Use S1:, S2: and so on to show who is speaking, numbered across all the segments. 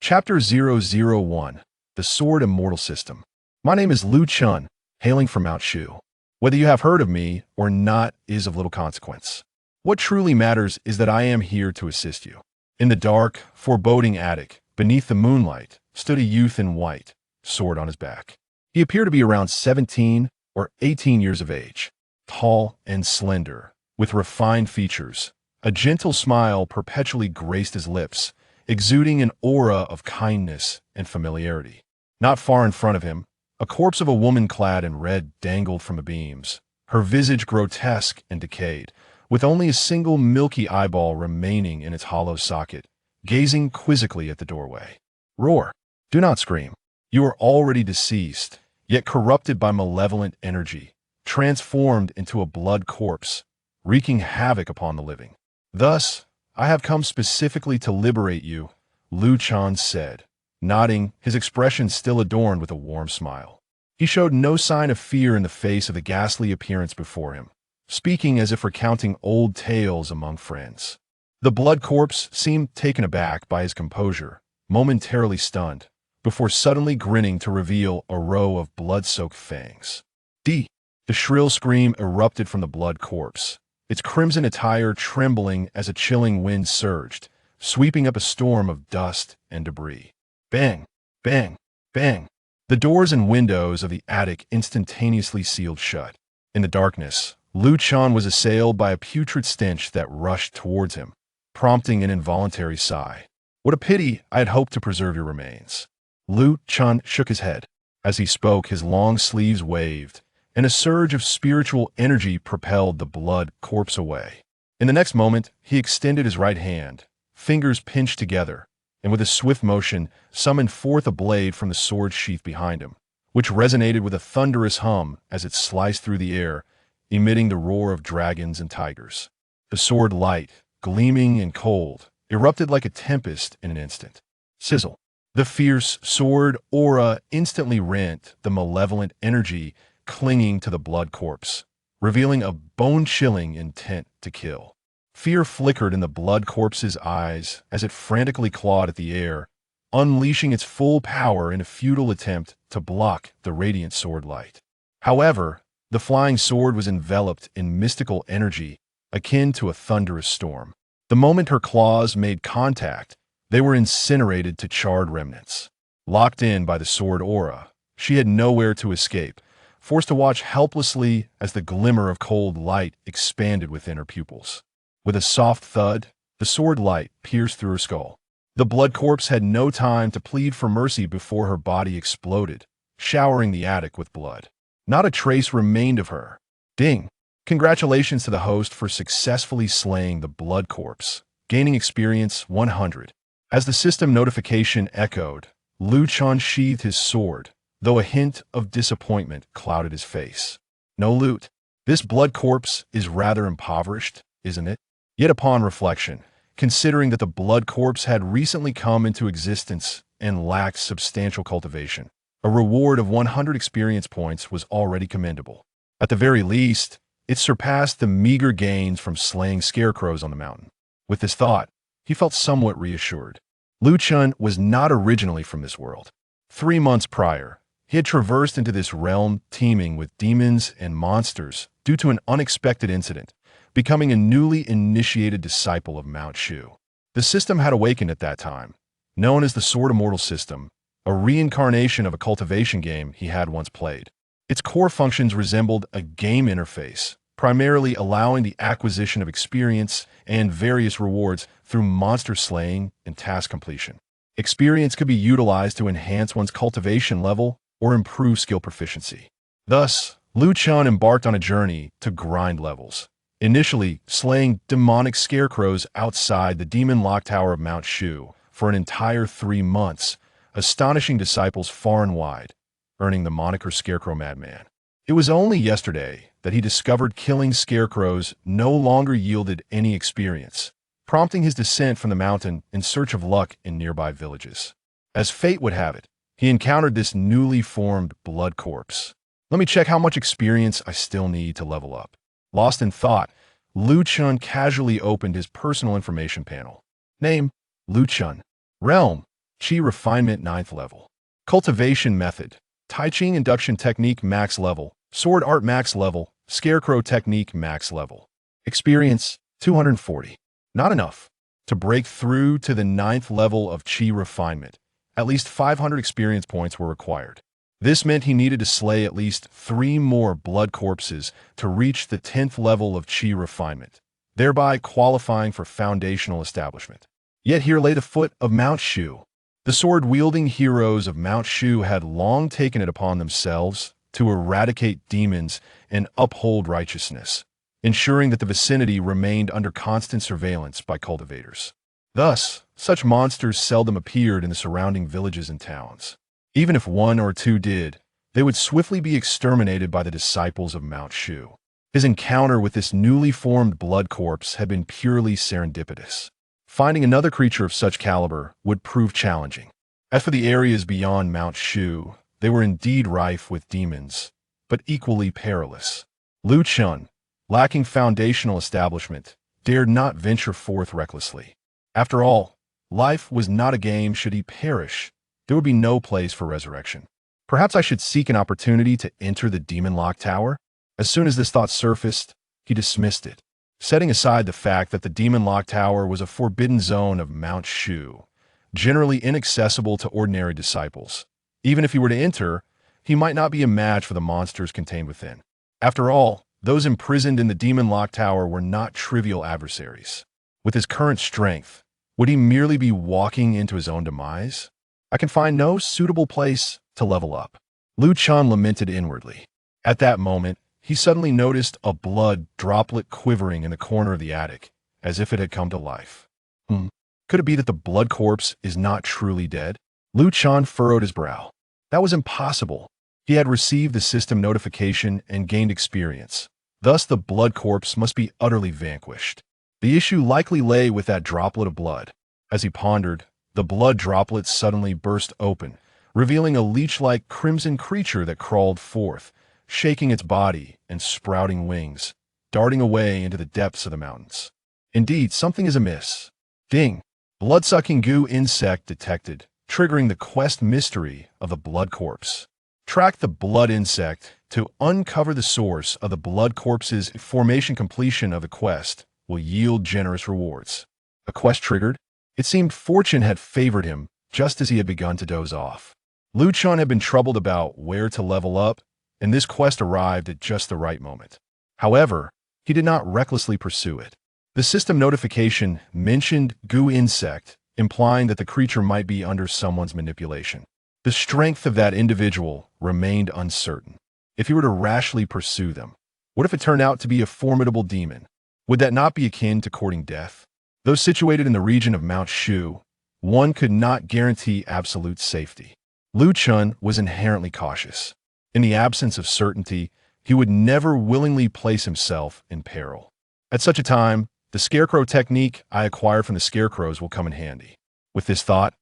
S1: Chapter 001, The Sword Immortal System. My name is Chen, hailing from Mount Shu. Whether you have heard of me or not is of little consequence. What truly matters is that I am here to assist you. In the dark, foreboding attic, beneath the moonlight, stood a youth in white, sword on his back. He appeared to be around 17 or 18 years of age, tall and slender, with refined features. A gentle smile perpetually graced his lips, exuding an aura of kindness and familiarity. Not far in front of him, a corpse of a woman clad in red dangled from the beams, her visage grotesque and decayed, with only a single milky eyeball remaining in its hollow socket, gazing quizzically at the doorway. Roar! Do not scream. You are already deceased, yet corrupted by malevolent energy, transformed into a blood corpse, wreaking havoc upon the living. Thus, I have come specifically to liberate you, Chen said, nodding, his expression still adorned with a warm smile. He showed no sign of fear in the face of the ghastly appearance before him, speaking as if recounting old tales among friends. The blood corpse seemed taken aback by his composure, momentarily stunned, before suddenly grinning to reveal a row of blood-soaked fangs. The shrill scream erupted from the blood corpse, its crimson attire trembling as a chilling wind surged, sweeping up a storm of dust and debris. Bang! Bang! Bang! The doors and windows of the attic instantaneously sealed shut. In the darkness, Chen was assailed by a putrid stench that rushed towards him, prompting an involuntary sigh. What a pity I had hoped to preserve your remains. Chen shook his head. As he spoke, his long sleeves waved, and a surge of spiritual energy propelled the blood corpse away. In the next moment, he extended his right hand, fingers pinched together, and with a swift motion, summoned forth a blade from the sword sheath behind him, which resonated with a thunderous hum as it sliced through the air, emitting the roar of dragons and tigers. The sword, light, gleaming and cold, erupted like a tempest in an instant. Sizzle! The fierce sword aura instantly rent the malevolent energy clinging to the blood corpse, revealing a bone-chilling intent to kill. Fear flickered in the blood corpse's eyes as it frantically clawed at the air, unleashing its full power in a futile attempt to block the radiant sword light. However, the flying sword was enveloped in mystical energy akin to a thunderous storm. The moment her claws made contact, they were incinerated to charred remnants. Locked in by the sword aura, she had nowhere to escape, forced to watch helplessly as the glimmer of cold light expanded within her pupils. With a soft thud, the sword light pierced through her skull. The blood corpse had no time to plead for mercy before her body exploded, showering the attic with blood. Not a trace remained of her. Ding! Congratulations to the host for successfully slaying the blood corpse, gaining experience 100. As the system notification echoed, Chen sheathed his sword, though a hint of disappointment clouded his face. No loot. This blood corpse is rather impoverished, isn't it? Yet upon reflection, considering that the blood corpse had recently come into existence and lacked substantial cultivation, a reward of 100 experience points was already commendable. At the very least, it surpassed the meager gains from slaying scarecrows on the mountain. With this thought, he felt somewhat reassured. Chen was not originally from this world. 3 months prior, he had traversed into this realm teeming with demons and monsters due to an unexpected incident, becoming a newly initiated disciple of Mount Shu. The system had awakened at that time, known as the Sword Immortal System, a reincarnation of a cultivation game he had once played. Its core functions resembled a game interface, primarily allowing the acquisition of experience and various rewards through monster slaying and task completion. Experience could be utilized to enhance one's cultivation level or improve skill proficiency. Thus, Chen embarked on a journey to grind levels, initially slaying demonic scarecrows outside the demon lock tower of Mount Shu for an entire 3 months, astonishing disciples far and wide, earning the moniker Scarecrow Madman. It was only yesterday that he discovered killing scarecrows no longer yielded any experience, prompting his descent from the mountain in search of luck in nearby villages. As fate would have it, he encountered this newly formed blood corpse. Let me check how much experience I still need to level up. Lost in thought, Chen casually opened his personal information panel. Name, Chen. Realm, Qi refinement 9th level. Cultivation method. Tai Ching induction technique max level. Sword art max level. Scarecrow technique max level. Experience 240. Not enough. To break through to the 9th level of Qi refinement, at least 500 experience points were required. This meant he needed to slay at least 3 more blood corpses to reach the 10th level of Qi refinement, thereby qualifying for foundational establishment. Yet here lay the foot of Mount Shu. The sword-wielding heroes of Mount Shu had long taken it upon themselves to eradicate demons and uphold righteousness, ensuring that the vicinity remained under constant surveillance by cultivators. Thus, such monsters seldom appeared in the surrounding villages and towns. Even if 1 or 2 did, they would swiftly be exterminated by the disciples of Mount Shu. His encounter with this newly formed blood corpse had been purely serendipitous. Finding another creature of such caliber would prove challenging. As for the areas beyond Mount Shu, they were indeed rife with demons, but equally perilous. Lu Chen, lacking foundational establishment, dared not venture forth recklessly. After all, life was not a game. Should he perish, there would be no place for resurrection. Perhaps I should seek an opportunity to enter the demon lock tower? As soon as this thought surfaced, he dismissed it, setting aside the fact that the demon lock tower was a forbidden zone of Mount Shu, generally inaccessible to ordinary disciples. Even if he were to enter, he might not be a match for the monsters contained within. After all, those imprisoned in the demon lock tower were not trivial adversaries. With his current strength, would he merely be walking into his own demise? I can find no suitable place to level up. Lu Chen lamented inwardly. At that moment, he suddenly noticed a blood droplet quivering in the corner of the attic, as if it had come to life. Could it be that the blood corpse is not truly dead? Lu Chen furrowed his brow. That was impossible. He had received the system notification and gained experience. Thus, the blood corpse must be utterly vanquished. The issue likely lay with that droplet of blood. As he pondered, the blood droplet suddenly burst open, revealing a leech-like crimson creature that crawled forth, shaking its body and sprouting wings, darting away into the depths of the mountains. Indeed, something is amiss. Ding! Blood-sucking goo insect detected, triggering the quest mystery of the blood corpse. Track the blood insect to uncover the source of the blood corpse's formation. Completion of the quest will yield generous rewards. A quest triggered? It seemed fortune had favored him just as he had begun to doze off. Lu Chen had been troubled about where to level up, and this quest arrived at just the right moment. However, he did not recklessly pursue it. The system notification mentioned goo insect, implying that the creature might be under someone's manipulation. The strength of that individual remained uncertain. If he were to rashly pursue them, what if it turned out to be a formidable demon? Would that not be akin to courting death? Though situated in the region of Mount Shu, one could not guarantee absolute safety. Lu Chen was inherently cautious. In the absence of certainty, he would never willingly place himself in peril. At such a time, the scarecrow technique I acquired from the scarecrows will come in handy. With this thought,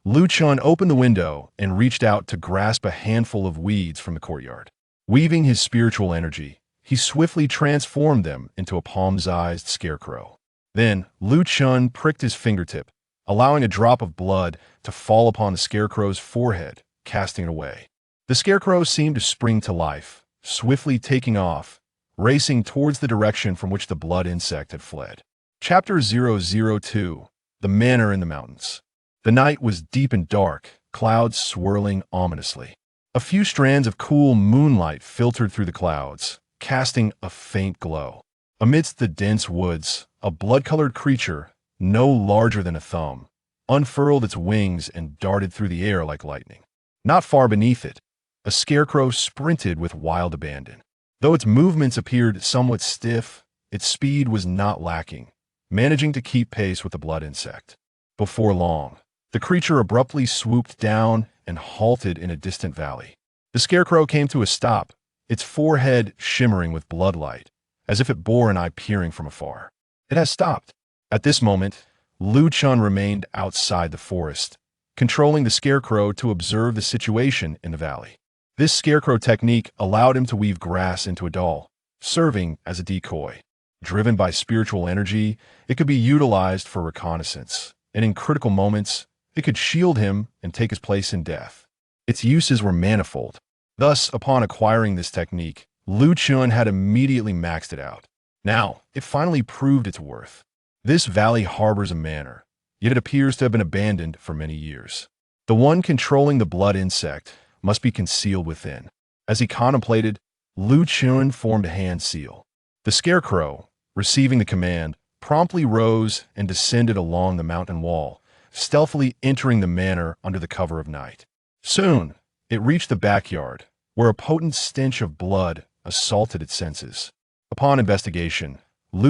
S1: Lu Chen opened the window and reached out to grasp a handful of weeds from the courtyard. Weaving his spiritual energy, he swiftly transformed them into a palm-sized scarecrow. Then, Lu Chen pricked his fingertip, allowing a drop of blood to fall upon the scarecrow's forehead, casting it away. The scarecrow seemed to spring to life, swiftly taking off, racing towards the direction from which the blood insect had fled. Chapter 002: The Manor in the Mountains. The night was deep and dark, clouds swirling ominously. A few strands of cool moonlight filtered through the clouds, casting a faint glow. Amidst the dense woods, a blood-colored creature, no larger than a thumb, unfurled its wings and darted through the air like lightning. Not far beneath it, a scarecrow sprinted with wild abandon. Though its movements appeared somewhat stiff, its speed was not lacking, managing to keep pace with the blood insect. Before long, the creature abruptly swooped down and halted in a distant valley. The scarecrow came to a stop, its forehead shimmering with bloodlight, as if it bore an eye peering from afar. It has stopped. At this moment, Lu Chen remained outside the forest, controlling the scarecrow to observe the situation in the valley. This scarecrow technique allowed him to weave grass into a doll, serving as a decoy. Driven by spiritual energy, it could be utilized for reconnaissance, and in critical moments, It could shield him and take his place in death. Its uses were manifold. Thus, upon acquiring this technique, Chen had immediately maxed it out. Now, it finally proved its worth. This valley harbors a manor, yet it appears to have been abandoned for many years. The one controlling the blood insect must be concealed within. As he contemplated, Chen formed a hand seal. The scarecrow, receiving the command, promptly rose and descended along the mountain wall, stealthily entering the manor under the cover of night. Soon, it reached the backyard, where a potent stench of blood assaulted its senses. Upon investigation,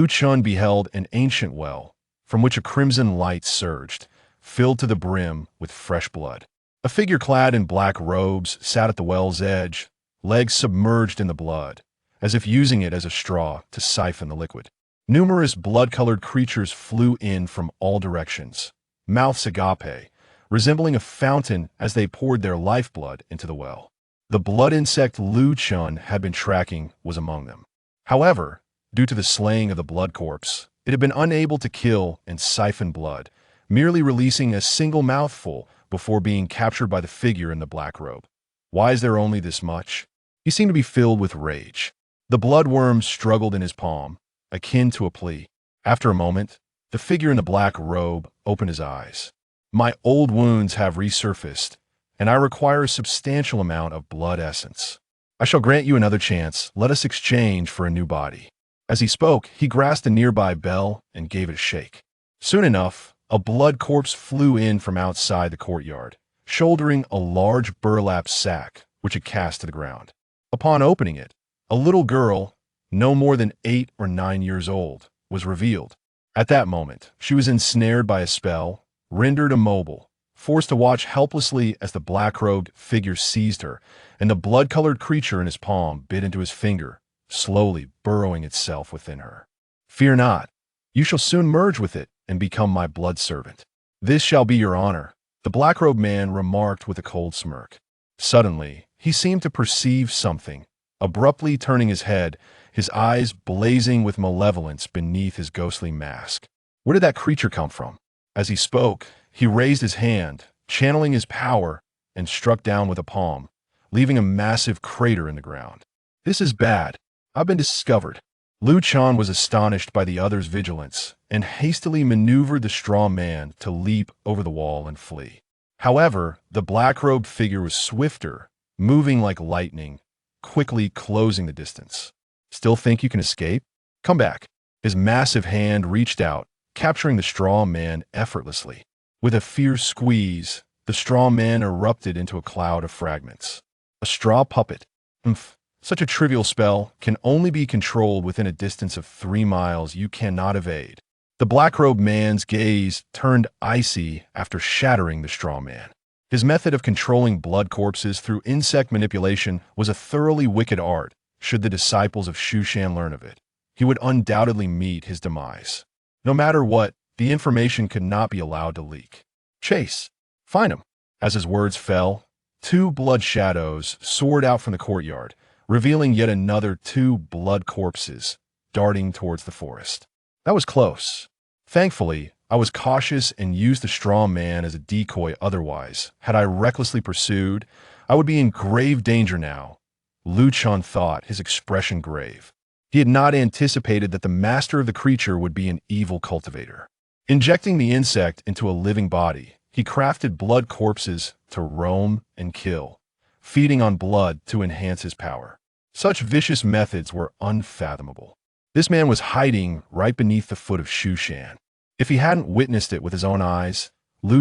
S1: Chen beheld an ancient well, from which a crimson light surged, filled to the brim with fresh blood. A figure clad in black robes sat at the well's edge, legs submerged in the blood, as if using it as a straw to siphon the liquid. Numerous blood-colored creatures flew in from all directions, mouths agape, resembling a fountain as they poured their lifeblood into the well. The blood insect Chen had been tracking was among them. However, due to the slaying of the blood corpse, it had been unable to kill and siphon blood, merely releasing a single mouthful before being captured by the figure in the black robe. Why is there only this much? He seemed to be filled with rage. The bloodworm struggled in his palm, akin to a plea. After a moment, the figure in the black robe opened his eyes. My old wounds have resurfaced, and I require a substantial amount of blood essence. I shall grant you another chance. Let us exchange for a new body. As he spoke, he grasped a nearby bell and gave it a shake. Soon enough, a blood corpse flew in from outside the courtyard, shouldering a large burlap sack, which it cast to the ground. Upon opening it, a little girl, no more than 8 or 9 years old, was revealed. At that moment, she was ensnared by a spell, rendered immobile, forced to watch helplessly as the black-robed figure seized her, and the blood-colored creature in his palm bit into his finger, slowly burrowing itself within her. Fear not, you shall soon merge with it and become my blood servant. This shall be your honor, the black-robed man remarked with a cold smirk. Suddenly, he seemed to perceive something, abruptly turning his head, his eyes blazing with malevolence beneath his ghostly mask. Where did that creature come from? As he spoke, he raised his hand, channeling his power, and struck down with a palm, leaving a massive crater in the ground. This is bad. I've been discovered. Chen was astonished by the other's vigilance and hastily maneuvered the straw man to leap over the wall and flee. However, the black-robed figure was swifter, moving like lightning, quickly closing the distance. Still think you can escape? Come back. His massive hand reached out, capturing the straw man effortlessly. With a fierce squeeze, the straw man erupted into a cloud of fragments. A straw puppet. Such a trivial spell can only be controlled within a distance of 3 miles you cannot evade. The black-robed man's gaze turned icy after shattering the straw man. His method of controlling blood corpses through insect manipulation was a thoroughly wicked art. Should the disciples of Shushan learn of it, he would undoubtedly meet his demise. No matter what, the information could not be allowed to leak. Chase! Find him! As his words fell, 2 blood shadows soared out from the courtyard, revealing yet another 2 blood corpses, darting towards the forest. That was close. Thankfully, I was cautious and used the straw man as a decoy. Otherwise, had I recklessly pursued, I would be in grave danger now. Chen thought, his expression grave. He had not anticipated that the master of the creature would be an evil cultivator. Injecting the insect into a living body, he crafted blood corpses to roam and kill, feeding on blood to enhance his power. Such vicious methods were unfathomable. This man was hiding right beneath the foot of Shushan. If he hadn't witnessed it with his own eyes,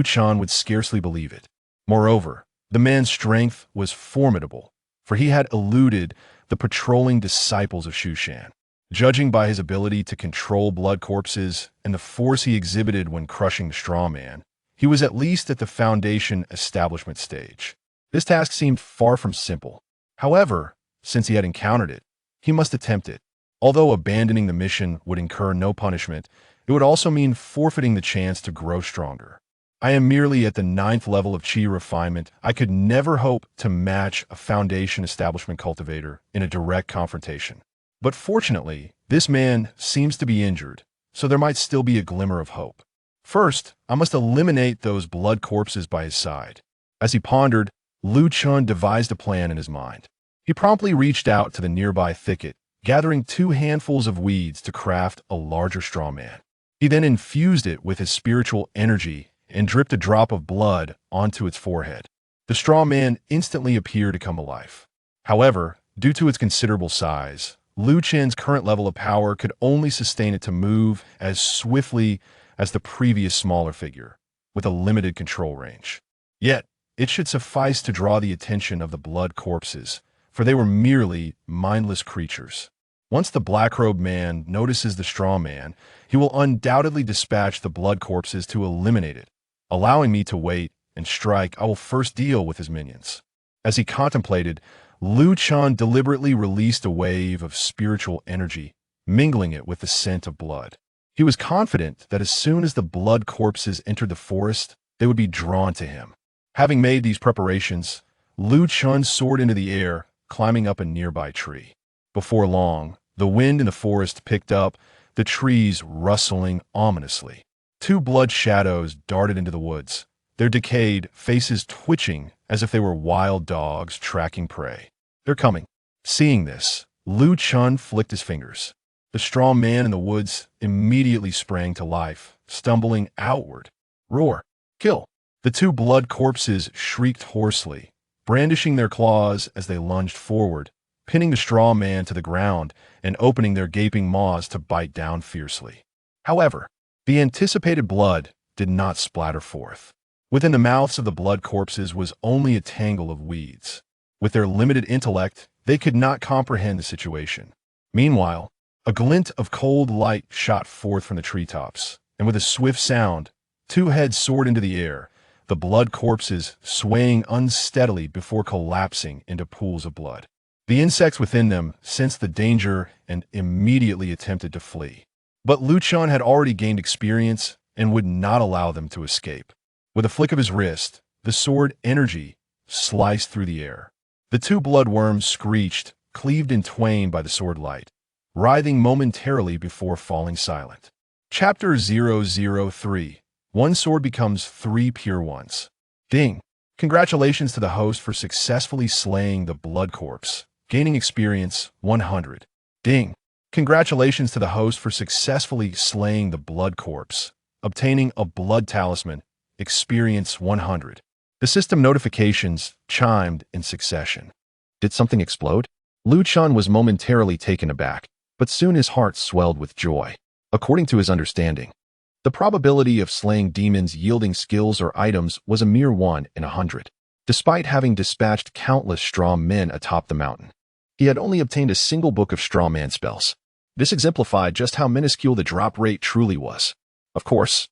S1: Chen would scarcely believe it. Moreover, the man's strength was formidable, for he had eluded the patrolling disciples of Shushan. Judging by his ability to control blood corpses and the force he exhibited when crushing the straw man, he was at least at the Foundation establishment stage. This task seemed far from simple. However, since he had encountered it, he must attempt it. Although abandoning the mission would incur no punishment, it would also mean forfeiting the chance to grow stronger. I am merely at the 9th level of chi refinement. I could never hope to match a Foundation establishment cultivator in a direct confrontation. But fortunately, this man seems to be injured, so there might still be a glimmer of hope. First, I must eliminate those blood corpses by his side. As he pondered, Chen devised a plan in his mind. He promptly reached out to the nearby thicket, gathering 2 handfuls of weeds to craft a larger straw man. He then infused it with his spiritual energy and dripped a drop of blood onto its forehead. The straw man instantly appeared to come alive. However, due to its considerable size, Chen's current level of power could only sustain it to move as swiftly as the previous smaller figure, with a limited control range. Yet, it should suffice to draw the attention of the blood corpses, for they were merely mindless creatures. Once the black-robed man notices the straw man, he will undoubtedly dispatch the blood corpses to eliminate it. Allowing me to wait and strike, I will first deal with his minions. As he contemplated, Chen deliberately released a wave of spiritual energy, mingling it with the scent of blood. He was confident that as soon as the blood corpses entered the forest, they would be drawn to him. Having made these preparations, Chen soared into the air, climbing up a nearby tree. Before long, the wind in the forest picked up, the trees rustling ominously. 2 blood shadows darted into the woods, their decayed faces twitching as if they were wild dogs tracking prey. "They're coming." Seeing this, Chen flicked his fingers. The straw man in the woods immediately sprang to life, stumbling outward. "Roar! Kill!" The 2 blood corpses shrieked hoarsely, brandishing their claws as they lunged forward, pinning the straw man to the ground and opening their gaping maws to bite down fiercely. However, the anticipated blood did not splatter forth. Within the mouths of the blood corpses was only a tangle of weeds. With their limited intellect, they could not comprehend the situation. Meanwhile, a glint of cold light shot forth from the treetops, and with a swift sound, 2 heads soared into the air, the blood corpses swaying unsteadily before collapsing into pools of blood. The insects within them sensed the danger and immediately attempted to flee. But Chen had already gained experience and would not allow them to escape. With a flick of his wrist, the sword energy sliced through the air. The 2 bloodworms screeched, cleaved in twain by the sword light, writhing momentarily before falling silent. Chapter 003. 1 sword becomes 3 pure ones. Ding! Congratulations to the host for successfully slaying the blood corpse, gaining experience 100. Ding! Congratulations to the host for successfully slaying the blood corpse, obtaining a blood talisman, experience 100. The system notifications chimed in succession. Did something explode? Chen was momentarily taken aback, but soon his heart swelled with joy. According to his understanding, the probability of slaying demons yielding skills or items was a mere 1 in 100. Despite having dispatched countless straw men atop the mountain, he had only obtained a single book of straw man spells. This exemplified just how minuscule the drop rate truly was. Of course,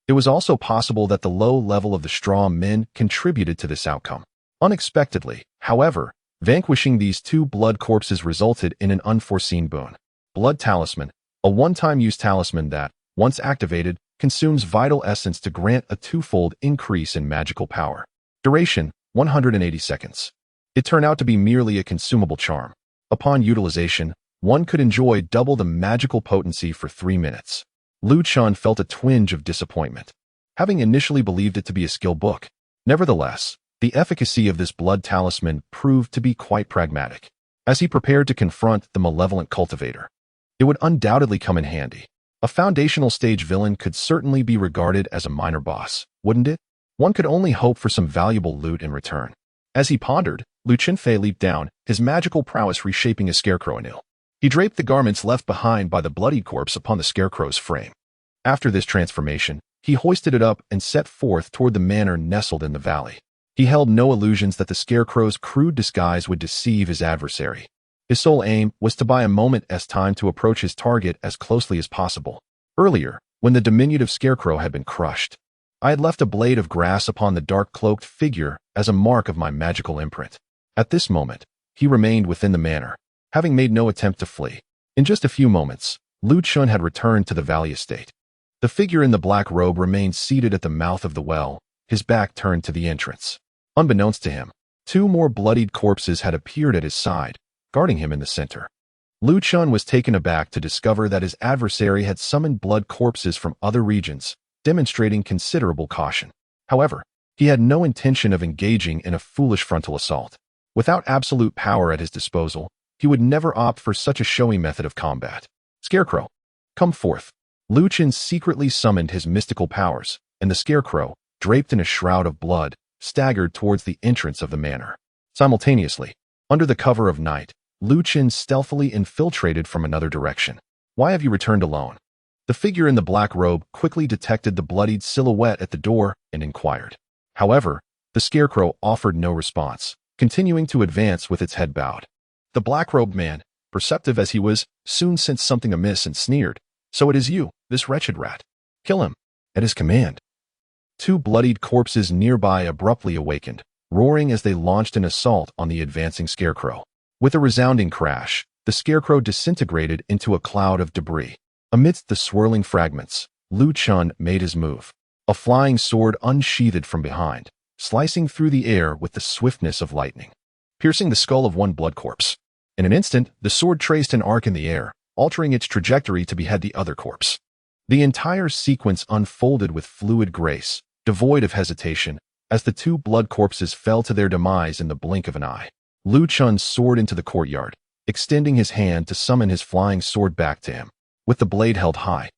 S1: it was also possible that the low level of the straw men contributed to this outcome. Unexpectedly, however, vanquishing these 2 blood corpses resulted in an unforeseen boon. Blood Talisman, a one-time use talisman that, once activated, consumes vital essence to grant a 2-fold increase in magical power. Duration, 180 seconds. It turned out to be merely a consumable charm. Upon utilization, one could enjoy double the magical potency for 3 minutes. Chen felt a twinge of disappointment, having initially believed it to be a skill book. Nevertheless, the efficacy of this blood talisman proved to be quite pragmatic. As he prepared to confront the malevolent cultivator, it would undoubtedly come in handy. A foundational stage villain could certainly be regarded as a minor boss, wouldn't it? One could only hope for some valuable loot in return. As he pondered, Chen leaped down, his magical prowess reshaping a scarecrow anew. He draped the garments left behind by the bloodied corpse upon the scarecrow's frame. After this transformation, he hoisted it up and set forth toward the manor nestled in the valley. He held no illusions that the scarecrow's crude disguise would deceive his adversary. His sole aim was to buy a moment's time to approach his target as closely as possible. Earlier, when the diminutive scarecrow had been crushed, I had left a blade of grass upon the dark-cloaked figure as a mark of my magical imprint. At this moment, he remained within the manor, having made no attempt to flee. In just a few moments, Chen had returned to the valley estate. The figure in the black robe remained seated at the mouth of the well, his back turned to the entrance. Unbeknownst to him, 2 more bloodied corpses had appeared at his side, guarding him in the center. Chen was taken aback to discover that his adversary had summoned blood corpses from other regions, demonstrating considerable caution. However, he had no intention of engaging in a foolish frontal assault. Without absolute power at his disposal, he would never opt for such a showy method of combat. Scarecrow, come forth. Lu Chen secretly summoned his mystical powers, and the scarecrow, draped in a shroud of blood, staggered towards the entrance of the manor. Simultaneously, under the cover of night, Lu Chen stealthily infiltrated from another direction. Why have you returned alone? The figure in the black robe quickly detected the bloodied silhouette at the door and inquired. However, the scarecrow offered no response, continuing to advance with its head bowed. The black-robed man, perceptive as he was, soon sensed something amiss and sneered. So it is you, this wretched rat. Kill him. At his command. Two bloodied corpses nearby abruptly awakened, roaring as they launched an assault on the advancing scarecrow. With a resounding crash, the scarecrow disintegrated into a cloud of debris. Amidst the swirling fragments, Lu Chen made his move. A flying sword unsheathed from behind, slicing through the air with the swiftness of lightning, piercing the skull of one blood corpse. In an instant, the sword traced an arc in the air, altering its trajectory to behead the other corpse. The entire sequence unfolded with fluid grace, devoid of hesitation, as the two blood corpses fell to their demise in the blink of an eye. Lu Chen soared into the courtyard, extending his hand to summon his flying sword back to him. With the blade held high,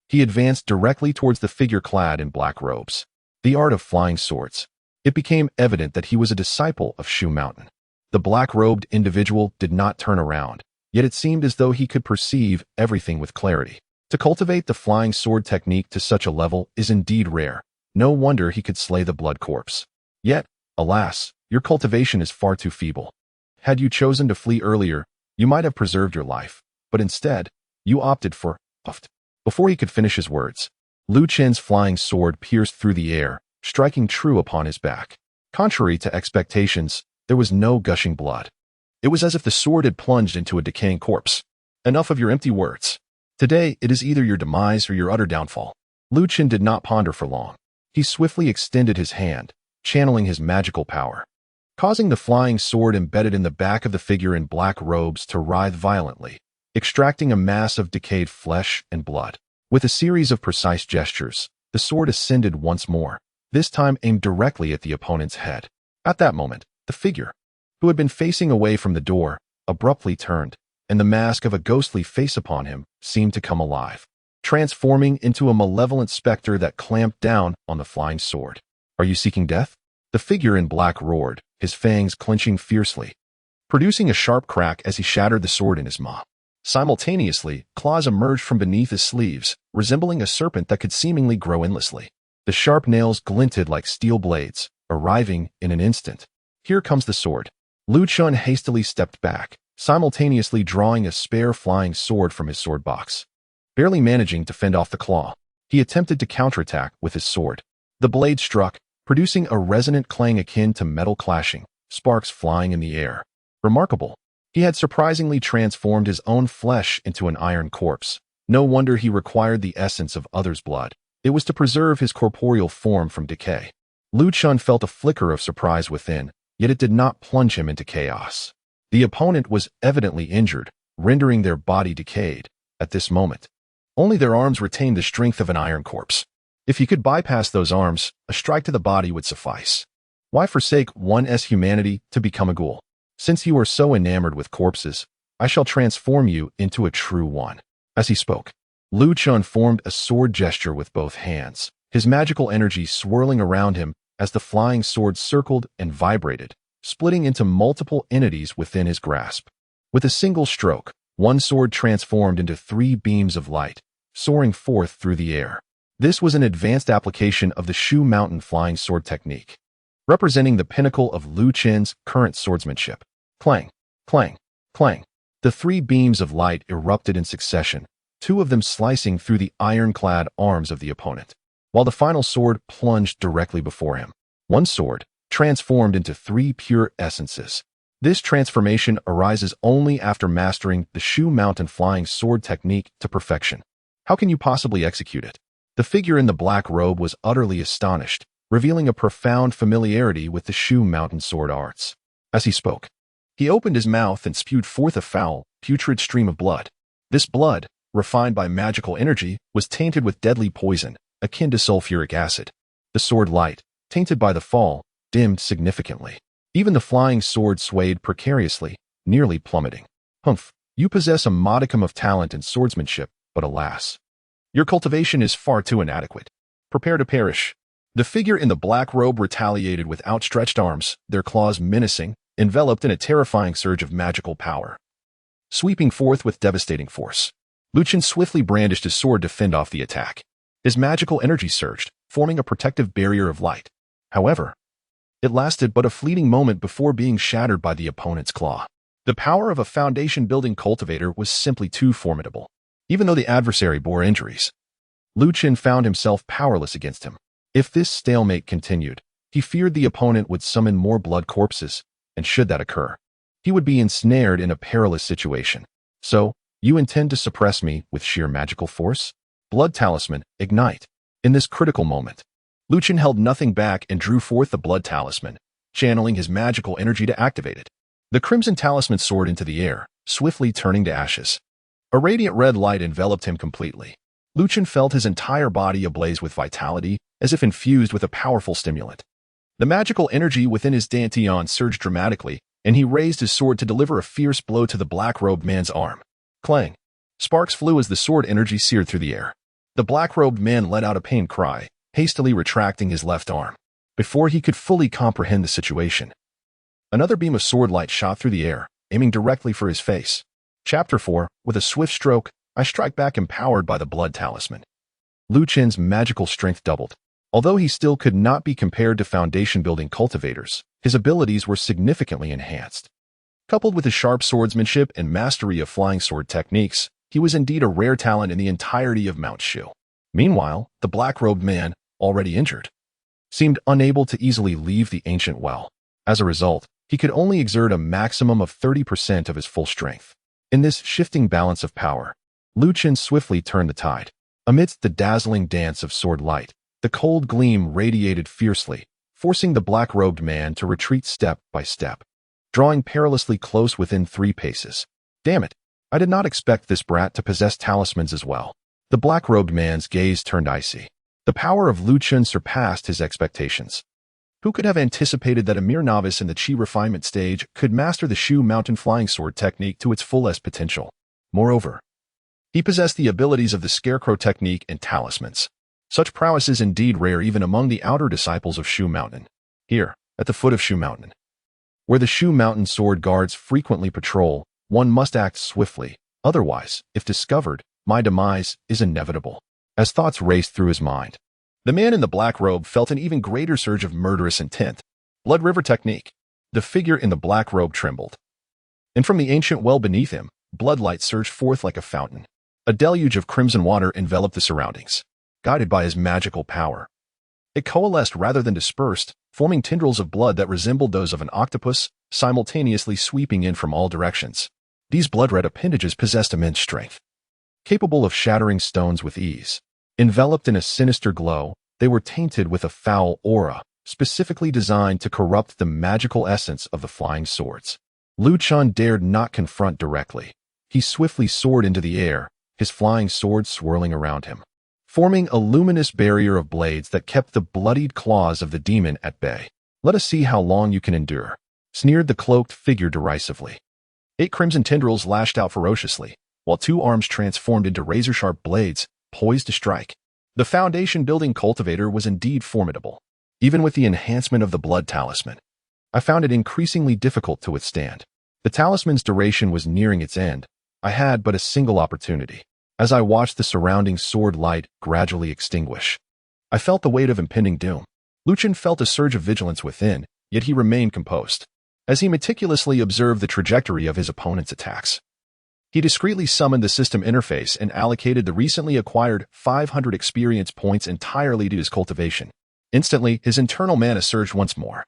S1: he advanced directly towards the figure clad in black robes. The art of flying swords. It became evident that he was a disciple of Shu Mountain. The black-robed individual did not turn around, yet it seemed as though he could perceive everything with clarity. To cultivate the flying sword technique to such a level is indeed rare. No wonder he could slay the blood corpse. Yet, alas, your cultivation is far too feeble. Had you chosen to flee earlier, you might have preserved your life, but instead, you opted for puffed. Before he could finish his words, Lu Chen's flying sword pierced through the air, striking true upon his back. Contrary to expectations, there was no gushing blood. It was as if the sword had plunged into a decaying corpse. Enough of your empty words. Today, it is either your demise or your utter downfall. Lu Chen did not ponder for long. He swiftly extended his hand, channeling his magical power, causing the flying sword embedded in the back of the figure in black robes to writhe violently, extracting a mass of decayed flesh and blood. With a series of precise gestures, the sword ascended once more, this time aimed directly at the opponent's head. At that moment, the figure, who had been facing away from the door, abruptly turned, and the mask of a ghostly face upon him seemed to come alive, transforming into a malevolent specter that clamped down on the flying sword. Are you seeking death? The figure in black roared, his fangs clenching fiercely, producing a sharp crack as he shattered the sword in his maw. Simultaneously, claws emerged from beneath his sleeves, resembling a serpent that could seemingly grow endlessly. The sharp nails glinted like steel blades, arriving in an instant. Here comes the sword. Lu Chen hastily stepped back, simultaneously drawing a spare flying sword from his sword box. Barely managing to fend off the claw, he attempted to counterattack with his sword. The blade struck, producing a resonant clang akin to metal clashing, sparks flying in the air. Remarkable. He had surprisingly transformed his own flesh into an iron corpse. No wonder he required the essence of others' blood. It was to preserve his corporeal form from decay. Lu Chen felt a flicker of surprise within, yet it did not plunge him into chaos. The opponent was evidently injured, rendering their body decayed. At this moment, only their arms retained the strength of an iron corpse. If he could bypass those arms, a strike to the body would suffice. Why forsake one's humanity to become a ghoul? Since you are so enamored with corpses, I shall transform you into a true one. As he spoke, Lu Chen formed a sword gesture with both hands, his magical energy swirling around him as the flying sword circled and vibrated, splitting into multiple entities within his grasp. With a single stroke, one sword transformed into 3 beams of light, soaring forth through the air. This was an advanced application of the Shu Mountain flying sword technique, representing the pinnacle of Lu Chen's current swordsmanship. Clang, clang, clang. The 3 beams of light erupted in succession, 2 of them slicing through the ironclad arms of the opponent, while the final sword plunged directly before him. One sword transformed into 3 pure essences. This transformation arises only after mastering the Shu Mountain flying sword technique to perfection. How can you possibly execute it? The figure in the black robe was utterly astonished, revealing a profound familiarity with the Shu Mountain sword arts. As he spoke, he opened his mouth and spewed forth a foul, putrid stream of blood. This blood, refined by magical energy, was tainted with deadly poison, akin to sulfuric acid. The sword light, tainted by the fall, dimmed significantly. Even the flying sword swayed precariously, nearly plummeting. Humph, you possess a modicum of talent and swordsmanship, but alas, your cultivation is far too inadequate. Prepare to perish. The figure in the black robe retaliated with outstretched arms, their claws menacing, enveloped in a terrifying surge of magical power. Sweeping forth with devastating force, Chen swiftly brandished his sword to fend off the attack. His magical energy surged, forming a protective barrier of light. However, it lasted but a fleeting moment before being shattered by the opponent's claw. The power of a foundation-building cultivator was simply too formidable. Even though the adversary bore injuries, Chen found himself powerless against him. If this stalemate continued, he feared the opponent would summon more blood corpses, and should that occur, he would be ensnared in a perilous situation. So, you intend to suppress me with sheer magical force? Blood Talisman, ignite. In this critical moment, Chen held nothing back and drew forth the blood talisman, channeling his magical energy to activate it. The crimson talisman soared into the air, swiftly turning to ashes. A radiant red light enveloped him completely. Chen felt his entire body ablaze with vitality, as if infused with a powerful stimulant. The magical energy within his dantian surged dramatically, and he raised his sword to deliver a fierce blow to the black-robed man's arm. Clang! Sparks flew as the sword energy seared through the air. The black-robed man let out a pained cry, hastily retracting his left arm. Before he could fully comprehend the situation, another beam of sword light shot through the air, aiming directly for his face. Chapter 4, with a swift stroke, I strike back empowered by the blood talisman. Chen's magical strength doubled. Although he still could not be compared to foundation-building cultivators, his abilities were significantly enhanced. Coupled with his sharp swordsmanship and mastery of flying sword techniques, he was indeed a rare talent in the entirety of Mount Shu. Meanwhile, the black-robed man, already injured, seemed unable to easily leave the ancient well. As a result, he could only exert a maximum of 30% of his full strength. In this shifting balance of power, Chen swiftly turned the tide. Amidst the dazzling dance of sword light, the cold gleam radiated fiercely, forcing the black-robed man to retreat step by step, drawing perilously close within 3 paces. Damn it! I did not expect this brat to possess talismans as well. The black-robed man's gaze turned icy. The power of Chen surpassed his expectations. Who could have anticipated that a mere novice in the chi refinement stage could master the Shu mountain flying sword technique to its fullest potential? Moreover, he possessed the abilities of the scarecrow technique and talismans. Such prowess is indeed rare even among the outer disciples of Shu Mountain. Here, at the foot of Shu Mountain, where the Shu Mountain sword guards frequently patrol, one must act swiftly. Otherwise, if discovered, my demise is inevitable. As thoughts raced through his mind, the man in the black robe felt an even greater surge of murderous intent. Blood River technique. The figure in the black robe trembled, and from the ancient well beneath him, bloodlight surged forth like a fountain. A deluge of crimson water enveloped the surroundings. Guided by his magical power, it coalesced rather than dispersed, forming tendrils of blood that resembled those of an octopus, simultaneously sweeping in from all directions. These blood-red appendages possessed immense strength, capable of shattering stones with ease. Enveloped in a sinister glow, they were tainted with a foul aura, specifically designed to corrupt the magical essence of the flying swords. Chen dared not confront directly. He swiftly soared into the air, his flying sword swirling around him, forming a luminous barrier of blades that kept the bloodied claws of the demon at bay. Let us see how long you can endure, sneered the cloaked figure derisively. 8 crimson tendrils lashed out ferociously, while 2 arms transformed into razor-sharp blades, poised to strike. The foundation-building cultivator was indeed formidable. Even with the enhancement of the blood talisman, I found it increasingly difficult to withstand. The talisman's duration was nearing its end. I had but a single opportunity. As I watched the surrounding sword light gradually extinguish, I felt the weight of impending doom. Chen felt a surge of vigilance within, yet he remained composed. As he meticulously observed the trajectory of his opponent's attacks, he discreetly summoned the system interface and allocated the recently acquired 500 experience points entirely to his cultivation. Instantly, his internal mana surged once more,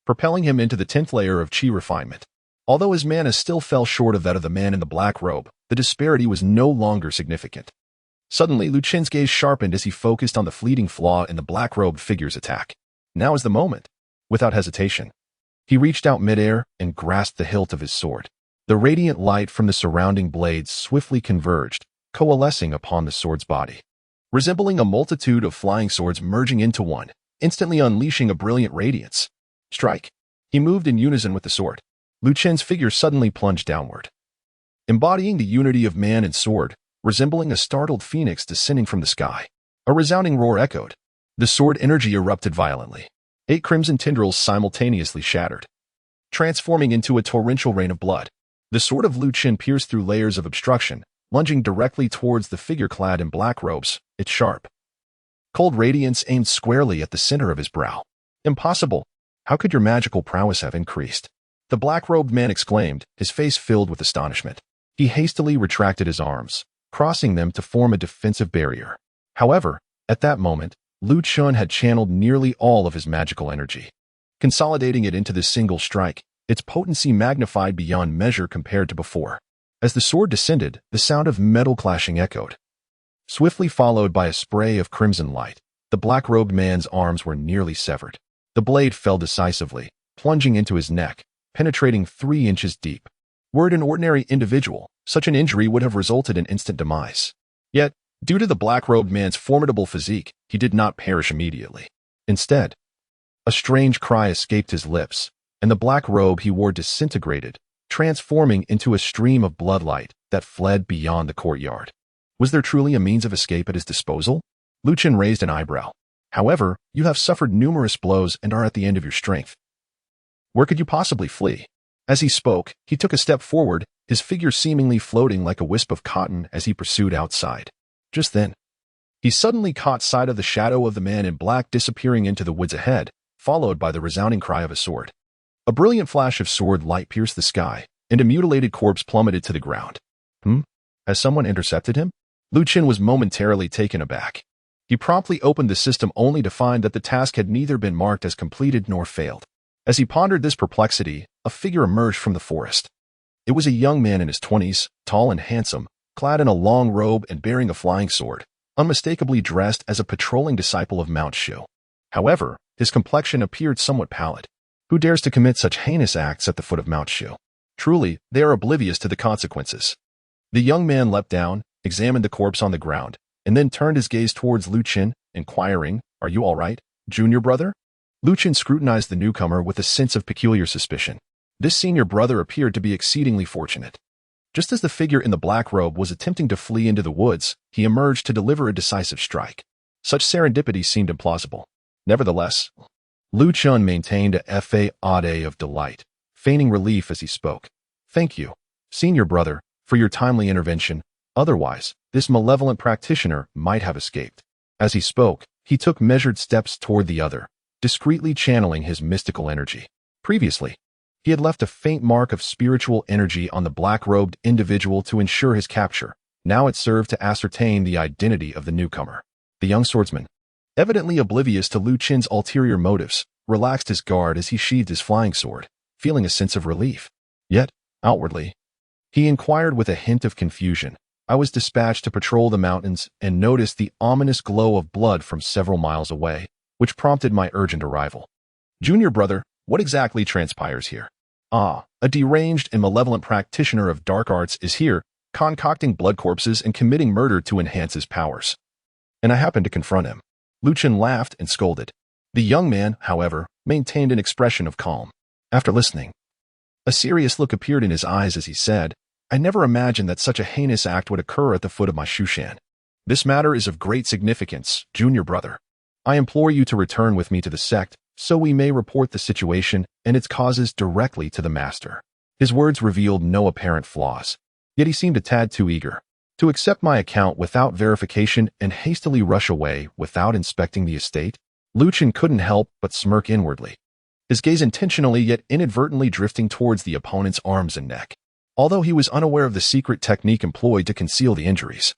S1: propelling him into the 10th layer of chi refinement. Although his mana still fell short of that of the man in the black robe, the disparity was no longer significant. Suddenly, Chen's gaze sharpened as he focused on the fleeting flaw in the black-robed figure's attack. Now is the moment. Without hesitation, he reached out midair and grasped the hilt of his sword. The radiant light from the surrounding blades swiftly converged, coalescing upon the sword's body. resembling a multitude of flying swords merging into one, instantly unleashing a brilliant radiance. Strike! He moved in unison with the sword. Lu Chen's figure suddenly plunged downward, embodying the unity of man and sword, resembling a startled phoenix descending from the sky. A resounding roar echoed. The sword energy erupted violently. 8 crimson tendrils simultaneously shattered, transforming into a torrential rain of blood. The sword of Lu Chen pierced through layers of obstruction, lunging directly towards the figure clad in black robes, its sharp, cold radiance aimed squarely at the center of his brow. Impossible! How could your magical prowess have increased? The black-robed man exclaimed, his face filled with astonishment. He hastily retracted his arms, crossing them to form a defensive barrier. However, at that moment, Lu Chen had channeled nearly all of his magical energy, consolidating it into this single strike, its potency magnified beyond measure compared to before. As the sword descended, the sound of metal clashing echoed, swiftly followed by a spray of crimson light. The black-robed man's arms were nearly severed. The blade fell decisively, plunging into his neck, penetrating 3 inches deep. Were it an ordinary individual, such an injury would have resulted in instant demise. Yet, due to the black-robed man's formidable physique, he did not perish immediately. Instead, a strange cry escaped his lips, and the black robe he wore disintegrated, transforming into a stream of bloodlight that fled beyond the courtyard. Was there truly a means of escape at his disposal? Lu Chen raised an eyebrow. However, you have suffered numerous blows and are at the end of your strength. Where could you possibly flee? As he spoke, he took a step forward, his figure seemingly floating like a wisp of cotton as he pursued outside. Just then, he suddenly caught sight of the shadow of the man in black disappearing into the woods ahead, followed by the resounding cry of a sword. A brilliant flash of sword light pierced the sky, and a mutilated corpse plummeted to the ground. Has someone intercepted him? Lu Chen was momentarily taken aback. He promptly opened the system only to find that the task had neither been marked as completed nor failed. As he pondered this perplexity, a figure emerged from the forest. It was a young man in his 20s, tall and handsome, clad in a long robe and bearing a flying sword, unmistakably dressed as a patrolling disciple of Mount Shu. However, his complexion appeared somewhat pallid. Who dares to commit such heinous acts at the foot of Mount Shu? Truly, they are oblivious to the consequences. The young man leapt down, examined the corpse on the ground, and then turned his gaze towards Lu Chen, inquiring, "Are you all right, junior brother?" Lu Chen scrutinized the newcomer with a sense of peculiar suspicion. This senior brother appeared to be exceedingly fortunate. Just as the figure in the black robe was attempting to flee into the woods, he emerged to deliver a decisive strike. Such serendipity seemed implausible. Nevertheless, Lu Chen maintained a facade of delight, feigning relief as he spoke. "Thank you, senior brother, for your timely intervention. Otherwise, this malevolent practitioner might have escaped." As he spoke, he took measured steps toward the other, discreetly channeling his mystical energy. Previously, he had left a faint mark of spiritual energy on the black-robed individual to ensure his capture. Now it served to ascertain the identity of the newcomer. The young swordsman, evidently oblivious to Lu Chen's ulterior motives, relaxed his guard as he sheathed his flying sword, feeling a sense of relief. Yet, outwardly, he inquired with a hint of confusion. "I was dispatched to patrol the mountains and noticed the ominous glow of blood from several miles away, which prompted my urgent arrival." "Junior brother, what exactly transpires here?" "A deranged and malevolent practitioner of dark arts is here, concocting blood corpses and committing murder to enhance his powers. And I happened to confront him." Lu Chen laughed and scolded. The young man, however, maintained an expression of calm. After listening, a serious look appeared in his eyes as he said, "I never imagined that such a heinous act would occur at the foot of my Shushan. This matter is of great significance, junior brother. I implore you to return with me to the sect, so we may report the situation and its causes directly to the master." His words revealed no apparent flaws, yet he seemed a tad too eager to accept my account without verification and hastily rush away without inspecting the estate. Lu Chen couldn't help but smirk inwardly, his gaze intentionally yet inadvertently drifting towards the opponent's arms and neck. Although he was unaware of the secret technique employed to conceal the injuries,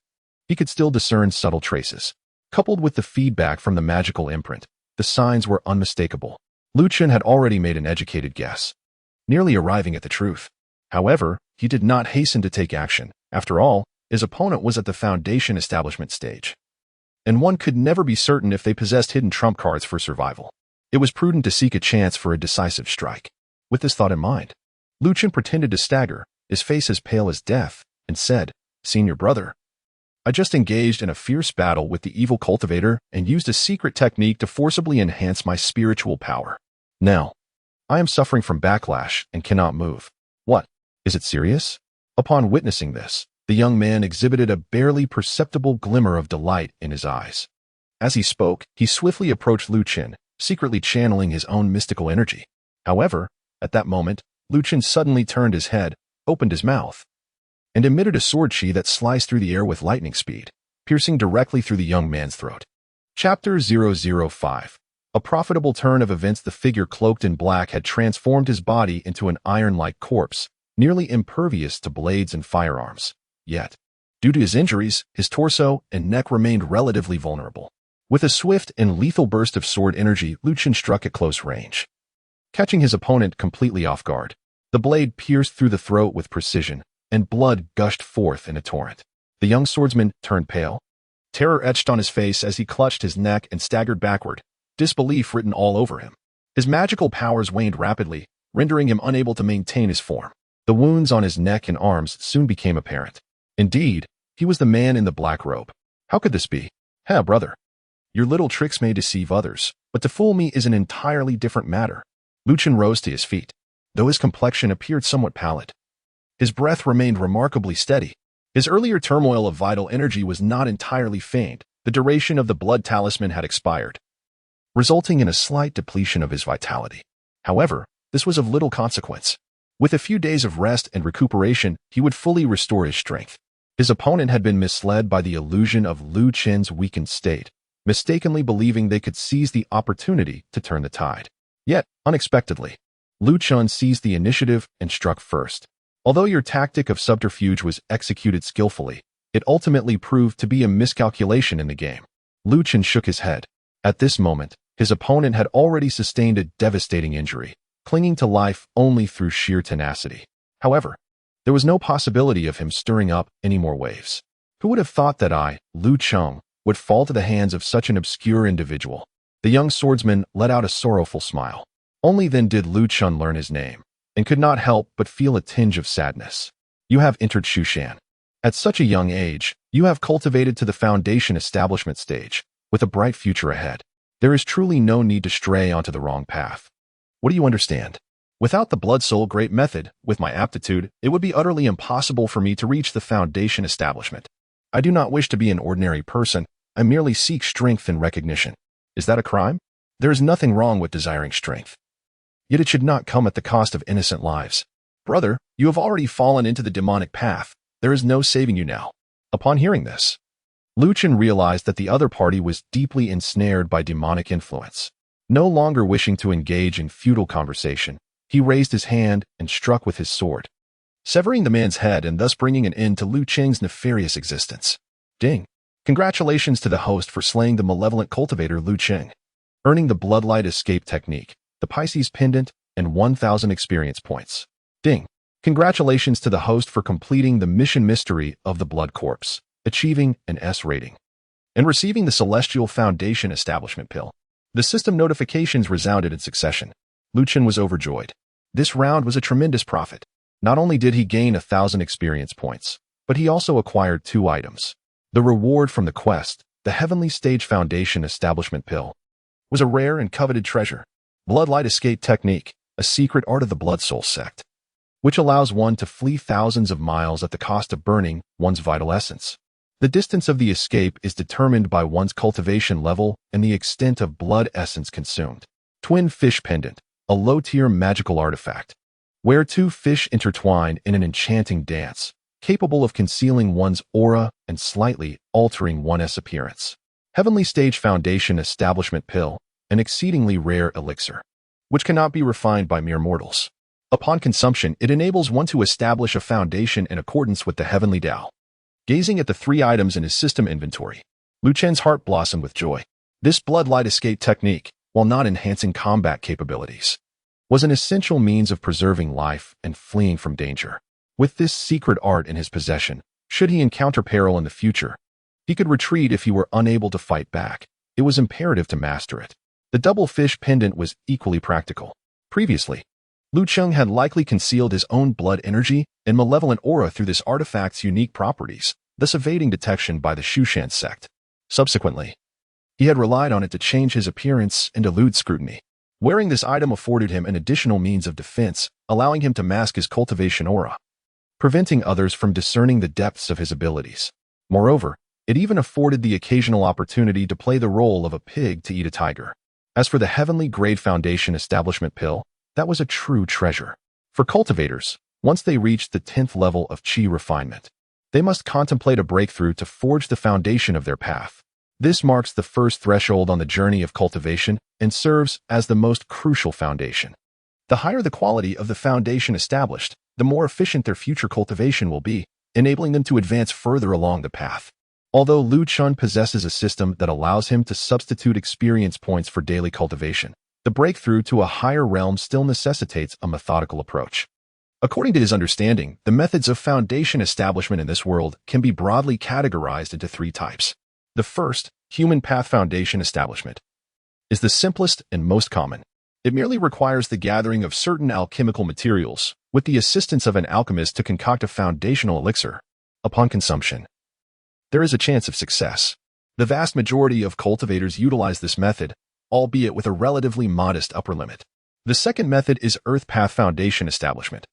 S1: he could still discern subtle traces. Coupled with the feedback from the magical imprint, the signs were unmistakable. Lu Chen had already made an educated guess, nearly arriving at the truth. However, he did not hasten to take action. After all, his opponent was at the foundation establishment stage, and one could never be certain if they possessed hidden trump cards for survival. It was prudent to seek a chance for a decisive strike. With this thought in mind, Lu Chen pretended to stagger, his face as pale as death, and said, "Senior brother, I just engaged in a fierce battle with the evil cultivator and used a secret technique to forcibly enhance my spiritual power. Now, I am suffering from backlash and cannot move. What? Is it serious? Upon witnessing this, the young man exhibited a barely perceptible glimmer of delight in his eyes. As he spoke, he swiftly approached Chen, secretly channeling his own mystical energy. However, at that moment, Chen suddenly turned his head, opened his mouth, and emitted a sword chi that sliced through the air with lightning speed, piercing directly through the young man's throat. Chapter 005. A profitable turn of events. The figure cloaked in black had transformed his body into an iron-like corpse, nearly impervious to blades and firearms. Yet, due to his injuries, his torso and neck remained relatively vulnerable. With a swift and lethal burst of sword energy, Chen struck at close range, catching his opponent completely off guard. The blade pierced through the throat with precision, and blood gushed forth in a torrent. The young swordsman turned pale. Terror etched on his face as he clutched his neck and staggered backward, disbelief written all over him. His magical powers waned rapidly, rendering him unable to maintain his form. The wounds on his neck and arms soon became apparent. Indeed, he was the man in the black robe. How could this be? Brother. Your little tricks may deceive others, but to fool me is an entirely different matter. Chen rose to his feet, though his complexion appeared somewhat pallid. His breath remained remarkably steady. His earlier turmoil of vital energy was not entirely feigned. The duration of the blood talisman had expired, resulting in a slight depletion of his vitality. However, this was of little consequence. With a few days of rest and recuperation, he would fully restore his strength. His opponent had been misled by the illusion of Chen's weakened state, mistakenly believing they could seize the opportunity to turn the tide. Yet, unexpectedly, Chen seized the initiative and struck first. Although your tactic of subterfuge was executed skillfully, it ultimately proved to be a miscalculation in the game. Chen shook his head. At this moment, his opponent had already sustained a devastating injury, clinging to life only through sheer tenacity. However, there was no possibility of him stirring up any more waves. Who would have thought that I, Chen, would fall to the hands of such an obscure individual? The young swordsman let out a sorrowful smile. Only then did Chen learn his name, and could not help but feel a tinge of sadness. You have entered Shushan. At such a young age, you have cultivated to the foundation establishment stage, with a bright future ahead. There is truly no need to stray onto the wrong path. What do you understand? Without the blood soul great method, with my aptitude, it would be utterly impossible for me to reach the foundation establishment. I do not wish to be an ordinary person. I merely seek strength and recognition. Is that a crime? There is nothing wrong with desiring strength. Yet it should not come at the cost of innocent lives. Brother, you have already fallen into the demonic path. There is no saving you now. Upon hearing this, Chen realized that the other party was deeply ensnared by demonic influence. No longer wishing to engage in futile conversation, he raised his hand and struck with his sword, severing the man's head and thus bringing an end to Chen's nefarious existence. Ding! Congratulations to the host for slaying the malevolent cultivator Chen, earning the Bloodlight Escape technique, the Pisces pendant, and 1,000 experience points. Ding! Congratulations to the host for completing the mission mystery of the Blood Corpse, achieving an S rating, and receiving the Celestial Foundation Establishment Pill. The system notifications resounded in succession. Chen was overjoyed. This round was a tremendous profit. Not only did he gain 1,000 experience points, but he also acquired 2 items. The reward from the quest, the Heavenly Stage Foundation Establishment Pill, was a rare and coveted treasure. Bloodlight Escape Technique, a secret art of the Blood Soul sect, which allows one to flee thousands of miles at the cost of burning one's vital essence. The distance of the escape is determined by one's cultivation level and the extent of blood essence consumed. Twin Fish Pendant, a low-tier magical artifact, where 2 fish intertwine in an enchanting dance, capable of concealing one's aura and slightly altering one's appearance. Heavenly Stage Foundation Establishment Pill, an exceedingly rare elixir, which cannot be refined by mere mortals. Upon consumption, it enables one to establish a foundation in accordance with the Heavenly Tao. Gazing at the 3 items in his system inventory, Chen's heart blossomed with joy. This Bloodlight Escape technique, while not enhancing combat capabilities, was an essential means of preserving life and fleeing from danger. With this secret art in his possession, should he encounter peril in the future, he could retreat if he were unable to fight back. It was imperative to master it. The double fish pendant was equally practical. Previously, Chen had likely concealed his own blood energy and malevolent aura through this artifact's unique properties, thus evading detection by the Shushan sect. Subsequently, he had relied on it to change his appearance and elude scrutiny. Wearing this item afforded him an additional means of defense, allowing him to mask his cultivation aura, preventing others from discerning the depths of his abilities. Moreover, it even afforded the occasional opportunity to play the role of a pig to eat a tiger. As for the heavenly grade foundation establishment pill, that was a true treasure. For cultivators, once they reached the 10th level of chi refinement, they must contemplate a breakthrough to forge the foundation of their path. This marks the first threshold on the journey of cultivation and serves as the most crucial foundation. The higher the quality of the foundation established, the more efficient their future cultivation will be, enabling them to advance further along the path. Although Lu Chen possesses a system that allows him to substitute experience points for daily cultivation, the breakthrough to a higher realm still necessitates a methodical approach. According to his understanding, the methods of foundation establishment in this world can be broadly categorized into 3 types. The first, human path foundation establishment, is the simplest and most common. It merely requires the gathering of certain alchemical materials with the assistance of an alchemist to concoct a foundational elixir. Upon consumption, there is a chance of success. The vast majority of cultivators utilize this method, albeit with a relatively modest upper limit. The second method is Earth Path Foundation Establishment,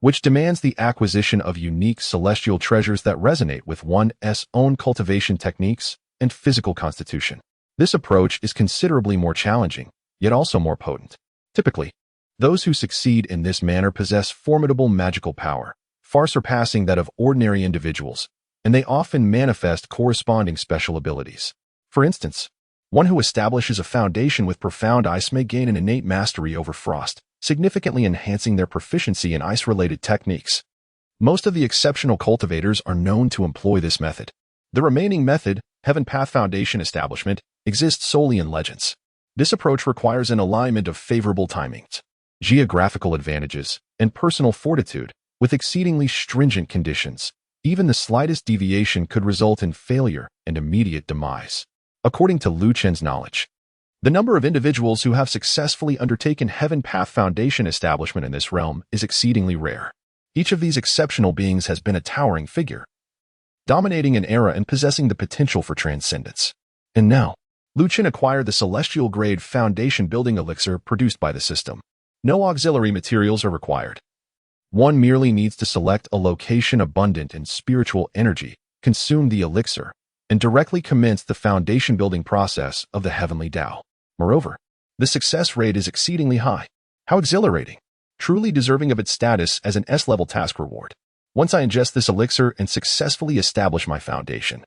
S1: which demands the acquisition of unique celestial treasures that resonate with one's own cultivation techniques and physical constitution. This approach is considerably more challenging, yet also more potent. Typically, those who succeed in this manner possess formidable magical power, far surpassing that of ordinary individuals, and they often manifest corresponding special abilities. For instance, one who establishes a foundation with profound ice may gain an innate mastery over frost, significantly enhancing their proficiency in ice-related techniques. Most of the exceptional cultivators are known to employ this method. The remaining method, Heaven Path Foundation Establishment, exists solely in legends. This approach requires an alignment of favorable timings, geographical advantages, and personal fortitude, with exceedingly stringent conditions. Even the slightest deviation could result in failure and immediate demise. According to Lu Chen's knowledge, the number of individuals who have successfully undertaken Heaven Path Foundation establishment in this realm is exceedingly rare. Each of these exceptional beings has been a towering figure, dominating an era and possessing the potential for transcendence. And now, Lu Chen acquired the celestial grade foundation building elixir produced by the system. No auxiliary materials are required. One merely needs to select a location abundant in spiritual energy, consume the elixir, and directly commence the foundation building process of the heavenly Tao. Moreover, the success rate is exceedingly high. How exhilarating! Truly deserving of its status as an S-level task reward. Once I ingest this elixir and successfully establish my foundation,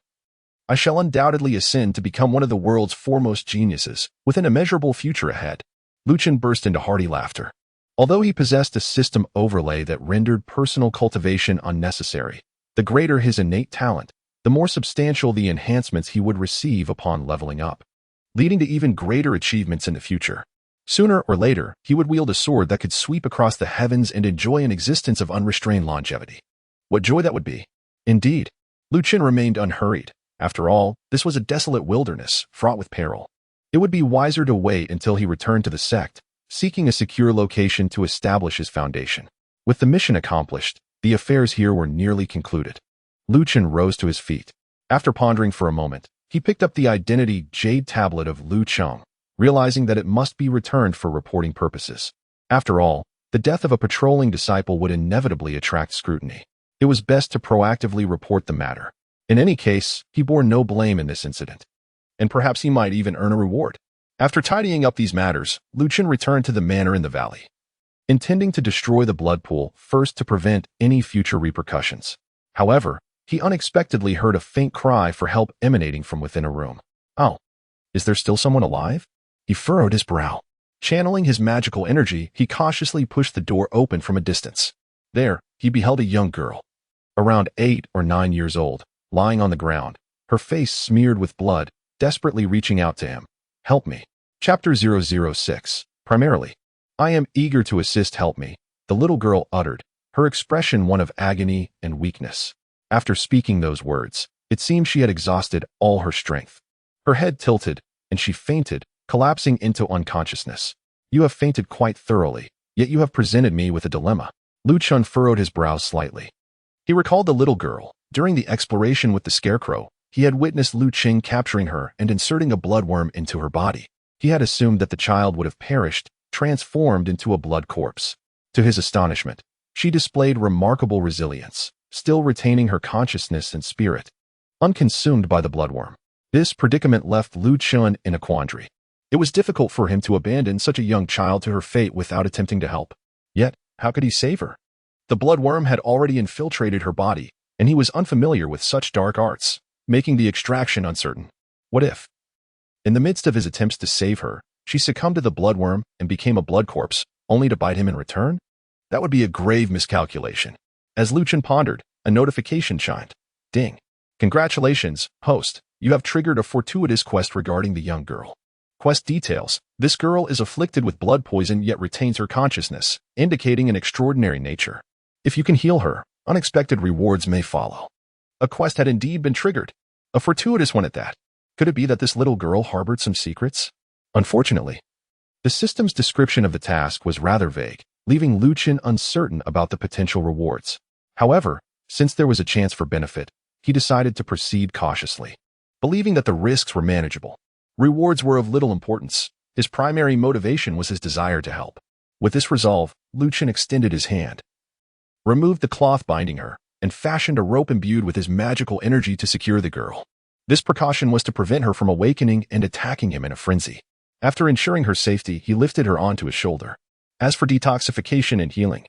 S1: I shall undoubtedly ascend to become one of the world's foremost geniuses, with an immeasurable future ahead. Lu Chen burst into hearty laughter. Although he possessed a system overlay that rendered personal cultivation unnecessary, the greater his innate talent, the more substantial the enhancements he would receive upon leveling up, leading to even greater achievements in the future. Sooner or later, he would wield a sword that could sweep across the heavens and enjoy an existence of unrestrained longevity. What joy that would be! Indeed, Lu Chen remained unhurried. After all, this was a desolate wilderness, fraught with peril. It would be wiser to wait until he returned to the sect, seeking a secure location to establish his foundation. With the mission accomplished, the affairs here were nearly concluded. Lu Chen rose to his feet. After pondering for a moment, he picked up the identity jade tablet of Lu Cheng, realizing that it must be returned for reporting purposes. After all, the death of a patrolling disciple would inevitably attract scrutiny. It was best to proactively report the matter. In any case, he bore no blame in this incident, and perhaps he might even earn a reward. After tidying up these matters, Lu Chen returned to the manor in the valley, intending to destroy the blood pool first to prevent any future repercussions. However, he unexpectedly heard a faint cry for help emanating from within a room. Oh, is there still someone alive? He furrowed his brow. Channeling his magical energy, he cautiously pushed the door open from a distance. There, he beheld a young girl, around 8 or 9 years old, lying on the ground, her face smeared with blood, desperately reaching out to him. Help me. Chapter 006. Primarily, I am eager to assist. Help me, the little girl uttered, her expression one of agony and weakness. After speaking those words, it seemed she had exhausted all her strength. Her head tilted, and she fainted, collapsing into unconsciousness. You have fainted quite thoroughly, yet you have presented me with a dilemma. Lu Chen furrowed his brows slightly. He recalled the little girl, During the exploration with the scarecrow, he had witnessed Lu Qing capturing her and inserting a bloodworm into her body. He had assumed that the child would have perished, transformed into a blood corpse. To his astonishment, she displayed remarkable resilience, still retaining her consciousness and spirit, unconsumed by the bloodworm. This predicament left Lu Qing in a quandary. It was difficult for him to abandon such a young child to her fate without attempting to help. Yet, how could he save her? The bloodworm had already infiltrated her body, and he was unfamiliar with such dark arts, making the extraction uncertain. What if, in the midst of his attempts to save her, she succumbed to the bloodworm and became a blood corpse, only to bite him in return? That would be a grave miscalculation. As Lu Qing pondered, a notification chimed. Ding. Congratulations, host. You have triggered a fortuitous quest regarding the young girl. Quest details. This girl is afflicted with blood poison yet retains her consciousness, indicating an extraordinary nature. If you can heal her, unexpected rewards may follow. A quest had indeed been triggered. A fortuitous one at that. Could it be that this little girl harbored some secrets? Unfortunately, the system's description of the task was rather vague, leaving Lu Qing uncertain about the potential rewards. However, since there was a chance for benefit, he decided to proceed cautiously. Believing that the risks were manageable, rewards were of little importance. His primary motivation was his desire to help. With this resolve, Lu Qing extended his hand, removed the cloth binding her, and fashioned a rope imbued with his magical energy to secure the girl. This precaution was to prevent her from awakening and attacking him in a frenzy. After ensuring her safety, he lifted her onto his shoulder. As for detoxification and healing,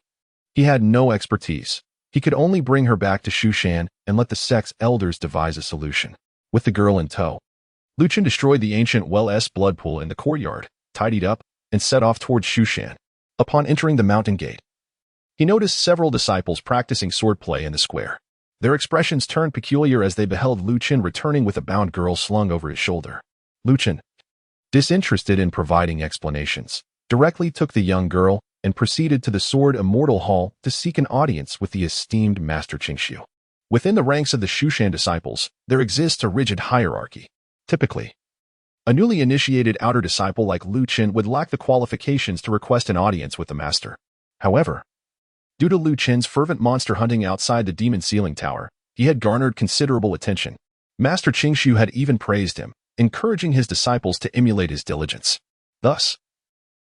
S1: he had no expertise. He could only bring her back to Shushan and let the sect's elders devise a solution. With the girl in tow, Lu Qing destroyed the ancient well-s blood pool in the courtyard, tidied up, and set off towards Shushan. Upon entering the mountain gate, he noticed several disciples practicing swordplay in the square. Their expressions turned peculiar as they beheld Lu Qing returning with a bound girl slung over his shoulder. Lu Qing, disinterested in providing explanations, directly took the young girl and proceeded to the Sword Immortal Hall to seek an audience with the esteemed Master Qingshu. Within the ranks of the Shushan disciples, there exists a rigid hierarchy. Typically, a newly initiated outer disciple like Lu Qing would lack the qualifications to request an audience with the master. However, due to Lu Qing's fervent monster hunting outside the demon ceiling tower, he had garnered considerable attention. Master Qingshu had even praised him, encouraging his disciples to emulate his diligence. Thus,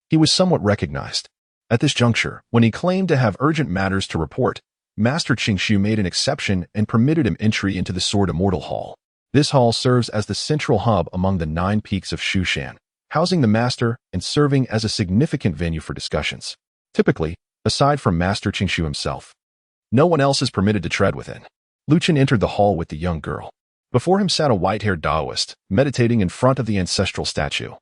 S1: he was somewhat recognized. At this juncture, when he claimed to have urgent matters to report, Master Qingshu made an exception and permitted him entry into the Sword Immortal Hall. This hall serves as the central hub among the 9 peaks of Shushan, housing the master and serving as a significant venue for discussions. Typically, aside from Master Qingshu himself, no one else is permitted to tread within. Lu Qing entered the hall with the young girl. Before him sat a white-haired Taoist, meditating in front of the ancestral statue,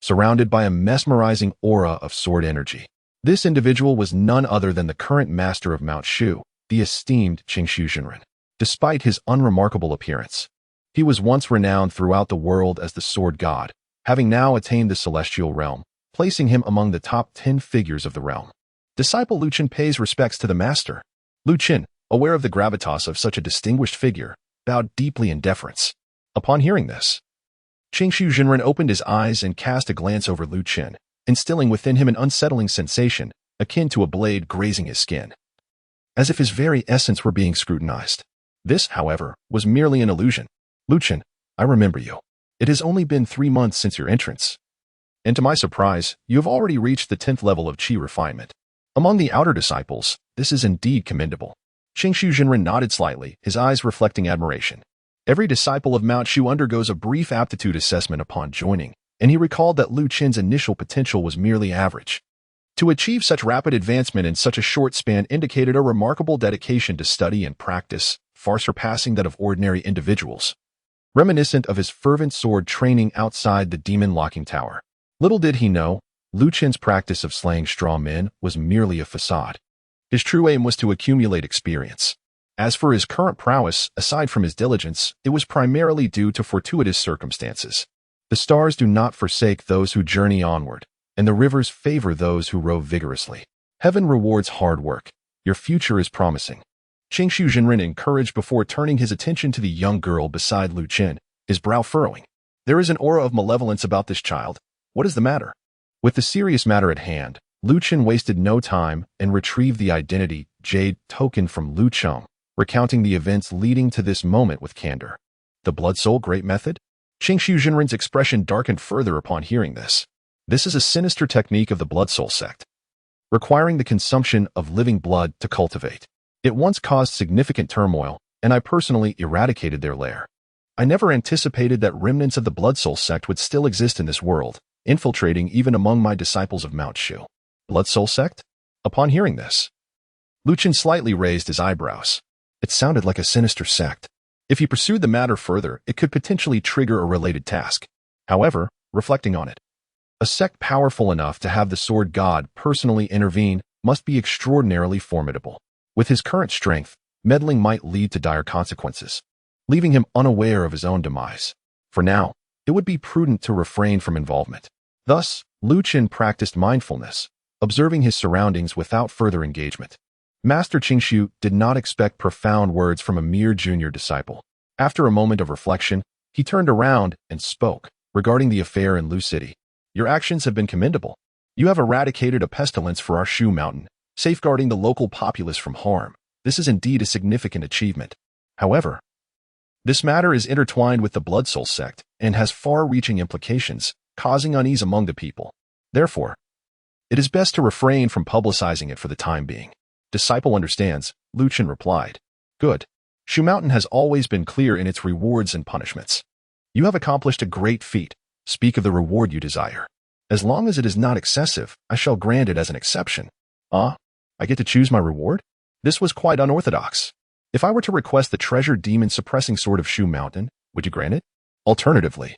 S1: surrounded by a mesmerizing aura of sword energy. This individual was none other than the current master of Mount Shu, the esteemed Qingshu Zhenren. Despite his unremarkable appearance, he was once renowned throughout the world as the sword god, having now attained the celestial realm, placing him among the top 10 figures of the realm. Disciple Lu Qing pays respects to the master. Lu Qing, aware of the gravitas of such a distinguished figure, bowed deeply in deference. Upon hearing this, Qingshu Zhenren opened his eyes and cast a glance over Lu Qing, instilling within him an unsettling sensation, akin to a blade grazing his skin, as if his very essence were being scrutinized. This, however, was merely an illusion. Lu Qing, I remember you. It has only been 3 months since your entrance, and to my surprise, you have already reached the 10th level of qi refinement. Among the outer disciples, this is indeed commendable. Qingshu Zhenren nodded slightly, his eyes reflecting admiration. Every disciple of Mount Shu undergoes a brief aptitude assessment upon joining, and he recalled that Lu Qing's initial potential was merely average. To achieve such rapid advancement in such a short span indicated a remarkable dedication to study and practice, far surpassing that of ordinary individuals. Reminiscent of his fervent sword training outside the demon locking tower. Little did he know, Lu Qing's practice of slaying straw men was merely a facade. His true aim was to accumulate experience. As for his current prowess, aside from his diligence, it was primarily due to fortuitous circumstances. The stars do not forsake those who journey onward, and the rivers favor those who row vigorously. Heaven rewards hard work. Your future is promising. Qingshu Zhenren encouraged before turning his attention to the young girl beside Lu Qing, his brow furrowing. There is an aura of malevolence about this child. What is the matter? With the serious matter at hand, Lu Qing wasted no time and retrieved the identity jade token from Lu Cheng, recounting the events leading to this moment with candor. The Blood Soul Great Method? Qingshu Jinren's expression darkened further upon hearing this. This is a sinister technique of the Blood Soul sect, requiring the consumption of living blood to cultivate. It once caused significant turmoil, and I personally eradicated their lair. I never anticipated that remnants of the Blood Soul sect would still exist in this world, infiltrating even among my disciples of Mount Shu. Blood Soul sect? Upon hearing this, Lu Chen slightly raised his eyebrows. It sounded like a sinister sect. If he pursued the matter further, it could potentially trigger a related task. However, reflecting on it, a sect powerful enough to have the sword god personally intervene must be extraordinarily formidable. With his current strength, meddling might lead to dire consequences, leaving him unaware of his own demise. For now, it would be prudent to refrain from involvement. Thus, Lu Chen practiced mindfulness, observing his surroundings without further engagement. Master Qingshu did not expect profound words from a mere junior disciple. After a moment of reflection, he turned around and spoke regarding the affair in Lu City. Your actions have been commendable. You have eradicated a pestilence for our Shu Mountain, safeguarding the local populace from harm. This is indeed a significant achievement. However, this matter is intertwined with the Blood Soul sect and has far-reaching implications, causing unease among the people. Therefore, it is best to refrain from publicizing it for the time being. Disciple understands, Lu Chen replied. Good. Shu Mountain has always been clear in its rewards and punishments. You have accomplished a great feat. Speak of the reward you desire. As long as it is not excessive, I shall grant it as an exception. I get to choose my reward? This was quite unorthodox. If I were to request the treasured demon-suppressing sword of Shu Mountain, would you grant it? Alternatively,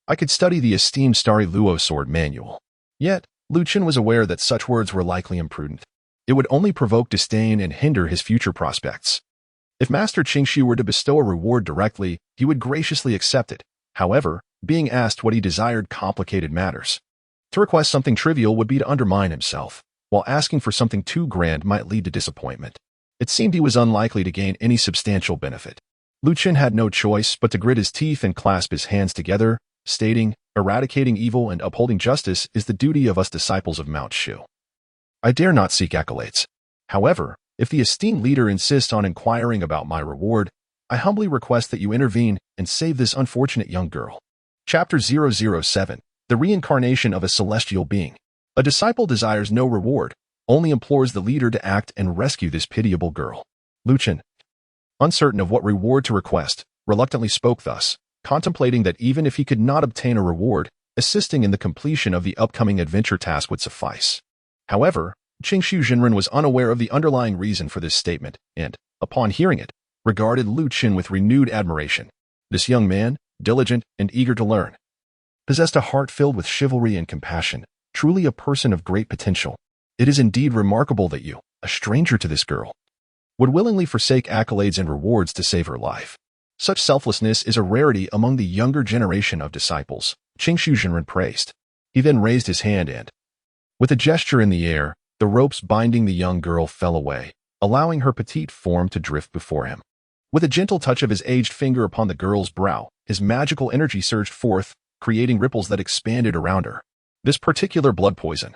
S1: I could study the esteemed Starry Luo sword manual. Yet, Lu Chen was aware that such words were likely imprudent. It would only provoke disdain and hinder his future prospects. If Master Qingshu were to bestow a reward directly, he would graciously accept it. However, being asked what he desired complicated matters. To request something trivial would be to undermine himself, while asking for something too grand might lead to disappointment. It seemed he was unlikely to gain any substantial benefit. Lu Chen had no choice but to grit his teeth and clasp his hands together, stating, eradicating evil and upholding justice is the duty of us disciples of Mount Shu. I dare not seek accolades. However, if the esteemed leader insists on inquiring about my reward, I humbly request that you intervene and save this unfortunate young girl. Chapter 007, The Reincarnation of a Celestial Being. A disciple desires no reward, only implores the leader to act and rescue this pitiable girl. Lu Chen, uncertain of what reward to request, reluctantly spoke thus, contemplating that even if he could not obtain a reward, assisting in the completion of the upcoming adventure task would suffice. However, Qingshu Jinren was unaware of the underlying reason for this statement and, upon hearing it, regarded Lu Chen with renewed admiration. This young man, diligent and eager to learn, possessed a heart filled with chivalry and compassion, truly a person of great potential. It is indeed remarkable that you, a stranger to this girl, would willingly forsake accolades and rewards to save her life. Such selflessness is a rarity among the younger generation of disciples, Qingshu Jinren praised. He then raised his hand and, with a gesture in the air, the ropes binding the young girl fell away, allowing her petite form to drift before him. With a gentle touch of his aged finger upon the girl's brow, his magical energy surged forth, creating ripples that expanded around her. This particular blood poison,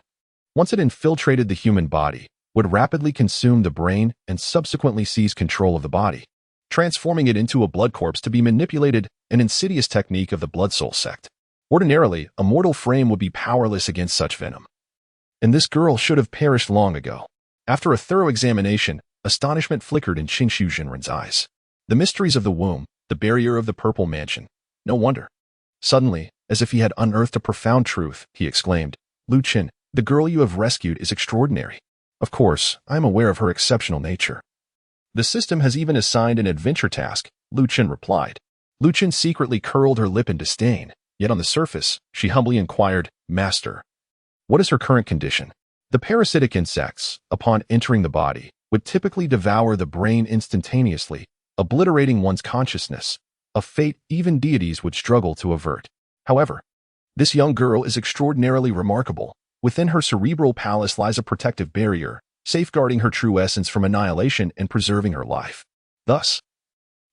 S1: once it infiltrated the human body, would rapidly consume the brain and subsequently seize control of the body, transforming it into a blood corpse to be manipulated, an insidious technique of the Blood Soul sect. Ordinarily, a mortal frame would be powerless against such venom. And this girl should have perished long ago. After a thorough examination, astonishment flickered in Qingshu Jinren's eyes. The mysteries of the womb, the barrier of the purple mansion. No wonder. Suddenly, as if he had unearthed a profound truth, he exclaimed, Lu Chen, the girl you have rescued is extraordinary. Of course, I am aware of her exceptional nature. The system has even assigned an adventure task, Lu Chen replied. Lu Chen secretly curled her lip in disdain, yet on the surface, she humbly inquired, Master, what is her current condition? The parasitic insects, upon entering the body, would typically devour the brain instantaneously, obliterating one's consciousness, a fate even deities would struggle to avert. However, this young girl is extraordinarily remarkable. Within her cerebral palace lies a protective barrier, safeguarding her true essence from annihilation and preserving her life. Thus,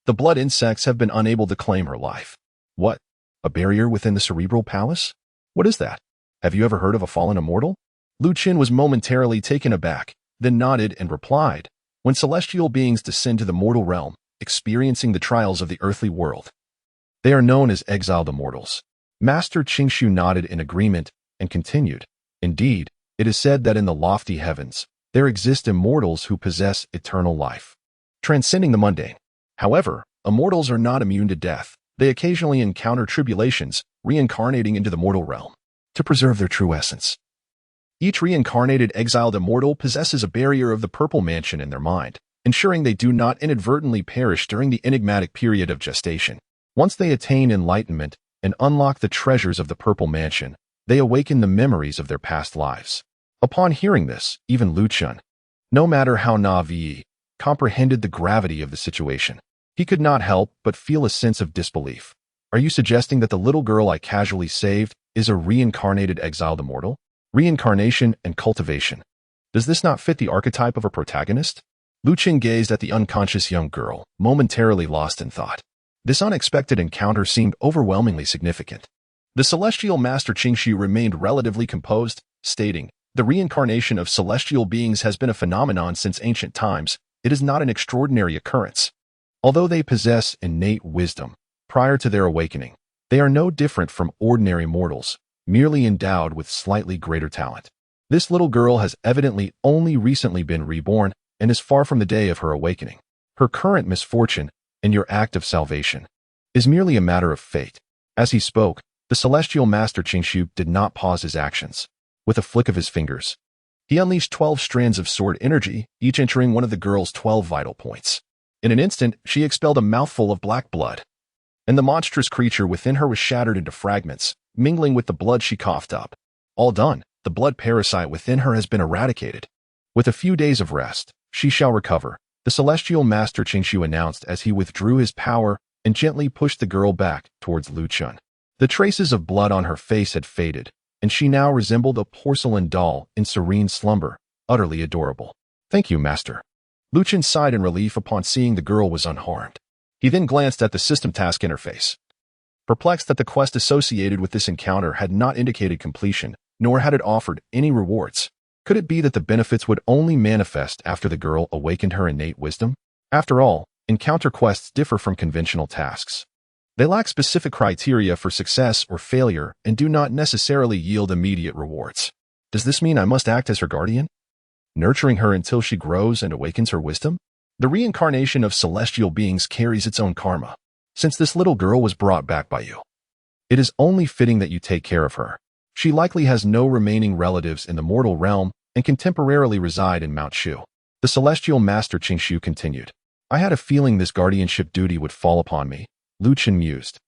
S1: the blood insects have been unable to claim her life. What? A barrier within the cerebral palace? What is that? Have you ever heard of a fallen immortal? Lu Chen was momentarily taken aback, then nodded and replied, When celestial beings descend to the mortal realm, experiencing the trials of the earthly world, they are known as exiled immortals. Master Shu nodded in agreement and continued, "Indeed, it is said that in the lofty heavens, there exist immortals who possess eternal life, transcending the mundane. However, immortals are not immune to death. They occasionally encounter tribulations, reincarnating into the mortal realm to preserve their true essence. Each reincarnated exiled immortal possesses a barrier of the purple mansion in their mind, ensuring they do not inadvertently perish during the enigmatic period of gestation. Once they attain enlightenment and unlock the treasures of the purple mansion, they awaken the memories of their past lives." Upon hearing this, even Chen, no matter how naive, comprehended the gravity of the situation. He could not help but feel a sense of disbelief. "Are you suggesting that the little girl I casually saved is a reincarnated exiled immortal? Reincarnation and cultivation. Does this not fit the archetype of a protagonist?" Chen gazed at the unconscious young girl, momentarily lost in thought. This unexpected encounter seemed overwhelmingly significant. The celestial master Shu remained relatively composed, stating, "The reincarnation of celestial beings has been a phenomenon since ancient times. It is not an extraordinary occurrence. Although they possess innate wisdom prior to their awakening, they are no different from ordinary mortals, merely endowed with slightly greater talent. This little girl has evidently only recently been reborn and is far from the day of her awakening. Her current misfortune and your act of salvation is merely a matter of fate." As he spoke, the celestial master Shu did not pause his actions. With a flick of his fingers, he unleashed 12 strands of sword energy, each entering one of the girl's 12 vital points. In an instant, she expelled a mouthful of black blood, and the monstrous creature within her was shattered into fragments, mingling with the blood she coughed up. All done, the blood parasite within her has been eradicated. With a few days of rest, she shall recover, the celestial master Shu announced as he withdrew his power and gently pushed the girl back towards Chen. The traces of blood on her face had faded, and she now resembled a porcelain doll in serene slumber, utterly adorable. "Thank you, master." Chen sighed in relief upon seeing the girl was unharmed. He then glanced at the system task interface, perplexed that the quest associated with this encounter had not indicated completion, nor had it offered any rewards. Could it be that the benefits would only manifest after the girl awakened her innate wisdom? After all, encounter quests differ from conventional tasks. They lack specific criteria for success or failure and do not necessarily yield immediate rewards. Does this mean I must act as her guardian, nurturing her until she grows and awakens her wisdom? The reincarnation of celestial beings carries its own karma. Since this little girl was brought back by you, it is only fitting that you take care of her. She likely has no remaining relatives in the mortal realm and can temporarily reside in Mount Shu. The celestial master Shu continued, "I had a feeling this guardianship duty would fall upon me." Chen mused.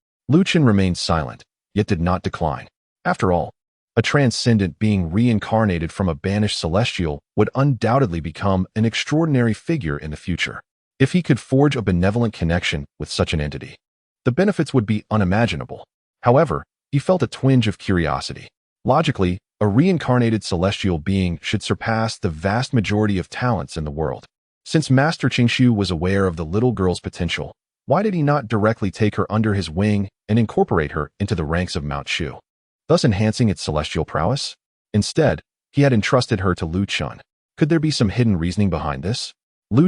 S1: Chen remained silent, yet did not decline. After all, a transcendent being reincarnated from a banished celestial would undoubtedly become an extraordinary figure in the future. If he could forge a benevolent connection with such an entity, the benefits would be unimaginable. However, he felt a twinge of curiosity. Logically, a reincarnated celestial being should surpass the vast majority of talents in the world. Since Master Shu was aware of the little girl's potential, why did he not directly take her under his wing and incorporate her into the ranks of Mount Shu, thus enhancing its celestial prowess? Instead, he had entrusted her to Chen. Could there be some hidden reasoning behind this?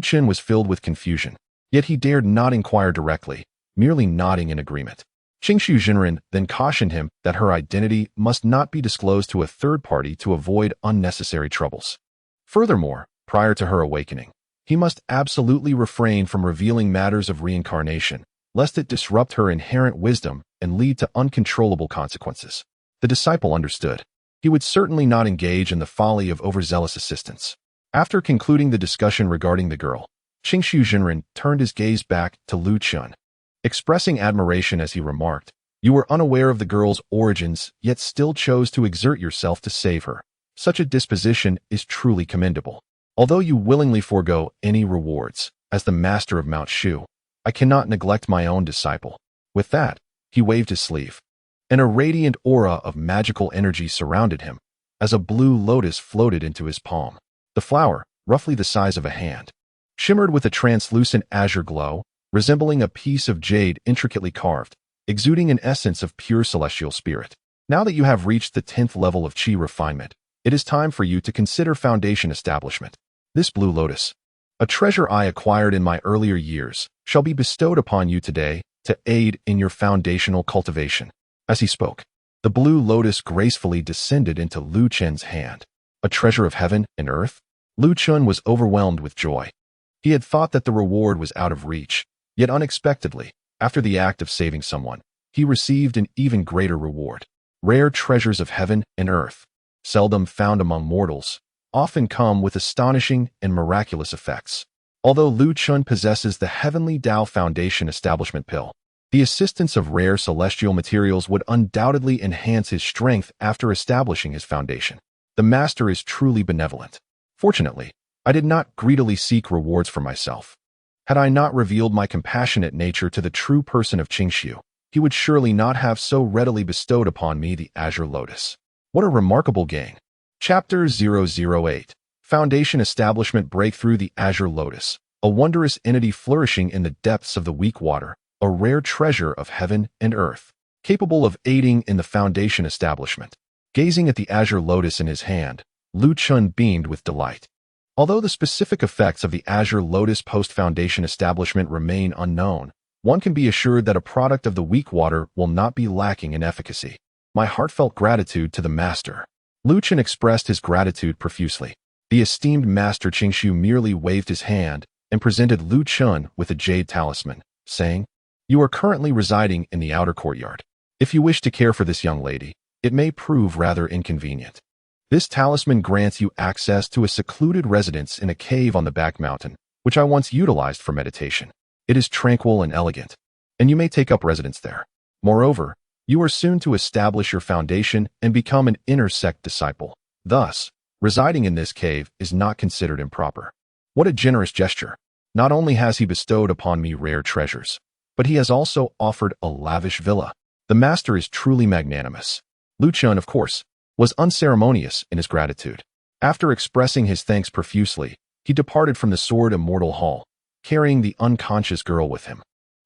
S1: Chen was filled with confusion, yet he dared not inquire directly, merely nodding in agreement. Shu Jinren then cautioned him that her identity must not be disclosed to a third party to avoid unnecessary troubles. Furthermore, prior to her awakening, he must absolutely refrain from revealing matters of reincarnation, lest it disrupt her inherent wisdom and lead to uncontrollable consequences. The disciple understood. He would certainly not engage in the folly of overzealous assistance. After concluding the discussion regarding the girl, Shu Jinren turned his gaze back to Chen, expressing admiration as he remarked, "You were unaware of the girl's origins, yet still chose to exert yourself to save her. Such a disposition is truly commendable. Although you willingly forego any rewards, as the master of Mount Shu, I cannot neglect my own disciple." With that, he waved his sleeve, and a radiant aura of magical energy surrounded him, as a blue lotus floated into his palm. The flower, roughly the size of a hand, shimmered with a translucent azure glow, resembling a piece of jade intricately carved, exuding an essence of pure celestial spirit. Now that you have reached the 10th level of Qi refinement, it is time for you to consider foundation establishment. This blue lotus, A treasure I acquired in my earlier years shall be bestowed upon you today to aid in your foundational cultivation." As he spoke, the blue lotus gracefully descended into Lu Chen's hand. A treasure of heaven and earth? Lu Chen was overwhelmed with joy. He had thought that the reward was out of reach, yet unexpectedly, after the act of saving someone, he received an even greater reward. Rare treasures of heaven and earth, seldom found among mortals, often come with astonishing and miraculous effects. Although Lu Chen possesses the Heavenly Tao Foundation Establishment Pill, the assistance of rare celestial materials would undoubtedly enhance his strength after establishing his foundation. The master is truly benevolent. Fortunately, I did not greedily seek rewards for myself. Had I not revealed my compassionate nature to the true person of Qingshu, he would surely not have so readily bestowed upon me the azure lotus. What a remarkable gain! Chapter 008 Foundation Establishment Breakthrough the Azure Lotus, a wondrous entity flourishing in the depths of the weak water, a rare treasure of heaven and earth, capable of aiding in the foundation establishment. Gazing at the azure lotus in his hand, Lu Chen beamed with delight. Although the specific effects of the azure lotus post-foundation establishment remain unknown, one can be assured that a product of the weak water will not be lacking in efficacy. My heartfelt gratitude to the master. Lu Chen expressed his gratitude profusely. The esteemed master Qingshu merely waved his hand and presented Lu Chen with a jade talisman, saying, "You are currently residing in the outer courtyard. If you wish to care for this young lady, it may prove rather inconvenient. This talisman grants you access to a secluded residence in a cave on the back mountain, which I once utilized for meditation. It is tranquil and elegant, and you may take up residence there. Moreover, you are soon to establish your foundation and become an inner sect disciple. Thus, residing in this cave is not considered improper." What a generous gesture. Not only has he bestowed upon me rare treasures, but he has also offered a lavish villa. The master is truly magnanimous. Lu Chen, of course, was unceremonious in his gratitude. After expressing his thanks profusely, he departed from the Sword Immortal Hall, carrying the unconscious girl with him.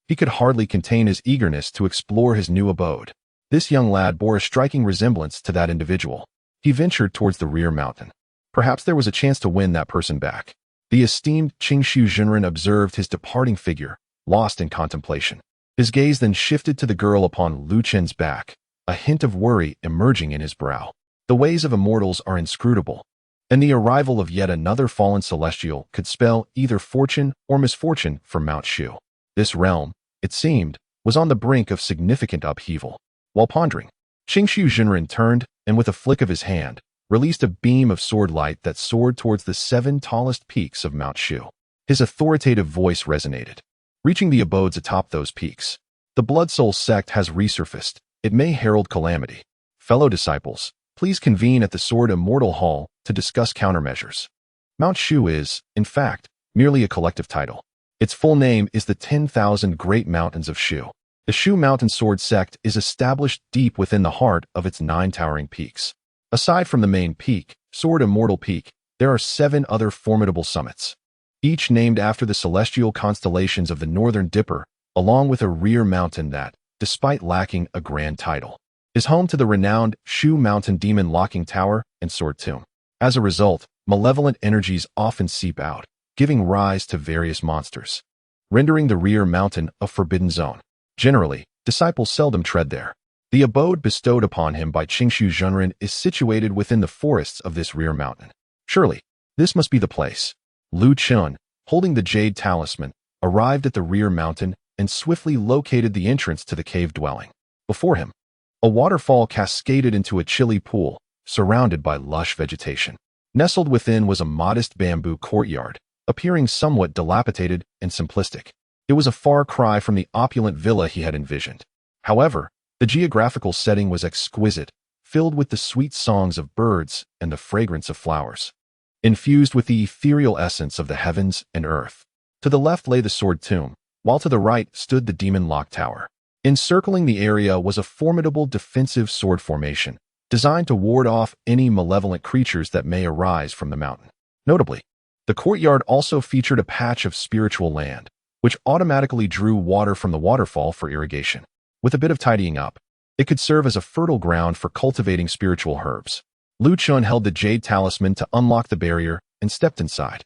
S1: He could hardly contain his eagerness to explore his new abode. This young lad bore a striking resemblance to that individual. He ventured towards the rear mountain. Perhaps there was a chance to win that person back. The esteemed Qingshu Zhenren observed his departing figure, lost in contemplation. His gaze then shifted to the girl upon Lu Chen's back, a hint of worry emerging in his brow. The ways of immortals are inscrutable, and the arrival of yet another fallen celestial could spell either fortune or misfortune for Mount Shu. This realm, it seemed, was on the brink of significant upheaval. While pondering, Qingshu Zhenren turned and with a flick of his hand, released a beam of sword light that soared towards the 7 tallest peaks of Mount Shu. His authoritative voice resonated, reaching the abodes atop those peaks. The Blood Soul sect has resurfaced. It may herald calamity. Fellow disciples, please convene at the Sword Immortal Hall to discuss countermeasures. Mount Shu is, in fact, merely a collective title. Its full name is the 10,000 Great Mountains of Shu. The Shu Mountain Sword sect is established deep within the heart of its 9 towering peaks. Aside from the main peak, Sword Immortal Peak, there are 7 other formidable summits, each named after the celestial constellations of the Northern Dipper, along with a rear mountain that, despite lacking a grand title, is home to the renowned Shu Mountain Demon Locking Tower and Sword Tomb. As a result, malevolent energies often seep out, giving rise to various monsters, rendering the rear mountain a forbidden zone. Generally, disciples seldom tread there. The abode bestowed upon him by Qingshu Zhenren is situated within the forests of this rear mountain. Surely, this must be the place. Lu Chen, holding the jade talisman, arrived at the rear mountain and swiftly located the entrance to the cave dwelling. Before him, a waterfall cascaded into a chilly pool, surrounded by lush vegetation. Nestled within was a modest bamboo courtyard, appearing somewhat dilapidated and simplistic. It was a far cry from the opulent villa he had envisioned. However, the geographical setting was exquisite, filled with the sweet songs of birds and the fragrance of flowers, infused with the ethereal essence of the heavens and earth. To the left lay the Sword Tomb, while to the right stood the Demon Lock Tower. Encircling the area was a formidable defensive sword formation, designed to ward off any malevolent creatures that may arise from the mountain. Notably, the courtyard also featured a patch of spiritual land, which automatically drew water from the waterfall for irrigation. With a bit of tidying up, it could serve as a fertile ground for cultivating spiritual herbs. Lu Chen held the jade talisman to unlock the barrier and stepped inside.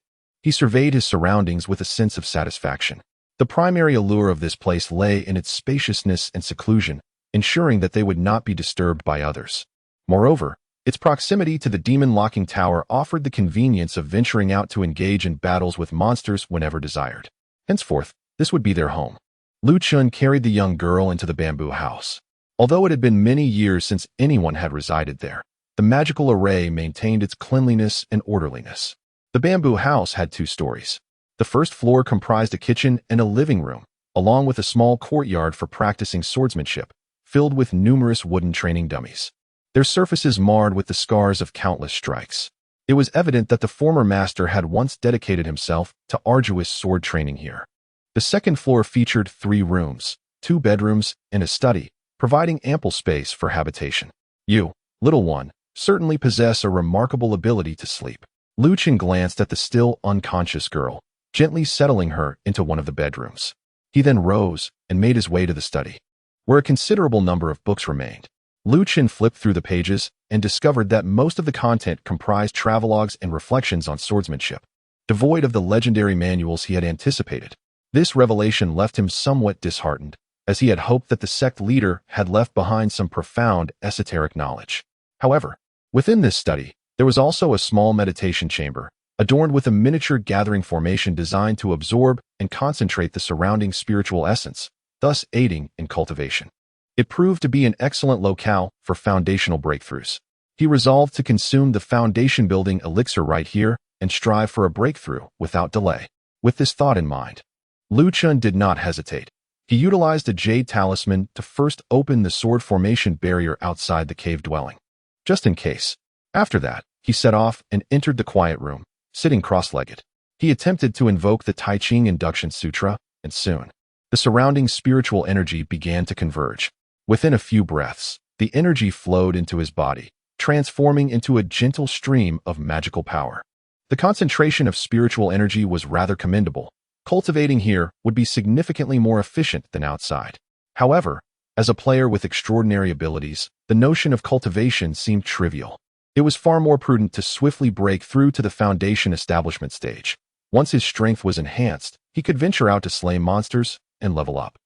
S1: He surveyed his surroundings with a sense of satisfaction. The primary allure of this place lay in its spaciousness and seclusion, ensuring that they would not be disturbed by others. Moreover, its proximity to the demon-locking tower offered the convenience of venturing out to engage in battles with monsters whenever desired. Henceforth, this would be their home. Lu Chen carried the young girl into the bamboo house. Although it had been many years since anyone had resided there, the magical array maintained its cleanliness and orderliness. The bamboo house had 2 stories. The first floor comprised a kitchen and a living room, along with a small courtyard for practicing swordsmanship, filled with numerous wooden training dummies. Their surfaces marred with the scars of countless strikes. It was evident that the former master had once dedicated himself to arduous sword training here. The second floor featured 3 rooms, 2 bedrooms, and a study, providing ample space for habitation. You, little one, certainly possess a remarkable ability to sleep. Lu Chen glanced at the still unconscious girl, gently settling her into one of the bedrooms. He then rose and made his way to the study, where a considerable number of books remained. Lu Chen flipped through the pages and discovered that most of the content comprised travelogues and reflections on swordsmanship, devoid of the legendary manuals he had anticipated. This revelation left him somewhat disheartened, as he had hoped that the sect leader had left behind some profound esoteric knowledge. However, within this study, there was also a small meditation chamber, adorned with a miniature gathering formation designed to absorb and concentrate the surrounding spiritual essence, thus aiding in cultivation. It proved to be an excellent locale for foundational breakthroughs. He resolved to consume the foundation-building elixir right here and strive for a breakthrough without delay. With this thought in mind, Lu Chen did not hesitate. He utilized a jade talisman to first open the sword formation barrier outside the cave dwelling, just in case. After that, he set off and entered the quiet room, sitting cross-legged. He attempted to invoke the Tai Ching Induction Sutra, and soon, the surrounding spiritual energy began to converge. Within a few breaths, the energy flowed into his body, transforming into a gentle stream of magical power. The concentration of spiritual energy was rather commendable. Cultivating here would be significantly more efficient than outside. However, as a player with extraordinary abilities, the notion of cultivation seemed trivial. It was far more prudent to swiftly break through to the foundation establishment stage. Once his strength was enhanced, he could venture out to slay monsters and level up.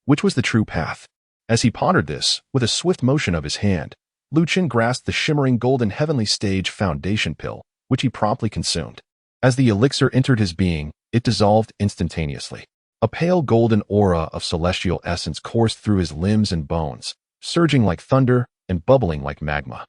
S1: Which was the true path? As he pondered this, with a swift motion of his hand, Lu Chen grasped the shimmering golden heavenly stage foundation pill, which he promptly consumed. As the elixir entered his being, it dissolved instantaneously. A pale golden aura of celestial essence coursed through his limbs and bones, surging like thunder and bubbling like magma,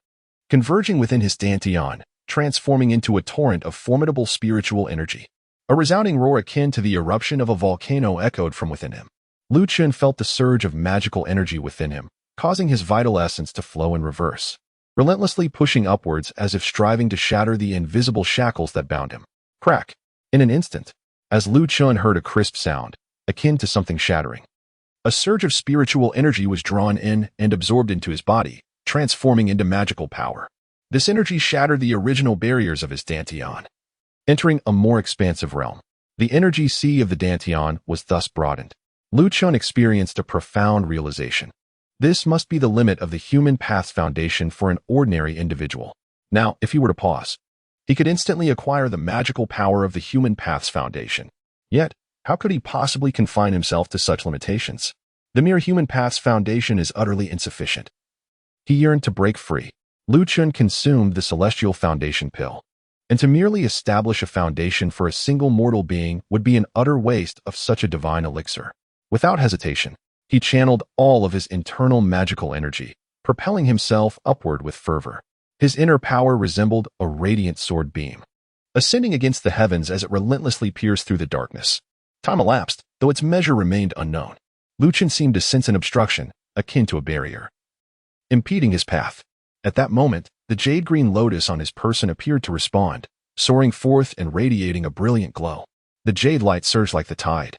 S1: converging within his dantian, transforming into a torrent of formidable spiritual energy. A resounding roar akin to the eruption of a volcano echoed from within him. Lu Chen felt the surge of magical energy within him, causing his vital essence to flow in reverse, relentlessly pushing upwards as if striving to shatter the invisible shackles that bound him. Crack! In an instant, as Lu Chen heard a crisp sound, akin to something shattering, a surge of spiritual energy was drawn in and absorbed into his body, transforming into magical power. This energy shattered the original barriers of his dantian, entering a more expansive realm. The energy sea of the dantian was thus broadened. Lu Chen experienced a profound realization. This must be the limit of the human path's foundation for an ordinary individual. Now, if he were to pause, he could instantly acquire the magical power of the human path's foundation. Yet, how could he possibly confine himself to such limitations? The mere human path's foundation is utterly insufficient. He yearned to break free. Lu Chen consumed the celestial foundation pill, and to merely establish a foundation for a single mortal being would be an utter waste of such a divine elixir. Without hesitation, he channeled all of his internal magical energy, propelling himself upward with fervor. His inner power resembled a radiant sword beam, ascending against the heavens as it relentlessly pierced through the darkness. Time elapsed, though its measure remained unknown. Lu Chen seemed to sense an obstruction, akin to a barrier, impeding his path. At that moment, the jade-green lotus on his person appeared to respond, soaring forth and radiating a brilliant glow. The jade light surged like the tide,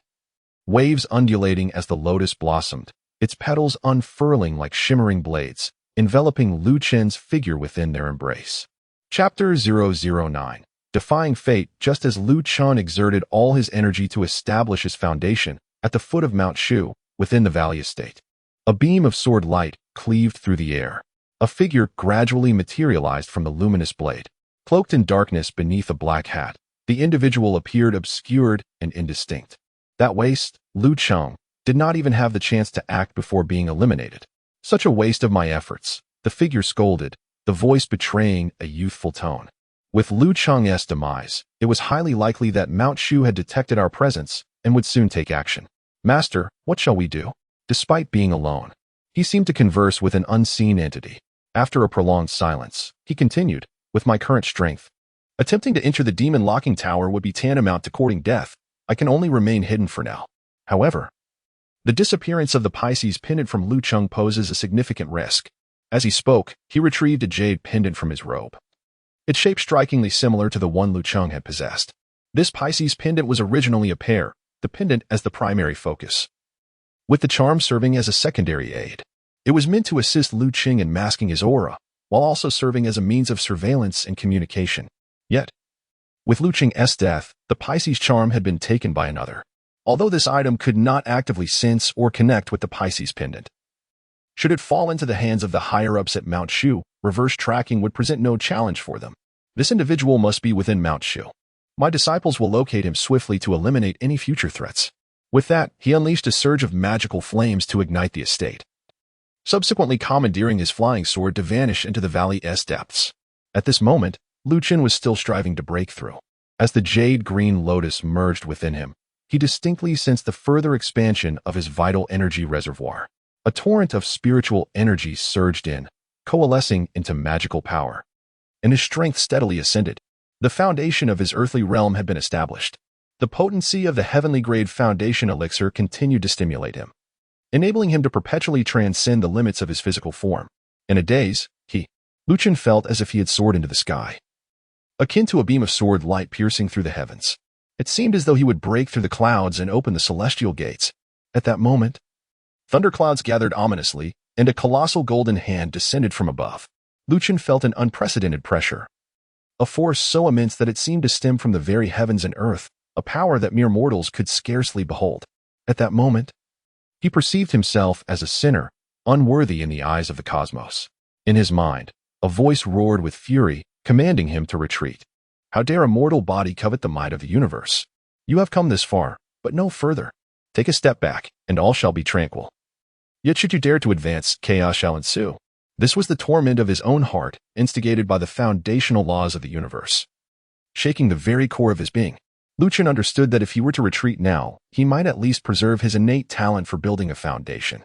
S1: waves undulating as the lotus blossomed, its petals unfurling like shimmering blades, enveloping Lu Chen's figure within their embrace. Chapter 009. Defying fate. Just as Lu Chen exerted all his energy to establish his foundation at the foot of Mount Shu, within the valley estate, a beam of sword light cleaved through the air. A figure gradually materialized from the luminous blade, cloaked in darkness beneath a black hat. The individual appeared obscured and indistinct. That waste, Lu Cheng, did not even have the chance to act before being eliminated. Such a waste of my efforts, the figure scolded, the voice betraying a youthful tone. With Lu Cheng's demise, it was highly likely that Mount Shu had detected our presence and would soon take action. Master, what shall we do? Despite being alone, he seemed to converse with an unseen entity. After a prolonged silence, he continued, with my current strength, attempting to enter the demon locking tower would be tantamount to courting death. I can only remain hidden for now. However, the disappearance of the Pisces pendant from Lu Cheng poses a significant risk. As he spoke, he retrieved a jade pendant from his robe. Its shape strikingly similar to the one Lu Cheng had possessed. This Pisces pendant was originally a pair, the pendant as the primary focus, with the charm serving as a secondary aid. It was meant to assist Lu Cheng in masking his aura, while also serving as a means of surveillance and communication. Yet, with Lu Cheng's death, the Pisces charm had been taken by another, although this item could not actively sense or connect with the Pisces pendant. Should it fall into the hands of the higher-ups at Mount Shu, reverse tracking would present no challenge for them. This individual must be within Mount Shu. My disciples will locate him swiftly to eliminate any future threats. With that, he unleashed a surge of magical flames to ignite the estate, subsequently commandeering his flying sword to vanish into the valley's depths. At this moment, Lu Cheng was still striving to break through. As the jade-green lotus merged within him, he distinctly sensed the further expansion of his vital energy reservoir. A torrent of spiritual energy surged in, coalescing into magical power, and his strength steadily ascended. The foundation of his earthly realm had been established. The potency of the heavenly-grade foundation elixir continued to stimulate him, enabling him to perpetually transcend the limits of his physical form. In a daze, Lu Cheng felt as if he had soared into the sky, akin to a beam of sword light piercing through the heavens. It seemed as though he would break through the clouds and open the celestial gates. At that moment, thunderclouds gathered ominously, and a colossal golden hand descended from above. Lu Cheng felt an unprecedented pressure, a force so immense that it seemed to stem from the very heavens and earth, a power that mere mortals could scarcely behold. At that moment, he perceived himself as a sinner, unworthy in the eyes of the cosmos. In his mind, a voice roared with fury, commanding him to retreat. How dare a mortal body covet the might of the universe? You have come this far, but no further. Take a step back, and all shall be tranquil. Yet should you dare to advance, chaos shall ensue. This was the torment of his own heart, instigated by the foundational laws of the universe. Shaking the very core of his being, Lu Cheng understood that if he were to retreat now, he might at least preserve his innate talent for building a foundation,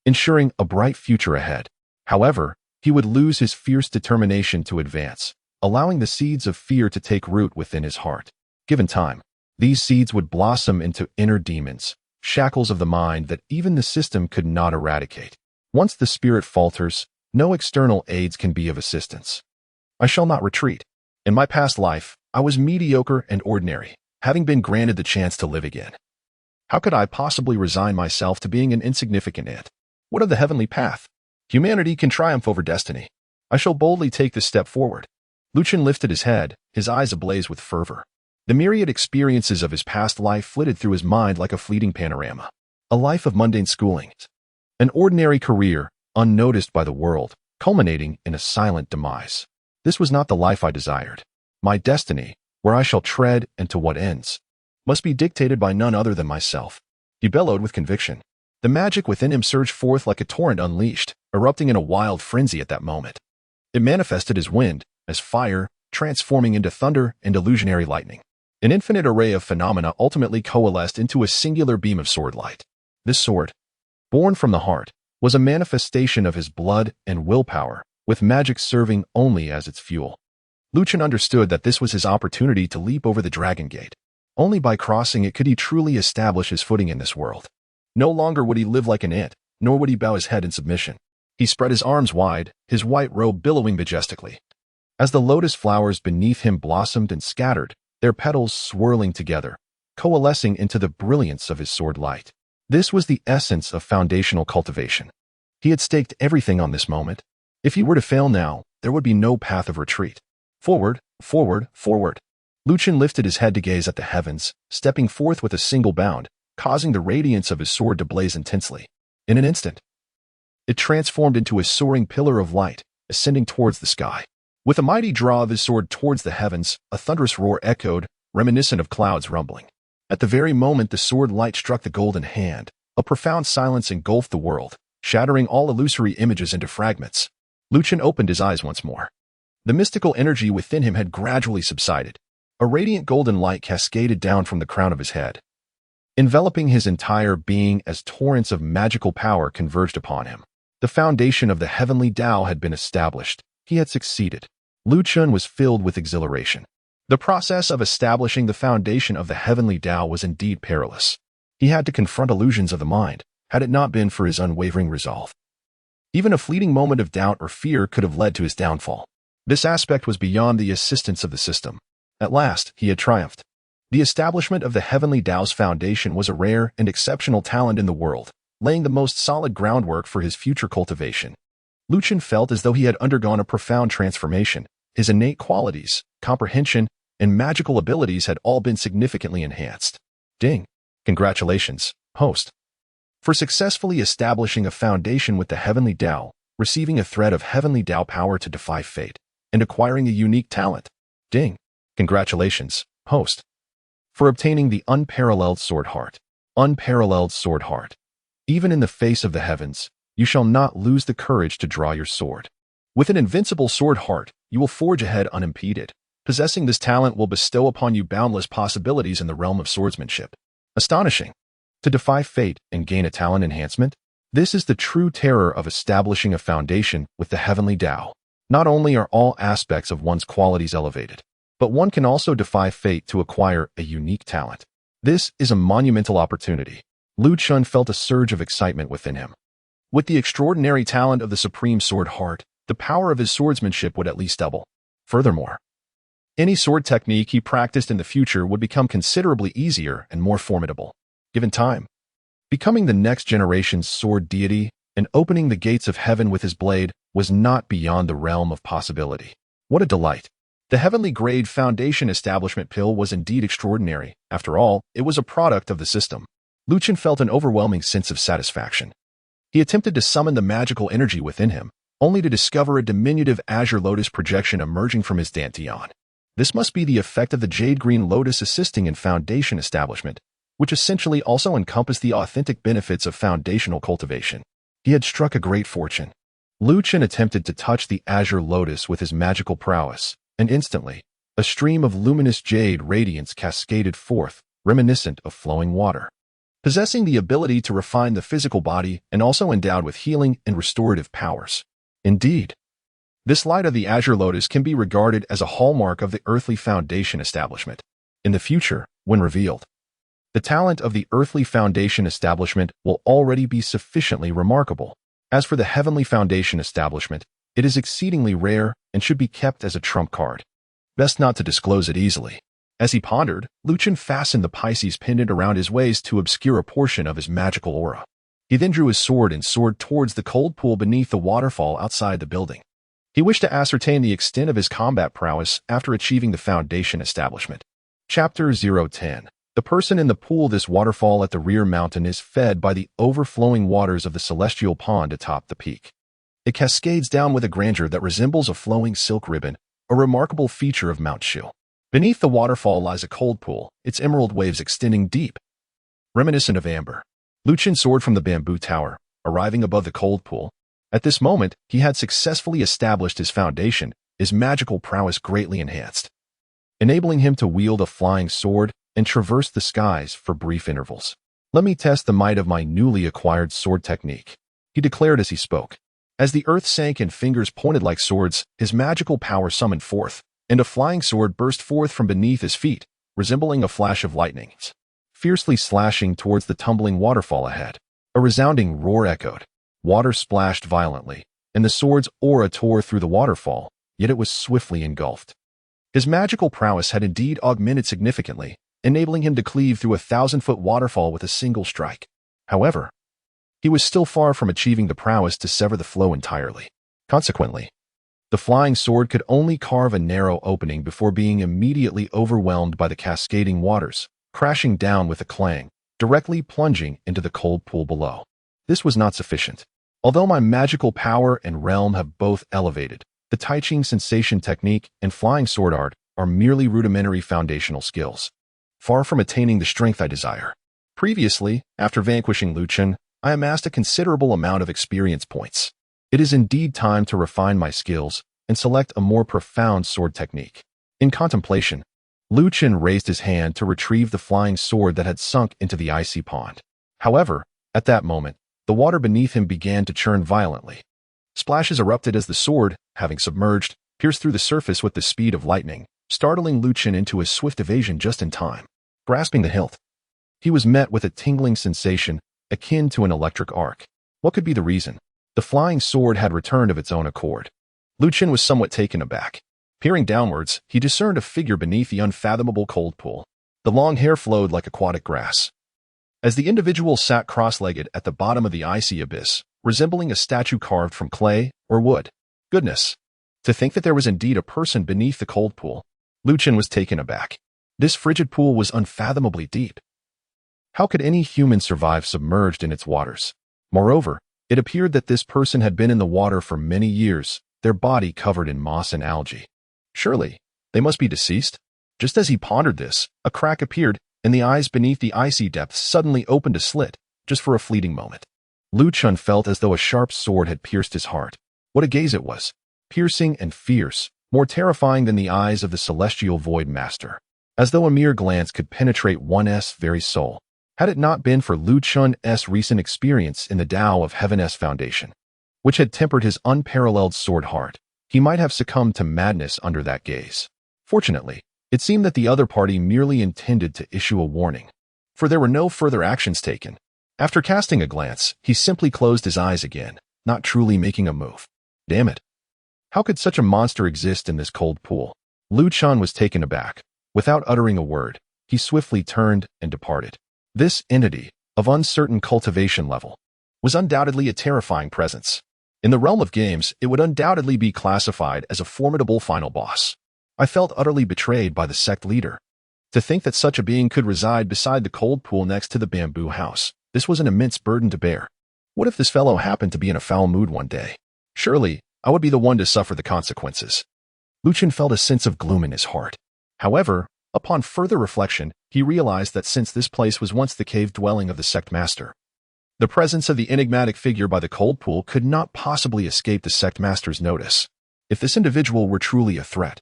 S1: ensuring a bright future ahead. However, he would lose his fierce determination to advance, allowing the seeds of fear to take root within his heart. Given time, these seeds would blossom into inner demons, shackles of the mind that even the system could not eradicate. Once the spirit falters, no external aids can be of assistance. I shall not retreat. In my past life, I was mediocre and ordinary, having been granted the chance to live again. How could I possibly resign myself to being an insignificant ant? What of the heavenly path? Humanity can triumph over destiny. I shall boldly take this step forward. Lu Cheng lifted his head, his eyes ablaze with fervor. The myriad experiences of his past life flitted through his mind like a fleeting panorama. A life of mundane schooling, an ordinary career, unnoticed by the world, culminating in a silent demise. This was not the life I desired. My destiny, where I shall tread and to what ends, must be dictated by none other than myself. He bellowed with conviction. The magic within him surged forth like a torrent unleashed, erupting in a wild frenzy at that moment. It manifested as wind, as fire, transforming into thunder and illusionary lightning. An infinite array of phenomena ultimately coalesced into a singular beam of sword light. This sword, born from the heart, was a manifestation of his blood and willpower, with magic serving only as its fuel. Lu Cheng understood that this was his opportunity to leap over the Dragon Gate. Only by crossing it could he truly establish his footing in this world. No longer would he live like an ant, nor would he bow his head in submission. He spread his arms wide, his white robe billowing majestically. As the lotus flowers beneath him blossomed and scattered, their petals swirling together, coalescing into the brilliance of his sword light. This was the essence of foundational cultivation. He had staked everything on this moment. If he were to fail now, there would be no path of retreat. Forward, forward, forward. Lu Cheng lifted his head to gaze at the heavens, stepping forth with a single bound, causing the radiance of his sword to blaze intensely. In an instant, it transformed into a soaring pillar of light, ascending towards the sky. With a mighty draw of his sword towards the heavens, a thunderous roar echoed, reminiscent of clouds rumbling. At the very moment the sword light struck the golden hand, a profound silence engulfed the world, shattering all illusory images into fragments. Chen opened his eyes once more. The mystical energy within him had gradually subsided. A radiant golden light cascaded down from the crown of his head, enveloping his entire being as torrents of magical power converged upon him. The foundation of the heavenly Tao had been established. He had succeeded. Chen was filled with exhilaration. The process of establishing the foundation of the heavenly Tao was indeed perilous. He had to confront illusions of the mind, had it not been for his unwavering resolve. Even a fleeting moment of doubt or fear could have led to his downfall. This aspect was beyond the assistance of the system. At last, he had triumphed. The establishment of the heavenly Tao's foundation was a rare and exceptional talent in the world, laying the most solid groundwork for his future cultivation. Chen felt as though he had undergone a profound transformation. His innate qualities, comprehension, and magical abilities had all been significantly enhanced. Ding! Congratulations, host, for successfully establishing a foundation with the heavenly Tao, receiving a thread of heavenly Tao power to defy fate, and acquiring a unique talent. Ding! Congratulations, host, for obtaining the unparalleled sword heart. Unparalleled sword heart. Even in the face of the heavens, you shall not lose the courage to draw your sword. With an invincible sword heart, you will forge ahead unimpeded. Possessing this talent will bestow upon you boundless possibilities in the realm of swordsmanship. Astonishing. To defy fate and gain a talent enhancement? This is the true terror of establishing a foundation with the heavenly Tao. Not only are all aspects of one's qualities elevated, but one can also defy fate to acquire a unique talent. This is a monumental opportunity. Chen felt a surge of excitement within him. With the extraordinary talent of the supreme sword heart, the power of his swordsmanship would at least double. Furthermore, any sword technique he practiced in the future would become considerably easier and more formidable, given time. Becoming the next generation's sword deity and opening the gates of heaven with his blade was not beyond the realm of possibility. What a delight! The heavenly grade foundation establishment pill was indeed extraordinary. After all, it was a product of the system. Chen felt an overwhelming sense of satisfaction. He attempted to summon the magical energy within him, only to discover a diminutive azure lotus projection emerging from his dantian. This must be the effect of the jade-green lotus assisting in foundation establishment, which essentially also encompassed the authentic benefits of foundational cultivation. He had struck a great fortune. Chen attempted to touch the azure lotus with his magical prowess, and instantly, a stream of luminous jade radiance cascaded forth, reminiscent of flowing water. Possessing the ability to refine the physical body and also endowed with healing and restorative powers. Indeed, this light of the azure lotus can be regarded as a hallmark of the earthly foundation establishment. In the future, when revealed, the talent of the earthly foundation establishment will already be sufficiently remarkable. As for the heavenly foundation establishment, it is exceedingly rare and should be kept as a trump card. Best not to disclose it easily. As he pondered, Chen fastened the Pisces pendant around his waist to obscure a portion of his magical aura. He then drew his sword and soared towards the cold pool beneath the waterfall outside the building. He wished to ascertain the extent of his combat prowess after achieving the foundation establishment. Chapter 010. The person in the pool. This waterfall at the rear mountain is fed by the overflowing waters of the celestial pond atop the peak. It cascades down with a grandeur that resembles a flowing silk ribbon, a remarkable feature of Mount Shu. Beneath the waterfall lies a cold pool, its emerald waves extending deep, reminiscent of amber. Chen soared from the bamboo tower, arriving above the cold pool. At this moment, he had successfully established his foundation, his magical prowess greatly enhanced, enabling him to wield a flying sword and traverse the skies for brief intervals. Let me test the might of my newly acquired sword technique, he declared as he spoke. As the earth sank and fingers pointed like swords, his magical power summoned forth, and a flying sword burst forth from beneath his feet, resembling a flash of lightning, fiercely slashing towards the tumbling waterfall ahead. A resounding roar echoed. Water splashed violently, and the sword's aura tore through the waterfall, yet it was swiftly engulfed. His magical prowess had indeed augmented significantly, enabling him to cleave through a 1,000-foot waterfall with a single strike. However, he was still far from achieving the prowess to sever the flow entirely. Consequently, the flying sword could only carve a narrow opening before being immediately overwhelmed by the cascading waters, crashing down with a clang, directly plunging into the cold pool below. This was not sufficient. Although my magical power and realm have both elevated, the teeming sensation technique and flying sword art are merely rudimentary foundational skills, far from attaining the strength I desire. Previously, after vanquishing Chen, I amassed a considerable amount of experience points. It is indeed time to refine my skills and select a more profound sword technique. In contemplation, Chen raised his hand to retrieve the flying sword that had sunk into the icy pond. However, at that moment, the water beneath him began to churn violently. Splashes erupted as the sword, having submerged, pierced through the surface with the speed of lightning, startling Chen into a swift evasion just in time. Grasping the hilt, he was met with a tingling sensation akin to an electric arc. What could be the reason? The flying sword had returned of its own accord. Chen was somewhat taken aback. Peering downwards, he discerned a figure beneath the unfathomable cold pool. The long hair flowed like aquatic grass. As the individual sat cross-legged at the bottom of the icy abyss, resembling a statue carved from clay or wood. Goodness! To think that there was indeed a person beneath the cold pool. Chen was taken aback. This frigid pool was unfathomably deep. How could any human survive submerged in its waters? Moreover, it appeared that this person had been in the water for many years, their body covered in moss and algae. Surely, they must be deceased? Just as he pondered this, a crack appeared, and the eyes beneath the icy depths suddenly opened a slit, just for a fleeting moment. Chen felt as though a sharp sword had pierced his heart. What a gaze it was! Piercing and fierce, more terrifying than the eyes of the celestial void master. As though a mere glance could penetrate one's very soul. Had it not been for Chen's recent experience in the Tao of Heaven's foundation, which had tempered his unparalleled sword heart, he might have succumbed to madness under that gaze. Fortunately, it seemed that the other party merely intended to issue a warning, for there were no further actions taken. After casting a glance, he simply closed his eyes again, not truly making a move. Damn it! How could such a monster exist in this cold pool? Chen was taken aback. Without uttering a word, he swiftly turned and departed. This entity, of uncertain cultivation level, was undoubtedly a terrifying presence. In the realm of games, it would undoubtedly be classified as a formidable final boss. I felt utterly betrayed by the sect leader. To think that such a being could reside beside the cold pool next to the bamboo house, this was an immense burden to bear. What if this fellow happened to be in a foul mood one day? Surely, I would be the one to suffer the consequences. Chen felt a sense of gloom in his heart. However, upon further reflection, he realized that since this place was once the cave dwelling of the sect master, the presence of the enigmatic figure by the cold pool could not possibly escape the sect master's notice. If this individual were truly a threat,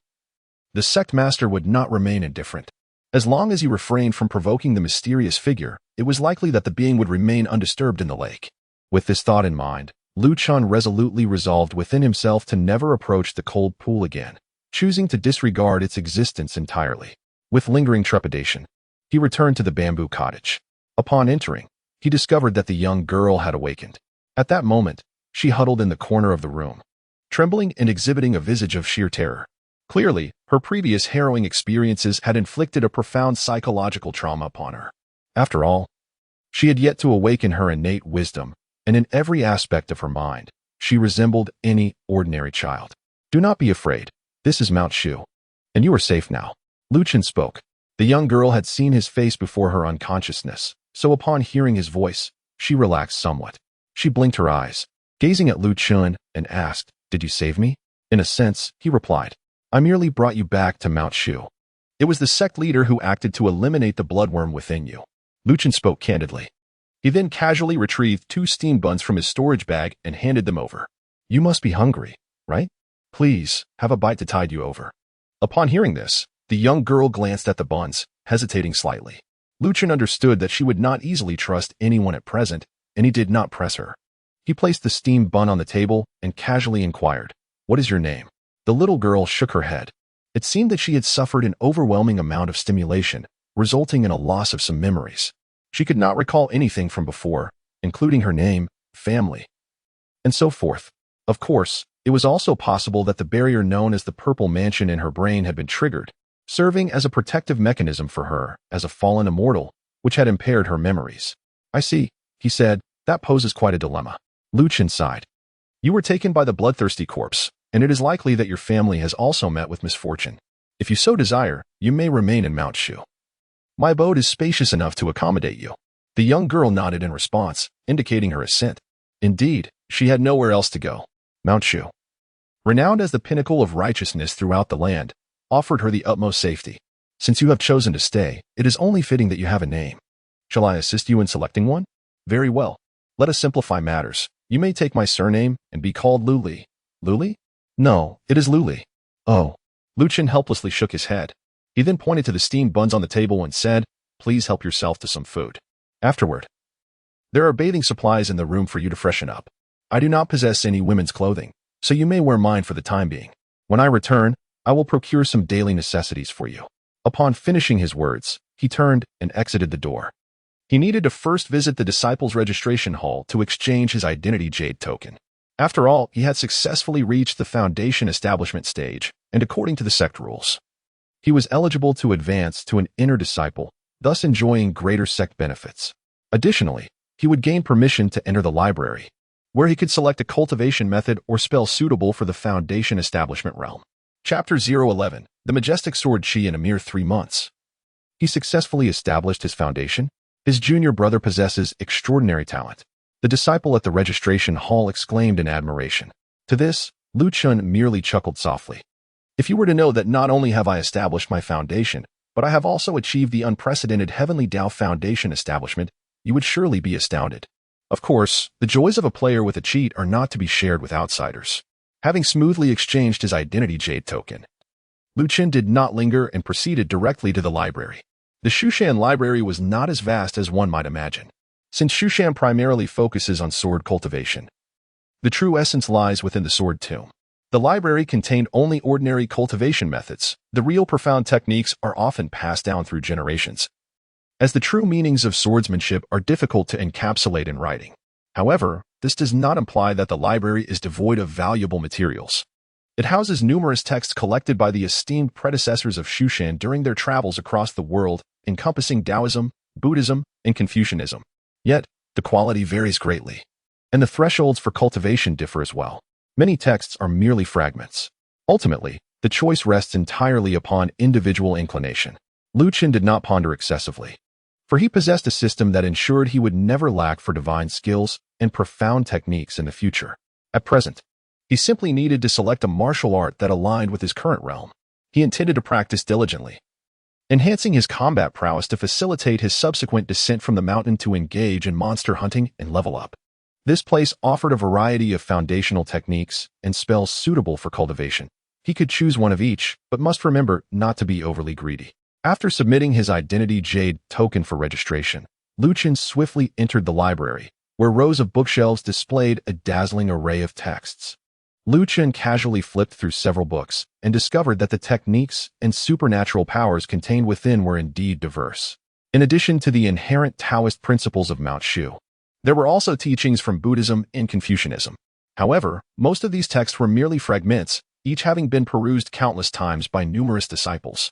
S1: the sect master would not remain indifferent. As long as he refrained from provoking the mysterious figure, it was likely that the being would remain undisturbed in the lake. With this thought in mind, Chen resolutely resolved within himself to never approach the cold pool again, choosing to disregard its existence entirely. With lingering trepidation, he returned to the bamboo cottage. Upon entering, he discovered that the young girl had awakened. At that moment, she huddled in the corner of the room, trembling and exhibiting a visage of sheer terror. Clearly, her previous harrowing experiences had inflicted a profound psychological trauma upon her. After all, she had yet to awaken her innate wisdom, and in every aspect of her mind, she resembled any ordinary child. Do not be afraid. This is Mount Shu, and you are safe now. Chen spoke. The young girl had seen his face before her unconsciousness, so upon hearing his voice, she relaxed somewhat. She blinked her eyes, gazing at Chen, and asked, "Did you save me?" In a sense, he replied, "I merely brought you back to Mount Shu. It was the sect leader who acted to eliminate the bloodworm within you." Chen spoke candidly. He then casually retrieved 2 steamed buns from his storage bag and handed them over. "You must be hungry, right? Please, have a bite to tide you over." Upon hearing this, the young girl glanced at the buns, hesitating slightly. Chen understood that she would not easily trust anyone at present, and he did not press her. He placed the steamed bun on the table and casually inquired, "What is your name?" The little girl shook her head. It seemed that she had suffered an overwhelming amount of stimulation, resulting in a loss of some memories. She could not recall anything from before, including her name, family, and so forth. Of course, it was also possible that the barrier known as the Purple Mansion in her brain had been triggered, serving as a protective mechanism for her as a fallen immortal, which had impaired her memories. "I see," he said, "that poses quite a dilemma." Chen sighed. "You were taken by the bloodthirsty corpse, and it is likely that your family has also met with misfortune. If you so desire, you may remain in Mount Shu. My abode is spacious enough to accommodate you." The young girl nodded in response, indicating her assent. Indeed, she had nowhere else to go. Mount Shu, renowned as the pinnacle of righteousness throughout the land, offered her the utmost safety. Since you have chosen to stay, it is only fitting that you have a name. Shall I assist you in selecting one? Very well. Let us simplify matters. You may take my surname and be called Luli. Luli? No, it is Luli. Oh. Lu Chen helplessly shook his head. He then pointed to the steamed buns on the table and said, "Please help yourself to some food. Afterward, there are bathing supplies in the room for you to freshen up. I do not possess any women's clothing, so you may wear mine for the time being. When I return, I will procure some daily necessities for you." Upon finishing his words, he turned and exited the door. He needed to first visit the disciples' registration hall to exchange his identity jade token. After all, he had successfully reached the foundation establishment stage, and according to the sect rules, he was eligible to advance to an inner disciple, thus enjoying greater sect benefits. Additionally, he would gain permission to enter the library, where he could select a cultivation method or spell suitable for the foundation establishment realm. Chapter 011, The Majestic Sword Chi in a mere 3 months. He successfully established his foundation. His junior brother possesses extraordinary talent. The disciple at the registration hall exclaimed in admiration. To this, Lu Chen merely chuckled softly. If you were to know that not only have I established my foundation, but I have also achieved the unprecedented Heavenly Tao Foundation establishment, you would surely be astounded. Of course, the joys of a player with a cheat are not to be shared with outsiders. Having smoothly exchanged his identity jade token, Lu Chen did not linger and proceeded directly to the library. The Shushan library was not as vast as one might imagine. Since Shushan primarily focuses on sword cultivation, the true essence lies within the sword tomb. The library contained only ordinary cultivation methods. The real profound techniques are often passed down through generations, as the true meanings of swordsmanship are difficult to encapsulate in writing. However, this does not imply that the library is devoid of valuable materials. It houses numerous texts collected by the esteemed predecessors of Shushan during their travels across the world, encompassing Taoism, Buddhism, and Confucianism. Yet, the quality varies greatly, and the thresholds for cultivation differ as well. Many texts are merely fragments. Ultimately, the choice rests entirely upon individual inclination. Lu Chen did not ponder excessively, for he possessed a system that ensured he would never lack for divine skills and profound techniques in the future. At present, he simply needed to select a martial art that aligned with his current realm. He intended to practice diligently, enhancing his combat prowess to facilitate his subsequent descent from the mountain to engage in monster hunting and level up. This place offered a variety of foundational techniques and spells suitable for cultivation. He could choose one of each, but must remember not to be overly greedy. After submitting his identity jade token for registration, Lu Chen swiftly entered the library, where rows of bookshelves displayed a dazzling array of texts. Lu Chen casually flipped through several books and discovered that the techniques and supernatural powers contained within were indeed diverse. In addition to the inherent Taoist principles of Mount Shu, there were also teachings from Buddhism and Confucianism. However, most of these texts were merely fragments, each having been perused countless times by numerous disciples.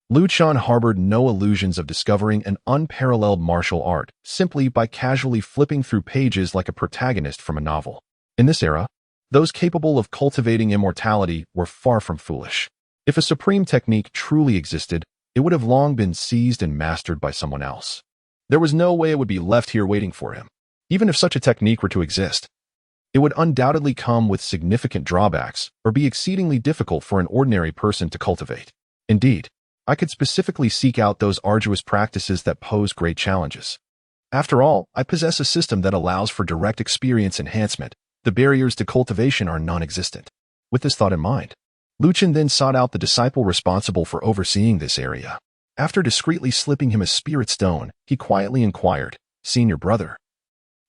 S1: Lu Chen harbored no illusions of discovering an unparalleled martial art simply by casually flipping through pages like a protagonist from a novel. In this era, those capable of cultivating immortality were far from foolish. If a supreme technique truly existed, it would have long been seized and mastered by someone else. There was no way it would be left here waiting for him. Even if such a technique were to exist, it would undoubtedly come with significant drawbacks or be exceedingly difficult for an ordinary person to cultivate. Indeed, I could specifically seek out those arduous practices that pose great challenges. After all, I possess a system that allows for direct experience enhancement. The barriers to cultivation are non-existent. With this thought in mind, Lu Chen then sought out the disciple responsible for overseeing this area. After discreetly slipping him a spirit stone, he quietly inquired, "Senior brother,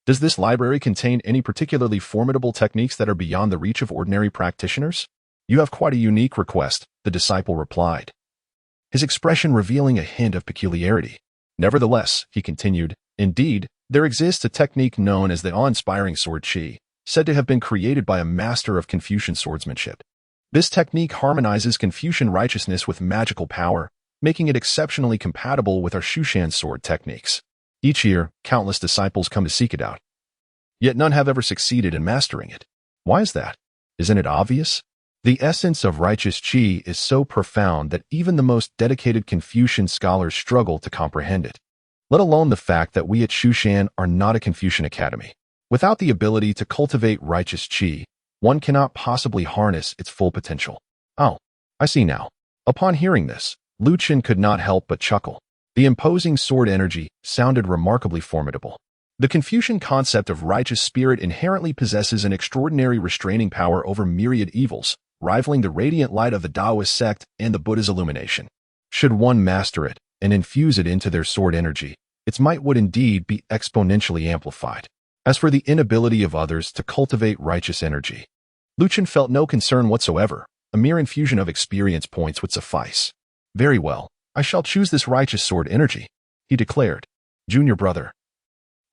S1: does this library contain any particularly formidable techniques that are beyond the reach of ordinary practitioners?" "You have quite a unique request," the disciple replied, his expression revealing a hint of peculiarity. "Nevertheless," he continued, "indeed, there exists a technique known as the awe-inspiring sword chi, said to have been created by a master of Confucian swordsmanship. This technique harmonizes Confucian righteousness with magical power, making it exceptionally compatible with our Shushan sword techniques. Each year, countless disciples come to seek it out, yet none have ever succeeded in mastering it. Why is that? Isn't it obvious? The essence of righteous chi is so profound that even the most dedicated Confucian scholars struggle to comprehend it, let alone the fact that we at Shushan are not a Confucian academy. Without the ability to cultivate righteous chi, one cannot possibly harness its full potential." "Oh, I see now. Upon hearing this, Chen could not help but chuckle. The imposing sword energy sounded remarkably formidable. The Confucian concept of righteous spirit inherently possesses an extraordinary restraining power over myriad evils, rivaling the radiant light of the Taoist sect and the Buddha's illumination. Should one master it and infuse it into their sword energy, its might would indeed be exponentially amplified. As for the inability of others to cultivate righteous energy, Chen felt no concern whatsoever. A mere infusion of experience points would suffice. Very well, I shall choose this righteous sword energy, he declared. Junior brother,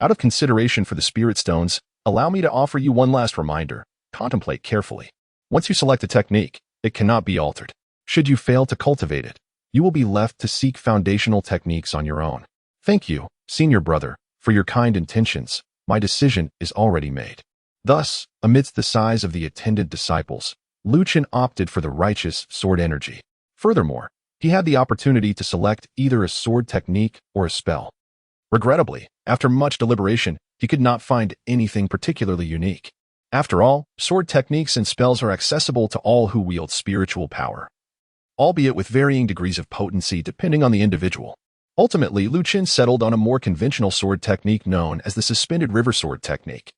S1: out of consideration for the spirit stones, allow me to offer you one last reminder. Contemplate carefully. Once you select a technique, it cannot be altered. Should you fail to cultivate it, you will be left to seek foundational techniques on your own. Thank you, senior brother, for your kind intentions. My decision is already made. Thus, amidst the sighs of the attendant disciples, Chen opted for the righteous sword energy. Furthermore, he had the opportunity to select either a sword technique or a spell. Regrettably, after much deliberation, he could not find anything particularly unique. After all, sword techniques and spells are accessible to all who wield spiritual power, albeit with varying degrees of potency depending on the individual. Ultimately, Chen settled on a more conventional sword technique known as the suspended river sword technique.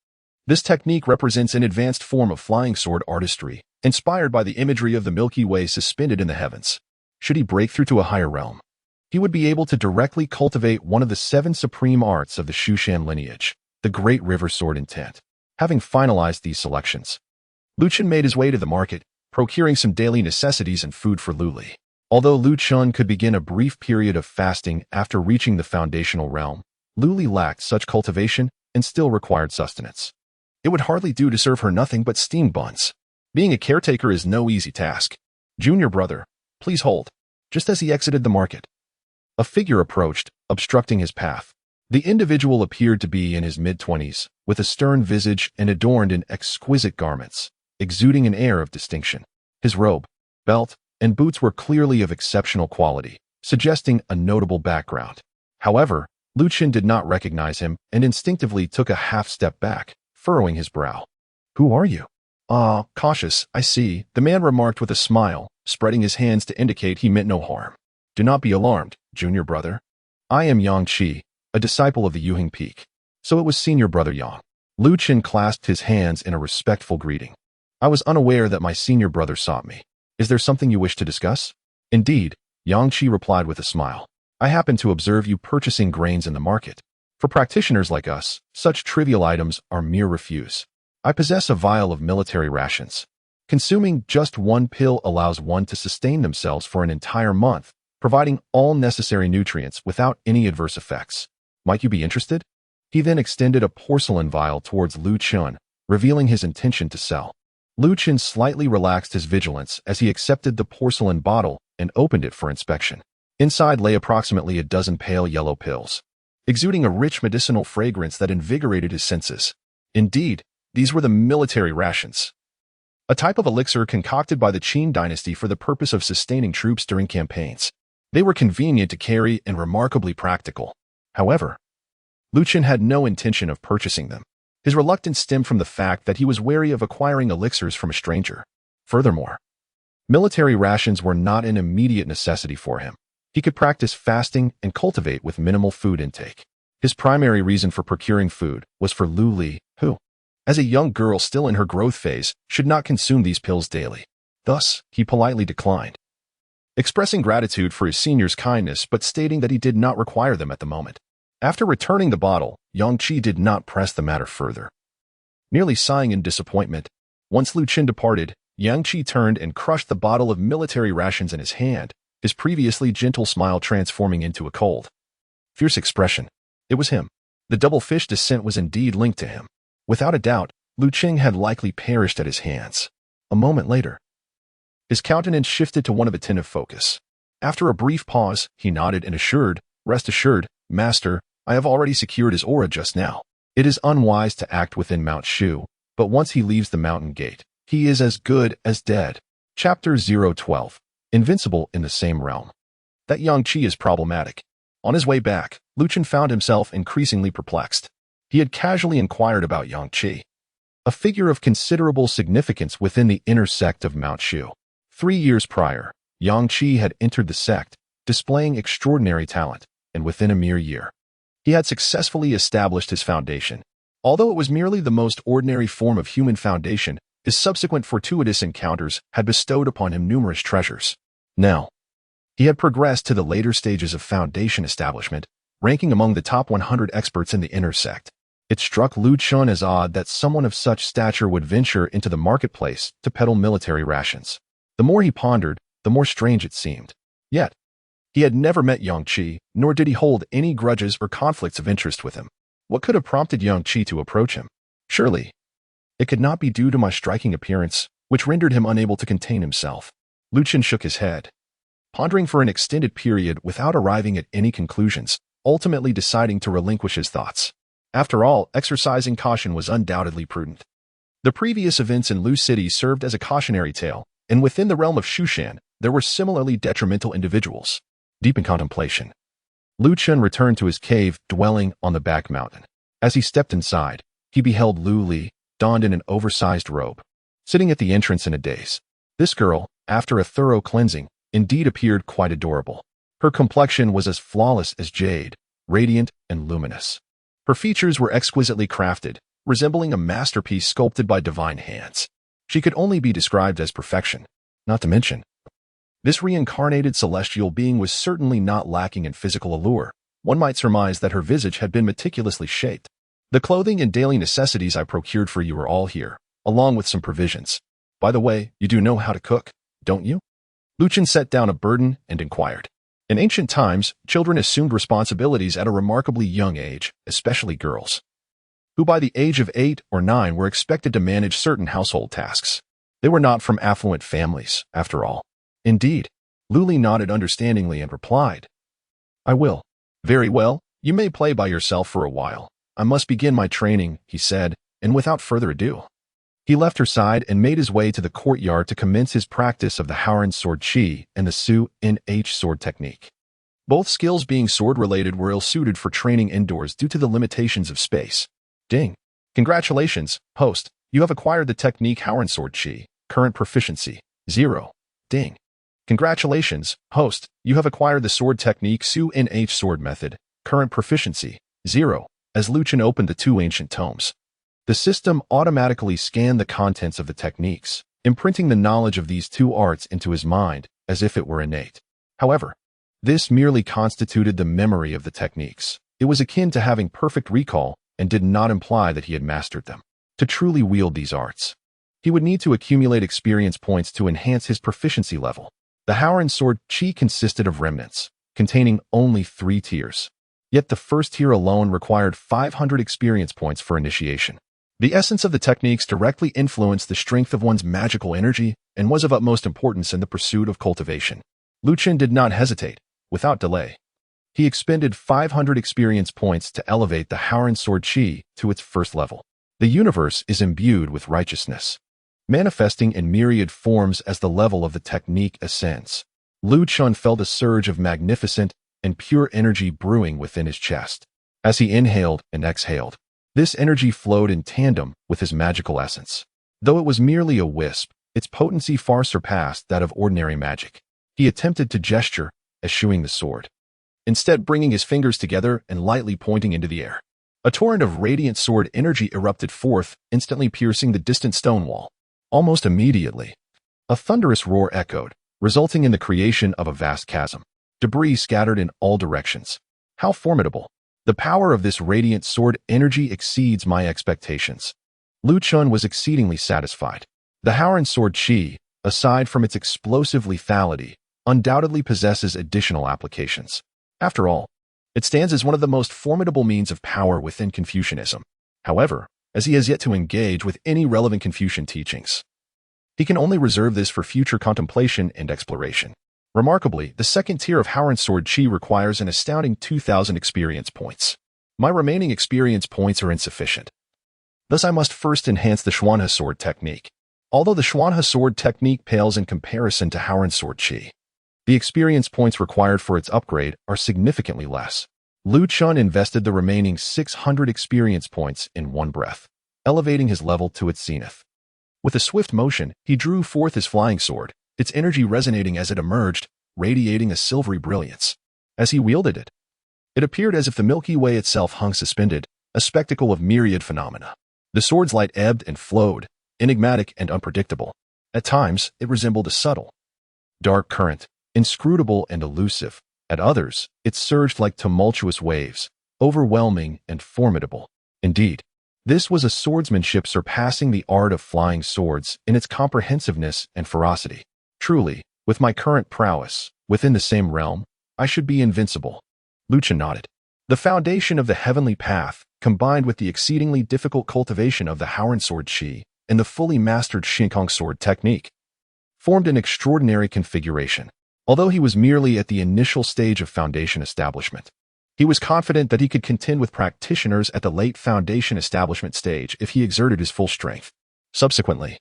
S1: This technique represents an advanced form of flying sword artistry, inspired by the imagery of the Milky Way suspended in the heavens. Should he break through to a higher realm, he would be able to directly cultivate one of the 7 supreme arts of the Shushan lineage, the Great River Sword intent. Having finalized these selections, Chen made his way to the market, procuring some daily necessities and food for Luli. Although Chen could begin a brief period of fasting after reaching the foundational realm, Luli lacked such cultivation and still required sustenance. It would hardly do to serve her nothing but steamed buns. Being a caretaker is no easy task. Junior brother, please hold. Just as he exited the market, a figure approached, obstructing his path. The individual appeared to be in his mid-20s, with a stern visage and adorned in exquisite garments, exuding an air of distinction. His robe, belt, and boots were clearly of exceptional quality, suggesting a notable background. However, Chen did not recognize him and instinctively took a half-step back, furrowing his brow. Who are you? Ah, cautious, I see, the man remarked with a smile, spreading his hands to indicate he meant no harm. Do not be alarmed, junior brother. I am Yang Qi, a disciple of the Yuhing Peak. So it was senior brother Yang. Chen clasped his hands in a respectful greeting. I was unaware that my senior brother sought me. Is there something you wish to discuss? Indeed, Yang Qi replied with a smile. I happen to observe you purchasing grains in the market. For practitioners like us, such trivial items are mere refuse. I possess a vial of military rations. Consuming just one pill allows one to sustain themselves for an entire month, providing all necessary nutrients without any adverse effects. Might you be interested? He then extended a porcelain vial towards Chen, revealing his intention to sell. Chen slightly relaxed his vigilance as he accepted the porcelain bottle and opened it for inspection. Inside lay approximately a dozen pale yellow pills, exuding a rich medicinal fragrance that invigorated his senses. Indeed, these were the military rations, a type of elixir concocted by the Qin dynasty for the purpose of sustaining troops during campaigns. They were convenient to carry and remarkably practical. However, Chen had no intention of purchasing them. His reluctance stemmed from the fact that he was wary of acquiring elixirs from a stranger. Furthermore, military rations were not an immediate necessity for him. He could practice fasting and cultivate with minimal food intake. His primary reason for procuring food was for Luli, who, as a young girl still in her growth phase, should not consume these pills daily. Thus, he politely declined, expressing gratitude for his senior's kindness but stating that he did not require them at the moment. After returning the bottle, Yang Qi did not press the matter further. Nearly sighing in disappointment, once Chen departed, Yang Qi turned and crushed the bottle of military rations in his hand, his previously gentle smile transforming into a cold, fierce expression. It was him. The double-fish descent was indeed linked to him. Without a doubt, Chen had likely perished at his hands. A moment later, his countenance shifted to one of attentive focus. After a brief pause, he nodded and assured, "Rest assured, Master, I have already secured his aura just now. It is unwise to act within Mount Shu, but once he leaves the mountain gate, he is as good as dead." Chapter 012. Invincible in the same realm. That Yang Qi is problematic. On his way back, Chen found himself increasingly perplexed. He had casually inquired about Yang Qi, a figure of considerable significance within the inner sect of Mount Shu. 3 years prior, Yang Qi had entered the sect, displaying extraordinary talent, and within a mere year, he had successfully established his foundation. Although it was merely the most ordinary form of human foundation, his subsequent fortuitous encounters had bestowed upon him numerous treasures. Now, he had progressed to the later stages of foundation establishment, ranking among the top 100 experts in the inner sect. It struck Lu Chen as odd that someone of such stature would venture into the marketplace to peddle military rations. The more he pondered, the more strange it seemed. Yet, he had never met Yang Qi, nor did he hold any grudges or conflicts of interest with him. What could have prompted Yang Qi to approach him? Surely, it could not be due to my striking appearance, which rendered him unable to contain himself. Lu Chen shook his head, pondering for an extended period without arriving at any conclusions, ultimately deciding to relinquish his thoughts. After all, exercising caution was undoubtedly prudent. The previous events in Lu City served as a cautionary tale, and within the realm of Shushan, there were similarly detrimental individuals. Deep in contemplation, Lu Chen returned to his cave dwelling on the back mountain. As he stepped inside, he beheld Lu Li, donned in an oversized robe, sitting at the entrance in a daze. This girl, after a thorough cleansing, indeed appeared quite adorable. Her complexion was as flawless as jade, radiant and luminous. Her features were exquisitely crafted, resembling a masterpiece sculpted by divine hands. She could only be described as perfection. Not to mention, this reincarnated celestial being was certainly not lacking in physical allure. One might surmise that her visage had been meticulously shaped. The clothing and daily necessities I procured for you are all here, along with some provisions. By the way, you do know how to cook, don't you? Lu Chen set down a burden and inquired. In ancient times, children assumed responsibilities at a remarkably young age, especially girls, who by the age of 8 or 9 were expected to manage certain household tasks. They were not from affluent families, after all. Indeed, Lu Li nodded understandingly and replied, I will. Very well, you may play by yourself for a while. I must begin my training, he said, and without further ado, he left her side and made his way to the courtyard to commence his practice of the Howren sword Qi and the Su-Nh sword technique. Both skills being sword-related were ill-suited for training indoors due to the limitations of space. Ding. Congratulations, host. You have acquired the technique Howren sword Qi. Current proficiency, 0. Ding. Congratulations, host. You have acquired the sword technique Su-Nh sword method. Current proficiency, 0. As Lu Chen opened the two ancient tomes, the system automatically scanned the contents of the techniques, imprinting the knowledge of these two arts into his mind as if it were innate. However, this merely constituted the memory of the techniques. It was akin to having perfect recall and did not imply that he had mastered them. To truly wield these arts, he would need to accumulate experience points to enhance his proficiency level. The Howren sword Qi consisted of remnants, containing only 3 tiers. Yet the first tier alone required 500 experience points for initiation. The essence of the techniques directly influenced the strength of one's magical energy and was of utmost importance in the pursuit of cultivation. Lu Chen did not hesitate. Without delay, he expended 500 experience points to elevate the Howren sword Qi to its first level. The universe is imbued with righteousness, manifesting in myriad forms as the level of the technique ascends. Lu Chen felt a surge of magnificent and pure energy brewing within his chest. As he inhaled and exhaled, this energy flowed in tandem with his magical essence. Though it was merely a wisp, its potency far surpassed that of ordinary magic. He attempted to gesture, eschewing the sword, instead bringing his fingers together and lightly pointing into the air. A torrent of radiant sword energy erupted forth, instantly piercing the distant stone wall. Almost immediately, a thunderous roar echoed, resulting in the creation of a vast chasm. Debris scattered in all directions. How formidable! The power of this radiant sword energy exceeds my expectations. Lu Chen was exceedingly satisfied. The Howren sword Qi, aside from its explosive lethality, undoubtedly possesses additional applications. After all, it stands as one of the most formidable means of power within Confucianism. However, as he has yet to engage with any relevant Confucian teachings, he can only reserve this for future contemplation and exploration. Remarkably, the second tier of Howren sword Qi requires an astounding 2,000 experience points. My remaining experience points are insufficient. Thus I must first enhance the Xuanhe sword technique. Although the Xuanhe sword technique pales in comparison to Howren sword Qi, the experience points required for its upgrade are significantly less. Lu Chen invested the remaining 600 experience points in one breath, elevating his level to its zenith. With a swift motion, he drew forth his flying sword, its energy resonating as it emerged, radiating a silvery brilliance. As he wielded it, it appeared as if the Milky Way itself hung suspended, a spectacle of myriad phenomena. The sword's light ebbed and flowed, enigmatic and unpredictable. At times, it resembled a subtle, dark current, inscrutable and elusive. At others, it surged like tumultuous waves, overwhelming and formidable. Indeed, this was a swordsmanship surpassing the art of flying swords in its comprehensiveness and ferocity. Truly, with my current prowess, within the same realm, I should be invincible. Lu Chen nodded. The foundation of the heavenly path, combined with the exceedingly difficult cultivation of the Howren sword chi and the fully mastered Shinkong sword technique, formed an extraordinary configuration. Although he was merely at the initial stage of foundation establishment, he was confident that he could contend with practitioners at the late foundation establishment stage if he exerted his full strength. Subsequently,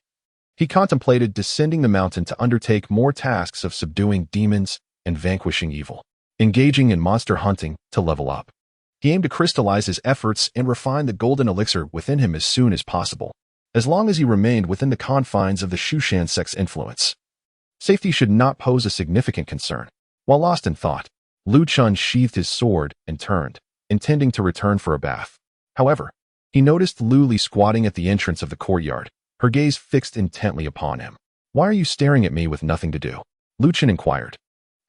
S1: he contemplated descending the mountain to undertake more tasks of subduing demons and vanquishing evil, engaging in monster hunting to level up. He aimed to crystallize his efforts and refine the golden elixir within him as soon as possible, as long as he remained within the confines of the Shushan sect's influence. Safety should not pose a significant concern. While lost in thought, Lu Chen sheathed his sword and turned, intending to return for a bath. However, he noticed Lu Li squatting at the entrance of the courtyard, her gaze fixed intently upon him. "Why are you staring at me with nothing to do?" Lu Chen inquired,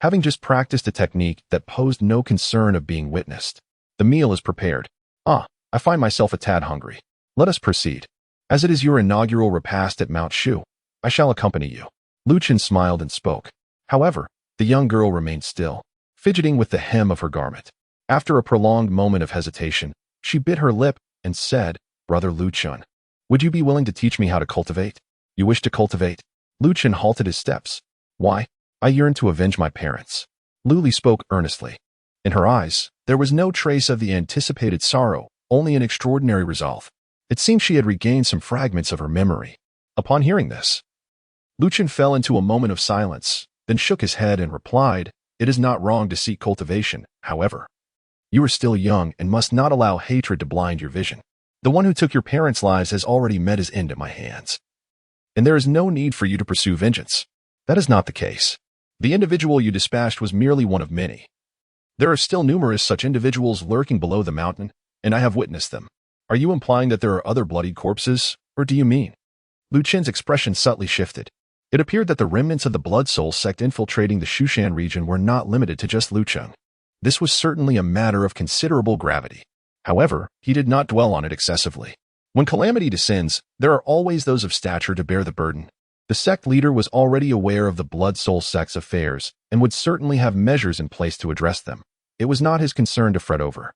S1: having just practiced a technique that posed no concern of being witnessed. "The meal is prepared." "Ah, I find myself a tad hungry. Let us proceed. As it is your inaugural repast at Mount Shu, I shall accompany you." Lu Chen smiled and spoke. However, the young girl remained still, fidgeting with the hem of her garment. After a prolonged moment of hesitation, she bit her lip and said, "Brother Lu Chen, would you be willing to teach me how to cultivate?" "You wish to cultivate?" Lu Chen halted his steps. "Why? I yearn to avenge my parents." Lu Li spoke earnestly. In her eyes, there was no trace of the anticipated sorrow, only an extraordinary resolve. It seemed she had regained some fragments of her memory. Upon hearing this, Lu Chen fell into a moment of silence, then shook his head and replied, "It is not wrong to seek cultivation, however. You are still young and must not allow hatred to blind your vision. The one who took your parents' lives has already met his end at my hands, and there is no need for you to pursue vengeance." "That is not the case. The individual you dispatched was merely one of many. There are still numerous such individuals lurking below the mountain, and I have witnessed them." "Are you implying that there are other bloodied corpses, or do you mean?" Lu Chen's expression subtly shifted. It appeared that the remnants of the Blood Soul sect infiltrating the Shushan region were not limited to just Lu Chen. This was certainly a matter of considerable gravity. However, he did not dwell on it excessively. When calamity descends, there are always those of stature to bear the burden. The sect leader was already aware of the Blood Soul sect's affairs and would certainly have measures in place to address them. It was not his concern to fret over.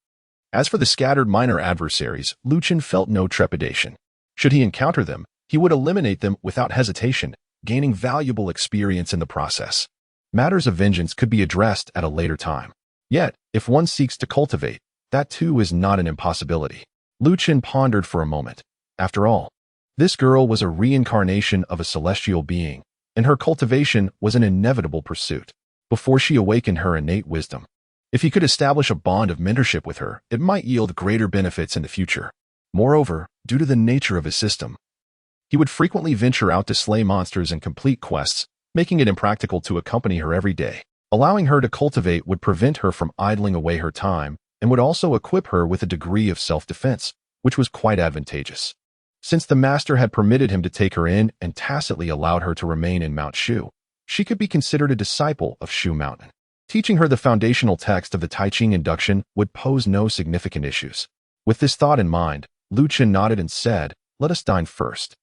S1: As for the scattered minor adversaries, Lu Chen felt no trepidation. Should he encounter them, he would eliminate them without hesitation, gaining valuable experience in the process. Matters of vengeance could be addressed at a later time. Yet, if one seeks to cultivate, that too is not an impossibility. Lu Chen pondered for a moment. After all, this girl was a reincarnation of a celestial being, and her cultivation was an inevitable pursuit. Before she awakened her innate wisdom, if he could establish a bond of mentorship with her, it might yield greater benefits in the future. Moreover, due to the nature of his system, he would frequently venture out to slay monsters and complete quests, making it impractical to accompany her every day. Allowing her to cultivate would prevent her from idling away her time and would also equip her with a degree of self-defense, which was quite advantageous. Since the master had permitted him to take her in and tacitly allowed her to remain in Mount Shu, she could be considered a disciple of Shu Mountain. Teaching her the foundational text of the Tai Ching induction would pose no significant issues. With this thought in mind, Lu Chen nodded and said, "Let us dine first.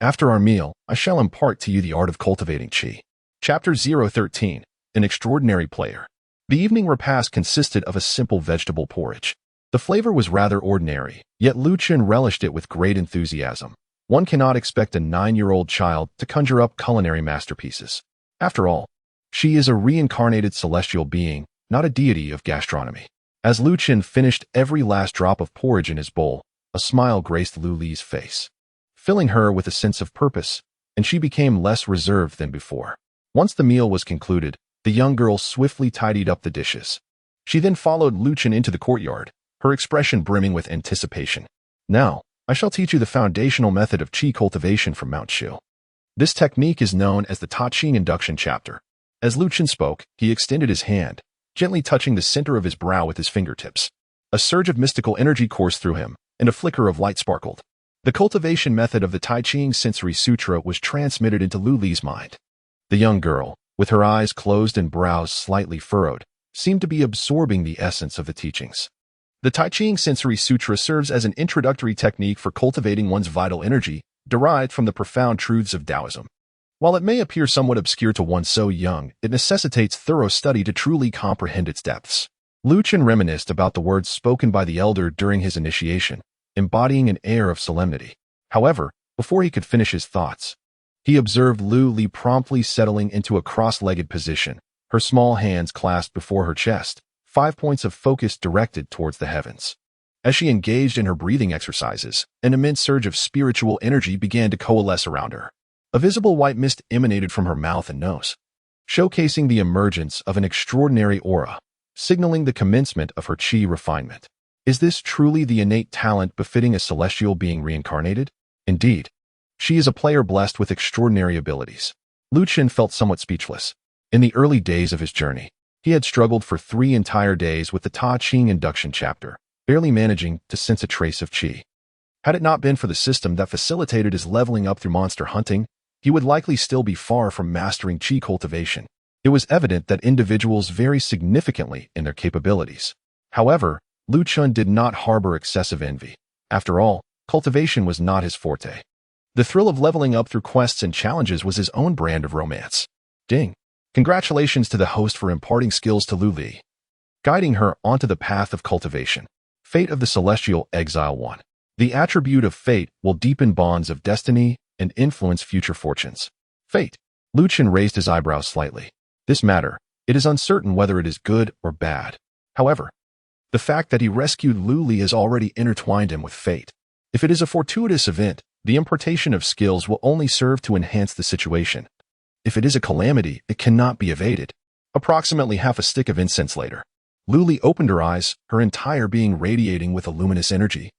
S1: After our meal, I shall impart to you the art of cultivating qi." Chapter 013, An Extraordinary Player. The evening repast consisted of a simple vegetable porridge. The flavor was rather ordinary, yet Lu Chen relished it with great enthusiasm. One cannot expect a 9-year-old child to conjure up culinary masterpieces. After all, she is a reincarnated celestial being, not a deity of gastronomy. As Lu Chen finished every last drop of porridge in his bowl, a smile graced Lu Li's face, filling her with a sense of purpose, and she became less reserved than before. Once the meal was concluded, the young girl swiftly tidied up the dishes. She then followed Lu Chen into the courtyard, her expression brimming with anticipation. "Now, I shall teach you the foundational method of qi cultivation from Mount Shu. This technique is known as the teeming induction chapter. As Lu Chen spoke, he extended his hand, gently touching the center of his brow with his fingertips. A surge of mystical energy coursed through him, and a flicker of light sparkled. The cultivation method of the Tai Ching Sensory Sutra was transmitted into Lu Li's mind. The young girl, with her eyes closed and brows slightly furrowed, seemed to be absorbing the essence of the teachings. The Tai Ching Sensory Sutra serves as an introductory technique for cultivating one's vital energy, derived from the profound truths of Taoism. While it may appear somewhat obscure to one so young, it necessitates thorough study to truly comprehend its depths. Lu Chen reminisced about the words spoken by the elder during his initiation, embodying an air of solemnity. However, before he could finish his thoughts, he observed Lu Li promptly settling into a cross-legged position, her small hands clasped before her chest, 5 points of focus directed towards the heavens. As she engaged in her breathing exercises, an immense surge of spiritual energy began to coalesce around her. A visible white mist emanated from her mouth and nose, showcasing the emergence of an extraordinary aura, signaling the commencement of her qi refinement. Is this truly the innate talent befitting a celestial being reincarnated? Indeed, she is a player blessed with extraordinary abilities. Lu Chen felt somewhat speechless. In the early days of his journey, he had struggled for 3 entire days with the Ta Ching induction chapter, barely managing to sense a trace of qi. Had it not been for the system that facilitated his leveling up through monster hunting, he would likely still be far from mastering qi cultivation. It was evident that individuals vary significantly in their capabilities. However, Lu Chen did not harbor excessive envy. After all, cultivation was not his forte. The thrill of leveling up through quests and challenges was his own brand of romance. Ding! Congratulations to the host for imparting skills to Lu Li, guiding her onto the path of cultivation. Fate of the Celestial Exile 1. The attribute of fate will deepen bonds of destiny and influence future fortunes. Fate. Lu Chen raised his eyebrows slightly. This matter, it is uncertain whether it is good or bad. However, the fact that he rescued Lu Li has already intertwined him with fate. If it is a fortuitous event, the impartation of skills will only serve to enhance the situation. If it is a calamity, it cannot be evaded. Approximately half a stick of incense later, Lu Li opened her eyes, her entire being radiating with a luminous energy,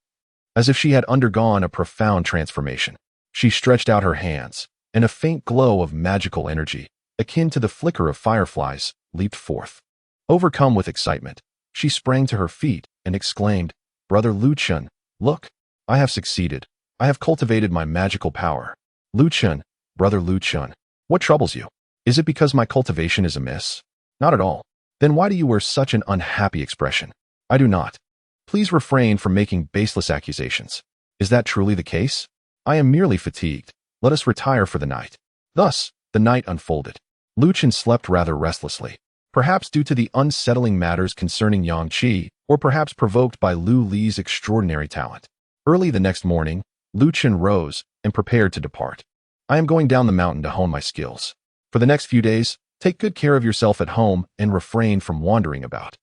S1: as if she had undergone a profound transformation. She stretched out her hands, and a faint glow of magical energy, akin to the flicker of fireflies, leaped forth. Overcome with excitement, she sprang to her feet and exclaimed, "Brother Lu Chen, look, I have succeeded. I have cultivated my magical power." Lu Chen, brother Lu Chen, what troubles you? Is it because my cultivation is amiss? Not at all. Then why do you wear such an unhappy expression? I do not. Please refrain from making baseless accusations. Is that truly the case? I am merely fatigued. Let us retire for the night. Thus, the night unfolded. Lu Chen slept rather restlessly, perhaps due to the unsettling matters concerning Yang Qi, or perhaps provoked by Lu Li's extraordinary talent. Early the next morning, Lu Chen rose and prepared to depart. I am going down the mountain to hone my skills. For the next few days, take good care of yourself at home and refrain from wandering about.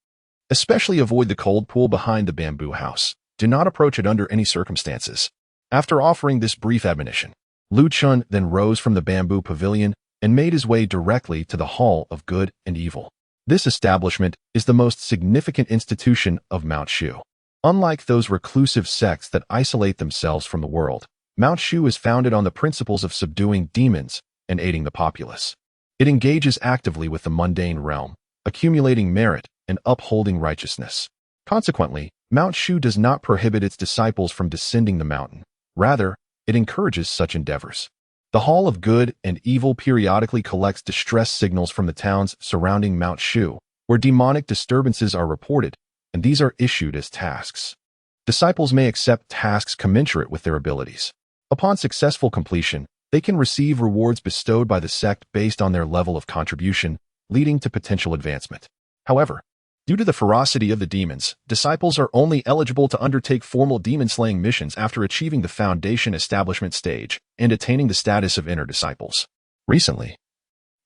S1: Especially avoid the cold pool behind the bamboo house. Do not approach it under any circumstances. After offering this brief admonition, Lu Chen then rose from the bamboo pavilion and made his way directly to the Hall of Good and Evil. This establishment is the most significant institution of Mount Shu. Unlike those reclusive sects that isolate themselves from the world, Mount Shu is founded on the principles of subduing demons and aiding the populace. It engages actively with the mundane realm, accumulating merit and upholding righteousness. Consequently, Mount Shu does not prohibit its disciples from descending the mountain. Rather, it encourages such endeavors. The Hall of Good and Evil periodically collects distress signals from the towns surrounding Mount Shu, where demonic disturbances are reported, and these are issued as tasks. Disciples may accept tasks commensurate with their abilities. Upon successful completion, they can receive rewards bestowed by the sect based on their level of contribution, leading to potential advancement. However, due to the ferocity of the demons, disciples are only eligible to undertake formal demon-slaying missions after achieving the foundation establishment stage and attaining the status of inner disciples. Recently,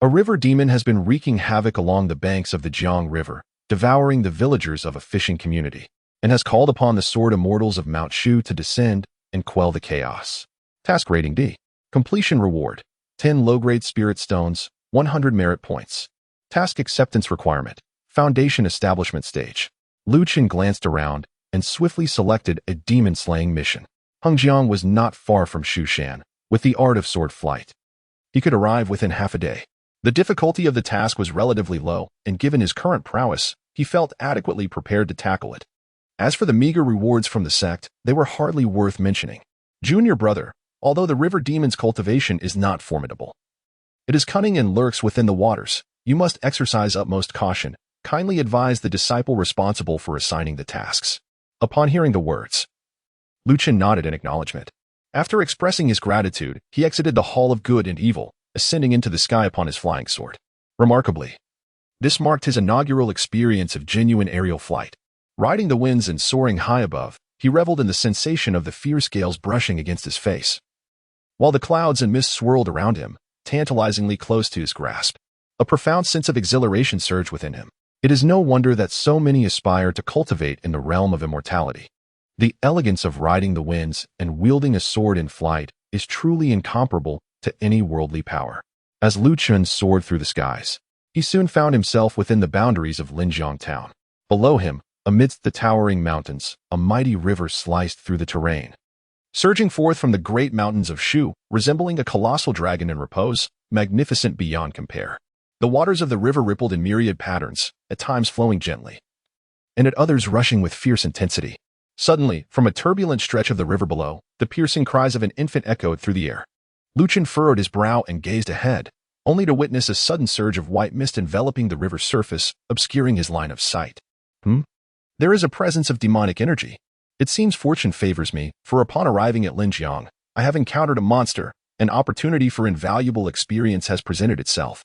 S1: a river demon has been wreaking havoc along the banks of the Jiang River, devouring the villagers of a fishing community, and has called upon the sword immortals of Mount Shu to descend and quell the chaos. Task Rating D. Completion Reward: 10 low-grade spirit stones, 100 merit points. Task Acceptance Requirement: Foundation Establishment Stage. Lu Chen glanced around and swiftly selected a demon-slaying mission. Hengjiang was not far from Shushan, with the art of sword flight. he could arrive within half a day. The difficulty of the task was relatively low, and given his current prowess, he felt adequately prepared to tackle it. As for the meager rewards from the sect, they were hardly worth mentioning. Junior brother, although the river demon's cultivation is not formidable, it is cunning and lurks within the waters. You must exercise utmost caution. Kindly advise the disciple responsible for assigning the tasks. Upon hearing the words, Chen nodded in acknowledgement. After expressing his gratitude, he exited the Hall of Good and Evil, ascending into the sky upon his flying sword. Remarkably, this marked his inaugural experience of genuine aerial flight. Riding the winds and soaring high above, he reveled in the sensation of the fierce gales brushing against his face, while the clouds and mist swirled around him, tantalizingly close to his grasp. A profound sense of exhilaration surged within him. It is no wonder that so many aspire to cultivate in the realm of immortality. The elegance of riding the winds and wielding a sword in flight is truly incomparable to any worldly power. As Chen soared through the skies, he soon found himself within the boundaries of Linjiang town. Below him, amidst the towering mountains, a mighty river sliced through the terrain. Surging forth from the great mountains of Shu, resembling a colossal dragon in repose, magnificent beyond compare. The waters of the river rippled in myriad patterns, at times flowing gently, and at others rushing with fierce intensity. Suddenly, from a turbulent stretch of the river below, the piercing cries of an infant echoed through the air. Chen furrowed his brow and gazed ahead, only to witness a sudden surge of white mist enveloping the river's surface, obscuring his line of sight. There is a presence of demonic energy. It seems fortune favors me, for upon arriving at Linjiang, I have encountered a monster. An opportunity for invaluable experience has presented itself.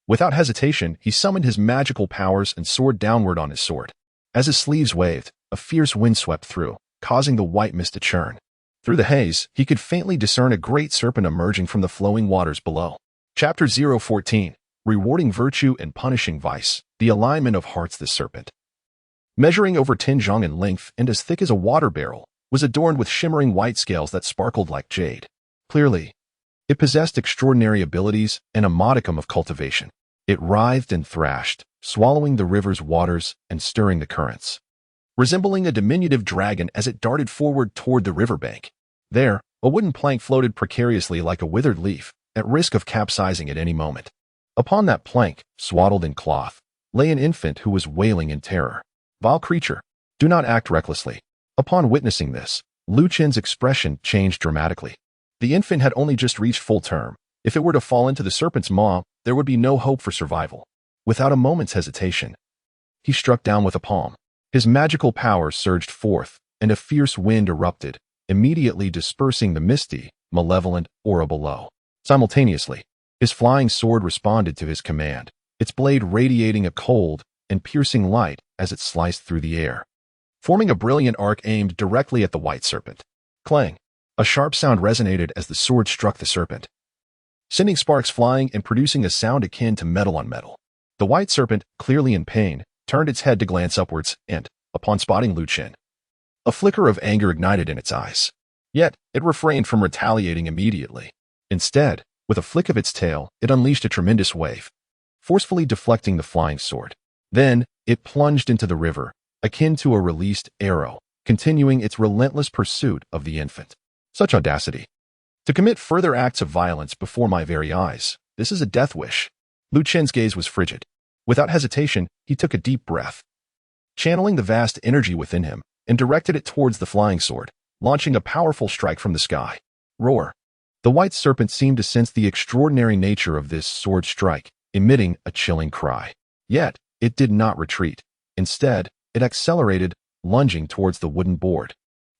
S1: Without hesitation, he summoned his magical powers and soared downward on his sword. As his sleeves waved, a fierce wind swept through, causing the white mist to churn. Through the haze, he could faintly discern a great serpent emerging from the flowing waters below. Chapter 014, Rewarding Virtue and Punishing Vice, the Alignment of Hearts. The serpent, measuring over 10 zhang in length and as thick as a water barrel, was adorned with shimmering white scales that sparkled like jade. Clearly, it possessed extraordinary abilities and a modicum of cultivation. It writhed and thrashed, swallowing the river's waters and stirring the currents, resembling a diminutive dragon as it darted forward toward the riverbank. There, a wooden plank floated precariously like a withered leaf, at risk of capsizing at any moment. Upon that plank, swaddled in cloth, lay an infant who was wailing in terror. Vile creature, do not act recklessly. Upon witnessing this, Chen's expression changed dramatically. The infant had only just reached full term. If it were to fall into the serpent's maw, there would be no hope for survival. Without a moment's hesitation, he struck down with a palm. His magical powers surged forth, and a fierce wind erupted, immediately dispersing the misty, malevolent aura below. Simultaneously, his flying sword responded to his command, its blade radiating a cold and piercing light as it sliced through the air, forming a brilliant arc aimed directly at the white serpent. Clang! A sharp sound resonated as the sword struck the serpent, sending sparks flying and producing a sound akin to metal on metal. The white serpent, clearly in pain, turned its head to glance upwards and, upon spotting Chen, a flicker of anger ignited in its eyes. Yet, it refrained from retaliating immediately. Instead, with a flick of its tail, it unleashed a tremendous wave, forcefully deflecting the flying sword. Then, it plunged into the river, akin to a released arrow, continuing its relentless pursuit of the infant. Such audacity! To commit further acts of violence before my very eyes, this is a death wish. Chen's gaze was frigid. Without hesitation, he took a deep breath, channeling the vast energy within him, and directed it towards the flying sword, launching a powerful strike from the sky. Roar! The white serpent seemed to sense the extraordinary nature of this sword strike, emitting a chilling cry. Yet, it did not retreat. Instead, it accelerated, lunging towards the wooden board,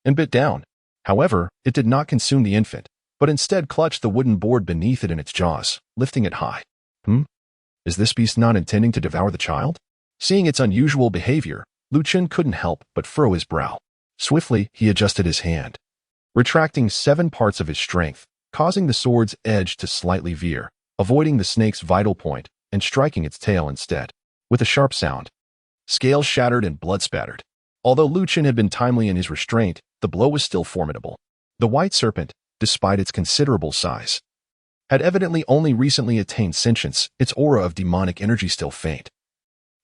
S1: and bit down. However, it did not consume the infant, but instead clutched the wooden board beneath it in its jaws, lifting it high. Is this beast not intending to devour the child? Seeing its unusual behavior, Chen couldn't help but furrow his brow. Swiftly, he adjusted his hand, retracting 7 parts of his strength, causing the sword's edge to slightly veer, avoiding the snake's vital point, and striking its tail instead. With a sharp sound, scales shattered and blood spattered. Although Chen had been timely in his restraint, the blow was still formidable. The white serpent, despite its considerable size, had evidently only recently attained sentience, its aura of demonic energy still faint,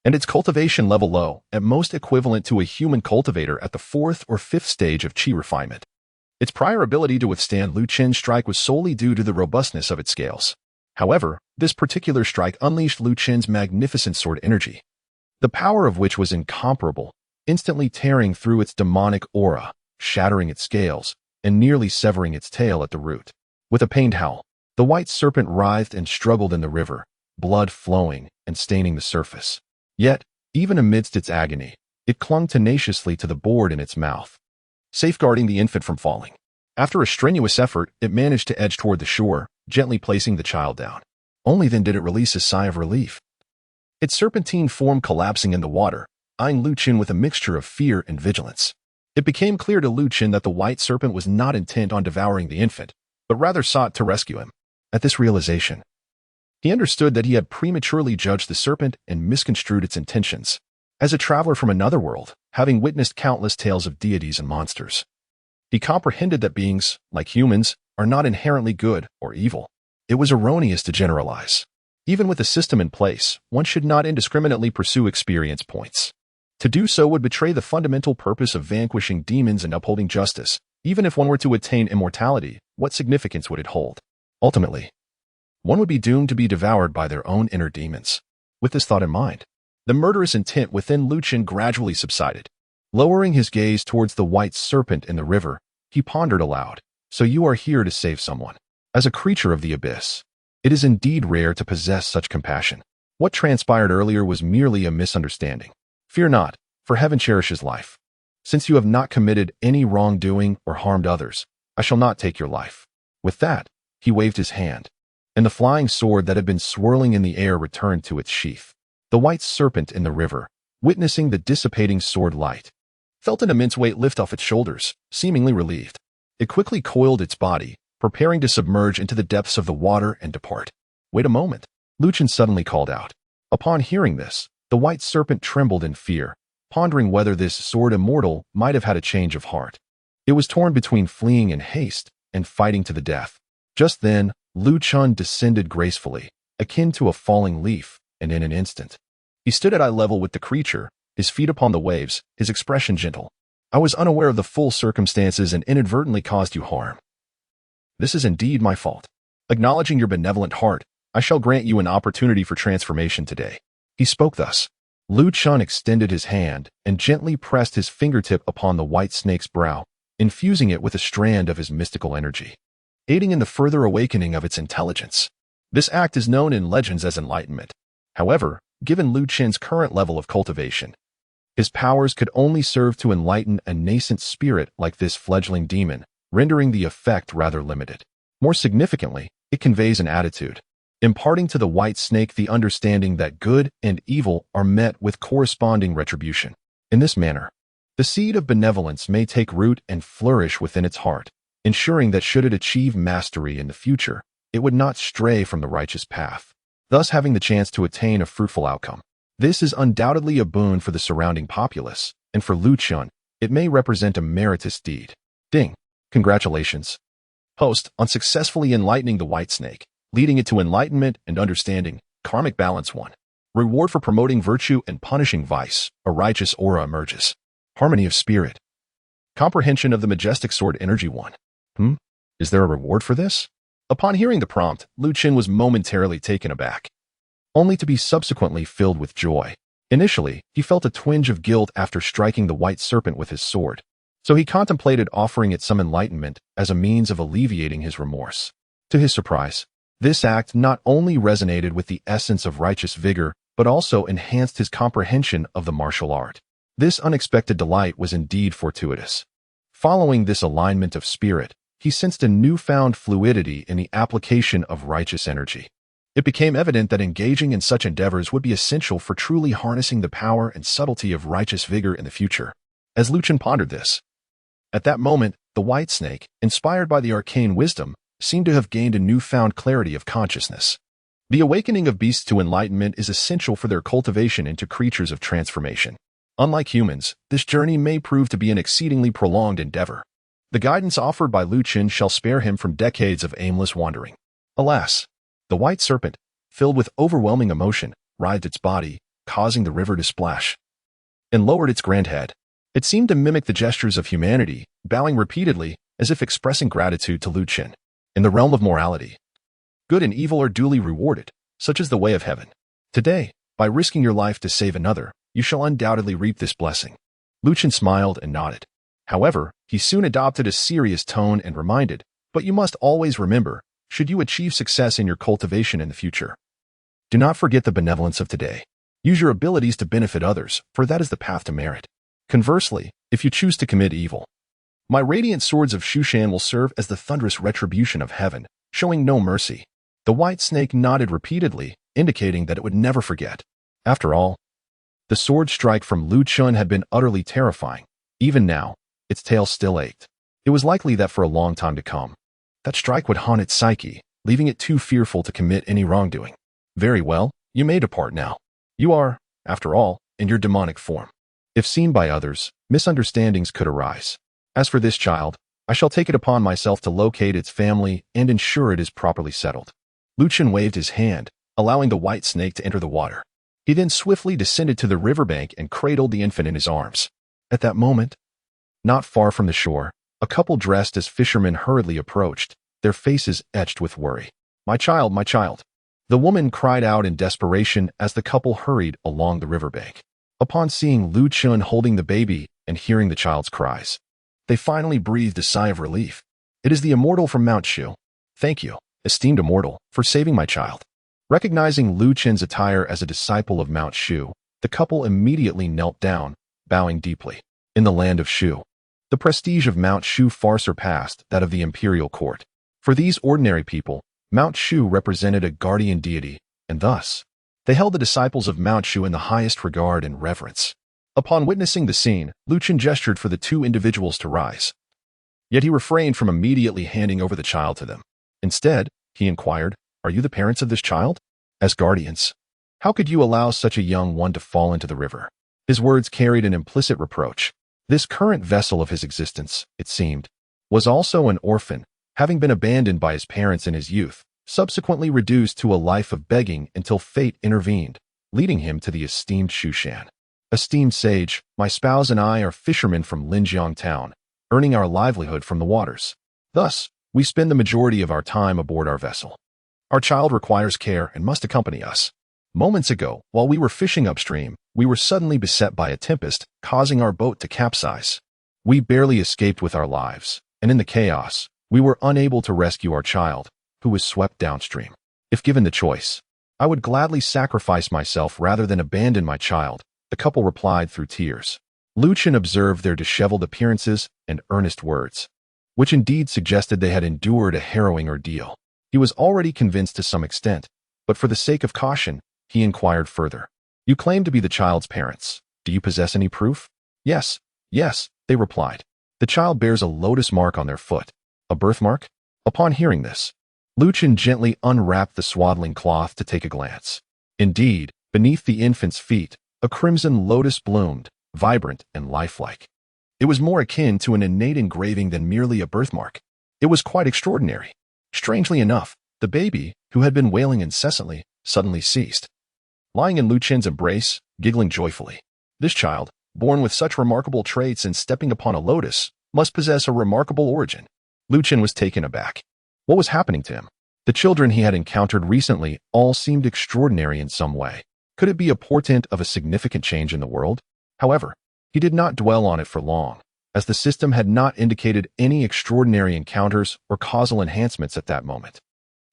S1: and its cultivation level low, at most equivalent to a human cultivator at the 4th or 5th stage of chi refinement. Its prior ability to withstand Chen's strike was solely due to the robustness of its scales. However, this particular strike unleashed Lu Chen's magnificent sword energy, the power of which was incomparable, instantly tearing through its demonic aura, shattering its scales, and nearly severing its tail at the root. With a pained howl, the white serpent writhed and struggled in the river, blood flowing and staining the surface. Yet, even amidst its agony, it clung tenaciously to the board in its mouth, safeguarding the infant from falling. After a strenuous effort, it managed to edge toward the shore, gently placing the child down. Only then did it release a sigh of relief, its serpentine form collapsing in the water, eyeing Lu Chen with a mixture of fear and vigilance. It became clear to Lu Chen that the white serpent was not intent on devouring the infant, but rather sought to rescue him. At this realization, he understood that he had prematurely judged the serpent and misconstrued its intentions. As a traveler from another world, having witnessed countless tales of deities and monsters, he comprehended that beings, like humans, are not inherently good or evil. It was erroneous to generalize. Even with a system in place, one should not indiscriminately pursue experience points. To do so would betray the fundamental purpose of vanquishing demons and upholding justice. Even if one were to attain immortality, what significance would it hold? Ultimately, one would be doomed to be devoured by their own inner demons. With this thought in mind, the murderous intent within Lu Chen gradually subsided. Lowering his gaze towards the white serpent in the river, he pondered aloud, "So you are here to save someone. As a creature of the abyss, it is indeed rare to possess such compassion. What transpired earlier was merely a misunderstanding. Fear not, for heaven cherishes life. Since you have not committed any wrongdoing or harmed others, I shall not take your life." With that, he waved his hand, and the flying sword that had been swirling in the air returned to its sheath. The white serpent in the river, witnessing the dissipating sword light, felt an immense weight lift off its shoulders, seemingly relieved. It quickly coiled its body, preparing to submerge into the depths of the water and depart. "Wait a moment," Lu Chen suddenly called out. Upon hearing this, the white serpent trembled in fear, pondering whether this sword immortal might have had a change of heart. It was torn between fleeing in haste and fighting to the death. Just then, Lu Chen descended gracefully, akin to a falling leaf, and in an instant, he stood at eye level with the creature, his feet upon the waves, his expression gentle. "I was unaware of the full circumstances and inadvertently caused you harm. This is indeed my fault. Acknowledging your benevolent heart, I shall grant you an opportunity for transformation today." He spoke thus. Lu Chen extended his hand and gently pressed his fingertip upon the white snake's brow, infusing it with a strand of his mystical energy, aiding in the further awakening of its intelligence. This act is known in legends as enlightenment. However, given Lu Chen's current level of cultivation, his powers could only serve to enlighten a nascent spirit like this fledgling demon, rendering the effect rather limited. More significantly, it conveys an attitude, imparting to the white snake the understanding that good and evil are met with corresponding retribution. In this manner, the seed of benevolence may take root and flourish within its heart, ensuring that should it achieve mastery in the future, it would not stray from the righteous path, thus having the chance to attain a fruitful outcome. This is undoubtedly a boon for the surrounding populace, and for Lu Chen, it may represent a meritorious deed. Ding! Congratulations, host, on successfully enlightening the white snake, leading it to enlightenment and understanding. Karmic balance 1. Reward for promoting virtue and punishing vice. A righteous aura emerges. Harmony of spirit. Comprehension of the majestic sword energy 1. Is there a reward for this? Upon hearing the prompt, Lu Chen was momentarily taken aback, only to be subsequently filled with joy. Initially, he felt a twinge of guilt after striking the white serpent with his sword, so he contemplated offering it some enlightenment as a means of alleviating his remorse. To his surprise, this act not only resonated with the essence of righteous vigor, but also enhanced his comprehension of the martial art. This unexpected delight was indeed fortuitous. Following this alignment of spirit, he sensed a newfound fluidity in the application of righteous energy. It became evident that engaging in such endeavors would be essential for truly harnessing the power and subtlety of righteous vigor in the future. As Lu Chen pondered this, at that moment, the white snake, inspired by the arcane wisdom, seemed to have gained a newfound clarity of consciousness. The awakening of beasts to enlightenment is essential for their cultivation into creatures of transformation. Unlike humans, this journey may prove to be an exceedingly prolonged endeavor. The guidance offered by Lu Chen shall spare him from decades of aimless wandering. Alas, the white serpent, filled with overwhelming emotion, writhed its body, causing the river to splash, and lowered its grand head. It seemed to mimic the gestures of humanity, bowing repeatedly, as if expressing gratitude to Lu Chen. In the realm of morality, Good and evil are duly rewarded, such is the way of heaven. Today, by risking your life to save another, you shall undoubtedly reap this blessing. Lu Chen smiled and nodded. However, he soon adopted a serious tone and reminded, but you must always remember, should you achieve success in your cultivation in the future, do not forget the benevolence of today. Use your abilities to benefit others, for that is the path to merit. Conversely, if you choose to commit evil, my radiant swords of Shushan will serve as the thunderous retribution of heaven, showing no mercy. The white snake nodded repeatedly, indicating that it would never forget. After all, the sword strike from Lu Chen had been utterly terrifying. Even now, its tail still ached. It was likely that for a long time to come, that strike would haunt its psyche, leaving it too fearful to commit any wrongdoing. Very well, you may depart now. You are, after all, in your demonic form. If seen by others, misunderstandings could arise. As for this child, I shall take it upon myself to locate its family and ensure it is properly settled. Lu Chen waved his hand, allowing the white snake to enter the water. He then swiftly descended to the riverbank and cradled the infant in his arms. At that moment, not far from the shore, a couple dressed as fishermen hurriedly approached, their faces etched with worry. My child, my child. The woman cried out in desperation as the couple hurried along the riverbank. Upon seeing Lu Chen holding the baby and hearing the child's cries, they finally breathed a sigh of relief. It is the immortal from Mount Shu. Thank you, esteemed immortal, for saving my child. Recognizing Lu Chen's attire as a disciple of Mount Shu, the couple immediately knelt down, bowing deeply. In the land of Shu, the prestige of Mount Shu far surpassed that of the imperial court. For these ordinary people, Mount Shu represented a guardian deity, and thus, they held the disciples of Mount Shu in the highest regard and reverence. Upon witnessing the scene, Lu Chen gestured for the two individuals to rise. Yet he refrained from immediately handing over the child to them. Instead, he inquired, "Are you the parents of this child? As guardians, how could you allow such a young one to fall into the river?" His words carried an implicit reproach. This current vessel of his existence, it seemed, was also an orphan, having been abandoned by his parents in his youth, subsequently reduced to a life of begging until fate intervened, leading him to the esteemed Shushan. Esteemed sage, my spouse and I are fishermen from Linjiang town, earning our livelihood from the waters. Thus, we spend the majority of our time aboard our vessel. Our child requires care and must accompany us. Moments ago, while we were fishing upstream, we were suddenly beset by a tempest, causing our boat to capsize. We barely escaped with our lives, and in the chaos, we were unable to rescue our child, who was swept downstream. If given the choice, I would gladly sacrifice myself rather than abandon my child, the couple replied through tears. Lu Chen observed their disheveled appearances and earnest words, which indeed suggested they had endured a harrowing ordeal. He was already convinced to some extent, but for the sake of caution, he inquired further. You claim to be the child's parents. Do you possess any proof? Yes, they replied. The child bears a lotus mark on their foot. A birthmark? Upon hearing this, Lu Chen gently unwrapped the swaddling cloth to take a glance. Indeed, beneath the infant's feet, a crimson lotus bloomed, vibrant and lifelike. It was more akin to an innate engraving than merely a birthmark. It was quite extraordinary. Strangely enough, the baby, who had been wailing incessantly, suddenly ceased, lying in Lu Chen's embrace, giggling joyfully. This child, born with such remarkable traits and stepping upon a lotus, must possess a remarkable origin. Lu Chen was taken aback. What was happening to him? The children he had encountered recently all seemed extraordinary in some way. Could it be a portent of a significant change in the world? However, he did not dwell on it for long, as the system had not indicated any extraordinary encounters or causal enhancements at that moment.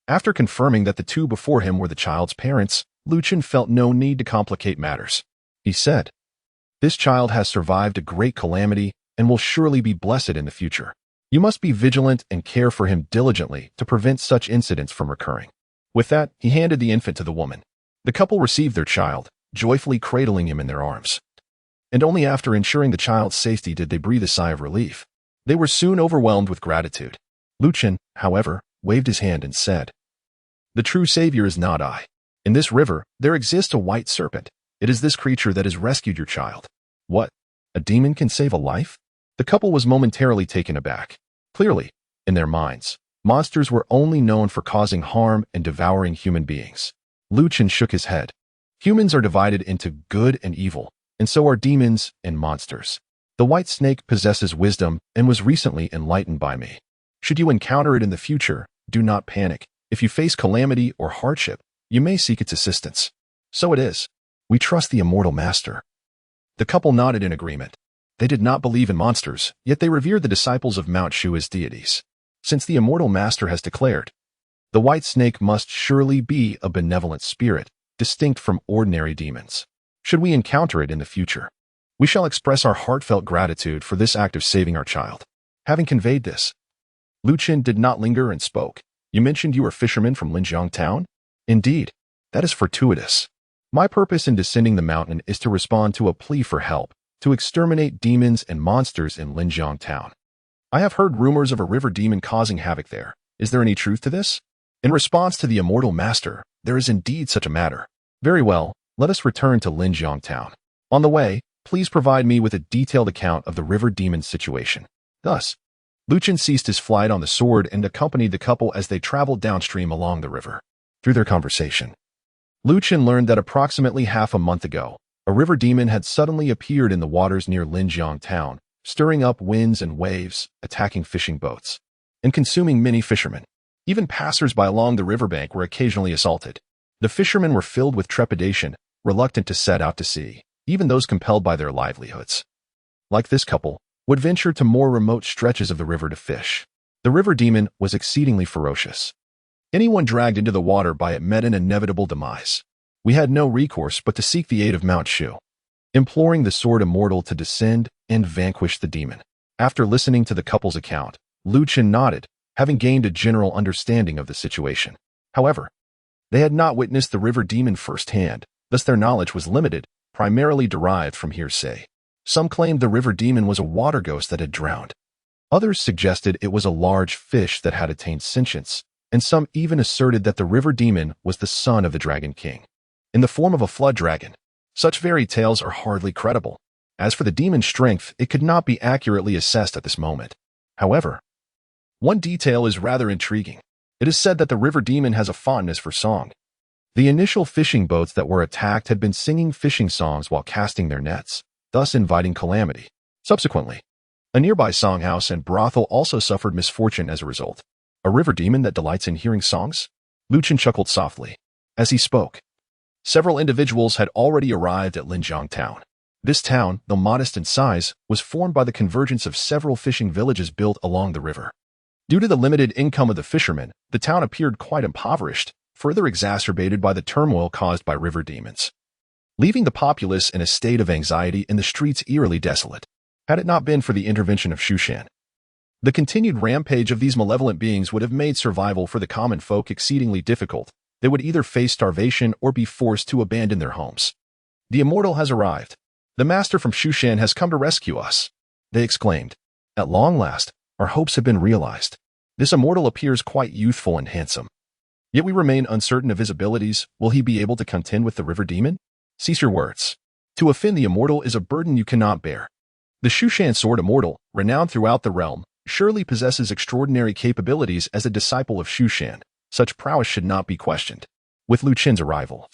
S1: After confirming that the two before him were the child's parents, Lu Chen felt no need to complicate matters. He said, "This child has survived a great calamity and will surely be blessed in the future. You must be vigilant and care for him diligently to prevent such incidents from recurring." With that, he handed the infant to the woman. The couple received their child, joyfully cradling him in their arms. And only after ensuring the child's safety did they breathe a sigh of relief. They were soon overwhelmed with gratitude. Lu Chen, however, waved his hand and said, "The true savior is not I. In this river, there exists a white serpent. It is this creature that has rescued your child." What? A demon can save a life? The couple was momentarily taken aback. Clearly, in their minds, monsters were only known for causing harm and devouring human beings. Lu Chen shook his head. Humans are divided into good and evil, and so are demons and monsters. The white snake possesses wisdom and was recently enlightened by me. Should you encounter it in the future, do not panic. If you face calamity or hardship, you may seek its assistance. So it is. We trust the immortal master. The couple nodded in agreement. They did not believe in monsters, yet they revered the disciples of Mount Shu as deities. Since the immortal master has declared, the white snake must surely be a benevolent spirit, distinct from ordinary demons. Should we encounter it in the future, we shall express our heartfelt gratitude for this act of saving our child. Having conveyed this, Lu Chen did not linger and spoke. You mentioned you are fishermen from Linjiang Town? Indeed, that is fortuitous. My purpose in descending the mountain is to respond to a plea for help, to exterminate demons and monsters in Linjiang Town. I have heard rumors of a river demon causing havoc there. Is there any truth to this? In response to the immortal master, there is indeed such a matter. Very well, let us return to Linjiang Town. On the way, please provide me with a detailed account of the river demon's situation. Thus, Lu Chen ceased his flight on the sword and accompanied the couple as they traveled downstream along the river. Through their conversation, Lu Chen learned that approximately half a month ago, a river demon had suddenly appeared in the waters near Linjiang Town, stirring up winds and waves, attacking fishing boats, and consuming many fishermen. Even passers-by along the riverbank were occasionally assaulted. The fishermen were filled with trepidation, reluctant to set out to sea, even those compelled by their livelihoods. Like this couple, would venture to more remote stretches of the river to fish. The river demon was exceedingly ferocious. Anyone dragged into the water by it met an inevitable demise. We had no recourse but to seek the aid of Mount Shu, imploring the sword immortal to descend and vanquish the demon. After listening to the couple's account, Lu Chen nodded, having gained a general understanding of the situation. However, they had not witnessed the river demon firsthand, thus their knowledge was limited, primarily derived from hearsay. Some claimed the river demon was a water ghost that had drowned. Others suggested it was a large fish that had attained sentience, and some even asserted that the river demon was the son of the Dragon King, in the form of a flood dragon. Such fairy tales are hardly credible. As for the demon's strength, it could not be accurately assessed at this moment. However, one detail is rather intriguing. It is said that the river demon has a fondness for song. The initial fishing boats that were attacked had been singing fishing songs while casting their nets, thus inviting calamity. Subsequently, a nearby songhouse and brothel also suffered misfortune as a result. A river demon that delights in hearing songs? Lu Chen chuckled softly. As he spoke, several individuals had already arrived at Linjiang Town. This town, though modest in size, was formed by the convergence of several fishing villages built along the river. Due to the limited income of the fishermen, the town appeared quite impoverished, further exacerbated by the turmoil caused by river demons, leaving the populace in a state of anxiety and the streets eerily desolate. Had it not been for the intervention of Shushan, the continued rampage of these malevolent beings would have made survival for the common folk exceedingly difficult. They would either face starvation or be forced to abandon their homes. The immortal has arrived. The master from Shushan has come to rescue us, they exclaimed. At long last, our hopes have been realized. This immortal appears quite youthful and handsome. Yet we remain uncertain of his abilities. Will he be able to contend with the river demon? Cease your words. To offend the immortal is a burden you cannot bear. The Shushan sword immortal, renowned throughout the realm, surely possesses extraordinary capabilities as a disciple of Shushan. Such prowess should not be questioned. With Lu Chen's arrival,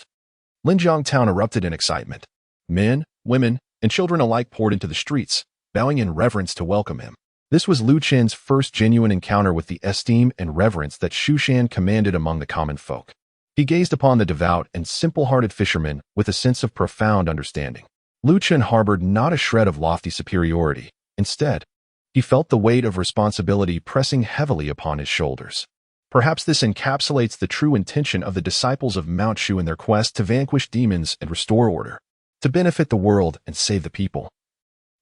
S1: Linjiang Town erupted in excitement. Men, women, and children alike poured into the streets, bowing in reverence to welcome him. This was Lu Chen's first genuine encounter with the esteem and reverence that Shushan commanded among the common folk. He gazed upon the devout and simple-hearted fishermen with a sense of profound understanding. Lu Chen harbored not a shred of lofty superiority. Instead, he felt the weight of responsibility pressing heavily upon his shoulders. Perhaps this encapsulates the true intention of the disciples of Mount Shu in their quest to vanquish demons and restore order, to benefit the world and save the people.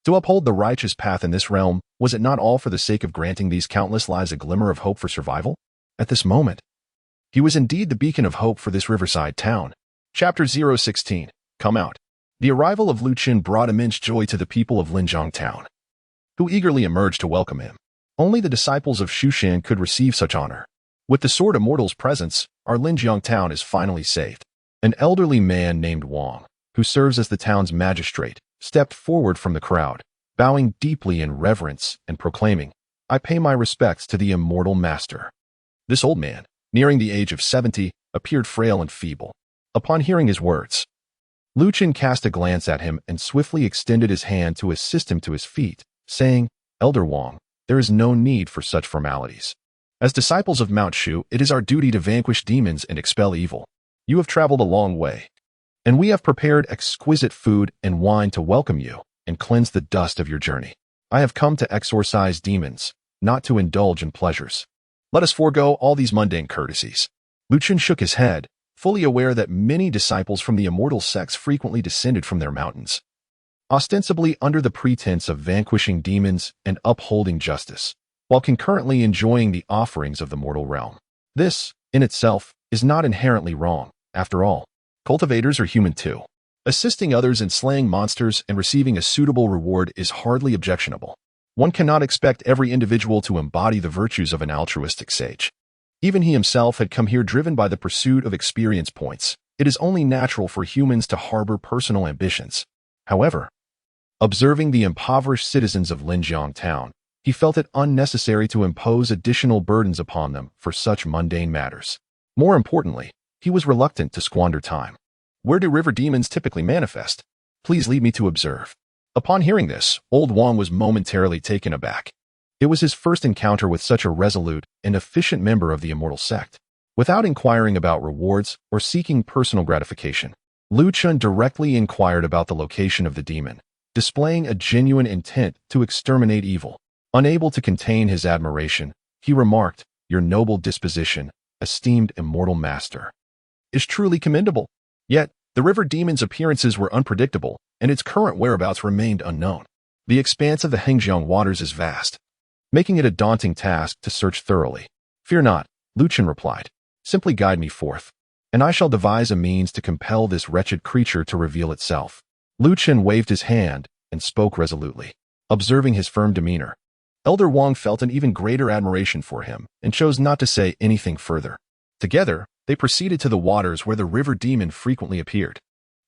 S1: To uphold the righteous path in this realm, was it not all for the sake of granting these countless lives a glimmer of hope for survival? At this moment, he was indeed the beacon of hope for this riverside town. Chapter 016. Come out. The arrival of Lu Chen brought immense joy to the people of Linjiang Town, who eagerly emerged to welcome him. Only the disciples of Shushan could receive such honor. With the sword immortal's presence, our Linjiang Town is finally saved. An elderly man named Wang, who serves as the town's magistrate, stepped forward from the crowd, bowing deeply in reverence and proclaiming, "I pay my respects to the immortal master." This old man, nearing the age of 70, appeared frail and feeble. Upon hearing his words, Lu Chen cast a glance at him and swiftly extended his hand to assist him to his feet, saying, "Elder Wang, there is no need for such formalities. As disciples of Mount Shu, it is our duty to vanquish demons and expel evil. You have traveled a long way, and we have prepared exquisite food and wine to welcome you and cleanse the dust of your journey. I have come to exorcise demons, not to indulge in pleasures. Let us forego all these mundane courtesies." Chen shook his head, fully aware that many disciples from the immortal sects frequently descended from their mountains, ostensibly under the pretense of vanquishing demons and upholding justice, while concurrently enjoying the offerings of the mortal realm. This, in itself, is not inherently wrong. After all, cultivators are human too. Assisting others in slaying monsters and receiving a suitable reward is hardly objectionable. One cannot expect every individual to embody the virtues of an altruistic sage. Even he himself had come here driven by the pursuit of experience points. It is only natural for humans to harbor personal ambitions. However, observing the impoverished citizens of Linjiang town, he felt it unnecessary to impose additional burdens upon them for such mundane matters. More importantly, he was reluctant to squander time. "Where do river demons typically manifest? Please lead me to observe." Upon hearing this, Old Wang was momentarily taken aback. It was his first encounter with such a resolute and efficient member of the immortal sect. Without inquiring about rewards or seeking personal gratification, Chen directly inquired about the location of the demon, displaying a genuine intent to exterminate evil. Unable to contain his admiration, he remarked, "Your noble disposition, esteemed immortal master, is truly commendable." Yet, the river demon's appearances were unpredictable, and its current whereabouts remained unknown. The expanse of the Hengjiang waters is vast, making it a daunting task to search thoroughly. "Fear not," Chen replied. "Simply guide me forth, and I shall devise a means to compel this wretched creature to reveal itself." Chen waved his hand and spoke resolutely. Observing his firm demeanor, Elder Wang felt an even greater admiration for him and chose not to say anything further. Together, they proceeded to the waters where the river demon frequently appeared.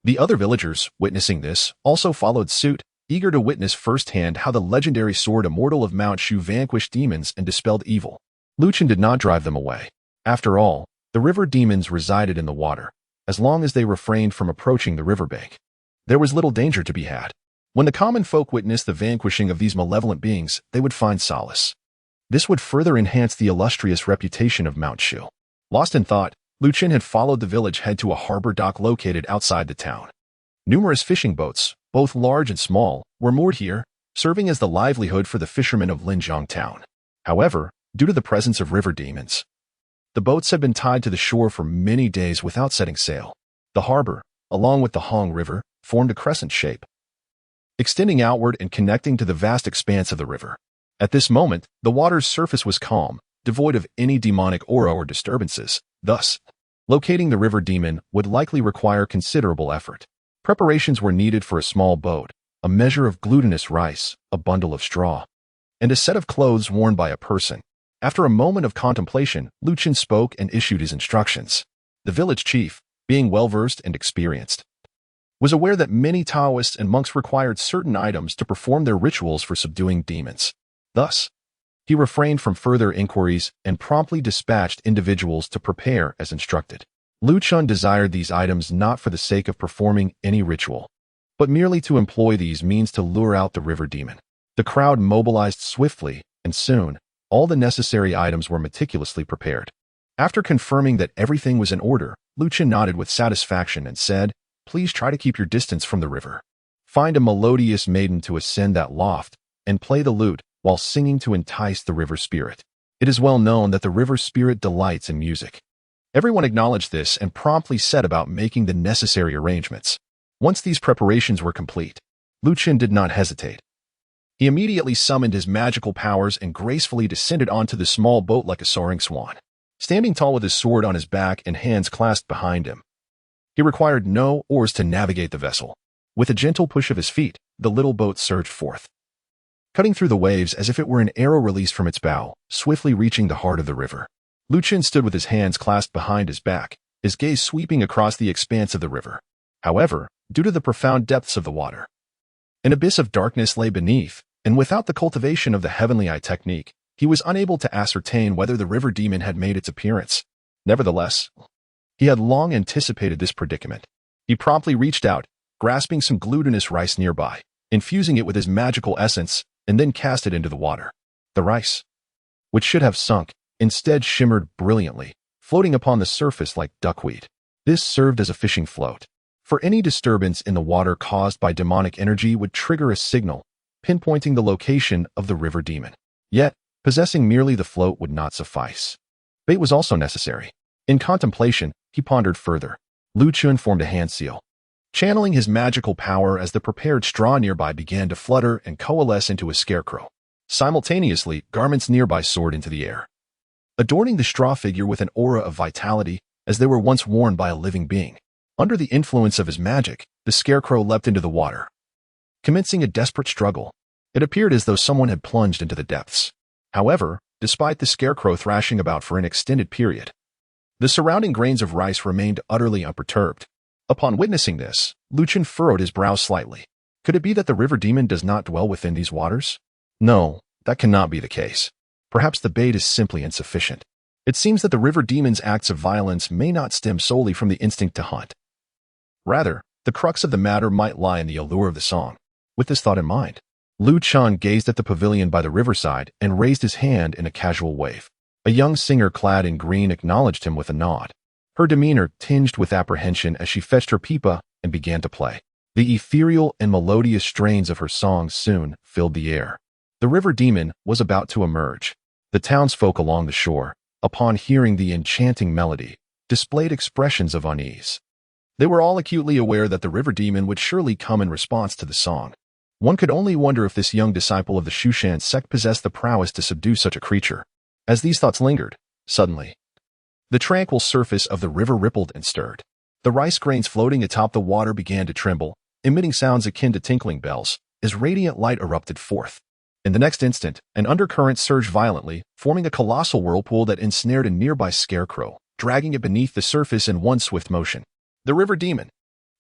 S1: The other villagers, witnessing this, also followed suit, eager to witness firsthand how the legendary sword immortal of Mount Shu vanquished demons and dispelled evil. Chen did not drive them away. After all, the river demons resided in the water. As long as they refrained from approaching the riverbank, there was little danger to be had. When the common folk witnessed the vanquishing of these malevolent beings, they would find solace. This would further enhance the illustrious reputation of Mount Shu. Lost in thought, Chen had followed the village head to a harbor dock located outside the town. Numerous fishing boats, both large and small, were moored here, serving as the livelihood for the fishermen of Linjiang town. However, due to the presence of river demons, the boats had been tied to the shore for many days without setting sail. The harbor, along with the Hong River, formed a crescent shape, extending outward and connecting to the vast expanse of the river. At this moment, the water's surface was calm, devoid of any demonic aura or disturbances. Thus, locating the river demon would likely require considerable effort. Preparations were needed for a small boat, a measure of glutinous rice, a bundle of straw, and a set of clothes worn by a person. After a moment of contemplation, Chen spoke and issued his instructions. The village chief, being well-versed and experienced, was aware that many Taoists and monks required certain items to perform their rituals for subduing demons. Thus, he refrained from further inquiries and promptly dispatched individuals to prepare as instructed. Chen desired these items not for the sake of performing any ritual, but merely to employ these means to lure out the river demon. The crowd mobilized swiftly, and soon, all the necessary items were meticulously prepared. After confirming that everything was in order, Chen nodded with satisfaction and said, "Please try to keep your distance from the river. Find a melodious maiden to ascend that loft and play the lute while singing to entice the river spirit. It is well known that the river spirit delights in music." Everyone acknowledged this and promptly set about making the necessary arrangements. Once these preparations were complete, Chen did not hesitate. He immediately summoned his magical powers and gracefully descended onto the small boat like a soaring swan. Standing tall with his sword on his back and hands clasped behind him, he required no oars to navigate the vessel. With a gentle push of his feet, the little boat surged forth, cutting through the waves as if it were an arrow released from its bow, swiftly reaching the heart of the river. Chen stood with his hands clasped behind his back, his gaze sweeping across the expanse of the river. However, due to the profound depths of the water, an abyss of darkness lay beneath, and without the cultivation of the heavenly eye technique, he was unable to ascertain whether the river demon had made its appearance. Nevertheless, he had long anticipated this predicament. He promptly reached out, grasping some glutinous rice nearby, infusing it with his magical essence, and then cast it into the water. The rice, which should have sunk, instead shimmered brilliantly, floating upon the surface like duckweed. This served as a fishing float. For any disturbance in the water caused by demonic energy would trigger a signal, pinpointing the location of the river demon. Yet, possessing merely the float would not suffice. Bait was also necessary. In contemplation, he pondered further. Lu Chen formed a hand seal, channeling his magical power as the prepared straw nearby began to flutter and coalesce into a scarecrow. Simultaneously, garments nearby soared into the air, adorning the straw figure with an aura of vitality as they were once worn by a living being. Under the influence of his magic, the scarecrow leapt into the water, commencing a desperate struggle. It appeared as though someone had plunged into the depths. However, despite the scarecrow thrashing about for an extended period, the surrounding grains of rice remained utterly unperturbed. Upon witnessing this, Lu Chen furrowed his brow slightly. Could it be that the river demon does not dwell within these waters? No, that cannot be the case. Perhaps the bait is simply insufficient. It seems that the river demon's acts of violence may not stem solely from the instinct to hunt. Rather, the crux of the matter might lie in the allure of the song. With this thought in mind, Lu Chen gazed at the pavilion by the riverside and raised his hand in a casual wave. A young singer clad in green acknowledged him with a nod. Her demeanor tinged with apprehension as she fetched her pipa and began to play. The ethereal and melodious strains of her songs soon filled the air. The river demon was about to emerge. The townsfolk along the shore, upon hearing the enchanting melody, displayed expressions of unease. They were all acutely aware that the river demon would surely come in response to the song. One could only wonder if this young disciple of the Shushan sect possessed the prowess to subdue such a creature. As these thoughts lingered, suddenly, the tranquil surface of the river rippled and stirred. The rice grains floating atop the water began to tremble, emitting sounds akin to tinkling bells, as radiant light erupted forth. In the next instant, an undercurrent surged violently, forming a colossal whirlpool that ensnared a nearby scarecrow, dragging it beneath the surface in one swift motion. The river demon!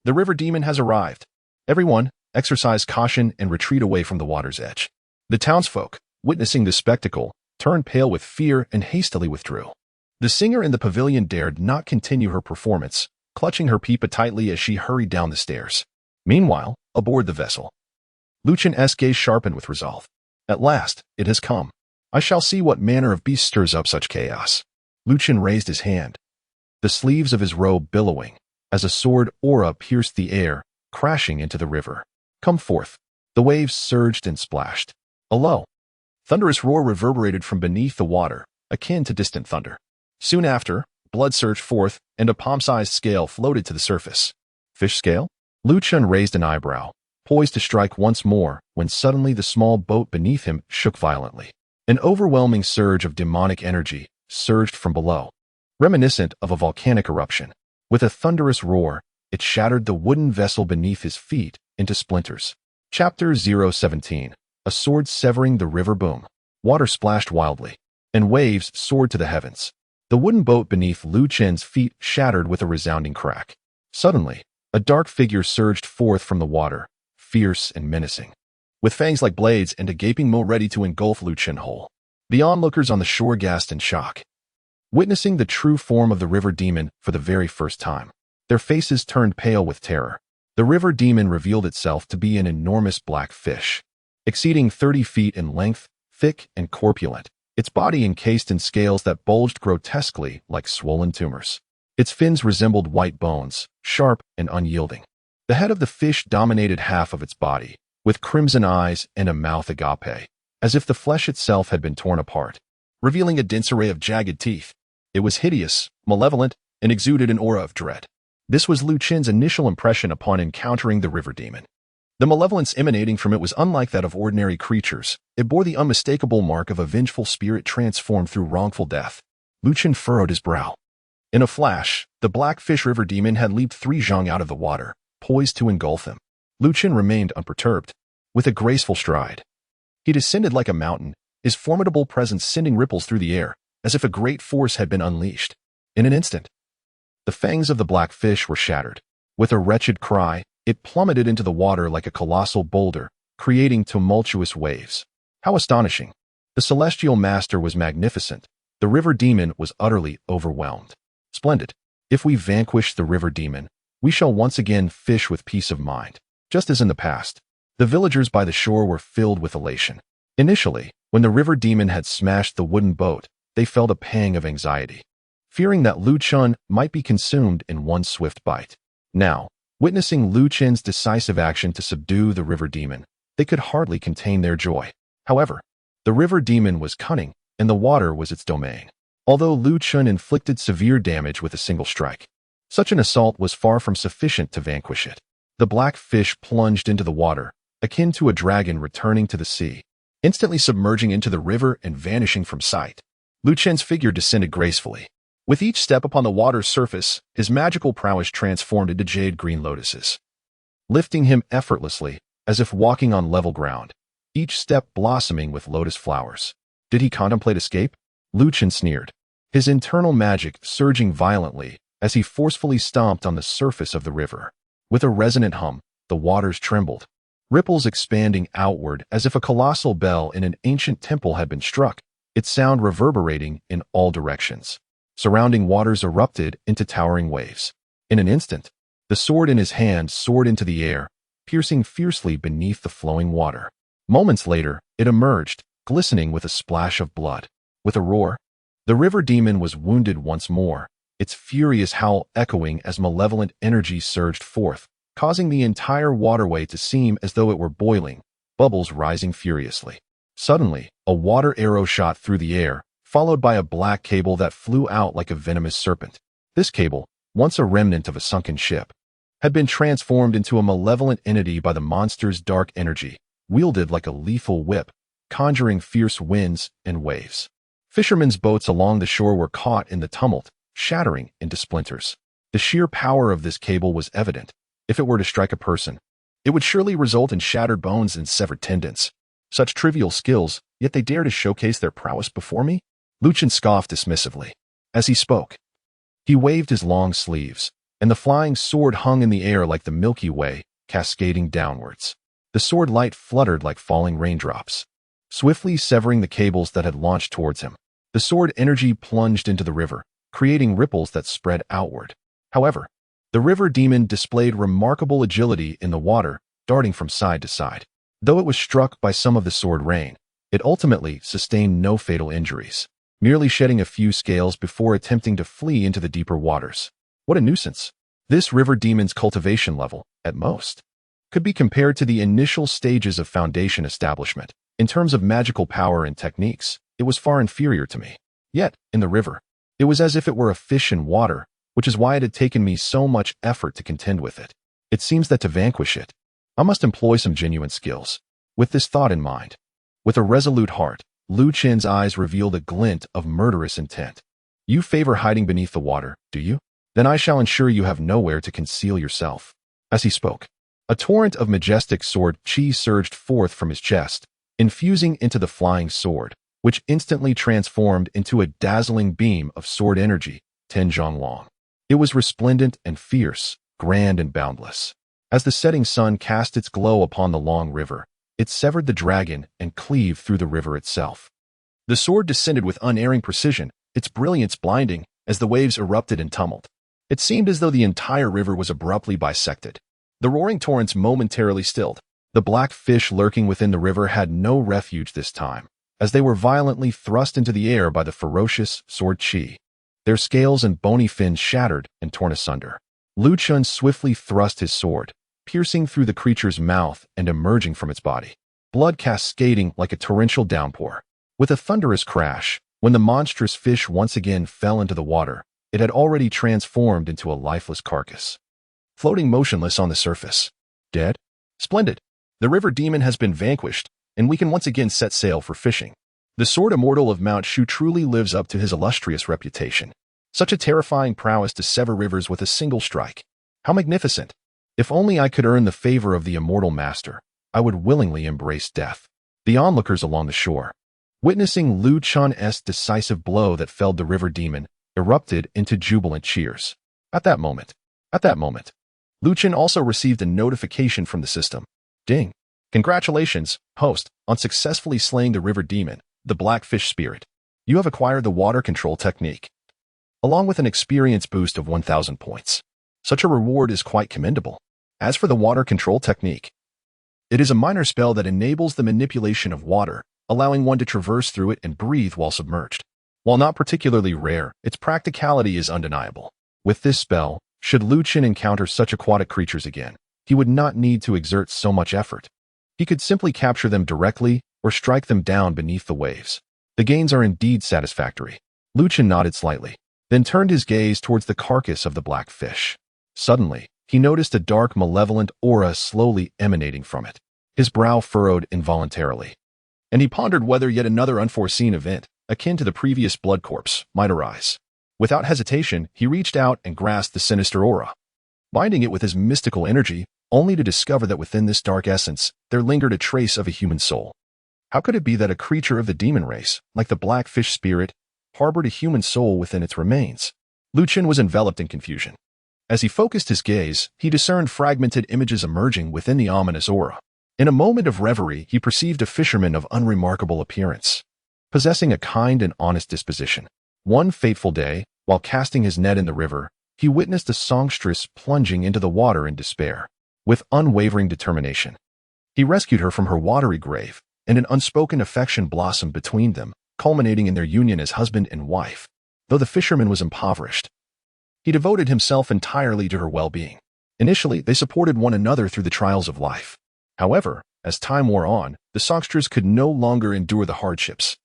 S1: The river demon has arrived! Everyone, exercise caution and retreat away from the water's edge. The townsfolk, witnessing the spectacle, turned pale with fear and hastily withdrew. The singer in the pavilion dared not continue her performance, clutching her pipa tightly as she hurried down the stairs. Meanwhile, aboard the vessel, Lu Chen's gaze sharpened with resolve. At last, it has come. I shall see what manner of beast stirs up such chaos. Lu Chen raised his hand, the sleeves of his robe billowing, as a sword aura pierced the air, crashing into the river. Come forth. The waves surged and splashed. A low, thunderous roar reverberated from beneath the water, akin to distant thunder. Soon after, blood surged forth, and a palm-sized scale floated to the surface. Fish scale? Lu Chen raised an eyebrow, poised to strike once more, when suddenly the small boat beneath him shook violently. An overwhelming surge of demonic energy surged from below, reminiscent of a volcanic eruption. With a thunderous roar, it shattered the wooden vessel beneath his feet into splinters. Chapter 017. A sword severing the river boom. Water splashed wildly, and waves soared to the heavens. The wooden boat beneath Lu Chen's feet shattered with a resounding crack. Suddenly, a dark figure surged forth from the water, fierce and menacing, with fangs like blades and a gaping maw ready to engulf Lu Chen whole. The onlookers on the shore gasped in shock, witnessing the true form of the river demon for the very first time. Their faces turned pale with terror. The river demon revealed itself to be an enormous black fish, exceeding 30 feet in length, thick and corpulent, its body encased in scales that bulged grotesquely like swollen tumors. Its fins resembled white bones, sharp and unyielding. The head of the fish dominated half of its body, with crimson eyes and a mouth agape, as if the flesh itself had been torn apart, revealing a dense array of jagged teeth. It was hideous, malevolent, and exuded an aura of dread. This was Lu Chen's initial impression upon encountering the river demon. The malevolence emanating from it was unlike that of ordinary creatures. It bore the unmistakable mark of a vengeful spirit transformed through wrongful death. Lu Chen furrowed his brow. In a flash, the black-fish river demon had leaped 3 zhang out of the water, poised to engulf him. Lu Chen remained unperturbed. With a graceful stride, he descended like a mountain, his formidable presence sending ripples through the air, as if a great force had been unleashed. In an instant, the fangs of the black fish were shattered. With a wretched cry, it plummeted into the water like a colossal boulder, creating tumultuous waves. How astonishing! The celestial master was magnificent. The river demon was utterly overwhelmed. Splendid. If we vanquish the river demon, we shall once again fish with peace of mind. Just as in the past, the villagers by the shore were filled with elation. Initially, when the river demon had smashed the wooden boat, they felt a pang of anxiety, fearing that Lu Chen might be consumed in one swift bite. Now, witnessing Lu Chen's decisive action to subdue the river demon, they could hardly contain their joy. However, the river demon was cunning, and the water was its domain. Although Lu Chen inflicted severe damage with a single strike, such an assault was far from sufficient to vanquish it. The black fish plunged into the water, akin to a dragon returning to the sea, instantly submerging into the river and vanishing from sight. Lu Chen's figure descended gracefully. With each step upon the water's surface, his magical prowess transformed into jade-green lotuses, lifting him effortlessly, as if walking on level ground, each step blossoming with lotus flowers. Did he contemplate escape? Lu Chen sneered, his internal magic surging violently as he forcefully stomped on the surface of the river. With a resonant hum, the waters trembled, ripples expanding outward as if a colossal bell in an ancient temple had been struck, its sound reverberating in all directions. Surrounding waters erupted into towering waves. In an instant, the sword in his hand soared into the air, piercing fiercely beneath the flowing water. Moments later, it emerged, glistening with a splash of blood. With a roar, the river demon was wounded once more, its furious howl echoing as malevolent energy surged forth, causing the entire waterway to seem as though it were boiling, bubbles rising furiously. Suddenly, a water arrow shot through the air, followed by a black cable that flew out like a venomous serpent. This cable, once a remnant of a sunken ship, had been transformed into a malevolent entity by the monster's dark energy, wielded like a lethal whip, conjuring fierce winds and waves. Fishermen's boats along the shore were caught in the tumult, shattering into splinters. The sheer power of this cable was evident. If it were to strike a person, it would surely result in shattered bones and severed tendons. Such trivial skills, yet they dare to showcase their prowess before me? Lu Chen scoffed dismissively. As he spoke, he waved his long sleeves, and the flying sword hung in the air like the Milky Way, cascading downwards. The sword light fluttered like falling raindrops, swiftly severing the cables that had launched towards him. The sword energy plunged into the river, creating ripples that spread outward. However, the river demon displayed remarkable agility in the water, darting from side to side. Though it was struck by some of the sword rain, it ultimately sustained no fatal injuries, merely shedding a few scales before attempting to flee into the deeper waters. What a nuisance. This river demon's cultivation level, at most, could be compared to the initial stages of foundation establishment. In terms of magical power and techniques, it was far inferior to me. Yet, in the river, it was as if it were a fish in water, which is why it had taken me so much effort to contend with it. It seems that to vanquish it, I must employ some genuine skills. With this thought in mind, with a resolute heart, Lu Chen's eyes revealed a glint of murderous intent. You favor hiding beneath the water, do you? Then I shall ensure you have nowhere to conceal yourself. As he spoke, a torrent of majestic sword chi surged forth from his chest, infusing into the flying sword, which instantly transformed into a dazzling beam of sword energy, Zhang long. It was resplendent and fierce, grand and boundless. As the setting sun cast its glow upon the long river, it severed the dragon and cleaved through the river itself. The sword descended with unerring precision, its brilliance blinding, as the waves erupted in tumult. It seemed as though the entire river was abruptly bisected. The roaring torrents momentarily stilled. The black fish lurking within the river had no refuge this time, as they were violently thrust into the air by the ferocious sword chi. Their scales and bony fins shattered and torn asunder. Lu Chen swiftly thrust his sword, piercing through the creature's mouth and emerging from its body, blood cascading like a torrential downpour. With a thunderous crash, when the monstrous fish once again fell into the water, it had already transformed into a lifeless carcass, floating motionless on the surface. Dead? Splendid. The river demon has been vanquished, and we can once again set sail for fishing. The sword immortal of Mount Shu truly lives up to his illustrious reputation. Such a terrifying prowess to sever rivers with a single strike. How magnificent! If only I could earn the favor of the immortal master, I would willingly embrace death. The onlookers along the shore, witnessing Lu Chen's decisive blow that felled the river demon, erupted into jubilant cheers. At that moment, Lu Chen also received a notification from the system. Ding! Congratulations, host, on successfully slaying the river demon, the blackfish spirit. You have acquired the water control technique, along with an experience boost of 1,000 points. Such a reward is quite commendable. As for the water control technique, it is a minor spell that enables the manipulation of water, allowing one to traverse through it and breathe while submerged. While not particularly rare, its practicality is undeniable. With this spell, should Chen encounter such aquatic creatures again, he would not need to exert so much effort. He could simply capture them directly or strike them down beneath the waves. The gains are indeed satisfactory. Chen nodded slightly, then turned his gaze towards the carcass of the black fish. Suddenly, he noticed a dark, malevolent aura slowly emanating from it. His brow furrowed involuntarily, and he pondered whether yet another unforeseen event, akin to the previous blood corpse, might arise. Without hesitation, he reached out and grasped the sinister aura, binding it with his mystical energy, only to discover that within this dark essence there lingered a trace of a human soul. How could it be that a creature of the demon race, like the black fish spirit, harbored a human soul within its remains? Chen was enveloped in confusion. As he focused his gaze, he discerned fragmented images emerging within the ominous aura. In a moment of reverie, he perceived a fisherman of unremarkable appearance, possessing a kind and honest disposition. One fateful day, while casting his net in the river, he witnessed a songstress plunging into the water in despair. With unwavering determination, he rescued her from her watery grave, and an unspoken affection blossomed between them, culminating in their union as husband and wife. Though the fisherman was impoverished, he devoted himself entirely to her well-being. Initially, they supported one another through the trials of life. However, as time wore on, the songstress could no longer endure the hardships,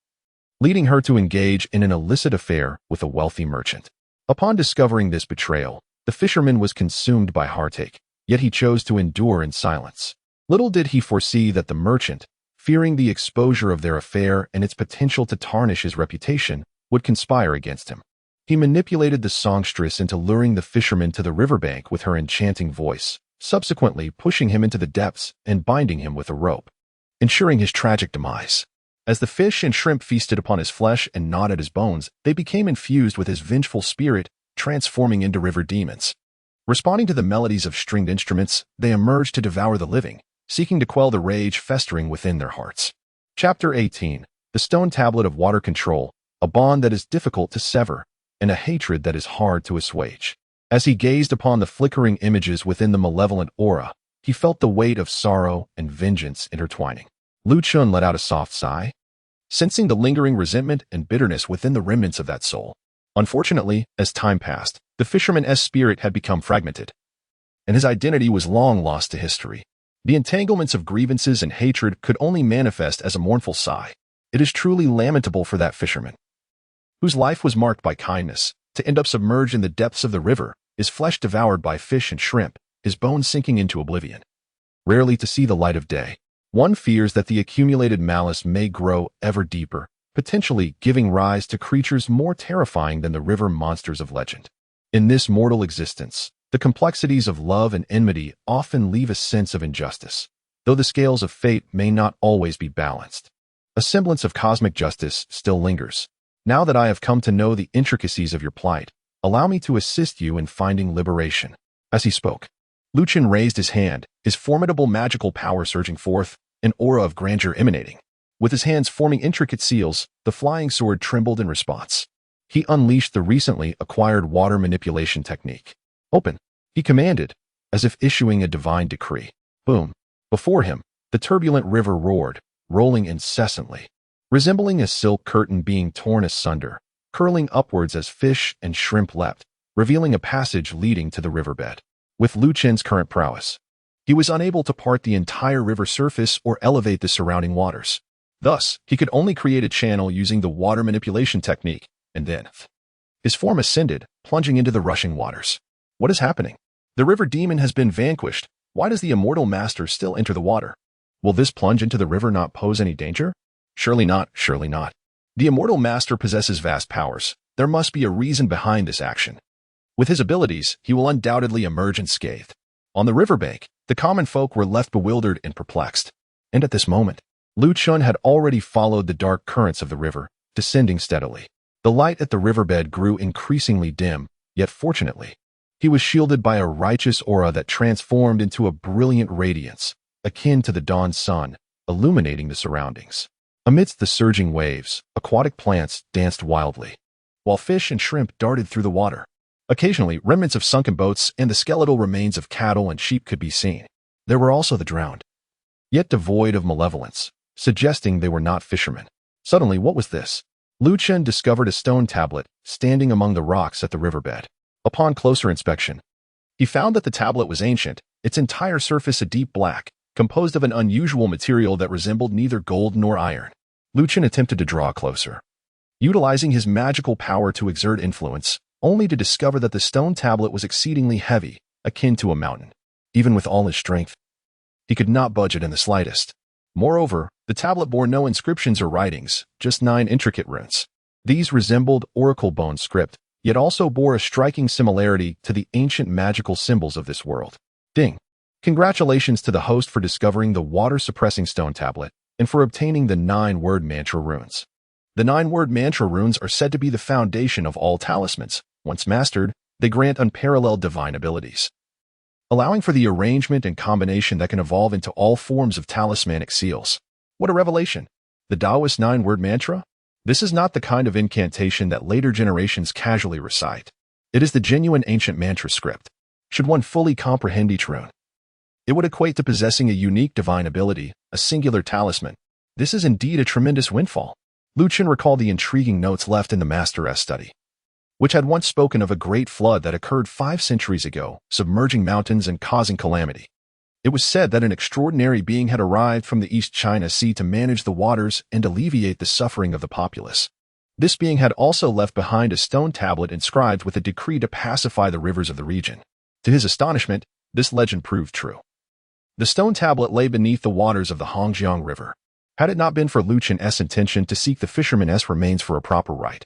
S1: leading her to engage in an illicit affair with a wealthy merchant. Upon discovering this betrayal, the fisherman was consumed by heartache, yet he chose to endure in silence. Little did he foresee that the merchant, fearing the exposure of their affair and its potential to tarnish his reputation, would conspire against him. He manipulated the songstress into luring the fisherman to the riverbank with her enchanting voice, subsequently pushing him into the depths and binding him with a rope, ensuring his tragic demise. As the fish and shrimp feasted upon his flesh and gnawed at his bones, they became infused with his vengeful spirit, transforming into river demons. Responding to the melodies of stringed instruments, they emerged to devour the living, seeking to quell the rage festering within their hearts. Chapter 18. The Stone Tablet of Water Control, a bond that is difficult to sever, and a hatred that is hard to assuage. As he gazed upon the flickering images within the malevolent aura, he felt the weight of sorrow and vengeance intertwining. Chen let out a soft sigh, sensing the lingering resentment and bitterness within the remnants of that soul. Unfortunately, as time passed, the fisherman's spirit had become fragmented, and his identity was long lost to history. The entanglements of grievances and hatred could only manifest as a mournful sigh. It is truly lamentable for that fisherman, whose life was marked by kindness, to end up submerged in the depths of the river, his flesh devoured by fish and shrimp, his bones sinking into oblivion, rarely to see the light of day. One fears that the accumulated malice may grow ever deeper, potentially giving rise to creatures more terrifying than the river monsters of legend. In this mortal existence, the complexities of love and enmity often leave a sense of injustice, though the scales of fate may not always be balanced. A semblance of cosmic justice still lingers. Now that I have come to know the intricacies of your plight, allow me to assist you in finding liberation. As he spoke, Chen raised his hand, his formidable magical power surging forth, an aura of grandeur emanating. With his hands forming intricate seals, the flying sword trembled in response. He unleashed the recently acquired water manipulation technique. Open, he commanded, as if issuing a divine decree. Boom. Before him, the turbulent river roared, rolling incessantly, resembling a silk curtain being torn asunder, curling upwards as fish and shrimp leapt, revealing a passage leading to the riverbed. With Chen's current prowess, he was unable to part the entire river surface or elevate the surrounding waters. Thus, he could only create a channel using the water manipulation technique, and then his form ascended, plunging into the rushing waters. What is happening? The river demon has been vanquished. Why does the immortal master still enter the water? Will this plunge into the river not pose any danger? Surely not, surely not. The immortal master possesses vast powers. There must be a reason behind this action. With his abilities, he will undoubtedly emerge unscathed. On the riverbank, the common folk were left bewildered and perplexed. And at this moment, Chen had already followed the dark currents of the river, descending steadily. The light at the riverbed grew increasingly dim, yet fortunately, he was shielded by a righteous aura that transformed into a brilliant radiance, akin to the dawn sun, illuminating the surroundings. Amidst the surging waves, aquatic plants danced wildly, while fish and shrimp darted through the water. Occasionally, remnants of sunken boats and the skeletal remains of cattle and sheep could be seen. There were also the drowned, yet devoid of malevolence, suggesting they were not fishermen. Suddenly, what was this? Chen discovered a stone tablet standing among the rocks at the riverbed. Upon closer inspection, he found that the tablet was ancient, its entire surface a deep black, composed of an unusual material that resembled neither gold nor iron. Chen attempted to draw closer, utilizing his magical power to exert influence, only to discover that the stone tablet was exceedingly heavy, akin to a mountain. Even with all his strength, he could not budge it in the slightest. Moreover, the tablet bore no inscriptions or writings, just 9 intricate runes. These resembled oracle bone script, yet also bore a striking similarity to the ancient magical symbols of this world. Ding! Congratulations to the host for discovering the water-suppressing stone tablet and for obtaining the 9-word mantra runes. The 9-word mantra runes are said to be the foundation of all talismans. Once mastered, they grant unparalleled divine abilities, allowing for the arrangement and combination that can evolve into all forms of talismanic seals. What a revelation! The Taoist 9-word mantra? This is not the kind of incantation that later generations casually recite. It is the genuine ancient mantra script. Should one fully comprehend each rune, it would equate to possessing a unique divine ability, a singular talisman. This is indeed a tremendous windfall. Chen recalled the intriguing notes left in the Master's study, which had once spoken of a great flood that occurred 5 centuries ago, submerging mountains and causing calamity. It was said that an extraordinary being had arrived from the East China Sea to manage the waters and alleviate the suffering of the populace. This being had also left behind a stone tablet inscribed with a decree to pacify the rivers of the region. To his astonishment, this legend proved true. The stone tablet lay beneath the waters of the Hongjiang River. Had it not been for Chen's intention to seek the fisherman's remains for a proper rite,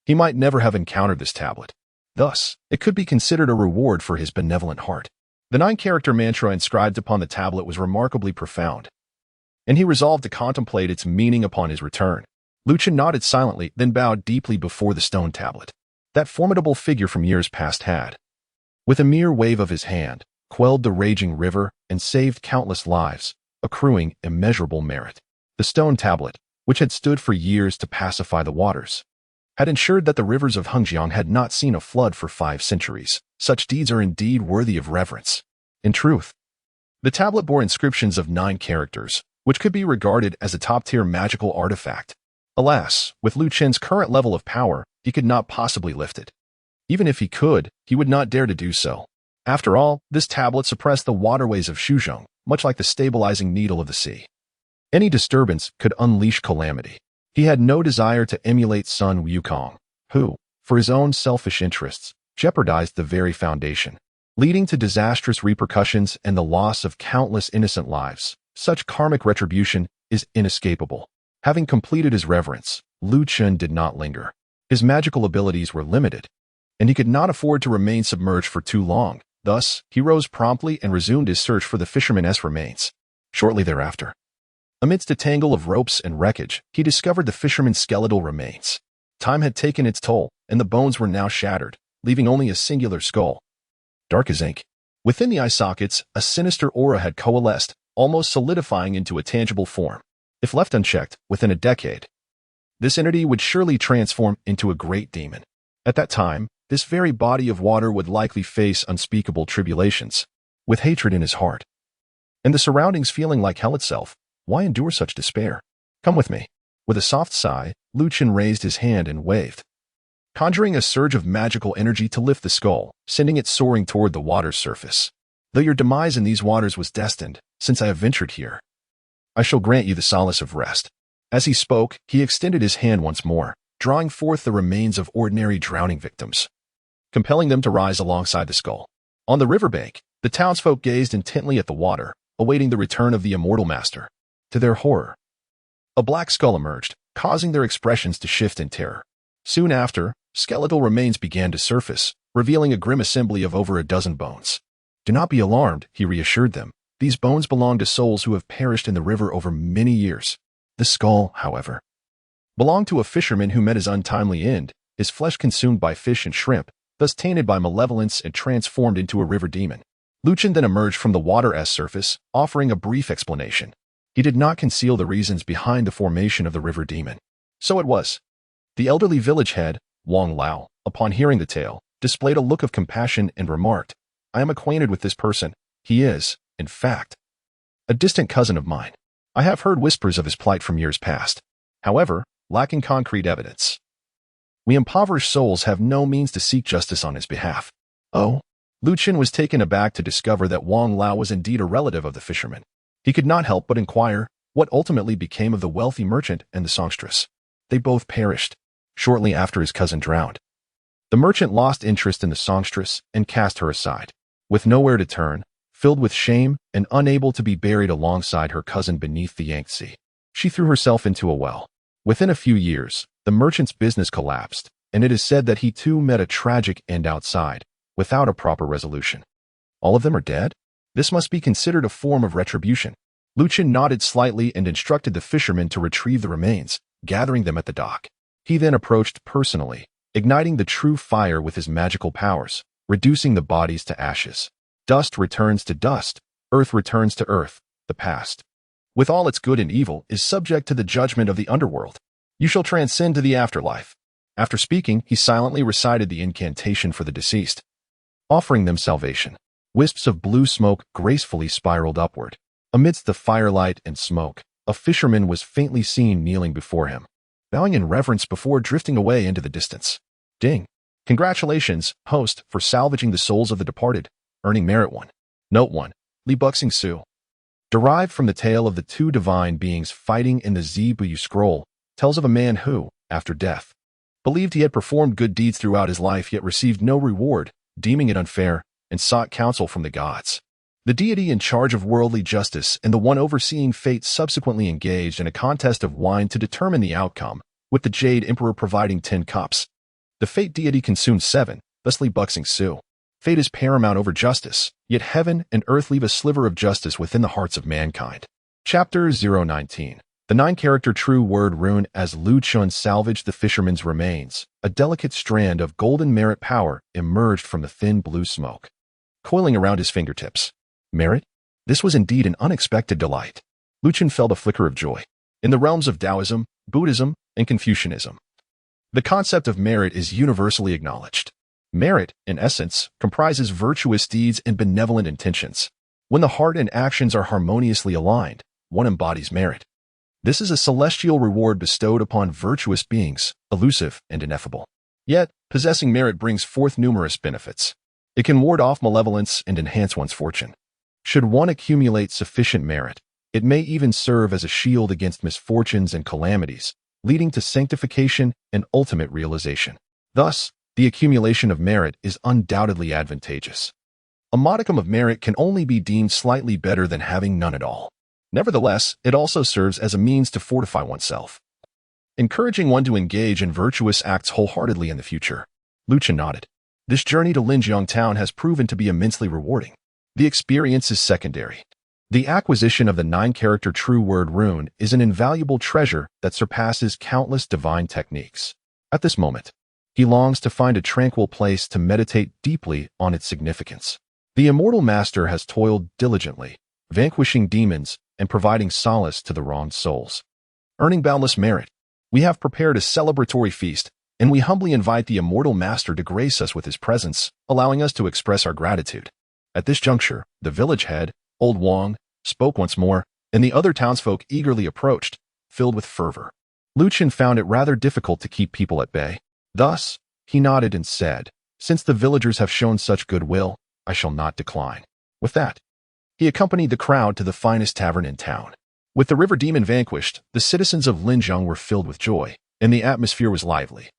S1: he might never have encountered this tablet. Thus, it could be considered a reward for his benevolent heart. The 9-character mantra inscribed upon the tablet was remarkably profound, and he resolved to contemplate its meaning upon his return. Chen nodded silently, then bowed deeply before the stone tablet. That formidable figure from years past had, with a mere wave of his hand, quelled the raging river and saved countless lives, accruing immeasurable merit. The stone tablet, which had stood for years to pacify the waters, had ensured that the rivers of Hongjiang had not seen a flood for 5 centuries. Such deeds are indeed worthy of reverence. In truth, the tablet bore inscriptions of 9 characters, which could be regarded as a top-tier magical artifact. Alas, with Chen's current level of power, he could not possibly lift it. Even if he could, he would not dare to do so. After all, this tablet suppressed the waterways of Shushan, much like the stabilizing needle of the sea. Any disturbance could unleash calamity. He had no desire to emulate Sun Wukong, who, for his own selfish interests, jeopardized the very foundation, leading to disastrous repercussions and the loss of countless innocent lives. Such karmic retribution is inescapable. Having completed his reverence, Chen did not linger. His magical abilities were limited, and he could not afford to remain submerged for too long. Thus, he rose promptly and resumed his search for the fisherman's remains. Shortly thereafter, amidst a tangle of ropes and wreckage, he discovered the fisherman's skeletal remains. Time had taken its toll, and the bones were now shattered, leaving only a singular skull, dark as ink. Within the eye sockets, a sinister aura had coalesced, almost solidifying into a tangible form. If left unchecked, within a decade, this entity would surely transform into a great demon. At that time, this very body of water would likely face unspeakable tribulations. With hatred in his heart, and the surroundings feeling like hell itself, why endure such despair? Come with me. With a soft sigh, Chen raised his hand and waved, conjuring a surge of magical energy to lift the skull, sending it soaring toward the water's surface. Though your demise in these waters was destined, since I have ventured here, I shall grant you the solace of rest. As he spoke, he extended his hand once more, drawing forth the remains of ordinary drowning victims, compelling them to rise alongside the skull. On the riverbank, the townsfolk gazed intently at the water, awaiting the return of the immortal master. To their horror, a black skull emerged, causing their expressions to shift in terror. Soon after, skeletal remains began to surface, revealing a grim assembly of over a dozen bones. Do not be alarmed, he reassured them. These bones belong to souls who have perished in the river over many years. The skull, however, belonged to a fisherman who met his untimely end, his flesh consumed by fish and shrimp, thus tainted by malevolence and transformed into a river demon. Chen then emerged from the water's surface, offering a brief explanation. He did not conceal the reasons behind the formation of the river demon. So it was. The elderly village head, Wang Lao, upon hearing the tale, displayed a look of compassion and remarked, I am acquainted with this person. He is, in fact, a distant cousin of mine. I have heard whispers of his plight from years past. However, lacking concrete evidence. We impoverished souls have no means to seek justice on his behalf. Oh? Chen was taken aback to discover that Wang Lao was indeed a relative of the fisherman. He could not help but inquire what ultimately became of the wealthy merchant and the songstress. They both perished shortly after his cousin drowned. The merchant lost interest in the songstress and cast her aside. With nowhere to turn, filled with shame and unable to be buried alongside her cousin beneath the Yangtze, she threw herself into a well. Within a few years, the merchant's business collapsed, and it is said that he too met a tragic end outside, without a proper resolution. All of them are dead? This must be considered a form of retribution. Chen nodded slightly and instructed the fisherman to retrieve the remains, gathering them at the dock. He then approached personally, igniting the true fire with his magical powers, reducing the bodies to ashes. Dust returns to dust, earth returns to earth, the past, with all its good and evil, is subject to the judgment of the underworld. You shall transcend to the afterlife. After speaking, he silently recited the incantation for the deceased, offering them salvation. Wisps of blue smoke gracefully spiraled upward. Amidst the firelight and smoke, a fisherman was faintly seen kneeling before him, bowing in reverence before drifting away into the distance. Ding! Congratulations, host, for salvaging the souls of the departed, earning merit 1. Note 1. Libuxing Su. Derived from the tale of the two divine beings fighting in the Zibuyu scroll, tells of a man who, after death, believed he had performed good deeds throughout his life yet received no reward, deeming it unfair, and sought counsel from the gods. The deity in charge of worldly justice and the one overseeing fate subsequently engaged in a contest of wine to determine the outcome, with the Jade Emperor providing 10 cups. The fate deity consumed 7, thusly Libuxing Su. Fate is paramount over justice, yet heaven and earth leave a sliver of justice within the hearts of mankind. Chapter 019. The 9-character true word rune as Chen salvaged the fisherman's remains. A delicate strand of golden merit power emerged from the thin blue smoke, coiling around his fingertips. Merit? This was indeed an unexpected delight. Chen felt a flicker of joy. In the realms of Taoism, Buddhism, and Confucianism, the concept of merit is universally acknowledged. Merit, in essence, comprises virtuous deeds and benevolent intentions. When the heart and actions are harmoniously aligned, one embodies merit. This is a celestial reward bestowed upon virtuous beings, elusive and ineffable. Yet, possessing merit brings forth numerous benefits. It can ward off malevolence and enhance one's fortune. Should one accumulate sufficient merit, it may even serve as a shield against misfortunes and calamities, leading to sanctification and ultimate realization. Thus, the accumulation of merit is undoubtedly advantageous. A modicum of merit can only be deemed slightly better than having none at all. Nevertheless, it also serves as a means to fortify oneself, encouraging one to engage in virtuous acts wholeheartedly in the future. Chen nodded. This journey to Linjiang Town has proven to be immensely rewarding. The experience is secondary. The acquisition of the 9-character true word rune is an invaluable treasure that surpasses countless divine techniques. At this moment, he longs to find a tranquil place to meditate deeply on its significance. The immortal master has toiled diligently, vanquishing demons and providing solace to the wronged souls, earning boundless merit. We have prepared a celebratory feast, and we humbly invite the immortal master to grace us with his presence, allowing us to express our gratitude. At this juncture, the village head, old Wang, spoke once more, and the other townsfolk eagerly approached, filled with fervor. Chen found it rather difficult to keep people at bay. Thus, he nodded and said, "Since the villagers have shown such goodwill, I shall not decline." With that, he accompanied the crowd to the finest tavern in town. With the river demon vanquished, the citizens of Linjiang were filled with joy, and the atmosphere was lively,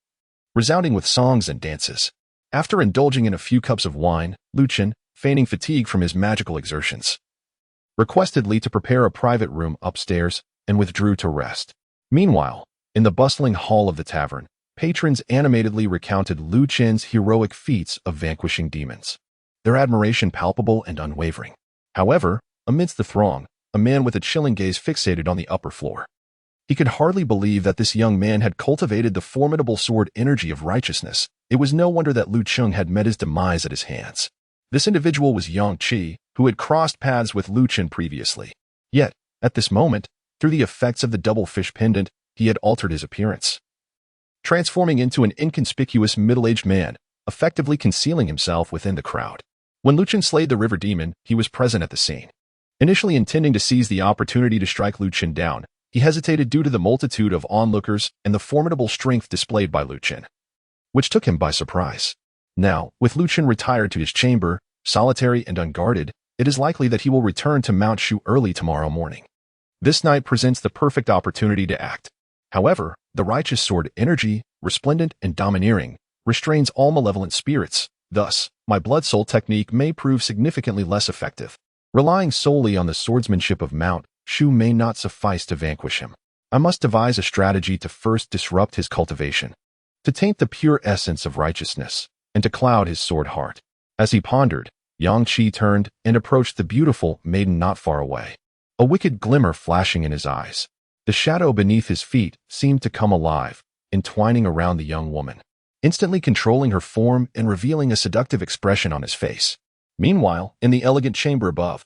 S1: resounding with songs and dances. After indulging in a few cups of wine, Chen, feigning fatigue from his magical exertions, requested Li to prepare a private room upstairs and withdrew to rest. Meanwhile, in the bustling hall of the tavern, patrons animatedly recounted Chen's heroic feats of vanquishing demons, their admiration palpable and unwavering. However, amidst the throng, a man with a chilling gaze fixated on the upper floor. He could hardly believe that this young man had cultivated the formidable sword energy of righteousness. It was no wonder that Chen had met his demise at his hands. This individual was Yang Qi, who had crossed paths with Chen previously. Yet, at this moment, through the effects of the double fish pendant, he had altered his appearance, transforming into an inconspicuous middle-aged man, effectively concealing himself within the crowd. When Chen slayed the river demon, he was present at the scene. Initially intending to seize the opportunity to strike Chen down, He hesitated due to the multitude of onlookers and the formidable strength displayed by Chen, which took him by surprise. Now, with Chen retired to his chamber, solitary and unguarded, it is likely that he will return to Mount Shu early tomorrow morning. This night presents the perfect opportunity to act. However, the righteous sword energy, resplendent and domineering, restrains all malevolent spirits. Thus, my blood soul technique may prove significantly less effective. Relying solely on the swordsmanship of Mount Shu may not suffice to vanquish him. I must devise a strategy to first disrupt his cultivation, to taint the pure essence of righteousness, and to cloud his sword heart. As he pondered, Yang Qi turned and approached the beautiful maiden not far away, a wicked glimmer flashing in his eyes. The shadow beneath his feet seemed to come alive, entwining around the young woman, instantly controlling her form and revealing a seductive expression on his face. Meanwhile, in the elegant chamber above,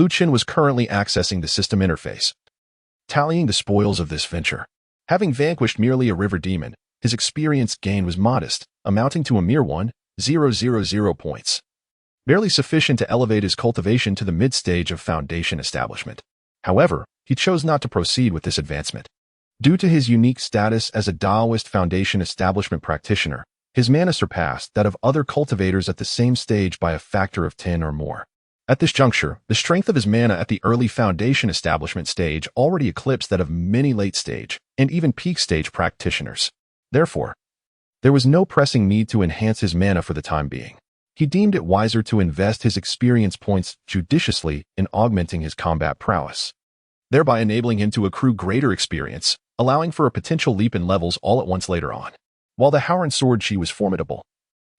S1: Chen was currently accessing the system interface, tallying the spoils of this venture. Having vanquished merely a river demon, his experience gain was modest, amounting to a mere 1,000 points, barely sufficient to elevate his cultivation to the mid-stage of foundation establishment. However, he chose not to proceed with this advancement. Due to his unique status as a Daoist foundation establishment practitioner, his mana surpassed that of other cultivators at the same stage by a factor of 10 or more. At this juncture, the strength of his mana at the early foundation establishment stage already eclipsed that of many late-stage and even peak-stage practitioners. Therefore, there was no pressing need to enhance his mana for the time being. He deemed it wiser to invest his experience points judiciously in augmenting his combat prowess, thereby enabling him to accrue greater experience, allowing for a potential leap in levels all at once later on. While the Howren sword Qi was formidable,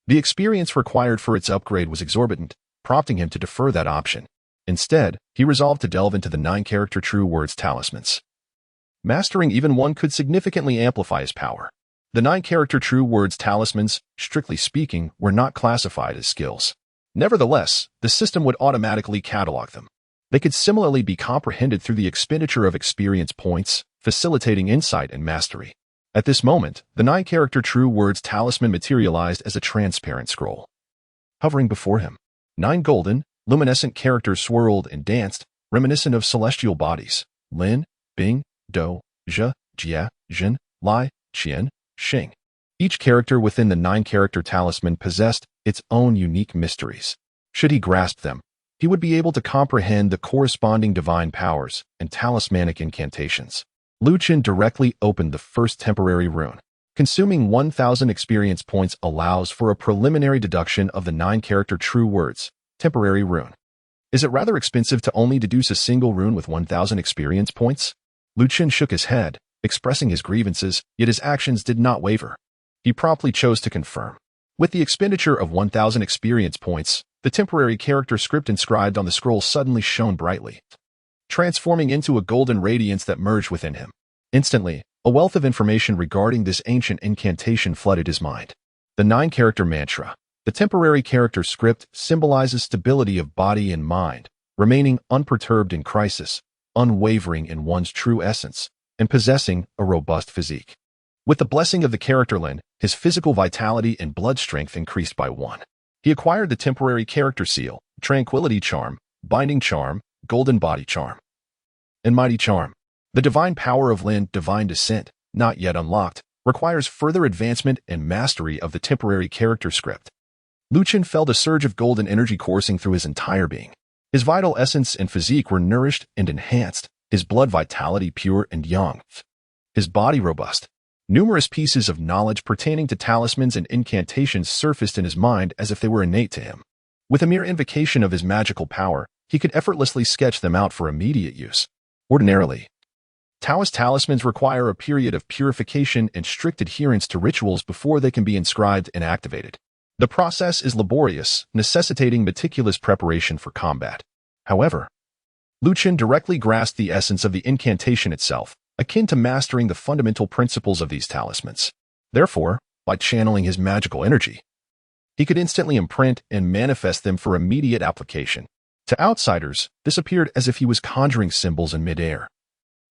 S1: the experience required for its upgrade was exorbitant, prompting him to defer that option. Instead, he resolved to delve into the 9-character True Words talismans. Mastering even one could significantly amplify his power. The 9-character True Words talismans, strictly speaking, were not classified as skills. Nevertheless, the system would automatically catalog them. They could similarly be comprehended through the expenditure of experience points, facilitating insight and mastery. At this moment, the 9-character True Words talisman materialized as a transparent scroll. Hovering before him, 9 golden, luminescent characters swirled and danced, reminiscent of celestial bodies: Lin, Bing, Do, Zhe, Jia, Jin, Lai, Qian, Xing. Each character within the 9-character talisman possessed its own unique mysteries. Should he grasp them, he would be able to comprehend the corresponding divine powers and talismanic incantations. Chen directly opened the first temporary rune. Consuming 1,000 experience points allows for a preliminary deduction of the 9-character True Words temporary rune. Is it rather expensive to only deduce a single rune with 1,000 experience points? Chen shook his head, expressing his grievances, yet his actions did not waver. He promptly chose to confirm. With the expenditure of 1,000 experience points, the temporary character script inscribed on the scroll suddenly shone brightly, transforming into a golden radiance that merged within him. Instantly, a wealth of information regarding this ancient incantation flooded his mind. The 9-character mantra, the temporary character script, symbolizes stability of body and mind, remaining unperturbed in crisis, unwavering in one's true essence, and possessing a robust physique. With the blessing of the character Lin, his physical vitality and blood strength increased by 1. He acquired the temporary character seal, Tranquility Charm, Binding Charm, Golden Body Charm, and Mighty Charm. The divine power of Lin, Divine Descent, not yet unlocked, requires further advancement and mastery of the temporary character script. Chen felt a surge of golden energy coursing through his entire being. His vital essence and physique were nourished and enhanced, his blood vitality pure and young, his body robust. Numerous pieces of knowledge pertaining to talismans and incantations surfaced in his mind as if they were innate to him. With a mere invocation of his magical power, he could effortlessly sketch them out for immediate use. Ordinarily, Taoist talismans require a period of purification and strict adherence to rituals before they can be inscribed and activated. The process is laborious, necessitating meticulous preparation for combat. However, Chen directly grasped the essence of the incantation itself, akin to mastering the fundamental principles of these talismans. Therefore, by channeling his magical energy, he could instantly imprint and manifest them for immediate application. To outsiders, this appeared as if he was conjuring symbols in midair.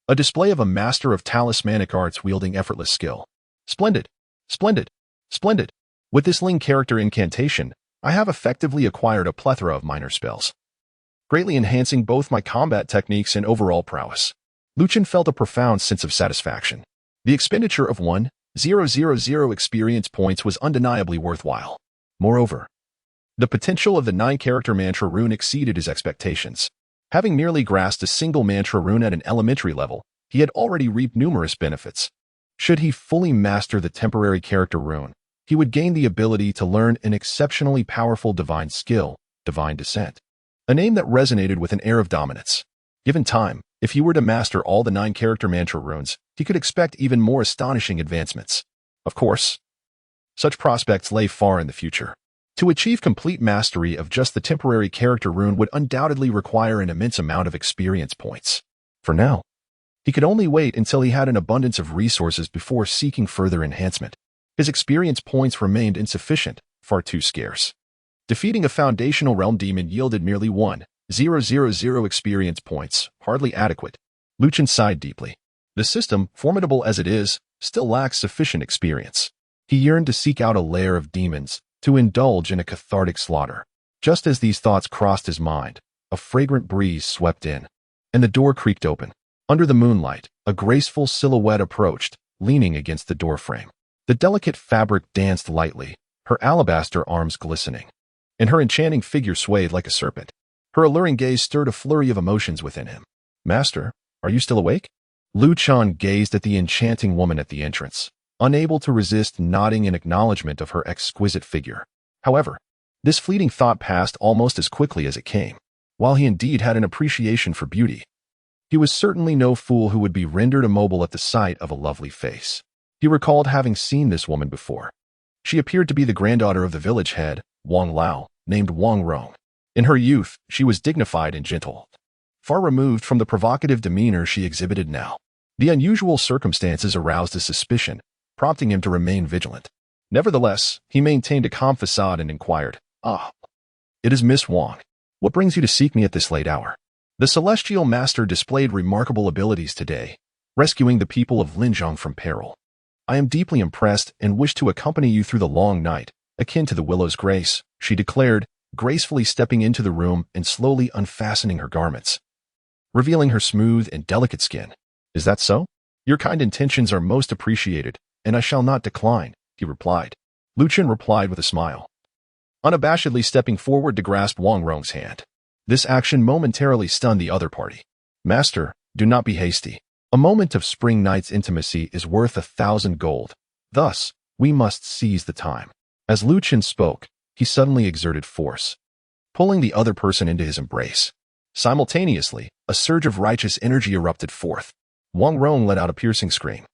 S1: A display of a master of talismanic arts wielding effortless skill. Splendid! Splendid! Splendid! With this Ling character incantation, I have effectively acquired a plethora of minor spells, greatly enhancing both my combat techniques and overall prowess. Chen felt a profound sense of satisfaction. The expenditure of 1,000 experience points was undeniably worthwhile. Moreover, the potential of the 9-character mantra rune exceeded his expectations. Having merely grasped a single mantra rune at an elementary level, he had already reaped numerous benefits. Should he fully master the temporary character rune, he would gain the ability to learn an exceptionally powerful divine skill, Divine Descent, a name that resonated with an air of dominance. Given time, if he were to master all the 9-character mantra runes, he could expect even more astonishing advancements. Of course, such prospects lay far in the future. To achieve complete mastery of just the temporary character rune would undoubtedly require an immense amount of experience points. For now, he could only wait until he had an abundance of resources before seeking further enhancement. His experience points remained insufficient, far too scarce. Defeating a foundational realm demon yielded merely 1,000 experience points, hardly adequate. Chen sighed deeply. The system, formidable as it is, still lacks sufficient experience. He yearned to seek out a lair of demons, to indulge in a cathartic slaughter. Just as these thoughts crossed his mind, a fragrant breeze swept in, and the door creaked open. Under the moonlight, a graceful silhouette approached, leaning against the doorframe. The delicate fabric danced lightly, her alabaster arms glistening, and her enchanting figure swayed like a serpent. Her alluring gaze stirred a flurry of emotions within him. "Master, are you still awake?" Chen gazed at the enchanting woman at the entrance, unable to resist nodding in acknowledgement of her exquisite figure. However, this fleeting thought passed almost as quickly as it came. While he indeed had an appreciation for beauty, he was certainly no fool who would be rendered immobile at the sight of a lovely face. He recalled having seen this woman before. She appeared to be the granddaughter of the village head, Wang Lao, named Wang Rong. In her youth, she was dignified and gentle, far removed from the provocative demeanor she exhibited now. The unusual circumstances aroused his suspicion, prompting him to remain vigilant. Nevertheless, he maintained a calm facade and inquired, "It is Miss Wang. What brings you to seek me at this late hour?" The celestial master displayed remarkable abilities today, rescuing the people of Linzhong from peril. "I am deeply impressed and wish to accompany you through the long night, akin to the willow's grace," she declared, gracefully stepping into the room and slowly unfastening her garments, revealing her smooth and delicate skin. "Is that so? Your kind intentions are most appreciated, and I shall not decline," he replied. Chen replied with a smile, unabashedly stepping forward to grasp Wang Rong's hand. This action momentarily stunned the other party. "Master, do not be hasty. A moment of spring night's intimacy is worth 1,000 gold. Thus, we must seize the time." As Chen spoke, he suddenly exerted force, pulling the other person into his embrace. Simultaneously, a surge of righteous energy erupted forth. Wang Rong let out a piercing scream,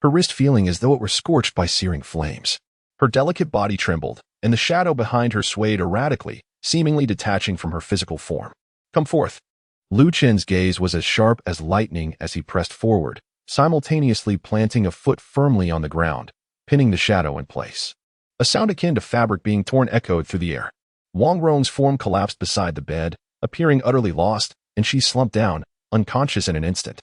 S1: her wrist feeling as though it were scorched by searing flames. Her delicate body trembled, and the shadow behind her swayed erratically, seemingly detaching from her physical form. "Come forth." Chen's gaze was as sharp as lightning as he pressed forward, simultaneously planting a foot firmly on the ground, pinning the shadow in place. A sound akin to fabric being torn echoed through the air. Wang Rong's form collapsed beside the bed, appearing utterly lost, and she slumped down, unconscious in an instant.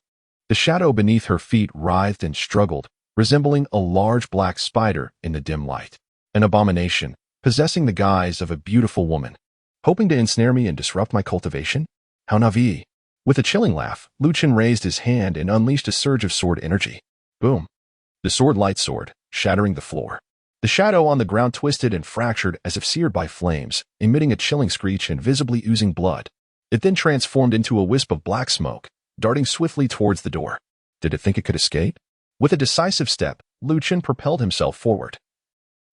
S1: The shadow beneath her feet writhed and struggled, resembling a large black spider in the dim light. An abomination, possessing the guise of a beautiful woman. Hoping to ensnare me and disrupt my cultivation? How naive. With a chilling laugh, Chen raised his hand and unleashed a surge of sword energy. Boom. The sword light soared, shattering the floor. The shadow on the ground twisted and fractured as if seared by flames, emitting a chilling screech and visibly oozing blood. It then transformed into a wisp of black smoke, darting swiftly towards the door. Did it think it could escape? With a decisive step, Chen propelled himself forward,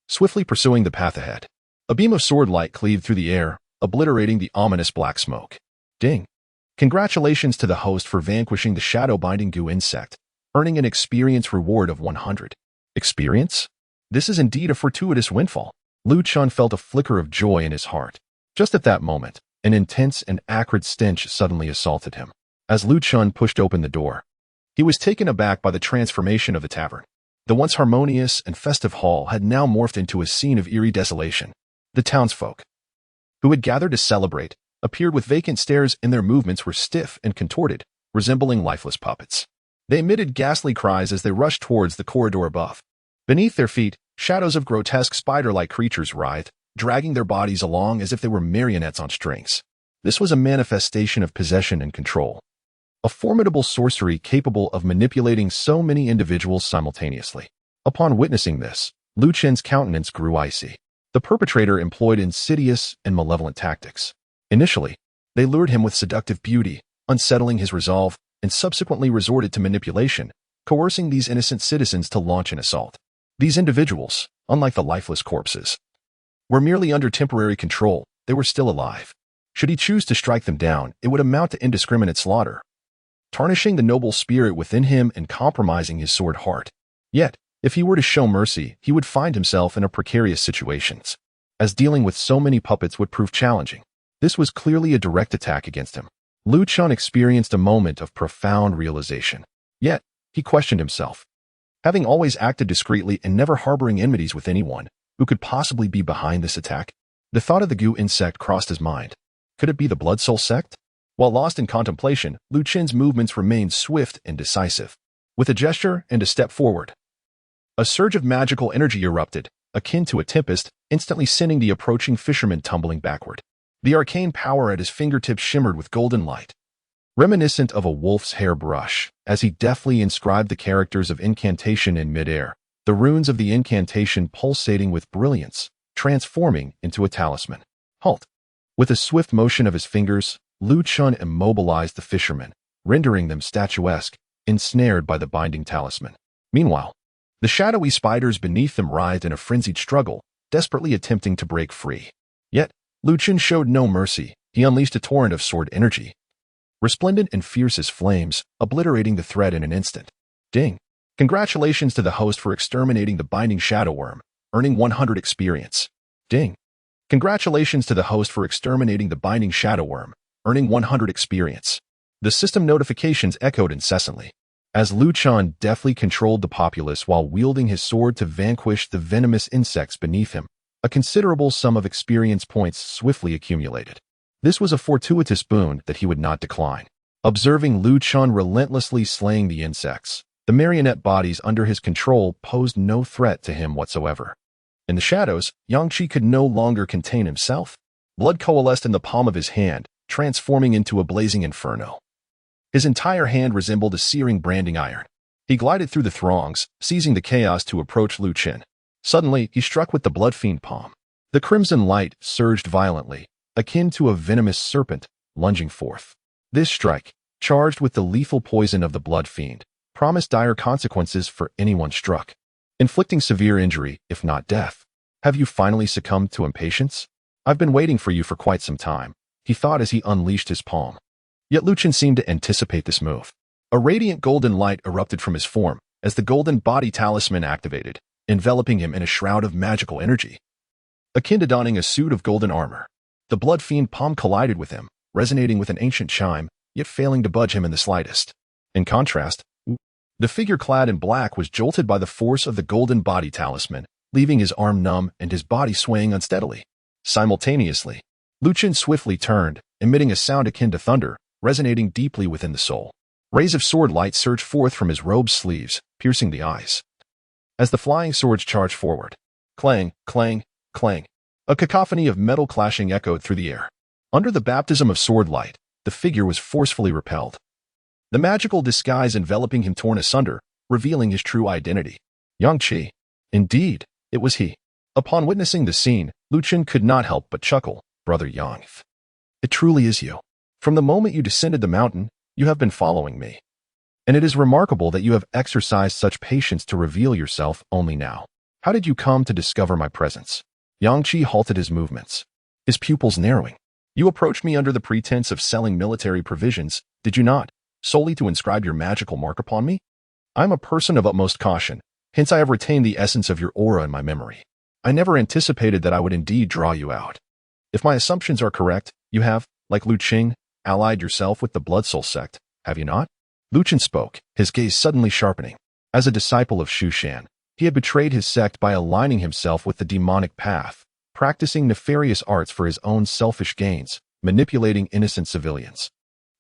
S1: swiftly pursuing the path ahead. A beam of sword light cleaved through the air, obliterating the ominous black smoke. Ding! Congratulations to the host for vanquishing the shadow-binding goo insect, earning an experience reward of 100. Experience? This is indeed a fortuitous windfall. Chen felt a flicker of joy in his heart. Just at that moment, an intense and acrid stench suddenly assaulted him. As Chen pushed open the door, he was taken aback by the transformation of the tavern. The once harmonious and festive hall had now morphed into a scene of eerie desolation. The townsfolk, who had gathered to celebrate, appeared with vacant stares, and their movements were stiff and contorted, resembling lifeless puppets. They emitted ghastly cries as they rushed towards the corridor above. Beneath their feet, shadows of grotesque spider-like creatures writhed, dragging their bodies along as if they were marionettes on strings. This was a manifestation of possession and control. a formidable sorcery capable of manipulating so many individuals simultaneously. Upon witnessing this, Lu Chen's countenance grew icy. The perpetrator employed insidious and malevolent tactics. Initially, they lured him with seductive beauty, unsettling his resolve, and subsequently resorted to manipulation, coercing these innocent citizens to launch an assault. These individuals, unlike the lifeless corpses, were merely under temporary control. They were still alive. Should he choose to strike them down, it would amount to indiscriminate slaughter, tarnishing the noble spirit within him and compromising his sword heart. Yet, if he were to show mercy, he would find himself in a precarious situation, as dealing with so many puppets would prove challenging. This was clearly a direct attack against him. Lu Chen experienced a moment of profound realization. Yet, he questioned himself. Having always acted discreetly and never harboring enmities with anyone, who could possibly be behind this attack? The thought of the Gu insect crossed his mind. Could it be the Blood Soul sect? While lost in contemplation, Lu Chen's movements remained swift and decisive. With a gesture and a step forward, a surge of magical energy erupted, akin to a tempest, instantly sending the approaching fisherman tumbling backward. The arcane power at his fingertips shimmered with golden light, reminiscent of a wolf's hair brush, as he deftly inscribed the characters of incantation in midair, the runes of the incantation pulsating with brilliance, transforming into a talisman. Halt! With a swift motion of his fingers, Lu Chen immobilized the fishermen, rendering them statuesque, ensnared by the binding talisman. Meanwhile, the shadowy spiders beneath them writhed in a frenzied struggle, desperately attempting to break free. Yet, Lu Chen showed no mercy. He unleashed a torrent of sword energy, resplendent and fierce as flames, obliterating the threat in an instant. Ding! Congratulations to the host for exterminating the binding shadow worm, earning 100 experience. Ding! Congratulations to the host for exterminating the binding shadow worm, earning 100 experience. The system notifications echoed incessantly, as Lu Chen deftly controlled the populace while wielding his sword to vanquish the venomous insects beneath him. A considerable sum of experience points swiftly accumulated. This was a fortuitous boon that he would not decline. Observing Lu Chen relentlessly slaying the insects, the marionette bodies under his control posed no threat to him whatsoever. In the shadows, Yang Qi could no longer contain himself. Blood coalesced in the palm of his hand, transforming into a blazing inferno. His entire hand resembled a searing branding iron. He glided through the throngs, seizing the chaos to approach Lu Chen. Suddenly, he struck with the blood fiend palm. The crimson light surged violently, akin to a venomous serpent, lunging forth. This strike, charged with the lethal poison of the blood fiend, promised dire consequences for anyone struck, inflicting severe injury, if not death. Have you finally succumbed to impatience? I've been waiting for you for quite some time, he thought as he unleashed his palm. Yet Lu Chen seemed to anticipate this move. A radiant golden light erupted from his form as the golden body talisman activated, enveloping him in a shroud of magical energy, akin to donning a suit of golden armor. The blood fiend palm collided with him, resonating with an ancient chime, yet failing to budge him in the slightest. In contrast, the figure clad in black was jolted by the force of the golden body talisman, leaving his arm numb and his body swaying unsteadily. Simultaneously, Lu Chen swiftly turned, emitting a sound akin to thunder, resonating deeply within the soul. Rays of sword light surged forth from his robe's sleeves, piercing the eyes, as the flying swords charged forward. Clang, clang, clang. A cacophony of metal clashing echoed through the air. Under the baptism of sword light, the figure was forcefully repelled, the magical disguise enveloping him torn asunder, revealing his true identity. Yang Qi. Indeed, it was he. Upon witnessing the scene, Lu Chen could not help but chuckle. Brother Yang. It truly is you. From the moment you descended the mountain, you have been following me. And it is remarkable that you have exercised such patience to reveal yourself only now. How did you come to discover my presence? Yang Qi halted his movements, his pupils narrowing. You approached me under the pretense of selling military provisions, did you not, solely to inscribe your magical mark upon me? I am a person of utmost caution, hence I have retained the essence of your aura in my memory. I never anticipated that I would indeed draw you out. If my assumptions are correct, you have, like Lu Qing, allied yourself with the Blood Soul sect, have you not? Lu Chen spoke, his gaze suddenly sharpening. As a disciple of Shushan, he had betrayed his sect by aligning himself with the demonic path, practicing nefarious arts for his own selfish gains, manipulating innocent civilians,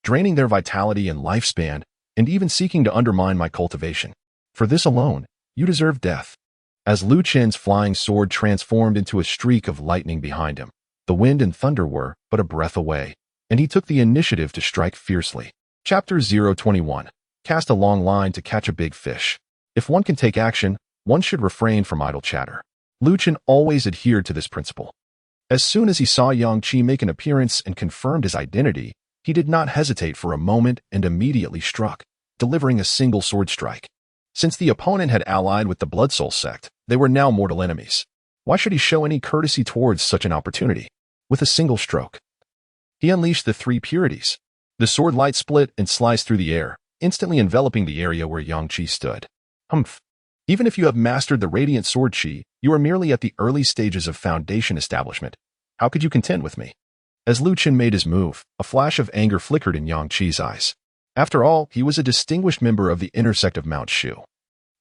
S1: draining their vitality and lifespan, and even seeking to undermine my cultivation. For this alone, you deserve death. As Lu Chen's flying sword transformed into a streak of lightning behind him, the wind and thunder were but a breath away, and he took the initiative to strike fiercely. Chapter 021. Cast a long line to catch a big fish. If one can take action, one should refrain from idle chatter. Chen always adhered to this principle. As soon as he saw Yang Qi make an appearance and confirmed his identity, he did not hesitate for a moment and immediately struck, delivering a single sword strike. Since the opponent had allied with the Blood Soul sect, they were now mortal enemies. Why should he show any courtesy towards such an opportunity? With a single stroke, he unleashed the three purities. The sword light split and sliced through the air, instantly enveloping the area where Yang Qi stood. Humph. Even if you have mastered the radiant sword Qi, you are merely at the early stages of foundation establishment. How could you contend with me? As Chen made his move, a flash of anger flickered in Yang Qi's eyes. After all, he was a distinguished member of the inner sect of Mount Shu,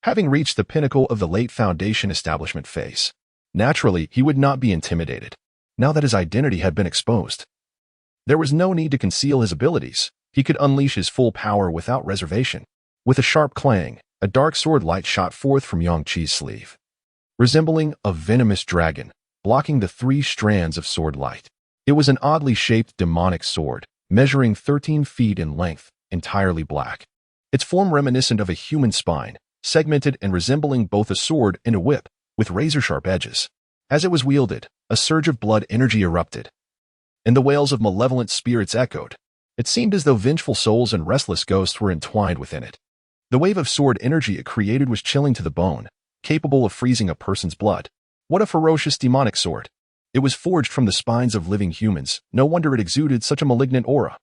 S1: having reached the pinnacle of the late foundation establishment phase. Naturally, he would not be intimidated, now that his identity had been exposed. There was no need to conceal his abilities. He could unleash his full power without reservation. With a sharp clang, a dark sword light shot forth from Yang Qi's sleeve, resembling a venomous dragon, blocking the three strands of sword light. It was an oddly shaped demonic sword, measuring 13 feet in length, entirely black. Its form reminiscent of a human spine, segmented and resembling both a sword and a whip, with razor-sharp edges. As it was wielded, a surge of blood energy erupted, and the wails of malevolent spirits echoed. It seemed as though vengeful souls and restless ghosts were entwined within it. The wave of sword energy it created was chilling to the bone, capable of freezing a person's blood. What a ferocious demonic sword! It was forged from the spines of living humans. No wonder it exuded such a malignant aura.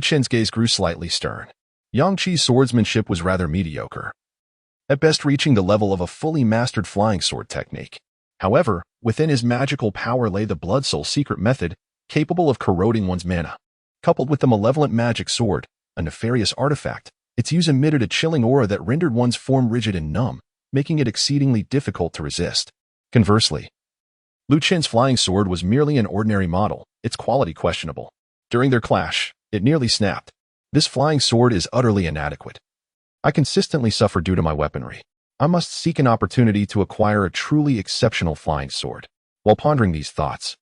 S1: Chen's gaze grew slightly stern. Yang Qi's swordsmanship was rather mediocre, at best reaching the level of a fully mastered flying sword technique. However, within his magical power lay the Blood Soul secret method, capable of corroding one's mana. Coupled with the malevolent magic sword, a nefarious artifact, its use emitted a chilling aura that rendered one's form rigid and numb, making it exceedingly difficult to resist. Conversely, Chen's flying sword was merely an ordinary model, its quality questionable. During their clash, it nearly snapped. This flying sword is utterly inadequate. I consistently suffer due to my weaponry. I must seek an opportunity to acquire a truly exceptional flying sword. While pondering these thoughts,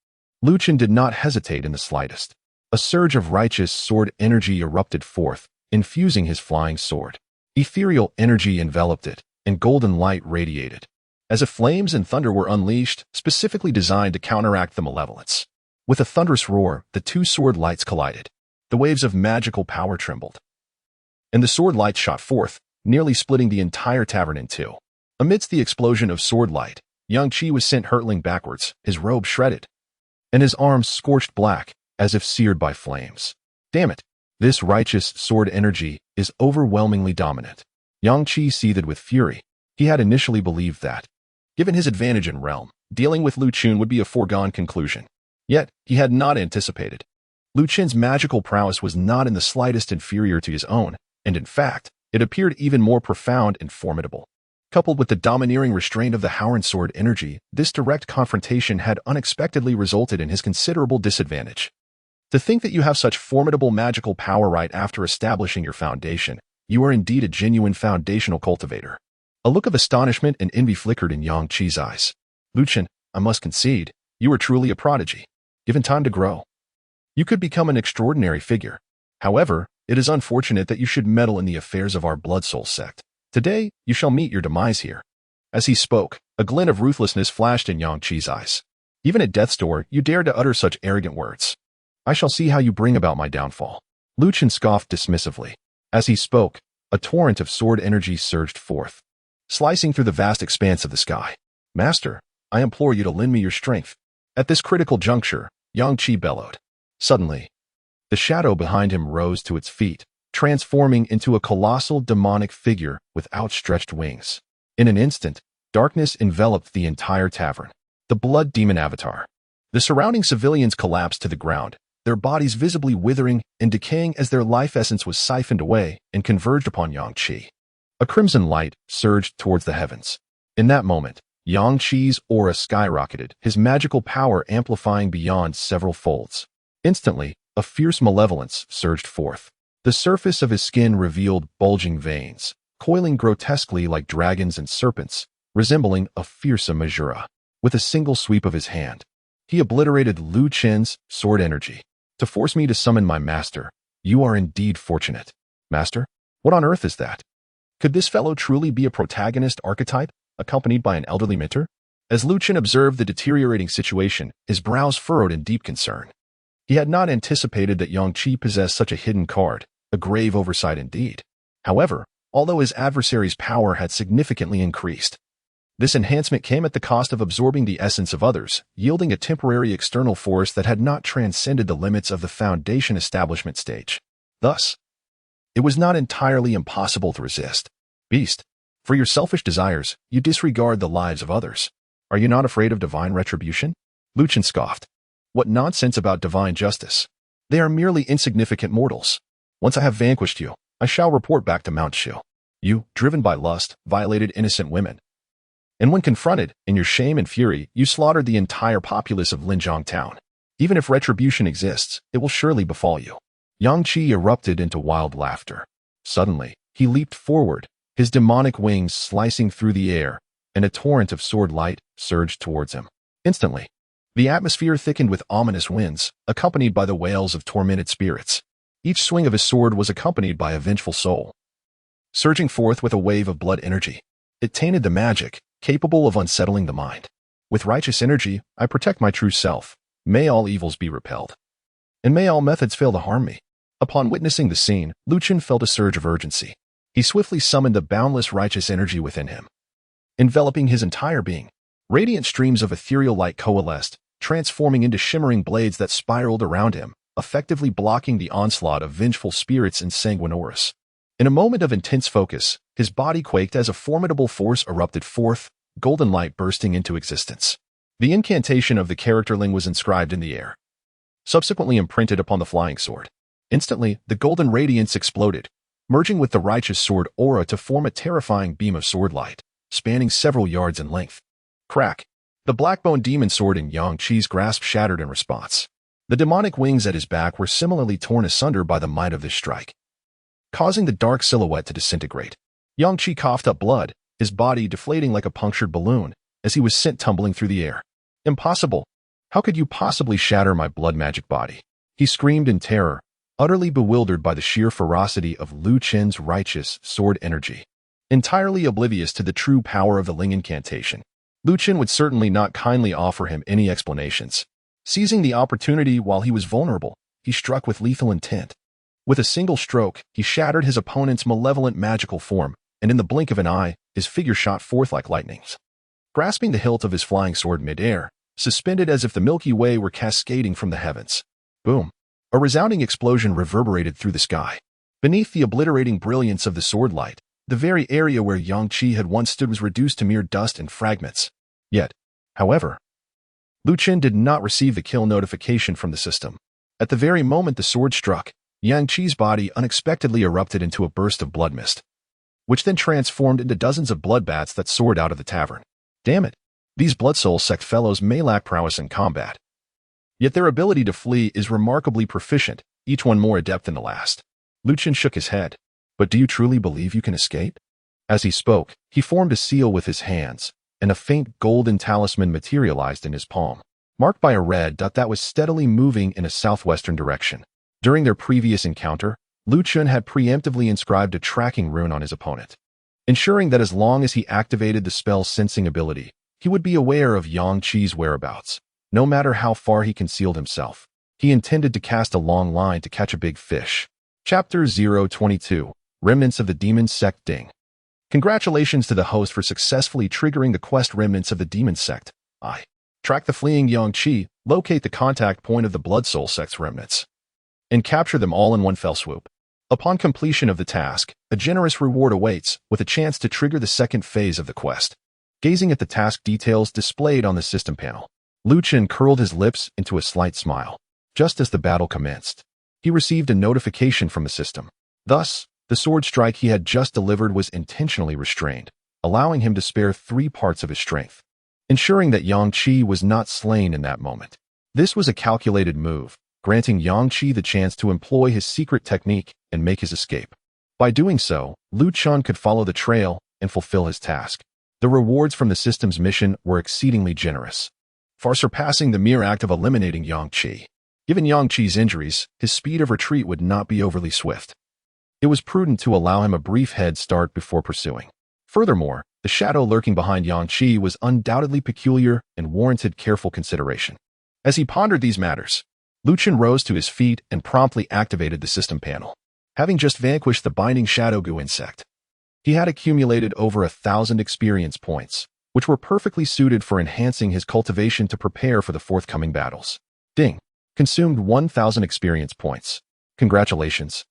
S1: Chen did not hesitate in the slightest. A surge of righteous sword energy erupted forth, infusing his flying sword. Ethereal energy enveloped it, and golden light radiated, as if flames and thunder were unleashed, specifically designed to counteract the malevolence. With a thunderous roar, the two sword lights collided. The waves of magical power trembled, and the sword lights shot forth, nearly splitting the entire tavern in two. Amidst the explosion of sword light, Yang Qi was sent hurtling backwards, his robe shredded, and his arms scorched black, as if seared by flames. Damn it! This righteous sword energy is overwhelmingly dominant. Yang Qi seethed with fury. He had initially believed that, given his advantage in realm, dealing with Chen would be a foregone conclusion. Yet, he had not anticipated. Chen's magical prowess was not in the slightest inferior to his own, and in fact, it appeared even more profound and formidable. Coupled with the domineering restraint of the Howren sword energy, this direct confrontation had unexpectedly resulted in his considerable disadvantage. To think that you have such formidable magical power right after establishing your foundation, you are indeed a genuine foundational cultivator. A look of astonishment and envy flickered in Yang Qi's eyes. Chen, I must concede, you are truly a prodigy. Given time to grow, you could become an extraordinary figure. However, it is unfortunate that you should meddle in the affairs of our Blood Soul sect. Today, you shall meet your demise here. As he spoke, a glint of ruthlessness flashed in Yang Qi's eyes. Even at death's door, you dared to utter such arrogant words. I shall see how you bring about my downfall. Chen scoffed dismissively. As he spoke, a torrent of sword energy surged forth, slicing through the vast expanse of the sky. Master, I implore you to lend me your strength. At this critical juncture, Yang Qi bellowed. Suddenly, the shadow behind him rose to its feet, transforming into a colossal demonic figure with outstretched wings. In an instant, darkness enveloped the entire tavern. The blood demon avatar. The surrounding civilians collapsed to the ground, their bodies visibly withering and decaying as their life essence was siphoned away and converged upon Yang Qi. A crimson light surged towards the heavens. In that moment, Yang Qi's aura skyrocketed, his magical power amplifying beyond several folds. Instantly, a fierce malevolence surged forth. The surface of his skin revealed bulging veins, coiling grotesquely like dragons and serpents, resembling a fearsome azure. With a single sweep of his hand, he obliterated Chen's sword energy. To force me to summon my master, you are indeed fortunate. Master, what on earth is that? Could this fellow truly be a protagonist archetype, accompanied by an elderly mentor? As Chen observed the deteriorating situation, his brows furrowed in deep concern. He had not anticipated that Yang Qi possessed such a hidden card, a grave oversight indeed. However, although his adversary's power had significantly increased, this enhancement came at the cost of absorbing the essence of others, yielding a temporary external force that had not transcended the limits of the foundation establishment stage. Thus, it was not entirely impossible to resist. Beast, for your selfish desires, you disregard the lives of others. Are you not afraid of divine retribution? Chen scoffed. What nonsense about divine justice? They are merely insignificant mortals. Once I have vanquished you, I shall report back to Mount Shu. You, driven by lust, violated innocent women. And when confronted, in your shame and fury, you slaughtered the entire populace of Linjiang town. Even if retribution exists, it will surely befall you. Yang Qi erupted into wild laughter. Suddenly, he leaped forward, his demonic wings slicing through the air, and a torrent of sword light surged towards him. Instantly, the atmosphere thickened with ominous winds, accompanied by the wails of tormented spirits. Each swing of his sword was accompanied by a vengeful soul, surging forth with a wave of blood energy. It tainted the magic, capable of unsettling the mind. With righteous energy, I protect my true self. May all evils be repelled. And may all methods fail to harm me. Upon witnessing the scene, Chen felt a surge of urgency. He swiftly summoned the boundless righteous energy within him. Enveloping his entire being, radiant streams of ethereal light coalesced, transforming into shimmering blades that spiraled around him, effectively blocking the onslaught of vengeful spirits and sanguinores. In a moment of intense focus, his body quaked as a formidable force erupted forth, golden light bursting into existence. The incantation of the characterling was inscribed in the air, subsequently imprinted upon the flying sword. Instantly, the golden radiance exploded, merging with the righteous sword aura to form a terrifying beam of sword light, spanning several yards in length. Crack! The black-bone demon sword in Yang Qi's grasp shattered in response. The demonic wings at his back were similarly torn asunder by the might of this strike, causing the dark silhouette to disintegrate. Yang Qi coughed up blood, his body deflating like a punctured balloon, as he was sent tumbling through the air. Impossible! How could you possibly shatter my blood magic body? He screamed in terror, utterly bewildered by the sheer ferocity of Chen's righteous sword energy. Entirely oblivious to the true power of the Ling incantation, Chen would certainly not kindly offer him any explanations. Seizing the opportunity while he was vulnerable, he struck with lethal intent. With a single stroke, he shattered his opponent's malevolent magical form, and in the blink of an eye, his figure shot forth like lightnings. Grasping the hilt of his flying sword mid-air, suspended as if the Milky Way were cascading from the heavens. Boom! A resounding explosion reverberated through the sky. Beneath the obliterating brilliance of the sword light, the very area where Yang Qi had once stood was reduced to mere dust and fragments. Yet, however, Chen did not receive the kill notification from the system. At the very moment the sword struck, Yang Qi's body unexpectedly erupted into a burst of blood mist, which then transformed into dozens of bloodbats that soared out of the tavern. Damn it! These Blood Soul sect fellows may lack prowess in combat, yet their ability to flee is remarkably proficient, each one more adept than the last. Chen shook his head. But do you truly believe you can escape? As he spoke, he formed a seal with his hands, and a faint golden talisman materialized in his palm, marked by a red dot that was steadily moving in a southwestern direction. During their previous encounter, Chen had preemptively inscribed a tracking rune on his opponent, ensuring that as long as he activated the spell's sensing ability, he would be aware of Yang Qi's whereabouts. No matter how far he concealed himself, he intended to cast a long line to catch a big fish. Chapter 022. Remnants of the Demon Sect Ding. Congratulations to the host for successfully triggering the quest Remnants of the Demon Sect. Track the fleeing Yang Qi, locate the contact point of the Blood Soul Sect's remnants, and capture them all in one fell swoop. Upon completion of the task, a generous reward awaits, with a chance to trigger the second phase of the quest. Gazing at the task details displayed on the system panel, Chen curled his lips into a slight smile. Just as the battle commenced, he received a notification from the system. Thus, the sword strike he had just delivered was intentionally restrained, allowing him to spare 3 parts of his strength, ensuring that Yang Qi was not slain in that moment. This was a calculated move, granting Yang Qi the chance to employ his secret technique and make his escape. By doing so, Chen could follow the trail and fulfill his task. The rewards from the system's mission were exceedingly generous, far surpassing the mere act of eliminating Yang Qi. Given Yang Qi's injuries, his speed of retreat would not be overly swift. it was prudent to allow him a brief head start before pursuing. Furthermore, the shadow lurking behind Yang Qi was undoubtedly peculiar and warranted careful consideration. As he pondered these matters, Lu Chen rose to his feet and promptly activated the system panel. Having just vanquished the binding shadow goo insect, he had accumulated over 1,000 experience points, which were perfectly suited for enhancing his cultivation to prepare for the forthcoming battles. Ding! Consumed 1,000 experience points. Congratulations.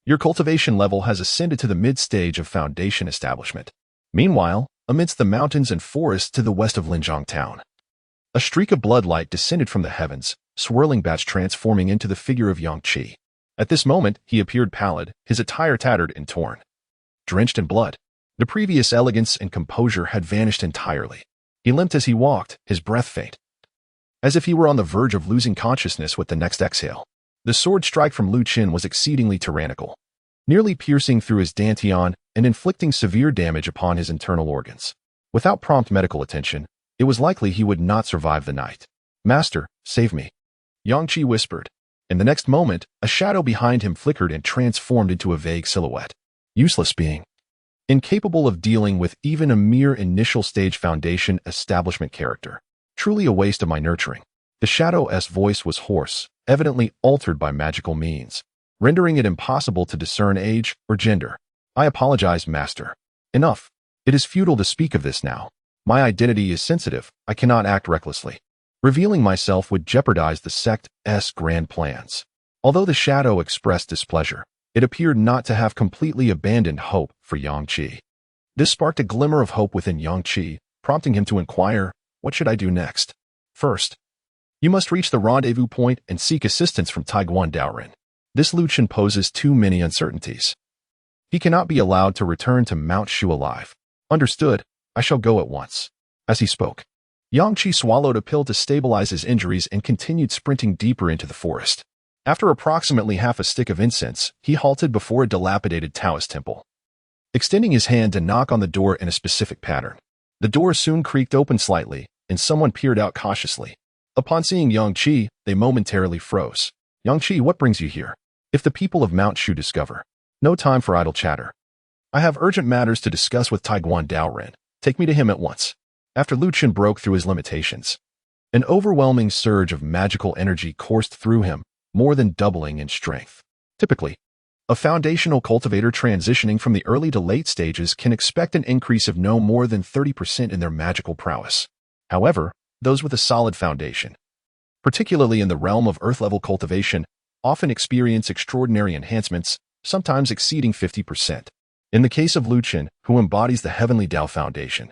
S1: Your cultivation level has ascended to the mid-stage of foundation establishment. Meanwhile, amidst the mountains and forests to the west of Linjiang town, a streak of bloodlight descended from the heavens, swirling bats transforming into the figure of Yang Qi. At this moment, he appeared pallid, his attire tattered and torn. Drenched in blood, the previous elegance and composure had vanished entirely. He limped as he walked, his breath faint, as if he were on the verge of losing consciousness with the next exhale. The sword strike from Lu Chen was exceedingly tyrannical, nearly piercing through his dantian and inflicting severe damage upon his internal organs. Without prompt medical attention, it was likely he would not survive the night. "Master, save me," Yang Qi whispered. In the next moment, a shadow behind him flickered and transformed into a vague silhouette. Useless being, incapable of dealing with even a mere initial stage foundation establishment character. Truly a waste of my nurturing. The shadow's voice was hoarse, evidently altered by magical means, rendering it impossible to discern age or gender. "I apologize, master. Enough. It is futile to speak of this now. My identity is sensitive. I cannot act recklessly. Revealing myself would jeopardize the sect's grand plans." Although the shadow expressed displeasure, it appeared not to have completely abandoned hope for Yang Qi. This sparked a glimmer of hope within Yang Qi, prompting him to inquire, "What should I do next?" "First, you must reach the rendezvous point and seek assistance from Taiguan Daoren. This Lu Chen poses too many uncertainties. He cannot be allowed to return to Mount Shu alive." "Understood. I shall go at once." As he spoke, Yang Qi swallowed a pill to stabilize his injuries and continued sprinting deeper into the forest. After approximately half a stick of incense, he halted before a dilapidated Taoist temple, extending his hand to knock on the door in a specific pattern. The door soon creaked open slightly, and someone peered out cautiously. Upon seeing Yang Qi, they momentarily froze. "Yang Qi, what brings you here?" "If the people of Mount Shu discover." "No time for idle chatter. I have urgent matters to discuss with Taiguan Daoren. Take me to him at once." After Lu Chen broke through his limitations, an overwhelming surge of magical energy coursed through him, more than doubling in strength. Typically, a foundational cultivator transitioning from the early to late stages can expect an increase of no more than 30% in their magical prowess. However, those with a solid foundation, particularly in the realm of earth-level cultivation, often experience extraordinary enhancements, sometimes exceeding 50%. In the case of Lu Chen, who embodies the Heavenly Tao Foundation,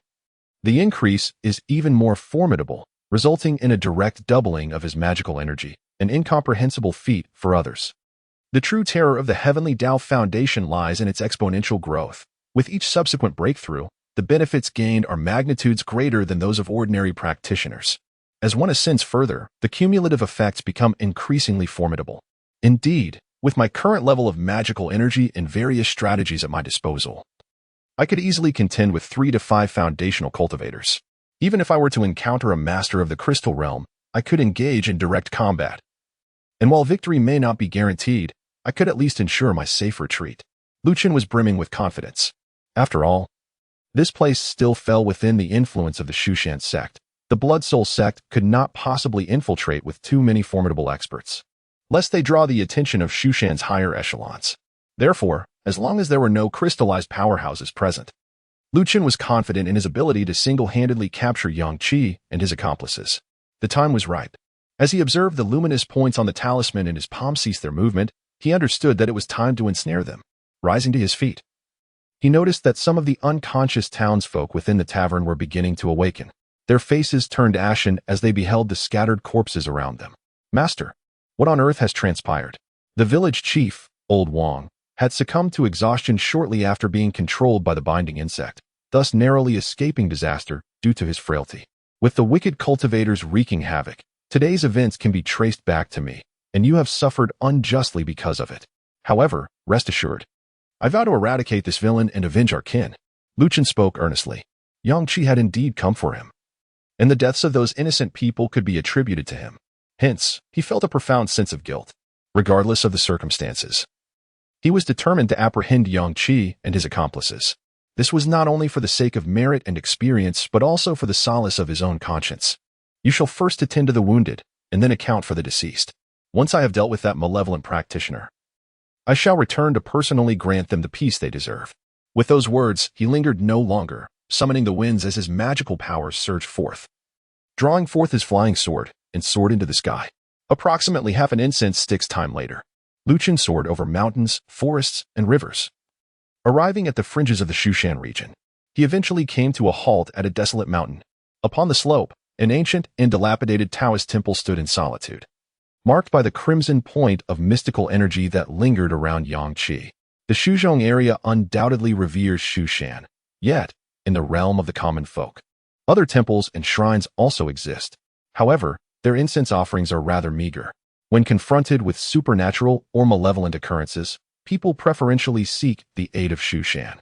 S1: the increase is even more formidable, resulting in a direct doubling of his magical energy, an incomprehensible feat for others. The true terror of the Heavenly Tao Foundation lies in its exponential growth. With each subsequent breakthrough, the benefits gained are magnitudes greater than those of ordinary practitioners. As one ascends further, the cumulative effects become increasingly formidable. Indeed, with my current level of magical energy and various strategies at my disposal, I could easily contend with 3 to 5 foundational cultivators. Even if I were to encounter a master of the crystal realm, I could engage in direct combat. And while victory may not be guaranteed, I could at least ensure my safe retreat. Lu Chen was brimming with confidence. After all, this place still fell within the influence of the Shushan sect. The Blood Soul sect could not possibly infiltrate with too many formidable experts, lest they draw the attention of Shushan's higher echelons. Therefore, as long as there were no crystallized powerhouses present, Lu Chen was confident in his ability to single-handedly capture Yang Qi and his accomplices. The time was ripe. As he observed the luminous points on the talisman in his palm cease their movement, he understood that it was time to ensnare them. Rising to his feet, he noticed that some of the unconscious townsfolk within the tavern were beginning to awaken. Their faces turned ashen as they beheld the scattered corpses around them. "Master, what on earth has transpired?" The village chief, Old Wang, had succumbed to exhaustion shortly after being controlled by the binding insect, thus narrowly escaping disaster due to his frailty. "With the wicked cultivators wreaking havoc, today's events can be traced back to me, and you have suffered unjustly because of it. However, rest assured, I vow to eradicate this villain and avenge our kin." Lu Chen spoke earnestly. Yang Qi had indeed come for him, and the deaths of those innocent people could be attributed to him. Hence, he felt a profound sense of guilt, regardless of the circumstances. He was determined to apprehend Yang Qi and his accomplices. This was not only for the sake of merit and experience, but also for the solace of his own conscience. You shall first attend to the wounded, and then account for the deceased. Once I have dealt with that malevolent practitioner, I shall return to personally grant them the peace they deserve. With those words, he lingered no longer, summoning the winds as his magical powers surged forth. Drawing forth his flying sword, and soared into the sky. Approximately half an incense stick's time later, Lu Chen soared over mountains, forests, and rivers. Arriving at the fringes of the Shushan region, he eventually came to a halt at a desolate mountain. Upon the slope, an ancient and dilapidated Taoist temple stood in solitude, marked by the crimson point of mystical energy that lingered around Yang Qi. The Shuzhong area undoubtedly reveres Shushan, yet, in the realm of the common folk, other temples and shrines also exist. However, their incense offerings are rather meager. When confronted with supernatural or malevolent occurrences, people preferentially seek the aid of Shushan.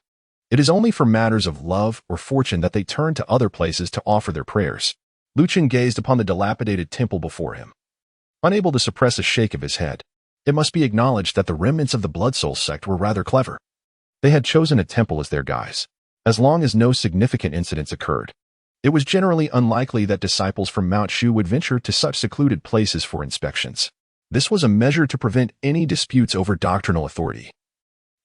S1: It is only for matters of love or fortune that they turn to other places to offer their prayers. Lu Chen gazed upon the dilapidated temple before him, unable to suppress a shake of his head. It must be acknowledged that the remnants of the Blood Soul sect were rather clever. They had chosen a temple as their guise. As long as no significant incidents occurred, it was generally unlikely that disciples from Mount Shu would venture to such secluded places for inspections. This was a measure to prevent any disputes over doctrinal authority,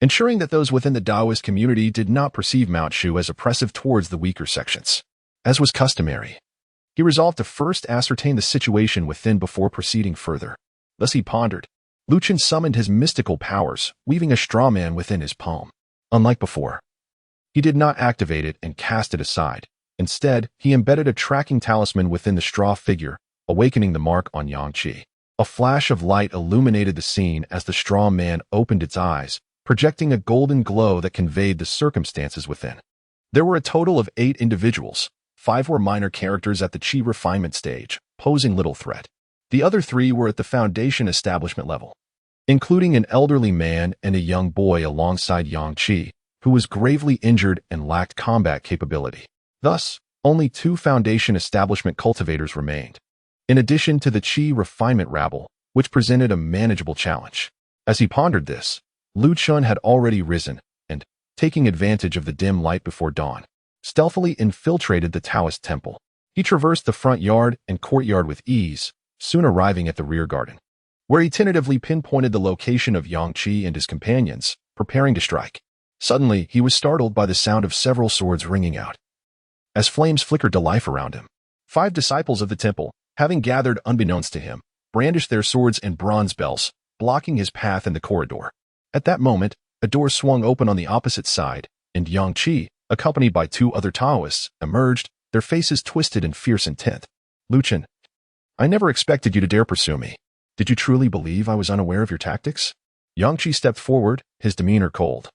S1: ensuring that those within the Taoist community did not perceive Mount Shu as oppressive towards the weaker sections. As was customary, he resolved to first ascertain the situation within before proceeding further. Thus he pondered. Lu Chen summoned his mystical powers, weaving a straw man within his palm. Unlike before, he did not activate it and cast it aside. Instead, he embedded a tracking talisman within the straw figure, awakening the mark on Yang Qi. A flash of light illuminated the scene as the straw man opened its eyes, projecting a golden glow that conveyed the circumstances within. There were a total of 8 individuals. 5 were minor characters at the Qi refinement stage, posing little threat. The other 3 were at the foundation establishment level, including an elderly man and a young boy alongside Yang Qi, who was gravely injured and lacked combat capability. Thus, only 2 foundation establishment cultivators remained, in addition to the Qi refinement rabble, which presented a manageable challenge. As he pondered this, Lu Chen had already risen, and, taking advantage of the dim light before dawn, stealthily infiltrated the Taoist temple. He traversed the front yard and courtyard with ease, soon arriving at the rear garden, where he tentatively pinpointed the location of Yang Qi and his companions, preparing to strike. Suddenly, he was startled by the sound of several swords ringing out, as flames flickered to life around him. 5 disciples of the temple, having gathered unbeknownst to him, brandished their swords and bronze bells, blocking his path in the corridor. At that moment, a door swung open on the opposite side, and Yang Qi, accompanied by 2 other Taoists, emerged, their faces twisted in fierce intent. Lu Chen, I never expected you to dare pursue me. Did you truly believe I was unaware of your tactics? Yang Qi stepped forward, his demeanor cold,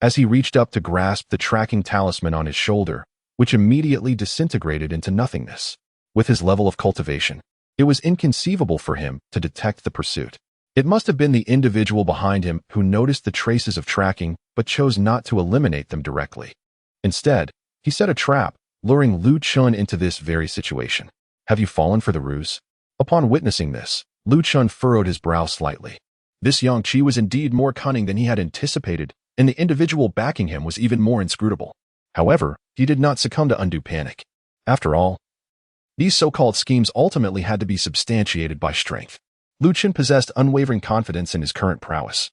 S1: as he reached up to grasp the tracking talisman on his shoulder, which immediately disintegrated into nothingness. With his level of cultivation, it was inconceivable for him to detect the pursuit. It must have been the individual behind him who noticed the traces of tracking but chose not to eliminate them directly. Instead, he set a trap, luring Lu Chen into this very situation. Have you fallen for the ruse? Upon witnessing this, Lu Chen furrowed his brow slightly. This Yang Qi was indeed more cunning than he had anticipated, and the individual backing him was even more inscrutable. However, he did not succumb to undue panic. After all, these so-called schemes ultimately had to be substantiated by strength. Lu Chen possessed unwavering confidence in his current prowess.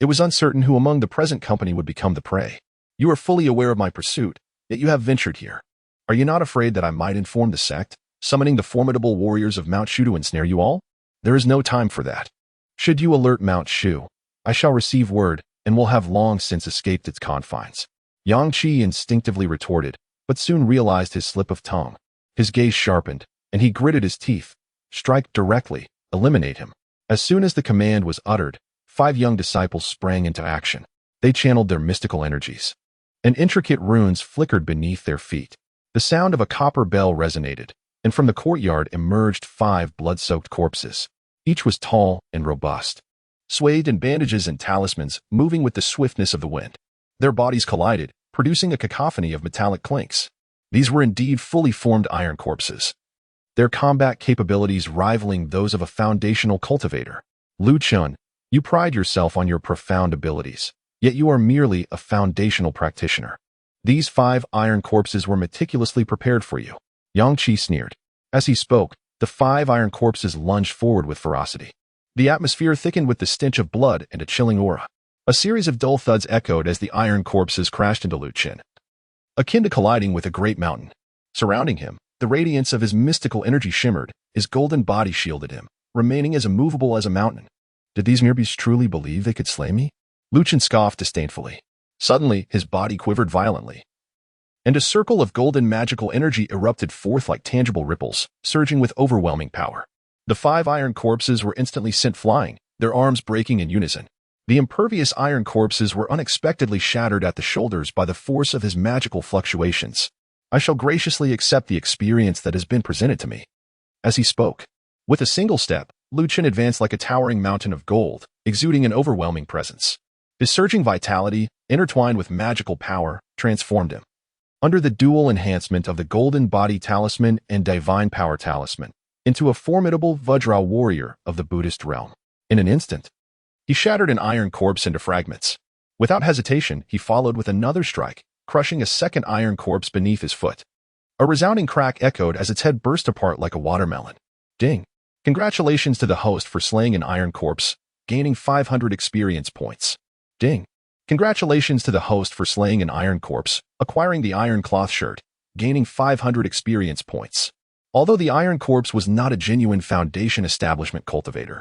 S1: It was uncertain who among the present company would become the prey. You are fully aware of my pursuit, yet you have ventured here. Are you not afraid that I might inform the sect, summoning the formidable warriors of Mount Shu to ensnare you all? There is no time for that. Should you alert Mount Shu, I shall receive word, and will have long since escaped its confines. Yang Qi instinctively retorted, but soon realized his slip of tongue. His gaze sharpened, and he gritted his teeth. Strike directly, eliminate him. As soon as the command was uttered, 5 young disciples sprang into action. They channeled their mystical energies, and intricate runes flickered beneath their feet. The sound of a copper bell resonated, and from the courtyard emerged 5 blood-soaked corpses. Each was tall and robust, swathed in bandages and talismans, moving with the swiftness of the wind. Their bodies collided, producing a cacophony of metallic clinks. These were indeed fully formed iron corpses, their combat capabilities rivaling those of a foundational cultivator. Lu Chen, You pride yourself on your profound abilities, yet you are merely a foundational practitioner. These 5 iron corpses were meticulously prepared for you. Yang Qi sneered. As he spoke, the 5 iron corpses lunged forward with ferocity. The atmosphere thickened with the stench of blood and a chilling aura. A series of dull thuds echoed as the iron corpses crashed into Lu Chen, akin to colliding with a great mountain. Surrounding him, the radiance of his mystical energy shimmered, his golden body shielded him, remaining as immovable as a mountain. Did these mere beasts truly believe they could slay me? Lu Chen scoffed disdainfully. Suddenly, his body quivered violently, and a circle of golden magical energy erupted forth like tangible ripples, surging with overwhelming power. The 5 iron corpses were instantly sent flying, their arms breaking in unison. The impervious iron corpses were unexpectedly shattered at the shoulders by the force of his magical fluctuations. I shall graciously accept the experience that has been presented to me. As he spoke, with a single step, Lu Chen advanced like a towering mountain of gold, exuding an overwhelming presence. His surging vitality, intertwined with magical power, transformed him. Under the dual enhancement of the Golden Body Talisman and Divine Power Talisman, into a formidable Vajra warrior of the Buddhist realm. In an instant, he shattered an iron corpse into fragments. Without hesitation, he followed with another strike, crushing a second iron corpse beneath his foot. A resounding crack echoed as its head burst apart like a watermelon. Ding! Congratulations to the host for slaying an iron corpse, gaining 500 experience points. Ding! Congratulations to the host for slaying an iron corpse, acquiring the iron cloth shirt, gaining 500 experience points. Although the iron corpse was not a genuine foundation establishment cultivator,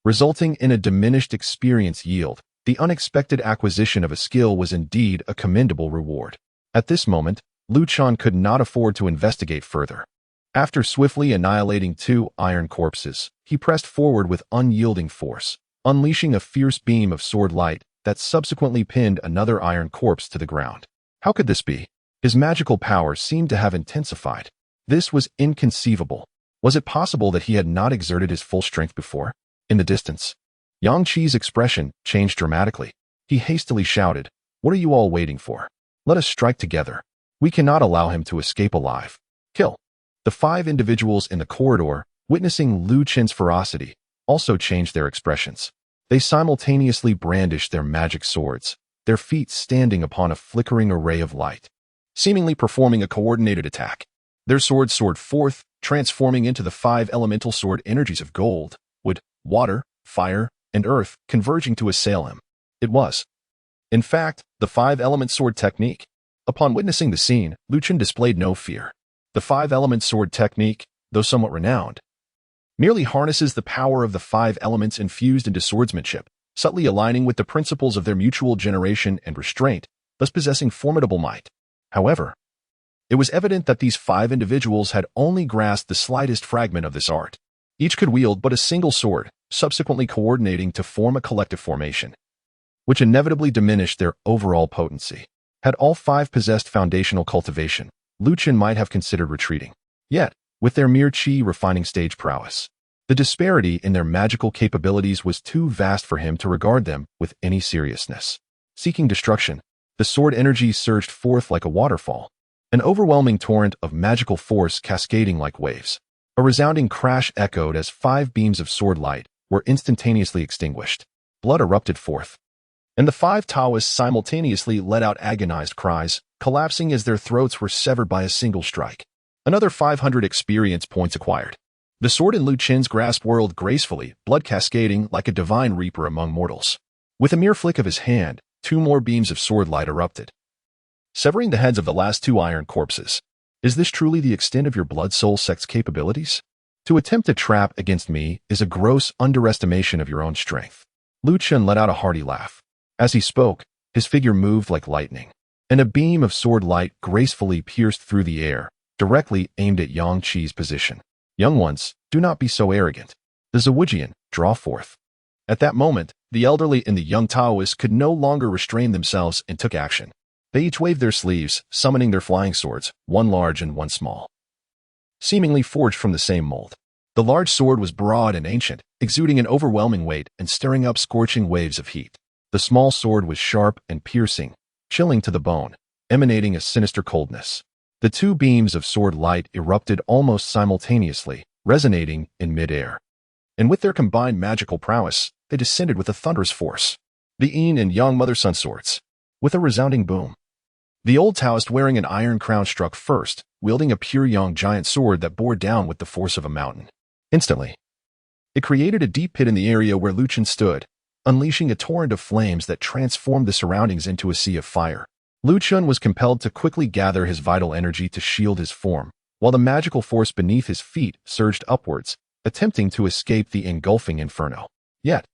S1: resulting in a diminished experience yield, the unexpected acquisition of a skill was indeed a commendable reward. At this moment, Lu Chen could not afford to investigate further. After swiftly annihilating 2 iron corpses, he pressed forward with unyielding force, unleashing a fierce beam of sword light that subsequently pinned another iron corpse to the ground. How could this be? His magical power seemed to have intensified. This was inconceivable. Was it possible that he had not exerted his full strength before? In the distance, Yang Qi's expression changed dramatically. He hastily shouted, "What are you all waiting for? Let us strike together. We cannot allow him to escape alive. Kill." The 5 individuals in the corridor, witnessing Lu Chen's ferocity, also changed their expressions. They simultaneously brandished their magic swords, their feet standing upon a flickering array of light, seemingly performing a coordinated attack. Their swords soared forth, transforming into the 5 elemental sword energies of gold, wood, water, fire, and earth, converging to assail him. It was, in fact, the 5-element sword technique. Upon witnessing the scene, Lu Chen displayed no fear. The 5-element sword technique, though somewhat renowned, merely harnesses the power of the 5 elements infused into swordsmanship, subtly aligning with the principles of their mutual generation and restraint, thus possessing formidable might. However, it was evident that these 5 individuals had only grasped the slightest fragment of this art. Each could wield but a single sword, subsequently coordinating to form a collective formation, which inevitably diminished their overall potency. Had all 5 possessed foundational cultivation, Lu Chen might have considered retreating. Yet, with their mere qi refining stage prowess, the disparity in their magical capabilities was too vast for him to regard them with any seriousness. Seeking destruction, the sword energy surged forth like a waterfall, an overwhelming torrent of magical force cascading like waves. A resounding crash echoed as 5 beams of sword light were instantaneously extinguished. Blood erupted forth, and the 5 Taoists simultaneously let out agonized cries, collapsing as their throats were severed by a single strike. Another 500 experience points acquired. The sword in Lu Chen's grasp whirled gracefully, blood cascading like a divine reaper among mortals. With a mere flick of his hand, 2 more beams of sword light erupted, severing the heads of the last 2 iron corpses. Is this truly the extent of your blood soul sect's capabilities? To attempt a trap against me is a gross underestimation of your own strength. Lu Chen let out a hearty laugh. As he spoke, his figure moved like lightning, and a beam of sword light gracefully pierced through the air, directly aimed at Yang Qi's position. Young ones, do not be so arrogant. The Zawujian, draw forth. At that moment, the elderly and the young Taoists could no longer restrain themselves and took action. They each waved their sleeves, summoning their flying swords, one large and one small, seemingly forged from the same mold. The large sword was broad and ancient, exuding an overwhelming weight and stirring up scorching waves of heat. The small sword was sharp and piercing, chilling to the bone, emanating a sinister coldness. The 2 beams of sword light erupted almost simultaneously, resonating in mid-air. and with their combined magical prowess, they descended with a thunderous force. The yin and yang mother-son swords. With a resounding boom. The old Taoist wearing an iron crown struck first, wielding a pure yang giant sword that bore down with the force of a mountain. Instantly, it created a deep pit in the area where Chen stood, unleashing a torrent of flames that transformed the surroundings into a sea of fire. Chen was compelled to quickly gather his vital energy to shield his form, while the magical force beneath his feet surged upwards, attempting to escape the engulfing inferno. Yet,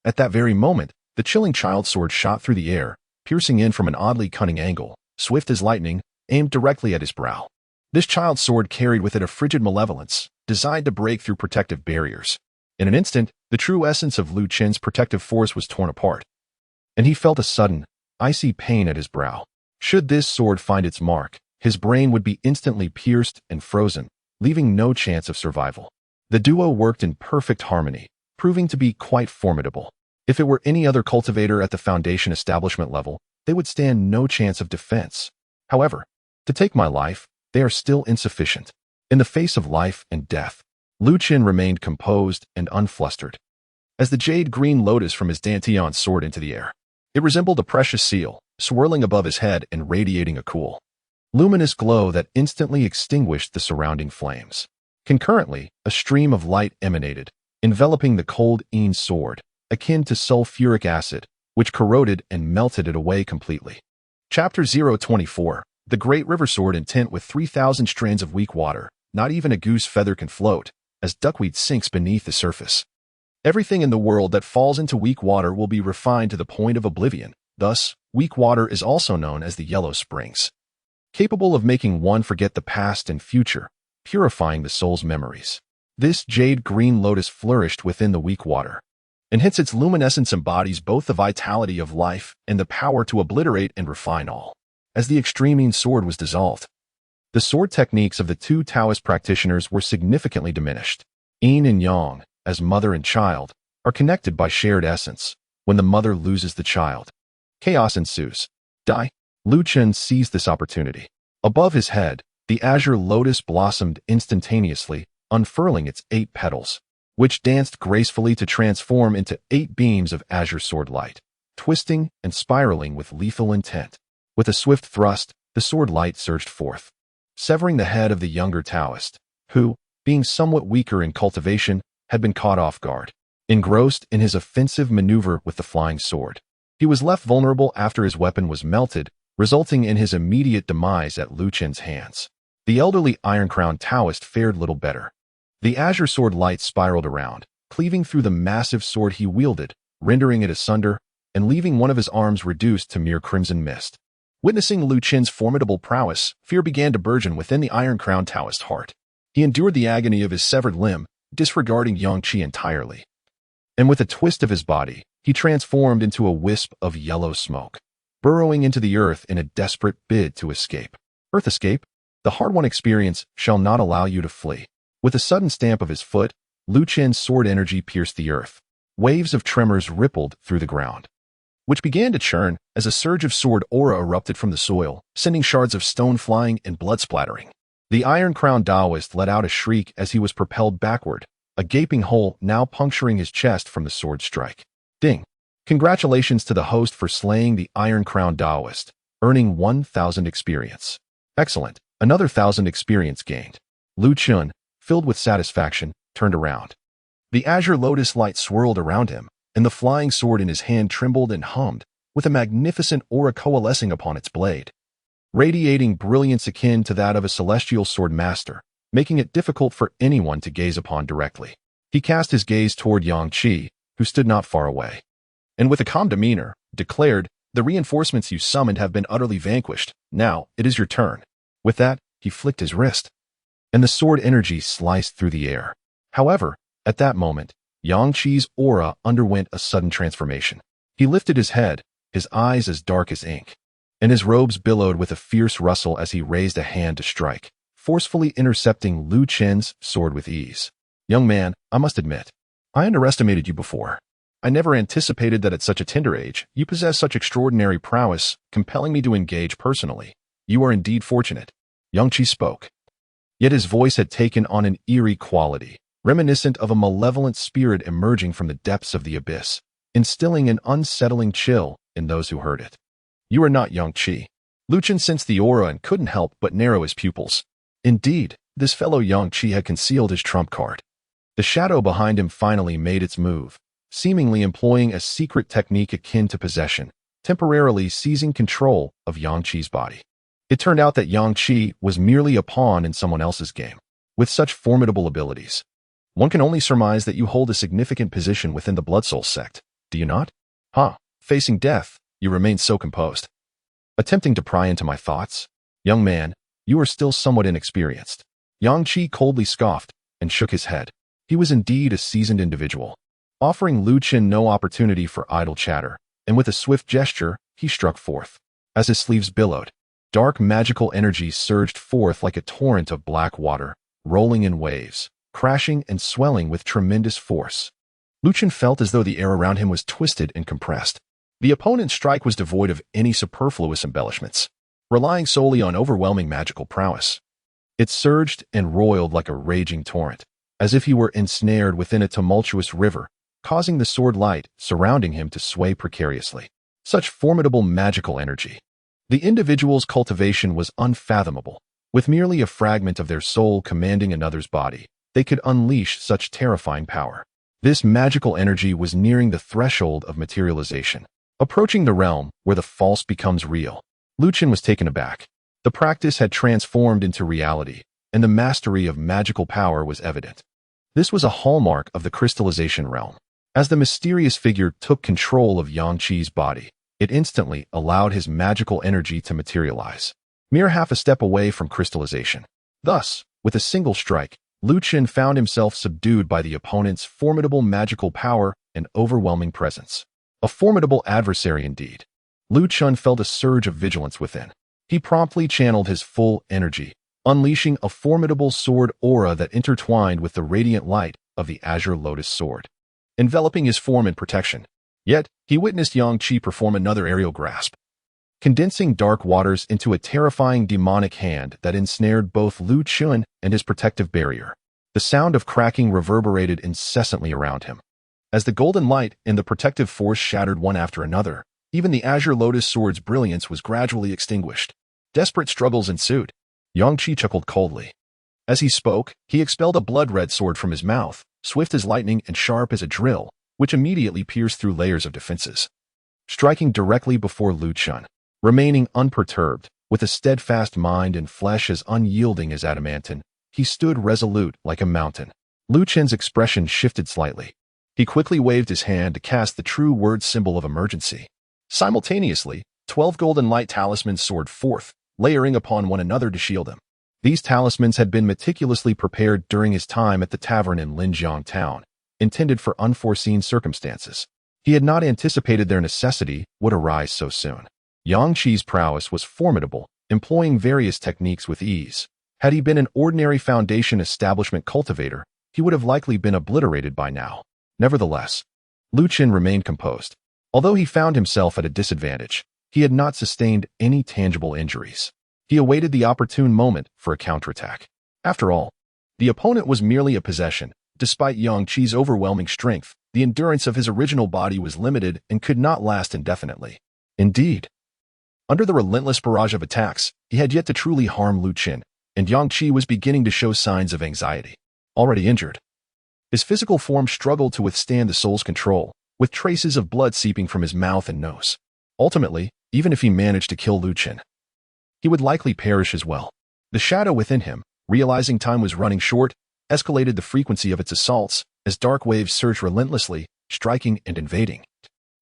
S1: at that very moment, the chilling child sword shot through the air, piercing in from an oddly cunning angle, swift as lightning, aimed directly at his brow. This child's sword carried with it a frigid malevolence, designed to break through protective barriers. In an instant, the true essence of Chen's protective force was torn apart, and he felt a sudden, icy pain at his brow. Should this sword find its mark, his brain would be instantly pierced and frozen, leaving no chance of survival. The duo worked in perfect harmony, proving to be quite formidable. If it were any other cultivator at the Foundation establishment level, they would stand no chance of defense. However, to take my life, they are still insufficient. In the face of life and death, Chen remained composed and unflustered. As the jade green lotus from his Dantian soared into the air, it resembled a precious seal, swirling above his head and radiating a cool, luminous glow that instantly extinguished the surrounding flames. Concurrently, a stream of light emanated, enveloping the cold yin sword, akin to sulfuric acid, which corroded and melted it away completely. Chapter 024. The Great River Sword intent with 3,000 strands of weak water. Not even a goose feather can float, as duckweed sinks beneath the surface. Everything in the world that falls into weak water will be refined to the point of oblivion. Thus, weak water is also known as the Yellow Springs. Capable of making one forget the past and future, purifying the soul's memories. This jade green lotus flourished within the weak water, and hence its luminescence embodies both the vitality of life and the power to obliterate and refine all. As the extreme sword was dissolved, the sword techniques of the two Taoist practitioners were significantly diminished. Yin and yang, as mother and child, are connected by shared essence. When the mother loses the child, chaos ensues. Chen seized this opportunity. Above his head, the azure lotus blossomed instantaneously, unfurling its 8 petals, which danced gracefully to transform into 8 beams of azure sword light, twisting and spiraling with lethal intent. With a swift thrust, the sword light surged forth, severing the head of the younger Taoist, who, being somewhat weaker in cultivation, had been caught off guard. Engrossed in his offensive maneuver with the flying sword, he was left vulnerable after his weapon was melted, resulting in his immediate demise at Chen's hands. The elderly iron-crowned Taoist fared little better. The azure sword light spiraled around, cleaving through the massive sword he wielded, rendering it asunder, and leaving one of his arms reduced to mere crimson mist. Witnessing Chen's formidable prowess, fear began to burgeon within the iron-crowned Taoist heart. He endured the agony of his severed limb, disregarding yang qi entirely. And with a twist of his body, he transformed into a wisp of yellow smoke, burrowing into the earth in a desperate bid to escape. Earth escape? The hard-won experience shall not allow you to flee. With a sudden stamp of his foot, Chen's sword energy pierced the earth. Waves of tremors rippled through the ground, which began to churn as a surge of sword aura erupted from the soil, sending shards of stone flying and blood splattering. The iron-crowned Taoist let out a shriek as he was propelled backward, a gaping hole now puncturing his chest from the sword strike. Ding! Congratulations to the host for slaying the iron-crowned Taoist, earning 1,000 experience. Excellent, another 1,000 experience gained. Chen, filled with satisfaction, turned around. The azure lotus light swirled around him, and the flying sword in his hand trembled and hummed, with a magnificent aura coalescing upon its blade, radiating brilliance akin to that of a celestial sword master, making it difficult for anyone to gaze upon directly. He cast his gaze toward Yang Qi, who stood not far away, and with a calm demeanor, declared, "The reinforcements you summoned have been utterly vanquished. Now, it is your turn." With that, he flicked his wrist, and the sword energy sliced through the air. However, at that moment, Yang Qi's aura underwent a sudden transformation. He lifted his head, his eyes as dark as ink, and his robes billowed with a fierce rustle as he raised a hand to strike, forcefully intercepting Chen's sword with ease. "Young man, I must admit, I underestimated you before. I never anticipated that at such a tender age, you possess such extraordinary prowess, compelling me to engage personally. You are indeed fortunate." Yang Qi spoke, yet his voice had taken on an eerie quality, reminiscent of a malevolent spirit emerging from the depths of the abyss, instilling an unsettling chill in those who heard it. "You are not Yang-Chi." Lu Chen sensed the aura and couldn't help but narrow his pupils. Indeed, this fellow Yang-Chi had concealed his trump card. The shadow behind him finally made its move, seemingly employing a secret technique akin to possession, temporarily seizing control of Yang-Chi's body. It turned out that Yang-Chi was merely a pawn in someone else's game. With such formidable abilities, one can only surmise that you hold a significant position within the Blood Soul sect, do you not? Facing death, you remain so composed. Attempting to pry into my thoughts? Young man, you are still somewhat inexperienced. Yang-Chi coldly scoffed and shook his head. He was indeed a seasoned individual, offering Lu Chen no opportunity for idle chatter, and with a swift gesture, he struck forth. As his sleeves billowed, dark magical energy surged forth like a torrent of black water, rolling in waves, crashing and swelling with tremendous force. Lu Chen felt as though the air around him was twisted and compressed. The opponent's strike was devoid of any superfluous embellishments, relying solely on overwhelming magical prowess. It surged and roiled like a raging torrent, as if he were ensnared within a tumultuous river, causing the sword light surrounding him to sway precariously. Such formidable magical energy. The individual's cultivation was unfathomable. With merely a fragment of their soul commanding another's body, they could unleash such terrifying power. This magical energy was nearing the threshold of materialization, approaching the realm where the false becomes real. Lu Chen was taken aback. The practice had transformed into reality, and the mastery of magical power was evident. This was a hallmark of the crystallization realm. As the mysterious figure took control of Yang-Chi's body, it instantly allowed his magical energy to materialize, mere half a step away from crystallization. Thus, with a single strike, Lu Chen found himself subdued by the opponent's formidable magical power and overwhelming presence. A formidable adversary indeed. Lu Chen felt a surge of vigilance within. He promptly channeled his full energy, unleashing a formidable sword aura that intertwined with the radiant light of the azure lotus sword, enveloping his form in protection. Yet, he witnessed Yang-Chi perform another aerial grasp, condensing dark waters into a terrifying demonic hand that ensnared both Lu Chen and his protective barrier. The sound of cracking reverberated incessantly around him. As the golden light and the protective force shattered one after another, even the azure lotus sword's brilliance was gradually extinguished. Desperate struggles ensued. Yang-Chi chuckled coldly. As he spoke, he expelled a blood-red sword from his mouth, swift as lightning and sharp as a drill, which immediately pierced through layers of defenses, striking directly before Lu Chen. Remaining unperturbed, with a steadfast mind and flesh as unyielding as adamantine, he stood resolute like a mountain. Lu Chen's expression shifted slightly. He quickly waved his hand to cast the true word symbol of emergency. Simultaneously, 12 golden light talismans soared forth, layering upon one another to shield him. These talismans had been meticulously prepared during his time at the tavern in Linjiang town, intended for unforeseen circumstances. He had not anticipated their necessity would arise so soon. Yang-Chi's prowess was formidable, employing various techniques with ease. Had he been an ordinary Foundation establishment cultivator, he would have likely been obliterated by now. Nevertheless, Lu Chen remained composed. Although he found himself at a disadvantage, he had not sustained any tangible injuries. He awaited the opportune moment for a counterattack. After all, the opponent was merely a possession. Despite Yang-Chi's overwhelming strength, the endurance of his original body was limited and could not last indefinitely. Indeed, under the relentless barrage of attacks, he had yet to truly harm Lu Chen, and Yang-Chi was beginning to show signs of anxiety. Already injured, his physical form struggled to withstand the soul's control, with traces of blood seeping from his mouth and nose. Ultimately, even if he managed to kill Lu Chen, he would likely perish as well. The shadow within him, realizing time was running short, escalated the frequency of its assaults as dark waves surged relentlessly, striking and invading,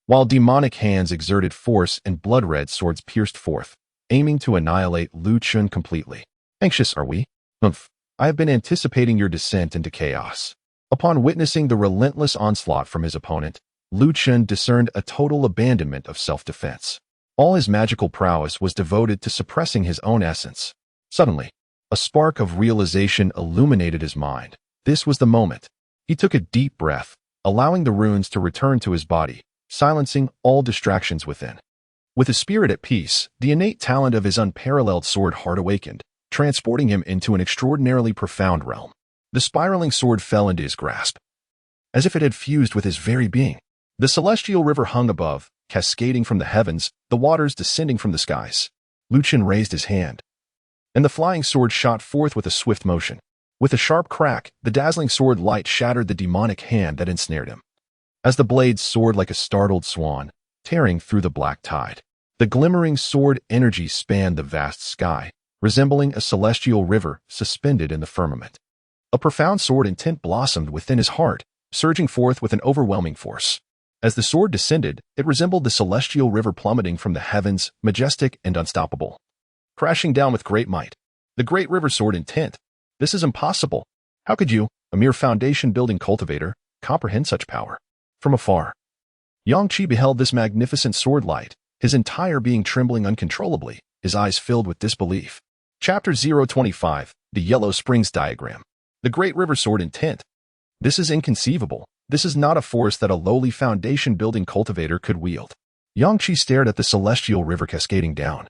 S1: while demonic hands exerted force and blood-red swords pierced forth, aiming to annihilate Lu Chen completely. Anxious, are we? I have been anticipating your descent into chaos. Upon witnessing the relentless onslaught from his opponent, Lu Chen discerned a total abandonment of self-defense. All his magical prowess was devoted to suppressing his own essence. Suddenly, a spark of realization illuminated his mind. This was the moment. He took a deep breath, allowing the runes to return to his body, silencing all distractions within. With his spirit at peace, the innate talent of his unparalleled sword heart awakened, transporting him into an extraordinarily profound realm. The spiraling sword fell into his grasp, as if it had fused with his very being. The celestial river hung above, cascading from the heavens, the waters descending from the skies. Lu Chen raised his hand, and the flying sword shot forth with a swift motion. With a sharp crack, the dazzling sword light shattered the demonic hand that ensnared him, as the blade soared like a startled swan, tearing through the black tide. The glimmering sword energy spanned the vast sky, resembling a celestial river suspended in the firmament. A profound sword intent blossomed within his heart, surging forth with an overwhelming force. As the sword descended, it resembled the celestial river plummeting from the heavens, majestic and unstoppable, crashing down with great might. The great river sword intent. This is impossible. How could you, a mere foundation-building cultivator, comprehend such power? From afar, Yang Qi beheld this magnificent sword light, his entire being trembling uncontrollably, his eyes filled with disbelief. Chapter 025, The Yellow Springs Diagram. The Great River Sword Intent. This is inconceivable. This is not a force that a lowly foundation-building cultivator could wield. Yang Qi stared at the celestial river cascading down,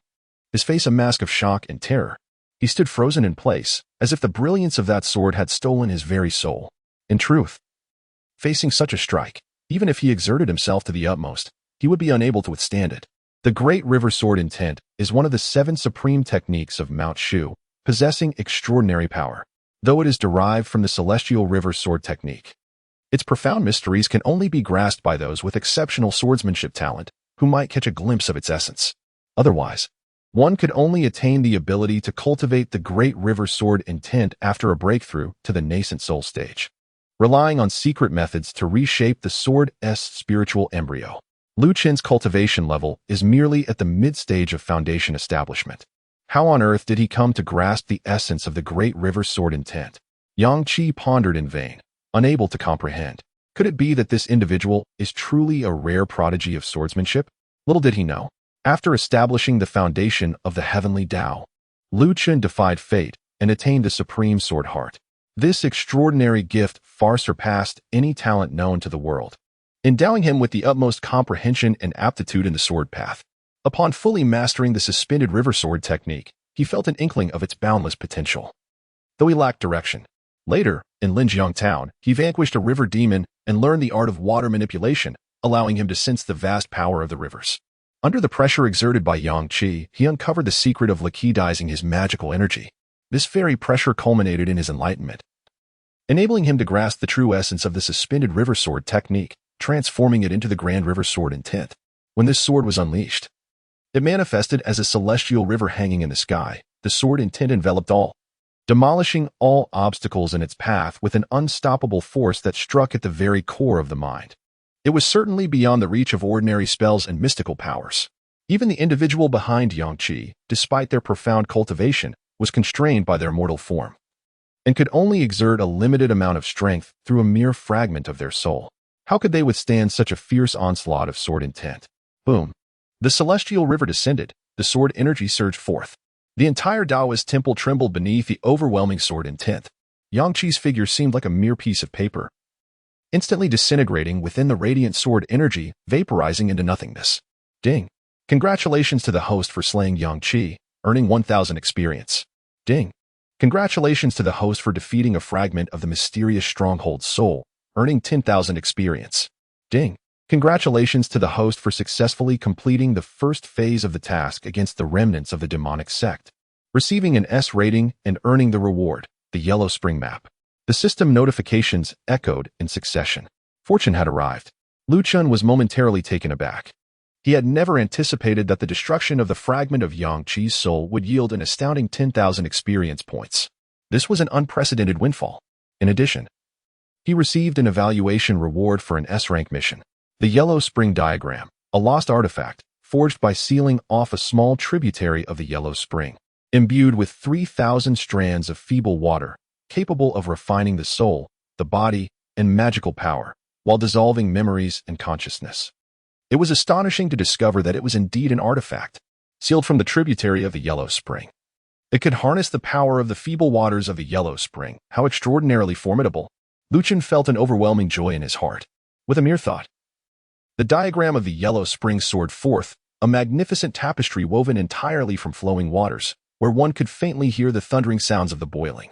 S1: his face a mask of shock and terror. He stood frozen in place, as if the brilliance of that sword had stolen his very soul. In truth, facing such a strike, even if he exerted himself to the utmost, he would be unable to withstand it. The Great River Sword Intent is one of the 7 supreme techniques of Mount Shu, possessing extraordinary power. Though it is derived from the Celestial River Sword technique, its profound mysteries can only be grasped by those with exceptional swordsmanship talent, who might catch a glimpse of its essence. Otherwise, one could only attain the ability to cultivate the Great River Sword Intent after a breakthrough to the nascent soul stage, relying on secret methods to reshape the sword's spiritual embryo. Lu Chen's cultivation level is merely at the mid-stage of foundation establishment. How on earth did he come to grasp the essence of the Great River Sword Intent? Yang Qi pondered in vain, unable to comprehend. Could it be that this individual is truly a rare prodigy of swordsmanship? Little did he know. After establishing the foundation of the heavenly Tao, Lu Chen defied fate and attained the supreme sword heart. This extraordinary gift far surpassed any talent known to the world, endowing him with the utmost comprehension and aptitude in the sword path. Upon fully mastering the suspended river sword technique, he felt an inkling of its boundless potential, though he lacked direction. Later, in Linjiang Town, he vanquished a river demon and learned the art of water manipulation, allowing him to sense the vast power of the rivers. Under the pressure exerted by Yang Qi, he uncovered the secret of liquidizing his magical energy. This very pressure culminated in his enlightenment, enabling him to grasp the true essence of the suspended river sword technique, transforming it into the Grand River Sword Intent. When this sword was unleashed, it manifested as a celestial river hanging in the sky. The sword intent enveloped all, demolishing all obstacles in its path with an unstoppable force that struck at the very core of the mind. It was certainly beyond the reach of ordinary spells and mystical powers. Even the individual behind Yang Qi, despite their profound cultivation, was constrained by their mortal form, and could only exert a limited amount of strength through a mere fragment of their soul. How could they withstand such a fierce onslaught of sword intent? Boom! The celestial river descended, the sword energy surged forth. The entire Taoist temple trembled beneath the overwhelming sword intent. Yang Qi's figure seemed like a mere piece of paper, instantly disintegrating within the radiant sword energy, vaporizing into nothingness. Ding! Congratulations to the host for slaying Yang Qi, earning 1,000 experience. Ding! Congratulations to the host for defeating a fragment of the mysterious stronghold soul, earning 10,000 experience. Ding! Congratulations to the host for successfully completing the first phase of the task against the remnants of the demonic sect, receiving an S rating and earning the reward, the Yellow Spring Map. The system notifications echoed in succession. Fortune had arrived. Lu Chen was momentarily taken aback. He had never anticipated that the destruction of the fragment of Yang Qi's soul would yield an astounding 10,000 experience points. This was an unprecedented windfall. In addition, he received an evaluation reward for an S-rank mission. The Yellow Spring Diagram, a lost artifact, forged by sealing off a small tributary of the Yellow Spring, imbued with 3,000 strands of feeble water, capable of refining the soul, the body, and magical power, while dissolving memories and consciousness. It was astonishing to discover that it was indeed an artifact, sealed from the tributary of the Yellow Spring. It could harness the power of the feeble waters of the Yellow Spring. How extraordinarily formidable! Lu Chen felt an overwhelming joy in his heart. With a mere thought, the diagram of the Yellow Spring soared forth, a magnificent tapestry woven entirely from flowing waters, where one could faintly hear the thundering sounds of the boiling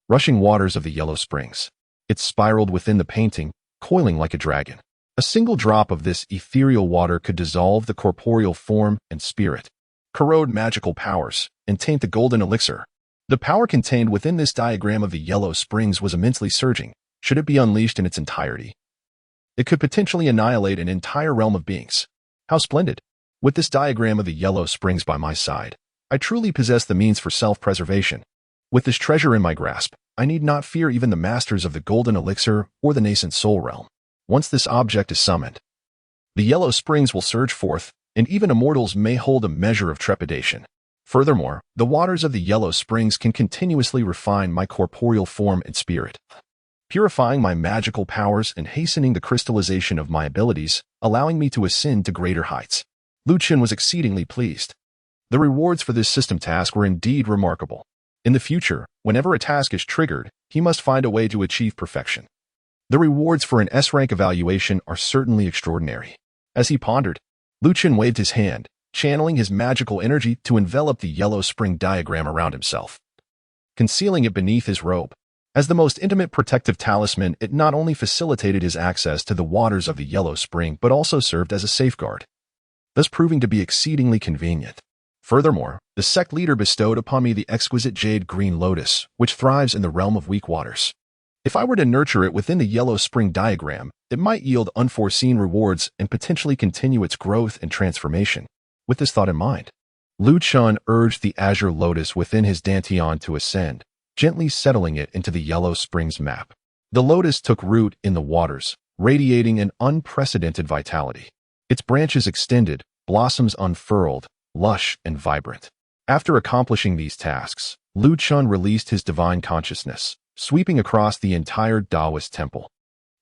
S1: rushing waters of the yellow springs. It spiraled within the painting, coiling like a dragon. A single drop of this ethereal water could dissolve the corporeal form and spirit, corrode magical powers, and taint the golden elixir. The power contained within this diagram of the yellow springs was immensely surging. Should it be unleashed in its entirety, it could potentially annihilate an entire realm of beings. How splendid! With this diagram of the yellow springs by my side, I truly possess the means for self-preservation. With this treasure in my grasp, I need not fear even the masters of the golden elixir or the nascent soul realm. Once this object is summoned, the yellow springs will surge forth, and even immortals may hold a measure of trepidation. Furthermore, the waters of the yellow springs can continuously refine my corporeal form and spirit, purifying my magical powers and hastening the crystallization of my abilities, allowing me to ascend to greater heights. Chen was exceedingly pleased. The rewards for this system task were indeed remarkable. In the future, whenever a task is triggered, he must find a way to achieve perfection. The rewards for an S-rank evaluation are certainly extraordinary. As he pondered, Chen waved his hand, channeling his magical energy to envelop the yellow spring diagram around himself, concealing it beneath his robe. As the most intimate protective talisman, it not only facilitated his access to the waters of the yellow spring but also served as a safeguard, thus proving to be exceedingly convenient. Furthermore, the sect leader bestowed upon me the exquisite jade green lotus, which thrives in the realm of weak waters. If I were to nurture it within the yellow spring diagram, it might yield unforeseen rewards and potentially continue its growth and transformation. With this thought in mind, Chen urged the azure lotus within his dantian to ascend, gently settling it into the yellow springs map. The lotus took root in the waters, radiating an unprecedented vitality. Its branches extended, blossoms unfurled, lush and vibrant. After accomplishing these tasks, Chen released his divine consciousness, sweeping across the entire Taoist temple,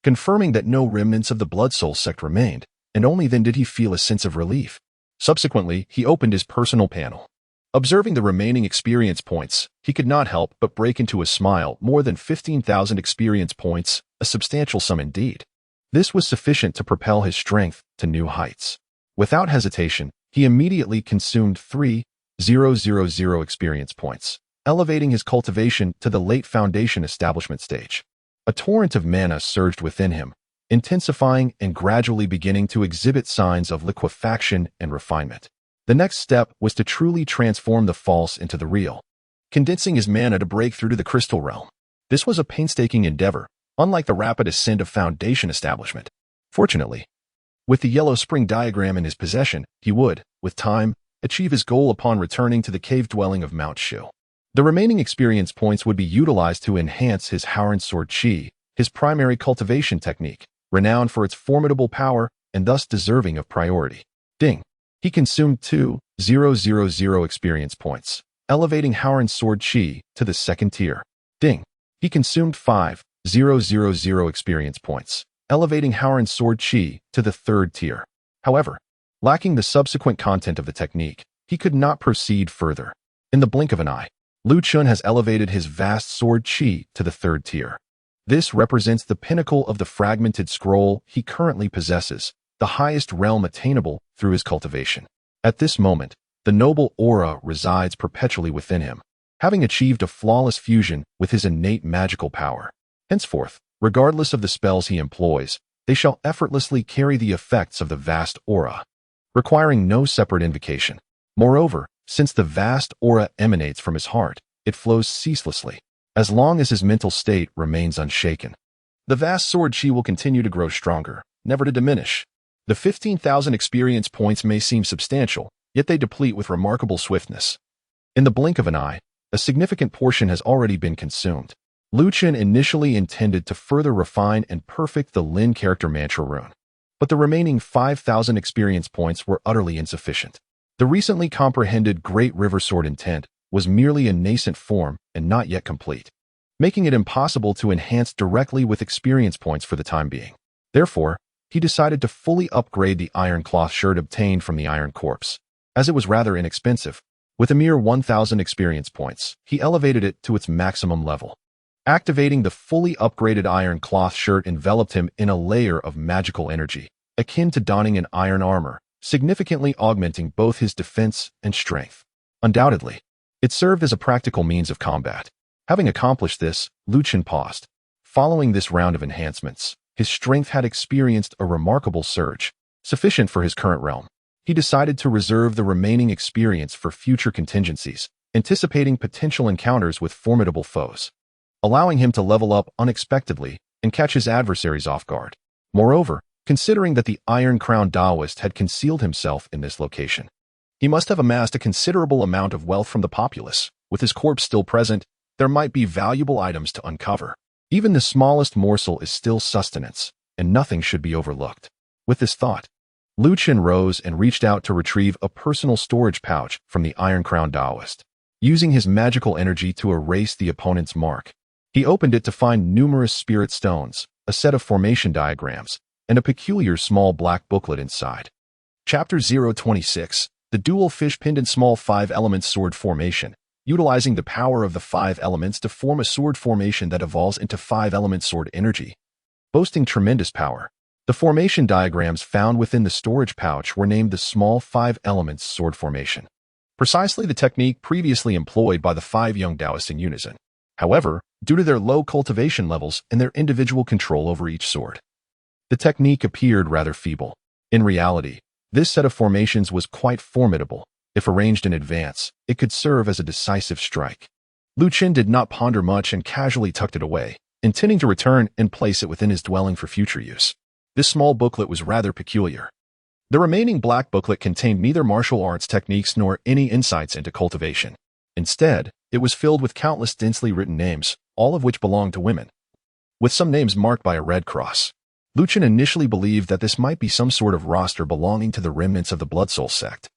S1: confirming that no remnants of the Blood Soul sect remained, and only then did he feel a sense of relief. Subsequently, he opened his personal panel. Observing the remaining experience points, he could not help but break into a smile. More than 15,000 experience points, a substantial sum indeed. This was sufficient to propel his strength to new heights. Without hesitation, he immediately consumed 3,000 experience points, elevating his cultivation to the late foundation establishment stage. A torrent of mana surged within him, intensifying and gradually beginning to exhibit signs of liquefaction and refinement. The next step was to truly transform the false into the real, condensing his mana to break through to the crystal realm. This was a painstaking endeavor, unlike the rapid ascent of foundation establishment. Fortunately, with the yellow spring diagram in his possession, he would, with time, achieve his goal upon returning to the cave dwelling of Mount Shu. The remaining experience points would be utilized to enhance his Howren Sword Chi, his primary cultivation technique, renowned for its formidable power and thus deserving of priority. Ding. He consumed 2,000 experience points, elevating Howren Sword Chi to the second tier. Ding. He consumed 5,000 experience points, elevating Howren Sword Chi to the third tier. However, lacking the subsequent content of the technique, he could not proceed further. In the blink of an eye, Chen has elevated his vast sword Chi to the third tier. This represents the pinnacle of the fragmented scroll he currently possesses, the highest realm attainable through his cultivation. At this moment, the noble aura resides perpetually within him, having achieved a flawless fusion with his innate magical power. Henceforth, regardless of the spells he employs, they shall effortlessly carry the effects of the vast aura, requiring no separate invocation. Moreover, since the vast aura emanates from his heart, it flows ceaselessly, as long as his mental state remains unshaken. The vast sword Chi will continue to grow stronger, never to diminish. The 15,000 experience points may seem substantial, yet they deplete with remarkable swiftness. In the blink of an eye, a significant portion has already been consumed. Chen initially intended to further refine and perfect the Lin character mantra rune, but the remaining 5,000 experience points were utterly insufficient. The recently comprehended Great River Sword intent was merely a nascent form and not yet complete, making it impossible to enhance directly with experience points for the time being. Therefore, he decided to fully upgrade the iron cloth shirt obtained from the Iron Corpse. As it was rather inexpensive, with a mere 1,000 experience points, he elevated it to its maximum level. Activating the fully upgraded iron cloth shirt enveloped him in a layer of magical energy, akin to donning an iron armor, significantly augmenting both his defense and strength. Undoubtedly, it served as a practical means of combat. Having accomplished this, Chen paused. Following this round of enhancements, his strength had experienced a remarkable surge, sufficient for his current realm. He decided to reserve the remaining experience for future contingencies, anticipating potential encounters with formidable foes, allowing him to level up unexpectedly and catch his adversaries off guard. Moreover, considering that the Iron Crown Taoist had concealed himself in this location, he must have amassed a considerable amount of wealth from the populace. With his corpse still present, there might be valuable items to uncover. Even the smallest morsel is still sustenance, and nothing should be overlooked. With this thought, Chen rose and reached out to retrieve a personal storage pouch from the Iron Crown Taoist. Using his magical energy to erase the opponent's mark, he opened it to find numerous spirit stones, a set of formation diagrams, and a peculiar small black booklet inside. Chapter 026, The Dual Fish Pendant Small 5 Elements Sword Formation. Utilizing the power of the 5 elements to form a sword formation that evolves into 5-element sword energy. Boasting tremendous power, the formation diagrams found within the storage pouch were named the Small 5 Elements Sword Formation, precisely the technique previously employed by the 5 young Taoists in unison. However, due to their low cultivation levels and their individual control over each sword, the technique appeared rather feeble. In reality, this set of formations was quite formidable. If arranged in advance, it could serve as a decisive strike. Chen did not ponder much and casually tucked it away, intending to return and place it within his dwelling for future use. This small booklet was rather peculiar. The remaining black booklet contained neither martial arts techniques nor any insights into cultivation. Instead, it was filled with countless densely written names, all of which belonged to women, with some names marked by a red cross. Chen initially believed that this might be some sort of roster belonging to the remnants of the Blood Soul sect,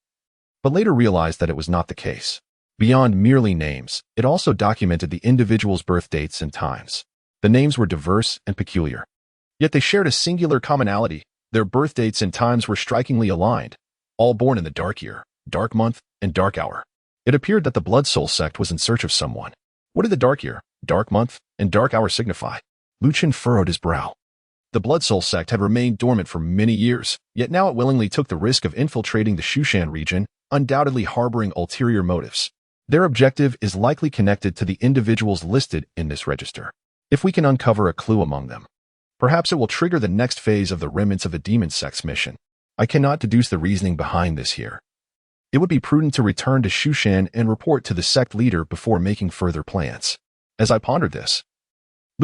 S1: but later realized that it was not the case. Beyond merely names, it also documented the individual's birth dates and times. The names were diverse and peculiar, yet they shared a singular commonality. Their birth dates and times were strikingly aligned, all born in the dark year, dark month, and dark hour. It appeared that the Blood Soul sect was in search of someone. What did the dark year, dark month, and dark hour signify? Chen furrowed his brow. The Blood Soul sect had remained dormant for many years, yet now it willingly took the risk of infiltrating the Shushan region, undoubtedly harboring ulterior motives. Their objective is likely connected to the individuals listed in this register. If we can uncover a clue among them, perhaps it will trigger the next phase of the remnants of the demon sect's mission. I cannot deduce the reasoning behind this here. It would be prudent to return to Shushan and report to the sect leader before making further plans. As I pondered this,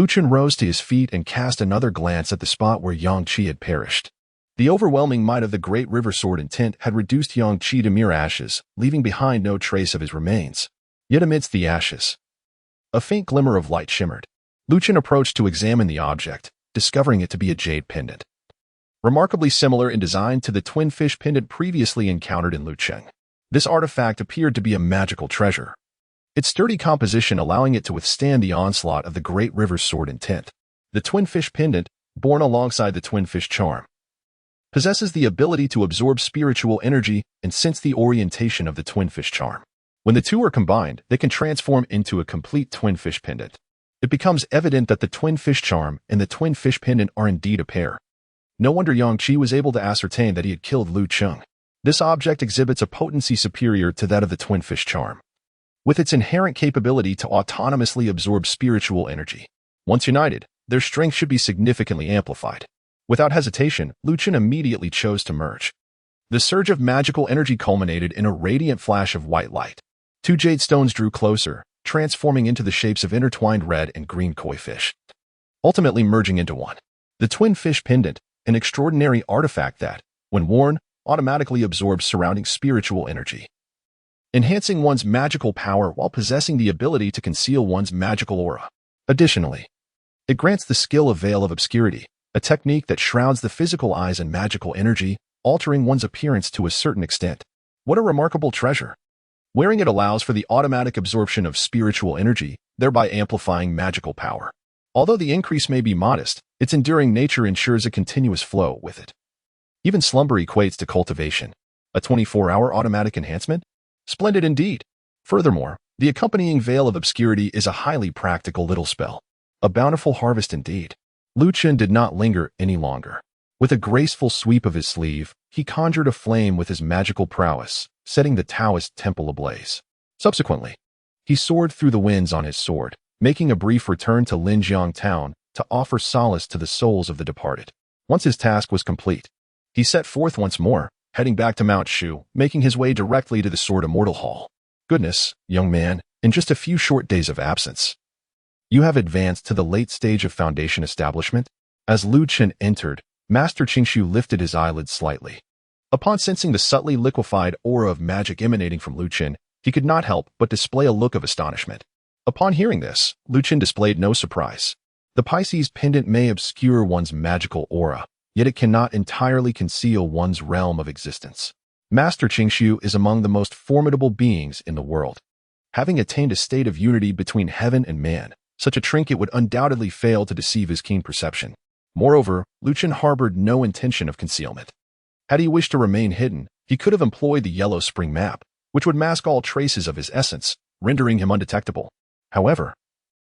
S1: Chen rose to his feet and cast another glance at the spot where Yang Qi had perished. The overwhelming might of the great river sword intent had reduced Yang Qi to mere ashes, leaving behind no trace of his remains. Yet amidst the ashes, a faint glimmer of light shimmered. Chen approached to examine the object, discovering it to be a jade pendant, remarkably similar in design to the twin fish pendant previously encountered in Lucheng. This artifact appeared to be a magical treasure, its sturdy composition allowing it to withstand the onslaught of the great river sword intent. The twin fish pendant, born alongside the twin fish charm, possesses the ability to absorb spiritual energy and sense the orientation of the twin fish charm. When the two are combined, they can transform into a complete twin fish pendant. It becomes evident that the twin fish charm and the twin fish pendant are indeed a pair. No wonder Yang Qi was able to ascertain that he had killed Lu Cheng. This object exhibits a potency superior to that of the twin fish charm, with its inherent capability to autonomously absorb spiritual energy. Once united, their strength should be significantly amplified. Without hesitation, Chen immediately chose to merge. The surge of magical energy culminated in a radiant flash of white light. 2 jade stones drew closer, transforming into the shapes of intertwined red and green koi fish, ultimately merging into one. The twin fish pendant, an extraordinary artifact that, when worn, automatically absorbs surrounding spiritual energy, enhancing one's magical power while possessing the ability to conceal one's magical aura. Additionally, it grants the skill of Veil of Obscurity, a technique that shrouds the physical eyes in magical energy, altering one's appearance to a certain extent. What a remarkable treasure! Wearing it allows for the automatic absorption of spiritual energy, thereby amplifying magical power. Although the increase may be modest, its enduring nature ensures a continuous flow with it. Even slumber equates to cultivation. A 24-hour automatic enhancement? Splendid indeed. Furthermore, the accompanying Veil of Obscurity is a highly practical little spell. A bountiful harvest indeed. Chen did not linger any longer. With a graceful sweep of his sleeve, he conjured a flame with his magical prowess, setting the Taoist temple ablaze. Subsequently, he soared through the winds on his sword, making a brief return to Linjiang town to offer solace to the souls of the departed. Once his task was complete, he set forth once more, heading back to Mount Shu, making his way directly to the Sword Immortal Hall. Goodness, young man, in just a few short days of absence, you have advanced to the late stage of foundation establishment. As Chen entered, Master Qingshu lifted his eyelids slightly. Upon sensing the subtly liquefied aura of magic emanating from Chen, he could not help but display a look of astonishment. Upon hearing this, Chen displayed no surprise. The Pisces pendant may obscure one's magical aura, yet it cannot entirely conceal one's realm of existence. Master Qingshu is among the most formidable beings in the world. Having attained a state of unity between heaven and man, such a trinket would undoubtedly fail to deceive his keen perception. Moreover, Chen harbored no intention of concealment. Had he wished to remain hidden, he could have employed the Yellow Spring Map, which would mask all traces of his essence, rendering him undetectable. However,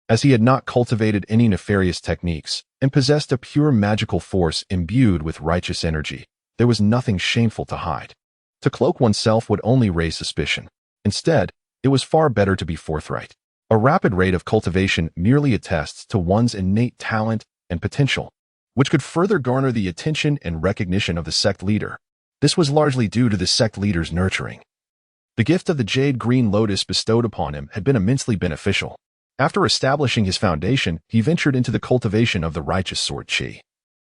S1: as he had not cultivated any nefarious techniques and possessed a pure magical force imbued with righteous energy, there was nothing shameful to hide. To cloak oneself would only raise suspicion. Instead, it was far better to be forthright. A rapid rate of cultivation merely attests to one's innate talent and potential, which could further garner the attention and recognition of the sect leader. This was largely due to the sect leader's nurturing. The gift of the jade green lotus bestowed upon him had been immensely beneficial. After establishing his foundation, he ventured into the cultivation of the righteous sword qi,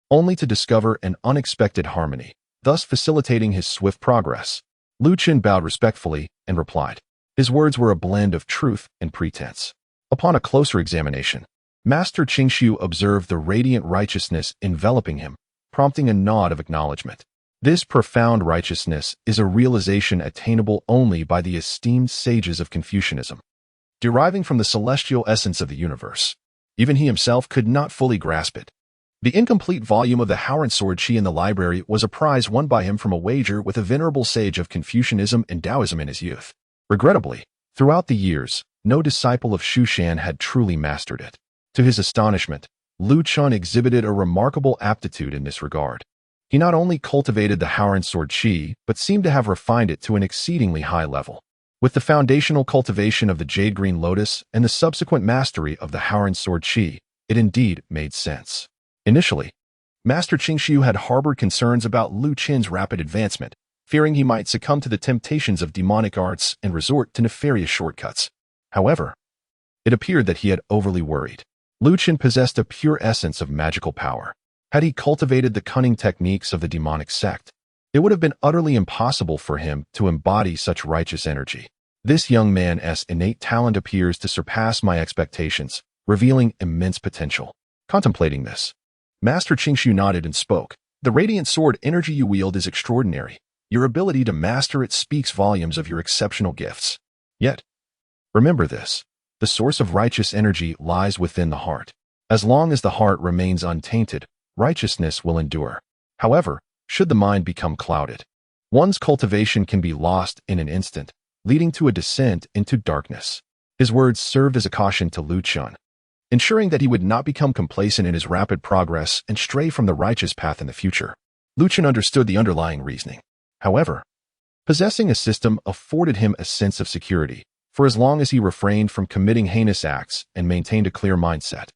S1: only to discover an unexpected harmony, thus facilitating his swift progress. Chen bowed respectfully and replied. His words were a blend of truth and pretense. Upon a closer examination, Master Qingshu observed the radiant righteousness enveloping him, prompting a nod of acknowledgement. This profound righteousness is a realization attainable only by the esteemed sages of Confucianism, deriving from the celestial essence of the universe. Even he himself could not fully grasp it. The incomplete volume of the Howren Sword Qi in the library was a prize won by him from a wager with a venerable sage of Confucianism and Taoism in his youth. Regrettably, throughout the years, no disciple of Shushan had truly mastered it. To his astonishment, Chen exhibited a remarkable aptitude in this regard. He not only cultivated the Howren Sword Qi, but seemed to have refined it to an exceedingly high level. With the foundational cultivation of the Jade Green Lotus and the subsequent mastery of the Howren Sword Qi, it indeed made sense. Initially, Master Qingshu had harbored concerns about Chen's rapid advancement, fearing he might succumb to the temptations of demonic arts and resort to nefarious shortcuts. However, it appeared that he had overly worried. Chen possessed a pure essence of magical power. Had he cultivated the cunning techniques of the demonic sect, it would have been utterly impossible for him to embody such righteous energy. This young man's innate talent appears to surpass my expectations, revealing immense potential. Contemplating this, Master Qingshu nodded and spoke. The radiant sword energy you wield is extraordinary. Your ability to master it speaks volumes of your exceptional gifts. Yet, remember this. The source of righteous energy lies within the heart. As long as the heart remains untainted, righteousness will endure. However, should the mind become clouded, one's cultivation can be lost in an instant, leading to a descent into darkness. His words served as a caution to Chen, ensuring that he would not become complacent in his rapid progress and stray from the righteous path in the future. Chen understood the underlying reasoning. However, possessing a system afforded him a sense of security, for as long as he refrained from committing heinous acts and maintained a clear mindset,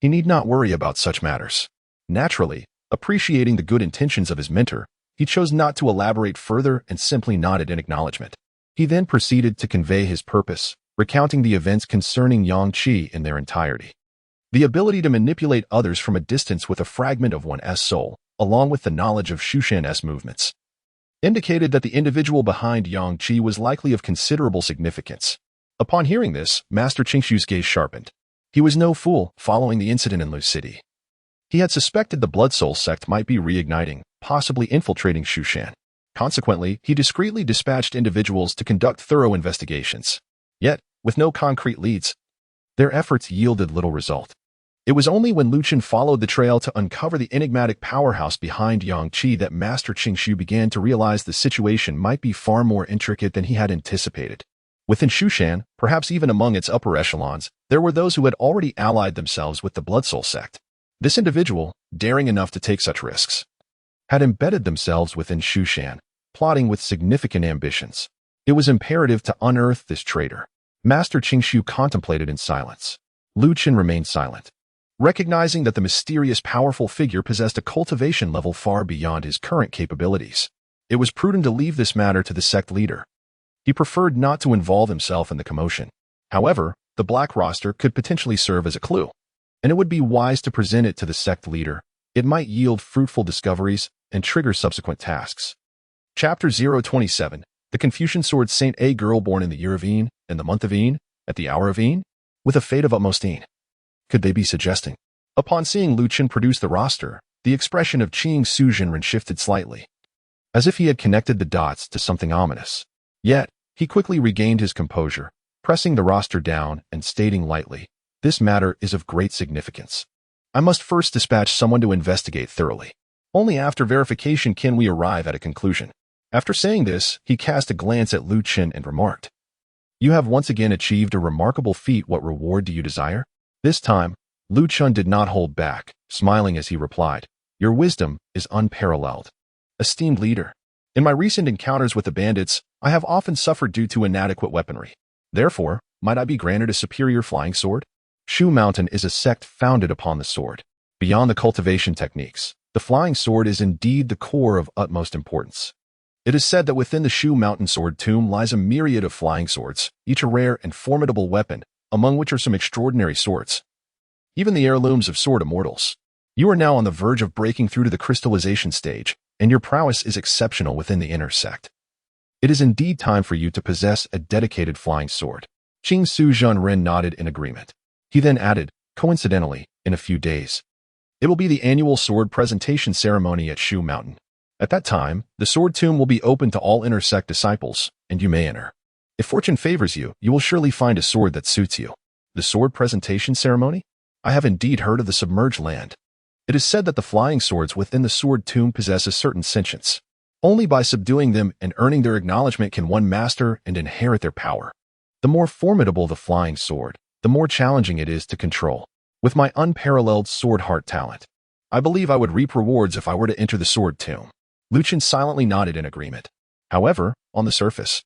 S1: he need not worry about such matters. Naturally, appreciating the good intentions of his mentor, he chose not to elaborate further and simply nodded in acknowledgement. He then proceeded to convey his purpose, recounting the events concerning Yang Qi in their entirety. The ability to manipulate others from a distance with a fragment of one's soul, along with the knowledge of Shushan's movements, indicated that the individual behind Yang Qi was likely of considerable significance. Upon hearing this, Master Qingshu's gaze sharpened. He was no fool following the incident in Lu City. He had suspected the Blood Soul sect might be reigniting, possibly infiltrating Shushan. Consequently, he discreetly dispatched individuals to conduct thorough investigations. Yet, with no concrete leads, their efforts yielded little result. It was only when Chen followed the trail to uncover the enigmatic powerhouse behind Yang Qi that Master Qingshu began to realize the situation might be far more intricate than he had anticipated. Within Shushan, perhaps even among its upper echelons, there were those who had already allied themselves with the Blood Soul sect. This individual, daring enough to take such risks, had embedded themselves within Shushan, plotting with significant ambitions. It was imperative to unearth this traitor. Master Qingshu contemplated in silence. Lu Chen remained silent, recognizing that the mysterious, powerful figure possessed a cultivation level far beyond his current capabilities. It was prudent to leave this matter to the sect leader. He preferred not to involve himself in the commotion. However, the black roster could potentially serve as a clue, and it would be wise to present it to the sect leader. It might yield fruitful discoveries and trigger subsequent tasks. Chapter 027, The Confucian Sword Saint, a girl born in the year of Een, in the month of Een, at the hour of Een, with a fate of utmost Een. Could they be suggesting? Upon seeing Lu Chen produce the roster, the expression of Qing Suzhenren shifted slightly, as if he had connected the dots to something ominous. Yet, he quickly regained his composure, pressing the roster down and stating lightly, "This matter is of great significance. I must first dispatch someone to investigate thoroughly. Only after verification can we arrive at a conclusion." After saying this, he cast a glance at Lu Chen and remarked, "You have once again achieved a remarkable feat. What reward do you desire?" This time, Lu Chen did not hold back, smiling as he replied, "Your wisdom is unparalleled. Esteemed leader, in my recent encounters with the bandits, I have often suffered due to inadequate weaponry. Therefore, might I be granted a superior flying sword? Shu Mountain is a sect founded upon the sword. Beyond the cultivation techniques, the flying sword is indeed the core of utmost importance. It is said that within the Shu Mountain sword tomb lies a myriad of flying swords, each a rare and formidable weapon, among which are some extraordinary swords. Even the heirlooms of sword immortals. You are now on the verge of breaking through to the crystallization stage, and your prowess is exceptional within the inner sect. It is indeed time for you to possess a dedicated flying sword." Qing Suzhenren nodded in agreement. He then added, "Coincidentally, in a few days, it will be the annual sword presentation ceremony at Shu Mountain. At that time, the sword tomb will be open to all inner sect disciples, and you may enter. If fortune favors you, you will surely find a sword that suits you." The sword presentation ceremony? I have indeed heard of the submerged land. It is said that the flying swords within the sword tomb possess a certain sentience. Only by subduing them and earning their acknowledgement can one master and inherit their power. The more formidable the flying sword, the more challenging it is to control. With my unparalleled sword heart talent, I believe I would reap rewards if I were to enter the sword tomb. Lu Chen silently nodded in agreement. However, on the surface,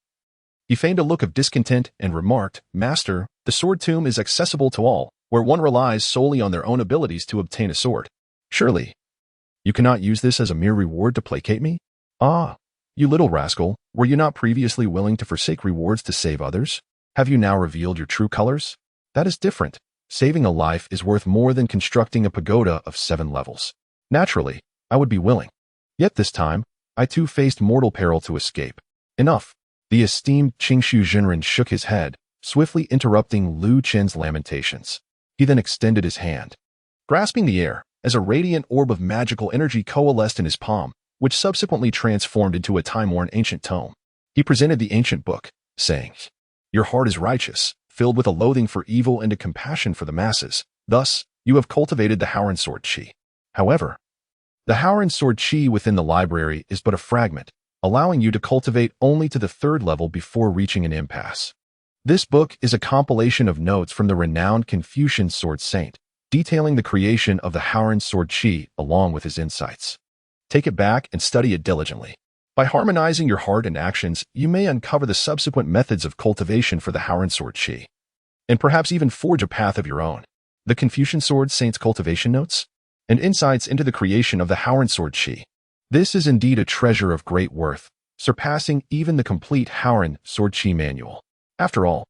S1: he feigned a look of discontent and remarked, "Master, the sword tomb is accessible to all, where one relies solely on their own abilities to obtain a sword. Surely, you cannot use this as a mere reward to placate me? Ah, you little rascal, were you not previously willing to forsake rewards to save others? Have you now revealed your true colors? That is different. Saving a life is worth more than constructing a pagoda of 7 levels. Naturally, I would be willing. Yet this time, I too faced mortal peril to escape. Enough." The esteemed Qing Suzhenren shook his head, swiftly interrupting Lu Chen's lamentations. He then extended his hand, grasping the air, as a radiant orb of magical energy coalesced in his palm, which subsequently transformed into a time-worn ancient tome. He presented the ancient book, saying, "Your heart is righteous, filled with a loathing for evil and a compassion for the masses. Thus, you have cultivated the Howren Sword Chi. However, the Howren Sword Chi within the library is but a fragment, allowing you to cultivate only to the 3rd level before reaching an impasse. This book is a compilation of notes from the renowned Confucian sword saint, detailing the creation of the Howren Sword Chi along with his insights. Take it back and study it diligently. By harmonizing your heart and actions, you may uncover the subsequent methods of cultivation for the Howren Sword Chi, and perhaps even forge a path of your own." The Confucian sword saint's cultivation notes and insights into the creation of the Howren Sword Chi. This is indeed a treasure of great worth, surpassing even the complete Howren Sword Chi manual. After all,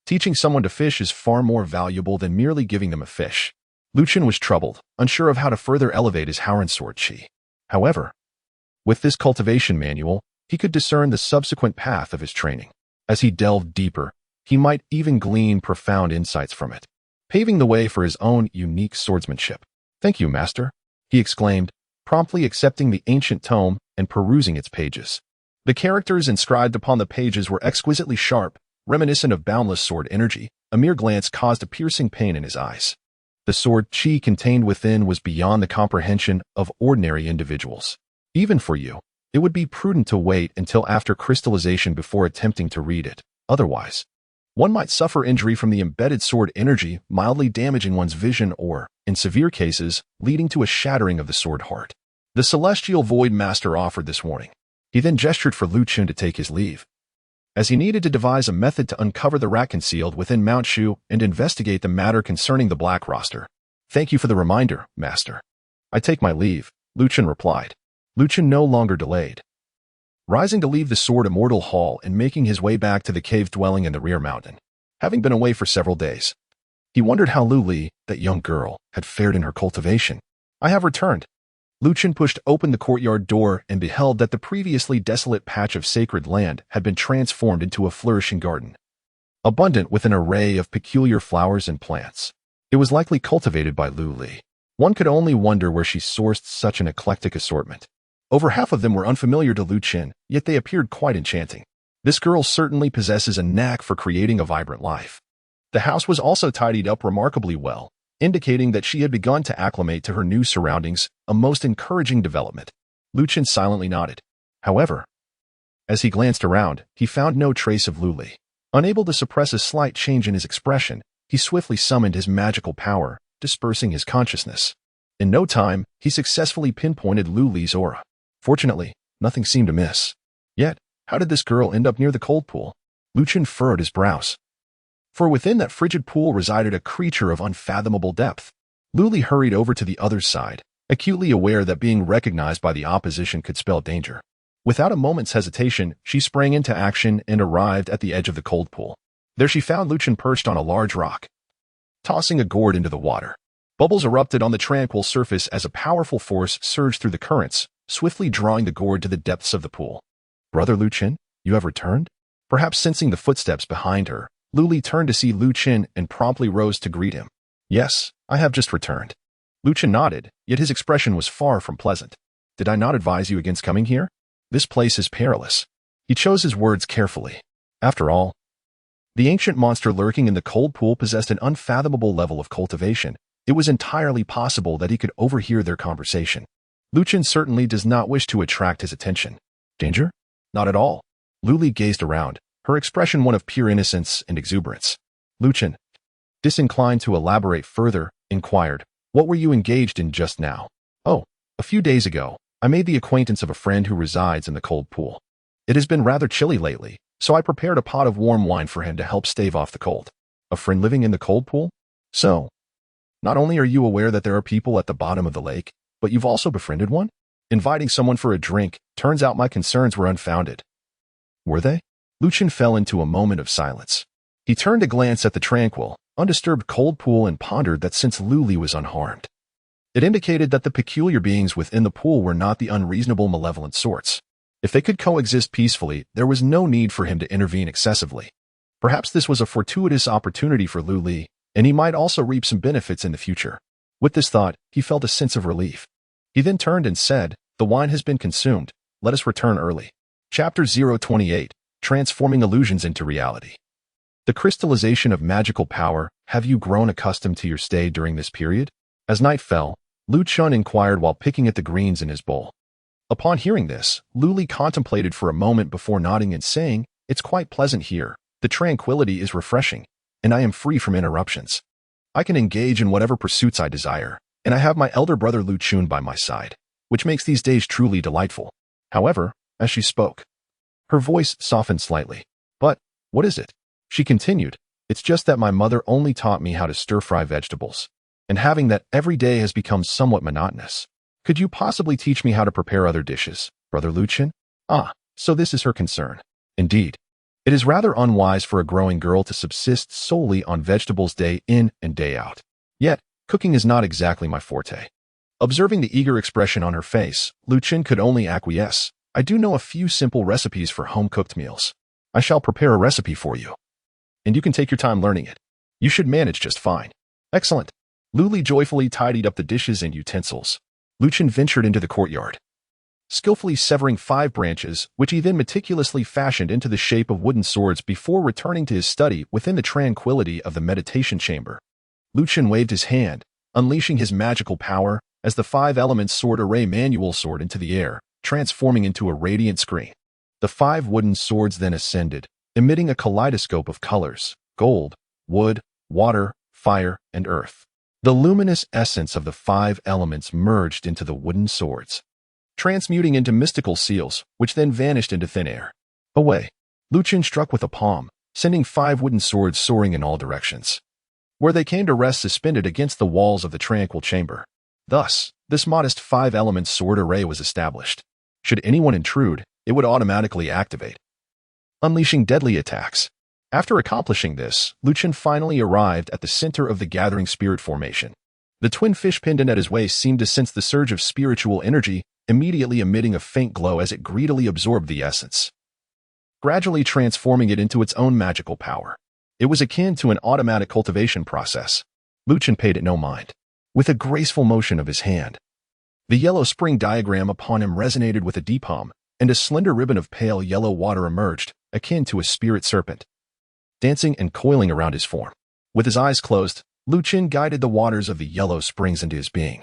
S1: teaching someone to fish is far more valuable than merely giving them a fish. Lu Chen was troubled, unsure of how to further elevate his Howren Sword Chi. However, with this cultivation manual, he could discern the subsequent path of his training. As he delved deeper, he might even glean profound insights from it, paving the way for his own unique swordsmanship. "Thank you, master," he exclaimed, promptly accepting the ancient tome and perusing its pages. The characters inscribed upon the pages were exquisitely sharp, reminiscent of boundless sword energy. A mere glance caused a piercing pain in his eyes. The sword chi contained within was beyond the comprehension of ordinary individuals. Even for you, it would be prudent to wait until after crystallization before attempting to read it. Otherwise, one might suffer injury from the embedded sword energy, mildly damaging one's vision or, in severe cases, leading to a shattering of the sword heart. The celestial void master offered this warning. He then gestured for Lu Chen to take his leave. as he needed to devise a method to uncover the rat concealed within Mount Shu and investigate the matter concerning the Black Roster. Thank you for the reminder, Master. I take my leave, Lu Chen replied. Lu Chen no longer delayed, rising to leave the Sword Immortal Hall and making his way back to the cave dwelling in the rear mountain. Having been away for several days, he wondered how Lu Li, that young girl, had fared in her cultivation. I have returned. Lu Chen pushed open the courtyard door and beheld that the previously desolate patch of sacred land had been transformed into a flourishing garden, abundant with an array of peculiar flowers and plants. It was likely cultivated by Lu Li. One could only wonder where she sourced such an eclectic assortment. Over half of them were unfamiliar to Lu Chen, yet they appeared quite enchanting. This girl certainly possesses a knack for creating a vibrant life. The house was also tidied up remarkably well, indicating that she had begun to acclimate to her new surroundings, a most encouraging development. Lu Chen silently nodded. However, as he glanced around, he found no trace of Lu Li. Unable to suppress a slight change in his expression, he swiftly summoned his magical power, dispersing his consciousness. In no time, he successfully pinpointed Lu Li's aura. Fortunately, nothing seemed amiss. Yet, how did this girl end up near the cold pool? Lu Chen furrowed his brows. For within that frigid pool resided a creature of unfathomable depth. Lu Li hurried over to the other side, acutely aware that being recognized by the opposition could spell danger. Without a moment's hesitation, she sprang into action and arrived at the edge of the cold pool. There she found Lu Chen perched on a large rock, tossing a gourd into the water. Bubbles erupted on the tranquil surface as a powerful force surged through the currents, swiftly drawing the gourd to the depths of the pool. Brother Lu Chen, you have returned? Perhaps sensing the footsteps behind her, Lu Li turned to see Lu Chen and promptly rose to greet him. Yes, I have just returned. Lu Chen nodded, yet his expression was far from pleasant. Did I not advise you against coming here? This place is perilous. He chose his words carefully. After all, the ancient monster lurking in the cold pool possessed an unfathomable level of cultivation. It was entirely possible that he could overhear their conversation. Lu Chen certainly does not wish to attract his attention. Danger? Not at all. Lu Li gazed around, her expression one of pure innocence and exuberance. Lu Chen, disinclined to elaborate further, inquired, what were you engaged in just now? Oh, a few days ago, I made the acquaintance of a friend who resides in the cold pool. It has been rather chilly lately, so I prepared a pot of warm wine for him to help stave off the cold. A friend living in the cold pool? So, not only are you aware that there are people at the bottom of the lake, but you've also befriended one? Inviting someone for a drink, turns out my concerns were unfounded. Were they? Lu Chen fell into a moment of silence. He turned to glance at the tranquil, undisturbed cold pool and pondered that since Lu Li was unharmed, it indicated that the peculiar beings within the pool were not the unreasonable malevolent sorts. If they could coexist peacefully, there was no need for him to intervene excessively. Perhaps this was a fortuitous opportunity for Lu Li, and he might also reap some benefits in the future. With this thought, he felt a sense of relief. He then turned and said, the wine has been consumed. Let us return early. Chapter 028, Transforming Illusions into Reality. The crystallization of magical power. Have you grown accustomed to your stay during this period? As night fell, Lu Chen inquired while picking at the greens in his bowl. Upon hearing this, Lu Li contemplated for a moment before nodding and saying, it's quite pleasant here. The tranquility is refreshing, and I am free from interruptions. I can engage in whatever pursuits I desire, and I have my elder brother Lu Chen by my side, which makes these days truly delightful. However, as she spoke, her voice softened slightly. But, what is it? She continued, it's just that my mother only taught me how to stir-fry vegetables, and having that every day has become somewhat monotonous. Could you possibly teach me how to prepare other dishes, Brother Lu Chen? Ah, so this is her concern. Indeed, it is rather unwise for a growing girl to subsist solely on vegetables day in and day out. Yet, cooking is not exactly my forte. Observing the eager expression on her face, Lu Chen could only acquiesce. I do know a few simple recipes for home-cooked meals. I shall prepare a recipe for you, and you can take your time learning it. You should manage just fine. Excellent. Lu Li joyfully tidied up the dishes and utensils. Lu Chen ventured into the courtyard, skillfully severing 5 branches, which he then meticulously fashioned into the shape of wooden swords before returning to his study within the tranquility of the meditation chamber. Lu Chen waved his hand, unleashing his magical power as the 5-element sword array manual soared into the air, transforming into a radiant screen. The 5 wooden swords then ascended, emitting a kaleidoscope of colors: gold, wood, water, fire, and earth. The luminous essence of the 5 elements merged into the wooden swords, transmuting into mystical seals, which then vanished into thin air. Away. Lu Chen struck with a palm, sending 5 wooden swords soaring in all directions, where they came to rest suspended against the walls of the tranquil chamber. Thus, this modest 5-element sword array was established. Should anyone intrude, it would automatically activate, unleashing deadly attacks. After accomplishing this, Lu Chen finally arrived at the center of the gathering spirit formation. The twin fish pendant at his waist seemed to sense the surge of spiritual energy, immediately emitting a faint glow as it greedily absorbed the essence, gradually transforming it into its own magical power. It was akin to an automatic cultivation process. Lu Chen paid it no mind. With a graceful motion of his hand, the yellow spring diagram upon him resonated with a deep hum, and a slender ribbon of pale yellow water emerged, akin to a spirit serpent, dancing and coiling around his form. With his eyes closed, Lu Chen guided the waters of the yellow springs into his being,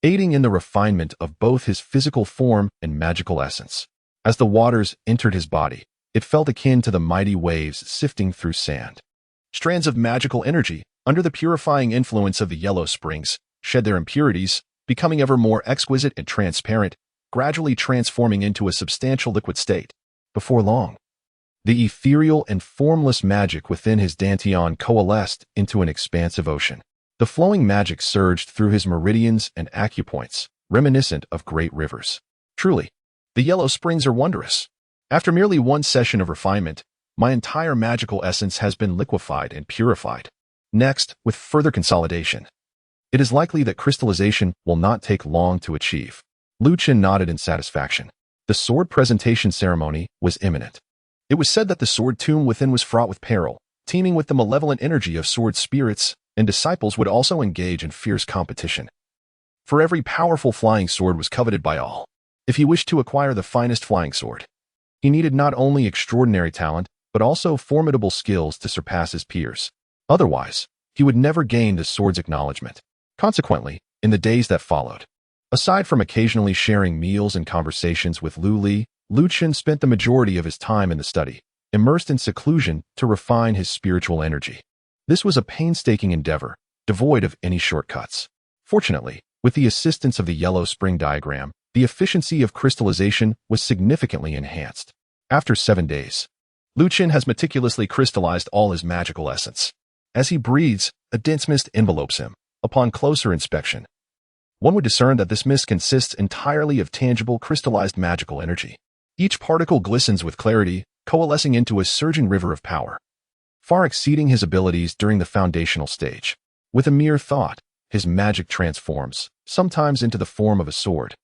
S1: aiding in the refinement of both his physical form and magical essence. As the waters entered his body, it felt akin to the mighty waves sifting through sand. Strands of magical energy, under the purifying influence of the yellow springs, shed their impurities, becoming ever more exquisite and transparent, gradually transforming into a substantial liquid state. Before long, the ethereal and formless magic within his dantian coalesced into an expansive ocean. The flowing magic surged through his meridians and acupoints, reminiscent of great rivers. Truly, the yellow springs are wondrous. After merely one session of refinement, my entire magical essence has been liquefied and purified. Next, with further consolidation, it is likely that crystallization will not take long to achieve. Lu Chen nodded in satisfaction. The sword presentation ceremony was imminent. It was said that the sword tomb within was fraught with peril, teeming with the malevolent energy of sword spirits, and disciples would also engage in fierce competition. For every powerful flying sword was coveted by all. If he wished to acquire the finest flying sword, he needed not only extraordinary talent, but also formidable skills to surpass his peers. Otherwise, he would never gain the sword's acknowledgement. Consequently, in the days that followed, aside from occasionally sharing meals and conversations with Lu Chen spent the majority of his time in the study, immersed in seclusion to refine his spiritual energy. This was a painstaking endeavor, devoid of any shortcuts. Fortunately, with the assistance of the yellow spring diagram, the efficiency of crystallization was significantly enhanced. After 7 days, Lu Chen has meticulously crystallized all his magical essence. As he breathes, a dense mist envelopes him. Upon closer inspection, one would discern that this mist consists entirely of tangible crystallized magical energy. Each particle glistens with clarity, coalescing into a surging river of power, far exceeding his abilities during the foundational stage. With a mere thought, his magic transforms, sometimes into the form of a sword,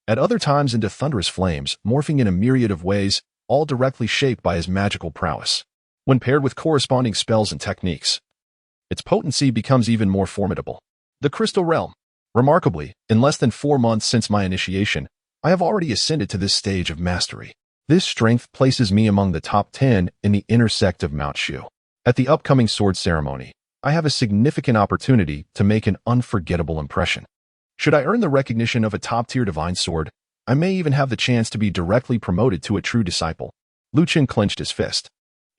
S1: at other times into thunderous flames, morphing in a myriad of ways, all directly shaped by his magical prowess. When paired with corresponding spells and techniques, its potency becomes even more formidable. The Crystal Realm. Remarkably, in less than 4 months since my initiation, I have already ascended to this stage of mastery. This strength places me among the top 10 in the inner sect of Mount Shu. At the upcoming sword ceremony, I have a significant opportunity to make an unforgettable impression. Should I earn the recognition of a top-tier divine sword, I may even have the chance to be directly promoted to a true disciple. Lu Chen clenched his fist.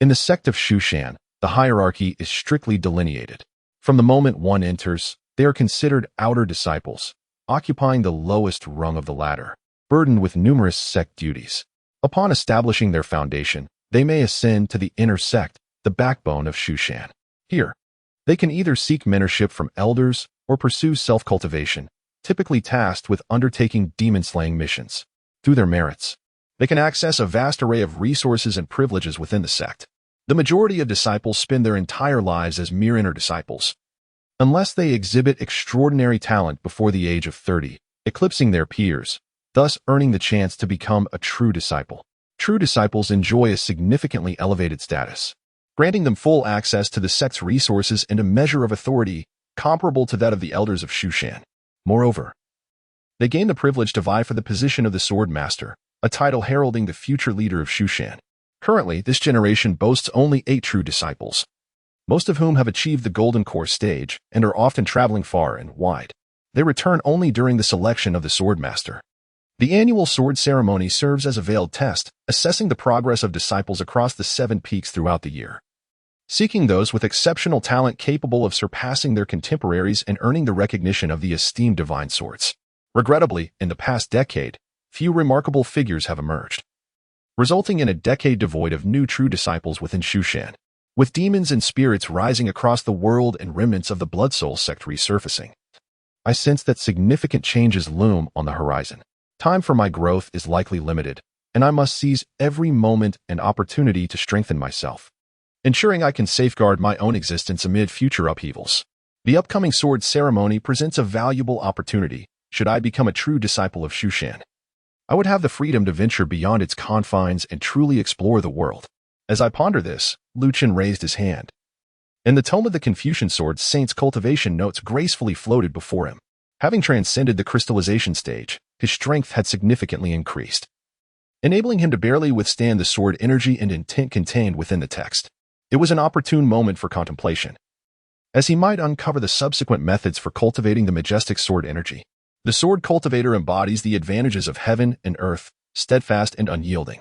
S1: In the sect of Shushan, the hierarchy is strictly delineated. From the moment one enters, they are considered outer disciples, occupying the lowest rung of the ladder, burdened with numerous sect duties. Upon establishing their foundation, they may ascend to the inner sect, the backbone of Shushan. Here, they can either seek mentorship from elders or pursue self-cultivation, typically tasked with undertaking demon-slaying missions. Through their merits, they can access a vast array of resources and privileges within the sect. The majority of disciples spend their entire lives as mere inner disciples, unless they exhibit extraordinary talent before the age of 30, eclipsing their peers, thus earning the chance to become a true disciple. True disciples enjoy a significantly elevated status, granting them full access to the sect's resources and a measure of authority comparable to that of the elders of Shushan. Moreover, they gain the privilege to vie for the position of the Sword Master, a title heralding the future leader of Shushan. Currently, this generation boasts only 8 true disciples, most of whom have achieved the Golden Core stage and are often traveling far and wide. They return only during the selection of the Sword Master. The annual sword ceremony serves as a veiled test, assessing the progress of disciples across the 7 peaks throughout the year, seeking those with exceptional talent capable of surpassing their contemporaries and earning the recognition of the esteemed divine swords. Regrettably, in the past decade, few remarkable figures have emerged. resulting in a decade devoid of new true disciples within Shushan. With demons and spirits rising across the world and remnants of the Blood Soul sect resurfacing, I sense that significant changes loom on the horizon. Time for my growth is likely limited, and I must seize every moment and opportunity to strengthen myself, ensuring I can safeguard my own existence amid future upheavals. The upcoming sword ceremony presents a valuable opportunity should I become a true disciple of Shushan. I would have the freedom to venture beyond its confines and truly explore the world. As I ponder this, Chen raised his hand. In the tome of the Confucian sword, Saint's cultivation notes gracefully floated before him. Having transcended the crystallization stage, his strength had significantly increased, enabling him to barely withstand the sword energy and intent contained within the text. It was an opportune moment for contemplation, as he might uncover the subsequent methods for cultivating the majestic sword energy. The sword cultivator embodies the advantages of heaven and earth, steadfast and unyielding.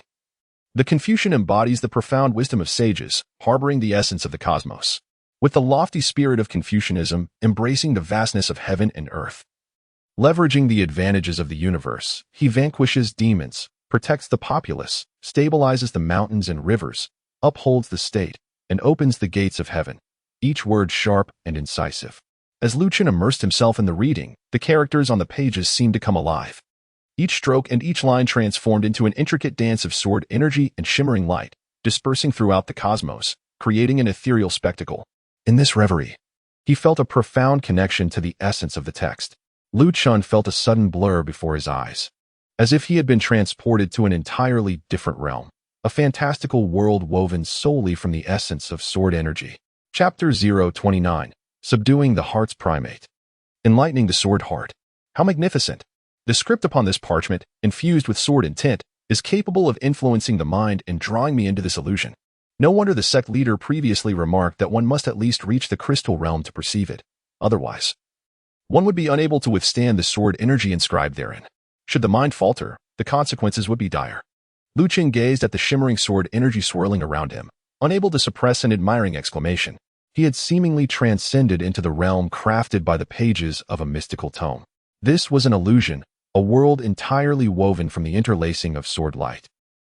S1: The Confucian embodies the profound wisdom of sages, harboring the essence of the cosmos, with the lofty spirit of Confucianism embracing the vastness of heaven and earth. Leveraging the advantages of the universe, he vanquishes demons, protects the populace, stabilizes the mountains and rivers, upholds the state, and opens the gates of heaven, each word sharp and incisive. As Chen immersed himself in the reading, the characters on the pages seemed to come alive. Each stroke and each line transformed into an intricate dance of sword energy and shimmering light, dispersing throughout the cosmos, creating an ethereal spectacle. In this reverie, he felt a profound connection to the essence of the text. Chen felt a sudden blur before his eyes, as if he had been transported to an entirely different realm, a fantastical world woven solely from the essence of sword energy. Chapter 029. Subduing the Heart's Primate. Enlightening the Sword Heart. How magnificent! The script upon this parchment, infused with sword intent, is capable of influencing the mind and drawing me into this illusion. No wonder the sect leader previously remarked that one must at least reach the crystal realm to perceive it. Otherwise, one would be unable to withstand the sword energy inscribed therein. Should the mind falter, the consequences would be dire. Chen gazed at the shimmering sword energy swirling around him, unable to suppress an admiring exclamation. He had seemingly transcended into the realm crafted by the pages of a mystical tome. This was an illusion, a world entirely woven from the interlacing of sword light.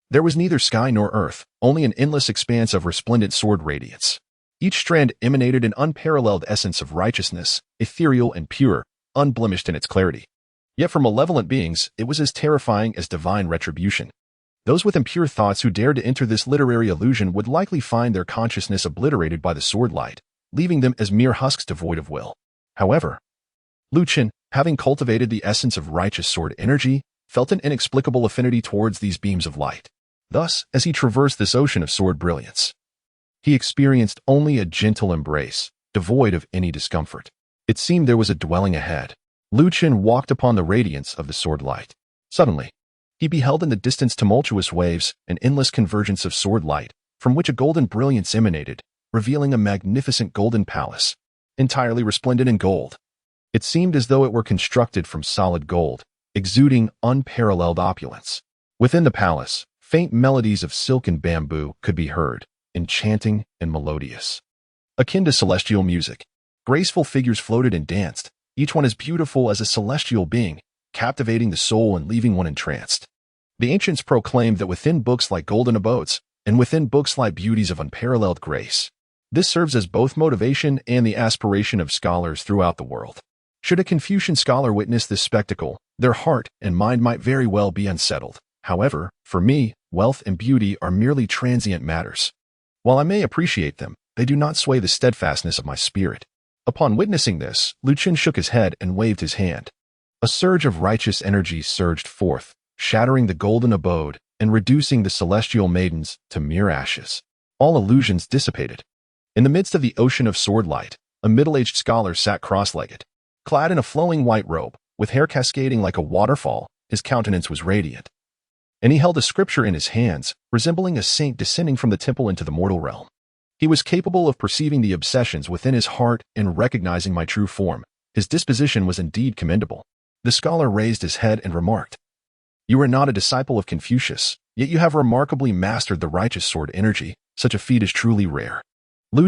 S1: There was neither sky nor earth, only an endless expanse of resplendent sword radiance. Each strand emanated an unparalleled essence of righteousness, ethereal and pure, unblemished in its clarity. Yet for malevolent beings, it was as terrifying as divine retribution. Those with impure thoughts who dared to enter this literary illusion would likely find their consciousness obliterated by the sword light, leaving them as mere husks devoid of will. However, Chen, having cultivated the essence of righteous sword energy, felt an inexplicable affinity towards these beams of light. Thus, as he traversed this ocean of sword brilliance, he experienced only a gentle embrace, devoid of any discomfort. It seemed there was a dwelling ahead. Chen walked upon the radiance of the sword light. Suddenly, he beheld in the distance tumultuous waves, an endless convergence of sword light, from which a golden brilliance emanated, revealing a magnificent golden palace, entirely resplendent in gold. It seemed as though it were constructed from solid gold, exuding unparalleled opulence. Within the palace, faint melodies of silk and bamboo could be heard, enchanting and melodious, akin to celestial music. Graceful figures floated and danced, each one as beautiful as a celestial being, captivating the soul and leaving one entranced. The ancients proclaimed that within books lie golden abodes, and within books lie beauties of unparalleled grace. This serves as both motivation and the aspiration of scholars throughout the world. Should a Confucian scholar witness this spectacle, their heart and mind might very well be unsettled. However, for me, wealth and beauty are merely transient matters. While I may appreciate them, they do not sway the steadfastness of my spirit. Upon witnessing this, Chen shook his head and waved his hand. A surge of righteous energy surged forth, shattering the golden abode and reducing the celestial maidens to mere ashes. All illusions dissipated. In the midst of the ocean of sword light, a middle-aged scholar sat cross-legged. Clad in a flowing white robe, with hair cascading like a waterfall, his countenance was radiant, and he held a scripture in his hands, resembling a saint descending from the temple into the mortal realm. He was capable of perceiving the obsessions within his heart and recognizing my true form. His disposition was indeed commendable. The scholar raised his head and remarked, "You are not a disciple of Confucius, yet you have remarkably mastered the righteous sword energy. Such a feat is truly rare."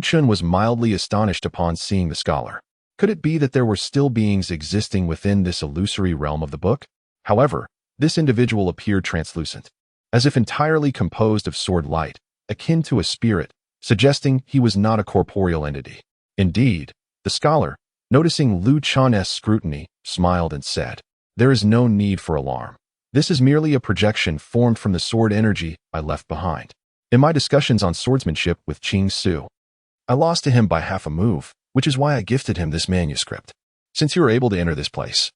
S1: Chen was mildly astonished upon seeing the scholar. Could it be that there were still beings existing within this illusory realm of the book? However, this individual appeared translucent. as if entirely composed of sword light, akin to a spirit, suggesting he was not a corporeal entity. Indeed, the scholar, noticing Lu Chan's scrutiny, smiled and said, "There is no need for alarm. This is merely a projection formed from the sword energy I left behind. In my discussions on swordsmanship with Chen Su, I lost to him by half a move, which is why I gifted him this manuscript. Since you were able to enter this place,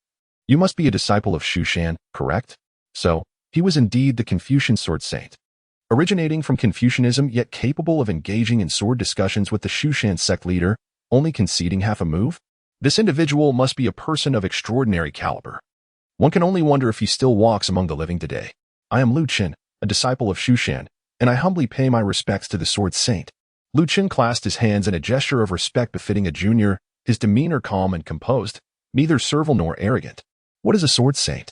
S1: you must be a disciple of Shushan, correct?" So, he was indeed the Confucian sword saint, originating from Confucianism yet capable of engaging in sword discussions with the Shushan sect leader, only conceding half a move? This individual must be a person of extraordinary caliber. One can only wonder if he still walks among the living today. I am Lu Chen, a disciple of Shushan, and I humbly pay my respects to the sword saint. Lu Chen clasped his hands in a gesture of respect befitting a junior, his demeanor calm and composed, neither servile nor arrogant. What is a sword saint,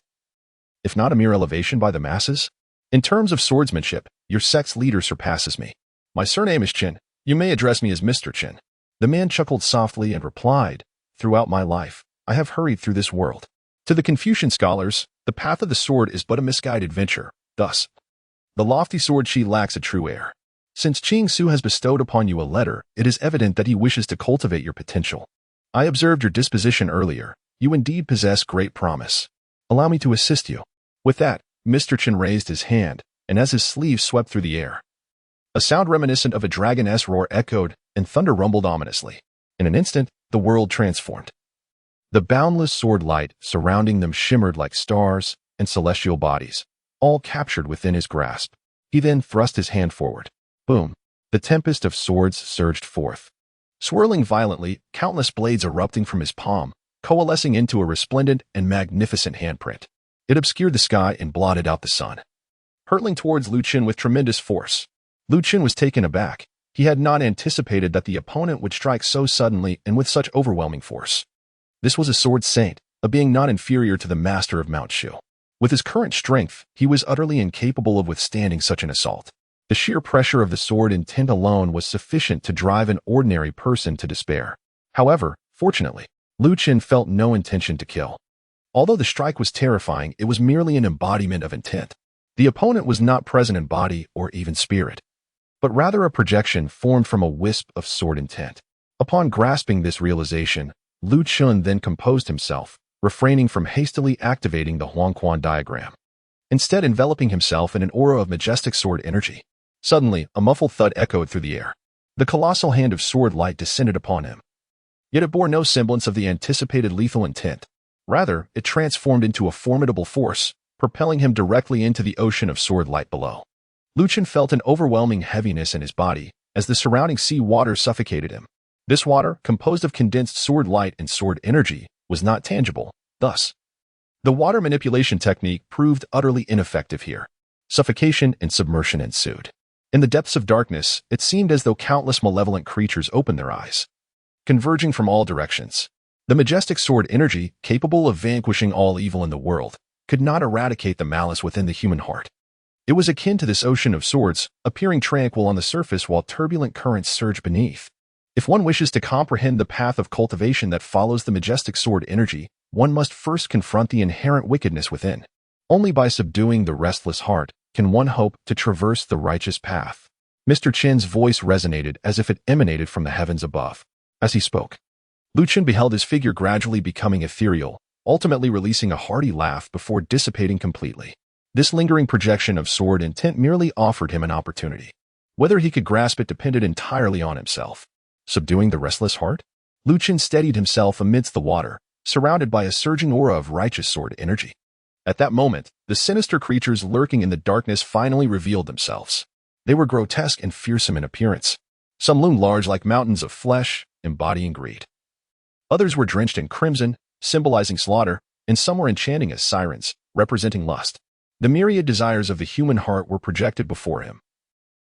S1: if not a mere elevation by the masses? In terms of swordsmanship, your sect's leader surpasses me. My surname is Chen. You may address me as Mr. Chen. The man chuckled softly and replied, "Throughout my life, I have hurried through this world. To the Confucian scholars, the path of the sword is but a misguided venture. Thus, the lofty sword she lacks a true heir. Since Chen Su has bestowed upon you a letter, it is evident that he wishes to cultivate your potential. I observed your disposition earlier. You indeed possess great promise. Allow me to assist you." With that, Mr. Chen raised his hand, and as his sleeve swept through the air, a sound reminiscent of a dragon's roar echoed, and thunder rumbled ominously. In an instant, the world transformed. The boundless sword light surrounding them shimmered like stars and celestial bodies, all captured within his grasp. He then thrust his hand forward. Boom! The tempest of swords surged forth. Swirling violently, countless blades erupting from his palm, coalescing into a resplendent and magnificent handprint. It obscured the sky and blotted out the sun, hurtling towards Lu Chen with tremendous force. Lu Chen was taken aback. He had not anticipated that the opponent would strike so suddenly and with such overwhelming force. This was a sword saint, a being not inferior to the master of Mount Shu. With his current strength, he was utterly incapable of withstanding such an assault. The sheer pressure of the sword intent alone was sufficient to drive an ordinary person to despair. However, fortunately, Lu Chen felt no intention to kill. Although the strike was terrifying, it was merely an embodiment of intent. The opponent was not present in body or even spirit, but rather a projection formed from a wisp of sword intent. Upon grasping this realization, Lu Chen then composed himself, refraining from hastily activating the Huangquan diagram, instead enveloping himself in an aura of majestic sword energy. Suddenly, a muffled thud echoed through the air. The colossal hand of sword light descended upon him. Yet it bore no semblance of the anticipated lethal intent. Rather, it transformed into a formidable force, propelling him directly into the ocean of sword light below. Lu Chen felt an overwhelming heaviness in his body as the surrounding sea water suffocated him. This water, composed of condensed sword light and sword energy, was not tangible. Thus, the water manipulation technique proved utterly ineffective here. Suffocation and submersion ensued. In the depths of darkness, it seemed as though countless malevolent creatures opened their eyes, converging from all directions. The majestic sword energy, capable of vanquishing all evil in the world, could not eradicate the malice within the human heart. It was akin to this ocean of swords, appearing tranquil on the surface while turbulent currents surge beneath. If one wishes to comprehend the path of cultivation that follows the majestic sword energy, one must first confront the inherent wickedness within. Only by subduing the restless heart can one hope to traverse the righteous path. Mr. Chen's voice resonated as if it emanated from the heavens above. As he spoke, Lu Chen beheld his figure gradually becoming ethereal, ultimately releasing a hearty laugh before dissipating completely. This lingering projection of sword intent merely offered him an opportunity. Whether he could grasp it depended entirely on himself. Subduing the restless heart, Lu Chen steadied himself amidst the water, surrounded by a surging aura of righteous sword energy. At that moment, the sinister creatures lurking in the darkness finally revealed themselves. They were grotesque and fearsome in appearance. Some loomed large like mountains of flesh, embodying greed. Others were drenched in crimson, symbolizing slaughter, and some were enchanting as sirens, representing lust. The myriad desires of the human heart were projected before him,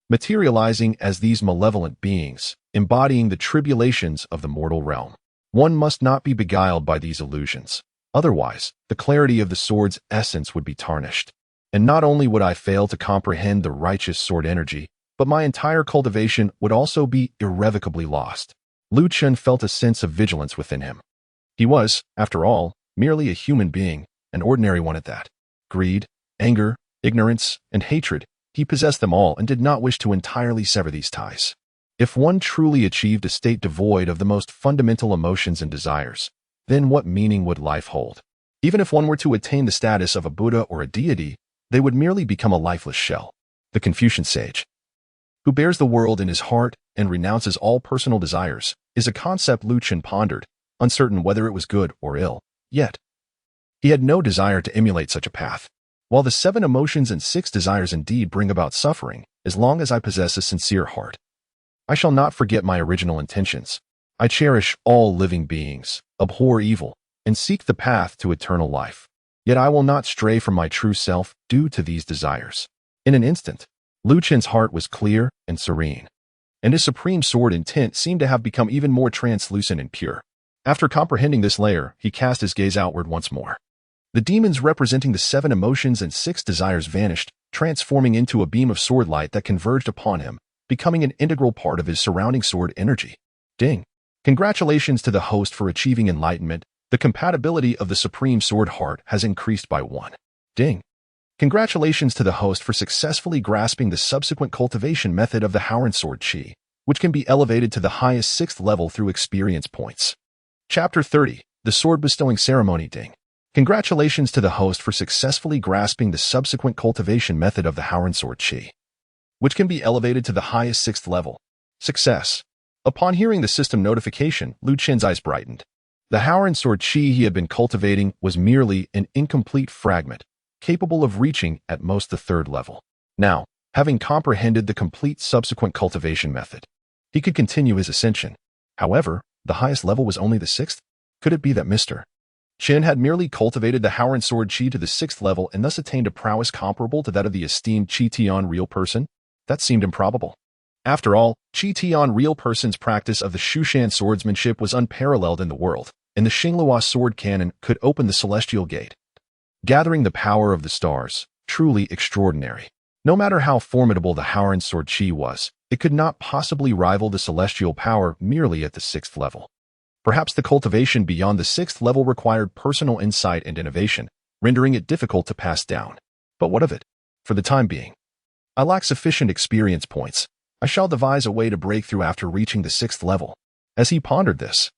S1: materializing as these malevolent beings, embodying the tribulations of the mortal realm. One must not be beguiled by these illusions. Otherwise, the clarity of the sword's essence would be tarnished. And not only would I fail to comprehend the righteous sword energy, but my entire cultivation would also be irrevocably lost. Lu Chen felt a sense of vigilance within him. He was, after all, merely a human being, an ordinary one at that. Greed, anger, ignorance, and hatred, he possessed them all and did not wish to entirely sever these ties. If one truly achieved a state devoid of the most fundamental emotions and desires, then what meaning would life hold? Even if one were to attain the status of a Buddha or a deity, they would merely become a lifeless shell. The Confucian sage, who bears the world in his heart and renounces all personal desires, is a concept Lu Chen pondered, uncertain whether it was good or ill. Yet, he had no desire to emulate such a path. While the 7 emotions and 6 desires indeed bring about suffering, as long as I possess a sincere heart, I shall not forget my original intentions. I cherish all living beings, abhor evil, and seek the path to eternal life. Yet I will not stray from my true self due to these desires. In an instant, Lu Chen's heart was clear and serene, and his supreme sword intent seemed to have become even more translucent and pure. After comprehending this layer, he cast his gaze outward once more. The demons representing the 7 emotions and 6 desires vanished, transforming into a beam of sword light that converged upon him, becoming an integral part of his surrounding sword energy. Ding! Congratulations to the host for achieving enlightenment. The compatibility of the supreme sword heart has increased by 1. Ding! Congratulations to the host for successfully grasping the subsequent cultivation method of the Howren sword chi, which can be elevated to the highest 6th level through experience points. Chapter 30, The Sword Bestowing Ceremony. Ding! Congratulations to the host for successfully grasping the subsequent cultivation method of the Howren sword chi, which can be elevated to the highest 6th level. Success. Upon hearing the system notification, Lu Chen's eyes brightened. The Howren sword chi he had been cultivating was merely an incomplete fragment, capable of reaching at most the 3rd level. Now, having comprehended the complete subsequent cultivation method, he could continue his ascension. However, the highest level was only the 6th. Could it be that Mr. Chen had merely cultivated the Howren sword chi to the 6th level and thus attained a prowess comparable to that of the esteemed Chi Tian real person? That seemed improbable. After all, Chi Tian real person's practice of the Shushan swordsmanship was unparalleled in the world, and the Xinglua sword cannon could open the celestial gate, gathering the power of the stars. Truly extraordinary. No matter how formidable the Howren sword chi was, it could not possibly rival the celestial power merely at the 6th level. Perhaps the cultivation beyond the 6th level required personal insight and innovation, rendering it difficult to pass down. But what of it? For the time being, I lack sufficient experience points. I shall devise a way to break through after reaching the 6th level. As he pondered this,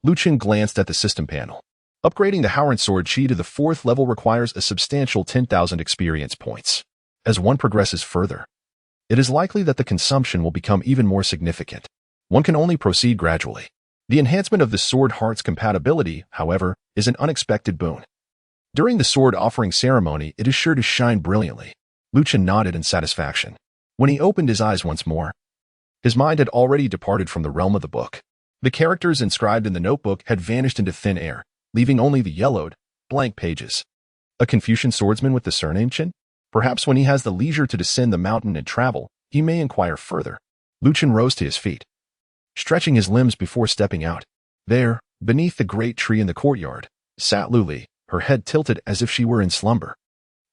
S1: Lu Chen glanced at the system panel. Upgrading the Howren sword chi to the 4th level requires a substantial 10,000 experience points. As one progresses further, it is likely that the consumption will become even more significant. One can only proceed gradually. The enhancement of the sword heart's compatibility, however, is an unexpected boon. During the sword offering ceremony, it is sure to shine brilliantly. Lu Chen nodded in satisfaction. When he opened his eyes once more, his mind had already departed from the realm of the book. The characters inscribed in the notebook had vanished into thin air, leaving only the yellowed, blank pages. A Confucian swordsman with the surname Chen? Perhaps when he has the leisure to descend the mountain and travel, he may inquire further. Lu Chen rose to his feet, stretching his limbs before stepping out. There, beneath the great tree in the courtyard, sat Lu Li, her head tilted as if she were in slumber.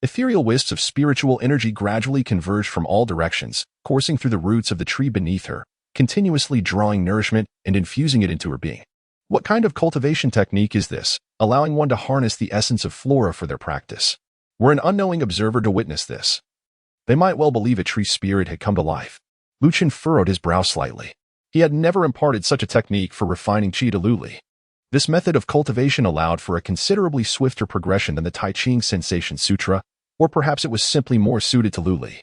S1: Ethereal wisps of spiritual energy gradually converged from all directions, coursing through the roots of the tree beneath her, continuously drawing nourishment and infusing it into her being. What kind of cultivation technique is this, allowing one to harness the essence of flora for their practice? Were an unknowing observer to witness this, they might well believe a tree spirit had come to life. Lu Chen furrowed his brow slightly. He had never imparted such a technique for refining qi to Lu Li. This method of cultivation allowed for a considerably swifter progression than the Tai Ching Sensation Sutra, or perhaps it was simply more suited to Lu Li.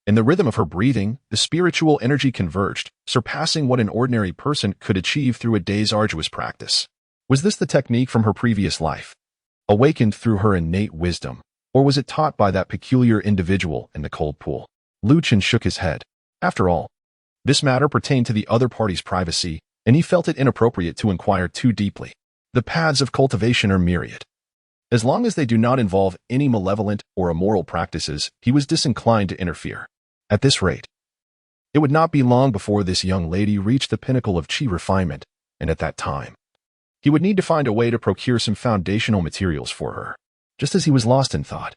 S1: In the rhythm of her breathing, the spiritual energy converged, surpassing what an ordinary person could achieve through a day's arduous practice. Was this the technique from her previous life, awakened through her innate wisdom, or was it taught by that peculiar individual in the cold pool? Lu Chen shook his head. After all, this matter pertained to the other party's privacy, and he felt it inappropriate to inquire too deeply. The paths of cultivation are myriad. As long as they do not involve any malevolent or immoral practices, he was disinclined to interfere. At this rate, it would not be long before this young lady reached the pinnacle of qi refinement, and at that time, he would need to find a way to procure some foundational materials for her. Just as he was lost in thought,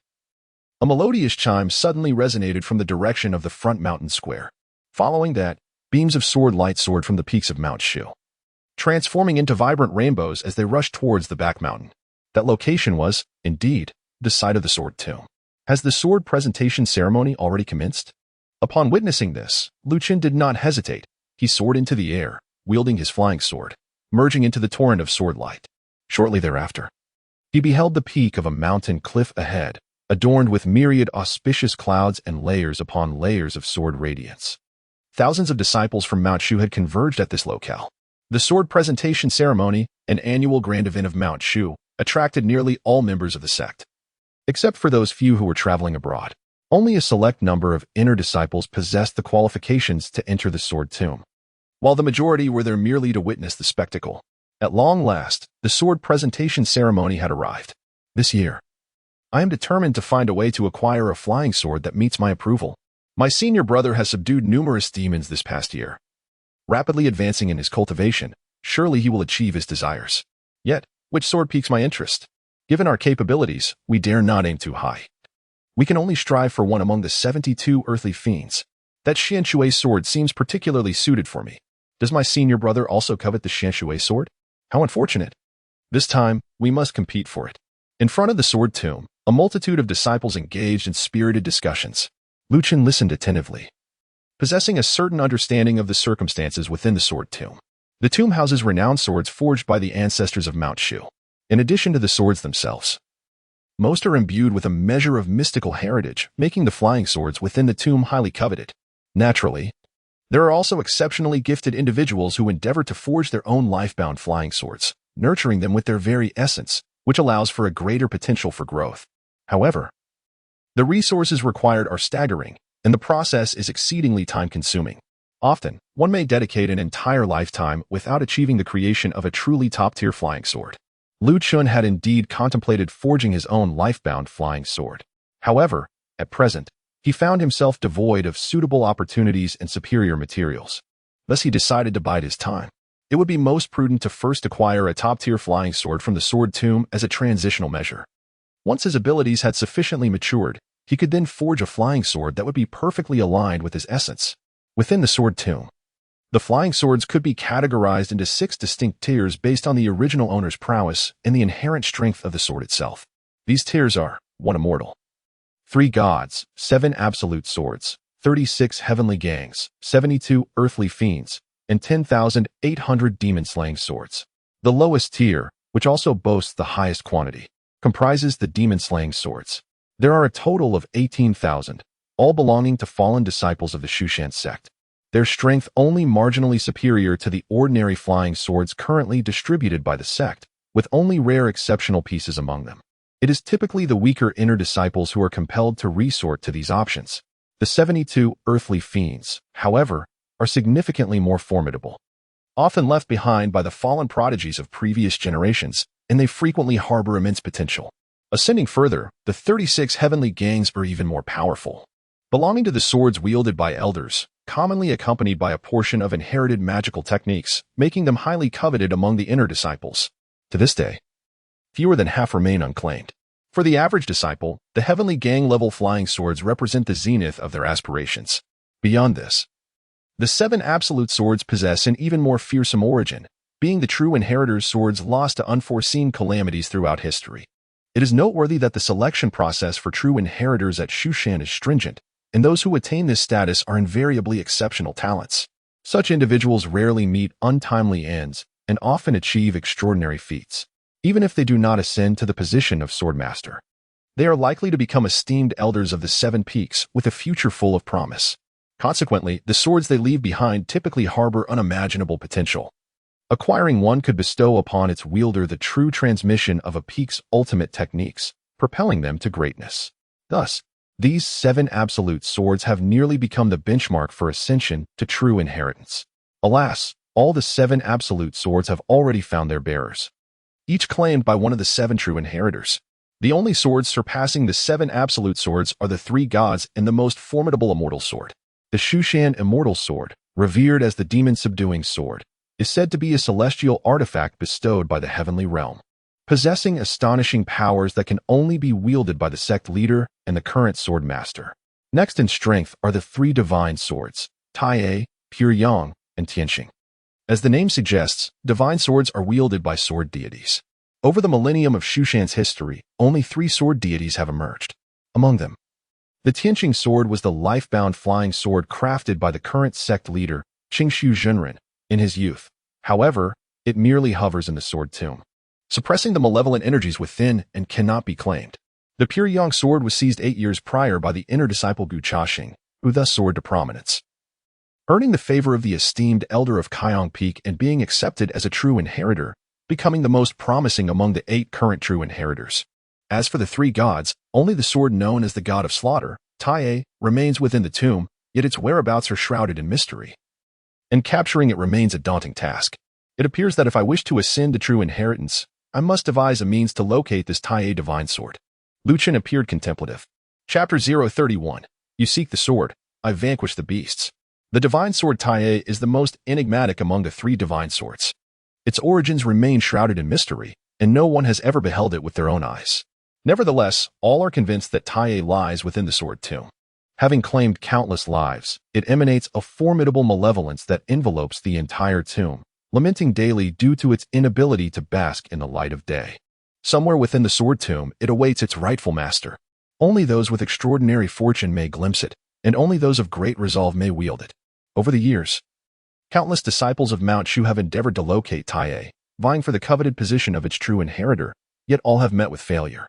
S1: a melodious chime suddenly resonated from the direction of the front mountain square. Following that, beams of sword light soared from the peaks of Mount Shu, transforming into vibrant rainbows as they rushed towards the back mountain. That location was, indeed, the site of the sword tomb. Has the sword presentation ceremony already commenced? Upon witnessing this, Chen did not hesitate. He soared into the air, wielding his flying sword, merging into the torrent of sword light. Shortly thereafter, he beheld the peak of a mountain cliff ahead, adorned with myriad auspicious clouds and layers upon layers of sword radiance. Thousands of disciples from Mount Shu had converged at this locale. The sword presentation ceremony, an annual grand event of Mount Shu, attracted nearly all members of the sect. Except for those few who were traveling abroad, only a select number of inner disciples possessed the qualifications to enter the sword tomb, while the majority were there merely to witness the spectacle. At long last, the sword presentation ceremony had arrived. This year, I am determined to find a way to acquire a flying sword that meets my approval. My senior brother has subdued numerous demons this past year. Rapidly advancing in his cultivation, surely he will achieve his desires. Yet, which sword piques my interest? Given our capabilities, we dare not aim too high. We can only strive for one among the 72 earthly fiends. That Xianshui sword seems particularly suited for me. Does my senior brother also covet the Xianshui sword? How unfortunate. This time, we must compete for it. In front of the sword tomb, a multitude of disciples engaged in spirited discussions. Chen listened attentively, possessing a certain understanding of the circumstances within the sword tomb. The tomb houses renowned swords forged by the ancestors of Mount Shu. In addition to the swords themselves, most are imbued with a measure of mystical heritage, making the flying swords within the tomb highly coveted. Naturally, there are also exceptionally gifted individuals who endeavor to forge their own life-bound flying swords, nurturing them with their very essence, which allows for a greater potential for growth. However, the resources required are staggering, and the process is exceedingly time-consuming. Often, one may dedicate an entire lifetime without achieving the creation of a truly top-tier flying sword. Chen had indeed contemplated forging his own life-bound flying sword. However, at present, he found himself devoid of suitable opportunities and superior materials. Thus he decided to bide his time. It would be most prudent to first acquire a top-tier flying sword from the sword tomb as a transitional measure. Once his abilities had sufficiently matured, he could then forge a flying sword that would be perfectly aligned with his essence. Within the sword tomb, the flying swords could be categorized into 6 distinct tiers based on the original owner's prowess and the inherent strength of the sword itself. These tiers are 1 immortal, 3 gods, 7 absolute swords, 36 heavenly gangs, 72 earthly fiends, and 10,800 demon-slaying swords. The lowest tier, which also boasts the highest quantity, comprises the demon-slaying swords. There are a total of 18,000, all belonging to fallen disciples of the Shushan sect. Their strength only marginally superior to the ordinary flying swords currently distributed by the sect, with only rare exceptional pieces among them. It is typically the weaker inner disciples who are compelled to resort to these options. The 72 earthly fiends, however, are significantly more formidable, often left behind by the fallen prodigies of previous generations, and they frequently harbor immense potential. Ascending further, the 36 heavenly gangs are even more powerful, belonging to the swords wielded by elders, commonly accompanied by a portion of inherited magical techniques, making them highly coveted among the inner disciples. To this day, fewer than half remain unclaimed. For the average disciple, the heavenly gang-level flying swords represent the zenith of their aspirations. Beyond this, the 7 absolute swords possess an even more fearsome origin, being the true inheritors' swords lost to unforeseen calamities throughout history. It is noteworthy that the selection process for true inheritors at Shushan is stringent, and those who attain this status are invariably exceptional talents. Such individuals rarely meet untimely ends and often achieve extraordinary feats. Even if they do not ascend to the position of swordmaster, they are likely to become esteemed elders of the 7 peaks with a future full of promise. Consequently, the swords they leave behind typically harbor unimaginable potential. Acquiring one could bestow upon its wielder the true transmission of a peak's ultimate techniques, propelling them to greatness. Thus, these 7 absolute swords have nearly become the benchmark for ascension to true inheritance. Alas, all the 7 absolute swords have already found their bearers, each claimed by one of the 7 true inheritors. The only swords surpassing the 7 absolute swords are the 3 gods and the most formidable immortal sword. The Shushan immortal sword, revered as the demon-subduing sword, is said to be a celestial artifact bestowed by the heavenly realm, possessing astonishing powers that can only be wielded by the sect leader and the current sword master. Next in strength are the 3 divine swords, Tai, Pure Yang, and Tianxing. As the name suggests, divine swords are wielded by sword deities. Over the millennium of Shushan's history, only 3 sword deities have emerged. among them. The teeming sword was the life-bound flying sword crafted by the current sect leader, Shushan, in his youth. However, it merely hovers in the sword tomb, suppressing the malevolent energies within and cannot be claimed. The pure young sword was seized 8 years prior by the inner disciple Gu Chashing, who thus soared to prominence, earning the favor of the esteemed elder of Kyong Peak and being accepted as a true inheritor, becoming the most promising among the 8 current true inheritors. As for the 3 gods, only the sword known as the God of Slaughter, Tai, remains within the tomb, yet its whereabouts are shrouded in mystery, and capturing it remains a daunting task. It appears that if I wish to ascend to true inheritance, I must devise a means to locate this Tai divine sword. Chen appeared contemplative. Chapter 031. You seek the sword, I vanquish the beasts. The divine sword Tai is the most enigmatic among the 3 divine swords. Its origins remain shrouded in mystery, and no one has ever beheld it with their own eyes. Nevertheless, all are convinced that Tai lies within the sword tomb. Having claimed countless lives, it emanates a formidable malevolence that envelopes the entire tomb, lamenting daily due to its inability to bask in the light of day. Somewhere within the sword tomb, it awaits its rightful master. Only those with extraordinary fortune may glimpse it, and only those of great resolve may wield it. Over the years, countless disciples of Mount Shu have endeavored to locate Tai, vying for the coveted position of its true inheritor, yet all have met with failure.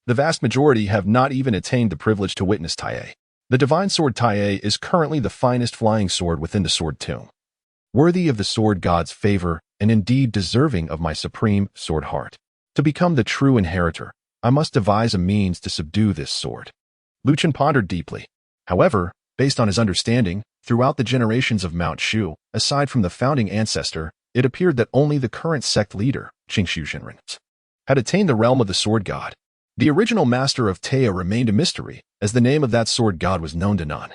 S1: The vast majority have not even attained the privilege to witness Tai. The divine sword Tai is currently the finest flying sword within the sword tomb, worthy of the sword god's favor and indeed deserving of my supreme sword heart. To become the true inheritor, I must devise a means to subdue this sword. Chen pondered deeply. However, based on his understanding, throughout the generations of Mount Shu, aside from the founding ancestor, it appeared that only the current sect leader, Shushan, had attained the realm of the sword god. The original master of Taya remained a mystery, as the name of that sword god was known to none.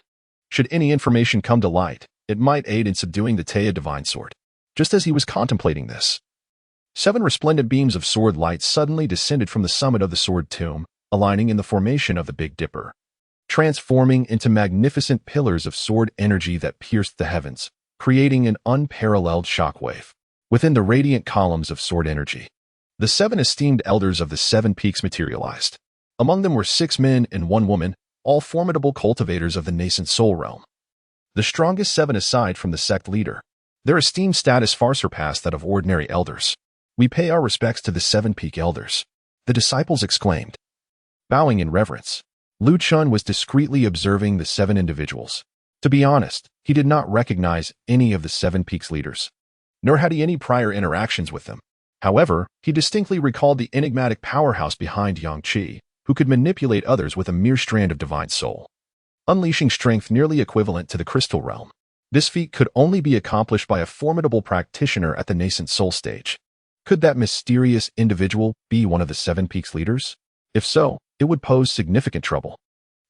S1: Should any information come to light, it might aid in subduing the Taya divine sword. Just as he was contemplating this, 7 resplendent beams of sword light suddenly descended from the summit of the sword tomb, aligning in the formation of the Big Dipper, transforming into magnificent pillars of sword energy that pierced the heavens, creating an unparalleled shockwave. Within the radiant columns of sword energy, the 7 esteemed elders of the 7 peaks materialized. Among them were 6 men and 1 woman, all formidable cultivators of the nascent soul realm. The strongest 7 aside from the sect leader. Their esteemed status far surpassed that of ordinary elders. We pay our respects to the 7 peak elders, the disciples exclaimed. Bowing in reverence, Chen was discreetly observing the 7 individuals. To be honest, he did not recognize any of the 7 peaks leaders, nor had he any prior interactions with them. However, he distinctly recalled the enigmatic powerhouse behind Yang Qi, who could manipulate others with a mere strand of divine soul, unleashing strength nearly equivalent to the crystal realm. This feat could only be accomplished by a formidable practitioner at the nascent soul stage. Could that mysterious individual be one of the 7 peaks leaders? If so, it would pose significant trouble.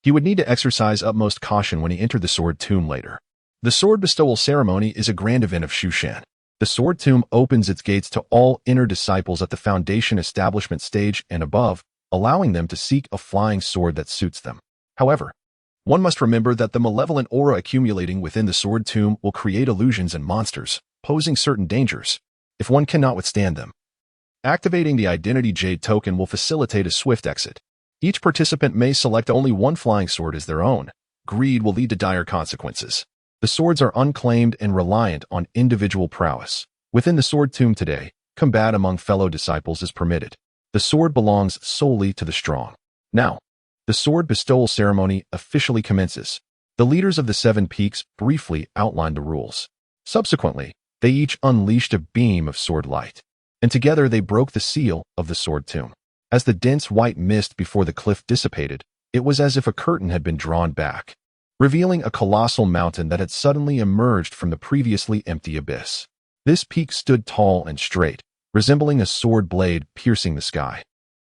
S1: He would need to exercise utmost caution when he entered the sword tomb later. The sword bestowal ceremony is a grand event of Shushan. The sword tomb opens its gates to all inner disciples at the foundation establishment stage and above, allowing them to seek a flying sword that suits them. However, one must remember that the malevolent aura accumulating within the sword tomb will create illusions and monsters, posing certain dangers, if one cannot withstand them. Activating the Identity Jade token will facilitate a swift exit. Each participant may select only 1 flying sword as their own. Greed will lead to dire consequences. The swords are unclaimed and reliant on individual prowess. Within the sword tomb today, combat among fellow disciples is permitted. The sword belongs solely to the strong. Now, the sword bestowal ceremony officially commences. The leaders of the 7 peaks briefly outlined the rules. Subsequently, they each unleashed a beam of sword light, and together they broke the seal of the sword tomb. As the dense white mist before the cliff dissipated, it was as if a curtain had been drawn back, revealing a colossal mountain that had suddenly emerged from the previously empty abyss. This peak stood tall and straight, resembling a sword blade piercing the sky.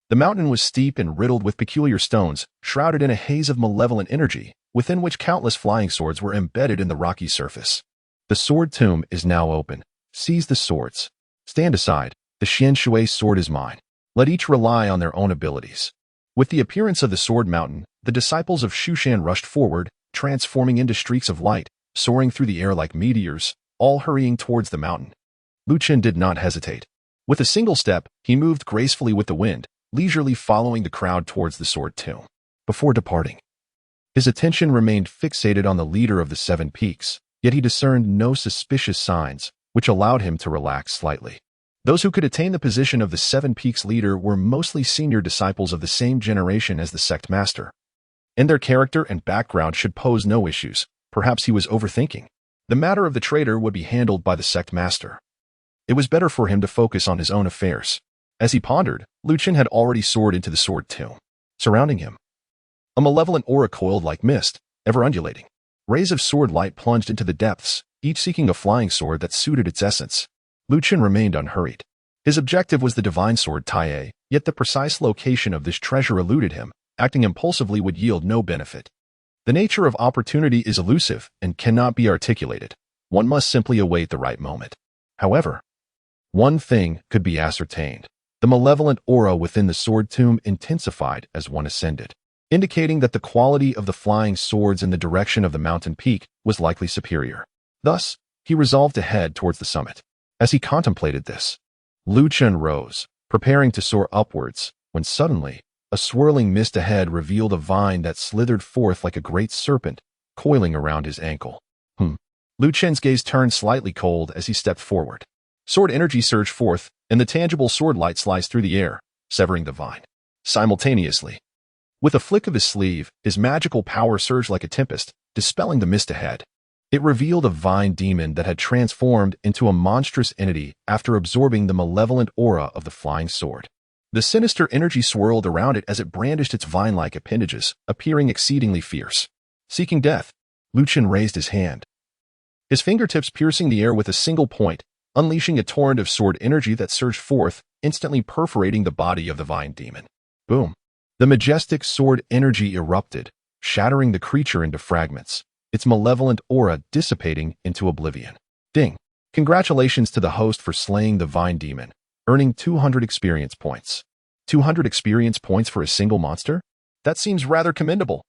S1: The mountain was steep and riddled with peculiar stones, shrouded in a haze of malevolent energy, within which countless flying swords were embedded in the rocky surface. The sword tomb is now open. Seize the swords. Stand aside. The Xian Shui sword is mine. Let each rely on their own abilities. With the appearance of the sword mountain, the disciples of Shushan rushed forward, transforming into streaks of light, soaring through the air like meteors, all hurrying towards the mountain. Chen did not hesitate. With a single step, he moved gracefully with the wind, leisurely following the crowd towards the sword tomb. before departing. His attention remained fixated on the leader of the Seven Peaks, yet he discerned no suspicious signs, which allowed him to relax slightly. Those who could attain the position of the Seven Peaks leader were mostly senior disciples of the same generation as the sect master. And their character and background should pose no issues. Perhaps he was overthinking. The matter of the traitor would be handled by the sect master. It was better for him to focus on his own affairs. As he pondered, Chen had already soared into the sword tomb. Surrounding him, a malevolent aura coiled like mist, ever undulating. Rays of sword light plunged into the depths, each seeking a flying sword that suited its essence. Chen remained unhurried. His objective was the divine sword Tai, yet the precise location of this treasure eluded him. Acting impulsively would yield no benefit. The nature of opportunity is elusive and cannot be articulated. One must simply await the right moment. However, one thing could be ascertained. The malevolent aura within the sword tomb intensified as one ascended, indicating that the quality of the flying swords in the direction of the mountain peak was likely superior. Thus, he resolved to head towards the summit. As he contemplated this, Chen rose, preparing to soar upwards, when suddenly, a swirling mist ahead revealed a vine that slithered forth like a great serpent, coiling around his ankle. Chen's gaze turned slightly cold as he stepped forward. Sword energy surged forth, and the tangible sword light sliced through the air, severing the vine. Simultaneously, with a flick of his sleeve, his magical power surged like a tempest, dispelling the mist ahead. It revealed a vine demon that had transformed into a monstrous entity after absorbing the malevolent aura of the flying sword. The sinister energy swirled around it as it brandished its vine-like appendages, appearing exceedingly fierce. Seeking death, Chen raised his hand, his fingertips piercing the air with a single point, unleashing a torrent of sword energy that surged forth, instantly perforating the body of the vine demon. Boom! The majestic sword energy erupted, shattering the creature into fragments, its malevolent aura dissipating into oblivion. Ding! Congratulations to the host for slaying the vine demon, earning 200 experience points. 200 experience points for a single monster? That seems rather commendable.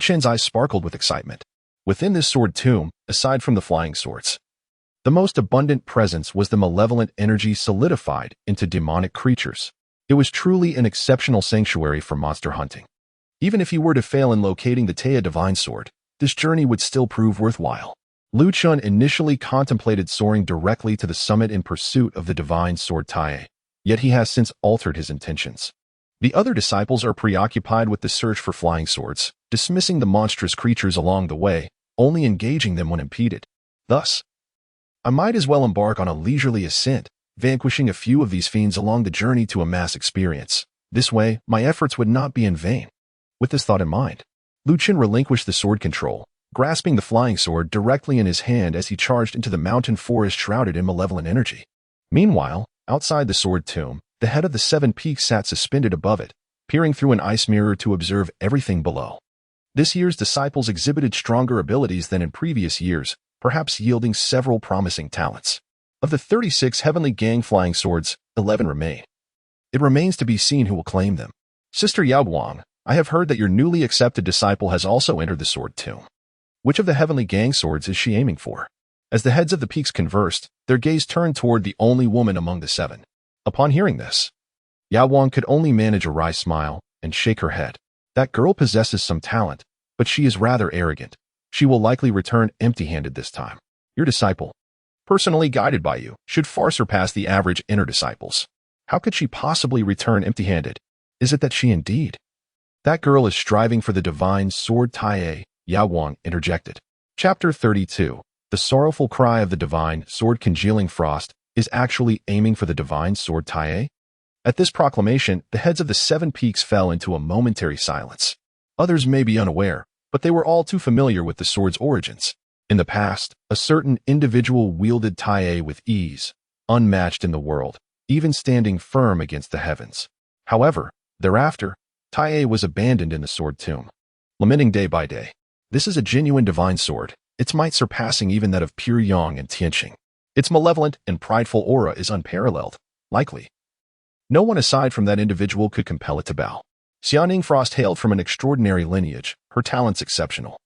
S1: Chen's eyes sparkled with excitement. Within this sword tomb, aside from the flying swords, the most abundant presence was the malevolent energy solidified into demonic creatures. It was truly an exceptional sanctuary for monster hunting. Even if he were to fail in locating the Taya divine sword, this journey would still prove worthwhile. Chen initially contemplated soaring directly to the summit in pursuit of the divine sword Tai, yet he has since altered his intentions. The other disciples are preoccupied with the search for flying swords, dismissing the monstrous creatures along the way, only engaging them when impeded. Thus, I might as well embark on a leisurely ascent, vanquishing a few of these fiends along the journey to amass experience. This way, my efforts would not be in vain. With this thought in mind, Chen relinquished the sword control, grasping the flying sword directly in his hand as he charged into the mountain forest shrouded in malevolent energy. Meanwhile, outside the sword tomb, the head of the Seven Peaks sat suspended above it, peering through an ice mirror to observe everything below. This year's disciples exhibited stronger abilities than in previous years, perhaps yielding several promising talents. Of the 36 heavenly gang flying swords, 11 remain. It remains to be seen who will claim them. Sister Yaoguang, I have heard that your newly accepted disciple has also entered the sword tomb. Which of the heavenly gang swords is she aiming for? As the heads of the peaks conversed, their gaze turned toward the only woman among the seven. Upon hearing this, Yaoguang could only manage a wry smile and shake her head. That girl possesses some talent, but she is rather arrogant. She will likely return empty-handed this time. Your disciple, personally guided by you, should far surpass the average inner disciples. How could she possibly return empty-handed? Is it that she indeed? That girl is striving for the divine sword Tai, Yaoguang interjected. Chapter 32. The sorrowful cry of the divine sword congealing frost is actually aiming for the divine sword Tai? At this proclamation, the heads of the Seven Peaks fell into a momentary silence. Others may be unaware, but they were all too familiar with the sword's origins. In the past, a certain individual wielded Tai with ease, unmatched in the world, even standing firm against the heavens. However, thereafter, Tai was abandoned in the sword tomb, lamenting day by day. This is a genuine divine sword, its might surpassing even that of pure Yang and Tianqing. Its malevolent and prideful aura is unparalleled, likely. No one aside from that individual could compel it to bow. Xiaoning Frost hailed from an extraordinary lineage, her talents exceptional.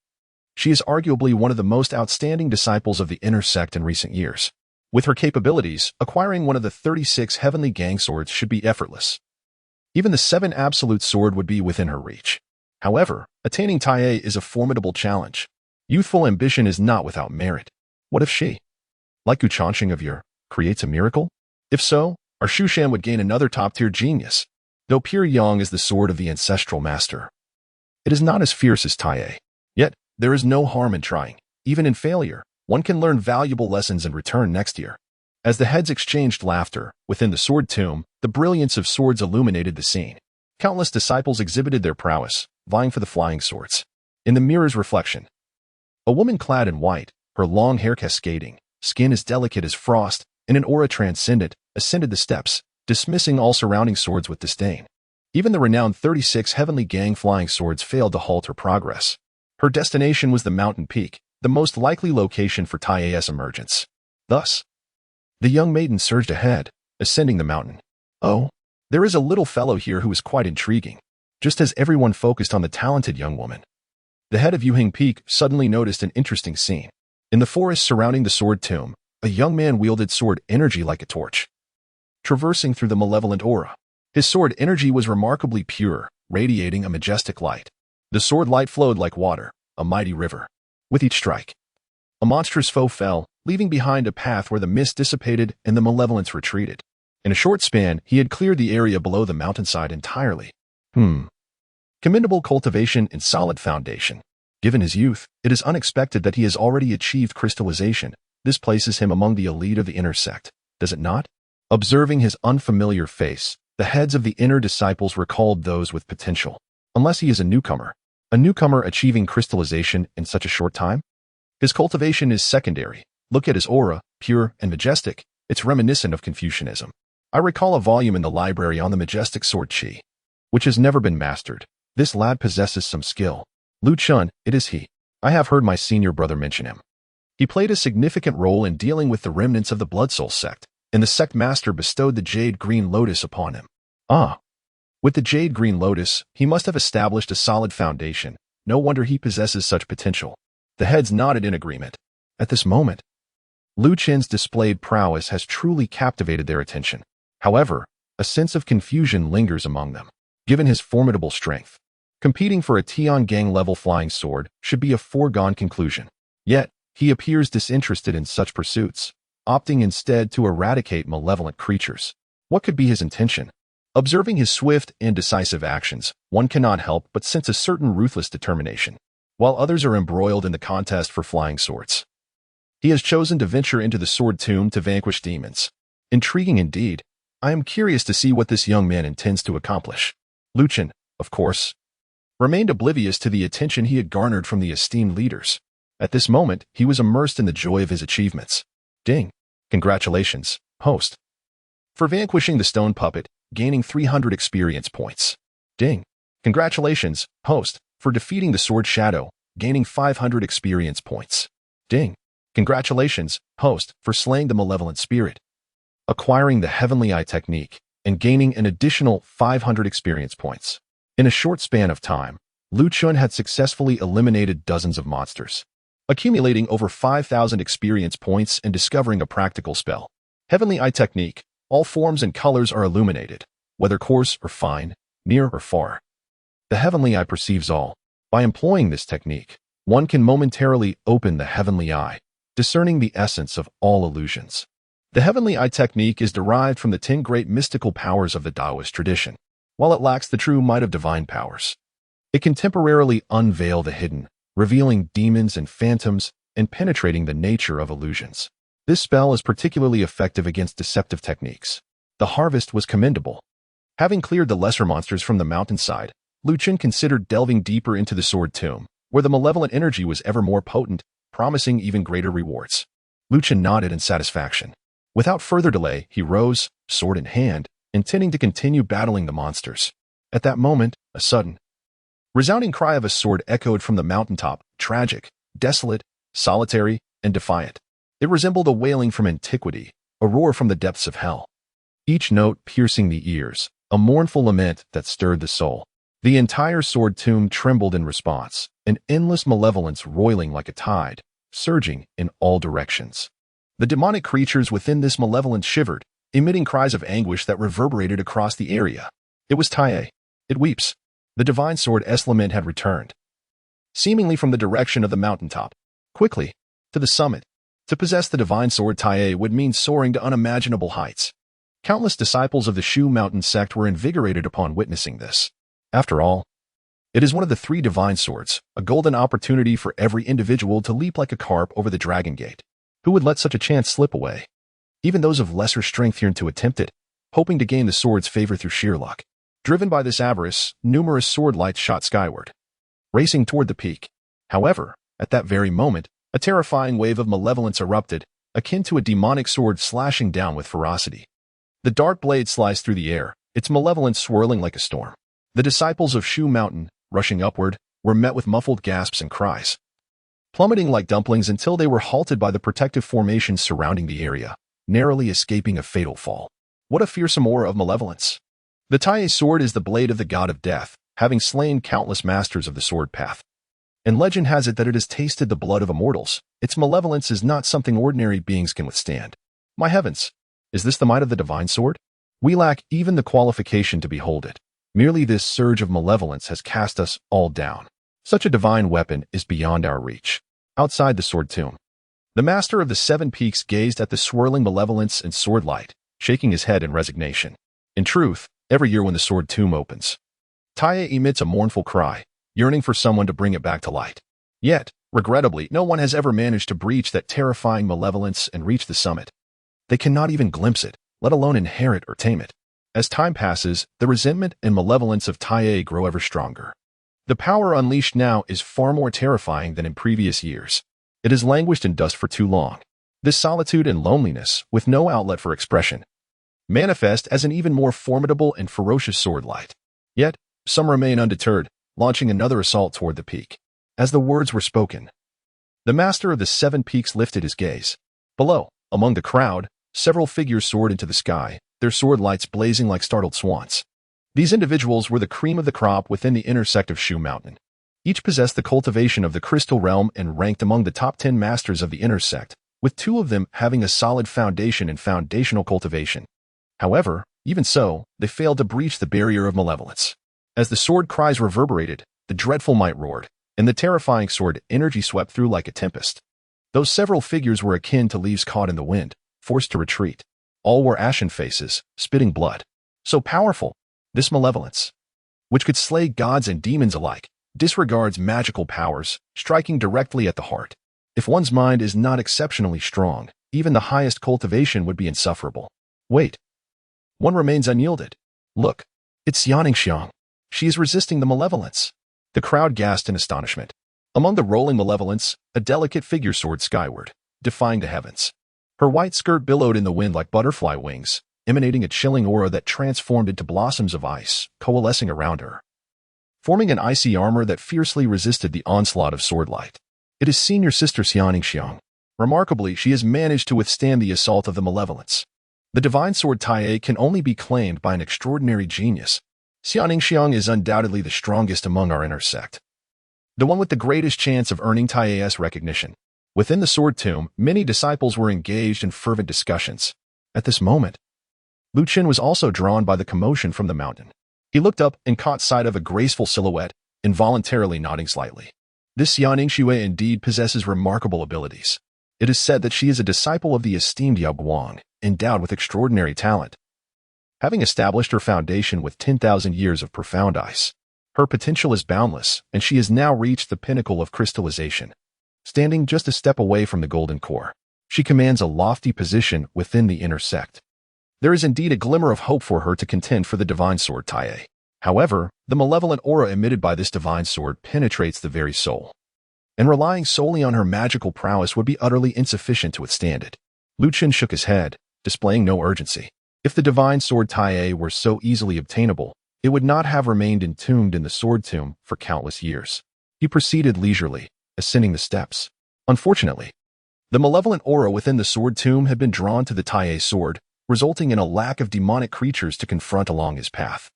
S1: She is arguably one of the most outstanding disciples of the inner sect in recent years. With her capabilities, acquiring one of the 36 heavenly gang swords should be effortless. Even the 7 absolute sword would be within her reach. However, attaining Taiye is a formidable challenge. Youthful ambition is not without merit. What if she, like Guchanshing of Yur, creates a miracle? If so, our Shushan would gain another top-tier genius. Though pure yang is the sword of the ancestral master, it is not as fierce as Taiye. Yet, there is no harm in trying. Even in failure, one can learn valuable lessons and return next year. As the heads exchanged laughter, within the sword tomb, the brilliance of swords illuminated the scene. Countless disciples exhibited their prowess, vying for the flying swords. In the mirror's reflection, a woman clad in white, her long hair cascading, skin as delicate as frost, and an aura transcendent, ascended the steps, dismissing all surrounding swords with disdain. Even the renowned 36 heavenly gang flying swords failed to halt her progress. Her destination was the mountain peak, the most likely location for Taiye's emergence. Thus, the young maiden surged ahead, ascending the mountain. Oh, there is a little fellow here who is quite intriguing. Just as everyone focused on the talented young woman, the head of Yuhing Peak suddenly noticed an interesting scene. In the forest surrounding the sword tomb, a young man wielded sword energy like a torch, traversing through the malevolent aura. His sword energy was remarkably pure, radiating a majestic light. The sword light flowed like water, a mighty river. With each strike, a monstrous foe fell, leaving behind a path where the mist dissipated and the malevolence retreated. In a short span, he had cleared the area below the mountainside entirely. Commendable cultivation and solid foundation. Given his youth, it is unexpected that he has already achieved crystallization. This places him among the elite of the inner sect, does it not? Observing his unfamiliar face, the heads of the inner disciples recalled those with potential. Unless he is a newcomer achieving crystallization in such a short time? His cultivation is secondary. Look at his aura, pure and majestic. It's reminiscent of Confucianism. I recall a volume in the library on the majestic sword chi, which has never been mastered. This lad possesses some skill. Lu Chen, it is he. I have heard my senior brother mention him. He played a significant role in dealing with the remnants of the Blood Soul sect, and the sect master bestowed the Jade Green Lotus upon him. With the Jade Green Lotus, he must have established a solid foundation. No wonder he possesses such potential. The heads nodded in agreement. At this moment, Lu Chen's displayed prowess has truly captivated their attention. However, a sense of confusion lingers among them. Given his formidable strength, competing for a Tian gang level flying sword should be a foregone conclusion. Yet, he appears disinterested in such pursuits, opting instead to eradicate malevolent creatures. What could be his intention? Observing his swift and decisive actions, one cannot help but sense a certain ruthless determination. While others are embroiled in the contest for flying swords, he has chosen to venture into the sword tomb to vanquish demons. Intriguing indeed. I am curious to see what this young man intends to accomplish. Lu Chen, of course, remained oblivious to the attention he had garnered from the esteemed leaders. At this moment, he was immersed in the joy of his achievements. Ding! Congratulations, host, for vanquishing the stone puppet, gaining 300 experience points. Ding! Congratulations, host, for defeating the sword shadow, gaining 500 experience points. Ding! Congratulations, host, for slaying the malevolent spirit, acquiring the heavenly eye technique, and gaining an additional 500 experience points. In a short span of time, Lu Chen had successfully eliminated dozens of monsters, accumulating over 5,000 experience points and discovering a practical spell. Heavenly eye technique. All forms and colors are illuminated, whether coarse or fine, near or far. The heavenly eye perceives all. By employing this technique, one can momentarily open the heavenly eye, discerning the essence of all illusions. The heavenly eye technique is derived from the 10 great mystical powers of the Taoist tradition. While it lacks the true might of divine powers, it can temporarily unveil the hidden, revealing demons and phantoms and penetrating the nature of illusions. This spell is particularly effective against deceptive techniques. The harvest was commendable. Having cleared the lesser monsters from the mountainside, Lu Chen considered delving deeper into the sword tomb, where the malevolent energy was ever more potent, promising even greater rewards. Lu Chen nodded in satisfaction. Without further delay, he rose, sword in hand, intending to continue battling the monsters. At that moment, a sudden, resounding cry of a sword echoed from the mountaintop, tragic, desolate, solitary, and defiant. It resembled a wailing from antiquity, a roar from the depths of hell. Each note piercing the ears, a mournful lament that stirred the soul. The entire sword tomb trembled in response, an endless malevolence roiling like a tide, surging in all directions. The demonic creatures within this malevolence shivered, emitting cries of anguish that reverberated across the area. It was Taiye. It weeps. The divine sword Eslament had returned, seemingly from the direction of the mountaintop, quickly, to the summit. To possess the divine sword Tai would mean soaring to unimaginable heights. Countless disciples of the Shu mountain sect were invigorated upon witnessing this. After all, it is one of the three divine swords, a golden opportunity for every individual to leap like a carp over the dragon gate. Who would let such a chance slip away? Even those of lesser strength yearned to attempt it, hoping to gain the sword's favor through sheer luck. Driven by this avarice, numerous sword lights shot skyward, racing toward the peak. However, at that very moment, a terrifying wave of malevolence erupted, akin to a demonic sword slashing down with ferocity. The dark blade sliced through the air, its malevolence swirling like a storm. The disciples of Shu Mountain, rushing upward, were met with muffled gasps and cries, plummeting like dumplings until they were halted by the protective formations surrounding the area, narrowly escaping a fatal fall. What a fearsome aura of malevolence! The Tai sword is the blade of the god of death, having slain countless masters of the sword path. And legend has it that it has tasted the blood of immortals. Its malevolence is not something ordinary beings can withstand. My heavens! Is this the might of the divine sword? We lack even the qualification to behold it. Merely this surge of malevolence has cast us all down. Such a divine weapon is beyond our reach. Outside the sword tomb, the master of the seven peaks gazed at the swirling malevolence and sword light, shaking his head in resignation. In truth, every year when the sword tomb opens, Tai emits a mournful cry, yearning for someone to bring it back to light. Yet, regrettably, no one has ever managed to breach that terrifying malevolence and reach the summit. They cannot even glimpse it, let alone inherit or tame it. As time passes, the resentment and malevolence of Tai grow ever stronger. The power unleashed now is far more terrifying than in previous years. It has languished in dust for too long. This solitude and loneliness, with no outlet for expression, manifest as an even more formidable and ferocious sword light. Yet, some remain undeterred, launching another assault toward the peak. As the words were spoken, the master of the seven peaks lifted his gaze. Below, among the crowd, several figures soared into the sky, their sword lights blazing like startled swans. These individuals were the cream of the crop within the inner sect of Shu Mountain. Each possessed the cultivation of the crystal realm and ranked among the top 10 masters of the inner sect, with two of them having a solid foundation in foundational cultivation. However, even so, they failed to breach the barrier of malevolence. As the sword cries reverberated, the dreadful might roared, and the terrifying sword energy swept through like a tempest. Those several figures were akin to leaves caught in the wind, forced to retreat. All wore ashen faces, spitting blood. So powerful, this malevolence, which could slay gods and demons alike, disregards magical powers, striking directly at the heart. If one's mind is not exceptionally strong, even the highest cultivation would be insufferable. Wait. One remains unyielded. Look, it's Xiang. She is resisting the malevolence. The crowd gasped in astonishment. Among the rolling malevolence, a delicate figure soared skyward, defying the heavens. Her white skirt billowed in the wind like butterfly wings, emanating a chilling aura that transformed into blossoms of ice, coalescing around her, forming an icy armor that fiercely resisted the onslaught of sword light. It is senior sister Xiang. Remarkably, she has managed to withstand the assault of the malevolence. The divine sword Tai can only be claimed by an extraordinary genius. Xiang is undoubtedly the strongest among our inner sect, the one with the greatest chance of earning Tai's recognition. Within the sword tomb, many disciples were engaged in fervent discussions. At this moment, Chen was also drawn by the commotion from the mountain. He looked up and caught sight of a graceful silhouette, involuntarily nodding slightly. This Xiang indeed possesses remarkable abilities. It is said that she is a disciple of the esteemed Yao Guang, endowed with extraordinary talent. Having established her foundation with 10,000 years of profound ice, her potential is boundless, and she has now reached the pinnacle of crystallization. Standing just a step away from the golden core, she commands a lofty position within the inner sect. There is indeed a glimmer of hope for her to contend for the divine sword Tai. However, the malevolent aura emitted by this divine sword penetrates the very soul, and relying solely on her magical prowess would be utterly insufficient to withstand it. Chen shook his head, displaying no urgency. If the divine sword Tai were so easily obtainable, it would not have remained entombed in the sword tomb for countless years. He proceeded leisurely, ascending the steps. Unfortunately, the malevolent aura within the sword tomb had been drawn to the Tai sword, resulting in a lack of demonic creatures to confront along his path,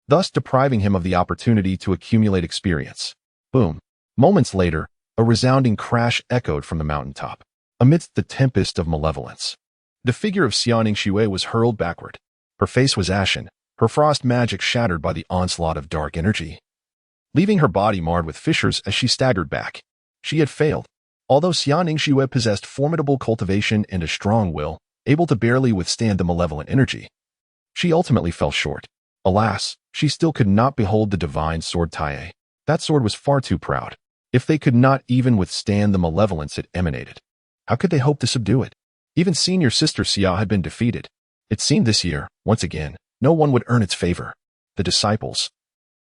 S1: thus depriving him of the opportunity to accumulate experience. Boom. Moments later, a resounding crash echoed from the mountaintop. Amidst the tempest of malevolence, the figure of Xiang was hurled backward. Her face was ashen, her frost magic shattered by the onslaught of dark energy. leaving her body marred with fissures as she staggered back. She had failed. Although Xia Ningxue possessed formidable cultivation and a strong will, able to barely withstand the malevolent energy, she ultimately fell short. Alas, she still could not behold the divine sword Taiye. That sword was far too proud. If they could not even withstand the malevolence it emanated, how could they hope to subdue it? Even senior sister Xia had been defeated. It seemed this year, once again, no one would earn its favor. The disciples,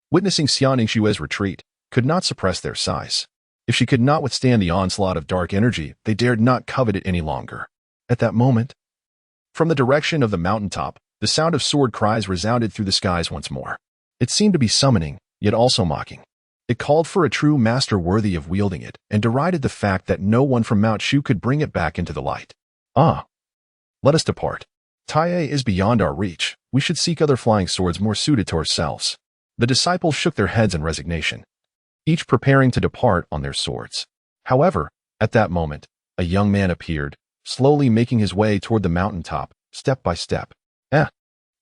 S1: witnessing Xia Ningxue's retreat, could not suppress their sighs. If she could not withstand the onslaught of dark energy, they dared not covet it any longer. At that moment, from the direction of the mountaintop, the sound of sword cries resounded through the skies once more. It seemed to be summoning, yet also mocking. It called for a true master worthy of wielding it, and derided the fact that no one from Mount Shu could bring it back into the light. Ah! Let us depart. Taiye is beyond our reach. We should seek other flying swords more suited to ourselves. The disciples shook their heads in resignation, each preparing to depart on their swords. However, at that moment, a young man appeared, slowly making his way toward the mountaintop, step by step.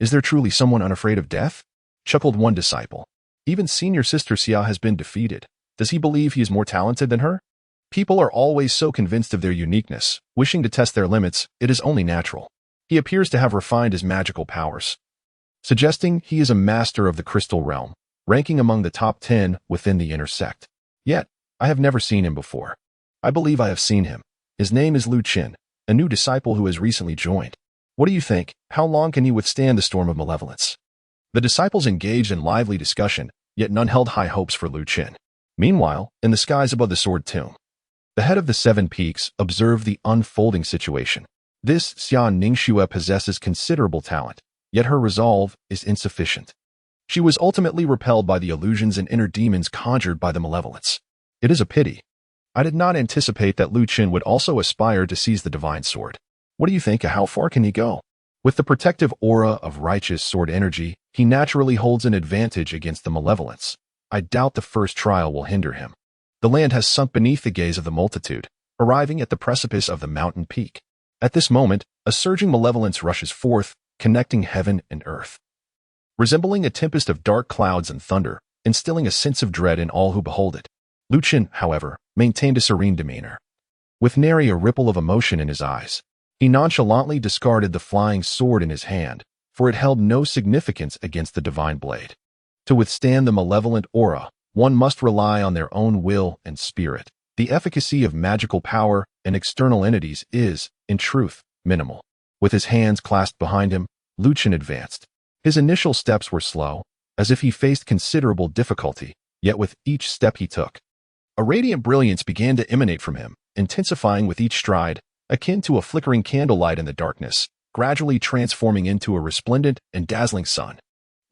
S1: Is there truly someone unafraid of death? Chuckled one disciple. Even senior sister Xia has been defeated. Does he believe he is more talented than her? People are always so convinced of their uniqueness, wishing to test their limits. It is only natural. He appears to have refined his magical powers, suggesting he is a master of the crystal realm, ranking among the top 10 within the inner sect. Yet, I have never seen him before. I believe I have seen him. His name is Chen, a new disciple who has recently joined. What do you think? How long can he withstand the storm of malevolence? The disciples engaged in lively discussion, yet none held high hopes for Chen. Meanwhile, in the skies above the sword tomb, the head of the 7 peaks observed the unfolding situation. This Xia Ningxue possesses considerable talent, yet her resolve is insufficient. She was ultimately repelled by the illusions and inner demons conjured by the malevolence. It is a pity. I did not anticipate that Chen would also aspire to seize the divine sword. What do you think? How far can he go? With the protective aura of righteous sword energy, he naturally holds an advantage against the malevolence. I doubt the first trial will hinder him. The land has sunk beneath the gaze of the multitude, arriving at the precipice of the mountain peak. At this moment, a surging malevolence rushes forth, connecting heaven and earth, resembling a tempest of dark clouds and thunder, instilling a sense of dread in all who behold it. Chen, however, maintained a serene demeanor. With nary a ripple of emotion in his eyes, he nonchalantly discarded the flying sword in his hand, for it held no significance against the divine blade. To withstand the malevolent aura, one must rely on their own will and spirit. The efficacy of magical power and external entities is, in truth, minimal. With his hands clasped behind him, Chen advanced. His initial steps were slow, as if he faced considerable difficulty, yet with each step he took, a radiant brilliance began to emanate from him, intensifying with each stride, akin to a flickering candlelight in the darkness, gradually transforming into a resplendent and dazzling sun.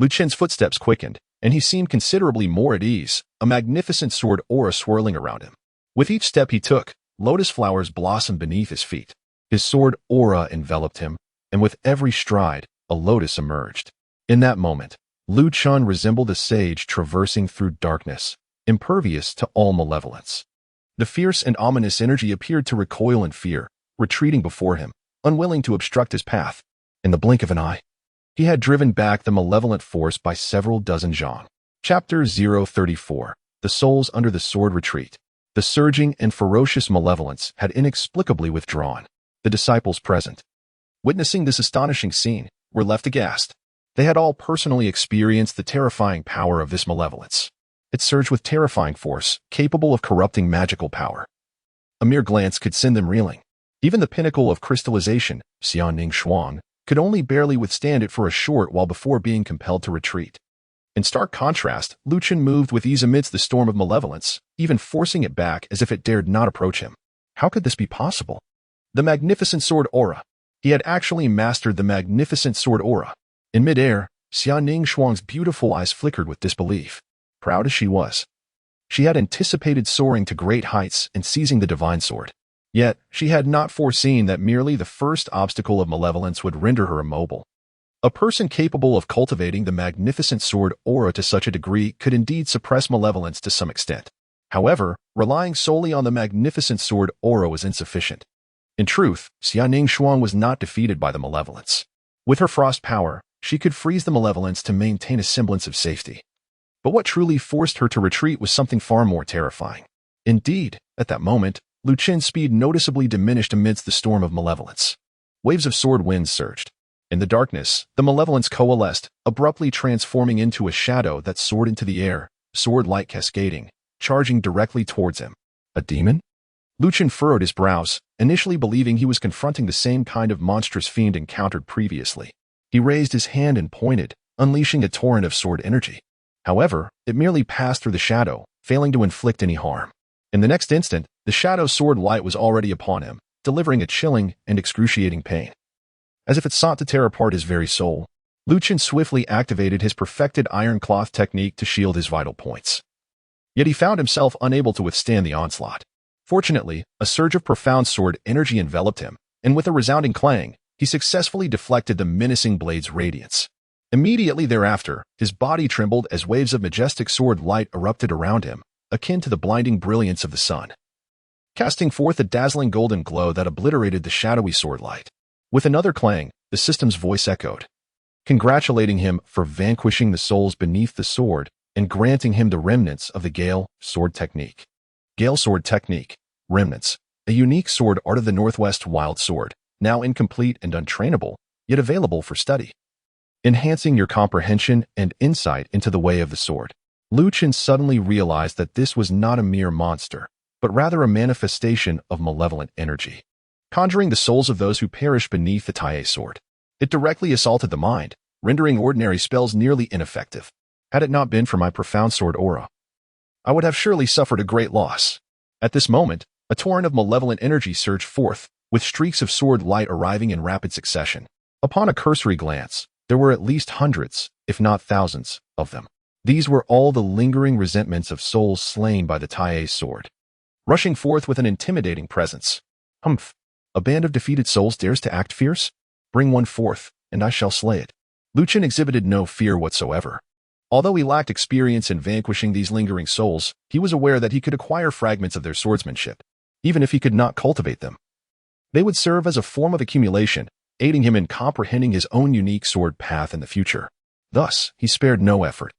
S1: Chen's footsteps quickened, and he seemed considerably more at ease, a magnificent sword aura swirling around him. With each step he took, lotus flowers blossomed beneath his feet. His sword aura enveloped him, and with every stride, a lotus emerged. In that moment, Chen resembled a sage traversing through darkness, impervious to all malevolence. The fierce and ominous energy appeared to recoil in fear, retreating before him, unwilling to obstruct his path. In the blink of an eye, he had driven back the malevolent force by several dozen zhang. Chapter 034. The Souls Under the Sword Retreat. The surging and ferocious malevolence had inexplicably withdrawn. The disciples present, witnessing this astonishing scene, were left aghast. They had all personally experienced the terrifying power of this malevolence. It surged with terrifying force, capable of corrupting magical power. A mere glance could send them reeling. Even the pinnacle of crystallization, Xia Ningxuang, could only barely withstand it for a short while before being compelled to retreat. In stark contrast, Chen moved with ease amidst the storm of malevolence, even forcing it back as if it dared not approach him. How could this be possible? The magnificent sword aura. He had actually mastered the magnificent sword aura. In midair, Xia Ningxuang's beautiful eyes flickered with disbelief. Proud as she was, she had anticipated soaring to great heights and seizing the divine sword. Yet, she had not foreseen that merely the first obstacle of malevolence would render her immobile. A person capable of cultivating the magnificent sword aura to such a degree could indeed suppress malevolence to some extent. However, relying solely on the magnificent sword aura was insufficient. In truth, Xia Ningxuang was not defeated by the malevolence. With her frost power, she could freeze the malevolence to maintain a semblance of safety. But what truly forced her to retreat was something far more terrifying. Indeed, at that moment, Lu Chen's speed noticeably diminished amidst the storm of malevolence. Waves of sword winds surged. In the darkness, the malevolence coalesced, abruptly transforming into a shadow that soared into the air, sword light cascading, charging directly towards him. A demon? Lu Chen furrowed his brows, initially believing he was confronting the same kind of monstrous fiend encountered previously. He raised his hand and pointed, unleashing a torrent of sword energy. However, it merely passed through the shadow, failing to inflict any harm. In the next instant, the shadow's sword light was already upon him, delivering a chilling and excruciating pain. As if it sought to tear apart his very soul, Lu Chen swiftly activated his perfected iron cloth technique to shield his vital points. Yet he found himself unable to withstand the onslaught. Fortunately, a surge of profound sword energy enveloped him, and with a resounding clang, he successfully deflected the menacing blade's radiance. Immediately thereafter, his body trembled as waves of majestic sword light erupted around him, akin to the blinding brilliance of the sun, casting forth a dazzling golden glow that obliterated the shadowy sword light. With another clang, the system's voice echoed, congratulating him for vanquishing the souls beneath the sword and granting him the remnants of the Gale sword technique. Gale sword technique, remnants, a unique sword art of the Northwest wild sword, now incomplete and untrainable, yet available for study. Enhancing your comprehension and insight into the way of the sword. Lu Chen suddenly realized that this was not a mere monster, but rather a manifestation of malevolent energy, conjuring the souls of those who perish beneath the Tai sword. It directly assaulted the mind, rendering ordinary spells nearly ineffective. Had it not been for my profound sword aura, I would have surely suffered a great loss. At this moment, a torrent of malevolent energy surged forth, with streaks of sword light arriving in rapid succession. Upon a cursory glance, there were at least hundreds, if not thousands, of them. These were all the lingering resentments of souls slain by the Tai sword, rushing forth with an intimidating presence. Humph! A band of defeated souls dares to act fierce? Bring one forth, and I shall slay it. Lu Chen exhibited no fear whatsoever. Although he lacked experience in vanquishing these lingering souls, he was aware that he could acquire fragments of their swordsmanship, even if he could not cultivate them. They would serve as a form of accumulation, aiding him in comprehending his own unique sword path in the future. Thus, he spared no effort.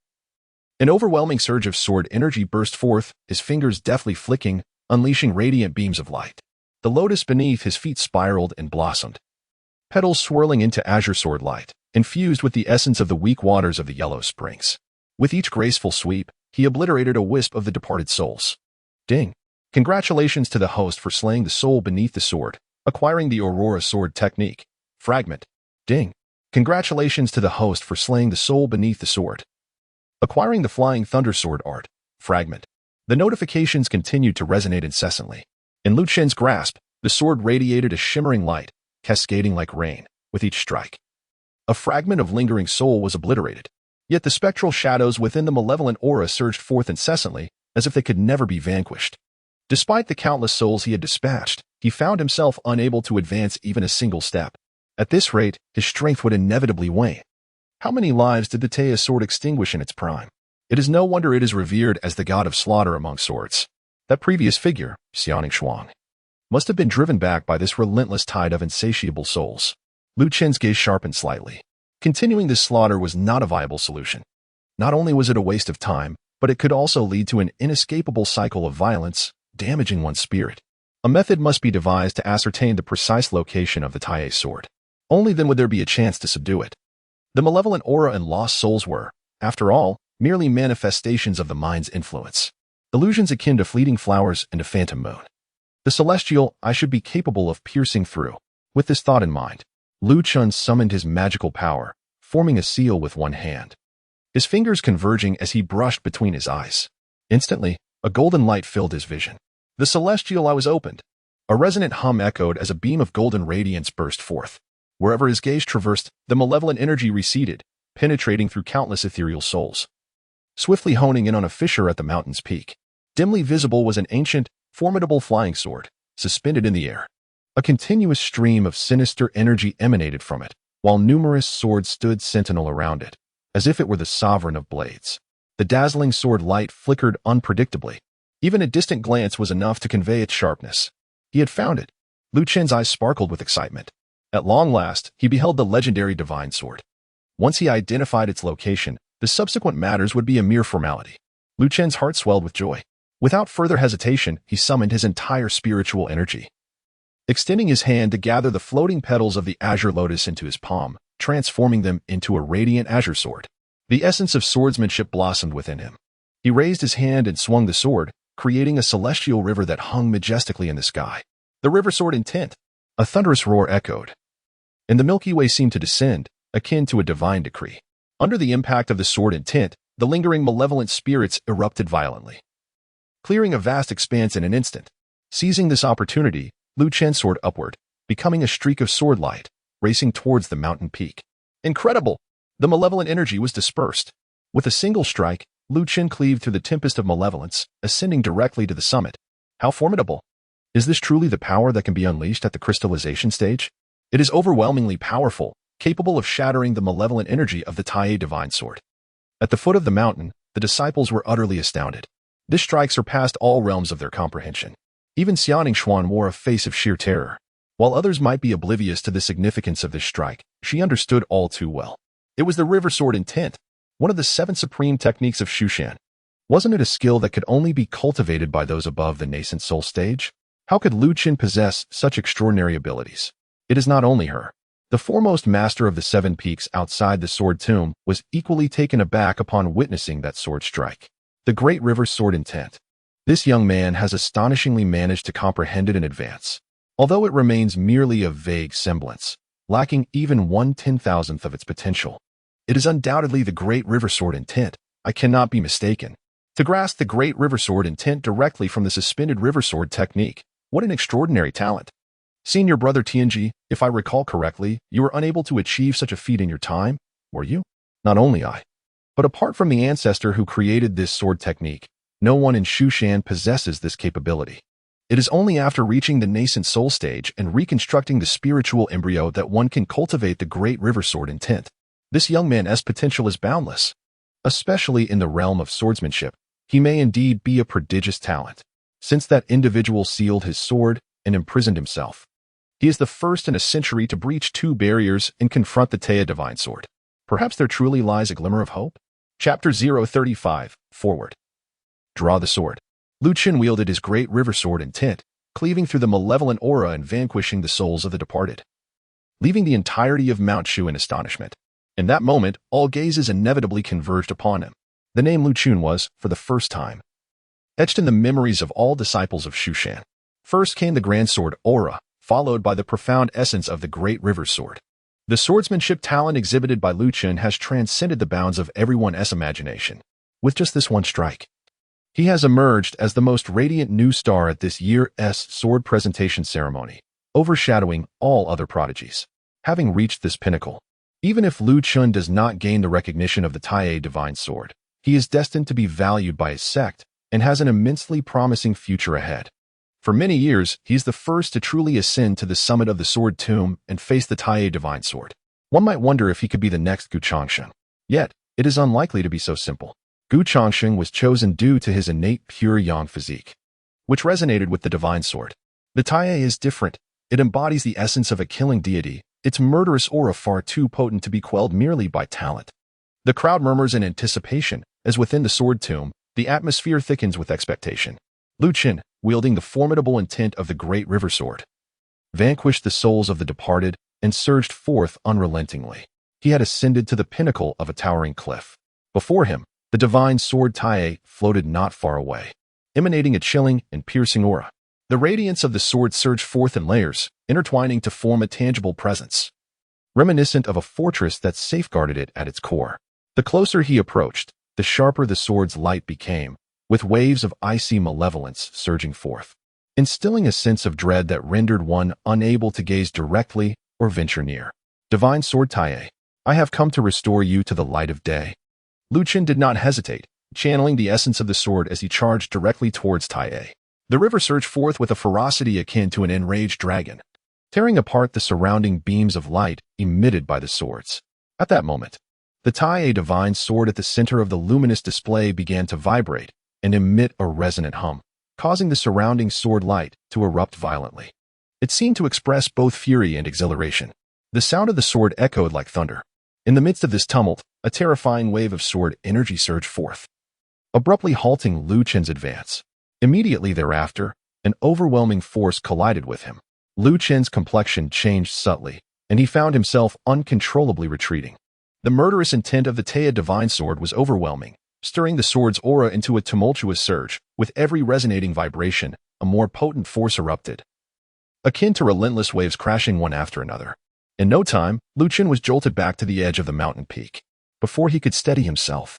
S1: An overwhelming surge of sword energy burst forth, his fingers deftly flicking, unleashing radiant beams of light. The lotus beneath his feet spiraled and blossomed, petals swirling into azure sword light, infused with the essence of the weak waters of the yellow springs. With each graceful sweep, he obliterated a wisp of the departed souls. Ding! Congratulations to the host for slaying the soul beneath the sword, acquiring the Aurora sword technique. Fragment. Ding! Congratulations to the host for slaying the soul beneath the sword, acquiring the flying thunder sword art. Fragment. The notifications continued to resonate incessantly. In Lu Chen's grasp, the sword radiated a shimmering light, cascading like rain, with each strike. A fragment of lingering soul was obliterated, yet the spectral shadows within the malevolent aura surged forth incessantly, as if they could never be vanquished. Despite the countless souls he had dispatched, he found himself unable to advance even a single step. At this rate, his strength would inevitably wane. How many lives did the Taya sword extinguish in its prime? It is no wonder it is revered as the god of slaughter among swords. That previous figure, Xiaoning Shuang, must have been driven back by this relentless tide of insatiable souls. Lu Chen's gaze sharpened slightly. Continuing this slaughter was not a viable solution. Not only was it a waste of time, but it could also lead to an inescapable cycle of violence, damaging one's spirit. A method must be devised to ascertain the precise location of the Tai sword. Only then would there be a chance to subdue it. The malevolent aura and lost souls were, after all, merely manifestations of the mind's influence. Illusions akin to fleeting flowers and a phantom moon. The celestial I should be capable of piercing through. With this thought in mind, Lu Chen summoned his magical power, forming a seal with one hand, his fingers converging as he brushed between his eyes. Instantly, a golden light filled his vision. The celestial eye was opened. A resonant hum echoed as a beam of golden radiance burst forth. Wherever his gaze traversed, the malevolent energy receded, penetrating through countless ethereal souls. Swiftly honing in on a fissure at the mountain's peak, dimly visible was an ancient, formidable flying sword, suspended in the air. A continuous stream of sinister energy emanated from it, while numerous swords stood sentinel around it, as if it were the sovereign of blades. The dazzling sword light flickered unpredictably. Even a distant glance was enough to convey its sharpness. He had found it. Lu Chen's eyes sparkled with excitement. At long last, he beheld the legendary divine sword. Once he identified its location, The subsequent matters would be a mere formality. Lu Chen's heart swelled with joy. Without further hesitation, he summoned his entire spiritual energy. Extending his hand to gather the floating petals of the azure lotus into his palm, transforming them into a radiant azure sword. The essence of swordsmanship blossomed within him. He raised his hand and swung the sword, creating a celestial river that hung majestically in the sky. The river sword intent. A thunderous roar echoed, and the Milky Way seemed to descend, akin to a divine decree. Under the impact of the sword intent, the lingering malevolent spirits erupted violently, clearing a vast expanse in an instant. Seizing this opportunity, Lu Chen soared upward, becoming a streak of sword light, racing towards the mountain peak. Incredible! The malevolent energy was dispersed. With a single strike, Lu Chen cleaved through the tempest of malevolence, ascending directly to the summit. How formidable! Is this truly the power that can be unleashed at the crystallization stage? It is overwhelmingly powerful, capable of shattering the malevolent energy of the Tai divine sword. At the foot of the mountain, the disciples were utterly astounded. This strike surpassed all realms of their comprehension. Even Xiaoning Xuan wore a face of sheer terror. While others might be oblivious to the significance of this strike, she understood all too well. It was the river sword intent, one of the 7 supreme techniques of Shushan. Wasn't it a skill that could only be cultivated by those above the nascent soul stage? How could Lu Chen possess such extraordinary abilities? It is not only her. The foremost master of the 7 peaks outside the sword tomb was equally taken aback upon witnessing that sword strike. The great river sword intent. This young man has astonishingly managed to comprehend it in advance, although it remains merely a vague semblance, lacking even 1/10,000th of its potential. It is undoubtedly the great river sword intent. I cannot be mistaken. To grasp the great river sword intent directly from the suspended river sword technique, what an extraordinary talent. Senior brother Tianji, if I recall correctly, you were unable to achieve such a feat in your time, were you? Not only I, but apart from the ancestor who created this sword technique, no one in Shushan possesses this capability. It is only after reaching the nascent soul stage and reconstructing the spiritual embryo that one can cultivate the great river sword intent. This young man's potential is boundless. Especially in the realm of swordsmanship, he may indeed be a prodigious talent. Since that individual sealed his sword and imprisoned himself, he is the first in a century to breach 2 barriers and confront the Tai divine sword. Perhaps there truly lies a glimmer of hope? Chapter 035, Forward. Draw the sword. Lu Chen wielded his great river sword intent, cleaving through the malevolent aura and vanquishing the souls of the departed, leaving the entirety of Mount Shu in astonishment. In that moment, all gazes inevitably converged upon him. The name Lu Chen was, for the first time, etched in the memories of all disciples of Shushan. First came the grand sword aura, followed by the profound essence of the great river sword. The swordsmanship talent exhibited by Lu Chen has transcended the bounds of everyone's imagination. With just this one strike, he has emerged as the most radiant new star at this year's sword presentation ceremony, overshadowing all other prodigies. Having reached this pinnacle, even if Lu Chen does not gain the recognition of the Tai divine sword, he is destined to be valued by his sect and has an immensely promising future ahead. For many years, he is the first to truly ascend to the summit of the sword tomb and face the Tai divine sword. One might wonder if he could be the next Gu Changsheng. Yet, it is unlikely to be so simple. Gu Changsheng was chosen due to his innate pure yang physique, which resonated with the divine sword. The Tai is different. It embodies the essence of a killing deity, its murderous aura far too potent to be quelled merely by talent. The crowd murmurs in anticipation, as within the sword tomb, the atmosphere thickens with expectation. Lu Chen, wielding the formidable intent of the great river sword, vanquished the souls of the departed and surged forth unrelentingly. He had ascended to the pinnacle of a towering cliff. Before him, the divine sword Tai floated not far away, emanating a chilling and piercing aura. The radiance of the sword surged forth in layers, intertwining to form a tangible presence, reminiscent of a fortress that safeguarded it at its core. The closer he approached, the sharper the sword's light became, with waves of icy malevolence surging forth, instilling a sense of dread that rendered one unable to gaze directly or venture near. Divine sword Tai, I have come to restore you to the light of day. Lu Chen did not hesitate, channeling the essence of the sword as he charged directly towards Tai. The river surged forth with a ferocity akin to an enraged dragon, tearing apart the surrounding beams of light emitted by the swords. At that moment, the Tai divine sword at the center of the luminous display began to vibrate and emit a resonant hum, causing the surrounding sword light to erupt violently. It seemed to express both fury and exhilaration. The sound of the sword echoed like thunder, In the midst of this tumult, a terrifying wave of sword energy surged forth, abruptly halting Lu Chen's advance. Immediately thereafter, an overwhelming force collided with him. Lu Chen's complexion changed subtly, and he found himself uncontrollably retreating. The murderous intent of the Taya divine sword was overwhelming, stirring the sword's aura into a tumultuous surge. With every resonating vibration, a more potent force erupted, akin to relentless waves crashing one after another. In no time, Lu Chen was jolted back to the edge of the mountain peak. Before he could steady himself,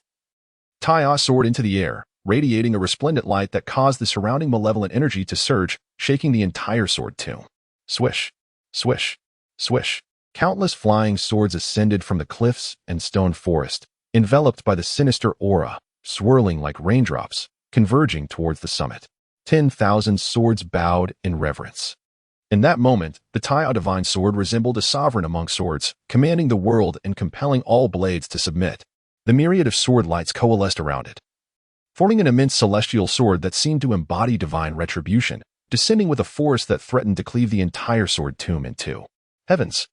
S1: Taya soared into the air, radiating a resplendent light that caused the surrounding malevolent energy to surge, shaking the entire sword tomb. Swish, swish, swish. Countless flying swords ascended from the cliffs and stone forest, enveloped by the sinister aura, swirling like raindrops, converging towards the summit. 10,000 swords bowed in reverence. In that moment, the Taya divine sword resembled a sovereign among swords, commanding the world and compelling all blades to submit. The myriad of sword lights coalesced around it, forming an immense celestial sword that seemed to embody divine retribution, descending with a force that threatened to cleave the entire sword tomb in two. Heavens!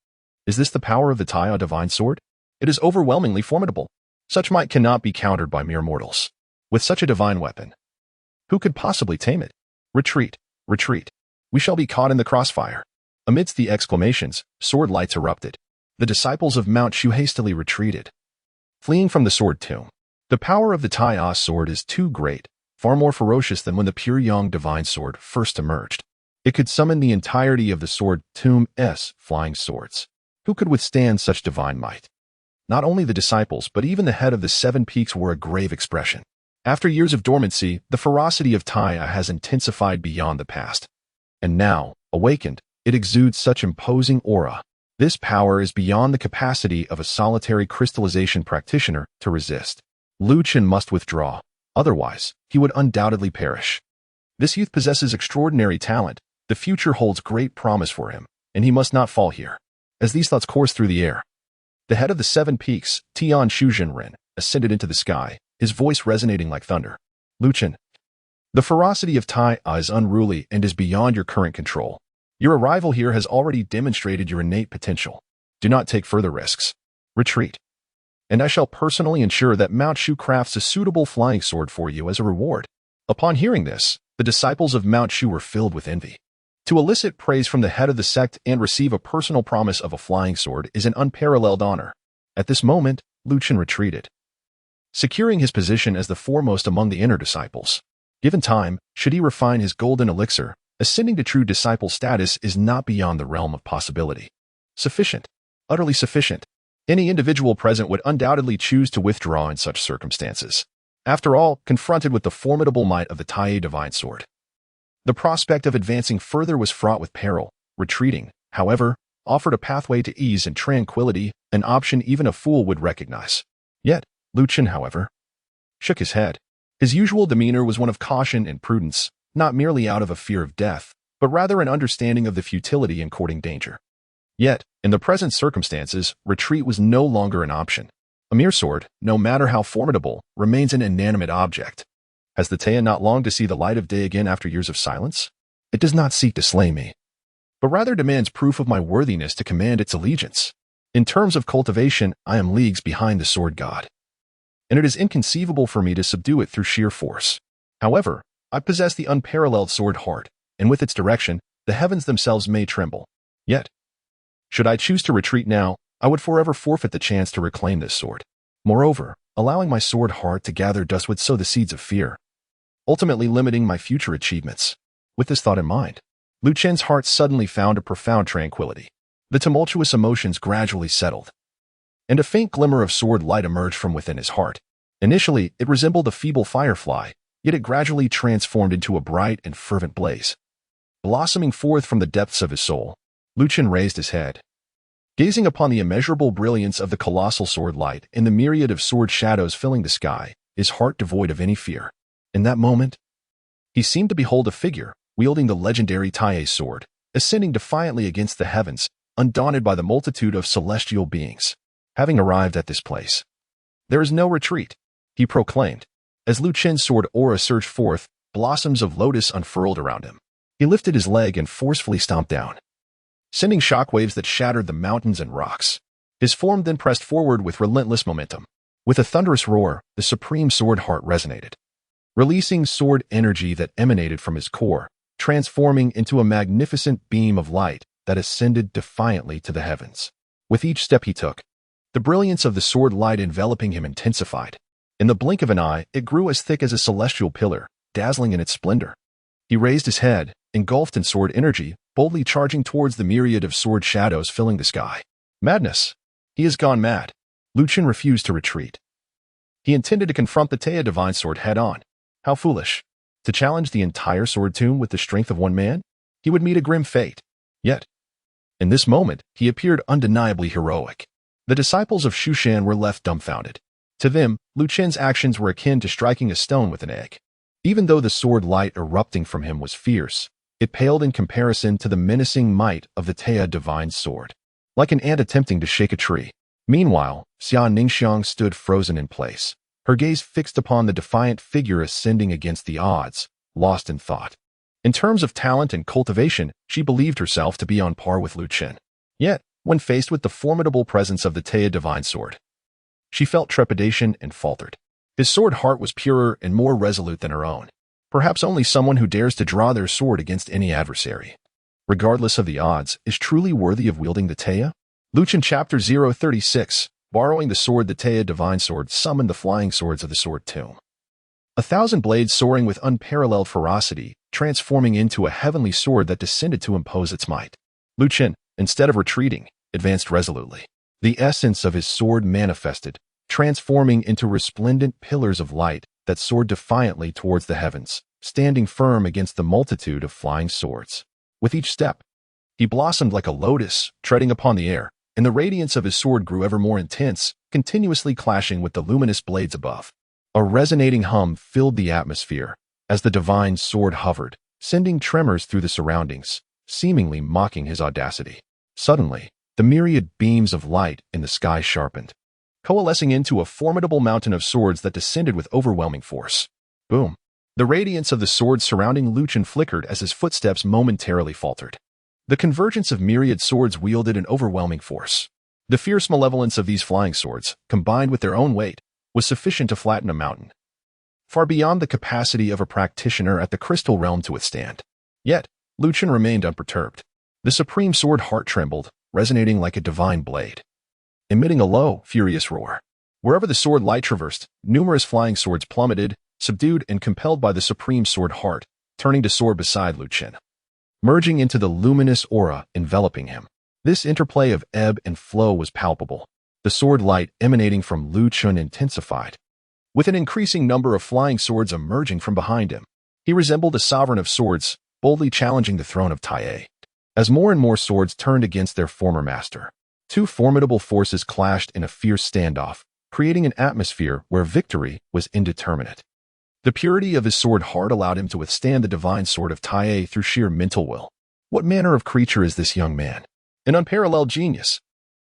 S1: Is this the power of the Taya divine sword? It is overwhelmingly formidable. Such might cannot be countered by mere mortals. With such a divine weapon, who could possibly tame it? Retreat, retreat. We shall be caught in the crossfire. Amidst the exclamations, sword lights erupted. The disciples of Mount Shu hastily retreated, fleeing from the sword tomb. The power of the Taya sword is too great, far more ferocious than when the pure yang divine sword first emerged. It could summon the entirety of the sword tomb's flying swords. Who could withstand such divine might? Not only the disciples, but even the head of the 7 peaks wore a grave expression. After years of dormancy, the ferocity of Taya has intensified beyond the past. And now, awakened, it exudes such imposing aura. This power is beyond the capacity of a solitary crystallization practitioner to resist. Lu Chen must withdraw, otherwise, he would undoubtedly perish. This youth possesses extraordinary talent, the future holds great promise for him, and he must not fall here. As these thoughts coursed through the air, the head of the 7 peaks, Tian Shushan, ascended into the sky, his voice resonating like thunder. Lu Chen, the ferocity of Taya is unruly and is beyond your current control. Your arrival here has already demonstrated your innate potential. Do not take further risks. Retreat. And I shall personally ensure that Mount Shu crafts a suitable flying sword for you as a reward. Upon hearing this, the disciples of Mount Shu were filled with envy. To elicit praise from the head of the sect and receive a personal promise of a flying sword is an unparalleled honor. At this moment, Lu Chen retreated, securing his position as the foremost among the inner disciples. Given time, should he refine his golden elixir, ascending to true disciple status is not beyond the realm of possibility. Sufficient. Utterly sufficient. Any individual present would undoubtedly choose to withdraw in such circumstances. After all, confronted with the formidable might of the Taya divine sword, the prospect of advancing further was fraught with peril. Retreating, however, offered a pathway to ease and tranquility, an option even a fool would recognize. Yet, Lu Chen, however, shook his head. His usual demeanor was one of caution and prudence, not merely out of a fear of death, but rather an understanding of the futility in courting danger. Yet, in the present circumstances, retreat was no longer an option. A mere sword, no matter how formidable, remains an inanimate object. Has the Taya not longed to see the light of day again after years of silence? It does not seek to slay me, but rather demands proof of my worthiness to command its allegiance. In terms of cultivation, I am leagues behind the sword god, and it is inconceivable for me to subdue it through sheer force. However, I possess the unparalleled sword heart, and with its direction, the heavens themselves may tremble. Yet, should I choose to retreat now, I would forever forfeit the chance to reclaim this sword. Moreover, allowing my sword heart to gather dust would sow the seeds of fear, ultimately limiting my future achievements. With this thought in mind, Lu Chen's heart suddenly found a profound tranquility. The tumultuous emotions gradually settled, and a faint glimmer of sword light emerged from within his heart. Initially, it resembled a feeble firefly, yet it gradually transformed into a bright and fervent blaze. Blossoming forth from the depths of his soul, Lu Chen raised his head, gazing upon the immeasurable brilliance of the colossal sword light and the myriad of sword shadows filling the sky, his heart devoid of any fear. In that moment, he seemed to behold a figure, wielding the legendary Taya sword, ascending defiantly against the heavens, undaunted by the multitude of celestial beings. Having arrived at this place, there is no retreat, he proclaimed. As Lu Chen's sword aura surged forth, blossoms of lotus unfurled around him. He lifted his leg and forcefully stomped down, sending shockwaves that shattered the mountains and rocks. His form then pressed forward with relentless momentum. With a thunderous roar, the supreme sword heart resonated, releasing sword energy that emanated from his core, transforming into a magnificent beam of light that ascended defiantly to the heavens. With each step he took, the brilliance of the sword light enveloping him intensified. In the blink of an eye, it grew as thick as a celestial pillar, dazzling in its splendor. He raised his head, engulfed in sword energy, boldly charging towards the myriad of sword shadows filling the sky. Madness! He has gone mad. Chen refused to retreat. He intended to confront the Teia divine sword head-on. How foolish! To challenge the entire sword tomb with the strength of one man? He would meet a grim fate. Yet, in this moment, he appeared undeniably heroic. The disciples of Shushan were left dumbfounded. To them, Chen's actions were akin to striking a stone with an egg. Even though the sword light erupting from him was fierce, it paled in comparison to the menacing might of the Teia divine sword. Like an ant attempting to shake a tree. Meanwhile, Xia Ningxiang stood frozen in place, her gaze fixed upon the defiant figure ascending against the odds, lost in thought. In terms of talent and cultivation, she believed herself to be on par with Chen. Yet, when faced with the formidable presence of the Teia divine sword, she felt trepidation and faltered. His sword heart was purer and more resolute than her own. Perhaps only someone who dares to draw their sword against any adversary, regardless of the odds, is truly worthy of wielding the Teia. Chen Chapter 036. Borrowing the sword, the Teia divine sword summoned the flying swords of the sword tomb. 1,000 blades soaring with unparalleled ferocity, transforming into a heavenly sword that descended to impose its might. Chen, instead of retreating, advanced resolutely. The essence of his sword manifested, transforming into resplendent pillars of light that soared defiantly towards the heavens, standing firm against the multitude of flying swords. With each step, he blossomed like a lotus, treading upon the air, and the radiance of his sword grew ever more intense, continuously clashing with the luminous blades above. A resonating hum filled the atmosphere as the divine sword hovered, sending tremors through the surroundings, seemingly mocking his audacity. Suddenly, the myriad beams of light in the sky sharpened, coalescing into a formidable mountain of swords that descended with overwhelming force. Boom! The radiance of the swords surrounding Chen flickered as his footsteps momentarily faltered. The convergence of myriad swords wielded an overwhelming force. The fierce malevolence of these flying swords, combined with their own weight, was sufficient to flatten a mountain, far beyond the capacity of a practitioner at the crystal realm to withstand. Yet, Chen remained unperturbed. The supreme sword heart trembled, resonating like a divine blade, emitting a low, furious roar. Wherever the sword light traversed, numerous flying swords plummeted, subdued and compelled by the supreme sword heart, turning to soar beside Chen, merging into the luminous aura enveloping him. This interplay of ebb and flow was palpable. The sword light emanating from Chen intensified, with an increasing number of flying swords emerging from behind him. He resembled a sovereign of swords, boldly challenging the throne of Teia. As more and more swords turned against their former master, two formidable forces clashed in a fierce standoff, creating an atmosphere where victory was indeterminate. The purity of his sword heart allowed him to withstand the divine sword of Teia through sheer mental will. What manner of creature is this young man? An unparalleled genius.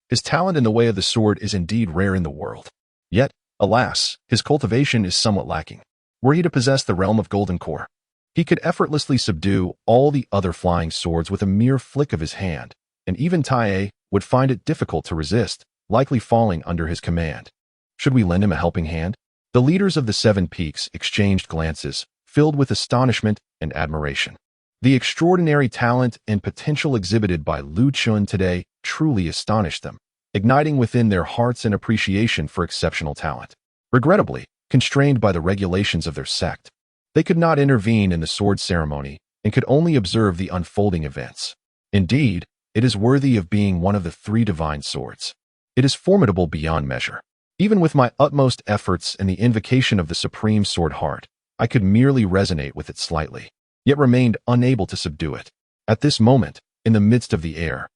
S1: His talent in the way of the sword is indeed rare in the world. Yet, alas, his cultivation is somewhat lacking. Were he to possess the realm of golden core, he could effortlessly subdue all the other flying swords with a mere flick of his hand, and even Teia would find it difficult to resist, likely falling under his command. Should we lend him a helping hand? The leaders of the Seven Peaks exchanged glances, filled with astonishment and admiration. The extraordinary talent and potential exhibited by Chen today truly astonished them, igniting within their hearts an appreciation for exceptional talent. Regrettably, constrained by the regulations of their sect, they could not intervene in the sword ceremony and could only observe the unfolding events. Indeed, it is worthy of being one of the 3 divine swords. It is formidable beyond measure. Even with my utmost efforts and the invocation of the supreme sword heart, I could merely resonate with it slightly, yet remained unable to subdue it. At this moment, in the midst of the air,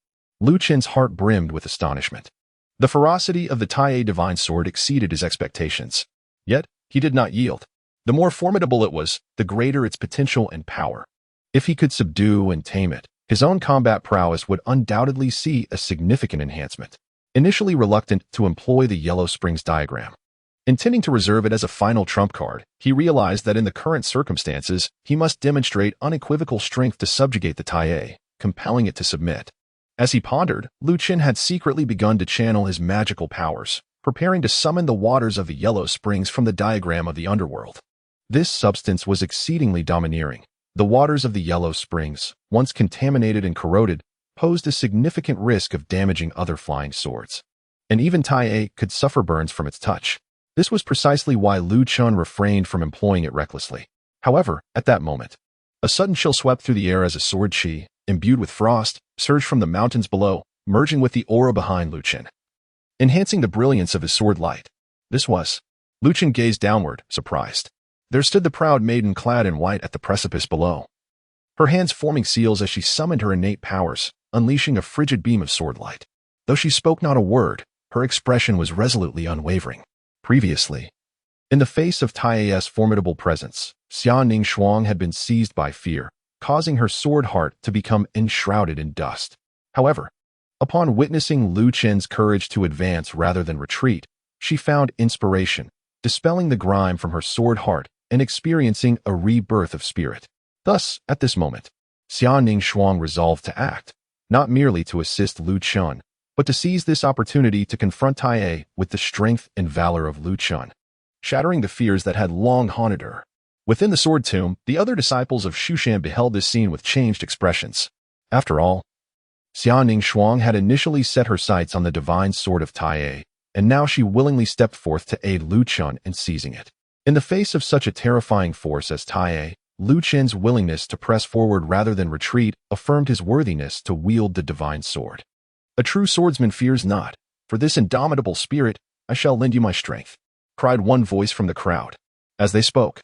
S1: Chen's heart brimmed with astonishment. The ferocity of the Teia divine sword exceeded his expectations. Yet, he did not yield. The more formidable it was, the greater its potential and power. If he could subdue and tame it, his own combat prowess would undoubtedly see a significant enhancement. Initially reluctant to employ the Yellow Springs diagram, intending to reserve it as a final trump card, he realized that in the current circumstances, he must demonstrate unequivocal strength to subjugate the Teia, compelling it to submit. As he pondered, Chen had secretly begun to channel his magical powers, preparing to summon the waters of the yellow springs from the diagram of the underworld. This substance was exceedingly domineering. The waters of the yellow springs, once contaminated and corroded, posed a significant risk of damaging other flying swords. And even Tai could suffer burns from its touch. This was precisely why Chen refrained from employing it recklessly. However, at that moment, a sudden chill swept through the air as a sword chi, imbued with frost, surged from the mountains below, merging with the aura behind Chen, enhancing the brilliance of his sword light. This was. Chen gazed downward, surprised. There stood the proud maiden clad in white at the precipice below, her hands forming seals as she summoned her innate powers, unleashing a frigid beam of sword light. Though she spoke not a word, her expression was resolutely unwavering. Previously, in the face of Tai's formidable presence, Xiaoning Shuang had been seized by fear, causing her sword heart to become enshrouded in dust. However, upon witnessing Chen's courage to advance rather than retreat, she found inspiration, dispelling the grime from her sword heart and experiencing a rebirth of spirit. Thus, at this moment, Xiaoning Shuang resolved to act, not merely to assist Chen, but to seize this opportunity to confront Tai with the strength and valor of Chen, shattering the fears that had long haunted her. Within the sword tomb, the other disciples of Shushan beheld this scene with changed expressions. After all, Xiaoning Shuang had initially set her sights on the divine sword of Tai, and now she willingly stepped forth to aid Chen in seizing it. In the face of such a terrifying force as Tai, Chen's willingness to press forward rather than retreat affirmed his worthiness to wield the divine sword. A true swordsman fears not. For this indomitable spirit, I shall lend you my strength, cried one voice from the crowd. As they spoke,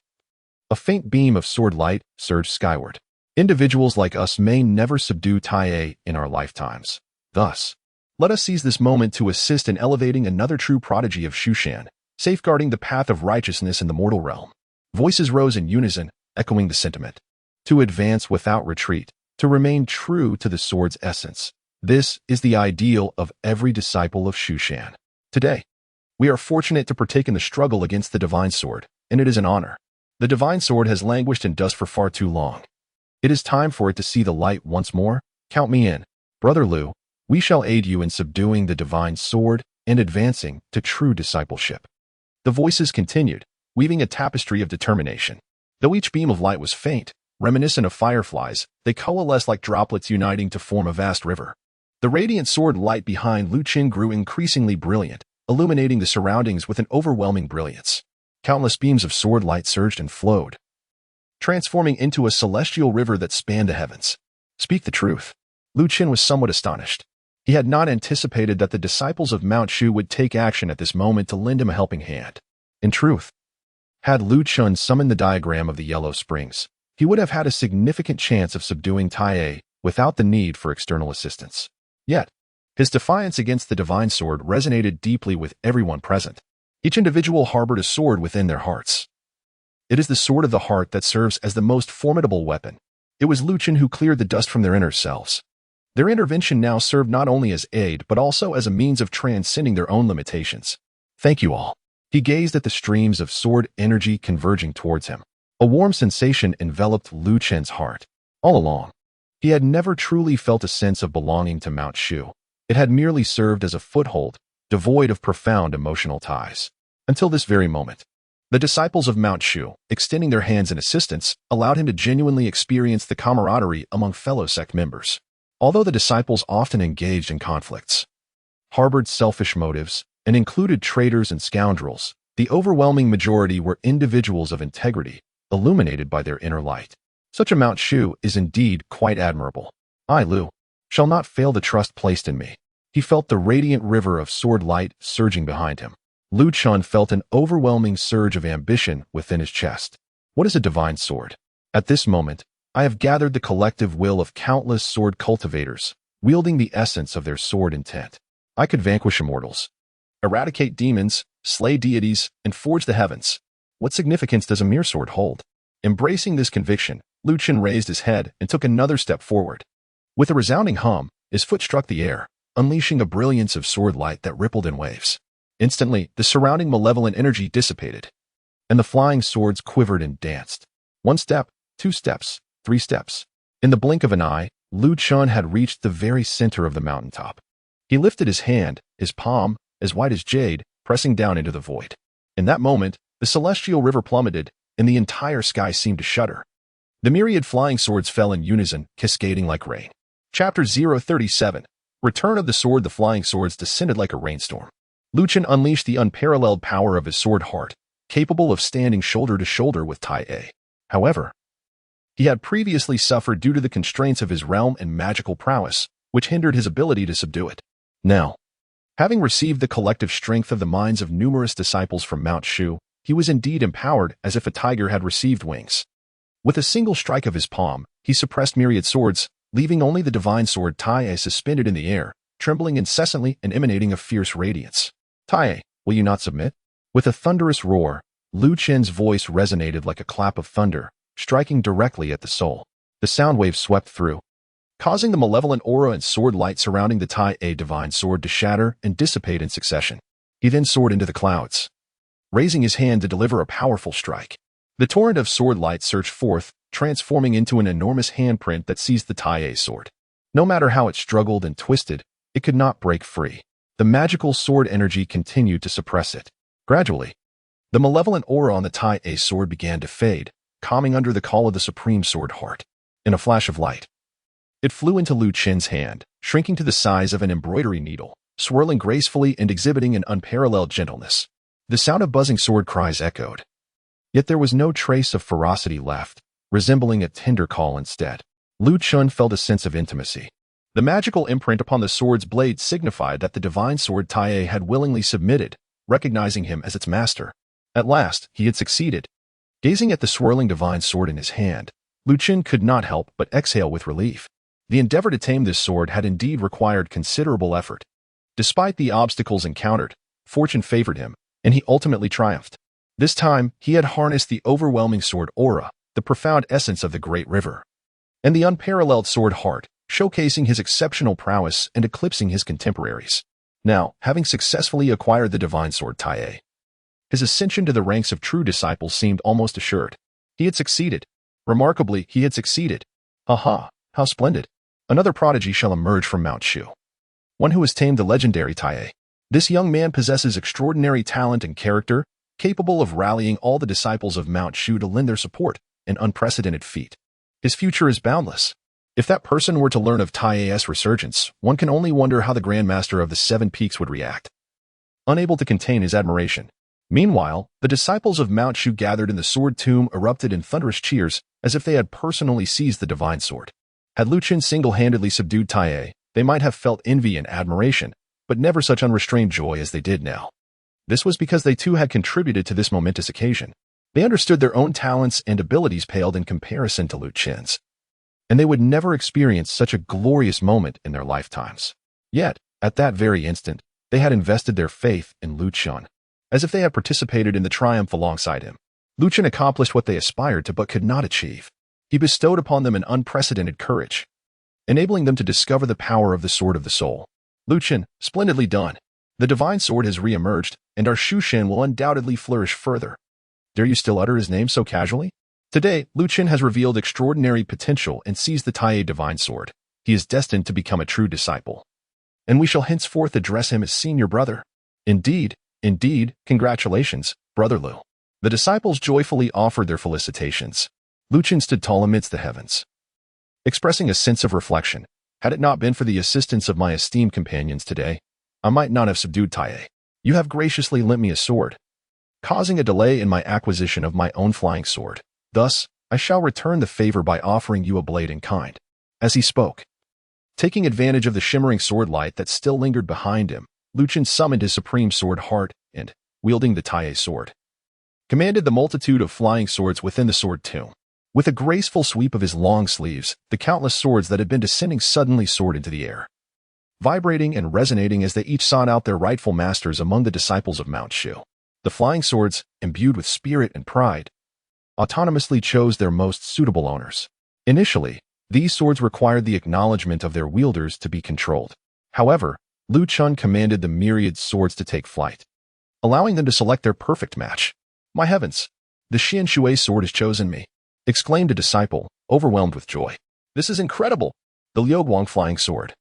S1: a faint beam of sword light surged skyward. Individuals like us may never subdue Tai in our lifetimes. Thus, let us seize this moment to assist in elevating another true prodigy of Shushan, safeguarding the path of righteousness in the mortal realm. Voices rose in unison, echoing the sentiment. To advance without retreat, to remain true to the sword's essence. This is the ideal of every disciple of Shushan. Today, we are fortunate to partake in the struggle against the divine sword, and it is an honor. The divine sword has languished in dust for far too long. It is time for it to see the light once more. Count me in. Brother Lu, we shall aid you in subduing the divine sword and advancing to true discipleship. The voices continued, weaving a tapestry of determination. Though each beam of light was faint, reminiscent of fireflies, they coalesced like droplets uniting to form a vast river. The radiant sword light behind Chen grew increasingly brilliant, illuminating the surroundings with an overwhelming brilliance. Countless beams of sword light surged and flowed, transforming into a celestial river that spanned the heavens. Speak the truth. Chen was somewhat astonished. He had not anticipated that the disciples of Mount Shu would take action at this moment to lend him a helping hand. In truth, had Chen summoned the diagram of the yellow springs, he would have had a significant chance of subduing Tai without the need for external assistance. Yet, his defiance against the divine sword resonated deeply with everyone present. Each individual harbored a sword within their hearts. It is the sword of the heart that serves as the most formidable weapon. It was Chen who cleared the dust from their inner selves. Their intervention now served not only as aid but also as a means of transcending their own limitations. Thank you all. He gazed at the streams of sword energy converging towards him. A warm sensation enveloped Chen's heart. All along, he had never truly felt a sense of belonging to Mount Shu. It had merely served as a foothold, devoid of profound emotional ties. Until this very moment, the disciples of Mount Shu, extending their hands in assistance, allowed him to genuinely experience the camaraderie among fellow sect members. Although the disciples often engaged in conflicts, harbored selfish motives, and included traitors and scoundrels, the overwhelming majority were individuals of integrity, illuminated by their inner light. Such a Mount Shu is indeed quite admirable. I, Lu, shall not fail the trust placed in me. He felt the radiant river of sword light surging behind him. Chen felt an overwhelming surge of ambition within his chest. What is a divine sword? At this moment, I have gathered the collective will of countless sword cultivators, wielding the essence of their sword intent. I could vanquish immortals, eradicate demons, slay deities, and forge the heavens. What significance does a mere sword hold? Embracing this conviction, Chen raised his head and took another step forward. With a resounding hum, his foot struck the air, unleashing a brilliance of sword light that rippled in waves. Instantly, the surrounding malevolent energy dissipated, and the flying swords quivered and danced. 1 step, 2 steps, 3 steps. In the blink of an eye, Lu Chen had reached the very center of the mountaintop. He lifted his hand, his palm, as white as jade, pressing down into the void. In that moment, the celestial river plummeted, and the entire sky seemed to shudder. The myriad flying swords fell in unison, cascading like rain. Chapter 037. Return of the Sword. The flying swords descended like a rainstorm. Lu Chen unleashed the unparalleled power of his sword heart, capable of standing shoulder to shoulder with Tai A. However, he had previously suffered due to the constraints of his realm and magical prowess, which hindered his ability to subdue it. Now, having received the collective strength of the minds of numerous disciples from Mount Shu, he was indeed empowered as if a tiger had received wings. With a single strike of his palm, he suppressed myriad swords, leaving only the divine sword Tai A suspended in the air, trembling incessantly and emanating a fierce radiance. Tai A, will you not submit? With a thunderous roar, Lu Chen's voice resonated like a clap of thunder, striking directly at the soul. The sound wave swept through, causing the malevolent aura and sword light surrounding the Tai A divine sword to shatter and dissipate in succession. He then soared into the clouds, raising his hand to deliver a powerful strike. The torrent of sword light surged forth, transforming into an enormous handprint that seized the Tai A sword. No matter how it struggled and twisted, it could not break free. The magical sword energy continued to suppress it. Gradually, the malevolent aura on the Tai A sword began to fade, calming under the call of the supreme sword heart. In a flash of light, it flew into Lu Chen's hand, shrinking to the size of an embroidery needle, swirling gracefully and exhibiting an unparalleled gentleness. The sound of buzzing sword cries echoed. Yet there was no trace of ferocity left, resembling a tender call instead. Lu Chen felt a sense of intimacy. The magical imprint upon the sword's blade signified that the divine sword Tai A had willingly submitted, recognizing him as its master. At last, he had succeeded. Gazing at the swirling divine sword in his hand, Lu Chen could not help but exhale with relief. The endeavor to tame this sword had indeed required considerable effort. Despite the obstacles encountered, fortune favored him, and he ultimately triumphed. This time, he had harnessed the overwhelming sword aura, the profound essence of the great river, and the unparalleled sword heart, showcasing his exceptional prowess and eclipsing his contemporaries. Now, having successfully acquired the divine sword Tai A, his ascension to the ranks of true disciples seemed almost assured. He had succeeded. Remarkably, he had succeeded. Aha, how splendid. Another prodigy shall emerge from Mount Shu. One who has tamed the legendary Tai A. This young man possesses extraordinary talent and character, capable of rallying all the disciples of Mount Shu to lend their support, an unprecedented feat. His future is boundless. If that person were to learn of Tai A's resurgence, one can only wonder how the Grand Master of the Seven Peaks would react. Unable to contain his admiration. Meanwhile, the disciples of Mount Shu gathered in the sword tomb erupted in thunderous cheers as if they had personally seized the divine sword. Had Lu Chen single-handedly subdued Tai A, they might have felt envy and admiration, but never such unrestrained joy as they did now. This was because they too had contributed to this momentous occasion. They understood their own talents and abilities paled in comparison to Lu Chen's, and they would never experience such a glorious moment in their lifetimes. Yet, at that very instant, they had invested their faith in Lu Chen, as if they had participated in the triumph alongside him. Lu Chen accomplished what they aspired to but could not achieve. He bestowed upon them an unprecedented courage, enabling them to discover the power of the Sword of the Soul. Lu Chen, splendidly done. The divine sword has re-emerged, and our Shushan will undoubtedly flourish further. Dare you still utter his name so casually? Today, Lu Chen has revealed extraordinary potential and seized the Tai A divine sword. He is destined to become a true disciple, and we shall henceforth address him as senior brother. Indeed, congratulations, Brother Lu. The disciples joyfully offered their felicitations. Lu Chen stood tall amidst the heavens, expressing a sense of reflection. Had it not been for the assistance of my esteemed companions today, I might not have subdued Tai A. You have graciously lent me a sword, causing a delay in my acquisition of my own flying sword. Thus, I shall return the favor by offering you a blade in kind. As he spoke, taking advantage of the shimmering sword light that still lingered behind him, Lu Chen summoned his supreme sword heart and, wielding the Tai A sword, commanded the multitude of flying swords within the sword tomb. With a graceful sweep of his long sleeves, the countless swords that had been descending suddenly soared into the air, vibrating and resonating as they each sought out their rightful masters among the disciples of Mount Shu. The flying swords, imbued with spirit and pride, autonomously chose their most suitable owners. Initially, these swords required the acknowledgement of their wielders to be controlled. However, Lu Chen commanded the myriad swords to take flight, allowing them to select their perfect match. My heavens! The Xian Shui sword has chosen me, exclaimed a disciple, overwhelmed with joy. This is incredible! The Liuguang flying sword.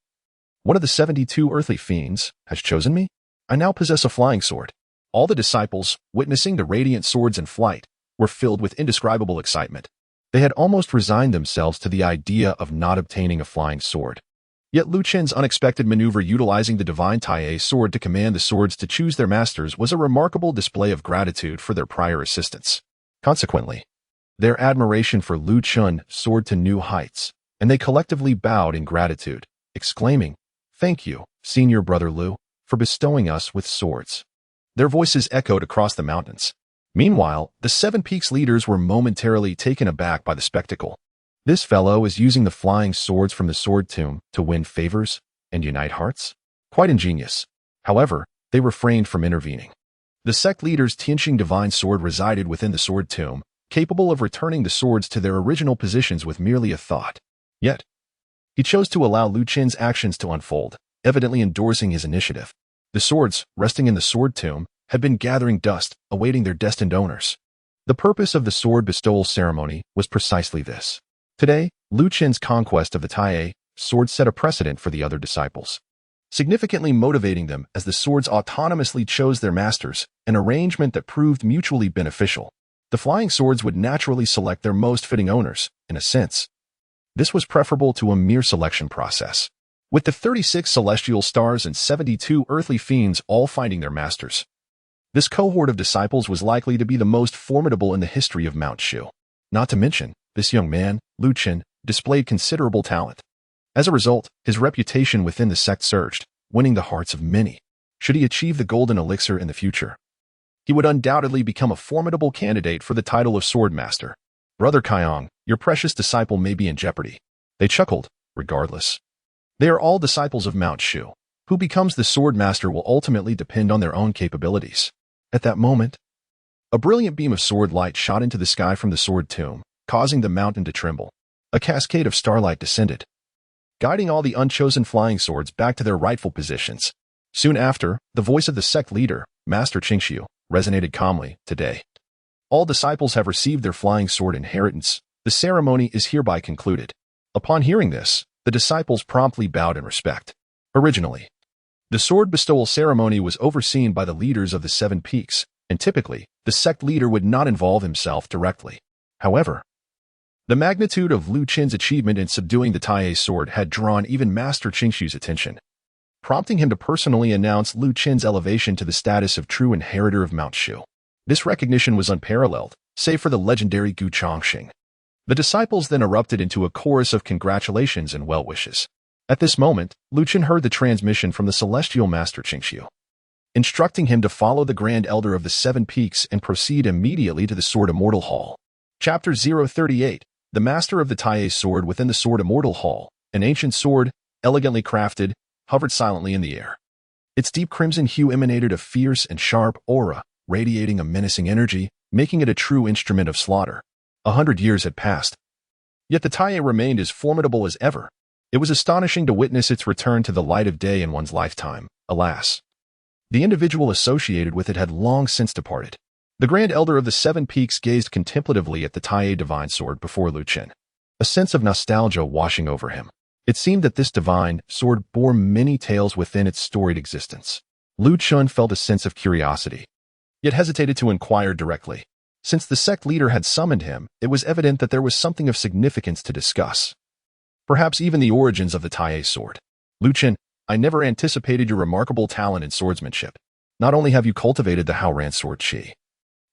S1: One of the 72 earthly fiends has chosen me. I now possess a flying sword. All the disciples, witnessing the radiant swords in flight, were filled with indescribable excitement. They had almost resigned themselves to the idea of not obtaining a flying sword. Yet Lu Chen's unexpected maneuver utilizing the divine Tai sword to command the swords to choose their masters was a remarkable display of gratitude for their prior assistance. Consequently, their admiration for Lu Chen soared to new heights, and they collectively bowed in gratitude, exclaiming, "Thank you, Senior Brother Lu, for bestowing us with swords." Their voices echoed across the mountains. Meanwhile, the Seven Peaks leaders were momentarily taken aback by the spectacle. This fellow is using the flying swords from the sword tomb to win favors and unite hearts? Quite ingenious. However, they refrained from intervening. The sect leader's Tianqing divine sword resided within the sword tomb, capable of returning the swords to their original positions with merely a thought. Yet, he chose to allow Lu Chen's actions to unfold, evidently endorsing his initiative. The swords, resting in the sword tomb, had been gathering dust, awaiting their destined owners. The purpose of the sword bestowal ceremony was precisely this. Today, Lu Chen's conquest of the Tai sword set a precedent for the other disciples, significantly motivating them as the swords autonomously chose their masters, an arrangement that proved mutually beneficial. The flying swords would naturally select their most fitting owners, in a sense. This was preferable to a mere selection process, with the 36 celestial stars and 72 earthly fiends all finding their masters. This cohort of disciples was likely to be the most formidable in the history of Mount Shu. Not to mention, this young man, Lu Chen, displayed considerable talent. As a result, his reputation within the sect surged, winning the hearts of many. Should he achieve the golden elixir in the future, he would undoubtedly become a formidable candidate for the title of Swordmaster. Brother Kaiyang, your precious disciple may be in jeopardy. They chuckled, regardless. They are all disciples of Mount Shu. Who becomes the Swordmaster will ultimately depend on their own capabilities. At that moment, a brilliant beam of sword light shot into the sky from the sword tomb, causing the mountain to tremble. A cascade of starlight descended, guiding all the unchosen flying swords back to their rightful positions. Soon after, the voice of the sect leader, Master Qingxiu, resonated calmly. Today, all disciples have received their flying sword inheritance. The ceremony is hereby concluded. Upon hearing this, the disciples promptly bowed in respect. Originally, the sword bestowal ceremony was overseen by the leaders of the Seven Peaks, and typically, the sect leader would not involve himself directly. However, the magnitude of Lu Chen's achievement in subduing the Tai sword had drawn even Master Qingxiu's attention, prompting him to personally announce Lu Chen's elevation to the status of true inheritor of Mount Shu. This recognition was unparalleled, save for the legendary Gu Chongqing. The disciples then erupted into a chorus of congratulations and well wishes. At this moment, Lu Chen heard the transmission from the celestial master Qingxiu, instructing him to follow the Grand Elder of the Seven Peaks and proceed immediately to the Sword Immortal Hall. Chapter 038. The Master of the Tai Sword within the Sword Immortal Hall, an ancient sword, elegantly crafted, hovered silently in the air. Its deep crimson hue emanated a fierce and sharp aura, radiating a menacing energy, making it a true instrument of slaughter. 100 years had passed, yet the Tai remained as formidable as ever. It was astonishing to witness its return to the light of day in one's lifetime. Alas, the individual associated with it had long since departed. The Grand Elder of the Seven Peaks gazed contemplatively at the Tai divine sword before Lu Chen, a sense of nostalgia washing over him. It seemed that this divine sword bore many tales within its storied existence. Lu Chen felt a sense of curiosity, yet hesitated to inquire directly. Since the sect leader had summoned him, it was evident that there was something of significance to discuss. Perhaps even the origins of the Tai sword. Lu Chen, I never anticipated your remarkable talent in swordsmanship. Not only have you cultivated the Haoran sword Qi,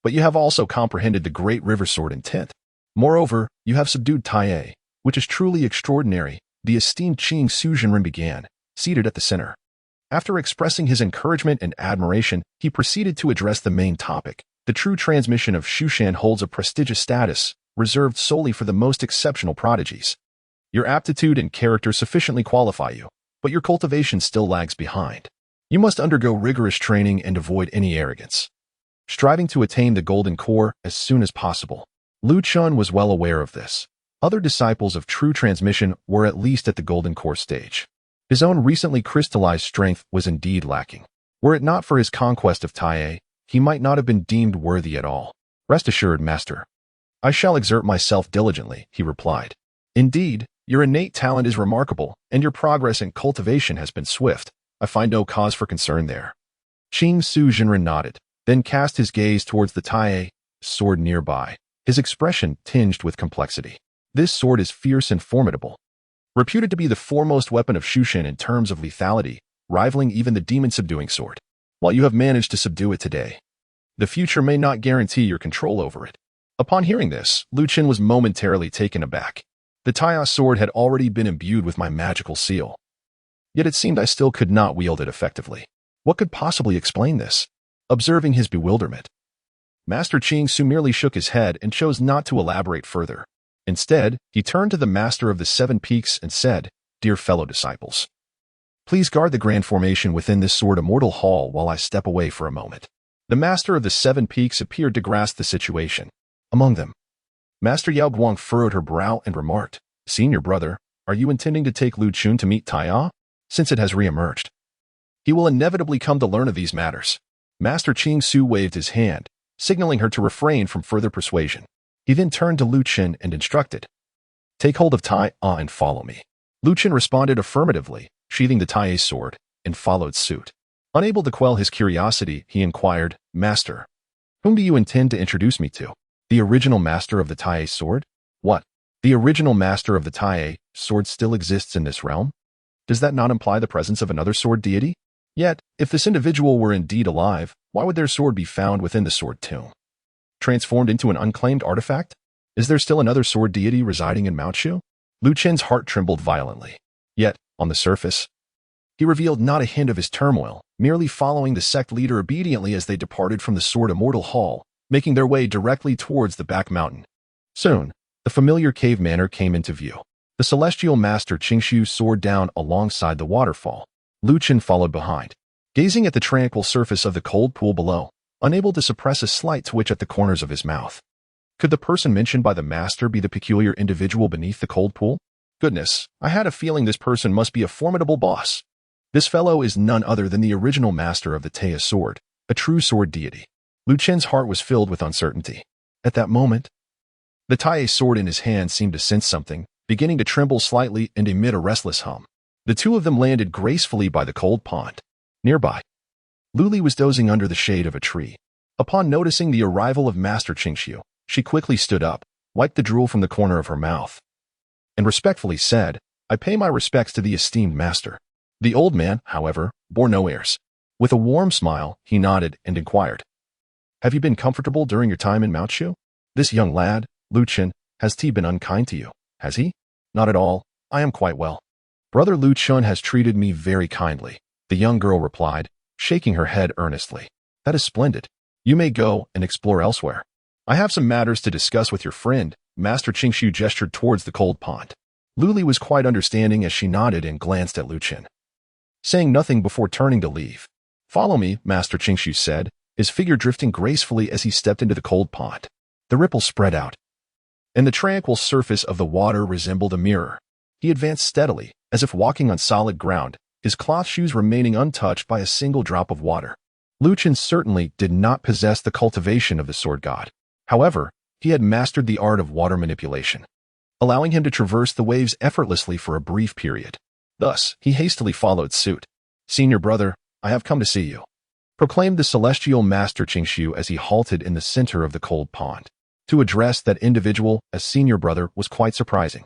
S1: but you have also comprehended the great river sword intent. Moreover, you have subdued Tai, which is truly extraordinary. The esteemed Qing Suzhenren began, seated at the center. After expressing his encouragement and admiration, he proceeded to address the main topic. The true transmission of Shushan holds a prestigious status, reserved solely for the most exceptional prodigies. Your aptitude and character sufficiently qualify you, but your cultivation still lags behind. You must undergo rigorous training and avoid any arrogance, striving to attain the golden core as soon as possible. Lu Chen was well aware of this. Other disciples of true transmission were at least at the golden core stage. His own recently crystallized strength was indeed lacking. Were it not for his conquest of Tai, he might not have been deemed worthy at all. Rest assured, Master, I shall exert myself diligently, he replied. Indeed, Your innate talent is remarkable, and your progress in cultivation has been swift. I find no cause for concern there. Qing Su Jinren nodded, then cast his gaze towards the Tai sword nearby, his expression tinged with complexity. This sword is fierce and formidable. Reputed to be the foremost weapon of Shushan in terms of lethality, rivaling even the demon-subduing sword. While you have managed to subdue it today, the future may not guarantee your control over it. Upon hearing this, Lu Chen was momentarily taken aback. The Tai sword had already been imbued with my magical seal. Yet it seemed I still could not wield it effectively. What could possibly explain this? Observing his bewilderment, Master Qing Su merely shook his head and chose not to elaborate further. Instead, he turned to the Master of the Seven Peaks and said, "Dear fellow disciples, please guard the grand formation within this sword immortal hall while I step away for a moment." The Master of the Seven Peaks appeared to grasp the situation. Among them, Master Yao Guang furrowed her brow and remarked, "Senior brother, are you intending to take Lu Chun to meet Taiya? Since it has re-emerged, he will inevitably come to learn of these matters." Master Qing Su waved his hand, signaling her to refrain from further persuasion. He then turned to Lu Chen and instructed, "Take hold of Tai and follow me." Lu Chen responded affirmatively, sheathing the Tai sword, and followed suit. Unable to quell his curiosity, he inquired, "Master, whom do you intend to introduce me to? The original master of the Tai sword?" "What? The original master of the Tai sword still exists in this realm? Does that not imply the presence of another sword deity? Yet, if this individual were indeed alive, why would their sword be found within the sword tomb? Transformed into an unclaimed artifact? Is there still another sword deity residing in Mount Shu?" Lu Chen's heart trembled violently. Yet, on the surface, he revealed not a hint of his turmoil, merely following the sect leader obediently as they departed from the Sword Immortal Hall, making their way directly towards the back mountain. Soon, the familiar cave manor came into view. The celestial master Qingshu soared down alongside the waterfall. Lu Chen followed behind, gazing at the tranquil surface of the cold pool below, unable to suppress a slight twitch at the corners of his mouth. Could the person mentioned by the master be the peculiar individual beneath the cold pool? Goodness, I had a feeling this person must be a formidable boss. This fellow is none other than the original master of the Taya sword, a true sword deity. Lu Chen's heart was filled with uncertainty. At that moment, the Taya sword in his hand seemed to sense something, beginning to tremble slightly and emit a restless hum. The two of them landed gracefully by the cold pond. Nearby, Luli was dozing under the shade of a tree. Upon noticing the arrival of Master Qingshu, she quickly stood up, wiped the drool from the corner of her mouth, and respectfully said, "I pay my respects to the esteemed master." The old man, however, bore no airs. With a warm smile, he nodded and inquired, "Have you been comfortable during your time in Mount Shu? This young lad, Lu Chen, has he been unkind to you, has he?" "Not at all. I am quite well. Brother Lu Chun has treated me very kindly," the young girl replied, shaking her head earnestly. "That is splendid. You may go and explore elsewhere. I have some matters to discuss with your friend." Master Qingshu gestured towards the cold pond. Luli was quite understanding as she nodded and glanced at Lu Chen, saying nothing before turning to leave. "Follow me," Master Qingshu said, his figure drifting gracefully as he stepped into the cold pond. The ripple spread out, and the tranquil surface of the water resembled a mirror. He advanced steadily, as if walking on solid ground, his cloth shoes remaining untouched by a single drop of water. Lu Chen certainly did not possess the cultivation of the sword god. However, he had mastered the art of water manipulation, allowing him to traverse the waves effortlessly for a brief period. Thus, he hastily followed suit. "Senior brother, I have come to see you," proclaimed the celestial master Qingshu as he halted in the center of the cold pond. To address that individual as senior brother was quite surprising.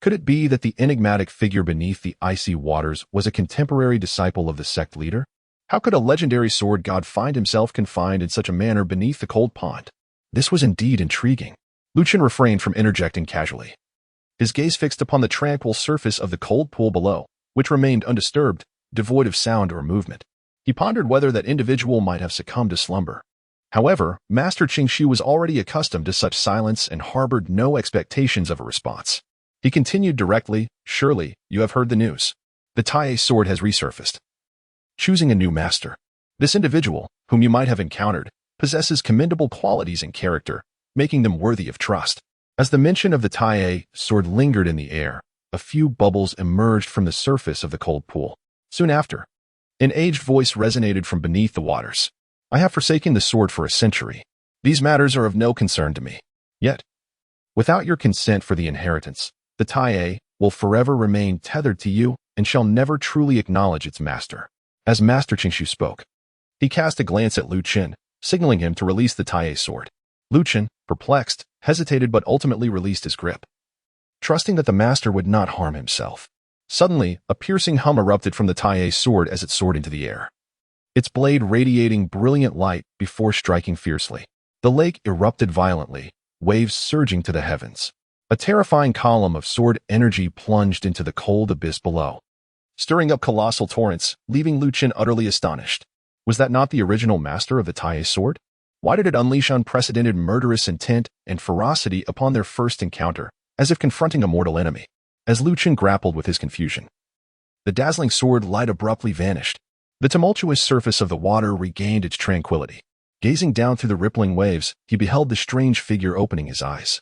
S1: Could it be that the enigmatic figure beneath the icy waters was a contemporary disciple of the sect leader? How could a legendary sword god find himself confined in such a manner beneath the cold pond? This was indeed intriguing. Lu Chen refrained from interjecting casually, his gaze fixed upon the tranquil surface of the cold pool below, which remained undisturbed, devoid of sound or movement. He pondered whether that individual might have succumbed to slumber. However, Master Qingshu was already accustomed to such silence and harbored no expectations of a response. He continued directly, "Surely, you have heard the news. The Tai sword has resurfaced, choosing a new master. This individual, whom you might have encountered, possesses commendable qualities and character, making them worthy of trust." As the mention of the Tai sword lingered in the air, a few bubbles emerged from the surface of the cold pool. Soon after, an aged voice resonated from beneath the waters. "I have forsaken the sword for a century. These matters are of no concern to me. Yet, without your consent for the inheritance, the Tai will forever remain tethered to you and shall never truly acknowledge its master. As Master Qingshu spoke, he cast a glance at Lu Chen, signaling him to release the Tai sword. Lu Chen, perplexed, hesitated but ultimately released his grip, trusting that the master would not harm himself. Suddenly, a piercing hum erupted from the Tai sword as it soared into the air, its blade radiating brilliant light before striking fiercely. The lake erupted violently, waves surging to the heavens. A terrifying column of sword energy plunged into the cold abyss below, stirring up colossal torrents, leaving Lu Chen utterly astonished. Was that not the original master of the Tai sword? Why did it unleash unprecedented murderous intent and ferocity upon their first encounter, as if confronting a mortal enemy? As Lu Chen grappled with his confusion, the dazzling sword light abruptly vanished. The tumultuous surface of the water regained its tranquility. Gazing down through the rippling waves, he beheld the strange figure opening his eyes.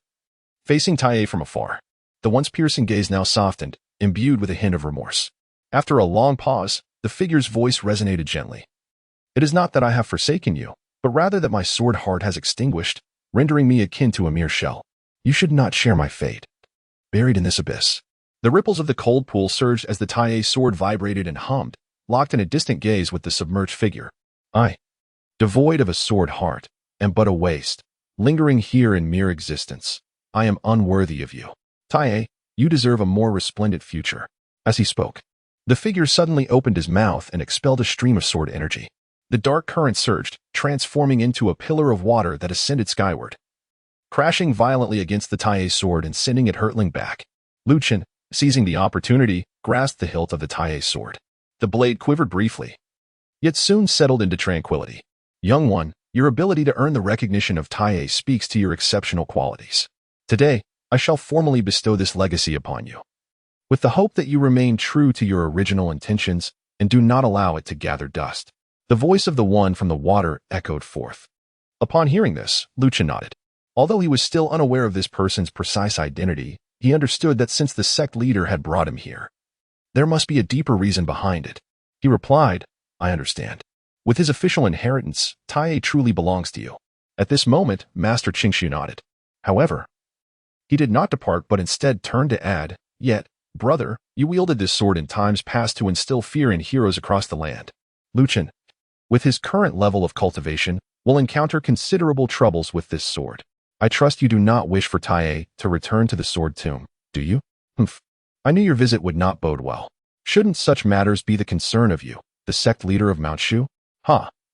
S1: Facing Tai from afar, the once piercing gaze now softened, imbued with a hint of remorse. After a long pause, the figure's voice resonated gently. It is not that I have forsaken you, but rather that my sword heart has extinguished, rendering me akin to a mere shell. You should not share my fate. Buried in this abyss. The ripples of the cold pool surged as the Tai sword vibrated and hummed, locked in a distant gaze with the submerged figure. I, devoid of a sword heart, am but a waste, lingering here in mere existence. I am unworthy of you. Tai, you deserve a more resplendent future. As he spoke, the figure suddenly opened his mouth and expelled a stream of sword energy. The dark current surged, transforming into a pillar of water that ascended skyward, crashing violently against the Tai sword and sending it hurtling back. Lu Chen, seizing the opportunity, grasped the hilt of the Tai sword. The blade quivered briefly, yet soon settled into tranquility. Young one, your ability to earn the recognition of Tai speaks to your exceptional qualities. Today, I shall formally bestow this legacy upon you, with the hope that you remain true to your original intentions and do not allow it to gather dust. The voice of the one from the water echoed forth. Upon hearing this, Lu Chen nodded. Although he was still unaware of this person's precise identity, he understood that since the sect leader had brought him here, there must be a deeper reason behind it. He replied, I understand. With his official inheritance, Tai truly belongs to you. At this moment, Master Qingshu nodded. However, he did not depart but instead turned to add, Yet, brother, you wielded this sword in times past to instill fear in heroes across the land. Lu Chen, with his current level of cultivation, will encounter considerable troubles with this sword. I trust you do not wish for Tai to return to the sword tomb, do you? Humph. I knew your visit would not bode well. Shouldn't such matters be the concern of you, the sect leader of Mount Shu?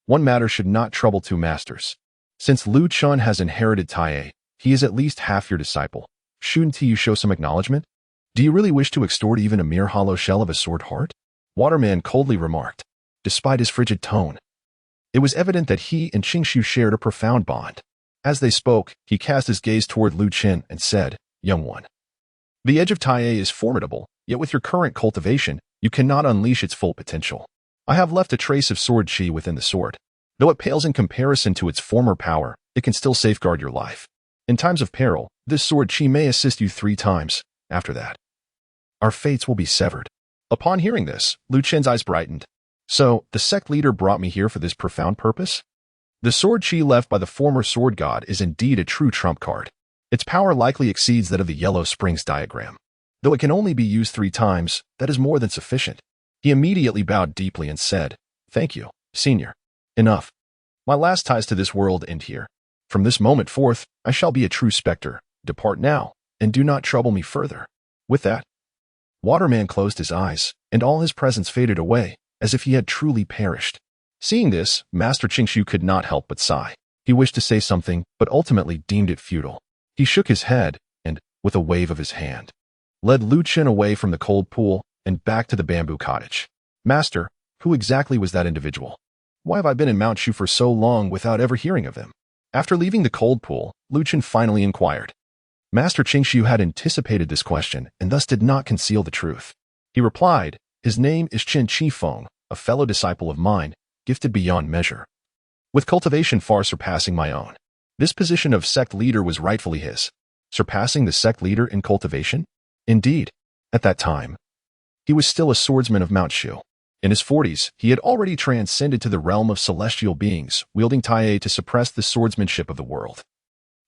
S1: One matter should not trouble two masters. Since Lu Chen has inherited Tai, he is at least half your disciple. Shouldn't you show some acknowledgement? Do you really wish to extort even a mere hollow shell of a sword heart? Waterman coldly remarked, despite his frigid tone. It was evident that he and Qingshu shared a profound bond. As they spoke, he cast his gaze toward Lu Chen and said, Young one, the edge of Tai is formidable, yet with your current cultivation, you cannot unleash its full potential. I have left a trace of sword chi within the sword. Though it pales in comparison to its former power, it can still safeguard your life. In times of peril, this sword chi may assist you 3 times. After that, our fates will be severed. Upon hearing this, Lu Chen's eyes brightened. So, the sect leader brought me here for this profound purpose? The sword chi left by the former sword god is indeed a true trump card. Its power likely exceeds that of the Yellow Springs diagram. Though it can only be used 3 times, that is more than sufficient. He immediately bowed deeply and said, Thank you, senior. Enough. My last ties to this world end here. From this moment forth, I shall be a true specter. Depart now, and do not trouble me further. With that, Waterman closed his eyes, and all his presence faded away, as if he had truly perished. Seeing this, Master Qingshu could not help but sigh. He wished to say something, but ultimately deemed it futile. He shook his head, and, with a wave of his hand, led Lu Chen away from the cold pool and back to the bamboo cottage. Master, who exactly was that individual? Why have I been in Mount Shu for so long without ever hearing of him? After leaving the cold pool, Lu Chen finally inquired. Master Qingshu had anticipated this question and thus did not conceal the truth. He replied, His name is Chen Qifeng, a fellow disciple of mine, gifted beyond measure, with cultivation far surpassing my own. This position of sect leader was rightfully his. Surpassing the sect leader in cultivation? Indeed, at that time, he was still a swordsman of Mount Shu. In his 40s, he had already transcended to the realm of celestial beings, wielding Tai to suppress the swordsmanship of the world.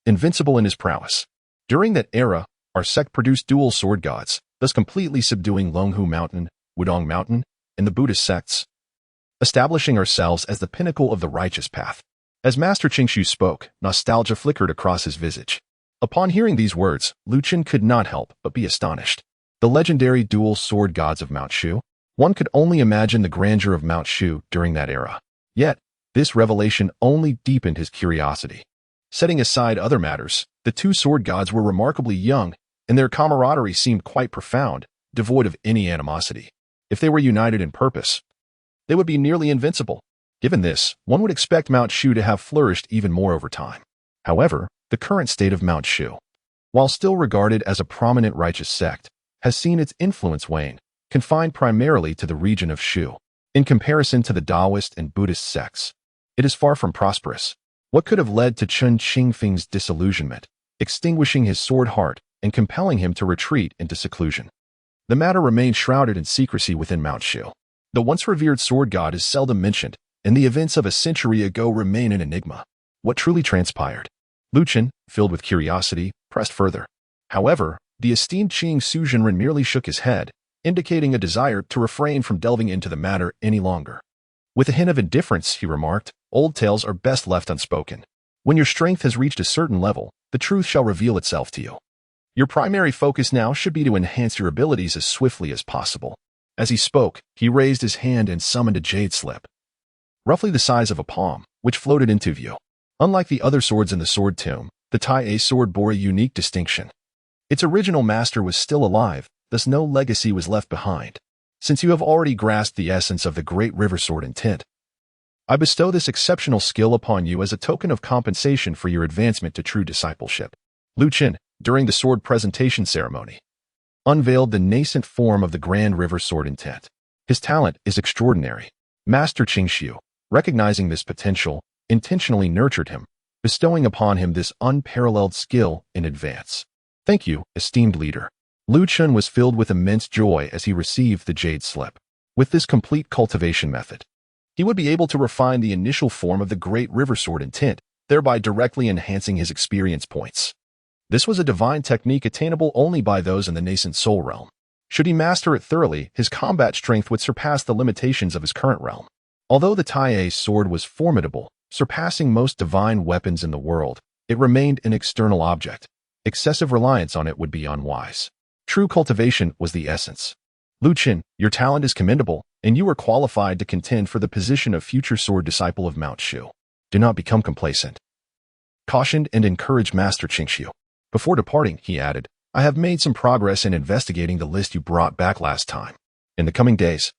S1: Invincible in his prowess. During that era, our sect produced dual sword gods, thus completely subduing Longhu Mountain, Wudong Mountain, and the Buddhist sects, establishing ourselves as the pinnacle of the righteous path. As Master Qingshu spoke, nostalgia flickered across his visage. Upon hearing these words, Lu Chen could not help but be astonished. The legendary dual sword gods of Mount Shu? One could only imagine the grandeur of Mount Shu during that era. Yet, this revelation only deepened his curiosity. Setting aside other matters, the two sword gods were remarkably young, and their camaraderie seemed quite profound, devoid of any animosity. If they were united in purpose, they would be nearly invincible. Given this, one would expect Mount Shu to have flourished even more over time. However, the current state of Mount Shu, while still regarded as a prominent righteous sect, has seen its influence wane, confined primarily to the region of Shu. In comparison to the Taoist and Buddhist sects, it is far from prosperous. What could have led to Chen Qingfeng's disillusionment, extinguishing his sword heart and compelling him to retreat into seclusion? The matter remained shrouded in secrecy within Mount Shu. The once revered sword god is seldom mentioned, and the events of a century ago remain an enigma. What truly transpired? Lu Chen, filled with curiosity, pressed further. However, the esteemed Qing Suzhenren merely shook his head, indicating a desire to refrain from delving into the matter any longer. With a hint of indifference, he remarked, "Old tales are best left unspoken. When your strength has reached a certain level, the truth shall reveal itself to you. Your primary focus now should be to enhance your abilities as swiftly as possible." As he spoke, he raised his hand and summoned a jade slip, roughly the size of a palm, which floated into view. Unlike the other swords in the sword tomb, the Tai sword bore a unique distinction. Its original master was still alive, thus no legacy was left behind. Since you have already grasped the essence of the great river sword intent, I bestow this exceptional skill upon you as a token of compensation for your advancement to true discipleship. Lu Chen, during the sword presentation ceremony, unveiled the nascent form of the grand river sword intent. His talent is extraordinary. Master Qingshu, recognizing this potential, intentionally nurtured him, bestowing upon him this unparalleled skill in advance. Thank you, esteemed leader. Lu Chen was filled with immense joy as he received the jade slip. With this complete cultivation method, he would be able to refine the initial form of the great river sword intent, thereby directly enhancing his experience points. This was a divine technique attainable only by those in the nascent soul realm. Should he master it thoroughly, his combat strength would surpass the limitations of his current realm. Although the Tai sword was formidable, surpassing most divine weapons in the world, it remained an external object. Excessive reliance on it would be unwise. True cultivation was the essence. Lu Chen, your talent is commendable, and you are qualified to contend for the position of future sword disciple of Mount Shu. Do not become complacent. Cautioned and encouraged Master Qingshu. Before departing, he added, I have made some progress in investigating the list you brought back last time. In the coming days,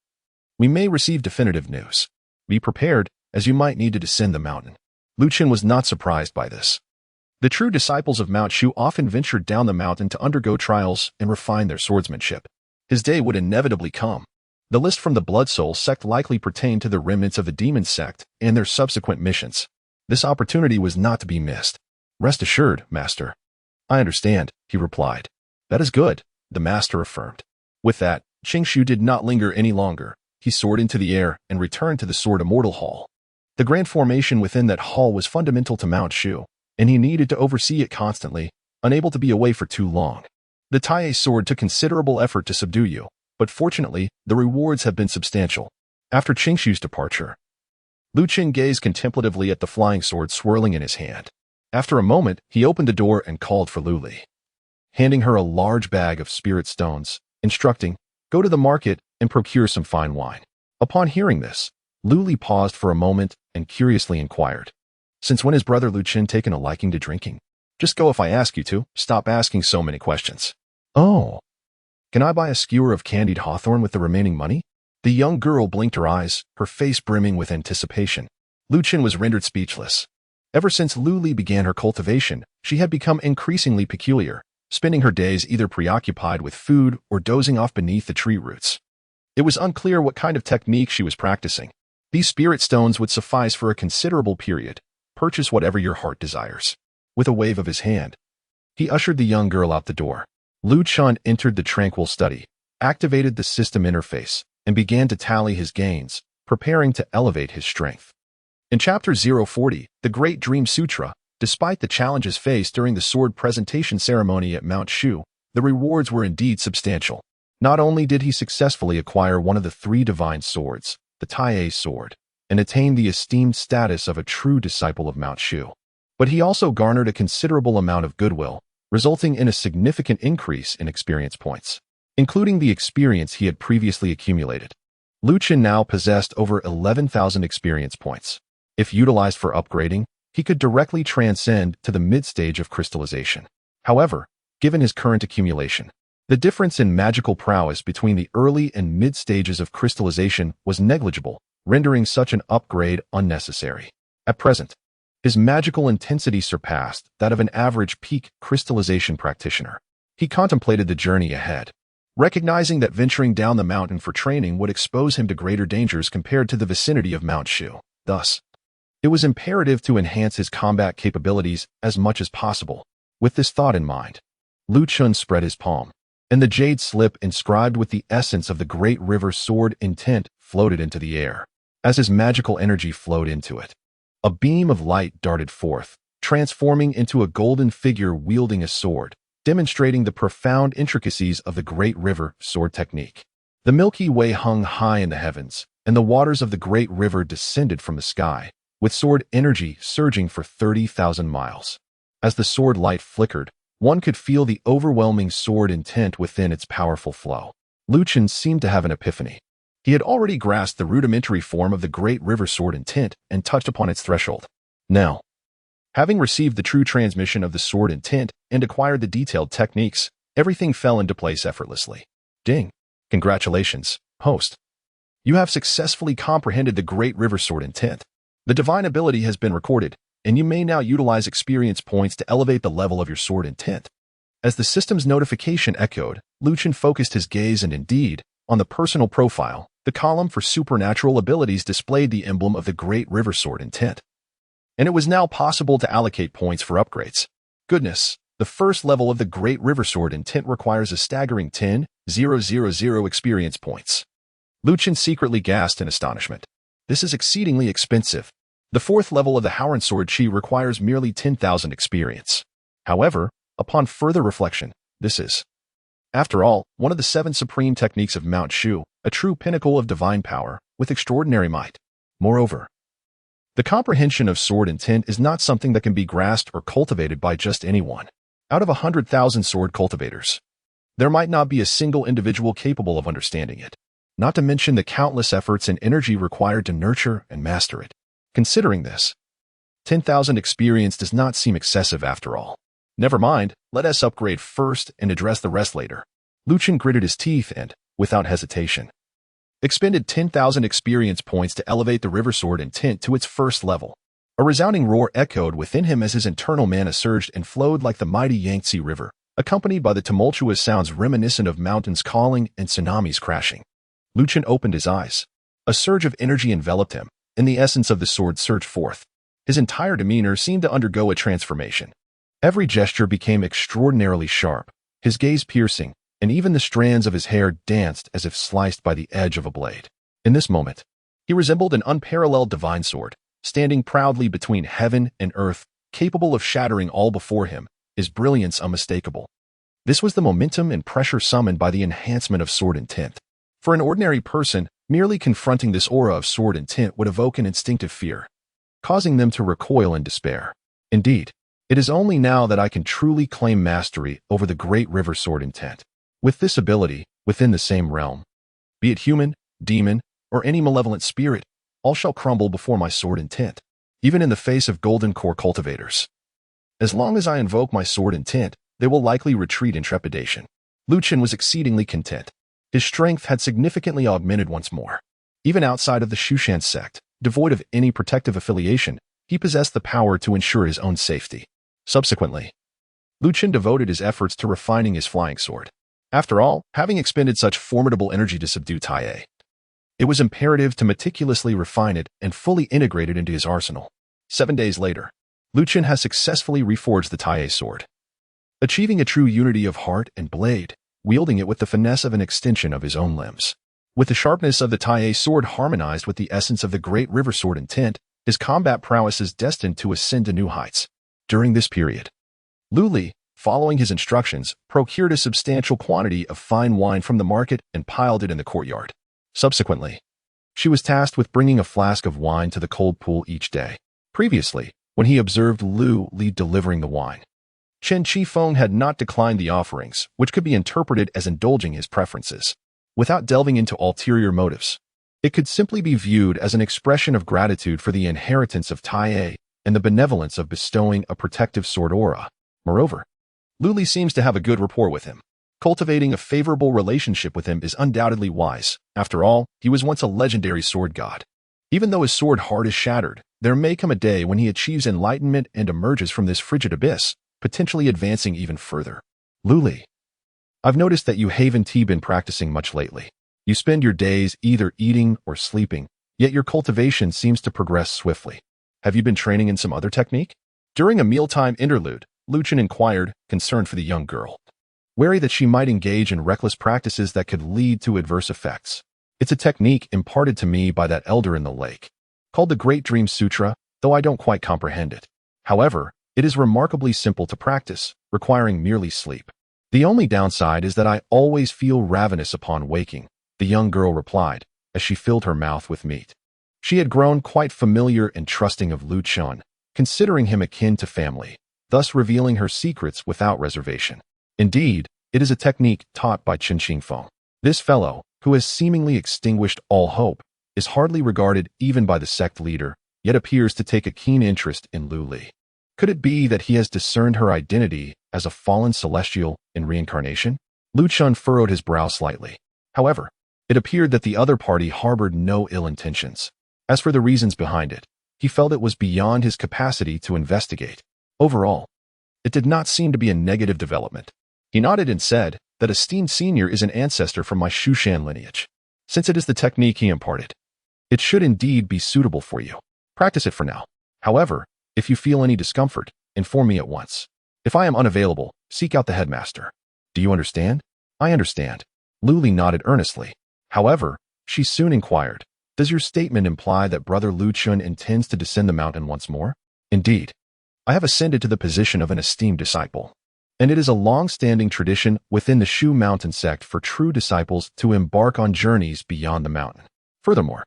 S1: we may receive definitive news. Be prepared, as you might need to descend the mountain. Lu Chen was not surprised by this. The true disciples of Mount Shu often ventured down the mountain to undergo trials and refine their swordsmanship. His day would inevitably come. The list from the Blood Soul sect likely pertained to the remnants of the demon sect and their subsequent missions. This opportunity was not to be missed. Rest assured, Master. I understand, he replied. That is good, the Master affirmed. With that, Qingshu did not linger any longer. He soared into the air and returned to the Sword Immortal Hall. The grand formation within that hall was fundamental to Mount Shu, and he needed to oversee it constantly, unable to be away for too long. The Tai sword took considerable effort to subdue you, but fortunately, the rewards have been substantial. After Qingshu's departure, Lu Chen gazed contemplatively at the flying sword swirling in his hand. After a moment, he opened the door and called for Lu Li, handing her a large bag of spirit stones, instructing, go to the market and procure some fine wine. Upon hearing this, Lu Li paused for a moment and curiously inquired, since when has brother Lu Chen taken a liking to drinking? Just go if I ask you to. Stop asking so many questions. Oh. Can I buy a skewer of candied hawthorn with the remaining money? The young girl blinked her eyes, her face brimming with anticipation. Lu Chen was rendered speechless. Ever since Lu Li began her cultivation, she had become increasingly peculiar, spending her days either preoccupied with food or dozing off beneath the tree roots. It was unclear what kind of technique she was practicing. These spirit stones would suffice for a considerable period. Purchase whatever your heart desires. With a wave of his hand, he ushered the young girl out the door. Lu Chen entered the tranquil study, activated the system interface, and began to tally his gains, preparing to elevate his strength. In Chapter 040, the Great Dream Sutra, despite the challenges faced during the sword presentation ceremony at Mount Shu, the rewards were indeed substantial. Not only did he successfully acquire one of the three divine swords, the Tai sword, and attain the esteemed status of a true disciple of Mount Shu, but he also garnered a considerable amount of goodwill, resulting in a significant increase in experience points, including the experience he had previously accumulated. Chen now possessed over 11,000 experience points. If utilized for upgrading, he could directly transcend to the mid-stage of crystallization. However, given his current accumulation, the difference in magical prowess between the early and mid-stages of crystallization was negligible, rendering such an upgrade unnecessary. At present, his magical intensity surpassed that of an average peak crystallization practitioner. He contemplated the journey ahead, recognizing that venturing down the mountain for training would expose him to greater dangers compared to the vicinity of Mount Shu. Thus, it was imperative to enhance his combat capabilities as much as possible. With this thought in mind, Chen spread his palm, and the jade slip inscribed with the essence of the great river sword intent floated into the air. As his magical energy flowed into it, a beam of light darted forth, transforming into a golden figure wielding a sword, demonstrating the profound intricacies of the great river sword technique. The Milky Way hung high in the heavens, and the waters of the great river descended from the sky, with sword energy surging for 30,000 miles. As the sword light flickered, one could feel the overwhelming sword intent within its powerful flow. Chen seemed to have an epiphany. He had already grasped the rudimentary form of the great river sword intent and touched upon its threshold. Now, having received the true transmission of the sword intent and acquired the detailed techniques, everything fell into place effortlessly. Ding! Congratulations, host. You have successfully comprehended the great river sword intent. The divine ability has been recorded, and you may now utilize experience points to elevate the level of your sword intent. As the system's notification echoed, Chen focused his gaze and indeed, on the personal profile, the column for supernatural abilities displayed the emblem of the great river sword intent. And it was now possible to allocate points for upgrades. Goodness, the first level of the great river sword intent requires a staggering 10,000 experience points. Chen secretly gasped in astonishment. This is exceedingly expensive. The fourth level of the Howren sword chi requires merely 10,000 experience. However, upon further reflection, this is, after all, one of the 7 supreme techniques of Mount Shu, a true pinnacle of divine power, with extraordinary might. Moreover, the comprehension of sword intent is not something that can be grasped or cultivated by just anyone. Out of 100,000 sword cultivators, there might not be a single individual capable of understanding it, not to mention the countless efforts and energy required to nurture and master it. Considering this, 10,000 experience does not seem excessive after all. Never mind, let us upgrade first and address the rest later. Chen gritted his teeth and, without hesitation, expended 10,000 experience points to elevate the river sword intent to its first level. A resounding roar echoed within him as his internal mana surged and flowed like the mighty Yangtze River, accompanied by the tumultuous sounds reminiscent of mountains calling and tsunamis crashing. Chen opened his eyes. A surge of energy enveloped him, and the essence of the sword surged forth. His entire demeanor seemed to undergo a transformation. Every gesture became extraordinarily sharp, his gaze piercing, and even the strands of his hair danced as if sliced by the edge of a blade. In this moment, he resembled an unparalleled divine sword, standing proudly between heaven and earth, capable of shattering all before him, his brilliance unmistakable. This was the momentum and pressure summoned by the enhancement of sword intent. For an ordinary person, merely confronting this aura of sword intent would evoke an instinctive fear, causing them to recoil in despair. Indeed, it is only now that I can truly claim mastery over the great river sword intent. With this ability, within the same realm, be it human, demon, or any malevolent spirit, all shall crumble before my sword intent, even in the face of golden core cultivators. As long as I invoke my sword intent, they will likely retreat in trepidation. Chen was exceedingly content. His strength had significantly augmented once more. Even outside of the Shushan sect, devoid of any protective affiliation, he possessed the power to ensure his own safety. Subsequently, Chen devoted his efforts to refining his flying sword. After all, having expended such formidable energy to subdue Tai, it was imperative to meticulously refine it and fully integrate it into his arsenal. 7 days later, Chen has successfully reforged the Tai sword, achieving a true unity of heart and blade, wielding it with the finesse of an extension of his own limbs. With the sharpness of the Tai sword harmonized with the essence of the great river sword intent, his combat prowess is destined to ascend to new heights. During this period, Li, following his instructions, procured a substantial quantity of fine wine from the market and piled it in the courtyard. Subsequently, she was tasked with bringing a flask of wine to the cold pool each day. Previously, when he observed Lu Li delivering the wine, Chen Qifeng had not declined the offerings, which could be interpreted as indulging his preferences. Without delving into ulterior motives, it could simply be viewed as an expression of gratitude for the inheritance of Tai and the benevolence of bestowing a protective sword aura. Moreover, Lu Li seems to have a good rapport with him. Cultivating a favorable relationship with him is undoubtedly wise. After all, he was once a legendary sword god. Even though his sword heart is shattered, there may come a day when he achieves enlightenment and emerges from this frigid abyss, potentially advancing even further. Lu Li, I've noticed that you haven't been practicing much lately. You spend your days either eating or sleeping, yet your cultivation seems to progress swiftly. Have you been training in some other technique? During a mealtime interlude, Lu Chen inquired, concerned for the young girl, wary that she might engage in reckless practices that could lead to adverse effects. It's a technique imparted to me by that elder in the lake, called the Great Dream Sutra, though I don't quite comprehend it. However, it is remarkably simple to practice, requiring merely sleep. The only downside is that I always feel ravenous upon waking, the young girl replied, as she filled her mouth with meat. She had grown quite familiar and trusting of Lu Chen, considering him akin to family, thus revealing her secrets without reservation. Indeed, it is a technique taught by Chen Qifeng. This fellow, who has seemingly extinguished all hope, is hardly regarded even by the sect leader, yet appears to take a keen interest in Lu Li. Could it be that he has discerned her identity as a fallen celestial in reincarnation? Lu Chen furrowed his brow slightly. However, it appeared that the other party harbored no ill intentions. As for the reasons behind it, he felt it was beyond his capacity to investigate. Overall, it did not seem to be a negative development. He nodded and said, "That esteemed senior is an ancestor from my Shushan lineage. Since it is the technique he imparted, it should indeed be suitable for you. Practice it for now. However, if you feel any discomfort, inform me at once. If I am unavailable, seek out the headmaster. Do you understand?" "I understand." Lu Li nodded earnestly. However, she soon inquired, "Does your statement imply that Brother Lu Chen intends to descend the mountain once more?" "Indeed. I have ascended to the position of an esteemed disciple, and it is a long-standing tradition within the Shu mountain sect for true disciples to embark on journeys beyond the mountain. Furthermore,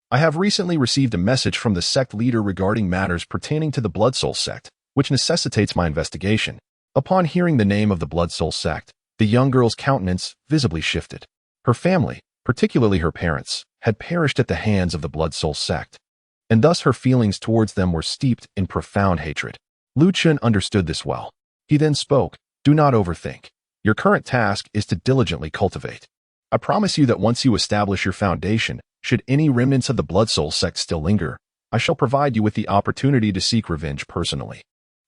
S1: I have recently received a message from the sect leader regarding matters pertaining to the Blood Soul sect, which necessitates my investigation." Upon hearing the name of the Blood Soul sect, the young girl's countenance visibly shifted. Her family, particularly her parents, had perished at the hands of the Blood Soul sect, and thus her feelings towards them were steeped in profound hatred. Lu Chen understood this well. He then spoke, "Do not overthink. Your current task is to diligently cultivate. I promise you that once you establish your foundation, should any remnants of the Blood Soul sect still linger, I shall provide you with the opportunity to seek revenge personally.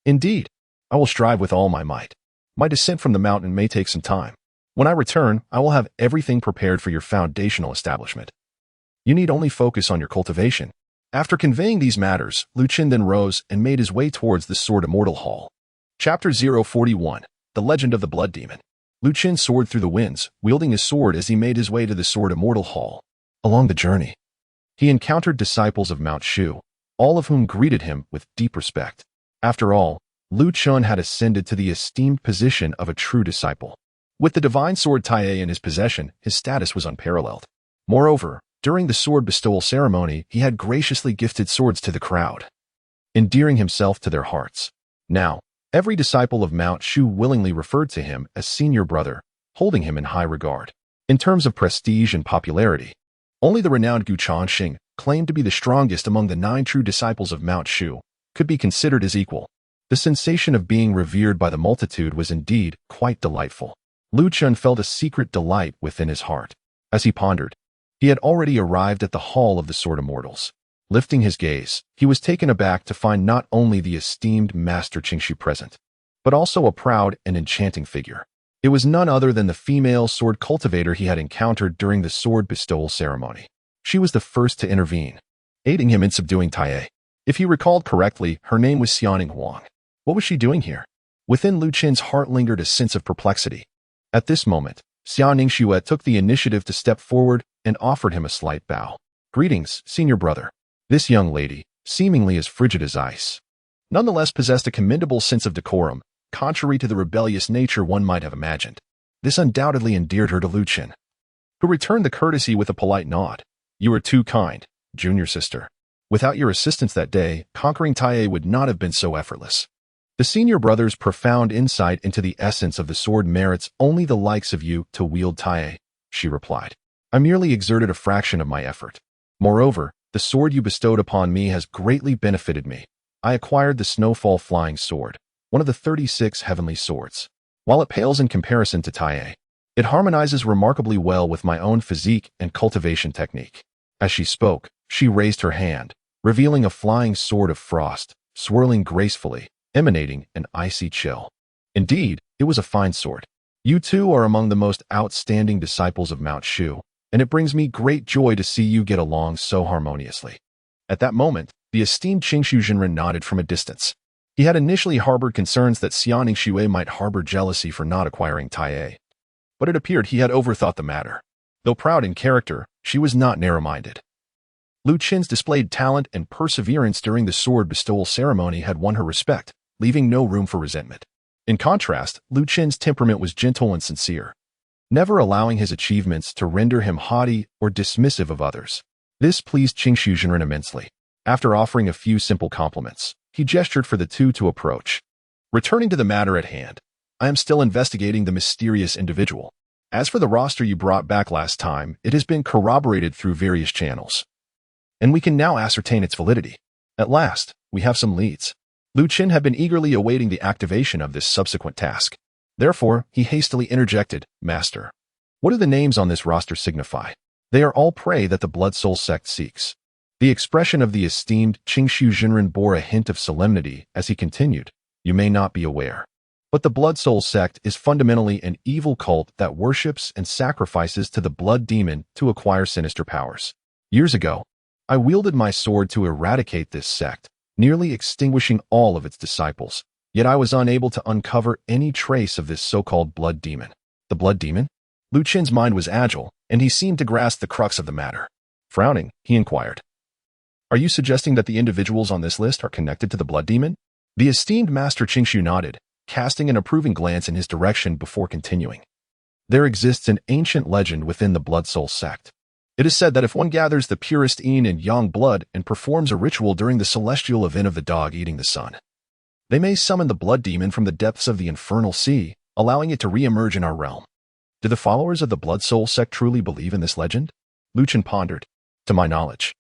S1: Indeed, I will strive with all my might. My descent from the mountain may take some time. When I return, I will have everything prepared for your foundational establishment. You need only focus on your cultivation." After conveying these matters, Lu Chen then rose and made his way towards the Sword Immortal Hall. Chapter 041, The Legend of the Blood Demon. Lu Chen soared through the winds, wielding his sword as he made his way to the Sword Immortal Hall. Along the journey, he encountered disciples of Mount Shu, all of whom greeted him with deep respect. After all, Lu Chen had ascended to the esteemed position of a true disciple. With the divine sword Tai in his possession, his status was unparalleled. Moreover, during the sword bestowal ceremony, he had graciously gifted swords to the crowd, endearing himself to their hearts. Now, every disciple of Mount Shu willingly referred to him as senior brother, holding him in high regard. In terms of prestige and popularity, only the renowned Gu Changxing, claimed to be the strongest among the 9 true disciples of Mount Shu, could be considered his equal. The sensation of being revered by the multitude was indeed quite delightful. Lu Chen felt a secret delight within his heart. As he pondered, he had already arrived at the Hall of the Sword Immortals. Lifting his gaze, he was taken aback to find not only the esteemed Master Qingshu present, but also a proud and enchanting figure. It was none other than the female sword cultivator he had encountered during the sword bestowal ceremony. She was the first to intervene, aiding him in subduing Tai. If he recalled correctly, her name was Xiaoning Huang. What was she doing here? Within Lu Chen's heart lingered a sense of perplexity. At this moment, Xiaoning Xue took the initiative to step forward and offered him a slight bow. "Greetings, senior brother." This young lady, seemingly as frigid as ice, nonetheless possessed a commendable sense of decorum, contrary to the rebellious nature one might have imagined. This undoubtedly endeared her to Lu Chen, who returned the courtesy with a polite nod. You are too kind, junior sister. Without your assistance that day, conquering Taiye would not have been so effortless. The senior brother's profound insight into the essence of the sword merits only the likes of you to wield Taiye, she replied. I merely exerted a fraction of my effort. Moreover, the sword you bestowed upon me has greatly benefited me. I acquired the Snowfall Flying Sword, one of the 36 heavenly swords. While it pales in comparison to Taiye, it harmonizes remarkably well with my own physique and cultivation technique. As she spoke, she raised her hand, revealing a flying sword of frost, swirling gracefully, emanating an icy chill. Indeed, it was a fine sword. You two are among the most outstanding disciples of Mount Shu, and it brings me great joy to see you get along so harmoniously. At that moment, the esteemed Qingshu Jinren nodded from a distance. He had initially harbored concerns that Xianing Xue might harbor jealousy for not acquiring Taiye, but it appeared he had overthought the matter. Though proud in character, she was not narrow-minded. Lu Chen's displayed talent and perseverance during the sword bestowal ceremony had won her respect, leaving no room for resentment. In contrast, Lu Chen's temperament was gentle and sincere, never allowing his achievements to render him haughty or dismissive of others. This pleased Qingshu Jinren immensely. After offering a few simple compliments, he gestured for the two to approach. Returning to the matter at hand, I am still investigating the mysterious individual. As for the roster you brought back last time, it has been corroborated through various channels, and we can now ascertain its validity. At last, we have some leads. Lu Chen had been eagerly awaiting the activation of this subsequent task. Therefore, he hastily interjected, Master, what do the names on this roster signify? They are all prey that the Blood Soul sect seeks. The expression of the esteemed Qingshu Jinren bore a hint of solemnity as he continued, You may not be aware, but the Blood Soul sect is fundamentally an evil cult that worships and sacrifices to the blood demon to acquire sinister powers. Years ago, I wielded my sword to eradicate this sect, nearly extinguishing all of its disciples, yet I was unable to uncover any trace of this so-called blood demon. The blood demon? Lu Chen's mind was agile, and he seemed to grasp the crux of the matter. Frowning, he inquired, Are you suggesting that the individuals on this list are connected to the blood demon? The esteemed Master Qingshu nodded, casting an approving glance in his direction before continuing. There exists an ancient legend within the Blood Soul sect. It is said that if one gathers the purest yin and yang blood and performs a ritual during the celestial event of the dog eating the sun, they may summon the blood demon from the depths of the infernal sea, allowing it to re-emerge in our realm. Do the followers of the Blood Soul sect truly believe in this legend? Lu Chen pondered. To my knowledge,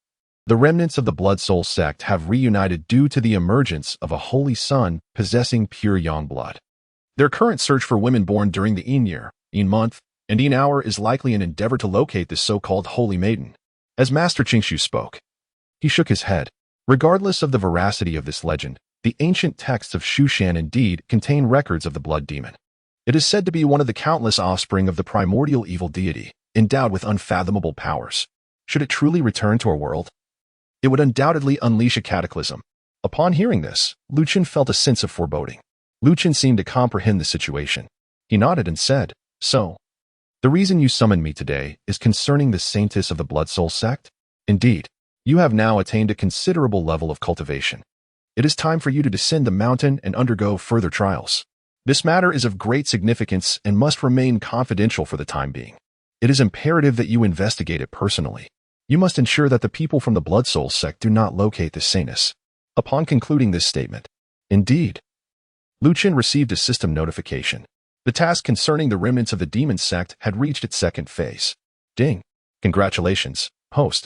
S1: the remnants of the Blood Soul sect have reunited due to the emergence of a holy sun possessing pure yang blood. Their current search for women born during the Yin year, Yin month, and Yin hour is likely an endeavor to locate this so-called holy maiden. As Master Qingshu spoke, he shook his head. Regardless of the veracity of this legend, the ancient texts of Shushan indeed contain records of the blood demon. It is said to be one of the countless offspring of the primordial evil deity, endowed with unfathomable powers. Should it truly return to our world, it would undoubtedly unleash a cataclysm. Upon hearing this, Lu Chen felt a sense of foreboding. Lu Chen seemed to comprehend the situation. He nodded and said, So, the reason you summoned me today is concerning the saintess of the Blood Soul sect? Indeed, you have now attained a considerable level of cultivation. It is time for you to descend the mountain and undergo further trials. This matter is of great significance and must remain confidential for the time being. It is imperative that you investigate it personally. You must ensure that the people from the Blood Soul sect do not locate the saintess. Upon concluding this statement, indeed, Lu Chen received a system notification. The task concerning the remnants of the demon sect had reached its second phase. Ding! Congratulations, host,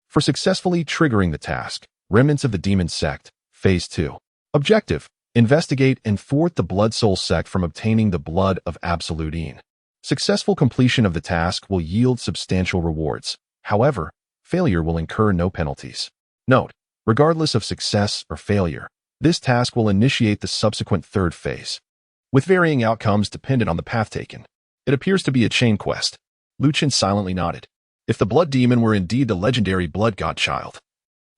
S1: for successfully triggering the task. Remnants of the demon sect, Phase 2. Objective: investigate and thwart the Blood Soul sect from obtaining the blood of absolute Yin. Successful completion of the task will yield substantial rewards. However, failure will incur no penalties. Note, regardless of success or failure, this task will initiate the subsequent third phase, with varying outcomes dependent on the path taken. It appears to be a chain quest. Lu Chen silently nodded. If the blood demon were indeed the legendary blood god child,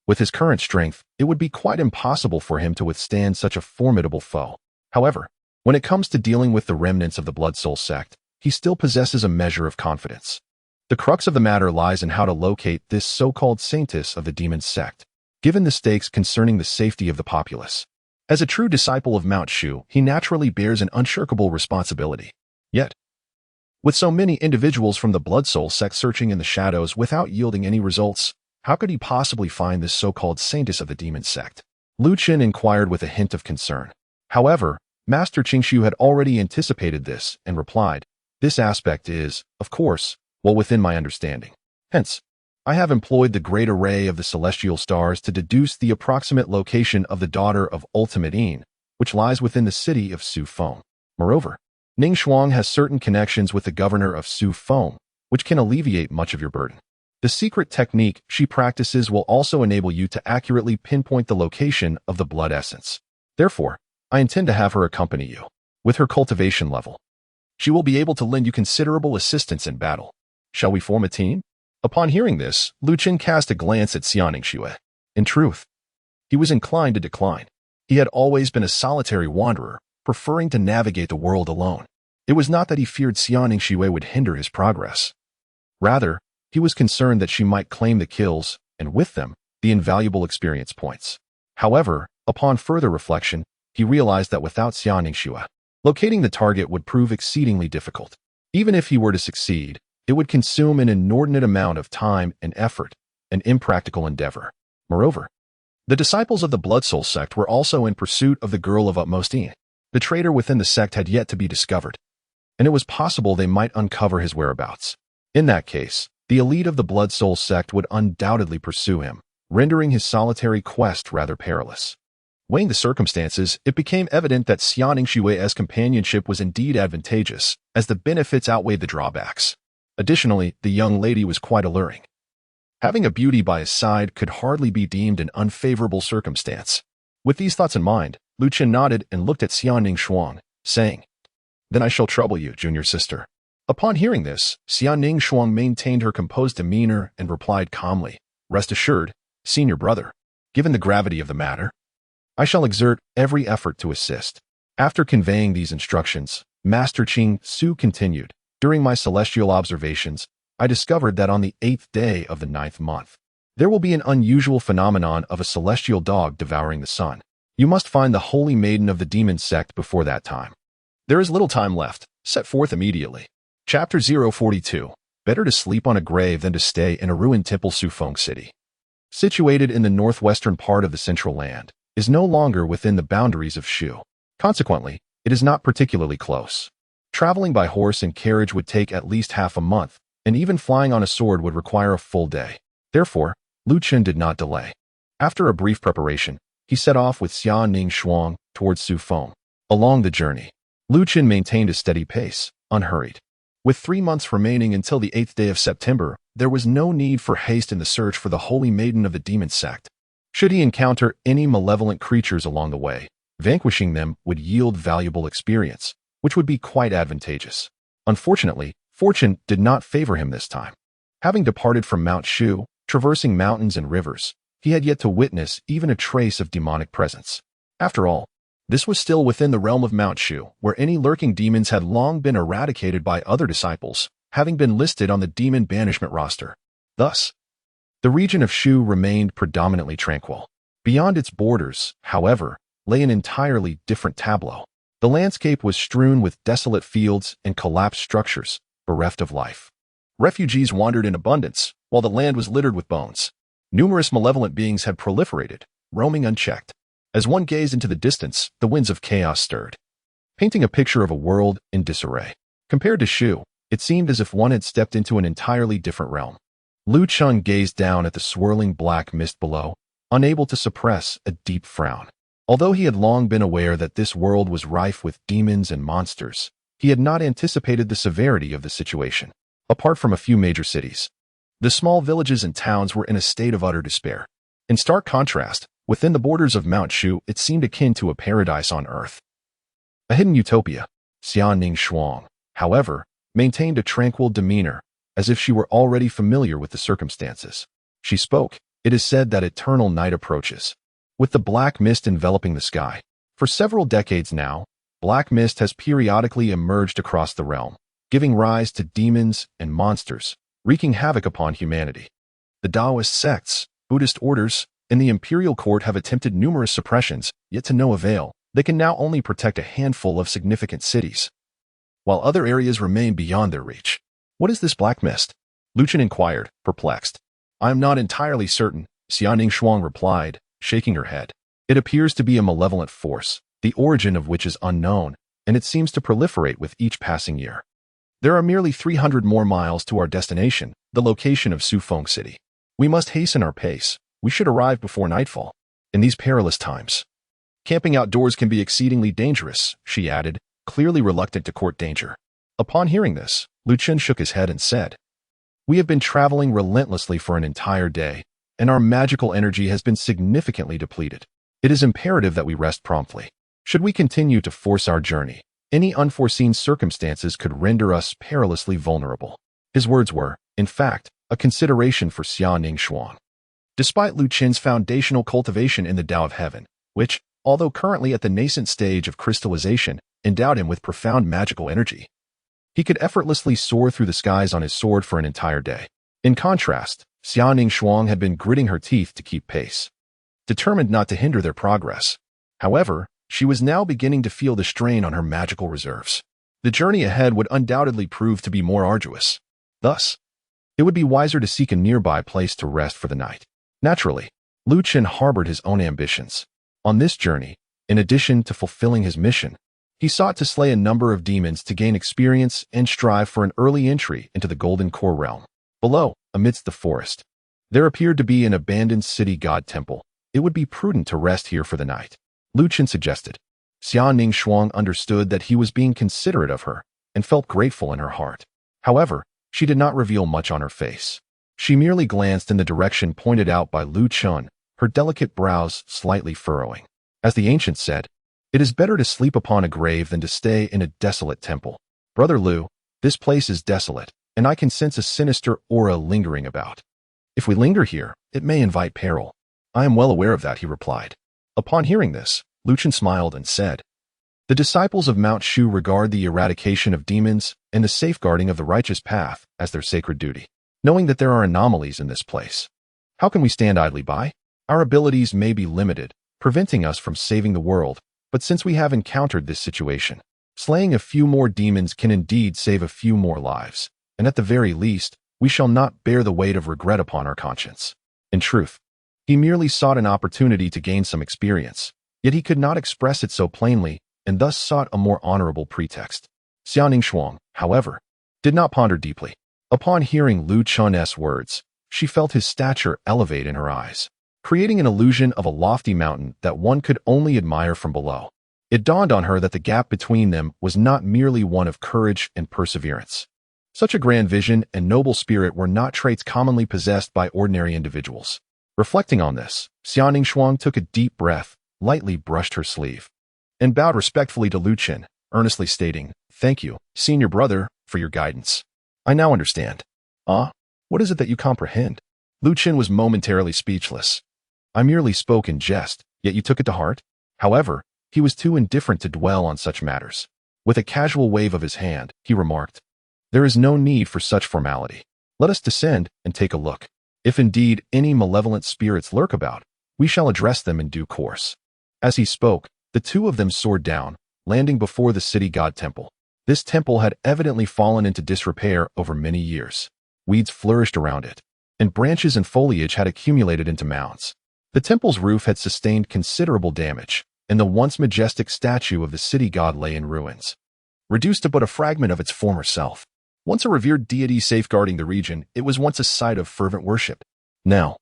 S1: with his current strength, it would be quite impossible for him to withstand such a formidable foe. However, when it comes to dealing with the remnants of the Blood Soul sect, he still possesses a measure of confidence. The crux of the matter lies in how to locate this so-called saintess of the demon sect, given the stakes concerning the safety of the populace. As a true disciple of Mount Shu, he naturally bears an unshirkable responsibility. Yet, with so many individuals from the Blood Soul sect searching in the shadows without yielding any results, how could he possibly find this so-called saintess of the demon sect? Chen inquired with a hint of concern. However, Master Qingshu had already anticipated this and replied, "This aspect is, of course, well within my understanding. Hence, I have employed the great array of the celestial stars to deduce the approximate location of the daughter of Ultimate Yin, which lies within the city of Su Feng. Moreover, Ning Shuang has certain connections with the governor of Su Feng, which can alleviate much of your burden. The secret technique she practices will also enable you to accurately pinpoint the location of the blood essence. Therefore, I intend to have her accompany you. With her cultivation level, she will be able to lend you considerable assistance in battle. Shall we form a team?" Upon hearing this, Chen cast a glance at Xianing Xue. In truth, he was inclined to decline. He had always been a solitary wanderer, preferring to navigate the world alone. It was not that he feared Xianing Xue would hinder his progress. Rather, he was concerned that she might claim the kills, and with them, the invaluable experience points. However, upon further reflection, he realized that without Xianing Xue, locating the target would prove exceedingly difficult. Even if he were to succeed, it would consume an inordinate amount of time and effort, an impractical endeavor. Moreover, the disciples of the Blood Soul sect were also in pursuit of the girl of utmost Yin. The traitor within the sect had yet to be discovered, and it was possible they might uncover his whereabouts. In that case, the elite of the Blood Soul sect would undoubtedly pursue him, rendering his solitary quest rather perilous. Weighing the circumstances, it became evident that Xianing Xue's companionship was indeed advantageous, as the benefits outweighed the drawbacks. Additionally, the young lady was quite alluring. Having a beauty by his side could hardly be deemed an unfavorable circumstance. With these thoughts in mind, Chen nodded and looked at Xianing Shuang, saying, "Then I shall trouble you, junior sister." Upon hearing this, Xianing Shuang maintained her composed demeanor and replied calmly, "Rest assured, senior brother, given the gravity of the matter, I shall exert every effort to assist." After conveying these instructions, Master Qing Su continued, "During my celestial observations, I discovered that on the 8th day of the 9th month, there will be an unusual phenomenon of a celestial dog devouring the sun. You must find the holy maiden of the demon sect before that time. There is little time left. Set forth immediately." Chapter 042. Better to sleep on a grave than to stay in a ruined temple. Su Feng City, situated in the northwestern part of the central land, is no longer within the boundaries of Shu. Consequently, it is not particularly close. Traveling by horse and carriage would take at least half a month, and even flying on a sword would require a full day. Therefore, Chen did not delay. After a brief preparation, he set off with Xianing Shuang towards Su Feng. Along the journey, Chen maintained a steady pace, unhurried. With 3 months remaining until the 8th day of September, there was no need for haste in the search for the holy maiden of the demon sect. Should he encounter any malevolent creatures along the way, vanquishing them would yield valuable experience, which would be quite advantageous. Unfortunately, fortune did not favor him this time. Having departed from Mount Shu, traversing mountains and rivers, he had yet to witness even a trace of demonic presence. After all, this was still within the realm of Mount Shu, where any lurking demons had long been eradicated by other disciples, having been listed on the demon banishment roster. Thus, the region of Shu remained predominantly tranquil. Beyond its borders, however, lay an entirely different tableau. The landscape was strewn with desolate fields and collapsed structures, bereft of life. Refugees wandered in abundance, while the land was littered with bones. Numerous malevolent beings had proliferated, roaming unchecked. As one gazed into the distance, the winds of chaos stirred, painting a picture of a world in disarray. Compared to Shu, it seemed as if one had stepped into an entirely different realm. Chen gazed down at the swirling black mist below, unable to suppress a deep frown. Although he had long been aware that this world was rife with demons and monsters, he had not anticipated the severity of the situation. Apart from a few major cities, the small villages and towns were in a state of utter despair. In stark contrast, within the borders of Mount Shu, it seemed akin to a paradise on earth. A hidden utopia. Xianing Shuang, however, maintained a tranquil demeanor, as if she were already familiar with the circumstances. She spoke, "It is said that eternal night approaches, with the black mist enveloping the sky. For several decades now, black mist has periodically emerged across the realm, giving rise to demons and monsters, wreaking havoc upon humanity. The Taoist sects, Buddhist orders, and the imperial court have attempted numerous suppressions, yet to no avail. They can now only protect a handful of significant cities, while other areas remain beyond their reach. What is this black mist? Lu Chen inquired, perplexed. I am not entirely certain, Xiaoning Shuang replied, shaking her head. It appears to be a malevolent force, the origin of which is unknown, and it seems to proliferate with each passing year. There are merely 300 more miles to our destination, the location of Sufeng City. We must hasten our pace. We should arrive before nightfall. In these perilous times, camping outdoors can be exceedingly dangerous, she added, clearly reluctant to court danger. Upon hearing this, Lu Chen shook his head and said, We have been traveling relentlessly for an entire day, and our magical energy has been significantly depleted. It is imperative that we rest promptly. Should we continue to force our journey, any unforeseen circumstances could render us perilously vulnerable. His words were, in fact, a consideration for Xiaoning Shuang. Despite Lu Chen's foundational cultivation in the Tao of Heaven, which, although currently at the nascent stage of crystallization, endowed him with profound magical energy, he could effortlessly soar through the skies on his sword for an entire day. In contrast, Xiaoning Shuang had been gritting her teeth to keep pace, determined not to hinder their progress. However, she was now beginning to feel the strain on her magical reserves. The journey ahead would undoubtedly prove to be more arduous. Thus, it would be wiser to seek a nearby place to rest for the night. Naturally, Lu Chen harbored his own ambitions. On this journey, in addition to fulfilling his mission, he sought to slay a number of demons to gain experience and strive for an early entry into the Golden Core realm. Below, amidst the forest, there appeared to be an abandoned city god temple. It would be prudent to rest here for the night, Lu Chen suggested. Xiaoning Shuang understood that he was being considerate of her and felt grateful in her heart. However, she did not reveal much on her face. She merely glanced in the direction pointed out by Lu Chen, her delicate brows slightly furrowing. As the ancient said, it is better to sleep upon a grave than to stay in a desolate temple. Brother Lu, this place is desolate, and I can sense a sinister aura lingering about. If we linger here, it may invite peril. I am well aware of that, he replied. Upon hearing this, Lu Chen smiled and said, The disciples of Mount Shu regard the eradication of demons and the safeguarding of the righteous path as their sacred duty. Knowing that there are anomalies in this place, how can we stand idly by? Our abilities may be limited, preventing us from saving the world, but since we have encountered this situation, slaying a few more demons can indeed save a few more lives, and at the very least, we shall not bear the weight of regret upon our conscience. In truth, he merely sought an opportunity to gain some experience, yet he could not express it so plainly, and thus sought a more honorable pretext. Xiaoning Shuang, however, did not ponder deeply. Upon hearing Lu Chen's words, she felt his stature elevate in her eyes, creating an illusion of a lofty mountain that one could only admire from below. It dawned on her that the gap between them was not merely one of courage and perseverance. Such a grand vision and noble spirit were not traits commonly possessed by ordinary individuals. Reflecting on this, Xiaoning Shuang took a deep breath, lightly brushed her sleeve, and bowed respectfully to Lu Chen, earnestly stating, Thank you, senior brother, for your guidance. I now understand. What is it that you comprehend? Lu Chen was momentarily speechless. I merely spoke in jest, yet you took it to heart? However, he was too indifferent to dwell on such matters. With a casual wave of his hand, he remarked, There is no need for such formality. Let us descend and take a look. If indeed any malevolent spirits lurk about, we shall address them in due course. As he spoke, the two of them soared down, landing before the city god temple. This temple had evidently fallen into disrepair over many years. Weeds flourished around it, and branches and foliage had accumulated into mounds. The temple's roof had sustained considerable damage, and the once majestic statue of the city god lay in ruins, reduced to but a fragment of its former self. Once a revered deity safeguarding the region, it was once a site of fervent worship. Now,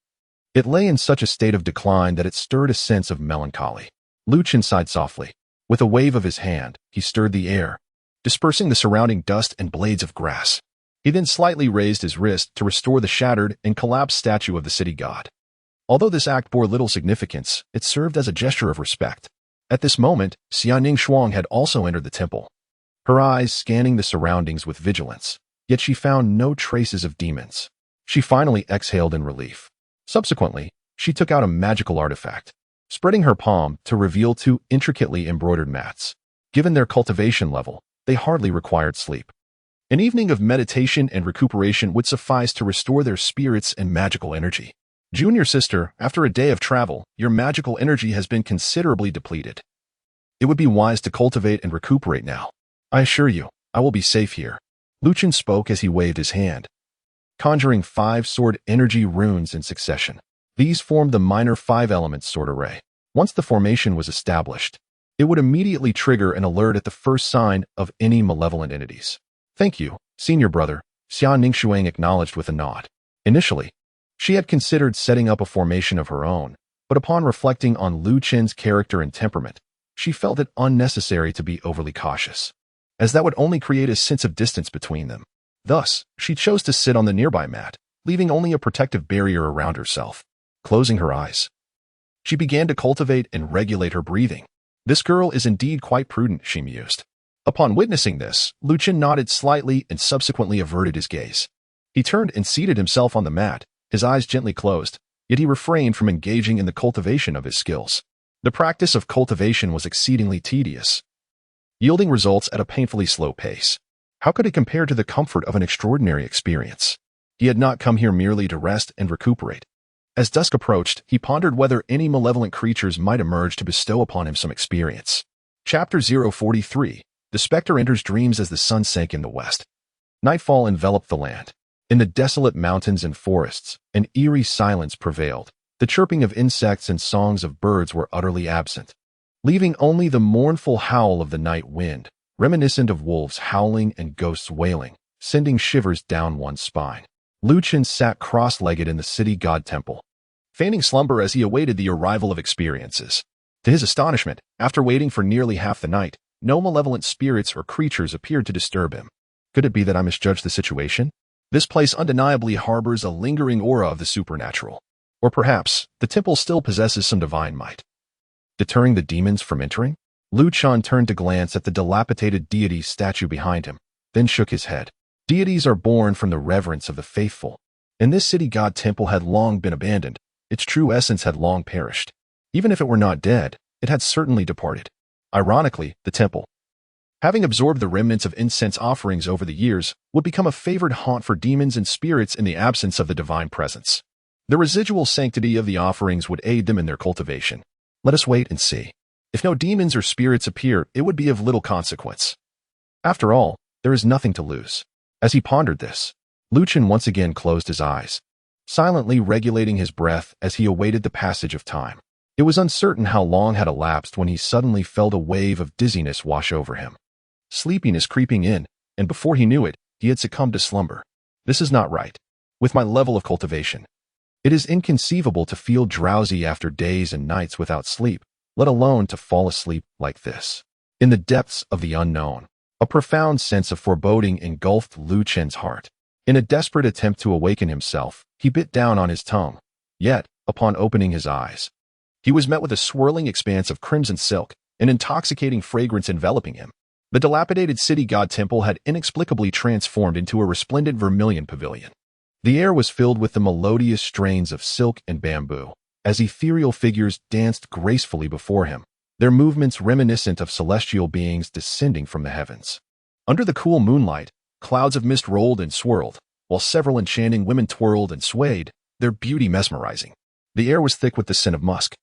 S1: it lay in such a state of decline that it stirred a sense of melancholy. Lu Chen sighed softly. With a wave of his hand, he stirred the air, dispersing the surrounding dust and blades of grass. He then slightly raised his wrist to restore the shattered and collapsed statue of the city god. Although this act bore little significance, it served as a gesture of respect. At this moment, Xiaoning Shuang had also entered the temple, her eyes scanning the surroundings with vigilance, yet she found no traces of demons. She finally exhaled in relief. Subsequently, she took out a magical artifact, spreading her palm to reveal two intricately embroidered mats. Given their cultivation level, they hardly required sleep. An evening of meditation and recuperation would suffice to restore their spirits and magical energy. Junior sister, after a day of travel, your magical energy has been considerably depleted. It would be wise to cultivate and recuperate now. I assure you, I will be safe here. Lu Chen spoke as he waved his hand, conjuring 5 sword energy runes in succession. These formed the minor 5-element sword array. Once the formation was established, it would immediately trigger an alert at the first sign of any malevolent entities. Thank you, senior brother, Xia Ningxuang acknowledged with a nod. Initially, she had considered setting up a formation of her own, but upon reflecting on Lu Chen's character and temperament, she felt it unnecessary to be overly cautious, as that would only create a sense of distance between them. Thus, she chose to sit on the nearby mat, leaving only a protective barrier around herself. Closing her eyes, she began to cultivate and regulate her breathing. This girl is indeed quite prudent, she mused. Upon witnessing this, Lu Chen nodded slightly and subsequently averted his gaze. He turned and seated himself on the mat, his eyes gently closed, yet he refrained from engaging in the cultivation of his skills. The practice of cultivation was exceedingly tedious, yielding results at a painfully slow pace. How could it compare to the comfort of an extraordinary experience? He had not come here merely to rest and recuperate. As dusk approached, he pondered whether any malevolent creatures might emerge to bestow upon him some experience. Chapter 043. The specter enters dreams as the sun sank in the west. Nightfall enveloped the land. In the desolate mountains and forests, an eerie silence prevailed. The chirping of insects and songs of birds were utterly absent, leaving only the mournful howl of the night wind, reminiscent of wolves howling and ghosts wailing, sending shivers down one's spine. Lu Chen sat cross-legged in the city god temple, feigning slumber as he awaited the arrival of experiences. To his astonishment, after waiting for nearly half the night, no malevolent spirits or creatures appeared to disturb him. Could it be that I misjudged the situation? This place undeniably harbors a lingering aura of the supernatural. Or perhaps, the temple still possesses some divine might, deterring the demons from entering? Lu Chen turned to glance at the dilapidated deity statue behind him, then shook his head. Deities are born from the reverence of the faithful, and this city god temple had long been abandoned. Its true essence had long perished. Even if it were not dead, it had certainly departed. Ironically, the temple, having absorbed the remnants of incense offerings over the years, would become a favored haunt for demons and spirits in the absence of the divine presence. The residual sanctity of the offerings would aid them in their cultivation. Let us wait and see. If no demons or spirits appear, it would be of little consequence. After all, there is nothing to lose. As he pondered this, Lu Chen once again closed his eyes, silently regulating his breath as he awaited the passage of time. It was uncertain how long had elapsed when he suddenly felt a wave of dizziness wash over him. Sleepiness creeping in, and before he knew it, he had succumbed to slumber. This is not right. With my level of cultivation, it is inconceivable to feel drowsy after days and nights without sleep, let alone to fall asleep like this. In the depths of the unknown, a profound sense of foreboding engulfed Lu Chen's heart. In a desperate attempt to awaken himself, he bit down on his tongue. Yet, upon opening his eyes, he was met with a swirling expanse of crimson silk, an intoxicating fragrance enveloping him. The dilapidated city god temple had inexplicably transformed into a resplendent vermilion pavilion. The air was filled with the melodious strains of silk and bamboo, as ethereal figures danced gracefully before him, their movements reminiscent of celestial beings descending from the heavens. Under the cool moonlight, clouds of mist rolled and swirled, while several enchanting women twirled and swayed, their beauty mesmerizing. The air was thick with the scent of musk,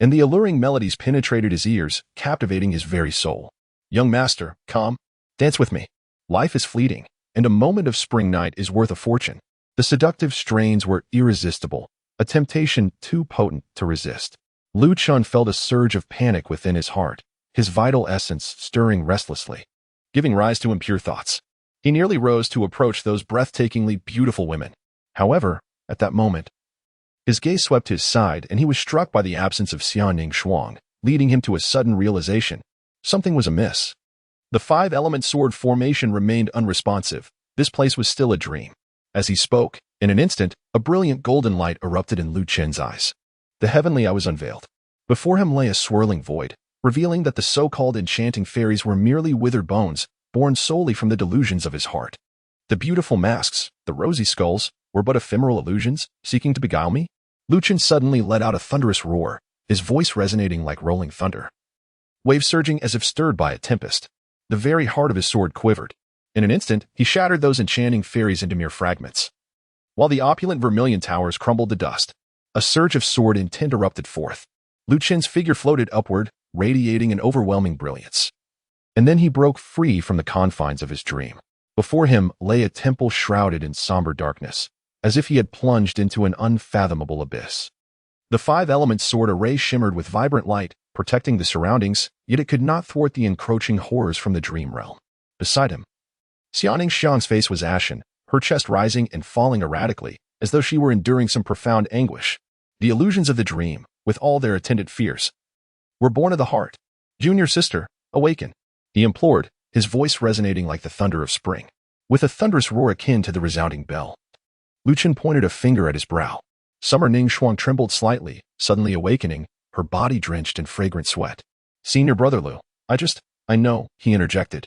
S1: and the alluring melodies penetrated his ears, captivating his very soul. Young master, come, dance with me. Life is fleeting, and a moment of spring night is worth a fortune. The seductive strains were irresistible, a temptation too potent to resist. Lu Chen felt a surge of panic within his heart, his vital essence stirring restlessly, giving rise to impure thoughts. He nearly rose to approach those breathtakingly beautiful women. However, at that moment, his gaze swept his side and he was struck by the absence of Xia Ningxuang, leading him to a sudden realization. Something was amiss. The 5-element sword formation remained unresponsive. This place was still a dream. As he spoke, in an instant, a brilliant golden light erupted in Lu Chen's eyes. The heavenly eye was unveiled. Before him lay a swirling void, revealing that the so-called enchanting fairies were merely withered bones, born solely from the delusions of his heart. The beautiful masks, the rosy skulls, were but ephemeral illusions, seeking to beguile me? Lu Chen suddenly let out a thunderous roar, his voice resonating like rolling thunder. Waves surging as if stirred by a tempest. The very heart of his sword quivered. In an instant, he shattered those enchanting fairies into mere fragments, while the opulent vermilion towers crumbled to dust. A surge of sword intent erupted forth. Lu Chen's figure floated upward, radiating an overwhelming brilliance. And then he broke free from the confines of his dream. Before him lay a temple shrouded in somber darkness, as if he had plunged into an unfathomable abyss. The five-element sword array shimmered with vibrant light, protecting the surroundings, yet it could not thwart the encroaching horrors from the dream realm. Beside him, Xiaoning Xiang's face was ashen, her chest rising and falling erratically, as though she were enduring some profound anguish. The illusions of the dream, with all their attendant fears, were born of the heart. "Junior sister, awaken," he implored, his voice resonating like the thunder of spring, with a thunderous roar akin to the resounding bell. Lu Chen pointed a finger at his brow. Summer Ning Shuang trembled slightly, suddenly awakening, her body drenched in fragrant sweat. "Senior brother Lu, I know," he interjected.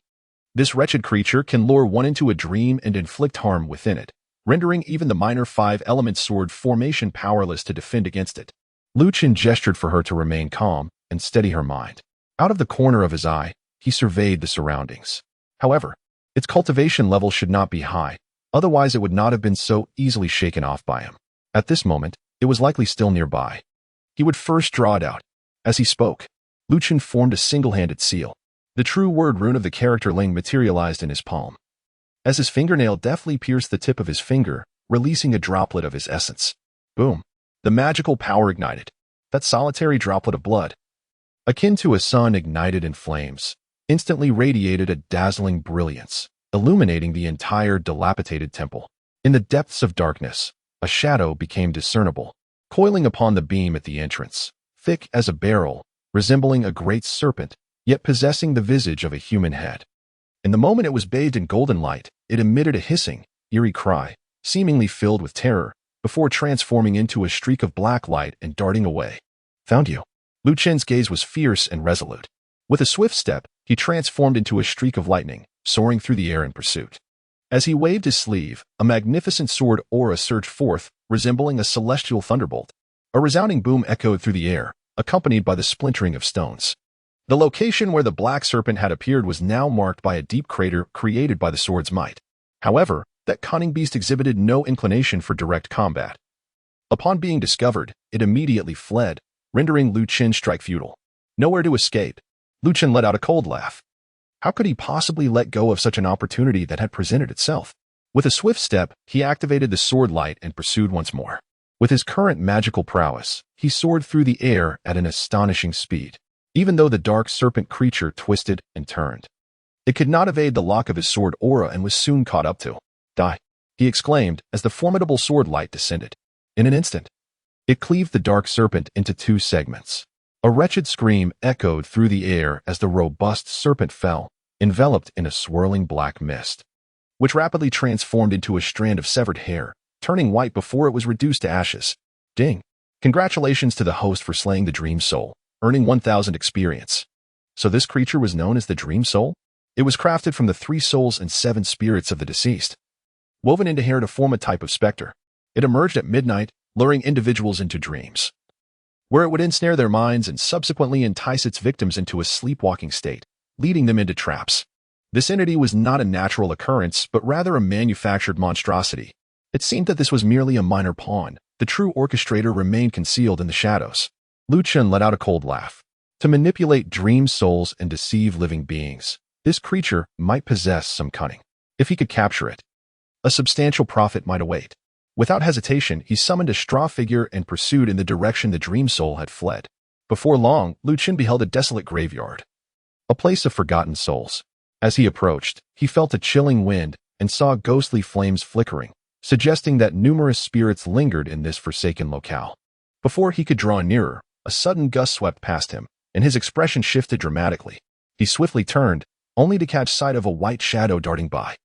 S1: "This wretched creature can lure one into a dream and inflict harm within it, rendering even the minor five-element sword formation powerless to defend against it." Lu Chen gestured for her to remain calm and steady her mind. Out of the corner of his eye, he surveyed the surroundings. However, its cultivation level should not be high, otherwise it would not have been so easily shaken off by him. At this moment, it was likely still nearby. He would first draw it out. As he spoke, Lu Chen formed a single-handed seal. The true word rune of the character Ling materialized in his palm. As his fingernail deftly pierced the tip of his finger, releasing a droplet of his essence. Boom! The magical power ignited. That solitary droplet of blood, akin to a sun ignited in flames, instantly radiated a dazzling brilliance, illuminating the entire dilapidated temple. In the depths of darkness, a shadow became discernible, coiling upon the beam at the entrance, thick as a barrel, resembling a great serpent, yet possessing the visage of a human head. In the moment it was bathed in golden light, it emitted a hissing, eerie cry, seemingly filled with terror, before transforming into a streak of black light and darting away. "Found you." Lu Chen's gaze was fierce and resolute. With a swift step, he transformed into a streak of lightning, soaring through the air in pursuit. As he waved his sleeve, a magnificent sword aura surged forth, resembling a celestial thunderbolt. A resounding boom echoed through the air, accompanied by the splintering of stones. The location where the black serpent had appeared was now marked by a deep crater created by the sword's might. However, that cunning beast exhibited no inclination for direct combat. Upon being discovered, it immediately fled, rendering Lu Chen's strike futile. Nowhere to escape, Lu Chen let out a cold laugh. How could he possibly let go of such an opportunity that had presented itself? With a swift step, he activated the sword light and pursued once more. With his current magical prowess, he soared through the air at an astonishing speed, even though the dark serpent creature twisted and turned. It could not evade the lock of his sword aura and was soon caught up to. "Die," he exclaimed as the formidable sword light descended. In an instant, it cleaved the dark serpent into two segments. A wretched scream echoed through the air as the robust serpent fell, enveloped in a swirling black mist, which rapidly transformed into a strand of severed hair, turning white before it was reduced to ashes. Ding! Congratulations to the host for slaying the Dream Soul, earning 1,000 experience. So this creature was known as the Dream Soul? It was crafted from the 3 souls and 7 spirits of the deceased, woven into hair to form a type of specter. It emerged at midnight, luring individuals into dreams, where it would ensnare their minds and subsequently entice its victims into a sleepwalking state, leading them into traps. This entity was not a natural occurrence, but rather a manufactured monstrosity. It seemed that this was merely a minor pawn. The true orchestrator remained concealed in the shadows. Lu Chen let out a cold laugh. To manipulate dream souls and deceive living beings, this creature might possess some cunning. If he could capture it, a substantial profit might await. Without hesitation, he summoned a straw figure and pursued in the direction the dream soul had fled. Before long, Lu Chen beheld a desolate graveyard, a place of forgotten souls. As he approached, he felt a chilling wind and saw ghostly flames flickering, suggesting that numerous spirits lingered in this forsaken locale. Before he could draw nearer, a sudden gust swept past him, and his expression shifted dramatically. He swiftly turned, only to catch sight of a white shadow darting by.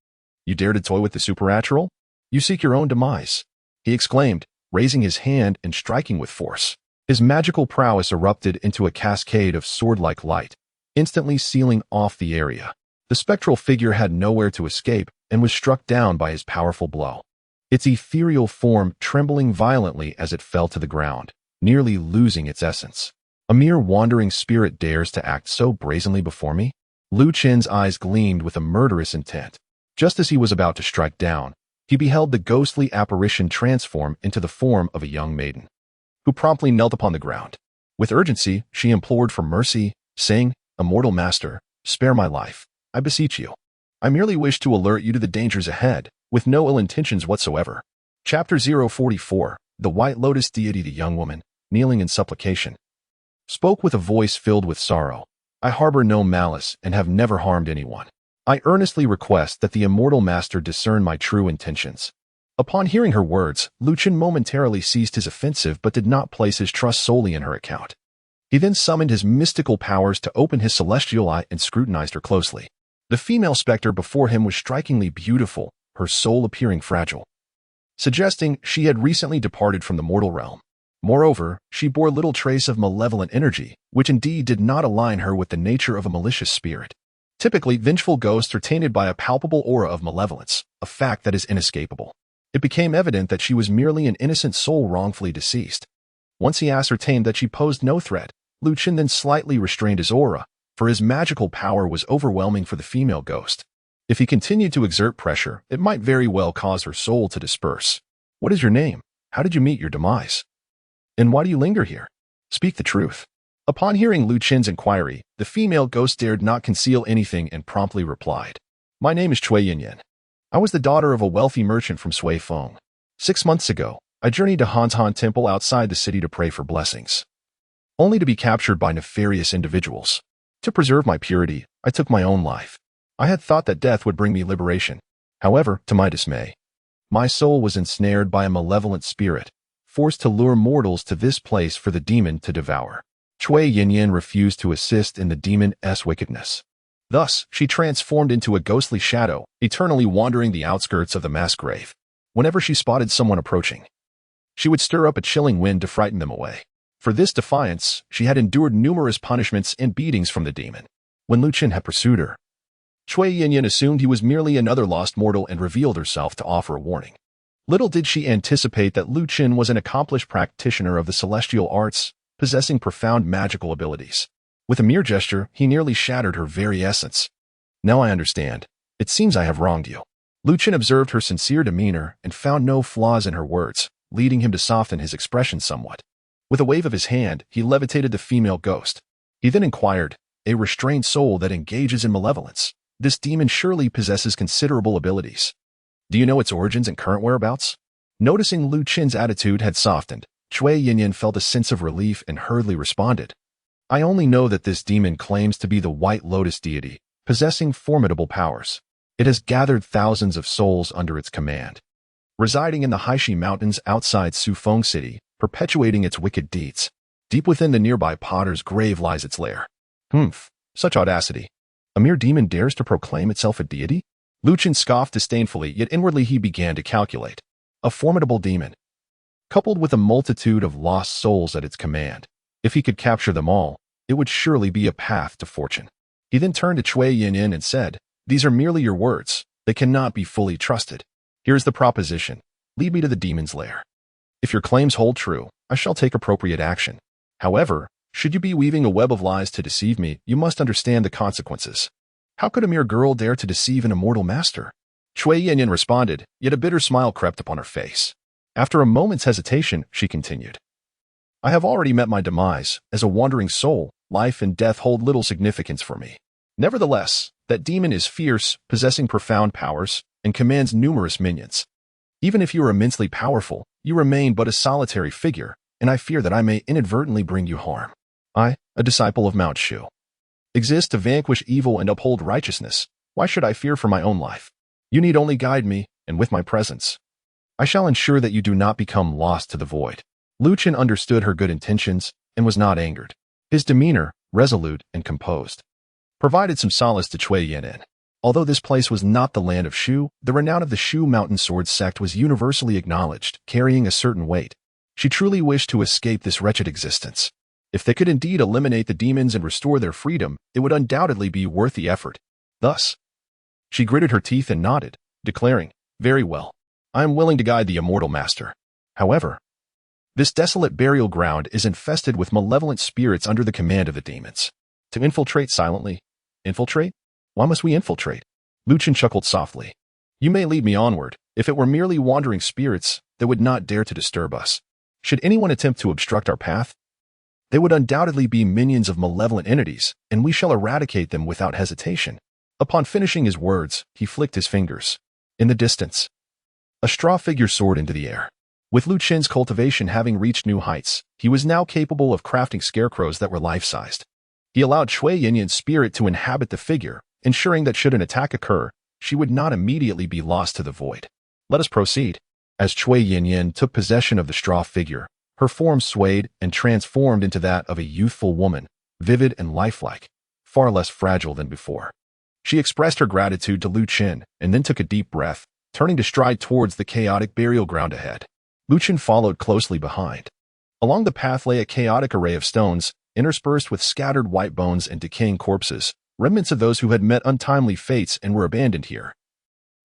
S1: "You dare to toy with the supernatural? You seek your own demise," he exclaimed, raising his hand and striking with force. His magical prowess erupted into a cascade of sword-like light, instantly sealing off the area. The spectral figure had nowhere to escape and was struck down by his powerful blow, its ethereal form trembling violently as it fell to the ground, nearly losing its essence. "A mere wandering spirit dares to act so brazenly before me?" Lu Chen's eyes gleamed with a murderous intent. Just as he was about to strike down, he beheld the ghostly apparition transform into the form of a young maiden. who promptly knelt upon the ground. With urgency, she implored for mercy, saying, "Immortal Master, spare my life, I beseech you. I merely wish to alert you to the dangers ahead, with no ill intentions whatsoever." Chapter 044, The White Lotus Deity. The young woman, kneeling in supplication, spoke with a voice filled with sorrow. "I harbor no malice and have never harmed anyone. I earnestly request that the Immortal Master discern my true intentions." Upon hearing her words, Chen momentarily ceased his offensive but did not place his trust solely in her account. He then summoned his mystical powers to open his celestial eye and scrutinized her closely. The female specter before him was strikingly beautiful, her soul appearing fragile, suggesting she had recently departed from the mortal realm. Moreover, she bore little trace of malevolent energy, which indeed did not align her with the nature of a malicious spirit. Typically, vengeful ghosts are tainted by a palpable aura of malevolence, a fact that is inescapable. It became evident that she was merely an innocent soul wrongfully deceased. Once he ascertained that she posed no threat, Chen then slightly restrained his aura, for his magical power was overwhelming for the female ghost. If he continued to exert pressure, it might very well cause her soul to disperse. "What is your name? How did you meet your demise? And why do you linger here? Speak the truth." Upon hearing Chen's inquiry, the female ghost dared not conceal anything and promptly replied, "My name is Cui Yinyan. I was the daughter of a wealthy merchant from Sui Feng. 6 months ago, I journeyed to Hantan Temple outside the city to pray for blessings, only to be captured by nefarious individuals. To preserve my purity, I took my own life. I had thought that death would bring me liberation. However, to my dismay, my soul was ensnared by a malevolent spirit, forced to lure mortals to this place for the demon to devour." Cui Yinyan refused to assist in the demon's wickedness. Thus, she transformed into a ghostly shadow, eternally wandering the outskirts of the mass grave. Whenever she spotted someone approaching, she would stir up a chilling wind to frighten them away. For this defiance, she had endured numerous punishments and beatings from the demon. When Chen had pursued her, Cui Yinyan assumed he was merely another lost mortal and revealed herself to offer a warning. Little did she anticipate that Chen was an accomplished practitioner of the celestial arts, possessing profound magical abilities. With a mere gesture, he nearly shattered her very essence. "Now I understand. It seems I have wronged you." Chen observed her sincere demeanor and found no flaws in her words, leading him to soften his expression somewhat. With a wave of his hand, he levitated the female ghost. He then inquired, "A restrained soul that engages in malevolence. This demon surely possesses considerable abilities. Do you know its origins and current whereabouts?" Noticing Chen's attitude had softened, Cui Yinyan felt a sense of relief and hurriedly responded, "I only know that this demon claims to be the White Lotus deity, possessing formidable powers. It has gathered thousands of souls under its command, residing in the Haishi Mountains outside Sufeng City, perpetuating its wicked deeds. Deep within the nearby potter's grave lies its lair." "Humph, such audacity. A mere demon dares to proclaim itself a deity?" Chen scoffed disdainfully, yet inwardly he began to calculate. A formidable demon, coupled with a multitude of lost souls at its command. If he could capture them all, it would surely be a path to fortune. He then turned to Cui Yinyan and said, "These are merely your words. They cannot be fully trusted. Here is the proposition. Lead me to the demon's lair. If your claims hold true, I shall take appropriate action. However, should you be weaving a web of lies to deceive me, you must understand the consequences. How could a mere girl dare to deceive an immortal master?" Cui Yinyan responded, yet a bitter smile crept upon her face. After a moment's hesitation, she continued, "I have already met my demise. As a wandering soul, life and death hold little significance for me. Nevertheless, that demon is fierce, possessing profound powers, and commands numerous minions. Even if you are immensely powerful, you remain but a solitary figure, and I fear that I may inadvertently bring you harm. I, a disciple of Mount Shu, exist to vanquish evil and uphold righteousness. Why should I fear for my own life? You need only guide me, and with my presence, I shall ensure that you do not become lost to the void." Chen understood her good intentions and was not angered. His demeanor, resolute and composed, provided some solace to Cui Yinyan. Although this place was not the land of Shu, the renown of the Shu Mountain Sword sect was universally acknowledged, carrying a certain weight. She truly wished to escape this wretched existence. If they could indeed eliminate the demons and restore their freedom, it would undoubtedly be worth the effort. Thus, she gritted her teeth and nodded, declaring, "Very well. I am willing to guide the Immortal Master. However, this desolate burial ground is infested with malevolent spirits under the command of the demons. To infiltrate silently." "Infiltrate? Why must we infiltrate?" Chen chuckled softly. "You may lead me onward. If it were merely wandering spirits, they would not dare to disturb us. Should anyone attempt to obstruct our path, they would undoubtedly be minions of malevolent entities, and we shall eradicate them without hesitation. Upon finishing his words, he flicked his fingers. In the distance, a straw figure soared into the air. With Lu Chen's cultivation having reached new heights, he was now capable of crafting scarecrows that were life-sized. He allowed Cui Yinyan's spirit to inhabit the figure, ensuring that should an attack occur, she would not immediately be lost to the void. Let us proceed. As Cui Yinyan took possession of the straw figure, her form swayed and transformed into that of a youthful woman, vivid and lifelike, far less fragile than before. She expressed her gratitude to Lu Chen and then took a deep breath, turning to stride towards the chaotic burial ground ahead. Lu Chen followed closely behind. Along the path lay a chaotic array of stones, interspersed with scattered white bones and decaying corpses, remnants of those who had met untimely fates and were abandoned here,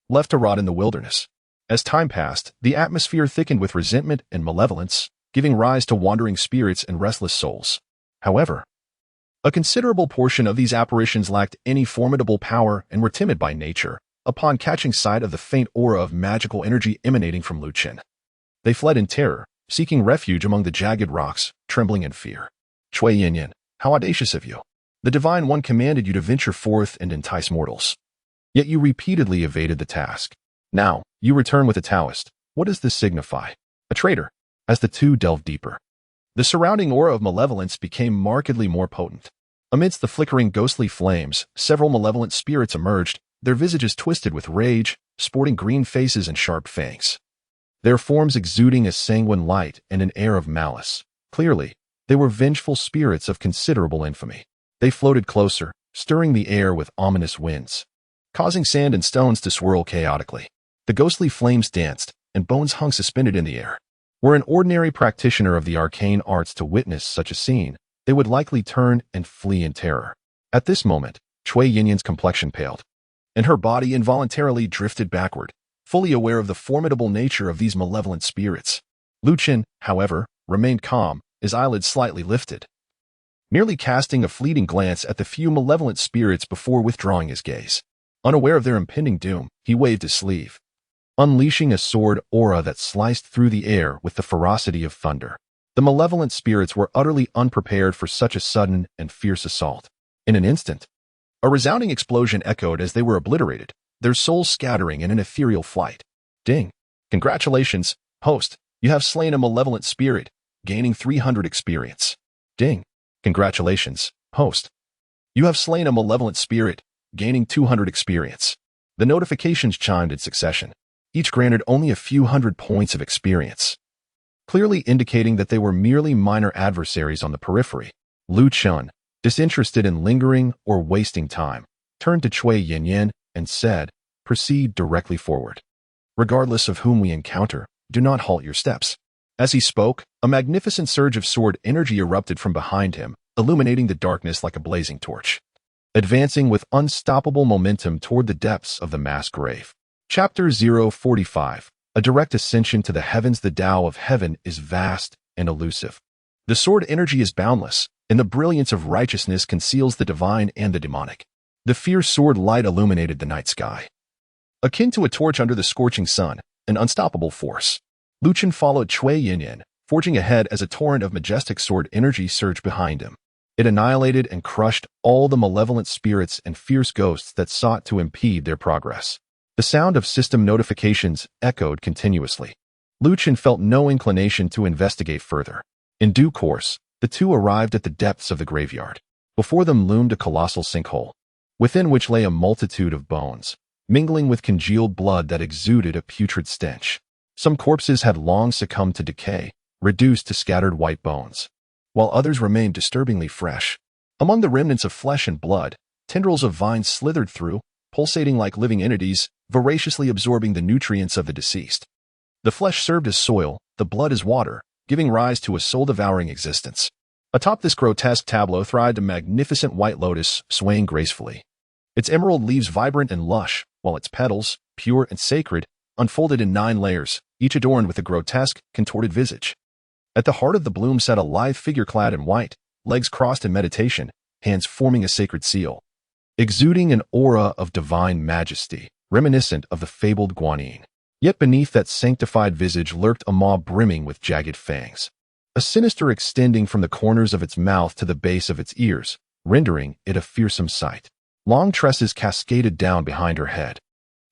S1: left to rot in the wilderness. As time passed, the atmosphere thickened with resentment and malevolence, giving rise to wandering spirits and restless souls. However, a considerable portion of these apparitions lacked any formidable power and were timid by nature. Upon catching sight of the faint aura of magical energy emanating from Lu Chen, they fled in terror, seeking refuge among the jagged rocks, trembling in fear. Cui Yinyan, how audacious of you! The Divine One commanded you to venture forth and entice mortals. Yet you repeatedly evaded the task. Now, you return with a Taoist. What does this signify? A traitor. As the two delved deeper, the surrounding aura of malevolence became markedly more potent. Amidst the flickering ghostly flames, several malevolent spirits emerged, their visages twisted with rage, sporting green faces and sharp fangs. Their forms exuding a sanguine light and an air of malice. Clearly, they were vengeful spirits of considerable infamy. They floated closer, stirring the air with ominous winds, causing sand and stones to swirl chaotically. The ghostly flames danced, and bones hung suspended in the air. Were an ordinary practitioner of the arcane arts to witness such a scene, they would likely turn and flee in terror. At this moment, Cui Yinyan's complexion paled, and her body involuntarily drifted backward, fully aware of the formidable nature of these malevolent spirits. Lu Chen, however, remained calm, his eyelids slightly lifted, merely casting a fleeting glance at the few malevolent spirits before withdrawing his gaze. Unaware of their impending doom, he waved his sleeve, unleashing a sword aura that sliced through the air with the ferocity of thunder. The malevolent spirits were utterly unprepared for such a sudden and fierce assault. In an instant, a resounding explosion echoed as they were obliterated, their souls scattering in an ethereal flight. Ding! Congratulations, host, you have slain a malevolent spirit, gaining 300 experience. Ding! Congratulations, host. You have slain a malevolent spirit, gaining 200 experience. The notifications chimed in succession, each granted only a few hundred points of experience, clearly indicating that they were merely minor adversaries on the periphery. Lu Chen, disinterested in lingering or wasting time, turned to Cui Yinyan and said, "Proceed directly forward. Regardless of whom we encounter, do not halt your steps." As he spoke, a magnificent surge of sword energy erupted from behind him, illuminating the darkness like a blazing torch, advancing with unstoppable momentum toward the depths of the mass grave. Chapter 045. A direct ascension to the heavens. The Tao of heaven is vast and elusive. The sword energy is boundless, and the brilliance of righteousness conceals the divine and the demonic. The fierce sword light illuminated the night sky, akin to a torch under the scorching sun, an unstoppable force. Lu Chen followed Cui Yinyan, forging ahead as a torrent of majestic sword energy surged behind him. It annihilated and crushed all the malevolent spirits and fierce ghosts that sought to impede their progress. The sound of system notifications echoed continuously. Lu Chen felt no inclination to investigate further. In due course, the two arrived at the depths of the graveyard. Before them loomed a colossal sinkhole, within which lay a multitude of bones, mingling with congealed blood that exuded a putrid stench. Some corpses had long succumbed to decay, reduced to scattered white bones, while others remained disturbingly fresh. Among the remnants of flesh and blood, tendrils of vines slithered through, pulsating like living entities, voraciously absorbing the nutrients of the deceased. The flesh served as soil, the blood as water, giving rise to a soul-devouring existence. Atop this grotesque tableau thrived a magnificent white lotus, swaying gracefully, its emerald leaves vibrant and lush, while its petals, pure and sacred, unfolded in 9 layers, each adorned with a grotesque, contorted visage. At the heart of the bloom sat a lithe figure clad in white, legs crossed in meditation, hands forming a sacred seal, exuding an aura of divine majesty, reminiscent of the fabled Guanyin. Yet beneath that sanctified visage lurked a maw brimming with jagged fangs, a sinister extending from the corners of its mouth to the base of its ears, rendering it a fearsome sight. Long tresses cascaded down behind her head,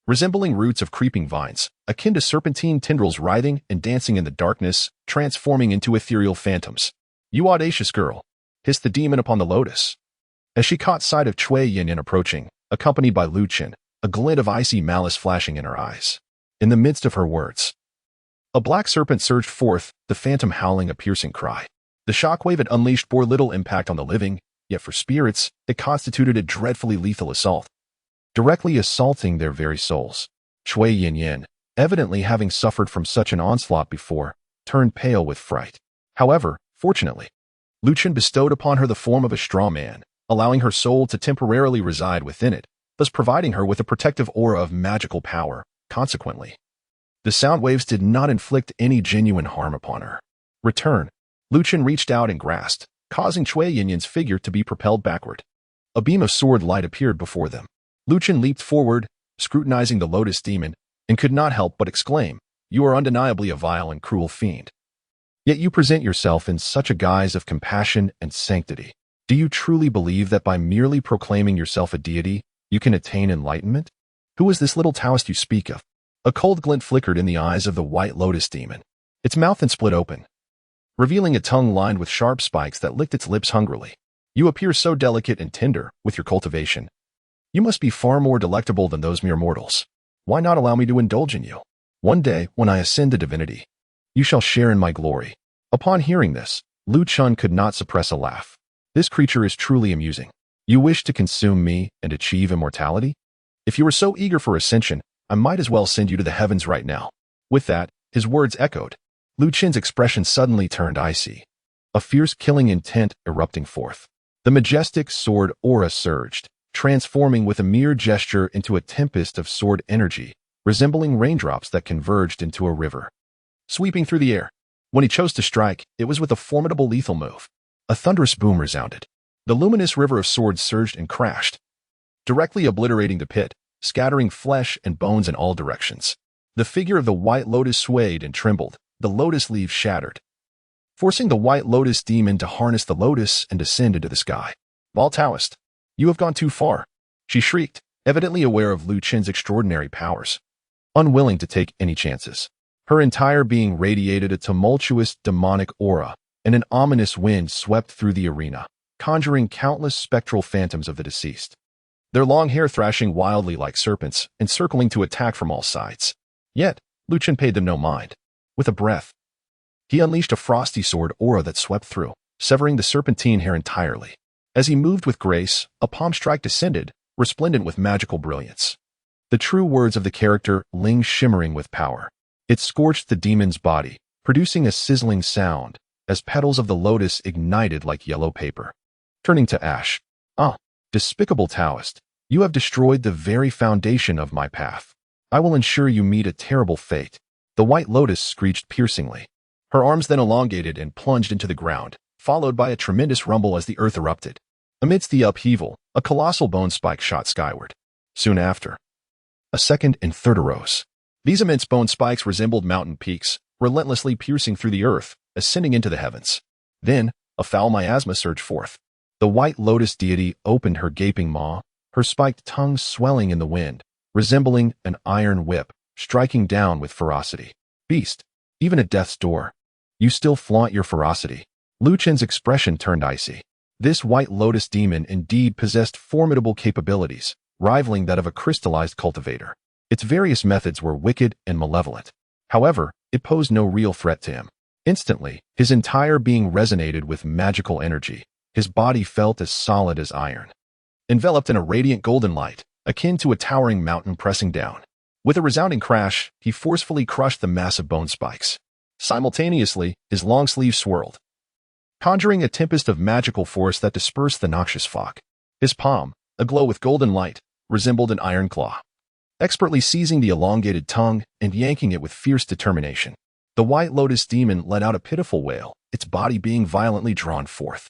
S1: resembling roots of creeping vines, akin to serpentine tendrils writhing and dancing in the darkness, transforming into ethereal phantoms. "You audacious girl," hissed the demon upon the lotus. As she caught sight of Cui Yanyan approaching, accompanied by Lu Chen, a glint of icy malice flashing in her eyes. In the midst of her words, a black serpent surged forth, the phantom howling a piercing cry. The shockwave it unleashed bore little impact on the living, yet for spirits, it constituted a dreadfully lethal assault, directly assaulting their very souls. Cui Yanyan, evidently having suffered from such an onslaught before, turned pale with fright. However, fortunately, Lu Chen bestowed upon her the form of a straw man, allowing her soul to temporarily reside within it, thus providing her with a protective aura of magical power. Consequently, the sound waves did not inflict any genuine harm upon her. Return. Lu Chen reached out and grasped, causing Cui Yanyan's figure to be propelled backward. A beam of sword light appeared before them. Lu Chen leaped forward, scrutinizing the lotus demon, and could not help but exclaim, "You are undeniably a vile and cruel fiend. Yet you present yourself in such a guise of compassion and sanctity. Do you truly believe that by merely proclaiming yourself a deity, you can attain enlightenment? Who is this little Taoist you speak of?" A cold glint flickered in the eyes of the white lotus demon. Its mouth then split open, revealing a tongue lined with sharp spikes that licked its lips hungrily. "You appear so delicate and tender with your cultivation. You must be far more delectable than those mere mortals. Why not allow me to indulge in you? One day, when I ascend to divinity, you shall share in my glory." Upon hearing this, Lu Chen could not suppress a laugh. "This creature is truly amusing. You wish to consume me and achieve immortality? If you are so eager for ascension, I might as well send you to the heavens right now." With that, his words echoed. Lu Chen's expression suddenly turned icy, a fierce killing intent erupting forth. The majestic sword aura surged, transforming with a mere gesture into a tempest of sword energy, resembling raindrops that converged into a river, sweeping through the air. When he chose to strike, it was with a formidable lethal move. A thunderous boom resounded. The luminous river of swords surged and crashed, directly obliterating the pit, scattering flesh and bones in all directions. The figure of the white lotus swayed and trembled, the lotus leaves shattered, forcing the white lotus demon to harness the lotus and descend into the sky. "Baal Taoist, you have gone too far," she shrieked, evidently aware of Lu Chen's extraordinary powers, unwilling to take any chances. Her entire being radiated a tumultuous demonic aura, and an ominous wind swept through the arena, conjuring countless spectral phantoms of the deceased, their long hair thrashing wildly like serpents and circling to attack from all sides. Yet, Lu Chen paid them no mind. With a breath, he unleashed a frosty sword aura that swept through, severing the serpentine hair entirely. As he moved with grace, a palm strike descended, resplendent with magical brilliance. The true words of the character Ling shimmering with power. It scorched the demon's body, producing a sizzling sound, as petals of the lotus ignited like yellow paper, turning to ash. "Ah, despicable Taoist, you have destroyed the very foundation of my path. I will ensure you meet a terrible fate." The white lotus screeched piercingly. Her arms then elongated and plunged into the ground, followed by a tremendous rumble as the earth erupted. Amidst the upheaval, a colossal bone spike shot skyward. Soon after, a second and third arose. These immense bone spikes resembled mountain peaks, relentlessly piercing through the earth, ascending into the heavens. Then, a foul miasma surged forth. The white lotus deity opened her gaping maw, her spiked tongue swelling in the wind, resembling an iron whip, striking down with ferocity. "Beast, even at death's door, you still flaunt your ferocity." Lu Chen's expression turned icy. This white lotus demon indeed possessed formidable capabilities, rivaling that of a crystallized cultivator. Its various methods were wicked and malevolent. However, it posed no real threat to him. Instantly, his entire being resonated with magical energy. His body felt as solid as iron, enveloped in a radiant golden light, akin to a towering mountain pressing down. With a resounding crash, he forcefully crushed the massive bone spikes. Simultaneously, his long sleeve swirled, conjuring a tempest of magical force that dispersed the noxious fog. His palm, aglow with golden light, resembled an iron claw, expertly seizing the elongated tongue and yanking it with fierce determination. The white lotus demon let out a pitiful wail, its body being violently drawn forth.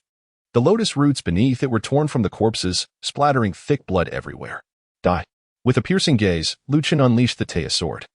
S1: The lotus roots beneath it were torn from the corpses, splattering thick blood everywhere. "Die." With a piercing gaze, Lu Chen unleashed the Taya sword.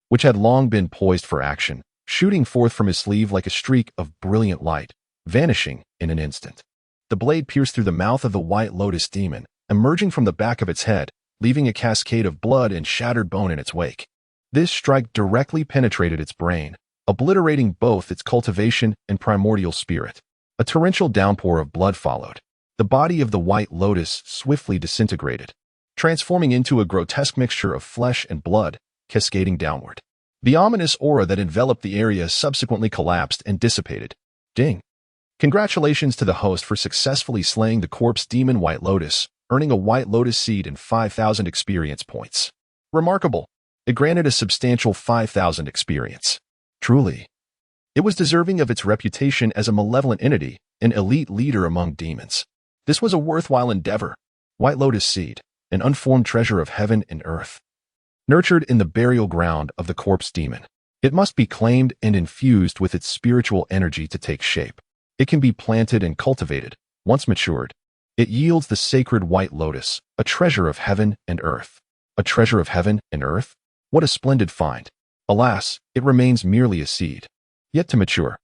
S1: which had long been poised for action, shooting forth from his sleeve like a streak of brilliant light, vanishing in an instant. The blade pierced through the mouth of the White Lotus demon, emerging from the back of its head, leaving a cascade of blood and shattered bone in its wake. This strike directly penetrated its brain, obliterating both its cultivation and primordial spirit. A torrential downpour of blood followed. The body of the White Lotus swiftly disintegrated, transforming into a grotesque mixture of flesh and blood, cascading downward. The ominous aura that enveloped the area subsequently collapsed and dissipated. Ding! Congratulations to the host for successfully slaying the corpse demon White Lotus, earning a White Lotus seed and 5,000 experience points. Remarkable! It granted a substantial 5,000 experience. Truly, it was deserving of its reputation as a malevolent entity, an elite leader among demons. This was a worthwhile endeavor. White Lotus seed, an unformed treasure of heaven and earth. Nurtured in the burial ground of the corpse demon, it must be claimed and infused with its spiritual energy to take shape. It can be planted and cultivated. Once matured, it yields the sacred White Lotus, a treasure of heaven and earth. A treasure of heaven and earth? What a splendid find. Alas, it remains merely a seed, yet to mature.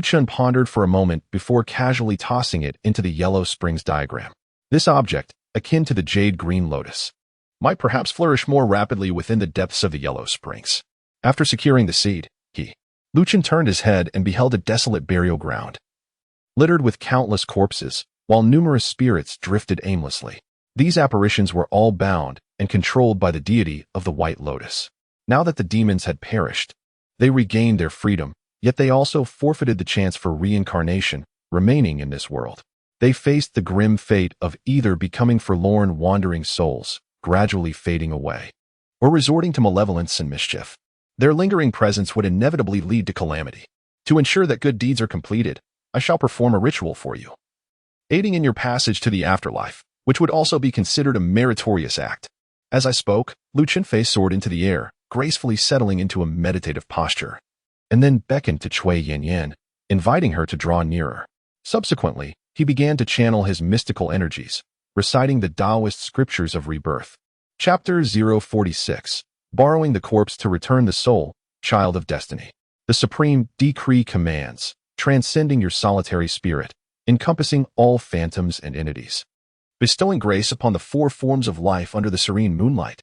S1: Chen pondered for a moment before casually tossing it into the Yellow Springs diagram. This object, akin to the jade green lotus, might perhaps flourish more rapidly within the depths of the Yellow Springs. After securing the seed, Chen turned his head and beheld a desolate burial ground, littered with countless corpses, while numerous spirits drifted aimlessly. These apparitions were all bound and controlled by the deity of the White Lotus. Now that the demons had perished, they regained their freedom, yet they also forfeited the chance for reincarnation, remaining in this world. They faced the grim fate of either becoming forlorn wandering souls, gradually fading away, or resorting to malevolence and mischief. Their lingering presence would inevitably lead to calamity. To ensure that good deeds are completed, I shall perform a ritual for you, aiding in your passage to the afterlife, which would also be considered a meritorious act. As I spoke, Chen face soared into the air, gracefully settling into a meditative posture, and then beckoned to Cui Yanyan, inviting her to draw nearer. Subsequently, he began to channel his mystical energies, reciting the Taoist scriptures of rebirth. Chapter 046, Borrowing the Corpse to Return the Soul, Child of Destiny. The supreme decree commands, transcending your solitary spirit, encompassing all phantoms and entities, bestowing grace upon the four forms of life under the serene moonlight.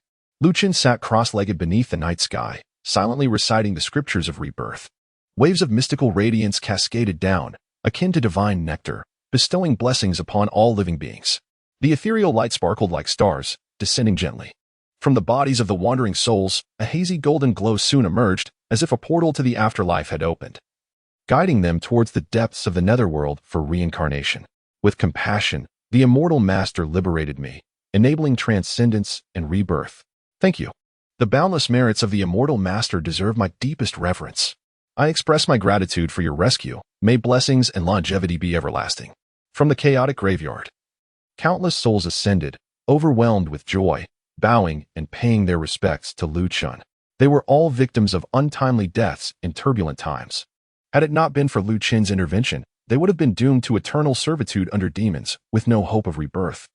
S1: Chen sat cross-legged beneath the night sky, silently reciting the scriptures of rebirth. Waves of mystical radiance cascaded down, akin to divine nectar, bestowing blessings upon all living beings. The ethereal light sparkled like stars, descending gently. From the bodies of the wandering souls, a hazy golden glow soon emerged, as if a portal to the afterlife had opened, guiding them towards the depths of the netherworld for reincarnation. With compassion, the immortal master liberated me, enabling transcendence and rebirth. Thank you. The boundless merits of the immortal master deserve my deepest reverence. I express my gratitude for your rescue. May blessings and longevity be everlasting. From the chaotic graveyard, countless souls ascended, overwhelmed with joy, bowing and paying their respects to Chen. They were all victims of untimely deaths in turbulent times. Had it not been for Chen's intervention, they would have been doomed to eternal servitude under demons, with no hope of rebirth,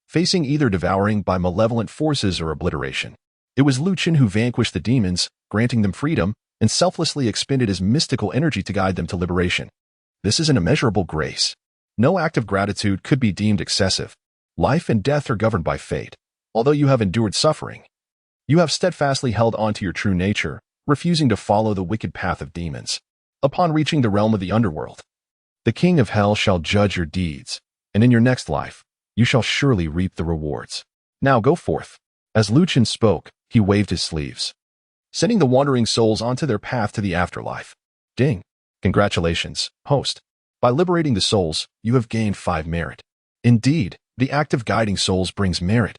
S1: facing either devouring by malevolent forces or obliteration. It was Chen who vanquished the demons, granting them freedom, and selflessly expended his mystical energy to guide them to liberation. This is an immeasurable grace. No act of gratitude could be deemed excessive. Life and death are governed by fate. Although you have endured suffering, you have steadfastly held on to your true nature, refusing to follow the wicked path of demons. Upon reaching the realm of the underworld, the king of hell shall judge your deeds, and in your next life, you shall surely reap the rewards. Now go forth. As Chen spoke, he waved his sleeves, sending the wandering souls onto their path to the afterlife. Ding! Congratulations, host. By liberating the souls, you have gained 5 merit. Indeed, the act of guiding souls brings merit.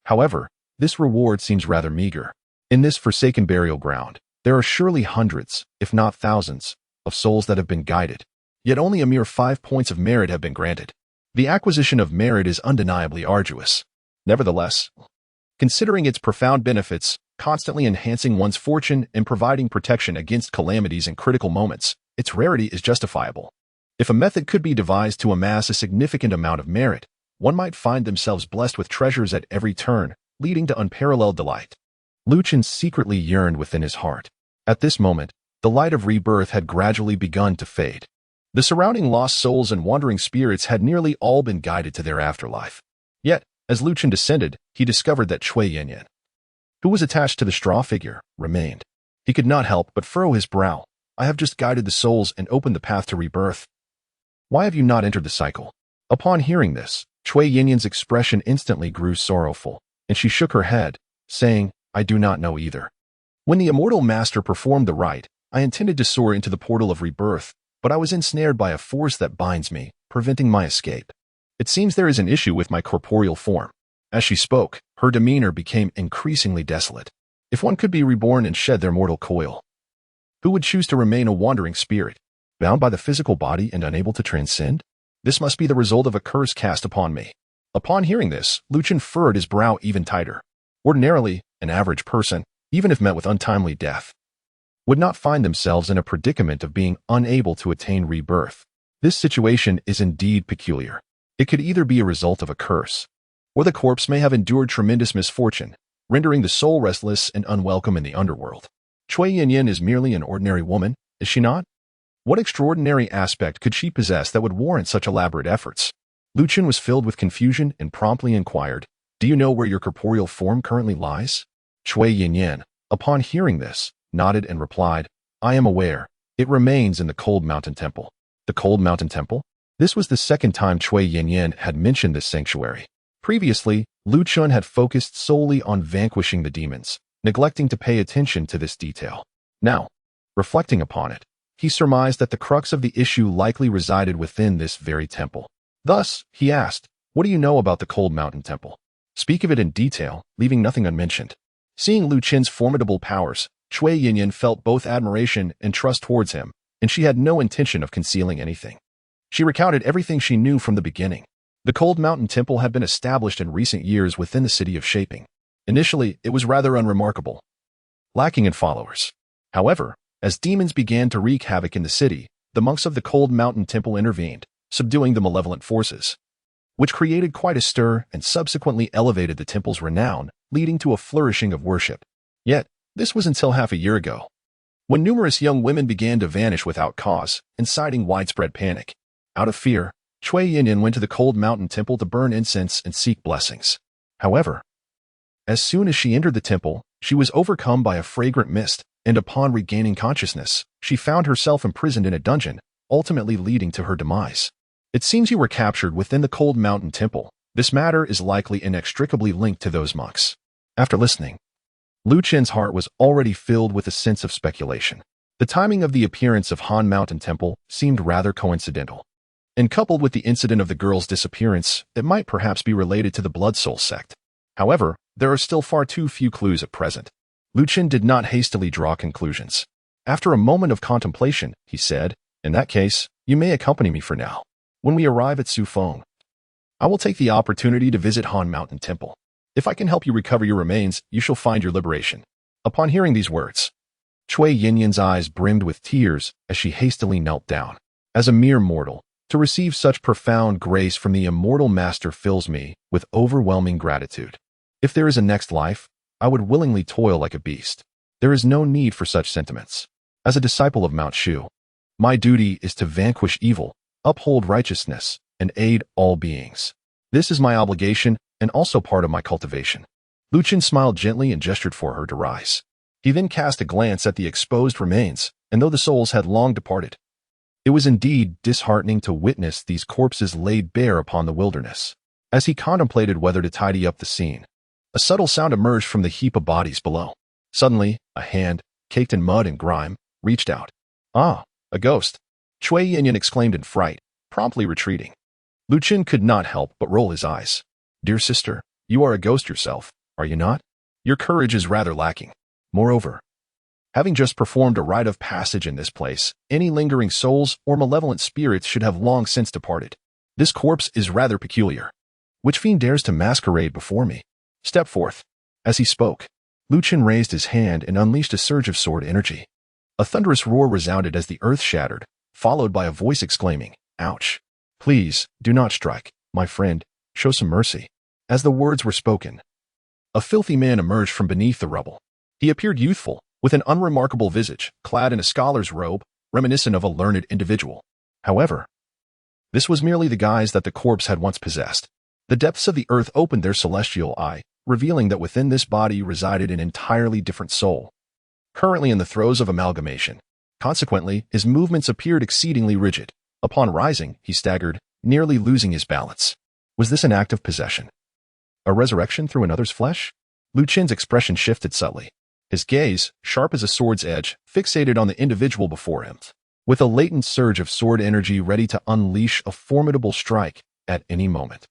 S1: However, this reward seems rather meager. In this forsaken burial ground, there are surely hundreds, if not thousands, of souls that have been guided. Yet only a mere 5 points of merit have been granted. The acquisition of merit is undeniably arduous. Nevertheless, considering its profound benefits, constantly enhancing one's fortune and providing protection against calamities and critical moments, its rarity is justifiable. If a method could be devised to amass a significant amount of merit, one might find themselves blessed with treasures at every turn, leading to unparalleled delight. Chen secretly yearned within his heart. At this moment, the light of rebirth had gradually begun to fade. The surrounding lost souls and wandering spirits had nearly all been guided to their afterlife. Yet, as Chen descended, he discovered that Cui Yinyan, who was attached to the straw figure, remained. He could not help but furrow his brow. I have just guided the souls and opened the path to rebirth. Why have you not entered the cycle? Upon hearing this, Cui Yinyan's expression instantly grew sorrowful, and she shook her head, saying, I do not know either. When the immortal master performed the rite, I intended to soar into the portal of rebirth, but I was ensnared by a force that binds me, preventing my escape. It seems there is an issue with my corporeal form. As she spoke, her demeanor became increasingly desolate. If one could be reborn and shed their mortal coil, who would choose to remain a wandering spirit, bound by the physical body and unable to transcend? This must be the result of a curse cast upon me. Upon hearing this, Chen furrowed his brow even tighter. Ordinarily, an average person, even if met with untimely death, would not find themselves in a predicament of being unable to attain rebirth. This situation is indeed peculiar. It could either be a result of a curse, or the corpse may have endured tremendous misfortune, rendering the soul restless and unwelcome in the underworld. Cui Yinyan is merely an ordinary woman, is she not? What extraordinary aspect could she possess that would warrant such elaborate efforts? Chen was filled with confusion and promptly inquired, Do you know where your corporeal form currently lies? Cui Yinyan, upon hearing this, nodded and replied, I am aware. It remains in the Cold Mountain Temple. The Cold Mountain Temple? This was the second time Cui Yinyan had mentioned this sanctuary. Previously, Chen had focused solely on vanquishing the demons, neglecting to pay attention to this detail. Now, reflecting upon it, he surmised that the crux of the issue likely resided within this very temple. Thus, he asked, What do you know about the Cold Mountain Temple? Speak of it in detail, leaving nothing unmentioned. Seeing Chen's formidable powers, Cui Yinyan felt both admiration and trust towards him, and she had no intention of concealing anything. She recounted everything she knew from the beginning. The Cold Mountain Temple had been established in recent years within the city of Shaping. Initially, it was rather unremarkable, lacking in followers. However, as demons began to wreak havoc in the city, the monks of the Cold Mountain Temple intervened, subduing the malevolent forces, which created quite a stir and subsequently elevated the temple's renown, leading to a flourishing of worship. Yet, this was until half a year ago, when numerous young women began to vanish without cause, inciting widespread panic. Out of fear, Cui Yinyan went to the Cold Mountain Temple to burn incense and seek blessings. However, as soon as she entered the temple, she was overcome by a fragrant mist, and upon regaining consciousness, she found herself imprisoned in a dungeon, ultimately leading to her demise. It seems you were captured within the Cold Mountain Temple. This matter is likely inextricably linked to those monks. After listening, Chen's heart was already filled with a sense of speculation. The timing of the appearance of Han Mountain Temple seemed rather coincidental. And coupled with the incident of the girl's disappearance, it might perhaps be related to the Blood Soul sect. However, there are still far too few clues at present. Chen did not hastily draw conclusions. After a moment of contemplation, he said, In that case, you may accompany me for now. When we arrive at Sufeng, I will take the opportunity to visit Han Mountain Temple. If I can help you recover your remains, you shall find your liberation. Upon hearing these words, Cui Yinyan's eyes brimmed with tears as she hastily knelt down. As a mere mortal, to receive such profound grace from the immortal master fills me with overwhelming gratitude. If there is a next life, I would willingly toil like a beast. There is no need for such sentiments. As a disciple of Mount Shu, my duty is to vanquish evil, uphold righteousness, and aid all beings. This is my obligation and also part of my cultivation. Chen smiled gently and gestured for her to rise. He then cast a glance at the exposed remains, and though the souls had long departed, it was indeed disheartening to witness these corpses laid bare upon the wilderness. As he contemplated whether to tidy up the scene, a subtle sound emerged from the heap of bodies below. Suddenly, a hand, caked in mud and grime, reached out. Ah, a ghost! Cui Yinyan exclaimed in fright, promptly retreating. Chen could not help but roll his eyes. Dear sister, you are a ghost yourself, are you not? Your courage is rather lacking. Moreover, having just performed a rite of passage in this place, any lingering souls or malevolent spirits should have long since departed. This corpse is rather peculiar. Which fiend dares to masquerade before me? Step forth. As he spoke, Chen raised his hand and unleashed a surge of sword energy. A thunderous roar resounded as the earth shattered, followed by a voice exclaiming, Ouch! Please, do not strike, my friend, show some mercy. As the words were spoken, a filthy man emerged from beneath the rubble. He appeared youthful, with an unremarkable visage, clad in a scholar's robe, reminiscent of a learned individual. However, this was merely the guise that the corpse had once possessed. The depths of the earth opened their celestial eye, revealing that within this body resided an entirely different soul, currently in the throes of amalgamation. Consequently, his movements appeared exceedingly rigid. Upon rising, he staggered, nearly losing his balance. Was this an act of possession? A resurrection through another's flesh? Lu Chen's expression shifted subtly. His gaze, sharp as a sword's edge, fixated on the individual before him, with a latent surge of sword energy ready to unleash a formidable strike at any moment.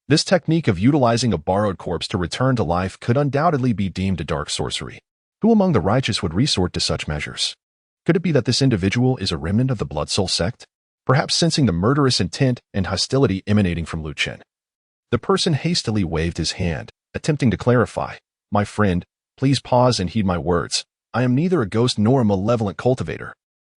S1: This technique of utilizing a borrowed corpse to return to life could undoubtedly be deemed a dark sorcery. Who among the righteous would resort to such measures? Could it be that this individual is a remnant of the Blood Soul sect? Perhaps sensing the murderous intent and hostility emanating from Lu Chen, the person hastily waved his hand, attempting to clarify. My friend, please pause and heed my words. I am neither a ghost nor a malevolent cultivator.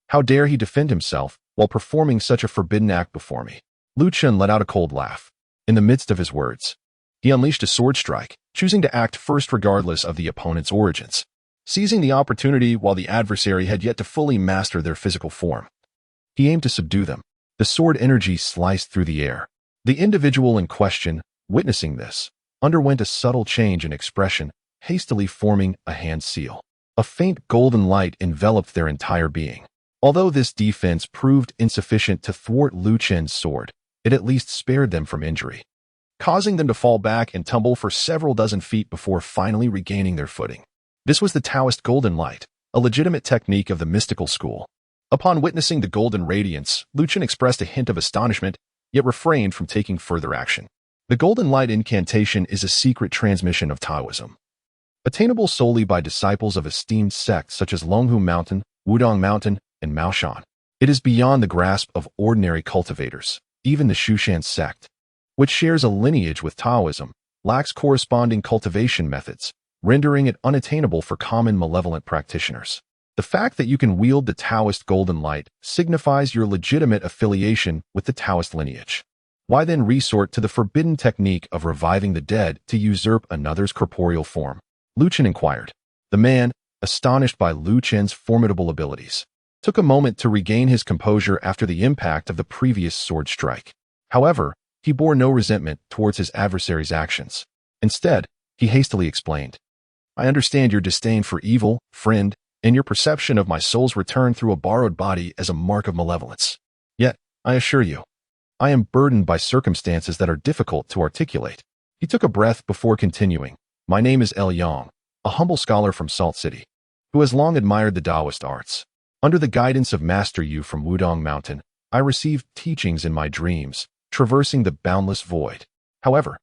S1: How dare he defend himself while performing such a forbidden act before me? Lu Chen let out a cold laugh. In the midst of his words, he unleashed a sword strike, choosing to act first regardless of the opponent's origins, seizing the opportunity while the adversary had yet to fully master their physical form. He aimed to subdue them. The sword energy sliced through the air. The individual in question, witnessing this, underwent a subtle change in expression, hastily forming a hand seal. A faint golden light enveloped their entire being. Although this defense proved insufficient to thwart Lu Chen's sword, it at least spared them from injury, causing them to fall back and tumble for several dozen feet before finally regaining their footing. This was the Taoist golden light, a legitimate technique of the mystical school. Upon witnessing the golden radiance, Lu Chen expressed a hint of astonishment, yet refrained from taking further action. The golden light incantation is a secret transmission of Taoism, attainable solely by disciples of esteemed sects such as Longhu Mountain, Wudong Mountain, and Maoshan. It is beyond the grasp of ordinary cultivators. Even the Shushan sect, which shares a lineage with Taoism, lacks corresponding cultivation methods, rendering it unattainable for common malevolent practitioners. The fact that you can wield the Taoist golden light signifies your legitimate affiliation with the Taoist lineage. Why then resort to the forbidden technique of reviving the dead to usurp another's corporeal form? Lu Chen inquired. The man, astonished by Lu Chen's formidable abilities, took a moment to regain his composure after the impact of the previous sword strike. However, he bore no resentment towards his adversary's actions. Instead, he hastily explained, I understand your disdain for evil, friend, and your perception of my soul's return through a borrowed body as a mark of malevolence. Yet, I assure you, I am burdened by circumstances that are difficult to articulate. He took a breath before continuing. My name is El Yang, a humble scholar from Salt City, who has long admired the Taoist arts. Under the guidance of Master Yu from Wudong Mountain, I received teachings in my dreams, traversing the boundless void. However,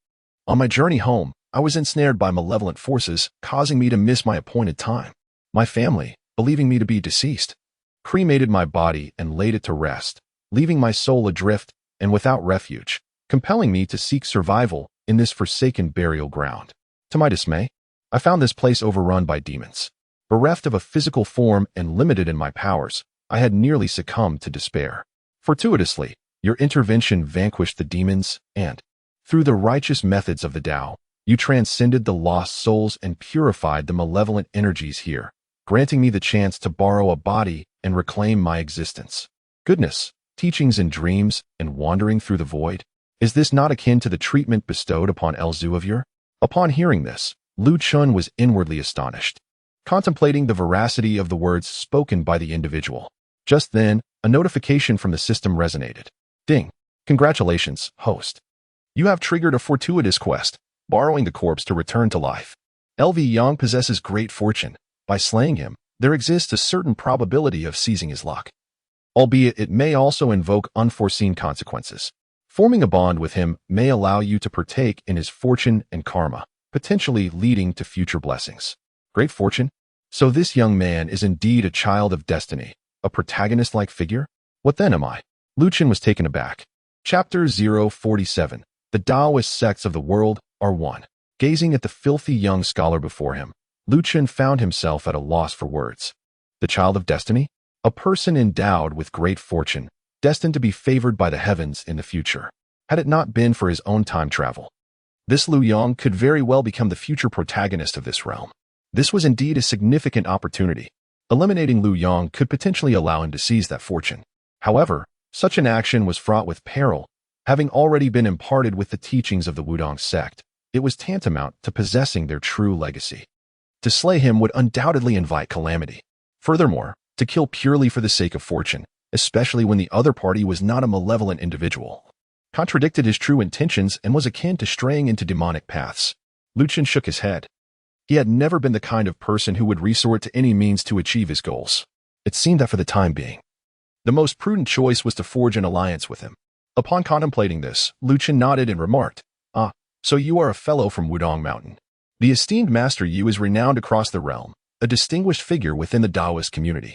S1: on my journey home, I was ensnared by malevolent forces, causing me to miss my appointed time. My family, believing me to be deceased, cremated my body and laid it to rest, leaving my soul adrift and without refuge, compelling me to seek survival in this forsaken burial ground. To my dismay, I found this place overrun by demons. Bereft of a physical form and limited in my powers, I had nearly succumbed to despair. Fortuitously, your intervention vanquished the demons and, through the righteous methods of the Tao, you transcended the lost souls and purified the malevolent energies here, granting me the chance to borrow a body and reclaim my existence. Goodness, teachings in dreams and wandering through the void, is this not akin to the treatment bestowed upon El Zuavir? Upon hearing this, Lu Chen was inwardly astonished, contemplating the veracity of the words spoken by the individual. Just then, a notification from the system resonated. Ding! Congratulations, host. You have triggered a fortuitous quest, borrowing the corpse to return to life. LV Yang possesses great fortune. By slaying him, there exists a certain probability of seizing his luck, albeit it may also invoke unforeseen consequences. Forming a bond with him may allow you to partake in his fortune and karma, potentially leading to future blessings. Great fortune? So this young man is indeed a child of destiny, a protagonist-like figure? What then am I? Lu Chen was taken aback. Chapter 047. The Taoist sects of the world are one. Gazing at the filthy young scholar before him, Lu Chen found himself at a loss for words. The child of destiny? A person endowed with great fortune, destined to be favored by the heavens in the future. Had it not been for his own time travel, this Lu Yang could very well become the future protagonist of this realm. This was indeed a significant opportunity. Eliminating Lu Yong could potentially allow him to seize that fortune. However, such an action was fraught with peril. Having already been imparted with the teachings of the Wudong sect, it was tantamount to possessing their true legacy. To slay him would undoubtedly invite calamity. Furthermore, to kill purely for the sake of fortune, especially when the other party was not a malevolent individual, contradicted his true intentions and was akin to straying into demonic paths. Lu Chen shook his head. He had never been the kind of person who would resort to any means to achieve his goals. It seemed that for the time being, the most prudent choice was to forge an alliance with him. Upon contemplating this, Lu Chen nodded and remarked, "Ah, so you are a fellow from Wudong Mountain. The esteemed Master Yu is renowned across the realm, a distinguished figure within the Taoist community.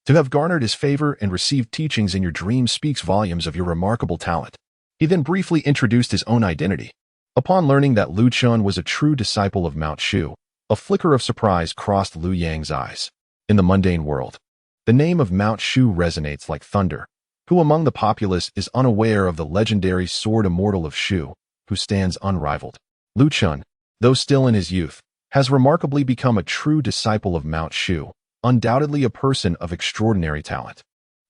S1: To have garnered his favor and received teachings in your dreams speaks volumes of your remarkable talent." He then briefly introduced his own identity. Upon learning that Lu Chen was a true disciple of Mount Shu, a flicker of surprise crossed Lu Yang's eyes. In the mundane world, the name of Mount Shu resonates like thunder. Who among the populace is unaware of the legendary sword immortal of Shu, who stands unrivaled? Lu Chen, though still in his youth, has remarkably become a true disciple of Mount Shu, undoubtedly a person of extraordinary talent.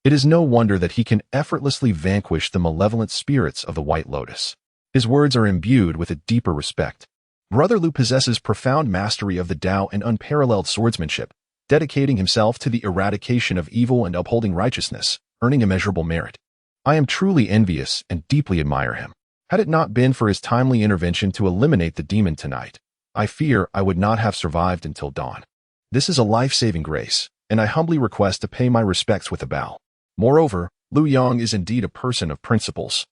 S1: It is no wonder that he can effortlessly vanquish the malevolent spirits of the White Lotus. His words are imbued with a deeper respect. Brother Lu possesses profound mastery of the Tao and unparalleled swordsmanship, dedicating himself to the eradication of evil and upholding righteousness, earning immeasurable merit. I am truly envious and deeply admire him. Had it not been for his timely intervention to eliminate the demon tonight, I fear I would not have survived until dawn. This is a life-saving grace, and I humbly request to pay my respects with a bow. Moreover, Lu Yong is indeed a person of principles.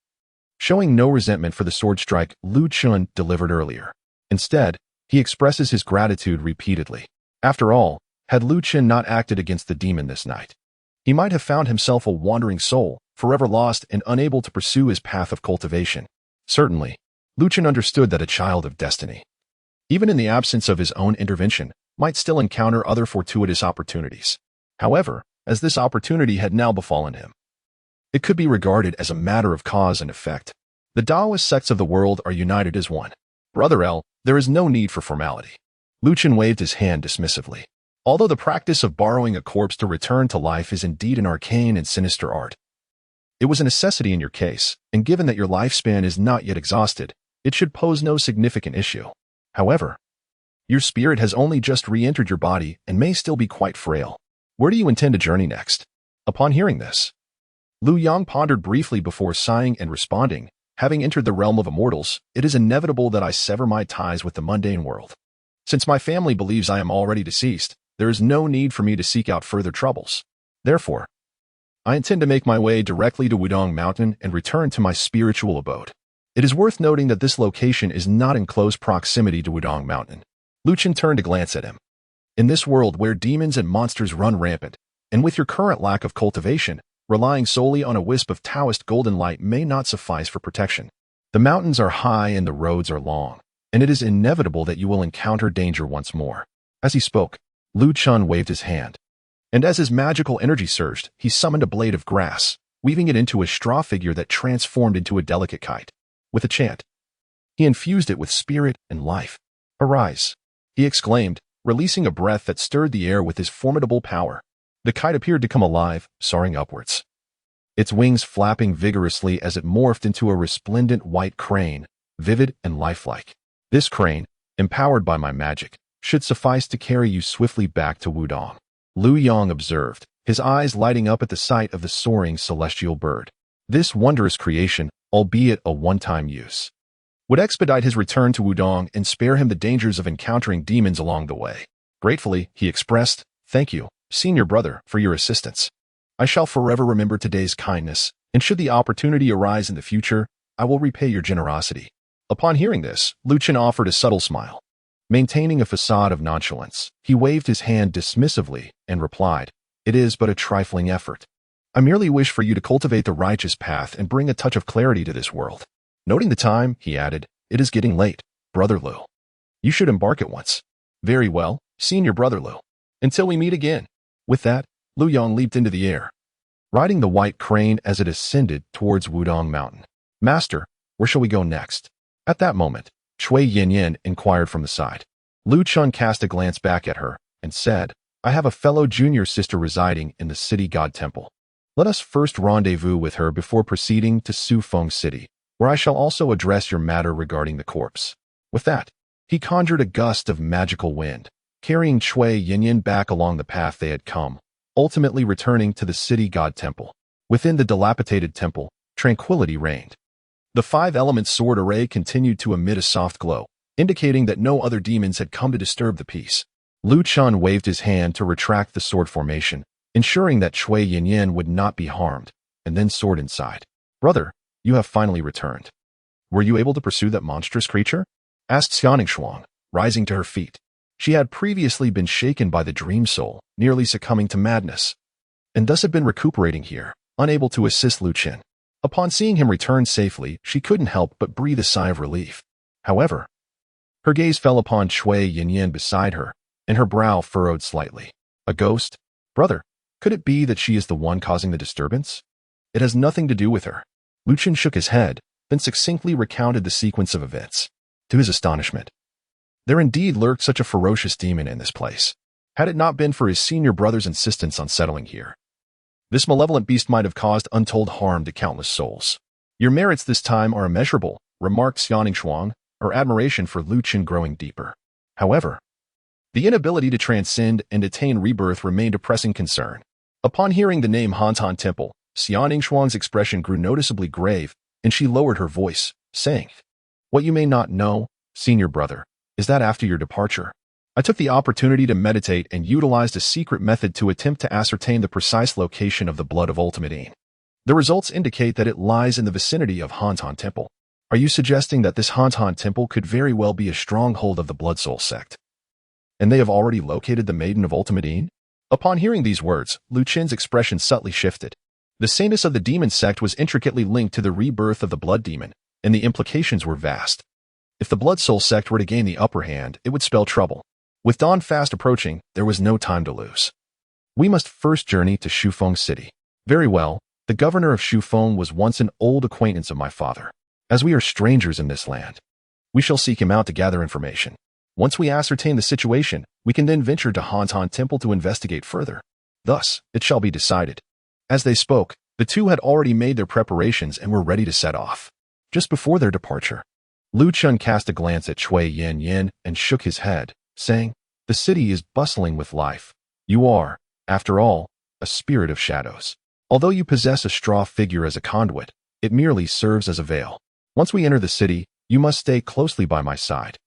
S1: Showing no resentment for the sword strike Lu Chen delivered earlier. Instead, he expresses his gratitude repeatedly. After all, had Lu Chen not acted against the demon this night, he might have found himself a wandering soul, forever lost and unable to pursue his path of cultivation. Certainly, Lu Chen understood that a child of destiny, even in the absence of his own intervention, might still encounter other fortuitous opportunities. However, as this opportunity had now befallen him, it could be regarded as a matter of cause and effect. The Taoist sects of the world are united as one. Brother L, there is no need for formality. Lu Chen waved his hand dismissively. Although the practice of borrowing a corpse to return to life is indeed an arcane and sinister art, it was a necessity in your case, and given that your lifespan is not yet exhausted, it should pose no significant issue. However, your spirit has only just re-entered your body and may still be quite frail. Where do you intend to journey next? Upon hearing this, Lu Yong pondered briefly before sighing and responding, having entered the realm of immortals, it is inevitable that I sever my ties with the mundane world. Since my family believes I am already deceased, there is no need for me to seek out further troubles. Therefore, I intend to make my way directly to Wudong Mountain and return to my spiritual abode. It is worth noting that this location is not in close proximity to Wudong Mountain. Lu Chen turned to glance at him. In this world where demons and monsters run rampant, and with your current lack of cultivation, relying solely on a wisp of Taoist golden light may not suffice for protection. The mountains are high and the roads are long, and it is inevitable that you will encounter danger once more. As he spoke, Lu Chen waved his hand, and as his magical energy surged, he summoned a blade of grass, weaving it into a straw figure that transformed into a delicate kite. With a chant, he infused it with spirit and life. "Arise," he exclaimed, releasing a breath that stirred the air with his formidable power. The kite appeared to come alive, soaring upwards, its wings flapping vigorously as it morphed into a resplendent white crane, vivid and lifelike. This crane, empowered by my magic, should suffice to carry you swiftly back to Wudong, Lu Yong observed, his eyes lighting up at the sight of the soaring celestial bird. This wondrous creation, albeit a one-time use, would expedite his return to Wudong and spare him the dangers of encountering demons along the way. Gratefully, he expressed, "Thank you, senior brother, for your assistance. I shall forever remember today's kindness, and should the opportunity arise in the future, I will repay your generosity." Upon hearing this, Lu Chen offered a subtle smile. Maintaining a facade of nonchalance, he waved his hand dismissively and replied, "It is but a trifling effort. I merely wish for you to cultivate the righteous path and bring a touch of clarity to this world." Noting the time, he added, "It is getting late, Brother Lu. You should embark at once." "Very well, senior Brother Lu. Until we meet again." With that, Lu Yong leaped into the air, riding the white crane as it ascended towards Wudong Mountain. "Master, where shall we go next?" At that moment, Cui Yanyan inquired from the side. Lu Chun cast a glance back at her and said, I have a fellow junior sister residing in the city god temple. Let us first rendezvous with her before proceeding to Su Feng City, where I shall also address your matter regarding the corpse. With that, he conjured a gust of magical wind, carrying Chui Yinyin back along the path they had come, ultimately returning to the city god temple. Within the dilapidated temple, tranquility reigned. The five-element sword array continued to emit a soft glow, indicating that no other demons had come to disturb the peace. Lu Chun waved his hand to retract the sword formation, ensuring that Chui Yinyin would not be harmed, and then soared inside. Brother, you have finally returned. Were you able to pursue that monstrous creature? Asked Xianing Shuang, rising to her feet. She had previously been shaken by the dream soul, nearly succumbing to madness, and thus had been recuperating here, unable to assist Lu Qin. Upon seeing him return safely, she couldn't help but breathe a sigh of relief. However, her gaze fell upon Chui Yinyin beside her, and her brow furrowed slightly. A ghost? Brother, could it be that she is the one causing the disturbance? It has nothing to do with her. Lu Qin shook his head, then succinctly recounted the sequence of events. To his astonishment, there indeed lurked such a ferocious demon in this place. Had it not been for his senior brother's insistence on settling here, this malevolent beast might have caused untold harm to countless souls. Your merits this time are immeasurable, remarked Xianing Shuang, her admiration for Lu Qin growing deeper. However, the inability to transcend and attain rebirth remained a pressing concern. Upon hearing the name Hantan Temple, Xianing Shuang's expression grew noticeably grave, and she lowered her voice, saying, What you may not know, senior brother, is that after your departure, I took the opportunity to meditate and utilized a secret method to attempt to ascertain the precise location of the blood of Ultimate Ein. The results indicate that it lies in the vicinity of Hantan Temple. Are you suggesting that this Hantan Temple could very well be a stronghold of the Blood Soul sect? And they have already located the Maiden of Ultimate Ein? Upon hearing these words, Lu Qin's expression subtly shifted. The saintess of the demon sect was intricately linked to the rebirth of the blood demon, and the implications were vast. If the Blood Soul sect were to gain the upper hand, it would spell trouble. With dawn fast approaching, there was no time to lose. We must first journey to Shufeng City. Very well, the governor of Shufeng was once an old acquaintance of my father. As we are strangers in this land, we shall seek him out to gather information. Once we ascertain the situation, we can then venture to Hantan Temple to investigate further. Thus, it shall be decided. As they spoke, the two had already made their preparations and were ready to set off. Just before their departure, Lu Chun cast a glance at Chui Yinyin and shook his head, saying, The city is bustling with life. You are, after all, a spirit of shadows. Although you possess a straw figure as a conduit, it merely serves as a veil. Once we enter the city, you must stay closely by my side,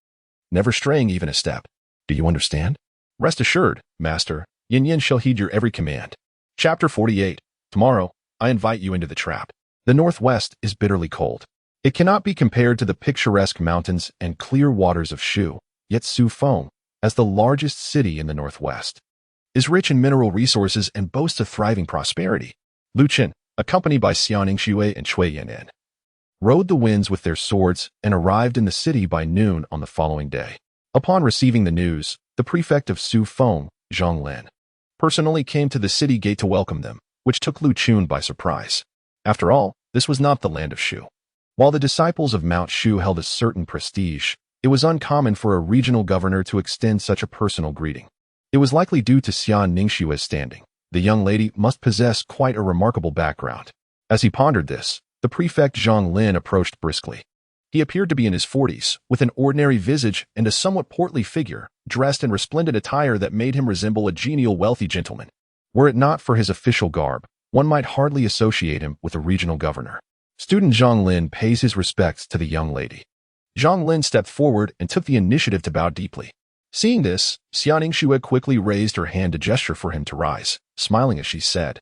S1: never straying even a step. Do you understand? Rest assured, Master, Yin shall heed your every command. Chapter 48. Tomorrow, I invite you into the trap. The northwest is bitterly cold. It cannot be compared to the picturesque mountains and clear waters of Shu, yet Su Feng, as the largest city in the northwest, is rich in mineral resources and boasts a thriving prosperity. Lu Qin, accompanied by Xianing Xue and Chui Yan'an, rode the winds with their swords and arrived in the city by noon on the following day. Upon receiving the news, the prefect of Su Feng, Zhang Lin, personally came to the city gate to welcome them, which took Lu Chun by surprise. After all, this was not the land of Shu. While the disciples of Mount Shu held a certain prestige, it was uncommon for a regional governor to extend such a personal greeting. It was likely due to Xian Ningxue's standing. The young lady must possess quite a remarkable background. As he pondered this, the prefect Zhang Lin approached briskly. He appeared to be in his 40s, with an ordinary visage and a somewhat portly figure, dressed in resplendent attire that made him resemble a genial wealthy gentleman. Were it not for his official garb, one might hardly associate him with a regional governor. Student Zhang Lin pays his respects to the young lady. Zhang Lin stepped forward and took the initiative to bow deeply. Seeing this, Xianing Xue quickly raised her hand to gesture for him to rise, smiling as she said,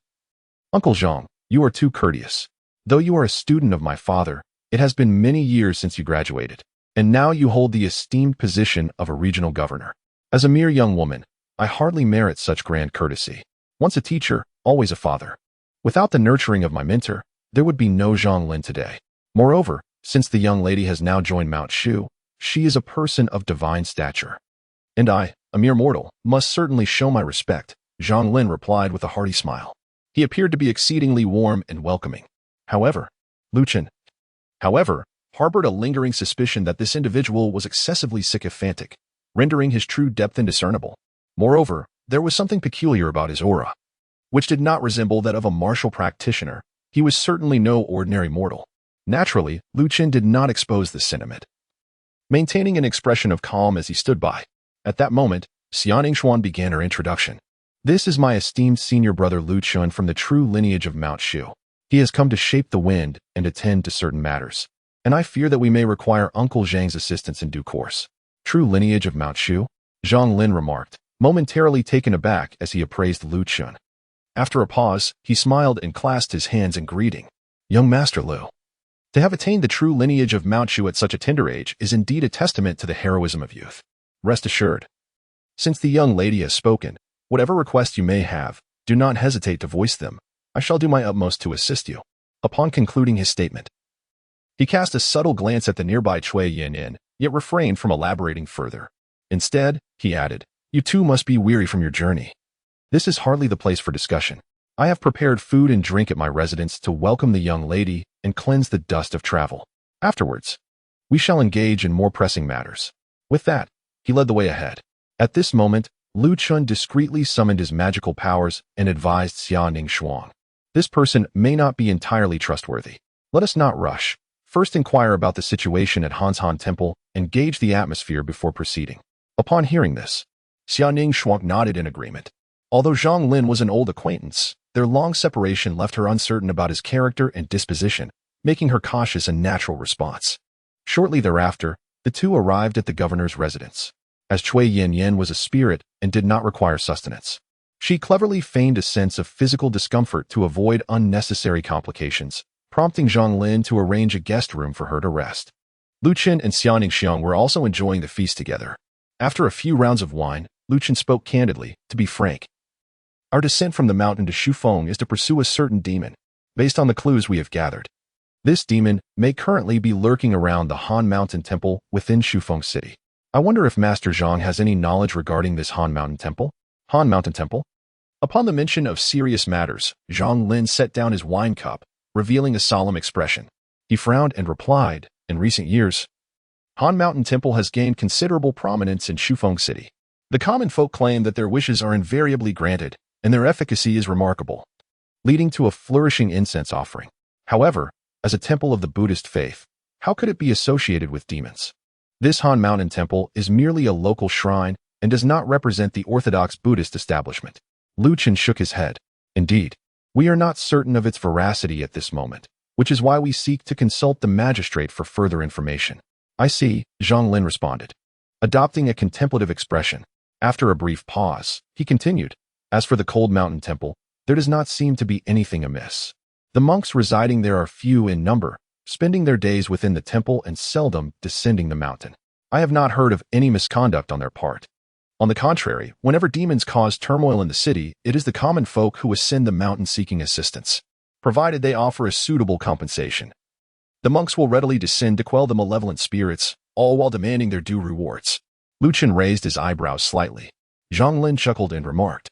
S1: Uncle Zhang, you are too courteous. Though you are a student of my father, it has been many years since you graduated, and now you hold the esteemed position of a regional governor. As a mere young woman, I hardly merit such grand courtesy. Once a teacher, always a father. Without the nurturing of my mentor, there would be no Zhang Lin today. Moreover, since the young lady has now joined Mount Shu, she is a person of divine stature. And I, a mere mortal, must certainly show my respect, Zhang Lin replied with a hearty smile. He appeared to be exceedingly warm and welcoming. However, Lu Qin, harbored a lingering suspicion that this individual was excessively sycophantic. rendering his true depth indiscernible. Moreover, there was something peculiar about his aura, which did not resemble that of a martial practitioner. He was certainly no ordinary mortal. Naturally, Chen did not expose this sentiment, maintaining an expression of calm as he stood by. At that moment, Xuan began her introduction. This is my esteemed senior brother Chen from the true lineage of Mount Shu. He has come to shape the wind and attend to certain matters, and I fear that we may require Uncle Zhang's assistance in due course. True lineage of Mount Shu? Zhang Lin remarked, momentarily taken aback as he appraised Chen. After a pause, he smiled and clasped his hands in greeting. Young Master Lu. To have attained the true lineage of Mount Shu at such a tender age is indeed a testament to the heroism of youth. Rest assured, since the young lady has spoken, whatever requests you may have, do not hesitate to voice them. I shall do my utmost to assist you. Upon concluding his statement, he cast a subtle glance at the nearby Chui Yin, yet refrained from elaborating further. Instead, he added, you too must be weary from your journey. This is hardly the place for discussion. I have prepared food and drink at my residence to welcome the young lady and cleanse the dust of travel. Afterwards, we shall engage in more pressing matters. With that, he led the way ahead. At this moment, Chen discreetly summoned his magical powers and advised Xuan. This person may not be entirely trustworthy. Let us not rush. First inquire about the situation at Hanshan Temple and gauge the atmosphere before proceeding. Upon hearing this, Xuan nodded in agreement. Although Zhang Lin was an old acquaintance, their long separation left her uncertain about his character and disposition, making her cautious a natural response. Shortly thereafter, the two arrived at the governor's residence. As Chui Yin was a spirit and did not require sustenance, she cleverly feigned a sense of physical discomfort to avoid unnecessary complications, prompting Zhang Lin to arrange a guest room for her to rest. Chen and Xiang were also enjoying the feast together. After a few rounds of wine, Chen spoke candidly. To be frank, our descent from the mountain to Shufeng is to pursue a certain demon, based on the clues we have gathered. This demon may currently be lurking around the Han Mountain Temple within Shufeng City. I wonder if Master Zhang has any knowledge regarding this Han Mountain Temple? Han Mountain Temple? Upon the mention of serious matters, Zhang Lin set down his wine cup, revealing a solemn expression. He frowned and replied, in recent years, Han Mountain Temple has gained considerable prominence in Shufeng City. The common folk claim that their wishes are invariably granted, and their efficacy is remarkable, leading to a flourishing incense offering. However, as a temple of the Buddhist faith, how could it be associated with demons? This Han Mountain Temple is merely a local shrine and does not represent the orthodox Buddhist establishment. Chen shook his head. Indeed, we are not certain of its veracity at this moment, which is why we seek to consult the magistrate for further information. I see, Zhang Lin responded, adopting a contemplative expression. After a brief pause, he continued, as for the Cold Mountain Temple, there does not seem to be anything amiss. The monks residing there are few in number, spending their days within the temple and seldom descending the mountain. I have not heard of any misconduct on their part. On the contrary, whenever demons cause turmoil in the city, it is the common folk who ascend the mountain seeking assistance, provided they offer a suitable compensation. The monks will readily descend to quell the malevolent spirits, all while demanding their due rewards. Chen raised his eyebrows slightly. Zhang Lin chuckled and remarked,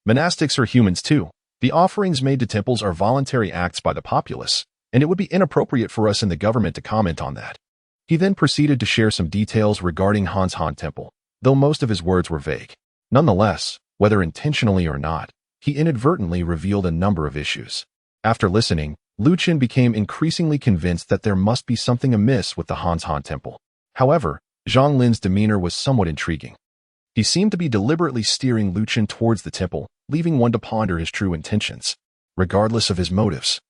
S1: monastics are humans too. The offerings made to temples are voluntary acts by the populace, and it would be inappropriate for us in the government to comment on that. He then proceeded to share some details regarding Hanshan Temple, though most of his words were vague. Nonetheless, whether intentionally or not, he inadvertently revealed a number of issues. After listening, Chen became increasingly convinced that there must be something amiss with the Hanshan Temple. However, Zhang Lin's demeanor was somewhat intriguing. He seemed to be deliberately steering Chen towards the temple, leaving one to ponder his true intentions, regardless of his motives.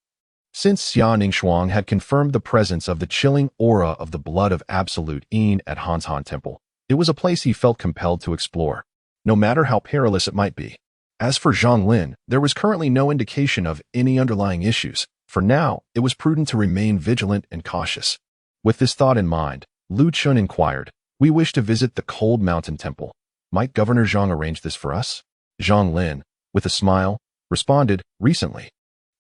S1: Since Xuan had confirmed the presence of the chilling aura of the blood of absolute Yin at Hanshan Temple, it was a place he felt compelled to explore, no matter how perilous it might be. As for Zhang Lin, there was currently no indication of any underlying issues. For now, it was prudent to remain vigilant and cautious. With this thought in mind, Chen inquired, we wish to visit the Cold Mountain Temple. Might Governor Zhang arrange this for us? Zhang Lin, with a smile, responded, recently,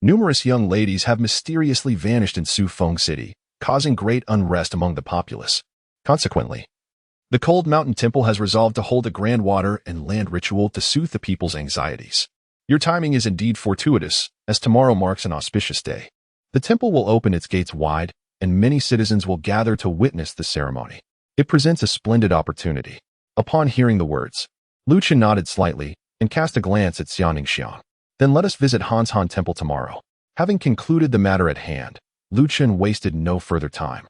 S1: numerous young ladies have mysteriously vanished in Shufeng City, causing great unrest among the populace. Consequently, the Cold Mountain Temple has resolved to hold a grand water and land ritual to soothe the people's anxieties. Your timing is indeed fortuitous, as tomorrow marks an auspicious day. The temple will open its gates wide, and many citizens will gather to witness the ceremony. It presents a splendid opportunity. Upon hearing the words, Lu Chen nodded slightly and cast a glance at Xiaoningsiang. Then let us visit Hanhan Temple tomorrow. Having concluded the matter at hand, Lu Chen wasted no further time.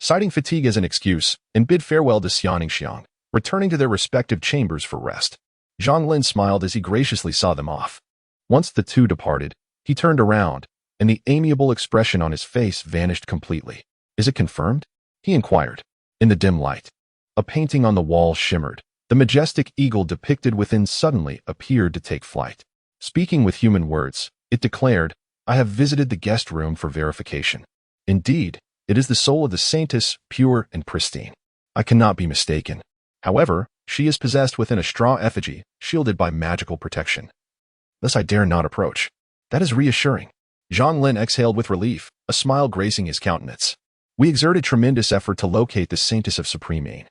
S1: Citing fatigue as an excuse and bid farewell to Xiaoningsiang, returning to their respective chambers for rest. Zhang Lin smiled as he graciously saw them off. Once the two departed, he turned around, and the amiable expression on his face vanished completely. Is it confirmed? He inquired. In the dim light, a painting on the wall shimmered. The majestic eagle depicted within suddenly appeared to take flight. Speaking with human words, it declared, I have visited the guest room for verification. Indeed, it is the soul of the saintess, pure and pristine. I cannot be mistaken. However, she is possessed within a straw effigy, shielded by magical protection. Thus I dare not approach. That is reassuring. Zhang Lin exhaled with relief, a smile gracing his countenance. We exerted tremendous effort to locate the saintess of supreme aim.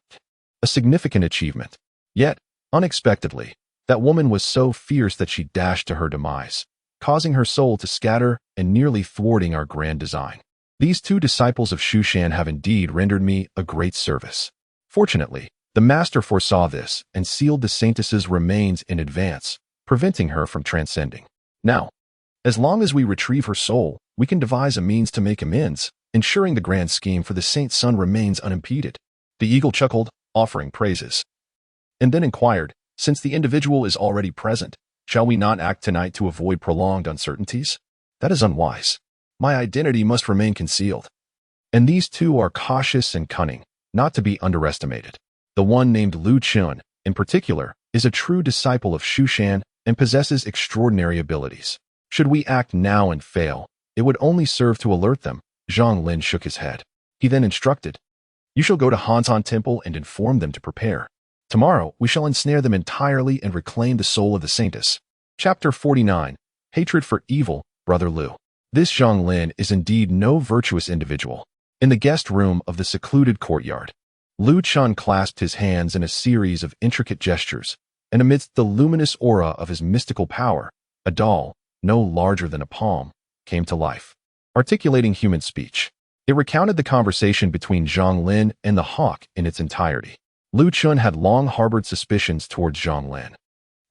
S1: A significant achievement. Yet, unexpectedly, that woman was so fierce that she dashed to her demise, causing her soul to scatter and nearly thwarting our grand design. These two disciples of Shushan have indeed rendered me a great service. Fortunately, the master foresaw this and sealed the saintess's remains in advance, preventing her from transcending. Now, as long as we retrieve her soul, we can devise a means to make amends, ensuring the grand scheme for the saint's son remains unimpeded. The eagle chuckled, offering praises, and then inquired, since the individual is already present, shall we not act tonight to avoid prolonged uncertainties? That is unwise. My identity must remain concealed. And these two are cautious and cunning, not to be underestimated. The one named Lu Chen, in particular, is a true disciple of Shushan and possesses extraordinary abilities. Should we act now and fail, it would only serve to alert them. Zhang Lin shook his head. He then instructed, You shall go to Hanhan Temple and inform them to prepare. Tomorrow, we shall ensnare them entirely and reclaim the soul of the saintess. Chapter 49. Hatred for Evil, Brother Lu. This Zhang Lin is indeed no virtuous individual. In the guest room of the secluded courtyard, Lu Chen clasped his hands in a series of intricate gestures, and amidst the luminous aura of his mystical power, a doll, no larger than a palm, came to life, articulating human speech. It recounted the conversation between Zhang Lin and the hawk in its entirety. Lu Chen had long harbored suspicions towards Zhang Lin.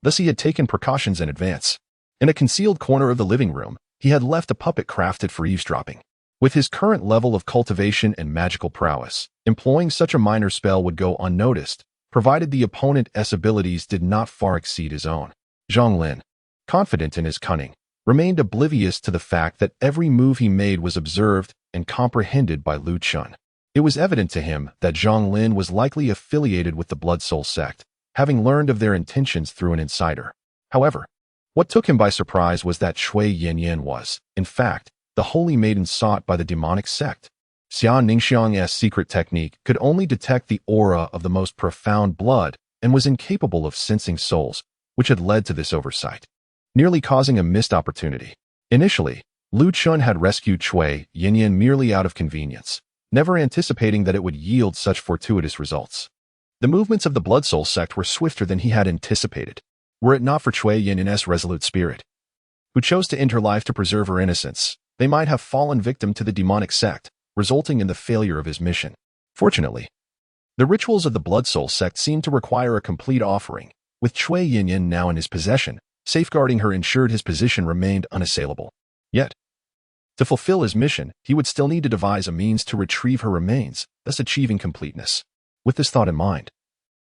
S1: Thus he had taken precautions in advance. In a concealed corner of the living room, he had left a puppet crafted for eavesdropping. With his current level of cultivation and magical prowess, employing such a minor spell would go unnoticed, provided the opponent's abilities did not far exceed his own. Zhang Lin, confident in his cunning, remained oblivious to the fact that every move he made was observed and comprehended by Lu Chen. It was evident to him that Zhang Lin was likely affiliated with the Blood Soul sect, having learned of their intentions through an insider. However, what took him by surprise was that Cui Yanyan was, in fact, the holy maiden sought by the demonic sect. Xiaoningsiang's secret technique could only detect the aura of the most profound blood and was incapable of sensing souls, which had led to this oversight, nearly causing a missed opportunity. Initially, Lu Chen had rescued Cui Yanyan merely out of convenience, never anticipating that it would yield such fortuitous results. The movements of the Blood Soul sect were swifter than he had anticipated, were it not for Cui Yanyan's resolute spirit, who chose to enter life to preserve her innocence. They might have fallen victim to the demonic sect, resulting in the failure of his mission. Fortunately, the rituals of the Blood Soul sect seemed to require a complete offering. With Cui Yanyan now in his possession, safeguarding her ensured his position remained unassailable. Yet, to fulfill his mission, he would still need to devise a means to retrieve her remains, thus achieving completeness. With this thought in mind,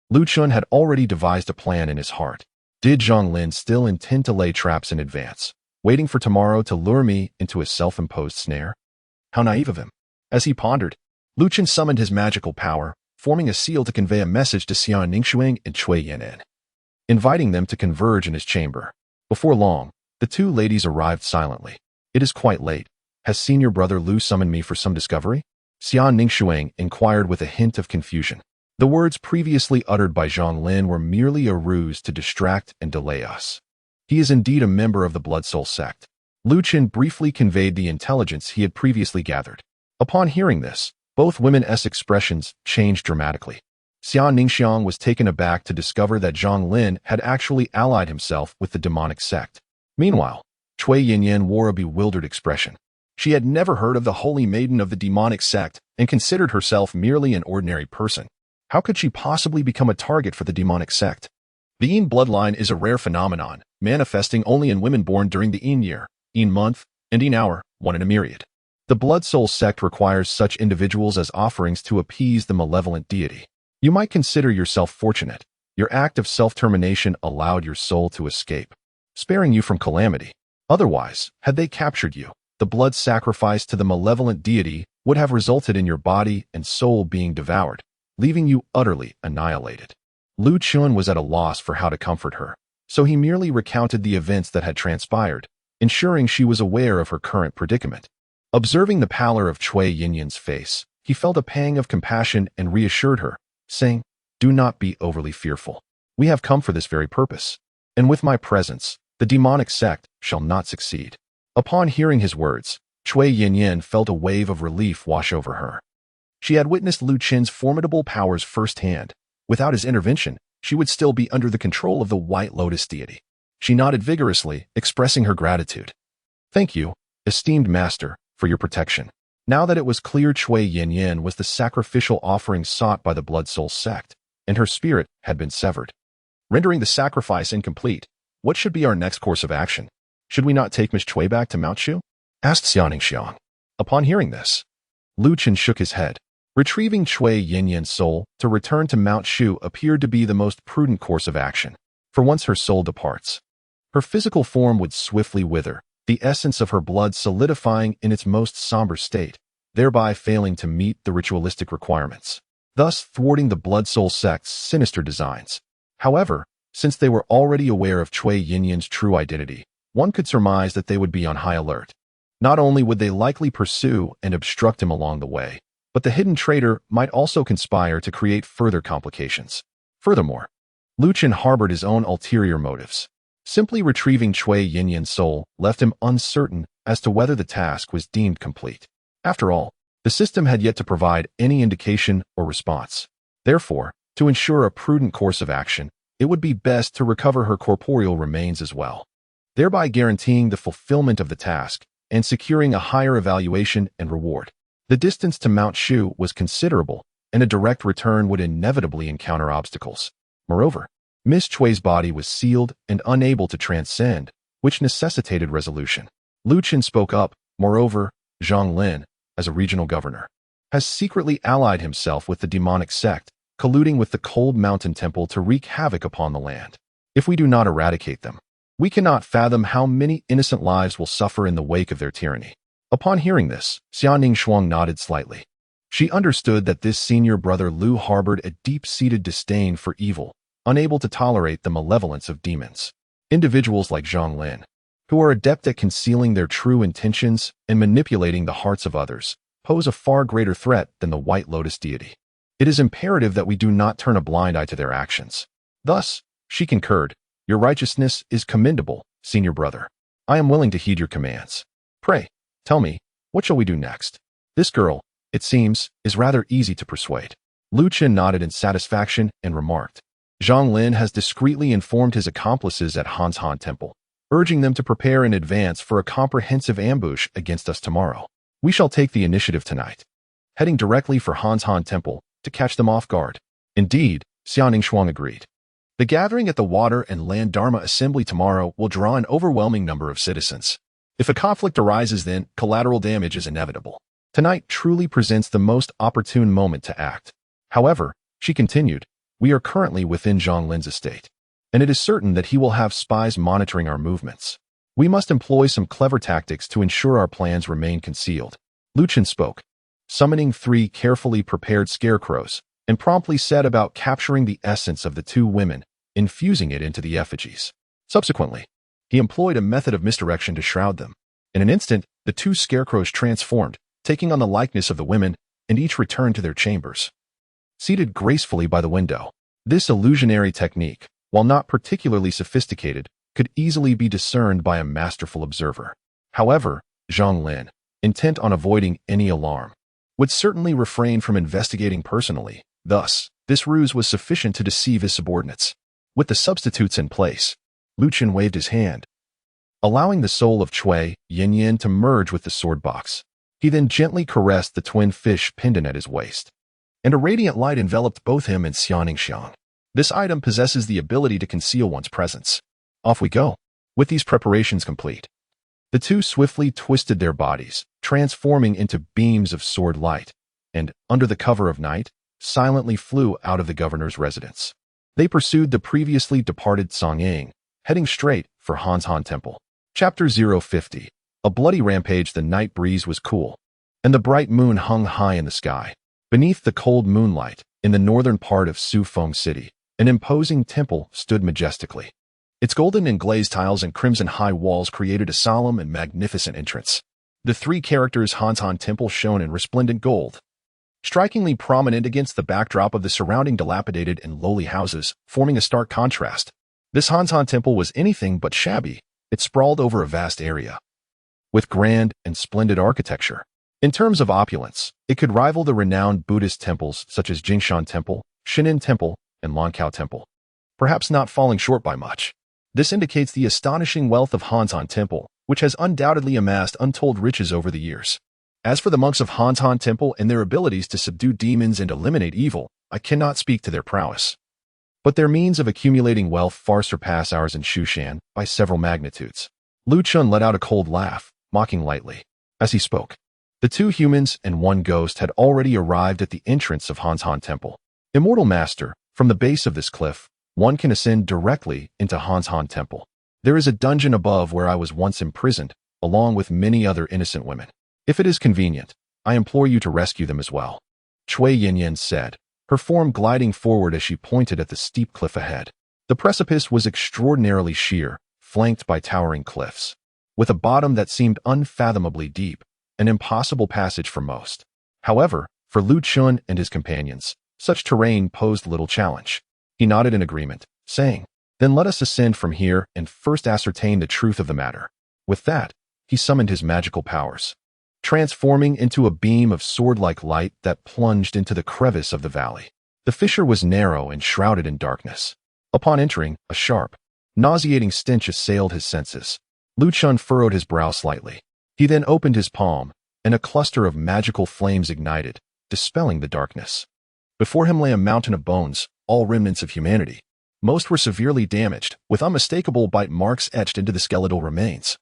S1: Lu Chen had already devised a plan in his heart. Did Zhang Lin still intend to lay traps in advance, waiting for tomorrow to lure me into a self-imposed snare? How naive of him. As he pondered, Lu Chen summoned his magical power, forming a seal to convey a message to Xiaoningsiang and Cui Yanyan, inviting them to converge in his chamber. Before long, the two ladies arrived silently. It is quite late. Has senior brother Lu summoned me for some discovery? Xiaoningsiang inquired with a hint of confusion. The words previously uttered by Zhang Lin were merely a ruse to distract and delay us. He is indeed a member of the Blood Soul sect. Lu Chen briefly conveyed the intelligence he had previously gathered. Upon hearing this, both women's expressions changed dramatically. Xiaoningsiang was taken aback to discover that Zhang Lin had actually allied himself with the demonic sect. Meanwhile, Cui Yanyan wore a bewildered expression. She had never heard of the holy maiden of the demonic sect and considered herself merely an ordinary person. How could she possibly become a target for the demonic sect? The Yin bloodline is a rare phenomenon, manifesting only in women born during the Yin year, Yin month, and Yin hour, one in a myriad. The Blood Soul sect requires such individuals as offerings to appease the malevolent deity. You might consider yourself fortunate. Your act of self-termination allowed your soul to escape, sparing you from calamity. Otherwise, had they captured you, the blood sacrifice to the malevolent deity would have resulted in your body and soul being devoured, leaving you utterly annihilated. Lu Chun was at a loss for how to comfort her, so he merely recounted the events that had transpired, ensuring she was aware of her current predicament. Observing the pallor of Cui Yinyan's face, he felt a pang of compassion and reassured her, saying, "Do not be overly fearful. We have come for this very purpose, and with my presence, the demonic sect shall not succeed." Upon hearing his words, Cui Yinyan felt a wave of relief wash over her. She had witnessed Lu Chen's formidable powers firsthand. Without his intervention, she would still be under the control of the White Lotus deity. She nodded vigorously, expressing her gratitude. "Thank you, esteemed master, for your protection." Now that it was clear Cui Yinyan was the sacrificial offering sought by the Blood Soul sect, and her spirit had been severed, rendering the sacrifice incomplete, what should be our next course of action? Should we not take Miss Cui back to Mount Shu? Asked Xiaoning Xiang. Upon hearing this, Lu Chen shook his head. Retrieving Cui Yinyan's soul to return to Mount Shu appeared to be the most prudent course of action, for once her soul departs, her physical form would swiftly wither, the essence of her blood solidifying in its most somber state, thereby failing to meet the ritualistic requirements, thus thwarting the Blood Soul sect's sinister designs. However, since they were already aware of Cui Yinyan's true identity, one could surmise that they would be on high alert. Not only would they likely pursue and obstruct him along the way, but the hidden traitor might also conspire to create further complications. Furthermore, Lu Chen harbored his own ulterior motives. Simply retrieving Cui Yinyan's soul left him uncertain as to whether the task was deemed complete. After all, the system had yet to provide any indication or response. Therefore, to ensure a prudent course of action, it would be best to recover her corporeal remains as well, thereby guaranteeing the fulfillment of the task and securing a higher evaluation and reward. The distance to Mount Shu was considerable, and a direct return would inevitably encounter obstacles. Moreover, Miss Cui's body was sealed and unable to transcend, which necessitated resolution. Lu Chen spoke up. Moreover, Zhang Lin, as a regional governor, has secretly allied himself with the demonic sect, colluding with the Cold Mountain Temple to wreak havoc upon the land. If we do not eradicate them, we cannot fathom how many innocent lives will suffer in the wake of their tyranny. Upon hearing this, Xiaoning Shuang nodded slightly. She understood that this senior brother Lu harbored a deep-seated disdain for evil, unable to tolerate the malevolence of demons. Individuals like Zhang Lin, who are adept at concealing their true intentions and manipulating the hearts of others, pose a far greater threat than the White Lotus deity. It is imperative that we do not turn a blind eye to their actions. Thus, she concurred, "Your righteousness is commendable, senior brother. I am willing to heed your commands. Pray, tell me, what shall we do next?" This girl, it seems, is rather easy to persuade. Lu Chen nodded in satisfaction and remarked, "Zhang Lin has discreetly informed his accomplices at Hanshan Temple, urging them to prepare in advance for a comprehensive ambush against us tomorrow. We shall take the initiative tonight, heading directly for Hanshan Temple to catch them off guard." Indeed, Xiaoning Shuang agreed. The gathering at the Water and Land Dharma Assembly tomorrow will draw an overwhelming number of citizens. If a conflict arises, then collateral damage is inevitable. Tonight truly presents the most opportune moment to act. However, she continued, we are currently within Zhang Lin's estate, and it is certain that he will have spies monitoring our movements. We must employ some clever tactics to ensure our plans remain concealed. Lu Chen spoke, summoning 3 carefully prepared scarecrows, and promptly set about capturing the essence of the 2 women, infusing it into the effigies. Subsequently, he employed a method of misdirection to shroud them. In an instant, the 2 scarecrows transformed, taking on the likeness of the women, and each returned to their chambers. Seated gracefully by the window, this illusionary technique, while not particularly sophisticated, could easily be discerned by a masterful observer. However, Zhang Lin, intent on avoiding any alarm, would certainly refrain from investigating personally. Thus, this ruse was sufficient to deceive his subordinates. With the substitutes in place, Lu Chen waved his hand, allowing the soul of Cui Yinyan to merge with the sword box. He then gently caressed the twin fish pendant at his waist. and a radiant light enveloped both him and Xiang. This item possesses the ability to conceal one's presence. Off we go. With these preparations complete, the two swiftly twisted their bodies, transforming into beams of sword light, and, under the cover of night, silently flew out of the governor's residence. They pursued the previously departed Song Ying, heading straight for Han Temple. Chapter 050. A bloody rampage. The night breeze was cool, and the bright moon hung high in the sky. Beneath the cold moonlight, in the northern part of Sufeng City, an imposing temple stood majestically. Its golden and glazed tiles and crimson high walls created a solemn and magnificent entrance. The three characters Han Temple shone in resplendent gold, strikingly prominent against the backdrop of the surrounding dilapidated and lowly houses, forming a stark contrast. This Han Temple was anything but shabby. It sprawled over a vast area, with grand and splendid architecture. In terms of opulence, it could rival the renowned Buddhist temples such as Jingshan Temple, Shinin Temple, and Lankao Temple, perhaps not falling short by much. This indicates the astonishing wealth of Han Temple, which has undoubtedly amassed untold riches over the years. As for the monks of Han Temple and their abilities to subdue demons and eliminate evil, I cannot speak to their prowess. But their means of accumulating wealth far surpass ours in Shushan by several magnitudes. Lu Chun let out a cold laugh, mocking lightly. As he spoke, the two humans and one ghost had already arrived at the entrance of Han Temple. Immortal Master, from the base of this cliff, one can ascend directly into Han Temple. There is a dungeon above where I was once imprisoned, along with many other innocent women. If it is convenient, I implore you to rescue them as well. Cui Yanyan said, her form gliding forward as she pointed at the steep cliff ahead. The precipice was extraordinarily sheer, flanked by towering cliffs, with a bottom that seemed unfathomably deep, an impossible passage for most. However, for Lu Chun and his companions, such terrain posed little challenge. He nodded in agreement, saying, "Then let us ascend from here and first ascertain the truth of the matter." With that, he summoned his magical powers, transforming into a beam of sword-like light that plunged into the crevice of the valley. The fissure was narrow and shrouded in darkness. Upon entering, a sharp, nauseating stench assailed his senses. Lu Chun furrowed his brow slightly. He then opened his palm, and a cluster of magical flames ignited, dispelling the darkness. Before him lay a mountain of bones, all remnants of humanity. Most were severely damaged, with unmistakable bite marks etched into the skeletal remains,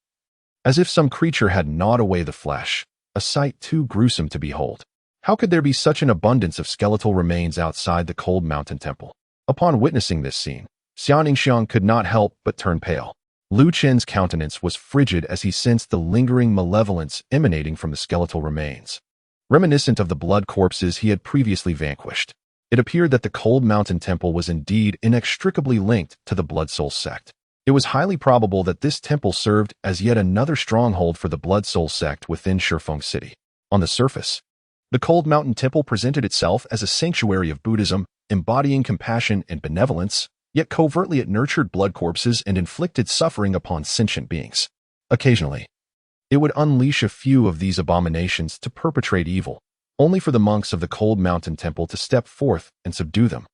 S1: as if some creature had gnawed away the flesh, a sight too gruesome to behold. How could there be such an abundance of skeletal remains outside the cold mountain temple? Upon witnessing this scene, Xiang could not help but turn pale. Lu Chen's countenance was frigid as he sensed the lingering malevolence emanating from the skeletal remains, reminiscent of the blood corpses he had previously vanquished. It appeared that the cold mountain temple was indeed inextricably linked to the Blood Soul sect. It was highly probable that this temple served as yet another stronghold for the Blood Soul sect within Shufeng City. On the surface, the cold mountain temple presented itself as a sanctuary of Buddhism, embodying compassion and benevolence, yet covertly it nurtured blood corpses and inflicted suffering upon sentient beings. Occasionally, it would unleash a few of these abominations to perpetrate evil, only for the monks of the cold mountain temple to step forth and subdue them,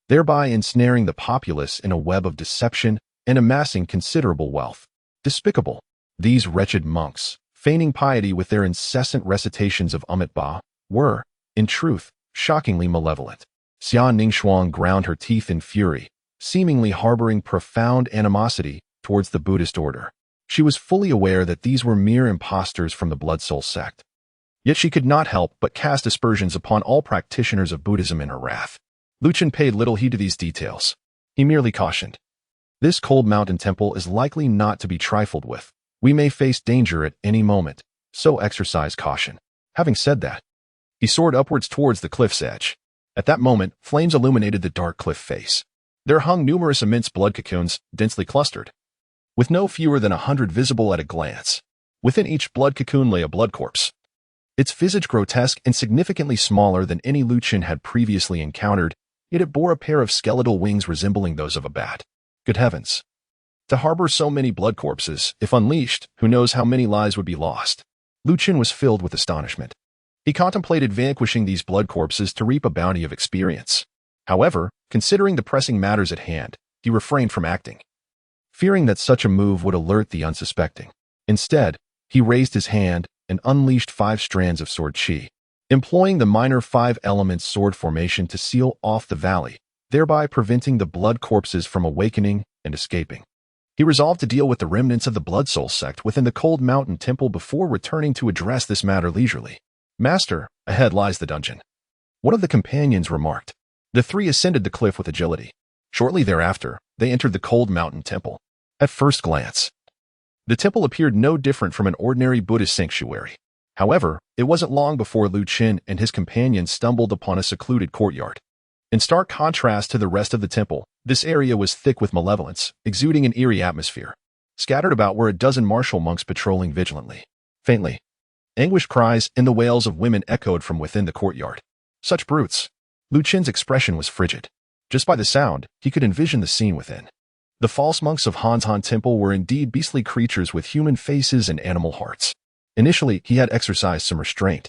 S1: thereby ensnaring the populace in a web of deception and amassing considerable wealth. Despicable, these wretched monks, feigning piety with their incessant recitations of Ba, were, in truth, shockingly malevolent. Xia Ningxuang ground her teeth in fury, seemingly harboring profound animosity towards the Buddhist order. She was fully aware that these were mere impostors from the Blood Soul sect. Yet she could not help but cast aspersions upon all practitioners of Buddhism in her wrath. Lu Chun paid little heed to these details. He merely cautioned, "This cold mountain temple is likely not to be trifled with. We may face danger at any moment, so exercise caution." Having said that, he soared upwards towards the cliff's edge. At that moment, flames illuminated the dark cliff face. There hung numerous immense blood cocoons, densely clustered, with no fewer than 100 visible at a glance. Within each blood cocoon lay a blood corpse, its visage grotesque and significantly smaller than any Lu Chun had previously encountered, yet it bore a pair of skeletal wings resembling those of a bat. Good heavens! To harbor so many blood corpses, if unleashed, who knows how many lives would be lost? Lu Chun was filled with astonishment. He contemplated vanquishing these blood corpses to reap a bounty of experience. However, considering the pressing matters at hand, he refrained from acting, fearing that such a move would alert the unsuspecting. Instead, he raised his hand and unleashed 5 strands of sword chi. employing the minor 5-element sword formation to seal off the valley, thereby preventing the blood corpses from awakening and escaping. He resolved to deal with the remnants of the Blood Soul sect within the Cold Mountain Temple before returning to address this matter leisurely. "Master, ahead lies the dungeon," one of the companions remarked. The three ascended the cliff with agility. Shortly thereafter, they entered the Cold Mountain Temple. At first glance, the temple appeared no different from an ordinary Buddhist sanctuary. However, it wasn't long before Lu Chen and his companions stumbled upon a secluded courtyard. In stark contrast to the rest of the temple, this area was thick with malevolence, exuding an eerie atmosphere. Scattered about were a dozen martial monks patrolling vigilantly. Faintly, anguished cries and the wails of women echoed from within the courtyard. Such brutes! Lu Chen's expression was frigid. Just by the sound, he could envision the scene within. The false monks of Hanzhan Temple were indeed beastly creatures with human faces and animal hearts. Initially, he had exercised some restraint,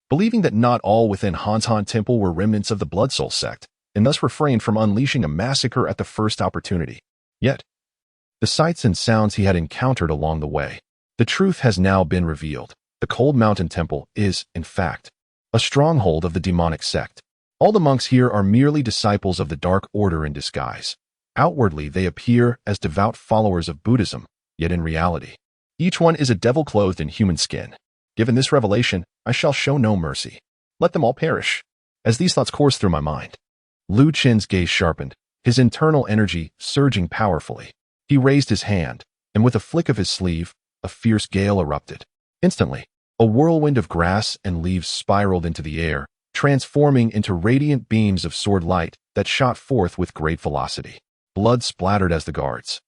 S1: believing that not all within Hanzhan Temple were remnants of the Blood Soul sect, and thus refrained from unleashing a massacre at the first opportunity. Yet, the sights and sounds he had encountered along the way, the truth has now been revealed. The Cold Mountain Temple is, in fact, a stronghold of the demonic sect. All the monks here are merely disciples of the Dark Order in disguise. Outwardly, they appear as devout followers of Buddhism, yet in reality, each one is a devil clothed in human skin. Given this revelation, I shall show no mercy. Let them all perish. As these thoughts coursed through my mind, Lu Chen's gaze sharpened, his internal energy surging powerfully. He raised his hand, and with a flick of his sleeve, a fierce gale erupted. Instantly, a whirlwind of grass and leaves spiraled into the air, transforming into radiant beams of sword light that shot forth with great velocity. Blood splattered as the guards,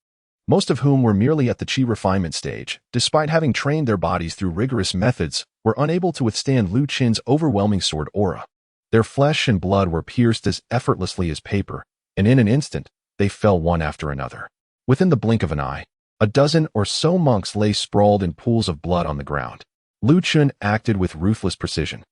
S1: most of whom were merely at the chi refinement stage, despite having trained their bodies through rigorous methods, were unable to withstand Lu Chen's overwhelming sword aura. Their flesh and blood were pierced as effortlessly as paper, and in an instant, they fell one after another. Within the blink of an eye, a dozen or so monks lay sprawled in pools of blood on the ground. Lu Chen acted with ruthless precision.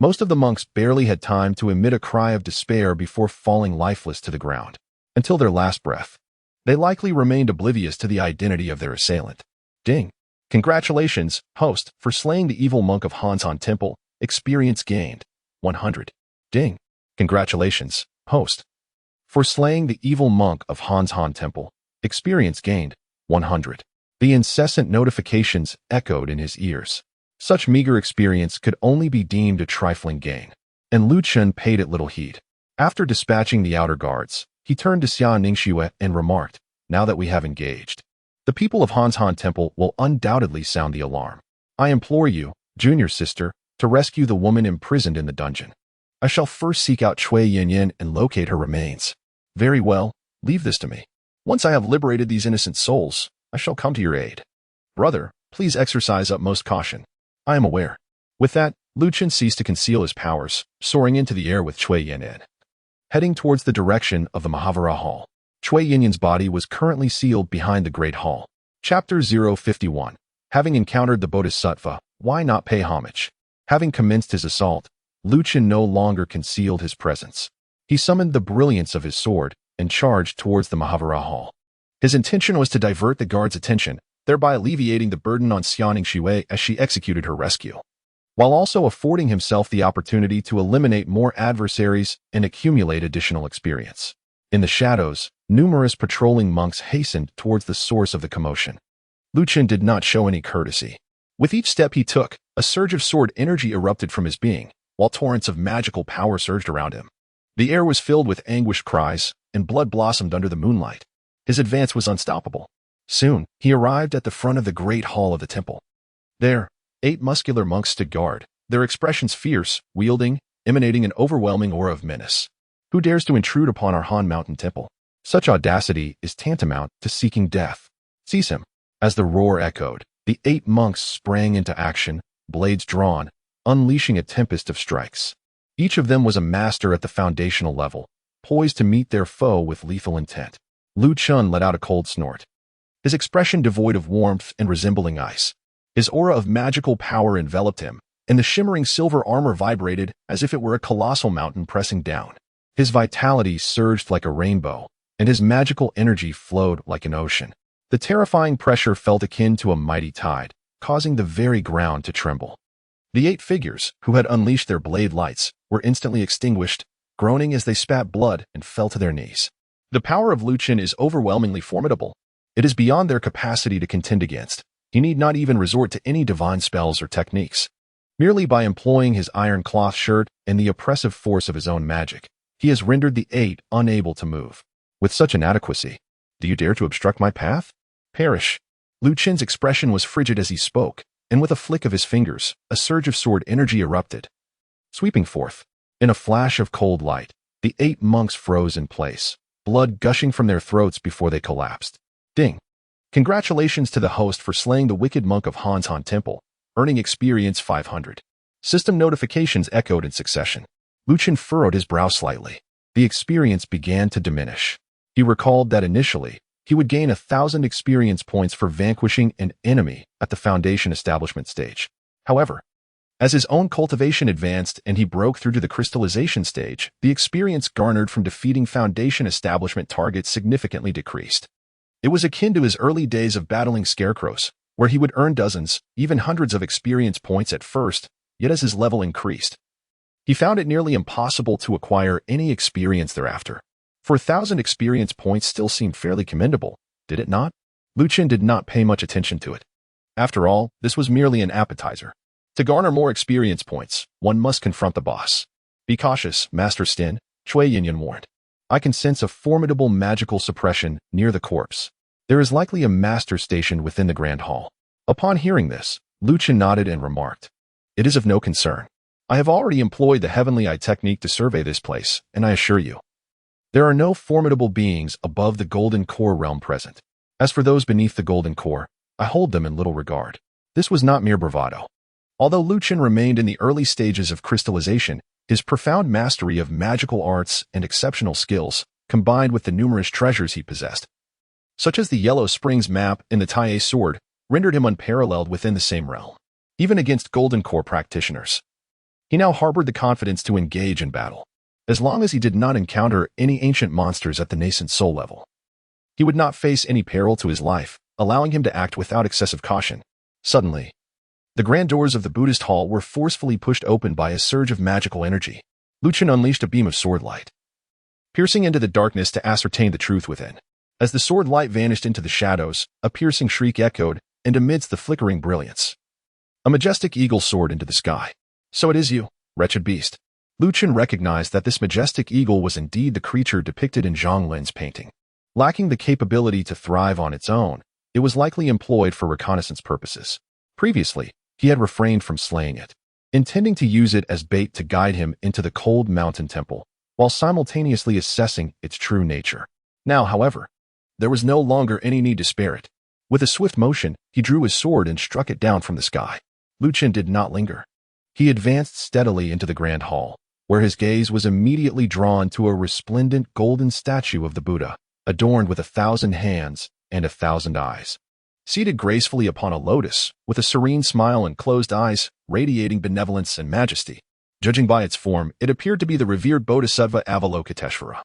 S1: Most of the monks barely had time to emit a cry of despair before falling lifeless to the ground. Until their last breath, they likely remained oblivious to the identity of their assailant. Ding! Congratulations, host, for slaying the evil monk of Hanzhan Temple. Experience gained. 100. Ding! Congratulations, host, for slaying the evil monk of Hanzhan Temple. Experience gained. 100. The incessant notifications echoed in his ears. Such meager experience could only be deemed a trifling gain, and Lu Chen paid it little heed. After dispatching the outer guards, he turned to Xia Ningxue and remarked, "Now that we have engaged, the people of Hanzhan Temple will undoubtedly sound the alarm. I implore you, junior sister, to rescue the woman imprisoned in the dungeon. I shall first seek out Cui Yanyan and locate her remains." "Very well, leave this to me. Once I have liberated these innocent souls, I shall come to your aid. Brother, please exercise utmost caution. I am aware." With that, Lu Chen ceased to conceal his powers, soaring into the air with Cui Yanyan, heading towards the direction of the Mahavira Hall. Cui Yanyan's body was currently sealed behind the Great Hall. Chapter 051. Having encountered the Bodhisattva, why not pay homage? Having commenced his assault, Lu Chen no longer concealed his presence. He summoned the brilliance of his sword and charged towards the Mahavira Hall. His intention was to divert the guards' attention, thereby alleviating the burden on Xia Ningxue as she executed her rescue, while also affording himself the opportunity to eliminate more adversaries and accumulate additional experience. In the shadows, numerous patrolling monks hastened towards the source of the commotion. Lu Chen did not show any courtesy. With each step he took, a surge of sword energy erupted from his being, while torrents of magical power surged around him. The air was filled with anguished cries, and blood blossomed under the moonlight. His advance was unstoppable. Soon, he arrived at the front of the great hall of the temple. There, 8 muscular monks stood guard, their expressions fierce, wielding, emanating an overwhelming aura of menace. Who dares to intrude upon our Han Mountain Temple? Such audacity is tantamount to seeking death. Seize him. As the roar echoed, the 8 monks sprang into action, blades drawn, unleashing a tempest of strikes. Each of them was a master at the foundational level, poised to meet their foe with lethal intent. Lu Chen let out a cold snort, his expression devoid of warmth and resembling ice. His aura of magical power enveloped him, and the shimmering silver armor vibrated as if it were a colossal mountain pressing down. His vitality surged like a rainbow, and his magical energy flowed like an ocean. The terrifying pressure felt akin to a mighty tide, causing the very ground to tremble. The 8 figures, who had unleashed their blade lights, were instantly extinguished, groaning as they spat blood and fell to their knees. The power of Chen is overwhelmingly formidable. It is beyond their capacity to contend against. He need not even resort to any divine spells or techniques. Merely by employing his iron cloth shirt and the oppressive force of his own magic, he has rendered the 8 unable to move. With such inadequacy, do you dare to obstruct my path? Perish. Chen's expression was frigid as he spoke, and with a flick of his fingers, a surge of sword energy erupted. Sweeping forth, in a flash of cold light, the 8 monks froze in place, blood gushing from their throats before they collapsed. Ding! Congratulations to the host for slaying the wicked monk of Han Temple, earning experience 500. System notifications echoed in succession. Chen furrowed his brow slightly. The experience began to diminish. He recalled that initially, he would gain 1,000 experience points for vanquishing an enemy at the Foundation establishment stage. However, as his own cultivation advanced and he broke through to the crystallization stage, the experience garnered from defeating Foundation establishment targets significantly decreased. It was akin to his early days of battling scarecrows, where he would earn dozens, even hundreds of experience points at first, yet as his level increased, he found it nearly impossible to acquire any experience thereafter. For 1,000 experience points still seemed fairly commendable, did it not? Chen did not pay much attention to it. After all, this was merely an appetizer. To garner more experience points, one must confront the boss. Be cautious, Master Sten, Cui Yinyan warned. I can sense a formidable magical suppression near the corpse. There is likely a master stationed within the Grand Hall. Upon hearing this, Chen nodded and remarked, "It is of no concern. I have already employed the Heavenly Eye technique to survey this place, and I assure you, there are no formidable beings above the Golden Core realm present. As for those beneath the Golden Core, I hold them in little regard." This was not mere bravado. Although Chen remained in the early stages of crystallization, his profound mastery of magical arts and exceptional skills, combined with the numerous treasures he possessed, such as the Yellow Springs map and the Tai sword, rendered him unparalleled within the same realm, even against Golden Core practitioners. He now harbored the confidence to engage in battle. As long as he did not encounter any ancient monsters at the nascent soul level, he would not face any peril to his life, allowing him to act without excessive caution. Suddenly, the grand doors of the Buddhist hall were forcefully pushed open by a surge of magical energy. Chen unleashed a beam of sword light, piercing into the darkness to ascertain the truth within. As the sword light vanished into the shadows, a piercing shriek echoed, and amidst the flickering brilliance, a majestic eagle soared into the sky. "So it is you, wretched beast." Chen recognized that this majestic eagle was indeed the creature depicted in Zhang Lin's painting. Lacking the capability to thrive on its own, it was likely employed for reconnaissance purposes. Previously, he had refrained from slaying it, intending to use it as bait to guide him into the cold mountain temple, while simultaneously assessing its true nature. Now, however, there was no longer any need to spare it. With a swift motion, he drew his sword and struck it down from the sky. Chen did not linger. He advanced steadily into the Grand Hall, where his gaze was immediately drawn to a resplendent golden statue of the Buddha, adorned with 1,000 hands and 1,000 eyes. Seated gracefully upon a lotus, with a serene smile and closed eyes, radiating benevolence and majesty. Judging by its form, it appeared to be the revered Bodhisattva Avalokiteshvara.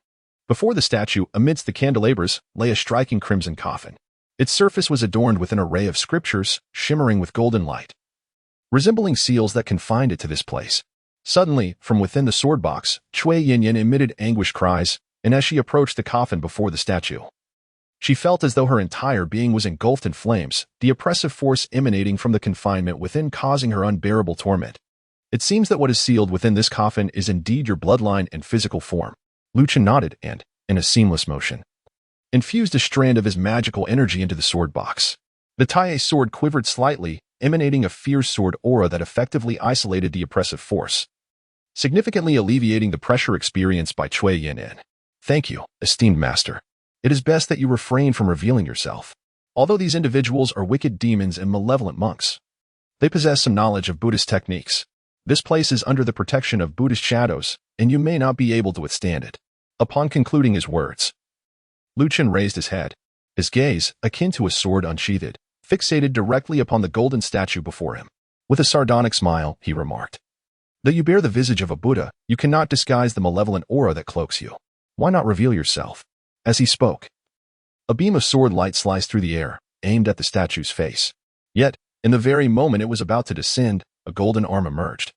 S1: Before the statue, amidst the candelabras, lay a striking crimson coffin. Its surface was adorned with an array of scriptures, shimmering with golden light, resembling seals that confined it to this place. Suddenly, from within the sword box, Cui Yinyan emitted anguished cries, and as she approached the coffin before the statue, she felt as though her entire being was engulfed in flames, the oppressive force emanating from the confinement within causing her unbearable torment. "It seems that what is sealed within this coffin is indeed your bloodline and physical form." Chen nodded and, in a seamless motion, infused a strand of his magical energy into the sword box. The Tai sword quivered slightly, emanating a fierce sword aura that effectively isolated the oppressive force, significantly alleviating the pressure experienced by Cui Yinyan. "Thank you, esteemed master. It is best that you refrain from revealing yourself. Although these individuals are wicked demons and malevolent monks, they possess some knowledge of Buddhist techniques. This place is under the protection of Buddhist shadows, and you may not be able to withstand it." Upon concluding his words, Chen raised his head, his gaze, akin to a sword unsheathed, fixated directly upon the golden statue before him. With a sardonic smile, he remarked, "Though you bear the visage of a Buddha, you cannot disguise the malevolent aura that cloaks you. Why not reveal yourself?" As he spoke, a beam of sword light sliced through the air, aimed at the statue's face. Yet, in the very moment it was about to descend, a golden arm emerged,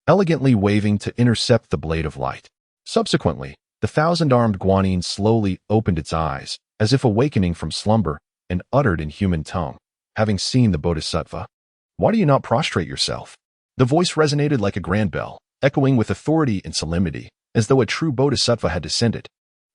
S1: elegantly waving to intercept the blade of light. Subsequently, the thousand-armed Guanyin slowly opened its eyes, as if awakening from slumber, and uttered in human tongue, "Having seen the Bodhisattva, why do you not prostrate yourself?" The voice resonated like a grand bell, echoing with authority and solemnity, as though a true Bodhisattva had descended.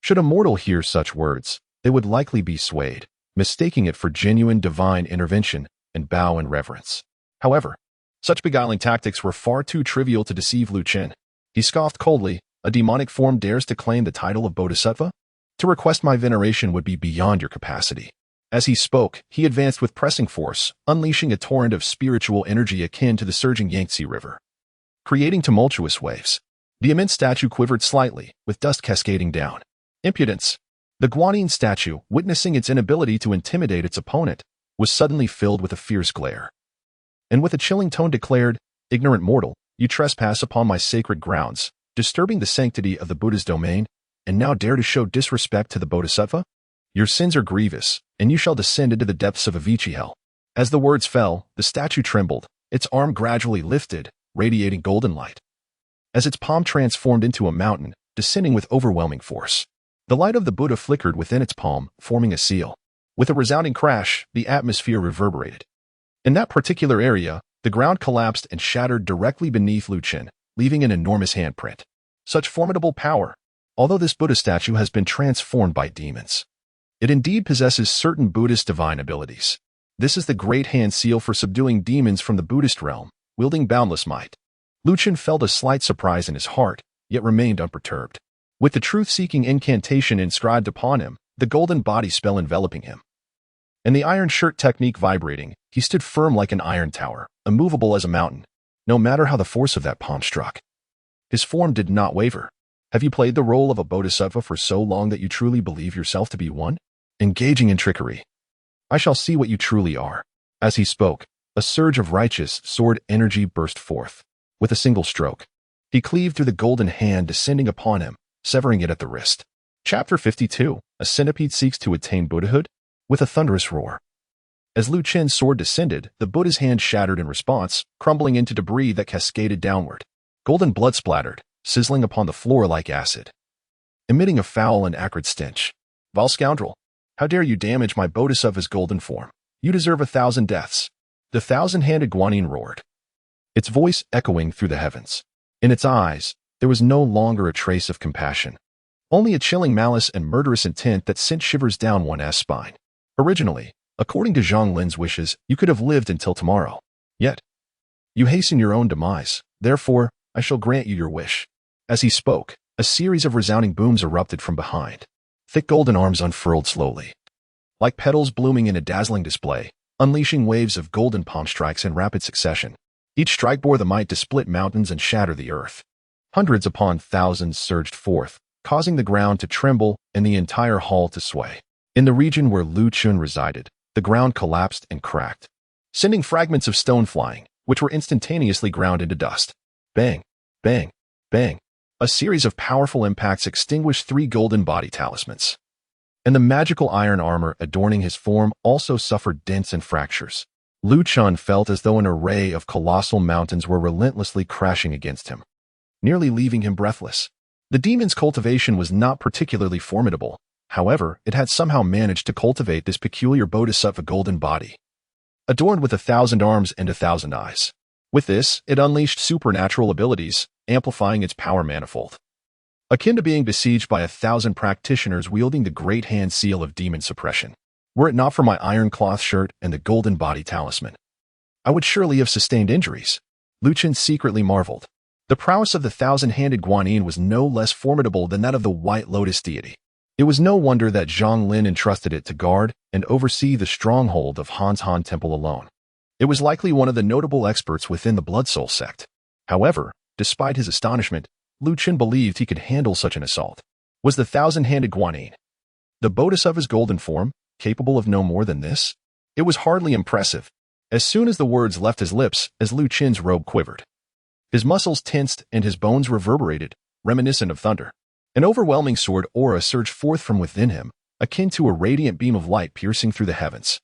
S1: Should a mortal hear such words, they would likely be swayed, mistaking it for genuine divine intervention, and bow in reverence. However, such beguiling tactics were far too trivial to deceive Lu Chen. He scoffed coldly. "A demonic form dares to claim the title of Bodhisattva? To request my veneration would be beyond your capacity." As he spoke, he advanced with pressing force, unleashing a torrent of spiritual energy akin to the surging Yangtze River, creating tumultuous waves. The immense statue quivered slightly, with dust cascading down. Impudence! The Guanyin statue, witnessing its inability to intimidate its opponent, was suddenly filled with a fierce glare, and with a chilling tone declared, "Ignorant mortal, you trespass upon my sacred grounds, disturbing the sanctity of the Buddha's domain, and now dare to show disrespect to the Bodhisattva? Your sins are grievous, and you shall descend into the depths of Avicii hell." As the words fell, the statue trembled, its arm gradually lifted, radiating golden light, as its palm transformed into a mountain, descending with overwhelming force. The light of the Buddha flickered within its palm, forming a seal. With a resounding crash, the atmosphere reverberated. In that particular area, the ground collapsed and shattered directly beneath Lu Chen, leaving an enormous handprint. Such formidable power! Although this Buddha statue has been transformed by demons, it indeed possesses certain Buddhist divine abilities. This is the great hand seal for subduing demons from the Buddhist realm, wielding boundless might. Lu Chen felt a slight surprise in his heart, yet remained unperturbed. With the truth-seeking incantation inscribed upon him, the golden body spell enveloping him, and the iron shirt technique vibrating, he stood firm like an iron tower, immovable as a mountain, no matter how the force of that palm struck. His form did not waver. Have you played the role of a bodhisattva for so long that you truly believe yourself to be one? Engaging in trickery. I shall see what you truly are. As he spoke, a surge of righteous sword energy burst forth. With a single stroke, he cleaved through the golden hand descending upon him, severing it at the wrist. Chapter 52. A centipede seeks to attain Buddhahood? With a thunderous roar, as Lu Chen's sword descended, the Buddha's hand shattered in response, crumbling into debris that cascaded downward. Golden blood splattered, sizzling upon the floor like acid, emitting a foul and acrid stench. "Vile scoundrel! How dare you damage my bodhisattva's golden form? You deserve 1,000 deaths." The thousand-handed Guanyin roared, its voice echoing through the heavens. In its eyes, there was no longer a trace of compassion, only a chilling malice and murderous intent that sent shivers down one's spine. Originally, according to Zhang Lin's wishes, you could have lived until tomorrow. Yet, you hasten your own demise. Therefore, I shall grant you your wish. As he spoke, a series of resounding booms erupted from behind. Thick golden arms unfurled slowly, like petals blooming in a dazzling display, unleashing waves of golden palm strikes in rapid succession. Each strike bore the might to split mountains and shatter the earth. Hundreds upon thousands surged forth, causing the ground to tremble and the entire hall to sway. In the region where Lu Chen resided, the ground collapsed and cracked, sending fragments of stone flying, which were instantaneously ground into dust. Bang, bang, bang. A series of powerful impacts extinguished 3 golden body talismans, and the magical iron armor adorning his form also suffered dents and fractures. Lu Chen felt as though an array of colossal mountains were relentlessly crashing against him, nearly leaving him breathless. The demon's cultivation was not particularly formidable. However, it had somehow managed to cultivate this peculiar bodhisattva golden body, adorned with 1,000 arms and 1,000 eyes. With this, it unleashed supernatural abilities, amplifying its power manifold, akin to being besieged by 1,000 practitioners wielding the great hand seal of demon suppression. Were it not for my iron cloth shirt and the golden body talisman, I would surely have sustained injuries. Lu Chen secretly marveled. The prowess of the thousand-handed Guanyin was no less formidable than that of the White Lotus deity. It was no wonder that Zhang Lin entrusted it to guard and oversee the stronghold of Han's Han Temple alone. It was likely one of the notable experts within the Blood Soul sect. However, despite his astonishment, Lu Chen believed he could handle such an assault. Was the thousand-handed Guanyin, the bodhisattva's golden form, capable of no more than this? It was hardly impressive. As soon as the words left his lips, as Lu Chen's robe quivered, his muscles tensed and his bones reverberated, reminiscent of thunder. An overwhelming sword aura surged forth from within him, akin to a radiant beam of light piercing through the heavens.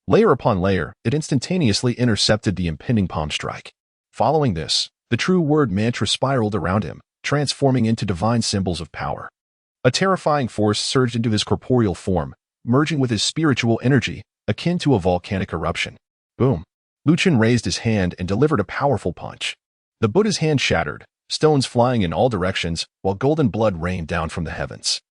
S1: Layer upon layer, it instantaneously intercepted the impending palm strike. Following this, the true word mantra spiraled around him, transforming into divine symbols of power. A terrifying force surged into his corporeal form, merging with his spiritual energy, akin to a volcanic eruption. Boom! Lu Chen raised his hand and delivered a powerful punch. The Buddha's hand shattered, stones flying in all directions, while golden blood rained down from the heavens.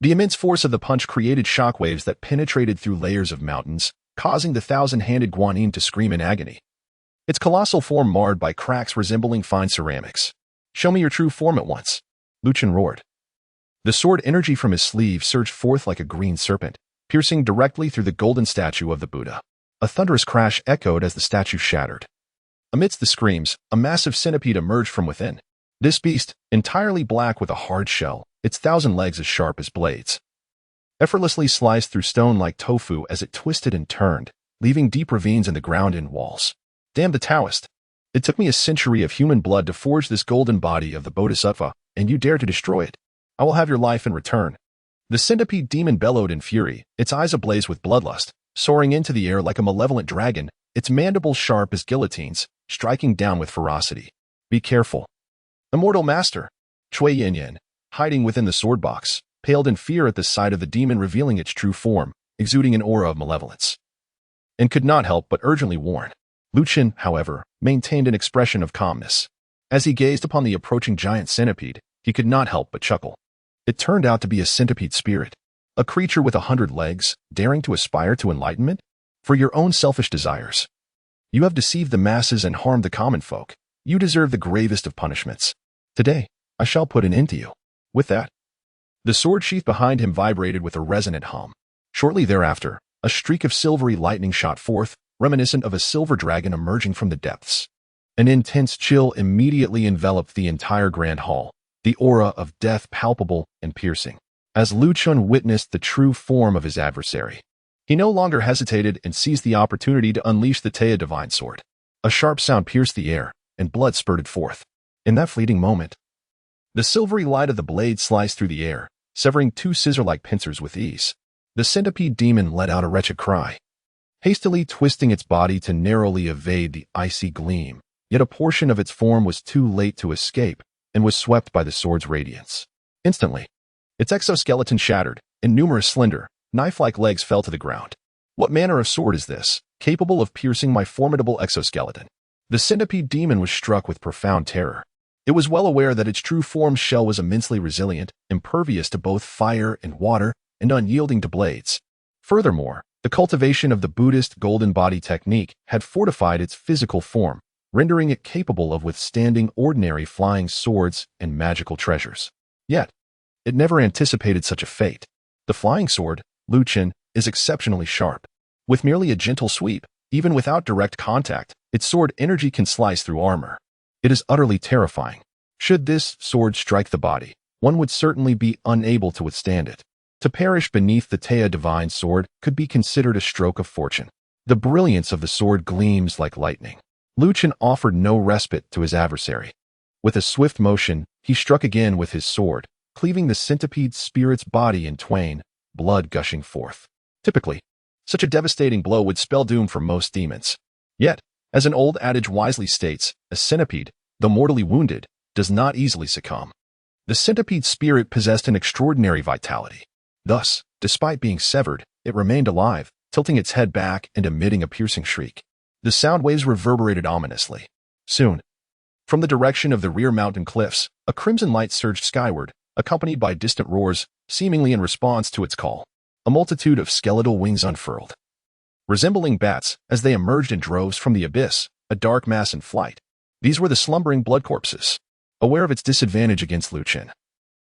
S1: The immense force of the punch created shockwaves that penetrated through layers of mountains, causing the thousand-handed Guanyin to scream in agony. Its colossal form marred by cracks resembling fine ceramics. "Show me your true form at once," Lu Chen roared. The sword energy from his sleeve surged forth like a green serpent, piercing directly through the golden statue of the Buddha. A thunderous crash echoed as the statue shattered. Amidst the screams, a massive centipede emerged from within. This beast, entirely black with a hard shell, its 1,000 legs as sharp as blades, effortlessly sliced through stone like tofu as it twisted and turned, leaving deep ravines in the ground and walls. Damn the Taoist! It took me a century of human blood to forge this golden body of the Bodhisattva, and you dare to destroy it. I will have your life in return. The centipede demon bellowed in fury, its eyes ablaze with bloodlust, soaring into the air like a malevolent dragon, its mandibles sharp as guillotines, striking down with ferocity. Be careful. Immortal Master, Cui Yin, hiding within the sword box, paled in fear at the sight of the demon revealing its true form, exuding an aura of malevolence, and could not help but urgently warn. Lu Chen, however, maintained an expression of calmness. As he gazed upon the approaching giant centipede, he could not help but chuckle. It turned out to be a centipede spirit, a creature with 100 legs, daring to aspire to enlightenment? For your own selfish desires. You have deceived the masses and harmed the common folk. You deserve the gravest of punishments. Today, I shall put an end to you. With that, the sword sheath behind him vibrated with a resonant hum. Shortly thereafter, a streak of silvery lightning shot forth, reminiscent of a silver dragon emerging from the depths. An intense chill immediately enveloped the entire grand hall, the aura of death palpable and piercing. As Lu Chen witnessed the true form of his adversary, he no longer hesitated and seized the opportunity to unleash the Taya divine sword. A sharp sound pierced the air, and blood spurted forth. In that fleeting moment, the silvery light of the blade sliced through the air, severing 2 scissor-like pincers with ease. The centipede demon let out a wretched cry, hastily twisting its body to narrowly evade the icy gleam, yet a portion of its form was too late to escape and was swept by the sword's radiance. Instantly, its exoskeleton shattered, and numerous slender, knife-like legs fell to the ground. What manner of sword is this, capable of piercing my formidable exoskeleton? The centipede demon was struck with profound terror. It was well aware that its true form's shell was immensely resilient, impervious to both fire and water, and unyielding to blades. Furthermore, the cultivation of the Buddhist golden body technique had fortified its physical form, rendering it capable of withstanding ordinary flying swords and magical treasures. Yet, it never anticipated such a fate. The flying sword, Lu Chen, is exceptionally sharp. With merely a gentle sweep, even without direct contact, its sword energy can slice through armor. It is utterly terrifying. Should this sword strike the body, one would certainly be unable to withstand it. To perish beneath the Taya divine sword could be considered a stroke of fortune. The brilliance of the sword gleams like lightning. Lu Chen offered no respite to his adversary. With a swift motion, he struck again with his sword, cleaving the centipede spirit's body in twain, blood gushing forth. Typically, such a devastating blow would spell doom for most demons. Yet, as an old adage wisely states, a centipede, though mortally wounded, does not easily succumb. The centipede spirit possessed an extraordinary vitality. Thus, despite being severed, it remained alive, tilting its head back and emitting a piercing shriek. The sound waves reverberated ominously. Soon, from the direction of the rear mountain cliffs, a crimson light surged skyward, accompanied by distant roars, seemingly in response to its call. A multitude of skeletal wings unfurled, resembling bats as they emerged in droves from the abyss, a dark mass in flight. These were the slumbering blood corpses. Aware of its disadvantage against Lu Chen,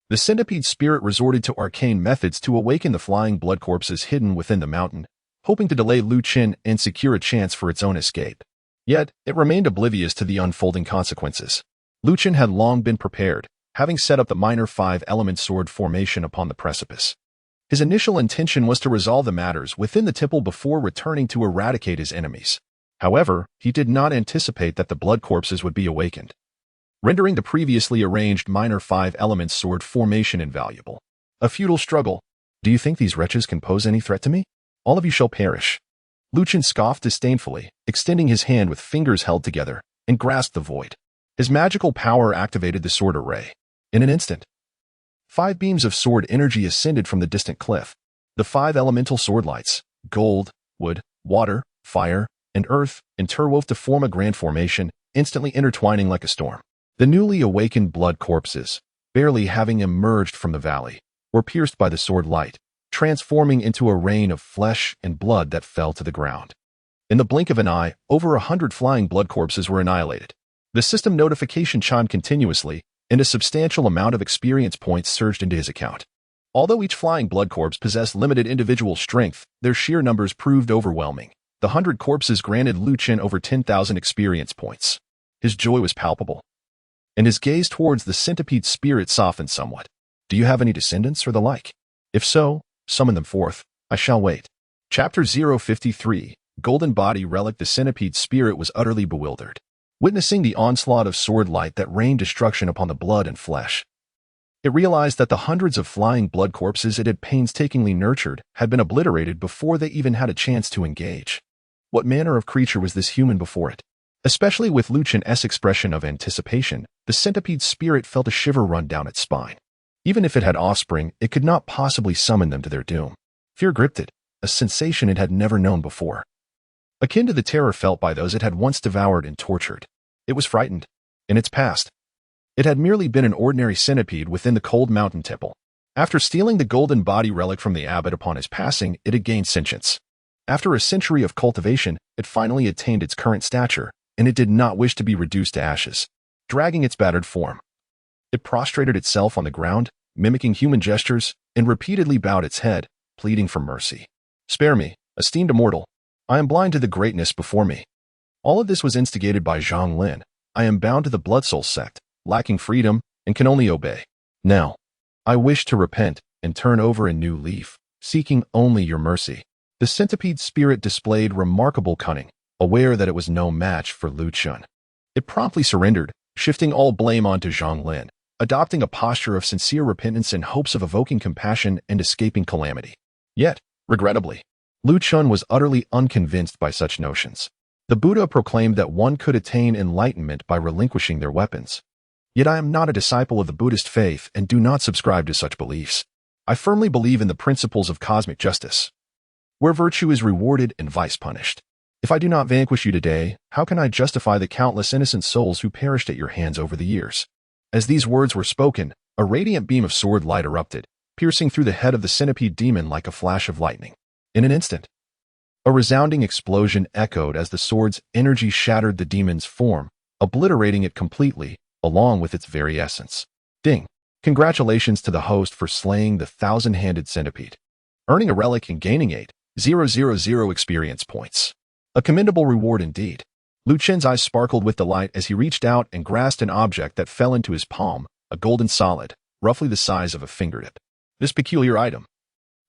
S1: the centipede spirit resorted to arcane methods to awaken the flying blood corpses hidden within the mountain, hoping to delay Lu Chen and secure a chance for its own escape. Yet, it remained oblivious to the unfolding consequences. Lu Chen had long been prepared, having set up the minor 5-element sword formation upon the precipice. His initial intention was to resolve the matters within the temple before returning to eradicate his enemies. However, he did not anticipate that the blood corpses would be awakened, rendering the previously arranged minor 5-element sword formation invaluable. A futile struggle. Do you think these wretches can pose any threat to me? All of you shall perish. Lu Chen scoffed disdainfully, extending his hand with fingers held together, and grasped the void. His magical power activated the sword array. In an instant, 5 beams of sword energy ascended from the distant cliff. The 5 elemental sword lights, gold, wood, water, fire, and earth, interwove to form a grand formation, instantly intertwining like a storm. The newly awakened blood corpses, barely having emerged from the valley, were pierced by the sword light, transforming into a rain of flesh and blood that fell to the ground. In the blink of an eye, over 100 flying blood corpses were annihilated. The system notification chimed continuously, and a substantial amount of experience points surged into his account. Although each flying blood corpse possessed limited individual strength, their sheer numbers proved overwhelming. The 100 corpses granted Lu Chen over 10,000 experience points. His joy was palpable, and his gaze towards the centipede spirit softened somewhat. Do you have any descendants or the like? If so, summon them forth. I shall wait. Chapter 053, Golden Body Relic. The centipede spirit was utterly bewildered, witnessing the onslaught of sword light that rained destruction upon the blood and flesh. It realized that the hundreds of flying blood corpses it had painstakingly nurtured had been obliterated before they even had a chance to engage. What manner of creature was this human before it? Especially with Lu Chen's expression of anticipation, the centipede spirit felt a shiver run down its spine. Even if it had offspring, it could not possibly summon them to their doom. Fear gripped it, a sensation it had never known before, akin to the terror felt by those it had once devoured and tortured. It was frightened. In its past, it had merely been an ordinary centipede within the cold mountain temple. After stealing the golden body relic from the abbot upon his passing, it had gained sentience. After a century of cultivation, it finally attained its current stature, and it did not wish to be reduced to ashes. Dragging its battered form, it prostrated itself on the ground, mimicking human gestures, and repeatedly bowed its head, pleading for mercy. Spare me, esteemed immortal. I am blind to the greatness before me. All of this was instigated by Zhang Lin. I am bound to the Blood Soul sect, lacking freedom, and can only obey. Now, I wish to repent and turn over a new leaf, seeking only your mercy. The centipede spirit displayed remarkable cunning, aware that it was no match for Lu Chen. It promptly surrendered, shifting all blame onto Zhang Lin, adopting a posture of sincere repentance in hopes of evoking compassion and escaping calamity. Yet, regrettably, Lu Chen was utterly unconvinced by such notions. The Buddha proclaimed that one could attain enlightenment by relinquishing their weapons. Yet I am not a disciple of the Buddhist faith and do not subscribe to such beliefs. I firmly believe in the principles of cosmic justice, where virtue is rewarded and vice punished. If I do not vanquish you today, how can I justify the countless innocent souls who perished at your hands over the years? As these words were spoken, a radiant beam of sword light erupted, piercing through the head of the centipede demon like a flash of lightning. In an instant, a resounding explosion echoed as the sword's energy shattered the demon's form, obliterating it completely, along with its very essence. Ding! Congratulations to the host for slaying the 1,000-handed centipede, earning a relic and gaining 8,000 experience points. A commendable reward indeed. Lu Chen's eyes sparkled with delight as he reached out and grasped an object that fell into his palm, a golden solid, roughly the size of a fingertip. This peculiar item,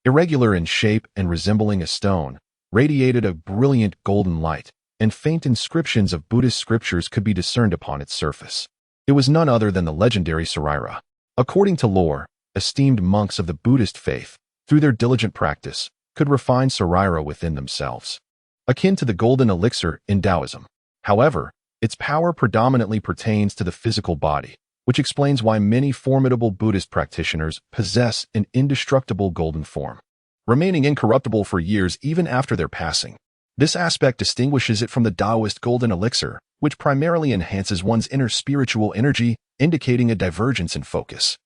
S1: irregular in shape and resembling a stone, radiated a brilliant golden light, and faint inscriptions of Buddhist scriptures could be discerned upon its surface. It was none other than the legendary Swordbearer. According to lore, esteemed monks of the Buddhist faith, through their diligent practice, could refine Swordbearer within themselves, akin to the golden elixir in Taoism. However, its power predominantly pertains to the physical body, which explains why many formidable Buddhist practitioners possess an indestructible golden form, remaining incorruptible for years even after their passing. This aspect distinguishes it from the Taoist golden elixir, which primarily enhances one's inner spiritual energy, indicating a divergence in focus.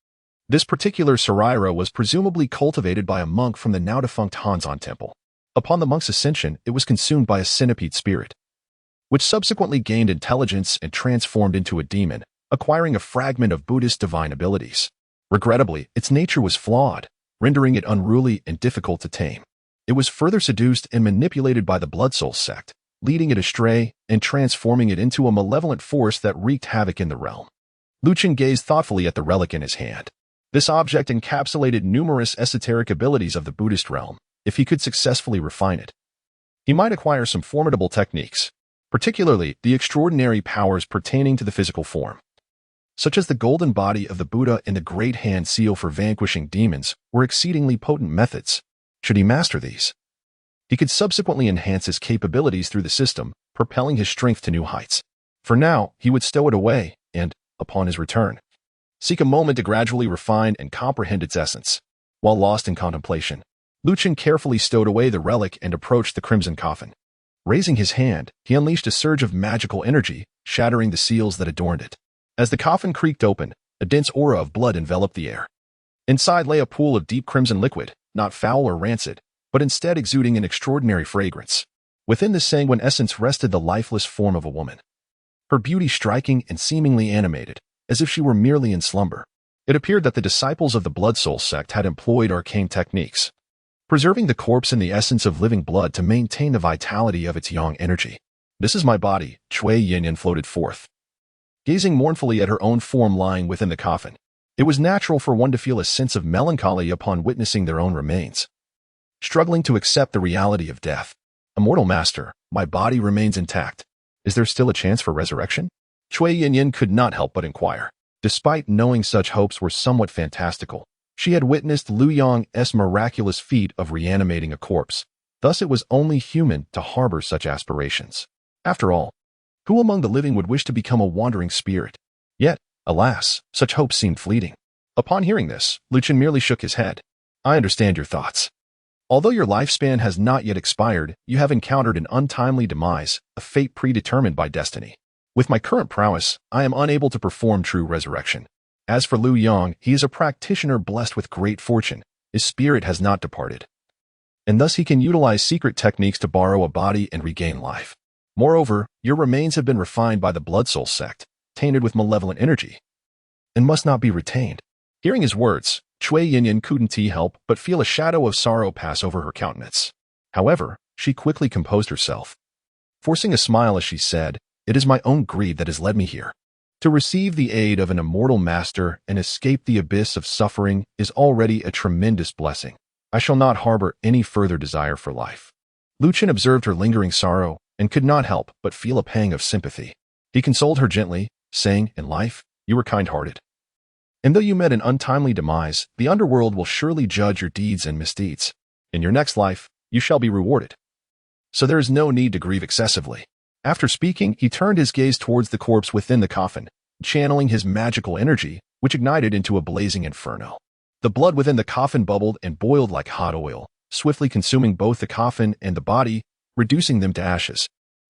S1: This particular Swordbearer was presumably cultivated by a monk from the now-defunct Hanzan temple. Upon the monk's ascension, it was consumed by a centipede spirit, which subsequently gained intelligence and transformed into a demon, acquiring a fragment of Buddhist divine abilities. Regrettably, its nature was flawed, rendering it unruly and difficult to tame. It was further seduced and manipulated by the Blood Soul sect, leading it astray and transforming it into a malevolent force that wreaked havoc in the realm. Lu Chen gazed thoughtfully at the relic in his hand. This object encapsulated numerous esoteric abilities of the Buddhist realm. If he could successfully refine it, he might acquire some formidable techniques, particularly the extraordinary powers pertaining to the physical form, such as the golden body of the Buddha and the great hand seal for vanquishing demons, were exceedingly potent methods. Should he master these, he could subsequently enhance his capabilities through the system, propelling his strength to new heights. For now, he would stow it away and, upon his return, seek a moment to gradually refine and comprehend its essence. While lost in contemplation, Chen carefully stowed away the relic and approached the crimson coffin. Raising his hand, he unleashed a surge of magical energy, shattering the seals that adorned it. As the coffin creaked open, a dense aura of blood enveloped the air. Inside lay a pool of deep crimson liquid, not foul or rancid, but instead exuding an extraordinary fragrance. Within the sanguine essence rested the lifeless form of a woman, her beauty striking and seemingly animated, as if she were merely in slumber. It appeared that the disciples of the Blood Soul sect had employed arcane techniques, preserving the corpse in the essence of living blood to maintain the vitality of its yang energy. "This is my body," Chui Yinyan floated forth, gazing mournfully at her own form lying within the coffin. It was natural for one to feel a sense of melancholy upon witnessing their own remains, struggling to accept the reality of death. "Immortal Master, my body remains intact. Is there still a chance for resurrection?" Chui Yinyan could not help but inquire. Despite knowing such hopes were somewhat fantastical, she had witnessed Lu Yong's miraculous feat of reanimating a corpse. Thus it was only human to harbor such aspirations. After all, who among the living would wish to become a wandering spirit? Yet, alas, such hopes seemed fleeting. Upon hearing this, Chen merely shook his head. "I understand your thoughts. Although your lifespan has not yet expired, you have encountered an untimely demise, a fate predetermined by destiny. With my current prowess, I am unable to perform true resurrection. As for Lu Yong, he is a practitioner blessed with great fortune. His spirit has not departed, and thus he can utilize secret techniques to borrow a body and regain life. Moreover, your remains have been refined by the Blood Soul sect, tainted with malevolent energy, and must not be retained." Hearing his words, Chui Yinyan couldn't help but feel a shadow of sorrow pass over her countenance. However, she quickly composed herself, forcing a smile as she said, "It is my own greed that has led me here. To receive the aid of an immortal master and escape the abyss of suffering is already a tremendous blessing. I shall not harbor any further desire for life." Chen observed her lingering sorrow and could not help but feel a pang of sympathy. He consoled her gently, saying, "In life, you were kind-hearted. And though you met an untimely demise, the underworld will surely judge your deeds and misdeeds. In your next life, you shall be rewarded. So there is no need to grieve excessively." After speaking, he turned his gaze towards the corpse within the coffin, channeling his magical energy, which ignited into a blazing inferno. The blood within the coffin bubbled and boiled like hot oil, swiftly consuming both the coffin and the body, reducing them to ashes.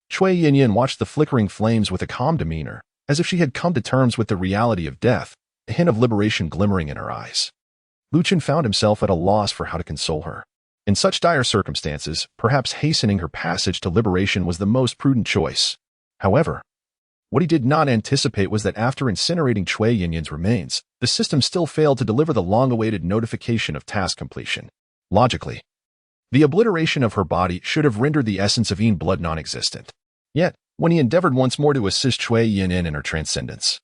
S1: Chui Yinyan watched the flickering flames with a calm demeanor, as if she had come to terms with the reality of death, a hint of liberation glimmering in her eyes. Chen found himself at a loss for how to console her. In such dire circumstances, perhaps hastening her passage to liberation was the most prudent choice. However, what he did not anticipate was that after incinerating Chui Yinyan's remains, the system still failed to deliver the long-awaited notification of task completion. Logically, the obliteration of her body should have rendered the essence of Yin blood non-existent. Yet, when he endeavored once more to assist Chui Yinyan in her transcendence,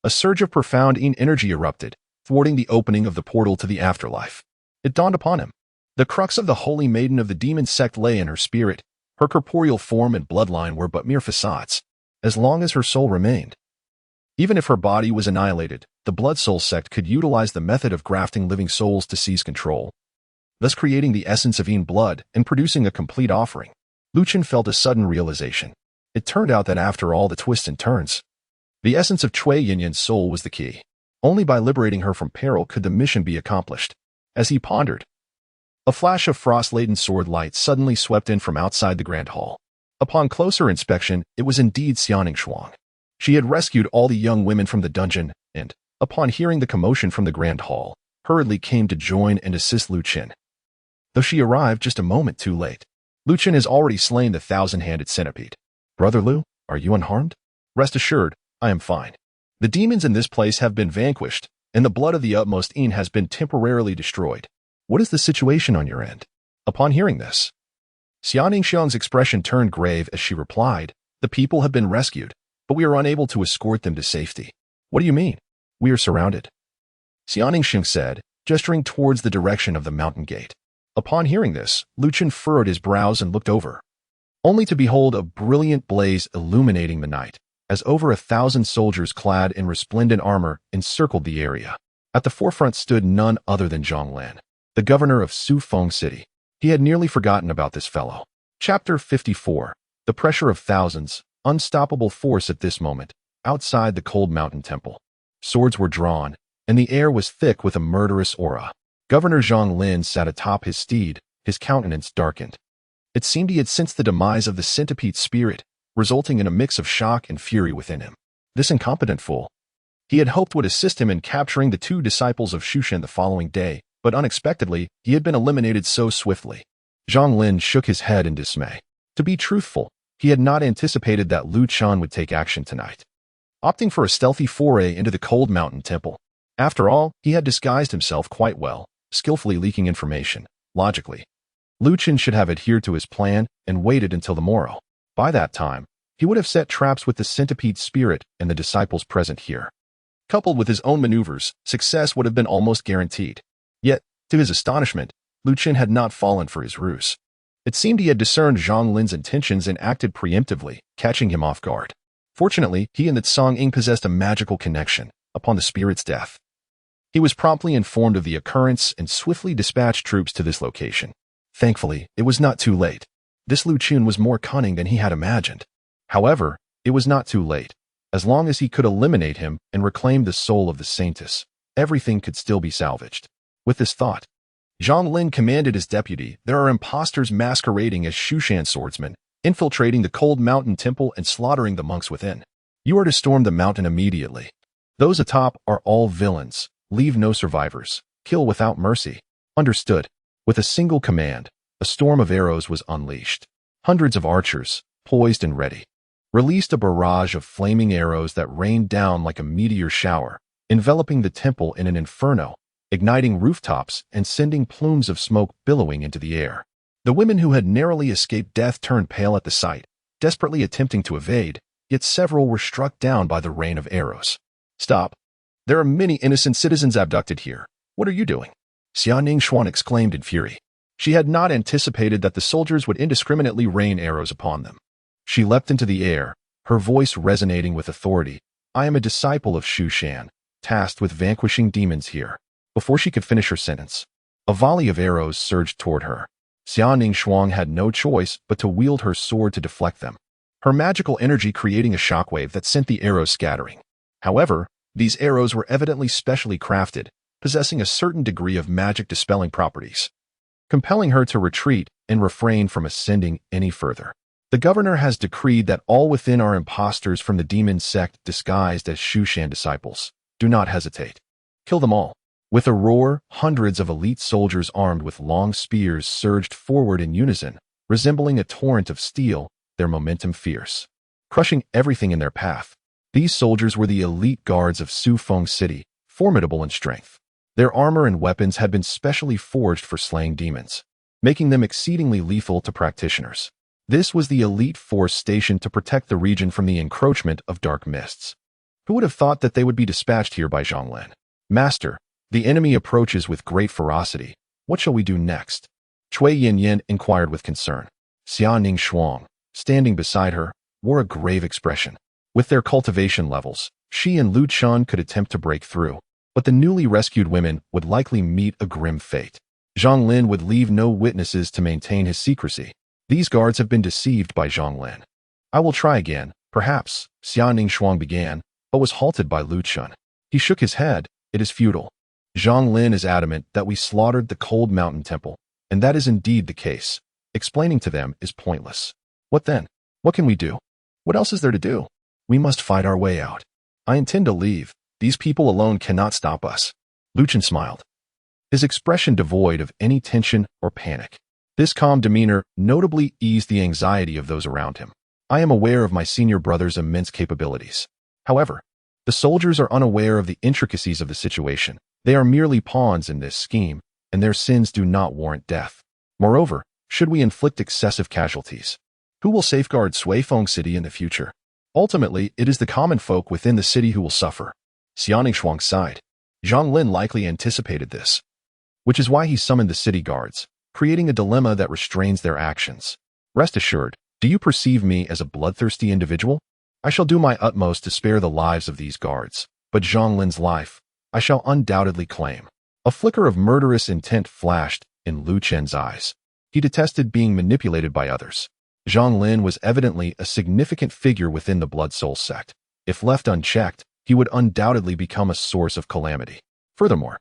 S1: a surge of profound Yin energy erupted, thwarting the opening of the portal to the afterlife. It dawned upon him. The crux of the holy maiden of the demon sect lay in her spirit. Her corporeal form and bloodline were but mere facades, as long as her soul remained. Even if her body was annihilated, the Blood Soul sect could utilize the method of grafting living souls to seize control, thus creating the essence of Yin blood and producing a complete offering. Chen felt a sudden realization. It turned out that after all the twists and turns, the essence of Chui Yinyan's soul was the key. Only by liberating her from peril could the mission be accomplished. As he pondered, a flash of frost-laden sword light suddenly swept in from outside the grand hall. Upon closer inspection, it was indeed Xiaoning Shuang. She had rescued all the young women from the dungeon, and, upon hearing the commotion from the grand hall, hurriedly came to join and assist Chen. Though she arrived just a moment too late, Chen has already slain the thousand-handed centipede. "Brother Lu, are you unharmed?" "Rest assured, I am fine. The demons in this place have been vanquished, and the blood of the utmost Yin has been temporarily destroyed. What is the situation on your end?" Upon hearing this, Xiaoning Shuang's expression turned grave as she replied, "The people have been rescued, but we are unable to escort them to safety." "What do you mean?" "We are surrounded," Xiaoning Shuang said, gesturing towards the direction of the mountain gate. Upon hearing this, Chen furrowed his brows and looked over, only to behold a brilliant blaze illuminating the night, as over 1,000 soldiers clad in resplendent armor encircled the area. At the forefront stood none other than Zhang Lan, the governor of Sufeng City. He had nearly forgotten about this fellow. Chapter 54. The Pressure of Thousands. unstoppable force at this moment, outside the cold mountain temple. Swords were drawn, and the air was thick with a murderous aura. Governor Zhang Lin sat atop his steed, his countenance darkened. It seemed he had sensed the demise of the centipede spirit, resulting in a mix of shock and fury within him. This incompetent fool. He had hoped would assist him in capturing the 2 disciples of Shushan the following day, but unexpectedly, he had been eliminated so swiftly. Zhang Lin shook his head in dismay. To be truthful, he had not anticipated that Lu Chen would take action tonight, opting for a stealthy foray into the cold mountain temple. After all, he had disguised himself quite well, skillfully leaking information. Logically, Lu Chen should have adhered to his plan and waited until the morrow. By that time, he would have set traps with the centipede spirit and the disciples present here. Coupled with his own maneuvers, success would have been almost guaranteed. Yet, to his astonishment, Lu Chen had not fallen for his ruse. It seemed he had discerned Zhang Lin's intentions and acted preemptively, catching him off guard. Fortunately, he and the Tsang Ying possessed a magical connection. Upon the spirit's death, he was promptly informed of the occurrence and swiftly dispatched troops to this location. Thankfully, it was not too late. This Lu Chen was more cunning than he had imagined. However, it was not too late. As long as he could eliminate him and reclaim the soul of the saintess, everything could still be salvaged. With this thought, Zhang Lin commanded his deputy, "There are impostors masquerading as Shushan swordsmen, infiltrating the cold mountain temple and slaughtering the monks within. You are to storm the mountain immediately. Those atop are all villains. Leave no survivors. Kill without mercy." Understood. With a single command, a storm of arrows was unleashed. Hundreds of archers, poised and ready, released a barrage of flaming arrows that rained down like a meteor shower, enveloping the temple in an inferno, igniting rooftops and sending plumes of smoke billowing into the air. The women who had narrowly escaped death turned pale at the sight, desperately attempting to evade, yet several were struck down by the rain of arrows. "Stop. There are many innocent citizens abducted here. What are you doing?" Xia Ningxuan exclaimed in fury. She had not anticipated that the soldiers would indiscriminately rain arrows upon them. She leapt into the air, her voice resonating with authority. "I am a disciple of Shushan, tasked with vanquishing demons here." Before she could finish her sentence, a volley of arrows surged toward her. Xia Ningxuan had no choice but to wield her sword to deflect them, her magical energy creating a shockwave that sent the arrows scattering. However, these arrows were evidently specially crafted, possessing a certain degree of magic dispelling properties, compelling her to retreat and refrain from ascending any further. "The governor has decreed that all within are impostors from the demon sect disguised as Shushan disciples. Do not hesitate. Kill them all." With a roar, hundreds of elite soldiers armed with long spears surged forward in unison, resembling a torrent of steel, their momentum fierce, crushing everything in their path. These soldiers were the elite guards of Sufeng City, formidable in strength. Their armor and weapons had been specially forged for slaying demons, making them exceedingly lethal to practitioners. This was the elite force stationed to protect the region from the encroachment of dark mists. Who would have thought that they would be dispatched here by Zhang Lin? "Master, the enemy approaches with great ferocity. What shall we do next?" Cui Yanyan inquired with concern. Xia Ningxuan, standing beside her, wore a grave expression. With their cultivation levels, she and Lu Chen could attempt to break through, but the newly rescued women would likely meet a grim fate. Zhang Lin would leave no witnesses to maintain his secrecy. These guards have been deceived by Zhang Lin. "I will try again, perhaps," Xia Ningxuan began, but was halted by Lu Chen. He shook his head. "It is futile. Zhang Lin is adamant that we slaughtered the cold mountain temple, and that is indeed the case. Explaining to them is pointless. What then? What can we do? What else is there to do? We must fight our way out. I intend to leave. These people alone cannot stop us." Lu Chen smiled, his expression devoid of any tension or panic. This calm demeanor notably eased the anxiety of those around him. "I am aware of my senior brother's immense capabilities. However, the soldiers are unaware of the intricacies of the situation. They are merely pawns in this scheme, and their sins do not warrant death. Moreover, should we inflict excessive casualties, who will safeguard Suifeng City in the future? Ultimately, it is the common folk within the city who will suffer." Xia Ningxuan sighed. Zhang Lin likely anticipated this, which is why he summoned the city guards, creating a dilemma that restrains their actions. "Rest assured, do you perceive me as a bloodthirsty individual? I shall do my utmost to spare the lives of these guards, but Zhang Lin's life I shall undoubtedly claim." A flicker of murderous intent flashed in Lu Chen's eyes. He detested being manipulated by others. Zhang Lin was evidently a significant figure within the Blood Soul sect. If left unchecked, he would undoubtedly become a source of calamity. Furthermore,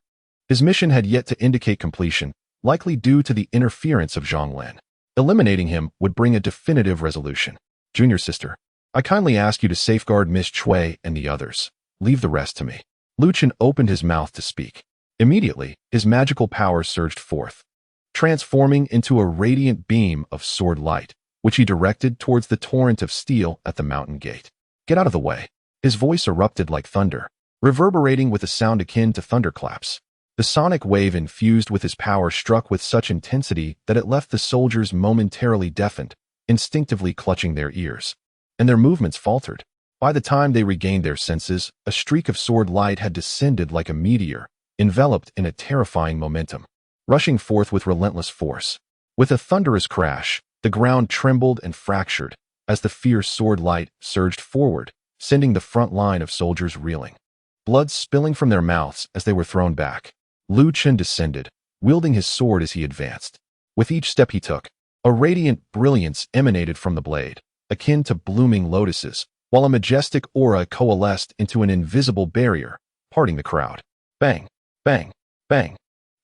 S1: his mission had yet to indicate completion, likely due to the interference of Zhang Lin. Eliminating him would bring a definitive resolution. Junior sister, I kindly ask you to safeguard Miss Cui and the others. Leave the rest to me. Lu Chen opened his mouth to speak. Immediately, his magical power surged forth, transforming into a radiant beam of sword light, which he directed towards the torrent of steel at the mountain gate. Get out of the way. His voice erupted like thunder, reverberating with a sound akin to thunderclaps. The sonic wave infused with his power struck with such intensity that it left the soldiers momentarily deafened, instinctively clutching their ears. And their movements faltered. By the time they regained their senses, a streak of sword light had descended like a meteor, enveloped in a terrifying momentum, rushing forth with relentless force. With a thunderous crash, the ground trembled and fractured as the fierce sword light surged forward, sending the front line of soldiers reeling, blood spilling from their mouths as they were thrown back. Lu Chen descended, wielding his sword as he advanced. With each step he took, a radiant brilliance emanated from the blade, akin to blooming lotuses, while a majestic aura coalesced into an invisible barrier, parting the crowd. Bang, bang, bang.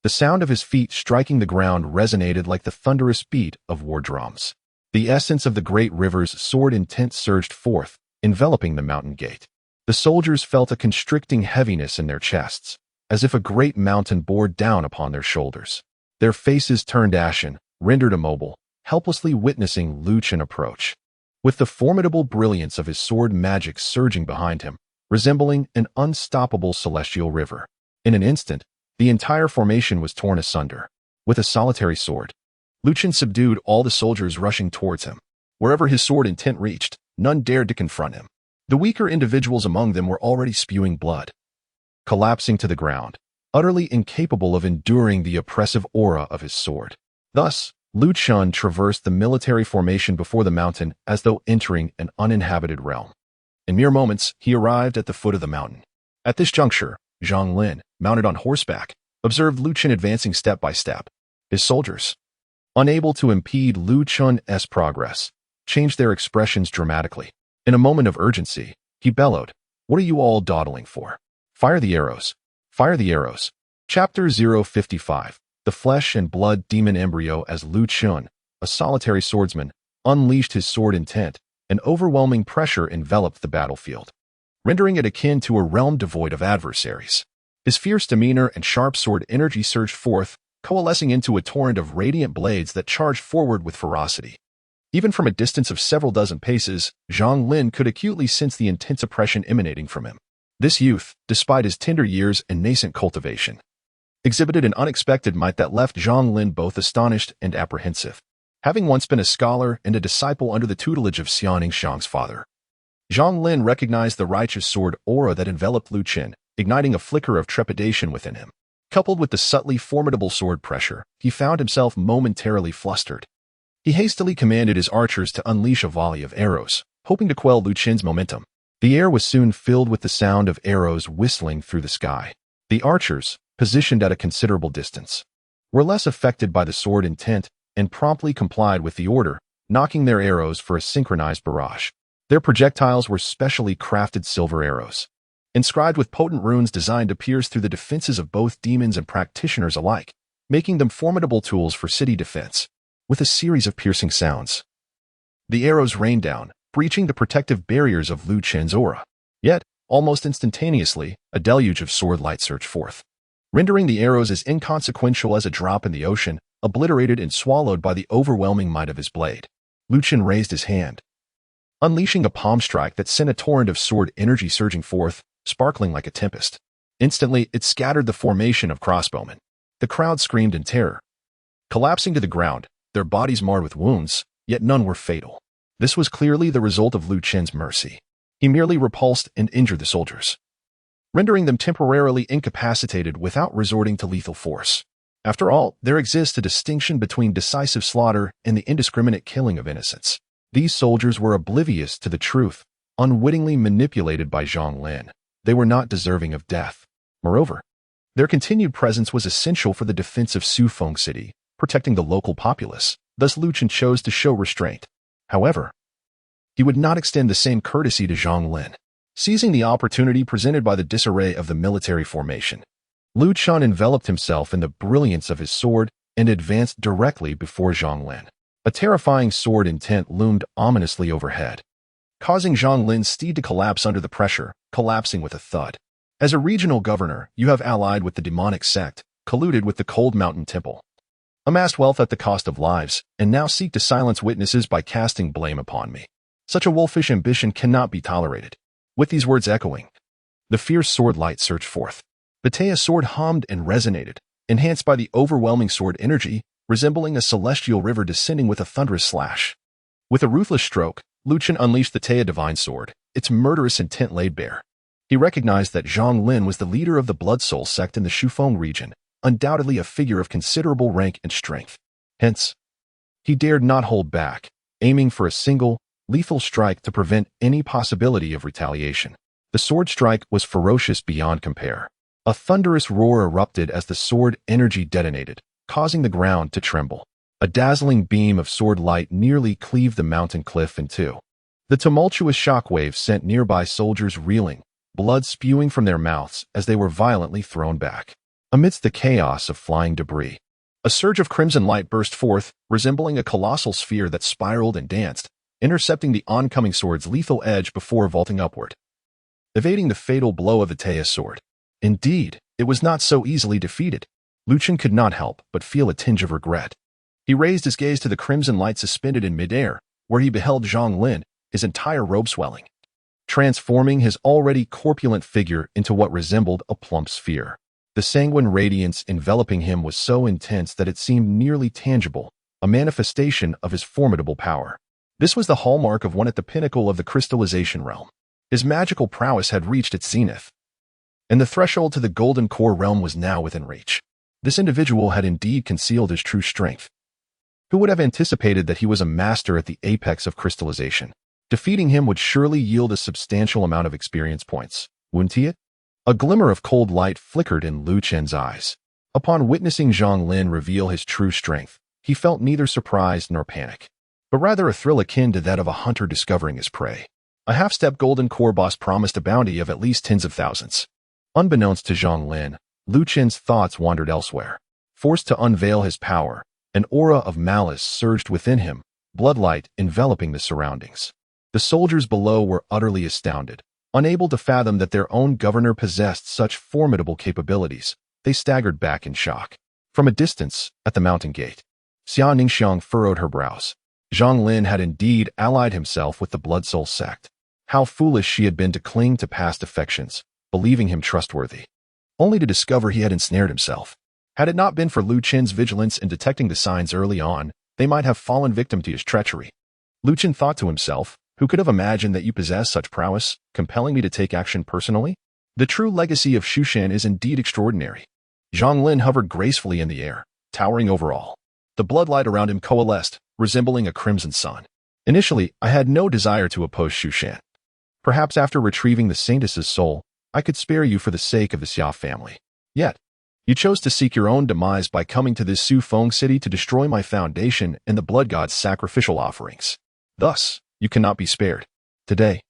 S1: The sound of his feet striking the ground resonated like the thunderous beat of war drums. The essence of the great river's sword intent surged forth, enveloping the mountain gate. The soldiers felt a constricting heaviness in their chests, as if a great mountain bore down upon their shoulders. Their faces turned ashen, rendered immobile, helplessly witnessing Lu Chen approach. With the formidable brilliance of his sword magic surging behind him, resembling an unstoppable celestial river. In an instant, the entire formation was torn asunder. With a solitary sword, Lu Chen subdued all the soldiers rushing towards him. Wherever his sword intent reached, none dared to confront him. The weaker individuals among them were already spewing blood, collapsing to the ground, utterly incapable of enduring the oppressive aura of his sword. Thus, Lu Chen traversed the military formation before the mountain as though entering an uninhabited realm. In mere moments, he arrived at the foot of the mountain. At this juncture, Zhang Lin, mounted on horseback, observed Lu Chen advancing step by step. His soldiers, unable to impede Lu Chen's progress, changed their expressions dramatically. In a moment of urgency, he bellowed, "What are you all dawdling for? Fire the arrows! Fire the arrows!" Chapter 055. The flesh and blood demon embryo. As Lu Chen, a solitary swordsman, unleashed his sword intent, an overwhelming pressure enveloped the battlefield, rendering it akin to a realm devoid of adversaries. His fierce demeanor and sharp sword energy surged forth, coalescing into a torrent of radiant blades that charged forward with ferocity. Even from a distance of several dozen paces, Zhang Lin could acutely sense the intense oppression emanating from him. This youth, despite his tender years and nascent cultivation, exhibited an unexpected might that left Zhang Lin both astonished and apprehensive. Having once been a scholar and a disciple under the tutelage of Xiaoning Shang's father, Zhang Lin recognized the righteous sword aura that enveloped Lu Chen, igniting a flicker of trepidation within him. Coupled with the subtly formidable sword pressure, he found himself momentarily flustered. He hastily commanded his archers to unleash a volley of arrows, hoping to quell Lu Chen's momentum. The air was soon filled with the sound of arrows whistling through the sky. The archers, positioned at a considerable distance, were less affected by the sword intent and promptly complied with the order, knocking their arrows for a synchronized barrage. Their projectiles were specially crafted silver arrows, inscribed with potent runes designed to pierce through the defenses of both demons and practitioners alike, making them formidable tools for city defense. With a series of piercing sounds, the arrows rained down, breaching the protective barriers of Lu Chen's aura. Yet, almost instantaneously, a deluge of sword light surged forth, rendering the arrows as inconsequential as a drop in the ocean, obliterated and swallowed by the overwhelming might of his blade. Lu Chen raised his hand, unleashing a palm strike that sent a torrent of sword energy surging forth, sparkling like a tempest. Instantly, it scattered the formation of crossbowmen. The crowd screamed in terror, collapsing to the ground, their bodies marred with wounds, yet none were fatal. This was clearly the result of Lu Chen's mercy. He merely repulsed and injured the soldiers, rendering them temporarily incapacitated without resorting to lethal force. After all, there exists a distinction between decisive slaughter and the indiscriminate killing of innocents. These soldiers were oblivious to the truth, unwittingly manipulated by Zhang Lin. They were not deserving of death. Moreover, their continued presence was essential for the defense of Sufeng City, protecting the local populace. Thus Lu Chen chose to show restraint. However, he would not extend the same courtesy to Zhang Lin. Seizing the opportunity presented by the disarray of the military formation, Lu Chen enveloped himself in the brilliance of his sword and advanced directly before Zhang Lin. A terrifying sword intent loomed ominously overhead, causing Zhang Lin's steed to collapse under the pressure, collapsing with a thud. As a regional governor, you have allied with the demonic sect, colluded with the Cold Mountain Temple, amassed wealth at the cost of lives, and now seek to silence witnesses by casting blame upon me. Such a wolfish ambition cannot be tolerated. With these words echoing, the fierce sword light surged forth. The Teia's sword hummed and resonated, enhanced by the overwhelming sword energy, resembling a celestial river descending with a thunderous slash. With a ruthless stroke, Lu Chen unleashed the Teia divine sword, its murderous intent laid bare. He recognized that Zhang Lin was the leader of the Blood Soul sect in the Shufeng region, undoubtedly a figure of considerable rank and strength. Hence, he dared not hold back, aiming for a single, lethal strike to prevent any possibility of retaliation. The sword strike was ferocious beyond compare. A thunderous roar erupted as the sword energy detonated, causing the ground to tremble. A dazzling beam of sword light nearly cleaved the mountain cliff in two. The tumultuous shockwave sent nearby soldiers reeling, blood spewing from their mouths as they were violently thrown back. Amidst the chaos of flying debris, a surge of crimson light burst forth, resembling a colossal sphere that spiraled and danced, intercepting the oncoming sword's lethal edge before vaulting upward, evading the fatal blow of the Teia's sword. Indeed, it was not so easily defeated. Lu Chen could not help but feel a tinge of regret. He raised his gaze to the crimson light suspended in midair, where he beheld Zhang Lin, his entire robe swelling, transforming his already corpulent figure into what resembled a plump sphere. The sanguine radiance enveloping him was so intense that it seemed nearly tangible, a manifestation of his formidable power. This was the hallmark of one at the pinnacle of the crystallization realm. His magical prowess had reached its zenith, and the threshold to the golden core realm was now within reach. This individual had indeed concealed his true strength. Who would have anticipated that he was a master at the apex of crystallization? Defeating him would surely yield a substantial amount of experience points, wouldn't it? A glimmer of cold light flickered in Lu Chen's eyes. Upon witnessing Zhang Lin reveal his true strength, he felt neither surprise nor panic, but rather a thrill akin to that of a hunter discovering his prey. A half-step golden core boss promised a bounty of at least tens of thousands. Unbeknownst to Zhang Lin, Lu Chen's thoughts wandered elsewhere. Forced to unveil his power, an aura of malice surged within him, bloodlight enveloping the surroundings. The soldiers below were utterly astounded. Unable to fathom that their own governor possessed such formidable capabilities, they staggered back in shock. From a distance, at the mountain gate, Xia Ningxiang furrowed her brows. Zhang Lin had indeed allied himself with the Blood Soul sect. How foolish she had been to cling to past affections, believing him trustworthy, only to discover he had ensnared himself. Had it not been for Lu Chen's vigilance in detecting the signs early on, they might have fallen victim to his treachery. Lu Chen thought to himself, who could have imagined that you possess such prowess, compelling me to take action personally? The true legacy of Shushan is indeed extraordinary. Zhang Lin hovered gracefully in the air, towering over all. The bloodlight around him coalesced, resembling a crimson sun. Initially, I had no desire to oppose Shushan. Perhaps after retrieving the Saintess's soul, I could spare you for the sake of the Xia family. Yet, you chose to seek your own demise by coming to this Sufeng city to destroy my foundation and the blood god's sacrificial offerings. Thus, you cannot be spared. Today,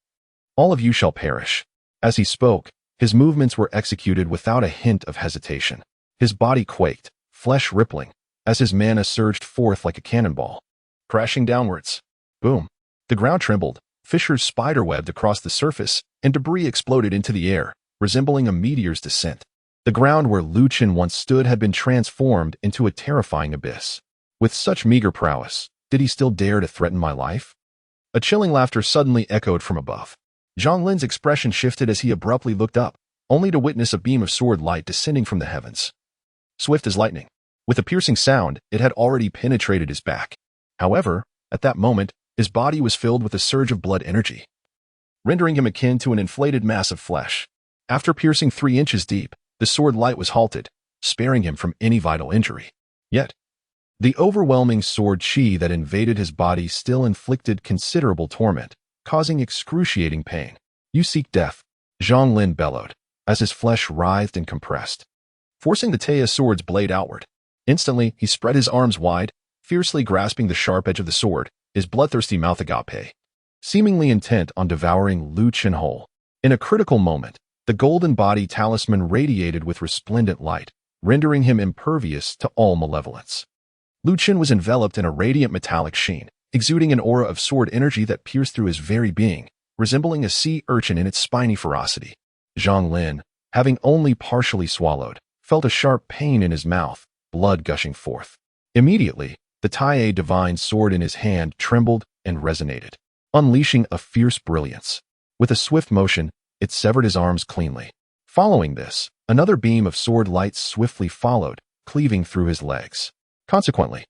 S1: all of you shall perish. As he spoke, his movements were executed without a hint of hesitation. His body quaked, flesh rippling, as his mana surged forth like a cannonball, crashing downwards. Boom. The ground trembled, fissures spiderwebbed across the surface, and debris exploded into the air, resembling a meteor's descent. The ground where Lu Chen once stood had been transformed into a terrifying abyss. With such meager prowess, did he still dare to threaten my life? A chilling laughter suddenly echoed from above. Zhang Lin's expression shifted as he abruptly looked up, only to witness a beam of sword light descending from the heavens. Swift as lightning. With a piercing sound, it had already penetrated his back. However, at that moment, his body was filled with a surge of blood energy, rendering him akin to an inflated mass of flesh. After piercing 3 inches deep, the sword light was halted, sparing him from any vital injury. Yet, the overwhelming sword chi that invaded his body still inflicted considerable torment, causing excruciating pain. You seek death, Zhang Lin bellowed, as his flesh writhed and compressed, forcing the Teia's sword's blade outward. Instantly, he spread his arms wide, fiercely grasping the sharp edge of the sword, his bloodthirsty mouth agape, seemingly intent on devouring Lu Chen whole. In a critical moment, the golden body talisman radiated with resplendent light, rendering him impervious to all malevolence. Lu Chen was enveloped in a radiant metallic sheen, exuding an aura of sword energy that pierced through his very being, resembling a sea urchin in its spiny ferocity. Zhang Lin, having only partially swallowed, felt a sharp pain in his mouth, blood gushing forth. Immediately, the Tai divine sword in his hand trembled and resonated, unleashing a fierce brilliance. With a swift motion, it severed his arms cleanly. Following this, another beam of sword light swiftly followed, cleaving through his legs. Consequently,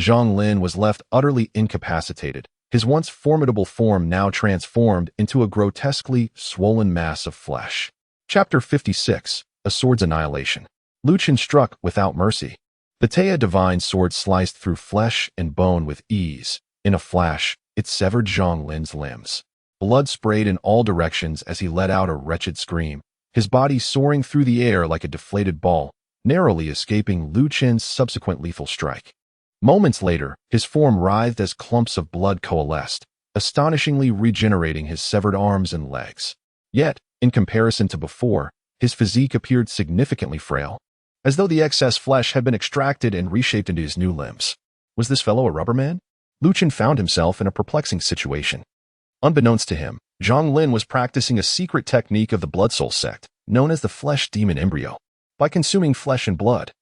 S1: Zhang Lin was left utterly incapacitated, his once formidable form now transformed into a grotesquely swollen mass of flesh. Chapter 56, A Sword's Annihilation. Lu Chen struck without mercy. The Taya divine sword sliced through flesh and bone with ease. In a flash, it severed Zhang Lin's limbs. Blood sprayed in all directions as he let out a wretched scream, his body soaring through the air like a deflated ball, narrowly escaping Lu Chen's subsequent lethal strike. Moments later, his form writhed as clumps of blood coalesced, astonishingly regenerating his severed arms and legs. Yet, in comparison to before, his physique appeared significantly frail, as though the excess flesh had been extracted and reshaped into his new limbs. Was this fellow a rubber man? Lu Chen found himself in a perplexing situation. Unbeknownst to him, Zhang Lin was practicing a secret technique of the Blood Soul sect, known as the Flesh Demon Embryo. By consuming flesh and blood,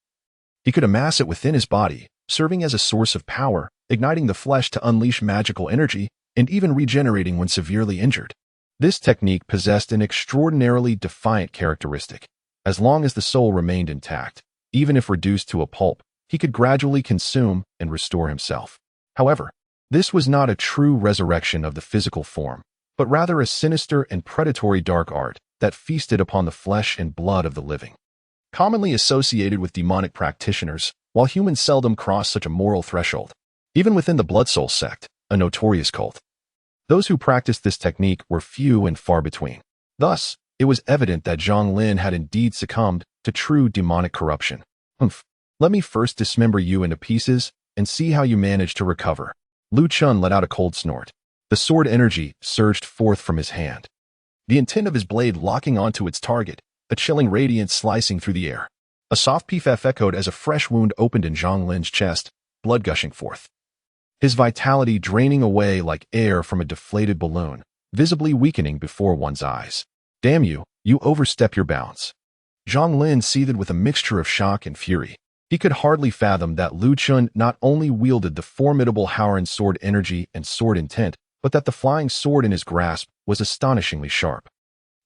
S1: he could amass it within his body, serving as a source of power, igniting the flesh to unleash magical energy, and even regenerating when severely injured. This technique possessed an extraordinarily defiant characteristic. As long as the soul remained intact, even if reduced to a pulp, he could gradually consume and restore himself. However, this was not a true resurrection of the physical form, but rather a sinister and predatory dark art that feasted upon the flesh and blood of the living. Commonly associated with demonic practitioners, while humans seldom cross such a moral threshold, even within the Blood Soul sect, a notorious cult, those who practiced this technique were few and far between. Thus, it was evident that Zhang Lin had indeed succumbed to true demonic corruption. Let me first dismember you into pieces and see how you manage to recover. Lu Chen let out a cold snort. The sword energy surged forth from his hand, the intent of his blade locking onto its target, a chilling radiance slicing through the air. A soft peef echoed as a fresh wound opened in Zhang Lin's chest, blood gushing forth. His vitality draining away like air from a deflated balloon, visibly weakening before one's eyes. Damn you, you overstep your bounds. Zhang Lin seethed with a mixture of shock and fury. He could hardly fathom that Lu Chen not only wielded the formidable Howren sword energy and sword intent, but that the flying sword in his grasp was astonishingly sharp.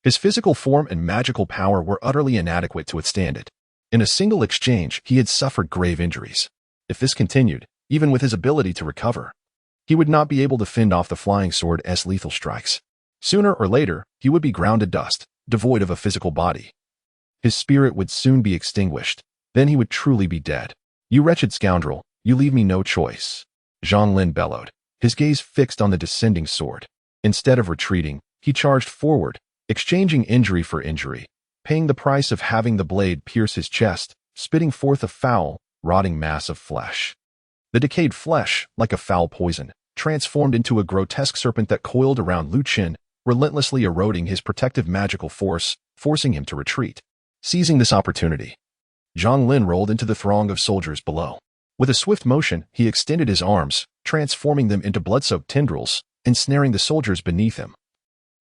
S1: His physical form and magical power were utterly inadequate to withstand it. In a single exchange, he had suffered grave injuries. If this continued, even with his ability to recover, he would not be able to fend off the flying sword's lethal strikes. Sooner or later, he would be ground to dust, devoid of a physical body. His spirit would soon be extinguished. Then he would truly be dead. You wretched scoundrel, you leave me no choice. Zhang Lin bellowed, his gaze fixed on the descending sword. Instead of retreating, he charged forward, exchanging injury for injury, paying the price of having the blade pierce his chest, spitting forth a foul, rotting mass of flesh. The decayed flesh, like a foul poison, transformed into a grotesque serpent that coiled around Lu Chen, relentlessly eroding his protective magical force, forcing him to retreat. Seizing this opportunity, Zhang Lin rolled into the throng of soldiers below. With a swift motion, he extended his arms, transforming them into blood-soaked tendrils, ensnaring the soldiers beneath him,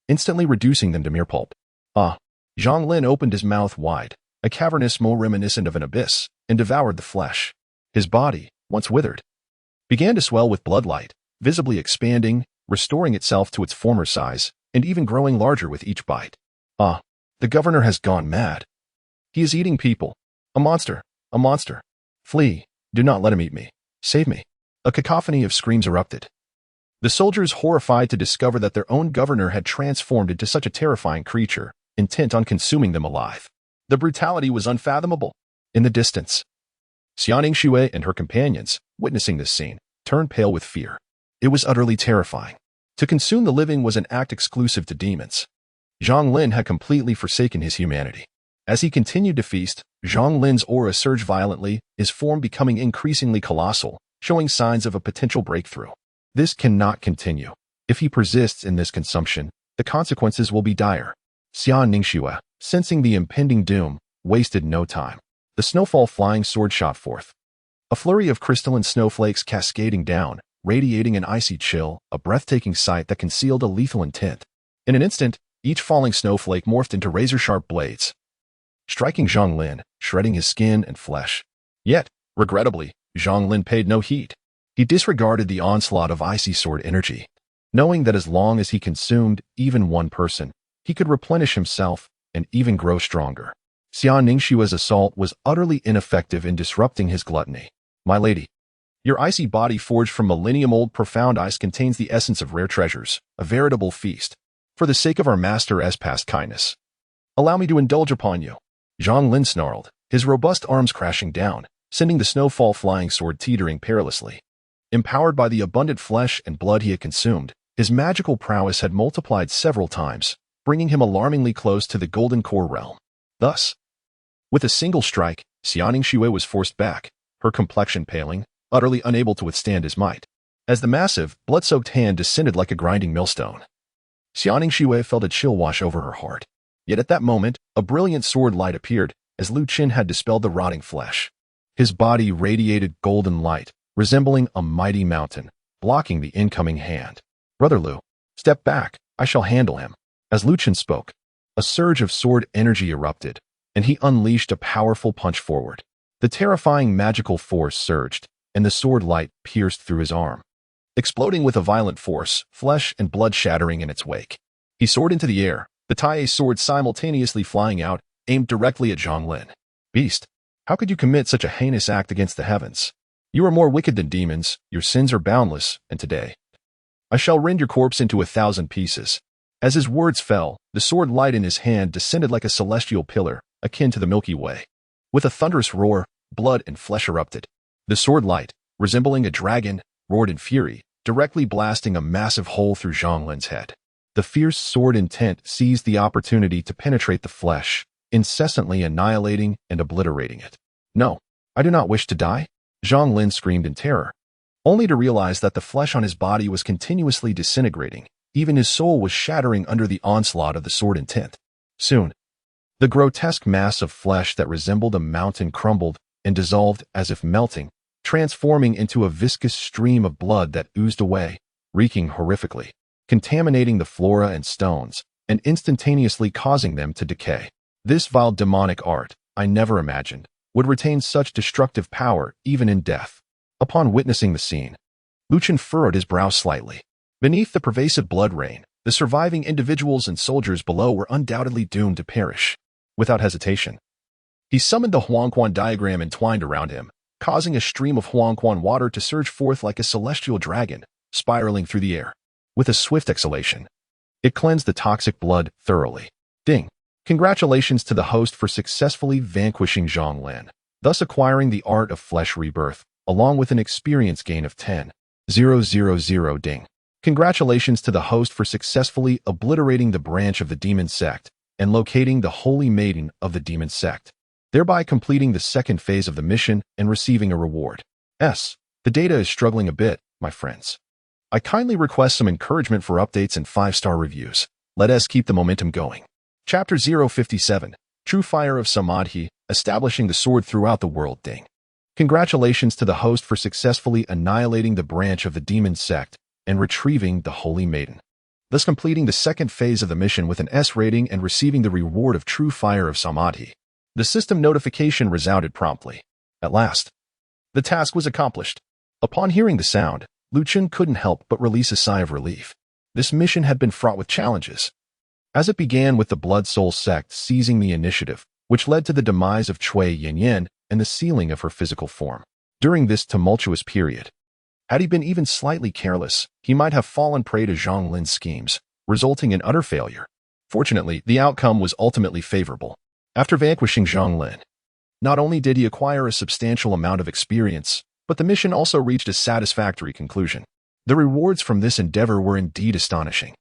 S1: instantly reducing them to mere pulp. Zhang Lin opened his mouth wide, a cavernous maw reminiscent of an abyss, and devoured the flesh. His body, once withered, began to swell with bloodlight, visibly expanding, restoring itself to its former size, and even growing larger with each bite. The governor has gone mad. He is eating people. A monster, a monster. Flee, do not let him eat me. Save me. A cacophony of screams erupted. The soldiers, horrified to discover that their own governor had transformed into such a terrifying creature, intent on consuming them alive. The brutality was unfathomable. In the distance, Xianing Xue and her companions, witnessing this scene, turned pale with fear. It was utterly terrifying. To consume the living was an act exclusive to demons. Zhang Lin had completely forsaken his humanity. As he continued to feast, Zhang Lin's aura surged violently, his form becoming increasingly colossal, showing signs of a potential breakthrough. This cannot continue. If he persists in this consumption, the consequences will be dire. Xia Ningxue, sensing the impending doom, wasted no time. The snowfall flying sword shot forth. A flurry of crystalline snowflakes cascading down, radiating an icy chill, a breathtaking sight that concealed a lethal intent. In an instant, each falling snowflake morphed into razor-sharp blades, striking Zhang Lin, shredding his skin and flesh. Yet, regrettably, Zhang Lin paid no heed. He disregarded the onslaught of icy sword energy, knowing that as long as he consumed even one person, he could replenish himself and even grow stronger. Xia Ningxue's assault was utterly ineffective in disrupting his gluttony. My lady, your icy body forged from millennium-old profound ice contains the essence of rare treasures, a veritable feast. For the sake of our master's past kindness, allow me to indulge upon you. Zhang Lin snarled, his robust arms crashing down, sending the snowfall flying sword teetering perilously. Empowered by the abundant flesh and blood he had consumed, his magical prowess had multiplied several times, bringing him alarmingly close to the golden core realm. Thus, with a single strike, Xia Ningxue was forced back, her complexion paling, utterly unable to withstand his might. As the massive, blood-soaked hand descended like a grinding millstone, Xia Ningxue felt a chill wash over her heart. Yet at that moment, a brilliant sword light appeared, as Lu Chen had dispelled the rotting flesh. His body radiated golden light, resembling a mighty mountain, blocking the incoming hand. Brother Lu, step back, I shall handle him. As Lu Chen spoke, a surge of sword energy erupted, and he unleashed a powerful punch forward. The terrifying magical force surged, and the sword light pierced through his arm, exploding with a violent force, flesh and blood shattering in its wake. He soared into the air, the Tai sword simultaneously flying out, aimed directly at Zhang Lin. Beast, how could you commit such a heinous act against the heavens? You are more wicked than demons, your sins are boundless, and today I shall rend your corpse into 1,000 pieces. As his words fell, the sword light in his hand descended like a celestial pillar, akin to the Milky Way. With a thunderous roar, blood and flesh erupted. The sword light, resembling a dragon, roared in fury, directly blasting a massive hole through Zhang Lin's head. The fierce sword intent seized the opportunity to penetrate the flesh, incessantly annihilating and obliterating it. No, I do not wish to die, Zhang Lin screamed in terror, only to realize that the flesh on his body was continuously disintegrating. Even his soul was shattering under the onslaught of the sword intent. Soon, the grotesque mass of flesh that resembled a mountain crumbled and dissolved as if melting, transforming into a viscous stream of blood that oozed away, reeking horrifically, contaminating the flora and stones, and instantaneously causing them to decay. This vile demonic art, I never imagined, would retain such destructive power even in death. Upon witnessing the scene, Lu Chen furrowed his brow slightly. Beneath the pervasive blood rain, the surviving individuals and soldiers below were undoubtedly doomed to perish. Without hesitation, he summoned the Huangquan diagram entwined around him, causing a stream of Huangquan water to surge forth like a celestial dragon, spiraling through the air. With a swift exhalation, it cleansed the toxic blood thoroughly. Ding! Congratulations to the host for successfully vanquishing Zhang Lin, thus acquiring the art of flesh rebirth, along with an experience gain of 10,000 ding. Congratulations to the host for successfully obliterating the branch of the demon sect and locating the holy maiden of the demon sect, thereby completing the second phase of the mission and receiving a reward. The data is struggling a bit, my friends. I kindly request some encouragement for updates and 5-star reviews. Let us keep the momentum going. Chapter 057, True Fire of Samadhi, Establishing the Sword Throughout the World. Ding. Congratulations to the host for successfully annihilating the branch of the demon sect and retrieving the Holy Maiden, thus completing the second phase of the mission with an S rating and receiving the reward of True Fire of Samadhi. The system notification resounded promptly. At last, the task was accomplished. Upon hearing the sound, Lu Chen couldn't help but release a sigh of relief. This mission had been fraught with challenges, as it began with the Blood Soul sect seizing the initiative, which led to the demise of Cui Yanyan and the sealing of her physical form. During this tumultuous period, had he been even slightly careless, he might have fallen prey to Zhang Lin's schemes, resulting in utter failure. Fortunately, the outcome was ultimately favorable. After vanquishing Zhang Lin, not only did he acquire a substantial amount of experience, but the mission also reached a satisfactory conclusion. The rewards from this endeavor were indeed astonishing.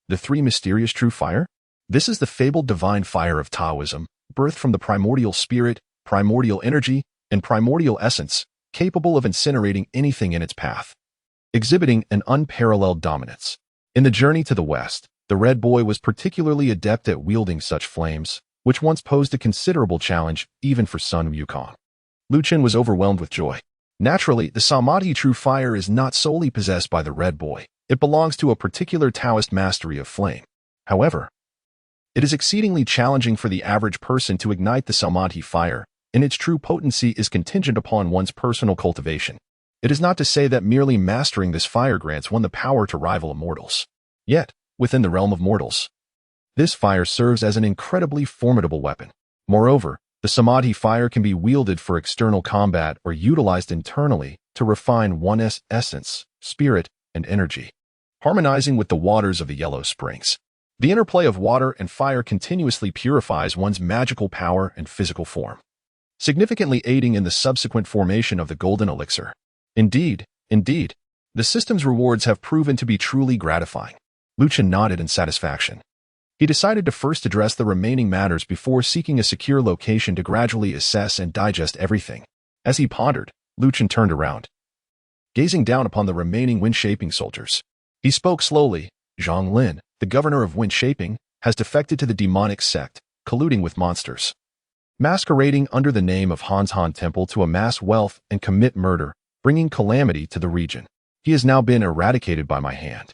S1: The 3 mysterious true fire? This is the fabled divine fire of Taoism, birthed from the primordial spirit, primordial energy, and primordial essence, capable of incinerating anything in its path. exhibiting an unparalleled dominance. In the journey to the west, the Red Boy was particularly adept at wielding such flames, which once posed a considerable challenge even for Sun Wukong. Chen was overwhelmed with joy. Naturally, the Samadhi true fire is not solely possessed by the Red Boy. It belongs to a particular Taoist mastery of flame. However, it is exceedingly challenging for the average person to ignite the Samadhi fire, and its true potency is contingent upon one's personal cultivation. It is not to say that merely mastering this fire grants one the power to rival immortals. Yet, within the realm of mortals, this fire serves as an incredibly formidable weapon. Moreover, the Samadhi fire can be wielded for external combat or utilized internally to refine one's essence, spirit, and energy, harmonizing with the waters of the Yellow Springs. The interplay of water and fire continuously purifies one's magical power and physical form, significantly aiding in the subsequent formation of the golden elixir. Indeed, the system's rewards have proven to be truly gratifying. Chen nodded in satisfaction. He decided to first address the remaining matters before seeking a secure location to gradually assess and digest everything. As he pondered, Chen turned around, gazing down upon the remaining wind-shaping soldiers. He spoke slowly. Zhang Lin, the governor of wind-shaping, has defected to the demonic sect, colluding with monsters, masquerading under the name of Han Temple to amass wealth and commit murder, bringing calamity to the region. He has now been eradicated by my hand.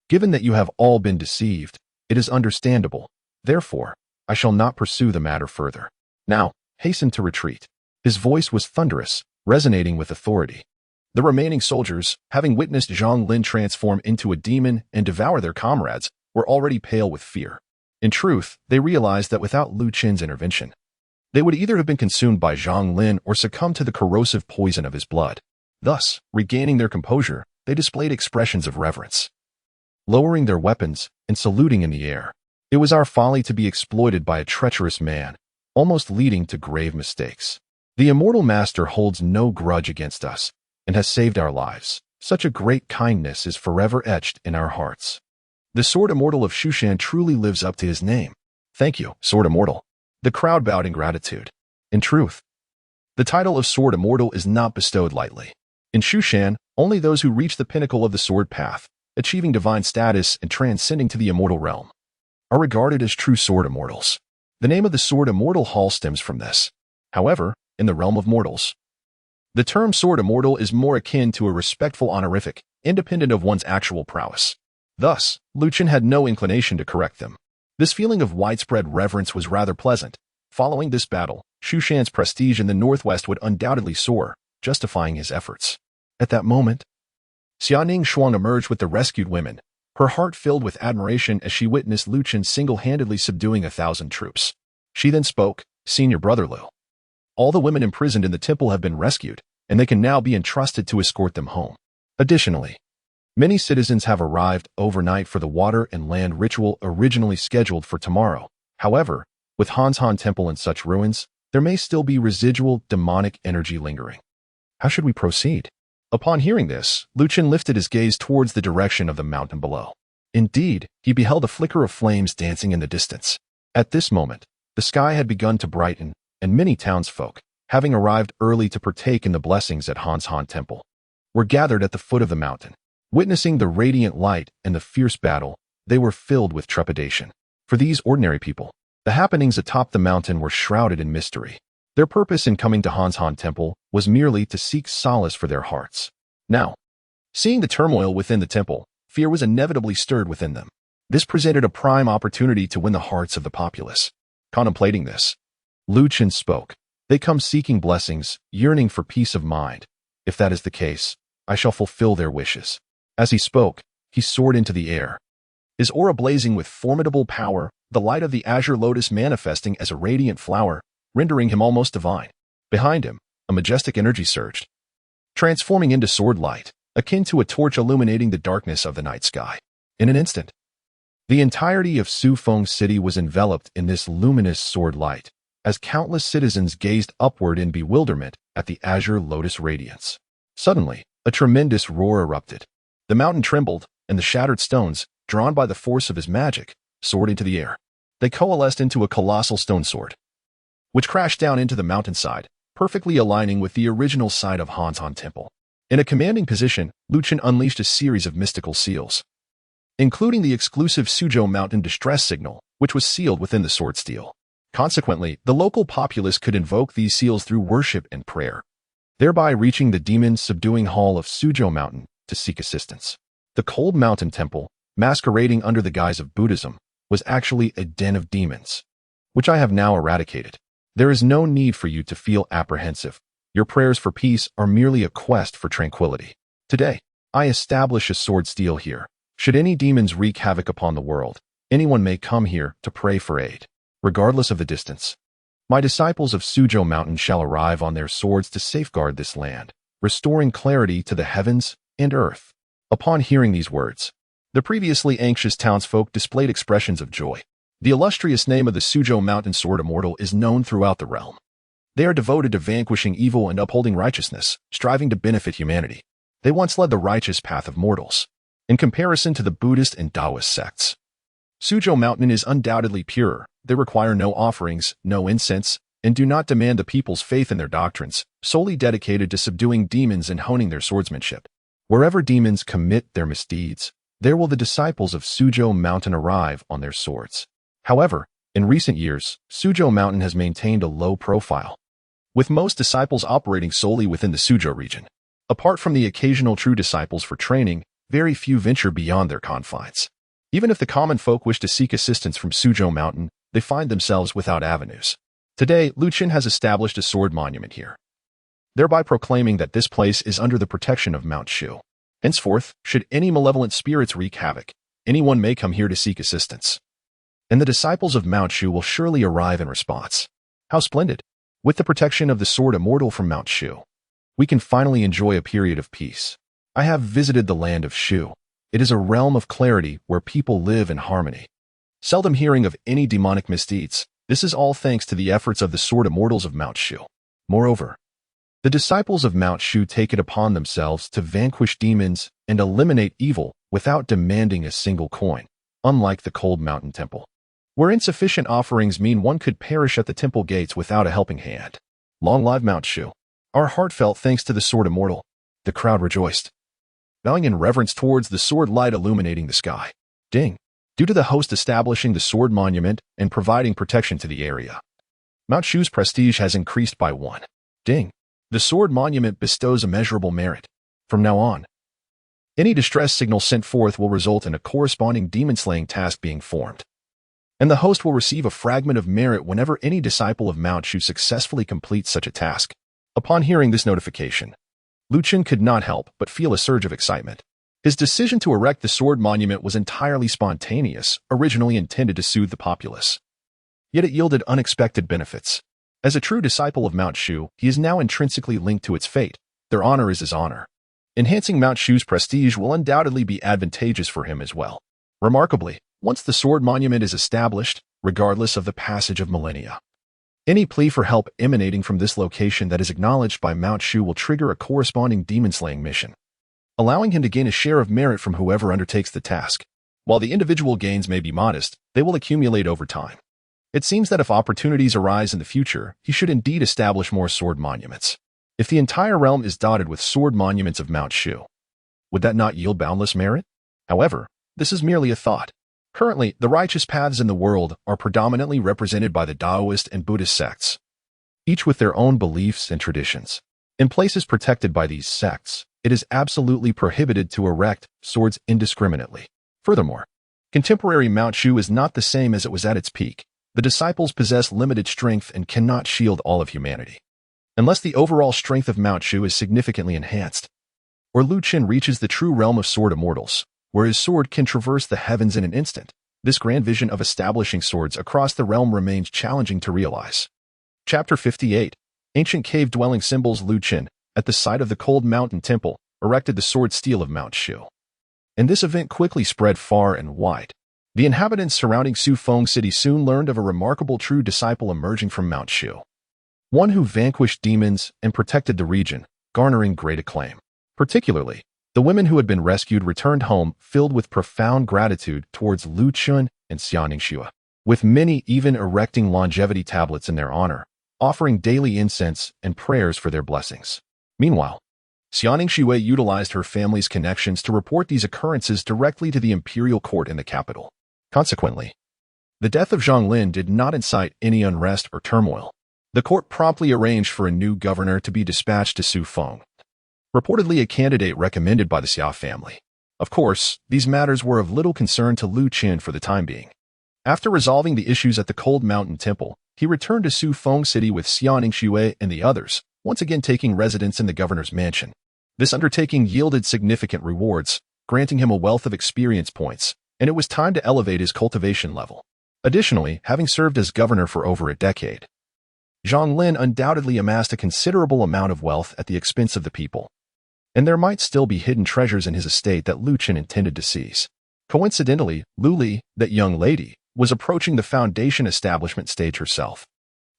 S1: Given that you have all been deceived, it is understandable. Therefore, I shall not pursue the matter further. Now, hasten to retreat. His voice was thunderous, resonating with authority. The remaining soldiers, having witnessed Zhang Lin transform into a demon and devour their comrades, were already pale with fear. In truth, they realized that without Chen's intervention, they would either have been consumed by Zhang Lin or succumb to the corrosive poison of his blood. Thus, regaining their composure, they displayed expressions of reverence, lowering their weapons and saluting in the air. It was our folly to be exploited by a treacherous man, almost leading to grave mistakes. The immortal master holds no grudge against us and has saved our lives. Such a great kindness is forever etched in our hearts. The Sword Immortal of Shushan truly lives up to his name. Thank you, Sword Immortal. The crowd bowed in gratitude. In truth, the title of Sword Immortal is not bestowed lightly. In Shushan, only those who reach the pinnacle of the sword path, achieving divine status and transcending to the immortal realm, are regarded as true Sword Immortals. The name of the Sword Immortal Hall stems from this. However, in the realm of mortals, the term Sword Immortal is more akin to a respectful honorific, independent of one's actual prowess. Thus, Chen had no inclination to correct them. This feeling of widespread reverence was rather pleasant. Following this battle, Shushan's prestige in the northwest would undoubtedly soar, justifying his efforts. At that moment, Xiaoning Shuang emerged with the rescued women, her heart filled with admiration as she witnessed Chen single-handedly subduing 1,000 troops. She then spoke, "Senior Brother Liu, all the women imprisoned in the temple have been rescued, and they can now be entrusted to escort them home. Additionally, many citizens have arrived overnight for the water and land ritual originally scheduled for tomorrow. However, with Han Temple in such ruins, there may still be residual demonic energy lingering. How should we proceed?" Upon hearing this, Chen lifted his gaze towards the direction of the mountain below. Indeed, he beheld a flicker of flames dancing in the distance. At this moment, the sky had begun to brighten, and many townsfolk, having arrived early to partake in the blessings at Han Temple, were gathered at the foot of the mountain. Witnessing the radiant light and the fierce battle, they were filled with trepidation. For these ordinary people, the happenings atop the mountain were shrouded in mystery. Their purpose in coming to Han Temple was merely to seek solace for their hearts. Now, seeing the turmoil within the temple, fear was inevitably stirred within them. This presented a prime opportunity to win the hearts of the populace. Contemplating this, Chen spoke. "They come seeking blessings, yearning for peace of mind. If that is the case, I shall fulfill their wishes." As he spoke, he soared into the air, his aura blazing with formidable power, the light of the azure lotus manifesting as a radiant flower, rendering him almost divine. Behind him, a majestic energy surged, transforming into sword light, akin to a torch illuminating the darkness of the night sky. In an instant, the entirety of Sufeng City was enveloped in this luminous sword light, as countless citizens gazed upward in bewilderment at the azure lotus radiance. Suddenly, a tremendous roar erupted. The mountain trembled, and the shattered stones, drawn by the force of his magic, soared into the air. They coalesced into a colossal stone sword, which crashed down into the mountainside, perfectly aligning with the original site of Han Temple. In a commanding position, Chen unleashed a series of mystical seals, including the exclusive Suzhou Mountain distress signal, which was sealed within the sword steel. Consequently, the local populace could invoke these seals through worship and prayer, thereby reaching the demon-subduing hall of Suzhou Mountain to seek assistance. The Cold Mountain Temple, masquerading under the guise of Buddhism, was actually a den of demons, which I have now eradicated. There is no need for you to feel apprehensive. Your prayers for peace are merely a quest for tranquility. Today, I establish a sword steel here. Should any demons wreak havoc upon the world, anyone may come here to pray for aid, regardless of the distance. My disciples of Suzhou Mountain shall arrive on their swords to safeguard this land, restoring clarity to the heavens and earth. Upon hearing these words, the previously anxious townsfolk displayed expressions of joy. The illustrious name of the Suzhou Mountain Sword Immortal is known throughout the realm. They are devoted to vanquishing evil and upholding righteousness, striving to benefit humanity. They once led the righteous path of mortals, in comparison to the Buddhist and Taoist sects. Suzhou Mountain is undoubtedly purer. They require no offerings, no incense, and do not demand the people's faith in their doctrines, solely dedicated to subduing demons and honing their swordsmanship. Wherever demons commit their misdeeds, there will the disciples of Suzhou Mountain arrive on their swords. However, in recent years, Suzhou Mountain has maintained a low profile, with most disciples operating solely within the Suzhou region. Apart from the occasional true disciples for training, very few venture beyond their confines. Even if the common folk wish to seek assistance from Suzhou Mountain, they find themselves without avenues. Today, Chen has established a sword monument here, thereby proclaiming that this place is under the protection of Mount Shu. Henceforth, should any malevolent spirits wreak havoc, anyone may come here to seek assistance, and the disciples of Mount Shu will surely arrive in response. How splendid! With the protection of the sword immortal from Mount Shu, we can finally enjoy a period of peace. I have visited the land of Shu. It is a realm of clarity where people live in harmony, seldom hearing of any demonic misdeeds. This is all thanks to the efforts of the sword immortals of Mount Shu. Moreover, the disciples of Mount Shu take it upon themselves to vanquish demons and eliminate evil without demanding a single coin, unlike the Cold Mountain Temple, where insufficient offerings mean one could perish at the temple gates without a helping hand. Long live Mount Shu! Our heartfelt thanks to the sword immortal. The crowd rejoiced, bowing in reverence towards the sword light illuminating the sky. Ding! Due to the host establishing the sword monument and providing protection to the area, Mount Shu's prestige has increased by 1. Ding! The sword monument bestows immeasurable merit. From now on, any distress signal sent forth will result in a corresponding demon-slaying task being formed, and the host will receive a fragment of merit whenever any disciple of Mount Shu successfully completes such a task. Upon hearing this notification, Chen could not help but feel a surge of excitement. His decision to erect the sword monument was entirely spontaneous, originally intended to soothe the populace. Yet it yielded unexpected benefits. As a true disciple of Mount Shu, he is now intrinsically linked to its fate. Their honor is his honor. Enhancing Mount Shu's prestige will undoubtedly be advantageous for him as well. Remarkably, once the sword monument is established, regardless of the passage of millennia, any plea for help emanating from this location that is acknowledged by Mount Shu will trigger a corresponding demon-slaying mission, allowing him to gain a share of merit from whoever undertakes the task. While the individual gains may be modest, they will accumulate over time. It seems that if opportunities arise in the future, he should indeed establish more sword monuments. If the entire realm is dotted with sword monuments of Mount Shu, would that not yield boundless merit? However, this is merely a thought. Currently, the righteous paths in the world are predominantly represented by the Taoist and Buddhist sects, each with their own beliefs and traditions. In places protected by these sects, it is absolutely prohibited to erect swords indiscriminately. Furthermore, contemporary Mount Shu is not the same as it was at its peak. The disciples possess limited strength and cannot shield all of humanity, unless the overall strength of Mount Shu is significantly enhanced, or Chen reaches the true realm of sword immortals, where his sword can traverse the heavens in an instant. This grand vision of establishing swords across the realm remains challenging to realize. Chapter 58. Ancient cave-dwelling symbols. Chen, at the site of the Cold Mountain Temple, erected the sword steel of Mount Shu, and this event quickly spread far and wide. The inhabitants surrounding Sufeng City soon learned of a remarkable true disciple emerging from Mount Shu, one who vanquished demons and protected the region, garnering great acclaim. Particularly, the women who had been rescued returned home filled with profound gratitude towards Chen and Xianingshua, with many even erecting longevity tablets in their honor, offering daily incense and prayers for their blessings. Meanwhile, Xianing Xue utilized her family's connections to report these occurrences directly to the imperial court in the capital. Consequently, the death of Zhang Lin did not incite any unrest or turmoil. The court promptly arranged for a new governor to be dispatched to Su Feng, reportedly a candidate recommended by the Xia family. Of course, these matters were of little concern to Lu Chen for the time being. After resolving the issues at the Cold Mountain Temple, he returned to Su Feng City with Xianing Xue and the others, once again taking residence in the governor's mansion. This undertaking yielded significant rewards, granting him a wealth of experience points, and it was time to elevate his cultivation level. Additionally, having served as governor for over a decade, Zhang Lin undoubtedly amassed a considerable amount of wealth at the expense of the people, and there might still be hidden treasures in his estate that Lu Chen intended to seize. Coincidentally, Lu Li, that young lady, was approaching the foundation establishment stage herself.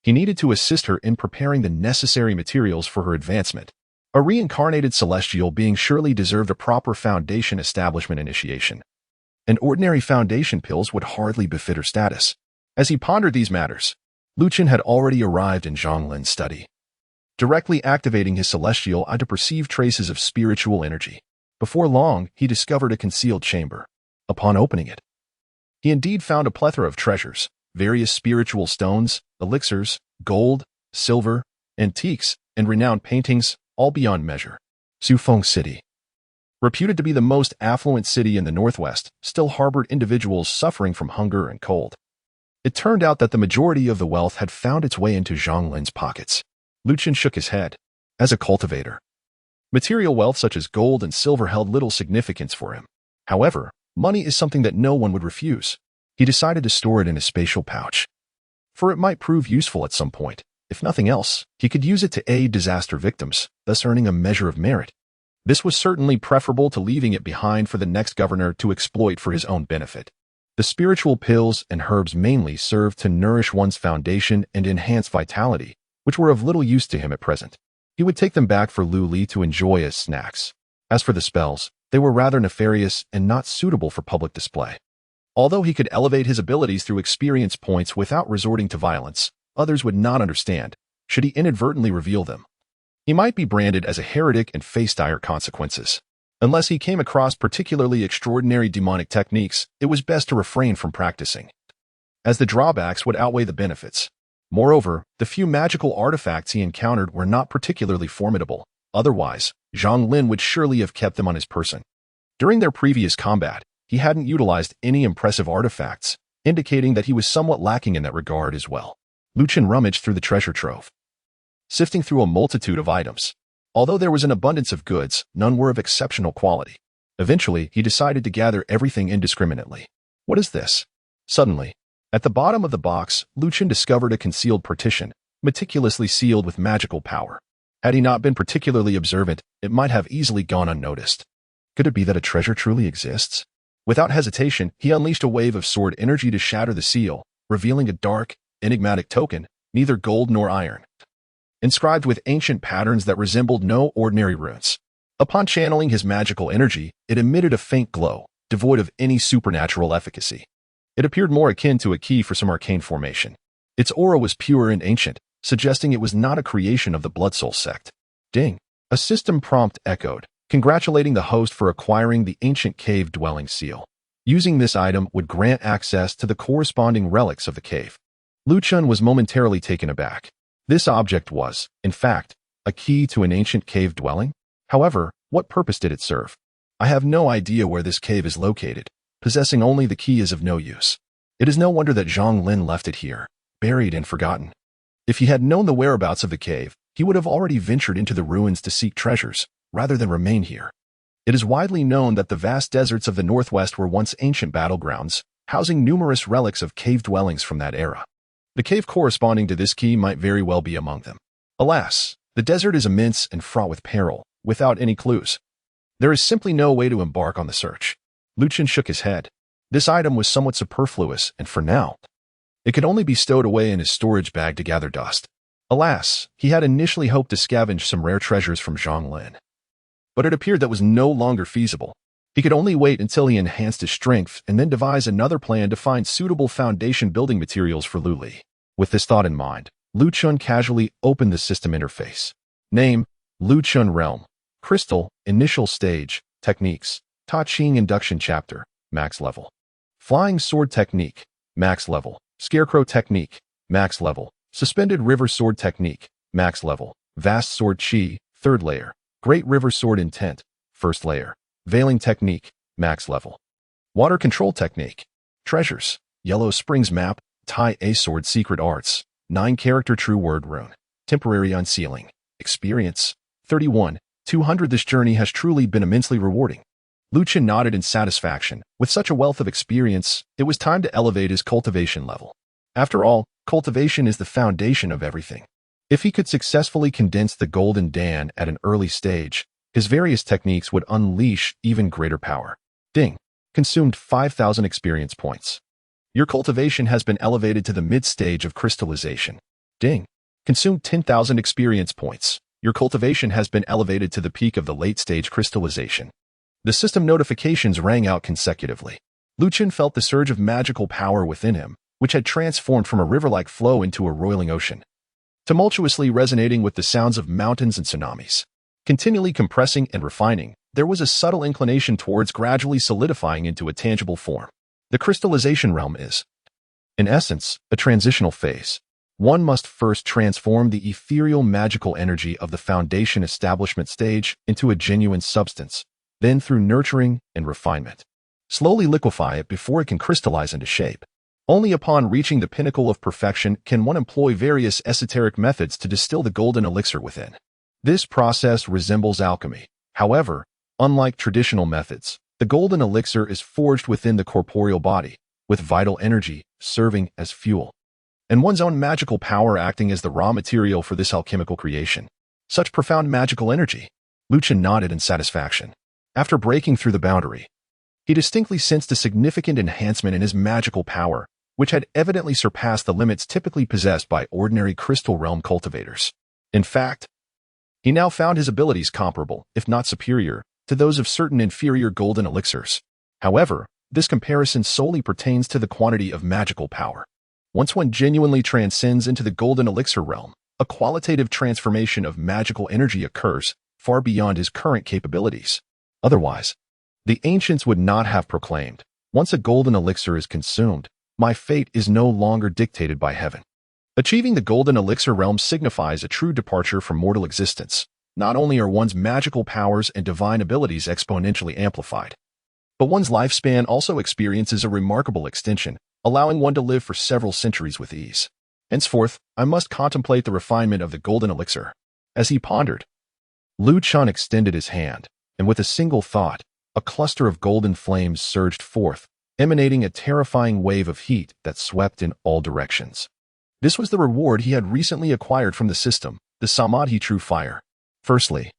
S1: He needed to assist her in preparing the necessary materials for her advancement. A reincarnated celestial being surely deserved a proper foundation establishment initiation, and ordinary foundation pills would hardly befit her status. As he pondered these matters, Lu Chen had already arrived in Zhang Lin's study. Directly activating his celestial eye to perceive traces of spiritual energy. Before long, he discovered a concealed chamber. Upon opening it, he indeed found a plethora of treasures, various spiritual stones, elixirs, gold, silver, antiques, and renowned paintings, all beyond measure. Su Feng City, reputed to be the most affluent city in the northwest, still harbored individuals suffering from hunger and cold. It turned out that the majority of the wealth had found its way into Zhang Lin's pockets. Lu Chen shook his head. As a cultivator, material wealth such as gold and silver held little significance for him. However, money is something that no one would refuse. He decided to store it in a spatial pouch, for it might prove useful at some point. If nothing else, he could use it to aid disaster victims, thus earning a measure of merit. This was certainly preferable to leaving it behind for the next governor to exploit for his own benefit. The spiritual pills and herbs mainly served to nourish one's foundation and enhance vitality, which were of little use to him at present. He would take them back for Lu Li to enjoy as snacks. As for the spells, they were rather nefarious and not suitable for public display. Although he could elevate his abilities through experience points without resorting to violence, others would not understand, should he inadvertently reveal them. He might be branded as a heretic and face dire consequences. Unless he came across particularly extraordinary demonic techniques, it was best to refrain from practicing, as the drawbacks would outweigh the benefits. Moreover, the few magical artifacts he encountered were not particularly formidable. Otherwise, Zhang Lin would surely have kept them on his person. During their previous combat, he hadn't utilized any impressive artifacts, indicating that he was somewhat lacking in that regard as well. Lu Chen rummaged through the treasure trove, sifting through a multitude of items. Although there was an abundance of goods, none were of exceptional quality. Eventually, he decided to gather everything indiscriminately. What is this? Suddenly, at the bottom of the box, Lu Chen discovered a concealed partition, meticulously sealed with magical power. Had he not been particularly observant, it might have easily gone unnoticed. Could it be that a treasure truly exists? Without hesitation, he unleashed a wave of sword energy to shatter the seal, revealing a dark, enigmatic token, neither gold nor iron, inscribed with ancient patterns that resembled no ordinary runes. Upon channeling his magical energy, it emitted a faint glow, devoid of any supernatural efficacy. It appeared more akin to a key for some arcane formation. Its aura was pure and ancient, suggesting it was not a creation of the Blood Soul sect. Ding! A system prompt echoed, congratulating the host for acquiring the ancient cave-dwelling seal. Using this item would grant access to the corresponding relics of the cave. Lu Chen was momentarily taken aback. This object was, in fact, a key to an ancient cave dwelling? However, what purpose did it serve? I have no idea where this cave is located. Possessing only the key is of no use. It is no wonder that Zhang Lin left it here, buried and forgotten. If he had known the whereabouts of the cave, he would have already ventured into the ruins to seek treasures, rather than remain here. It is widely known that the vast deserts of the Northwest were once ancient battlegrounds, housing numerous relics of cave dwellings from that era. The cave corresponding to this key might very well be among them. Alas, the desert is immense and fraught with peril, without any clues. There is simply no way to embark on the search. Lu Chen shook his head. This item was somewhat superfluous, and for now, it could only be stowed away in his storage bag to gather dust. Alas, he had initially hoped to scavenge some rare treasures from Zhang Lin, but it appeared that was no longer feasible. He could only wait until he enhanced his strength and then devise another plan to find suitable foundation building materials for Lu Li. With this thought in mind, Lu Chen casually opened the system interface. Name, Lu Chen Realm. Crystal, Initial Stage, Techniques, Ta Ching Induction Chapter, Max Level. Flying Sword Technique, Max Level. Scarecrow Technique, Max Level. Suspended River Sword Technique, Max Level. Vast Sword Chi, 3rd Layer. Great River Sword Intent, 1st Layer. Veiling Technique, Max Level. Water Control Technique. Treasures, Yellow Springs Map, Tai A Sword Secret Arts, 9-character True Word Rune. Temporary Unsealing. Experience, 31, 200. This journey has truly been immensely rewarding. Lu Chen nodded in satisfaction. With such a wealth of experience, it was time to elevate his cultivation level. After all, cultivation is the foundation of everything. If he could successfully condense the Golden Dan at an early stage, his various techniques would unleash even greater power. Ding. Consumed 5,000 experience points. Your cultivation has been elevated to the mid-stage of crystallization. Ding. Consumed 10,000 experience points. Your cultivation has been elevated to the peak of the late-stage crystallization. The system notifications rang out consecutively. Lu Chen felt the surge of magical power within him, which had transformed from a river-like flow into a roiling ocean, tumultuously resonating with the sounds of mountains and tsunamis. Continually compressing and refining, there was a subtle inclination towards gradually solidifying into a tangible form. The crystallization realm is, in essence, a transitional phase. One must first transform the ethereal magical energy of the foundation establishment stage into a genuine substance, then through nurturing and refinement, slowly liquefy it before it can crystallize into shape. Only upon reaching the pinnacle of perfection can one employ various esoteric methods to distill the golden elixir within. This process resembles alchemy. However, unlike traditional methods, the golden elixir is forged within the corporeal body, with vital energy serving as fuel, and one's own magical power acting as the raw material for this alchemical creation. Such profound magical energy. Lu Chen nodded in satisfaction. After breaking through the boundary, he distinctly sensed a significant enhancement in his magical power, which had evidently surpassed the limits typically possessed by ordinary crystal realm cultivators. In fact, he now found his abilities comparable, if not superior, to those of certain inferior golden elixirs. However, this comparison solely pertains to the quantity of magical power. Once one genuinely transcends into the golden elixir realm, a qualitative transformation of magical energy occurs far beyond his current capabilities. Otherwise, the ancients would not have proclaimed, "Once a golden elixir is consumed, my fate is no longer dictated by heaven." Achieving the golden elixir realm signifies a true departure from mortal existence. Not only are one's magical powers and divine abilities exponentially amplified, but one's lifespan also experiences a remarkable extension, allowing one to live for several centuries with ease. Henceforth, I must contemplate the refinement of the golden elixir. As he pondered, Lu Chen extended his hand, and with a single thought, a cluster of golden flames surged forth, emanating a terrifying wave of heat that swept in all directions. This was the reward he had recently acquired from the system, the Samadhi True Fire. Firstly,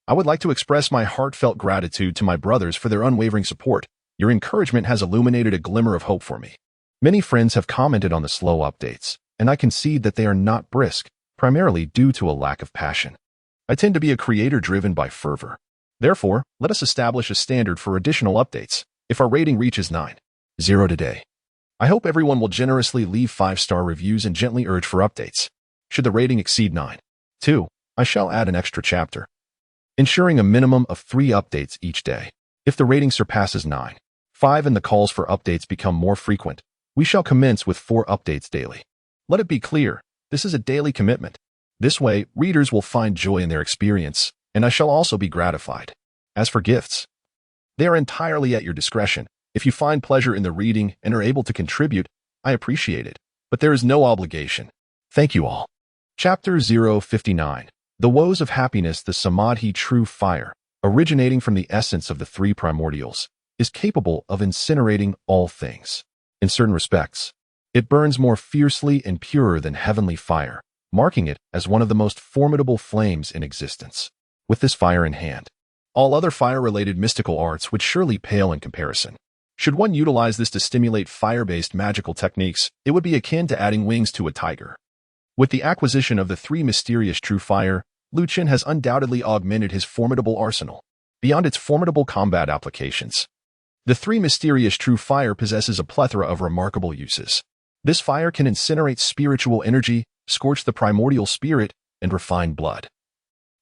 S1: I would like to express my heartfelt gratitude to my brothers for their unwavering support. Your encouragement has illuminated a glimmer of hope for me. Many friends have commented on the slow updates, and I concede that they are not brisk, primarily due to a lack of passion. I tend to be a creator driven by fervor. Therefore, let us establish a standard for additional updates. If our rating reaches 9.0 today, I hope everyone will generously leave 5-star reviews and gently urge for updates. Should the rating exceed 9.2, I shall add an extra chapter, ensuring a minimum of 3 updates each day. If the rating surpasses 9.5 and the calls for updates become more frequent, we shall commence with 4 updates daily. Let it be clear, this is a daily commitment. This way, readers will find joy in their experience, and I shall also be gratified. As for gifts, they are entirely at your discretion. If you find pleasure in the reading and are able to contribute, I appreciate it, but there is no obligation. Thank you all. Chapter 059. The Woes of Happiness. The Samadhi True Fire, originating from the essence of the 3 primordials, is capable of incinerating all things. In certain respects, it burns more fiercely and purer than heavenly fire, marking it as one of the most formidable flames in existence. With this fire in hand, all other fire-related mystical arts would surely pale in comparison. Should one utilize this to stimulate fire-based magical techniques, it would be akin to adding wings to a tiger. With the acquisition of the 3 mysterious true fire, Lu Chen has undoubtedly augmented his formidable arsenal. Beyond its formidable combat applications, the 3 mysterious true fire possesses a plethora of remarkable uses. This fire can incinerate spiritual energy, scorch the primordial spirit, and refine blood.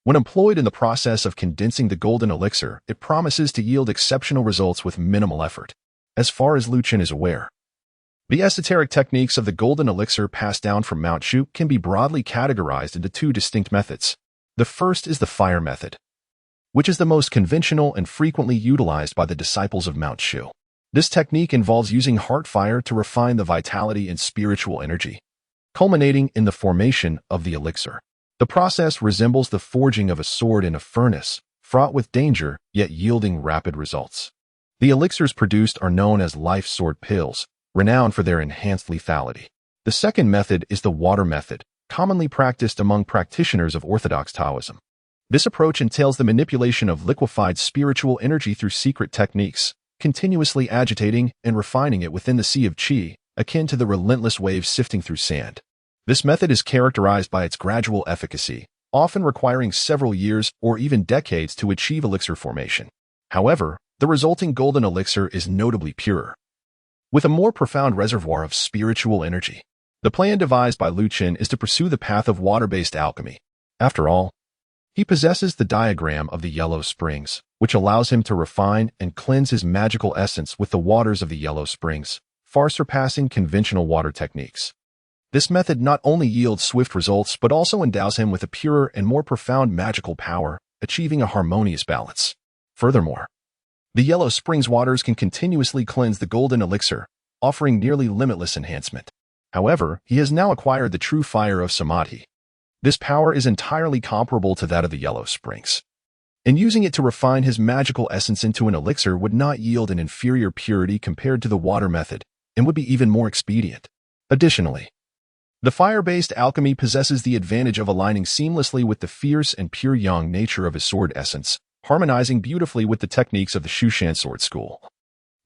S1: When employed in the process of condensing the golden elixir, it promises to yield exceptional results with minimal effort. As far as Chen is aware, the esoteric techniques of the golden elixir passed down from Mount Shu can be broadly categorized into two distinct methods. The first is the fire method, which is the most conventional and frequently utilized by the disciples of Mount Shu. This technique involves using heart fire to refine the vitality and spiritual energy, culminating in the formation of the elixir. The process resembles the forging of a sword in a furnace, fraught with danger, yet yielding rapid results. The elixirs produced are known as life sword pills, renowned for their enhanced lethality. The second method is the water method, commonly practiced among practitioners of Orthodox Taoism. This approach entails the manipulation of liquefied spiritual energy through secret techniques, continuously agitating and refining it within the sea of qi, akin to the relentless waves sifting through sand. This method is characterized by its gradual efficacy, often requiring several years or even decades to achieve elixir formation. However, the resulting golden elixir is notably purer, with a more profound reservoir of spiritual energy. The plan devised by Chen is to pursue the path of water-based alchemy. After all, he possesses the diagram of the yellow springs, which allows him to refine and cleanse his magical essence with the waters of the yellow springs, far surpassing conventional water techniques. This method not only yields swift results but also endows him with a purer and more profound magical power, achieving a harmonious balance. Furthermore, the yellow springs waters can continuously cleanse the golden elixir, offering nearly limitless enhancement. However, he has now acquired the true fire of samadhi. This power is entirely comparable to that of the yellow springs, and using it to refine his magical essence into an elixir would not yield an inferior purity compared to the water method, and would be even more expedient. Additionally, the fire-based alchemy possesses the advantage of aligning seamlessly with the fierce and pure yang nature of his sword essence, harmonizing beautifully with the techniques of the Shushan sword school,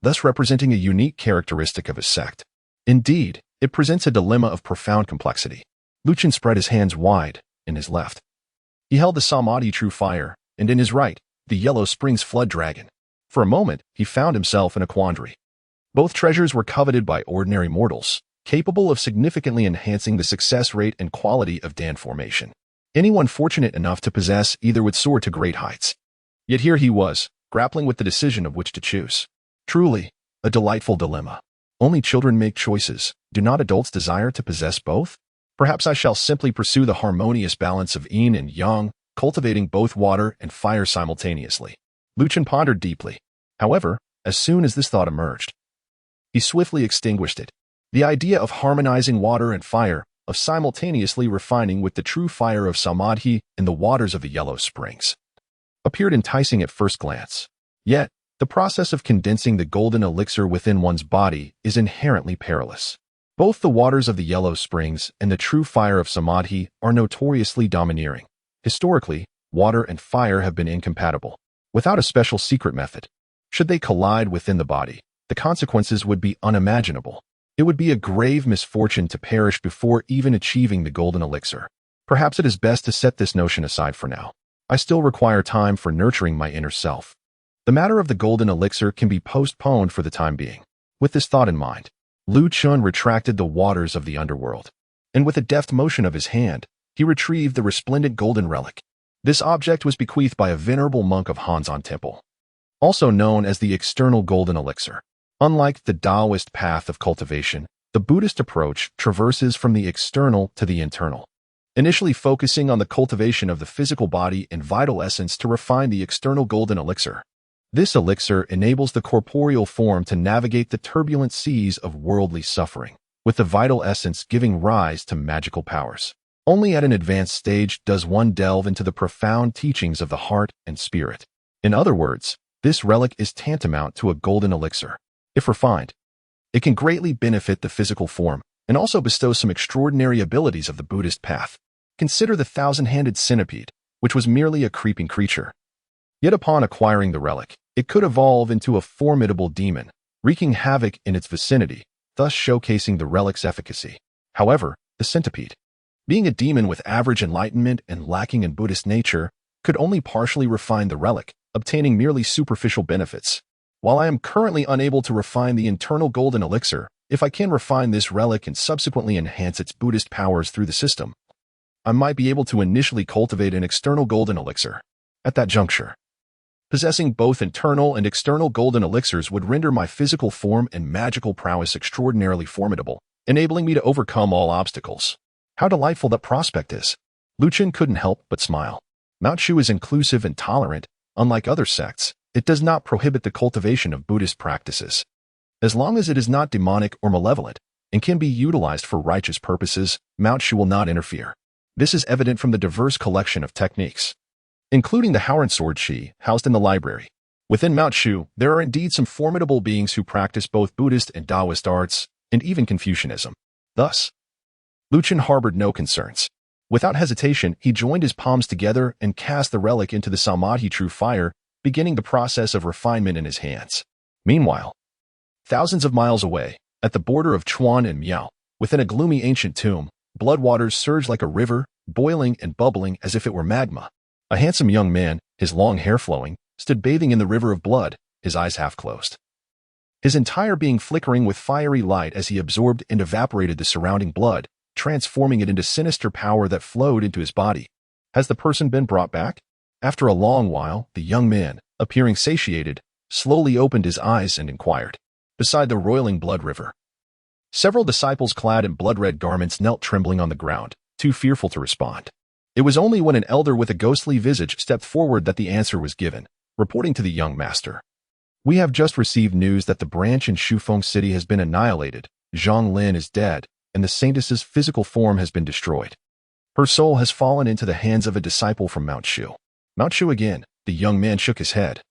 S1: thus representing a unique characteristic of his sect. Indeed, it presents a dilemma of profound complexity. Chen spread his hands wide. In his left, he held the samadhi true fire, and in his right, the yellow springs flood dragon. For a moment, he found himself in a quandary. Both treasures were coveted by ordinary mortals, capable of significantly enhancing the success rate and quality of Dan formation. Anyone fortunate enough to possess either would soar to great heights. Yet here he was, grappling with the decision of which to choose. Truly, a delightful dilemma. Only children make choices. Do not adults desire to possess both? Perhaps I shall simply pursue the harmonious balance of yin and yang, cultivating both water and fire simultaneously. Chen pondered deeply. However, as soon as this thought emerged, he swiftly extinguished it. The idea of harmonizing water and fire, of simultaneously refining with the true fire of samadhi in the waters of the yellow springs, appeared enticing at first glance. Yet, the process of condensing the golden elixir within one's body is inherently perilous. Both the waters of the yellow springs and the true fire of samadhi are notoriously domineering. Historically, water and fire have been incompatible. Without a special secret method, should they collide within the body, the consequences would be unimaginable. It would be a grave misfortune to perish before even achieving the golden elixir. Perhaps it is best to set this notion aside for now. I still require time for nurturing my inner self. The matter of the golden elixir can be postponed for the time being. With this thought in mind, Chen retracted the waters of the underworld, and with a deft motion of his hand, he retrieved the resplendent golden relic. This object was bequeathed by a venerable monk of Hanzan Temple, also known as the external golden elixir. Unlike the Taoist path of cultivation, the Buddhist approach traverses from the external to the internal, initially focusing on the cultivation of the physical body and vital essence to refine the external golden elixir. This elixir enables the corporeal form to navigate the turbulent seas of worldly suffering, with the vital essence giving rise to magical powers. Only at an advanced stage does one delve into the profound teachings of the heart and spirit. In other words, this relic is tantamount to a golden elixir. If refined, it can greatly benefit the physical form and also bestow some extraordinary abilities of the Buddhist path. Consider the thousand-handed centipede, which was merely a creeping creature. Yet upon acquiring the relic, it could evolve into a formidable demon, wreaking havoc in its vicinity, thus showcasing the relic's efficacy. However, the centipede, being a demon with average enlightenment and lacking in Buddhist nature, could only partially refine the relic, obtaining merely superficial benefits. While I am currently unable to refine the internal golden elixir, if I can refine this relic and subsequently enhance its Buddhist powers through the system, I might be able to initially cultivate an external golden elixir. At that juncture, possessing both internal and external golden elixirs would render my physical form and magical prowess extraordinarily formidable, enabling me to overcome all obstacles. How delightful that prospect is. Lu Chen couldn't help but smile. Mount Shu is inclusive and tolerant. Unlike other sects, it does not prohibit the cultivation of Buddhist practices. As long as it is not demonic or malevolent and can be utilized for righteous purposes, Mount Shu will not interfere. This is evident from the diverse collection of techniques, including the Howren sword Qi housed in the library. Within Mount Shu, there are indeed some formidable beings who practice both Buddhist and Taoist arts, and even Confucianism. Thus, Lu Chen harbored no concerns. Without hesitation, he joined his palms together and cast the relic into the Samadhi true fire, beginning the process of refinement in his hands. Meanwhile, thousands of miles away, at the border of Chuan and Miao, within a gloomy ancient tomb, blood waters surged like a river, boiling and bubbling as if it were magma. A handsome young man, his long hair flowing, stood bathing in the river of blood, his eyes half closed, his entire being flickering with fiery light as he absorbed and evaporated the surrounding blood, transforming it into sinister power that flowed into his body. Has the person been brought back? After a long while, the young man, appearing satiated, slowly opened his eyes and inquired. Beside the roiling blood river, several disciples clad in blood-red garments knelt trembling on the ground, too fearful to respond. It was only when an elder with a ghostly visage stepped forward that the answer was given, reporting to the young master. We have just received news that the branch in Shufeng City has been annihilated. Zhang Lin is dead, and the saintess's physical form has been destroyed. Her soul has fallen into the hands of a disciple from Mount Shu. Mount Shu again, the young man shook his head,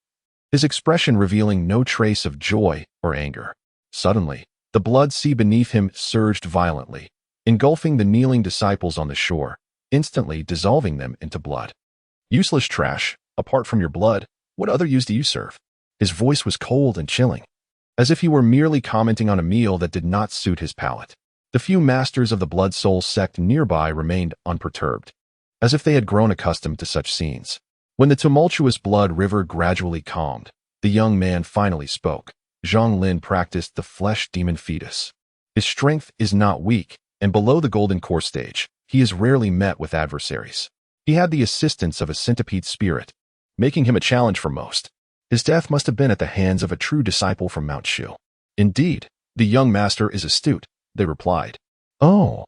S1: his expression revealing no trace of joy or anger. Suddenly, the blood sea beneath him surged violently, engulfing the kneeling disciples on the shore, instantly dissolving them into blood. Useless trash, apart from your blood, what other use do you serve? His voice was cold and chilling, as if he were merely commenting on a meal that did not suit his palate. The few masters of the Blood Soul sect nearby remained unperturbed, as if they had grown accustomed to such scenes. When the tumultuous blood river gradually calmed, the young man finally spoke. Zhang Lin practiced the flesh demon fetus. His strength is not weak, and below the golden core stage, he is rarely met with adversaries. He had the assistance of a centipede spirit, making him a challenge for most. His death must have been at the hands of a true disciple from Mount Shu. Indeed, the young master is astute, they replied. Oh,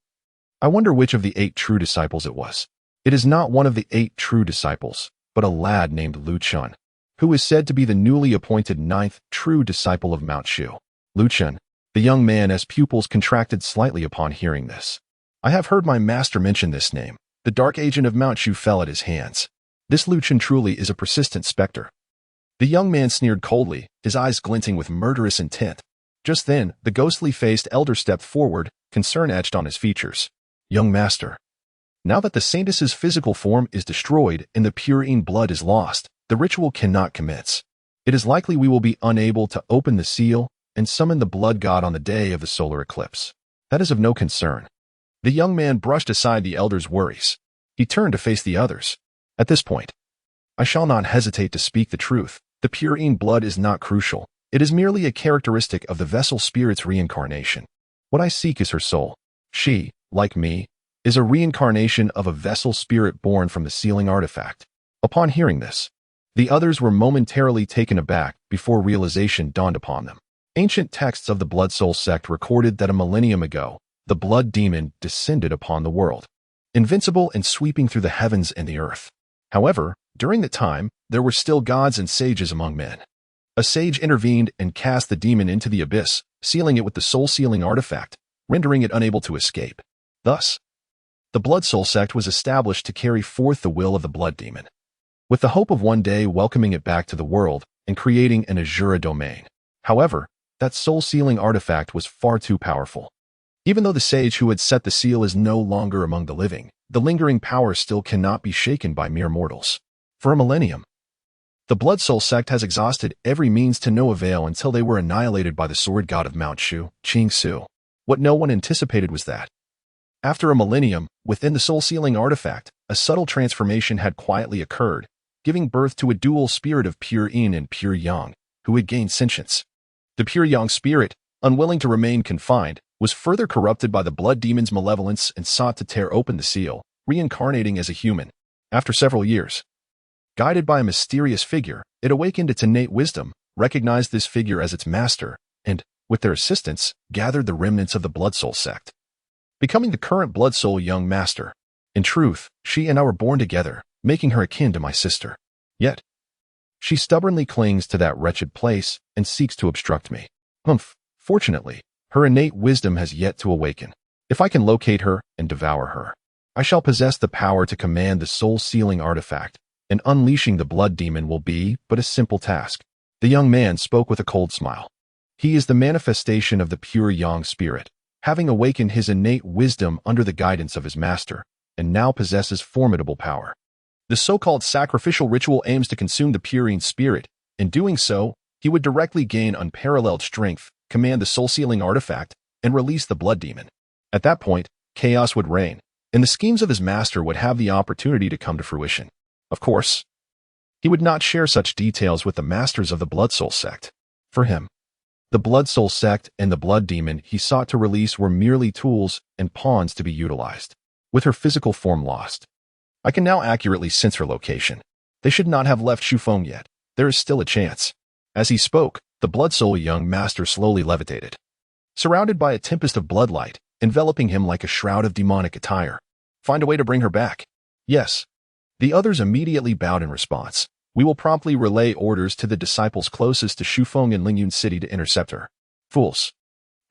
S1: I wonder which of the 8 true disciples it was. It is not one of the 8 true disciples, but a lad named Lu Chen, who is said to be the newly appointed 9th true disciple of Mount Shu. Lu Chen, the young man's pupils contracted slightly upon hearing this. I have heard my master mention this name. The dark agent of Mount Shu fell at his hands. This Lu Chen truly is a persistent specter. The young man sneered coldly, his eyes glinting with murderous intent. Just then, the ghostly-faced elder stepped forward, concern etched on his features. Young master, now that the saintess's physical form is destroyed and the purine blood is lost, the ritual cannot commence. It is likely we will be unable to open the seal and summon the blood god on the day of the solar eclipse. That is of no concern. The young man brushed aside the elder's worries. He turned to face the others. At this point, I shall not hesitate to speak the truth. The purine blood is not crucial. It is merely a characteristic of the vessel spirit's reincarnation. What I seek is her soul. She, like me, is a reincarnation of a vessel spirit born from the sealing artifact. Upon hearing this, the others were momentarily taken aback before realization dawned upon them. Ancient texts of the Blood Soul sect recorded that a millennium ago, the blood demon descended upon the world, invincible and sweeping through the heavens and the earth. However, during that time, there were still gods and sages among men. A sage intervened and cast the demon into the abyss, sealing it with the soul-sealing artifact, rendering it unable to escape. Thus, the Blood Soul sect was established to carry forth the will of the blood demon, with the hope of one day welcoming it back to the world and creating an azure domain. However, that soul-sealing artifact was far too powerful. Even though the sage who had set the seal is no longer among the living, the lingering power still cannot be shaken by mere mortals. For a millennium, the Blood Soul sect has exhausted every means to no avail until they were annihilated by the sword god of Mount Shu, Qing Su. What no one anticipated was that, after a millennium, within the soul-sealing artifact, a subtle transformation had quietly occurred, giving birth to a dual spirit of pure yin and pure yang, who had gained sentience. The pure yang spirit, unwilling to remain confined, was further corrupted by the blood demon's malevolence and sought to tear open the seal, reincarnating as a human. After several years, guided by a mysterious figure, it awakened its innate wisdom, recognized this figure as its master, and, with their assistance, gathered the remnants of the Blood Soul sect, becoming the current Blood Soul young master. In truth, she and I were born together, making her akin to my sister. Yet, she stubbornly clings to that wretched place and seeks to obstruct me. Fortunately, her innate wisdom has yet to awaken. If I can locate her and devour her, I shall possess the power to command the soul-sealing artifact, and unleashing the blood demon will be but a simple task. The young man spoke with a cold smile. He is the manifestation of the pure yang spirit, having awakened his innate wisdom under the guidance of his master, and now possesses formidable power. The so-called sacrificial ritual aims to consume the purine spirit. In doing so, he would directly gain unparalleled strength, command the soul-sealing artifact, and release the blood demon. At that point, chaos would reign, and the schemes of his master would have the opportunity to come to fruition. Of course, he would not share such details with the masters of the Blood Soul sect. For him, the Blood Soul sect and the blood demon he sought to release were merely tools and pawns to be utilized. With her physical form lost, I can now accurately sense her location. They should not have left Shufeng yet. There is still a chance. As he spoke, the Blood Soul young master slowly levitated, surrounded by a tempest of bloodlight, enveloping him like a shroud of demonic attire. Find a way to bring her back. Yes. The others immediately bowed in response. We will promptly relay orders to the disciples closest to Shufeng and Lingyun City to intercept her. Fools.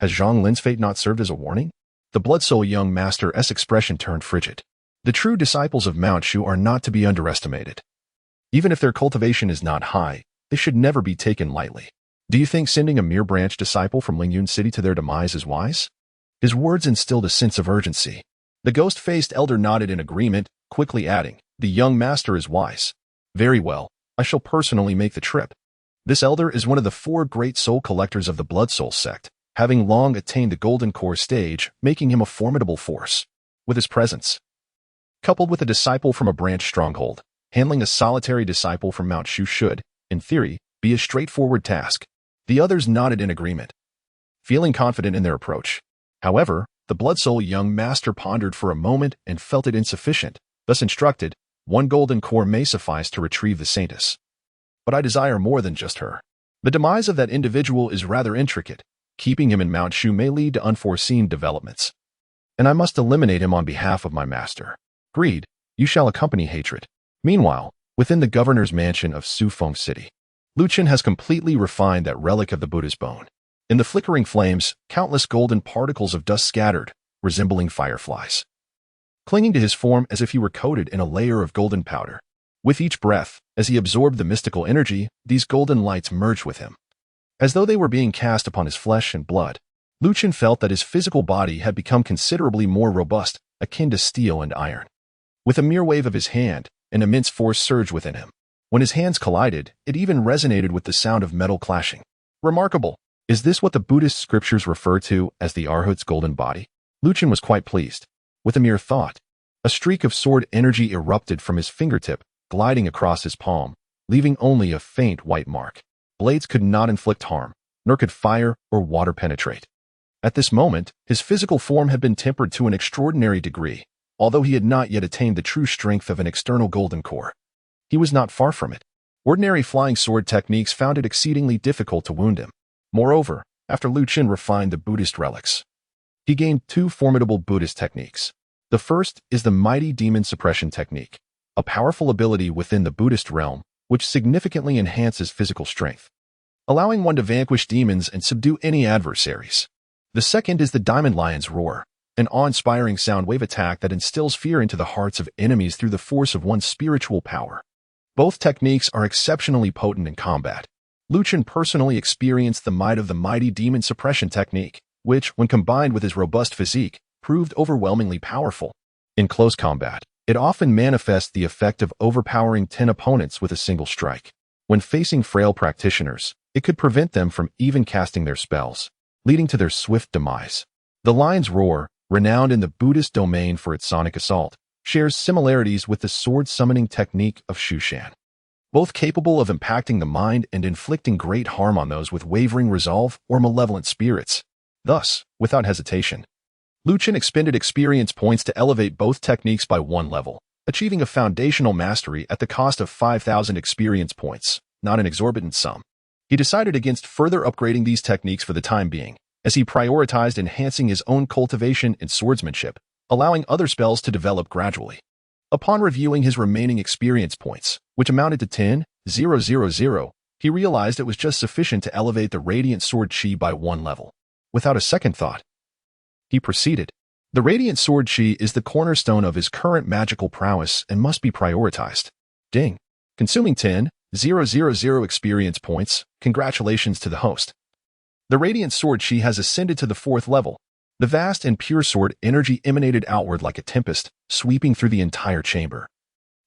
S1: Has Zhang Lin's fate not served as a warning? The Blood Soul young master's expression turned frigid. The true disciples of Mount Shu are not to be underestimated. Even if their cultivation is not high, they should never be taken lightly. Do you think sending a mere branch disciple from Lingyun City to their demise is wise? His words instilled a sense of urgency. The ghost-faced elder nodded in agreement, quickly adding, "The young master is wise. Very well, I shall personally make the trip." This elder is one of the 4 great soul collectors of the Blood Soul sect, having long attained the Golden Core stage, making him a formidable force. With his presence, coupled with a disciple from a branch stronghold, handling a solitary disciple from Mount Shu should, in theory, be a straightforward task. The others nodded in agreement, feeling confident in their approach. However, the Blood Soul young master pondered for a moment and felt it insufficient. Thus instructed, 1 golden core may suffice to retrieve the saintess. But I desire more than just her. The demise of that individual is rather intricate. Keeping him in Mount Shu may lead to unforeseen developments, and I must eliminate him on behalf of my master. Greed, you shall accompany hatred. Meanwhile, within the governor's mansion of Shufeng City, Chen has completely refined that relic of the Buddha's bone. In the flickering flames, countless golden particles of dust scattered, resembling fireflies, clinging to his form as if he were coated in a layer of golden powder. With each breath, as he absorbed the mystical energy, these golden lights merged with him, as though they were being cast upon his flesh and blood. Chen felt that his physical body had become considerably more robust, akin to steel and iron. With a mere wave of his hand, an immense force surged within him. When his hands collided, it even resonated with the sound of metal clashing. Remarkable! Is this what the Buddhist scriptures refer to as the Arhat's golden body? Chen was quite pleased. With a mere thought, a streak of sword energy erupted from his fingertip, gliding across his palm, leaving only a faint white mark. Blades could not inflict harm, nor could fire or water penetrate. At this moment, his physical form had been tempered to an extraordinary degree, although he had not yet attained the true strength of an external golden core. He was not far from it. Ordinary flying sword techniques found it exceedingly difficult to wound him. Moreover, after Chen refined the Buddhist relics, he gained 2 formidable Buddhist techniques. The first is the mighty demon suppression technique, a powerful ability within the Buddhist realm which significantly enhances physical strength, allowing one to vanquish demons and subdue any adversaries. The second is the Diamond Lion's Roar, an awe-inspiring sound wave attack that instills fear into the hearts of enemies through the force of one's spiritual power. Both techniques are exceptionally potent in combat. Chen personally experienced the might of the mighty demon suppression technique, which, when combined with his robust physique, proved overwhelmingly powerful. In close combat, it often manifests the effect of overpowering 10 opponents with a single strike. When facing frail practitioners, it could prevent them from even casting their spells, leading to their swift demise. The Lion's Roar, renowned in the Buddhist domain for its sonic assault, shares similarities with the sword-summoning technique of Shushan, both capable of impacting the mind and inflicting great harm on those with wavering resolve or malevolent spirits. Thus, without hesitation, Lu Chen expended experience points to elevate both techniques by 1 level, achieving a foundational mastery at the cost of 5,000 experience points, not an exorbitant sum. He decided against further upgrading these techniques for the time being, as he prioritized enhancing his own cultivation and swordsmanship, allowing other spells to develop gradually. Upon reviewing his remaining experience points, which amounted to 10,000, he realized it was just sufficient to elevate the Radiant Sword Chi by 1 level. Without a second thought, he proceeded. The Radiant Sword Chi is the cornerstone of his current magical prowess and must be prioritized. Ding. Consuming 10,000 experience points, congratulations to the host. The Radiant Sword Chi has ascended to the 4th level. The vast and pure sword energy emanated outward like a tempest, sweeping through the entire chamber,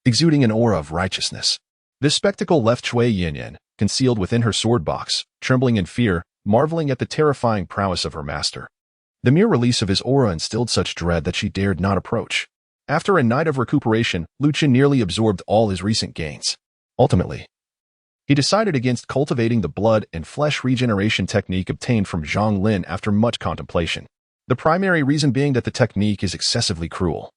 S1: exuding an aura of righteousness. This spectacle left Cui Yanyan, concealed within her sword box, trembling in fear, marveling at the terrifying prowess of her master. The mere release of his aura instilled such dread that she dared not approach. After a night of recuperation, Lu Chen nearly absorbed all his recent gains. Ultimately, he decided against cultivating the blood and flesh regeneration technique obtained from Zhang Lin after much contemplation. The primary reason being that the technique is excessively cruel,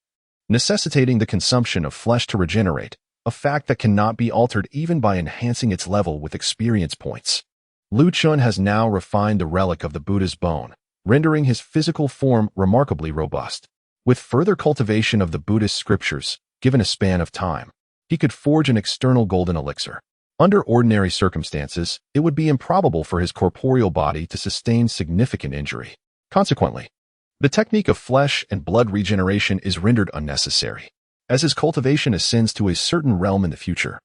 S1: necessitating the consumption of flesh to regenerate, a fact that cannot be altered even by enhancing its level with experience points. Lu Chen has now refined the relic of the Buddha's bone, rendering his physical form remarkably robust. With further cultivation of the Buddhist scriptures, given a span of time, he could forge an external golden elixir. Under ordinary circumstances, it would be improbable for his corporeal body to sustain significant injury. Consequently, the technique of flesh and blood regeneration is rendered unnecessary, as his cultivation ascends to a certain realm in the future.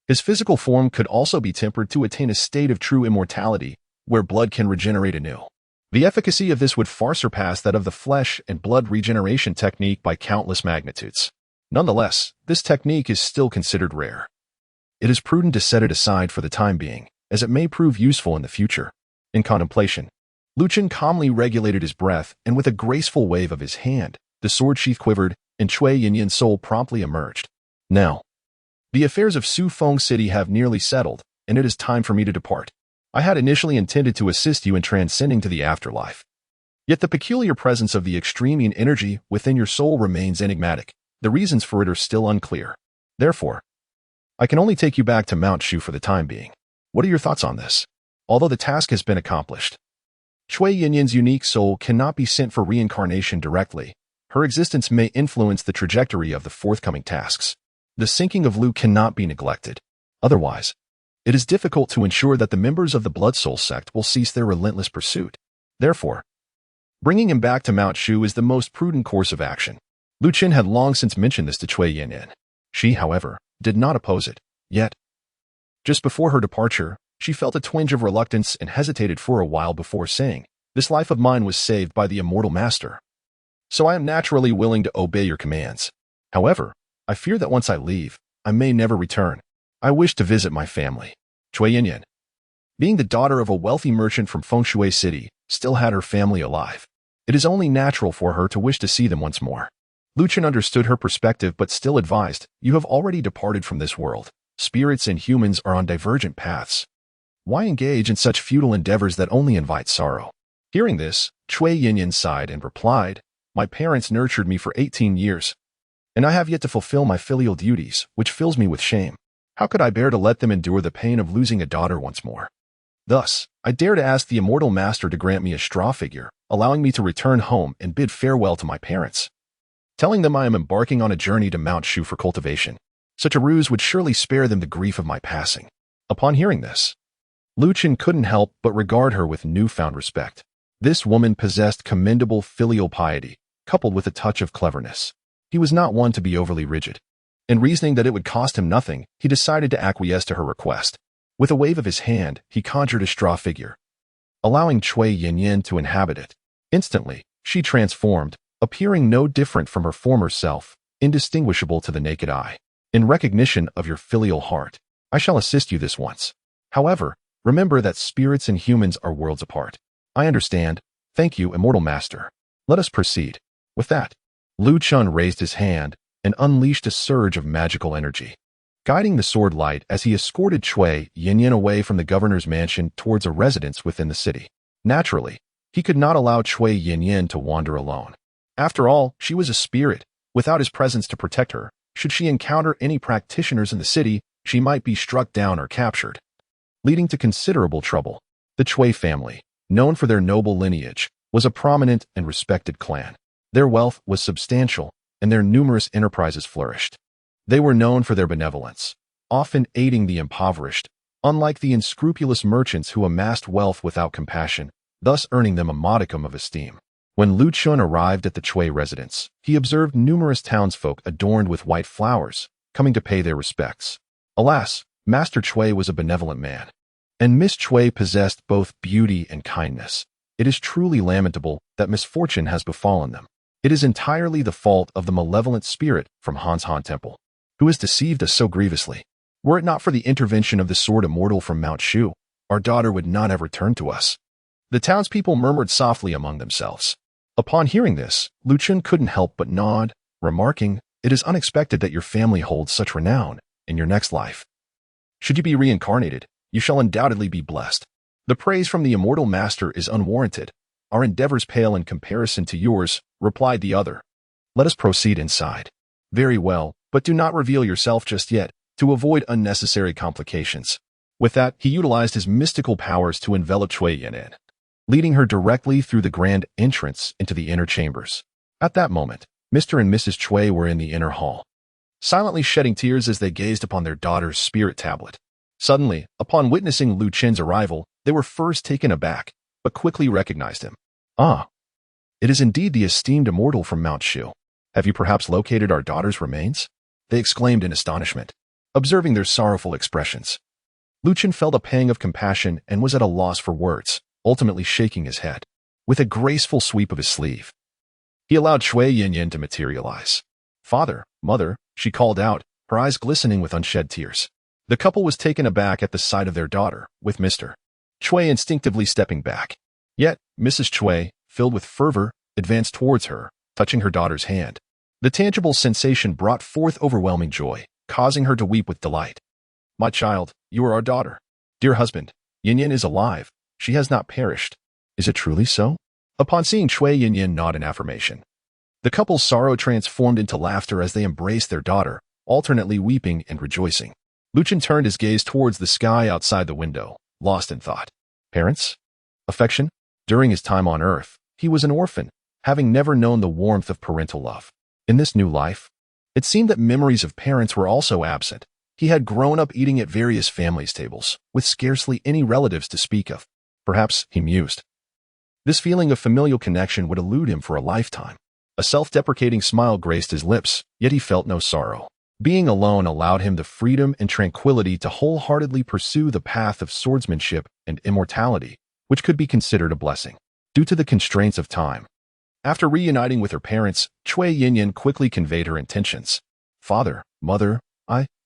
S1: His physical form could also be tempered to attain a state of true immortality, where blood can regenerate anew. The efficacy of this would far surpass that of the flesh and blood regeneration technique by countless magnitudes. Nonetheless, this technique is still considered rare. It is prudent to set it aside for the time being, as it may prove useful in the future. In contemplation, Lu Chen calmly regulated his breath, and with a graceful wave of his hand, the sword sheath quivered, and Cui Yanyan's soul promptly emerged. Now, the affairs of Su Feng City have nearly settled, and it is time for me to depart. I had initially intended to assist you in transcending to the afterlife. Yet the peculiar presence of the extreme yin energy within your soul remains enigmatic. The reasons for it are still unclear. Therefore, I can only take you back to Mount Shu for the time being. What are your thoughts on this? Although the task has been accomplished, Cui Yanyan's unique soul cannot be sent for reincarnation directly. Her existence may influence the trajectory of the forthcoming tasks. The sinking of Lu cannot be neglected. Otherwise, it is difficult to ensure that the members of the Blood Soul sect will cease their relentless pursuit. Therefore, bringing him back to Mount Shu is the most prudent course of action. Lu Chen had long since mentioned this to Cui Yanyan. She, however, did not oppose it. Yet, just before her departure, she felt a twinge of reluctance and hesitated for a while before saying, "This life of mine was saved by the immortal master, so I am naturally willing to obey your commands. However, I fear that once I leave, I may never return. I wish to visit my family." Cui Yanyan, being the daughter of a wealthy merchant from Fengshui City, still had her family alive. It is only natural for her to wish to see them once more. Lu Chen understood her perspective but still advised, "You have already departed from this world. Spirits and humans are on divergent paths. Why engage in such futile endeavors that only invite sorrow?" Hearing this, Cui Yanyan sighed and replied, "My parents nurtured me for 18 years, and I have yet to fulfill my filial duties, which fills me with shame. How could I bear to let them endure the pain of losing a daughter once more? Thus, I dare to ask the immortal master to grant me a straw figure, allowing me to return home and bid farewell to my parents, telling them I am embarking on a journey to Mount Shu for cultivation. Such a ruse would surely spare them the grief of my passing." Upon hearing this, Lu Chen couldn't help but regard her with newfound respect. This woman possessed commendable filial piety, coupled with a touch of cleverness. He was not one to be overly rigid. In reasoning that it would cost him nothing, he decided to acquiesce to her request. With a wave of his hand, he conjured a straw figure, allowing Cui Yanyan to inhabit it. Instantly, she transformed, appearing no different from her former self, indistinguishable to the naked eye. "In recognition of your filial heart, I shall assist you this once. However, remember that spirits and humans are worlds apart." "I understand. Thank you, immortal master. Let us proceed." With that, Lu Chen raised his hand and unleashed a surge of magical energy, guiding the sword light as he escorted Cui Yanyan away from the governor's mansion towards a residence within the city. Naturally, He could not allow Cui Yinyin to wander alone. After all, she was a spirit. Without his presence to protect her, should she encounter any practitioners in the city, she might be struck down or captured, leading to considerable trouble. The Cui family, known for their noble lineage, was a prominent and respected clan. Their wealth was substantial, and their numerous enterprises flourished. They were known for their benevolence, often aiding the impoverished, unlike the unscrupulous merchants who amassed wealth without compassion, thus earning them a modicum of esteem. When Lu Chun arrived at the Cui residence, he observed numerous townsfolk adorned with white flowers, coming to pay their respects. Alas, Master Cui was a benevolent man, and Miss Cui possessed both beauty and kindness. It is truly lamentable that misfortune has befallen them. It is entirely the fault of the malevolent spirit from Han's Han Temple, who has deceived us so grievously. Were it not for the intervention of the sword immortal from Mount Shu, our daughter would not have returned to us. The townspeople murmured softly among themselves. Upon hearing this, Lu Chun couldn't help but nod, remarking, "It is unexpected that your family holds such renown in your next life. Should you be reincarnated, you shall undoubtedly be blessed. The praise from the immortal master is unwarranted. Our endeavors pale in comparison to yours," replied the other. "Let us proceed inside." "Very well, but do not reveal yourself just yet, to avoid unnecessary complications." With that, he utilized his mystical powers to envelop Cui Yinyin, leading her directly through the grand entrance into the inner chambers. At that moment, Mr. and Mrs. Cui were in the inner hall, silently shedding tears as they gazed upon their daughter's spirit tablet. Suddenly, upon witnessing Lu Chen's arrival, they were first taken aback, but quickly recognized him. "Ah, it is indeed the esteemed immortal from Mount Shu. Have you perhaps located our daughter's remains?" they exclaimed in astonishment, observing their sorrowful expressions. Lu Chen felt a pang of compassion and was at a loss for words, ultimately shaking his head. With a graceful sweep of his sleeve, he allowed Cui Yinyin to materialize. "Father, mother," she called out, her eyes glistening with unshed tears. The couple was taken aback at the sight of their daughter, with Mr. Cui instinctively stepping back. Yet, Mrs. Cui, filled with fervor, advanced towards her, touching her daughter's hand. The tangible sensation brought forth overwhelming joy, causing her to weep with delight. "My child, you are our daughter. Dear husband, Yinyin is alive. She has not perished." "Is it truly so?" Upon seeing Cui Yinyin nod in affirmation, the couple's sorrow transformed into laughter as they embraced their daughter, alternately weeping and rejoicing. Lu Chen turned his gaze towards the sky outside the window, lost in thought. Parents? Affection? During his time on Earth, he was an orphan, having never known the warmth of parental love. In this new life, it seemed that memories of parents were also absent. He had grown up eating at various families' tables, with scarcely any relatives to speak of. Perhaps, he mused, this feeling of familial connection would elude him for a lifetime. A self-deprecating smile graced his lips, yet he felt no sorrow. Being alone allowed him the freedom and tranquility to wholeheartedly pursue the path of swordsmanship and immortality, which could be considered a blessing. Due to the constraints of time, after reuniting with her parents, Cui Yinyin quickly conveyed her intentions. "Father, mother,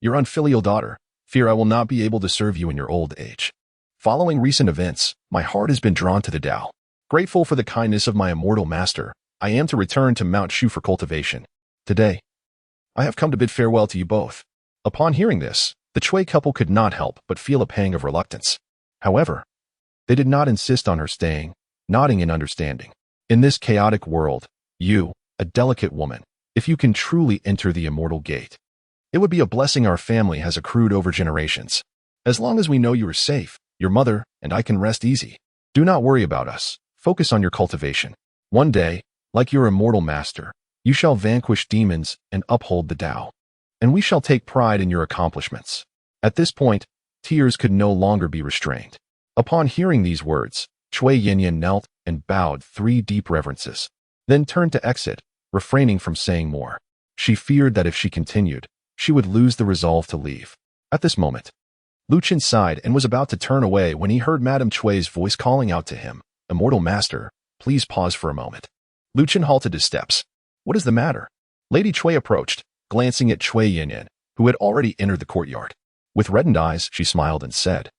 S1: your unfilial daughter, fear I will not be able to serve you in your old age. Following recent events, my heart has been drawn to the Tao. Grateful for the kindness of my immortal master, I am to return to Mount Shu for cultivation. Today, I have come to bid farewell to you both." Upon hearing this, the Cui couple could not help but feel a pang of reluctance. However, they did not insist on her staying, nodding in understanding. "In this chaotic world, you, a delicate woman, if you can truly enter the immortal gate, it would be a blessing our family has accrued over generations. As long as we know you are safe, your mother and I can rest easy. Do not worry about us. Focus on your cultivation. One day, like your immortal master, you shall vanquish demons and uphold the Tao, and we shall take pride in your accomplishments." At this point, tears could no longer be restrained. Upon hearing these words, Cui Yinyin knelt and bowed 3 deep reverences, then turned to exit, refraining from saying more. She feared that if she continued, she would lose the resolve to leave. At this moment, Lu Chen sighed and was about to turn away when he heard Madame Cui's voice calling out to him, "Immortal Master, please pause for a moment." Lu Chen halted his steps. "What is the matter?" Lady Cui approached, glancing at Cui Yinyin, who had already entered the courtyard. With reddened eyes, she smiled and said,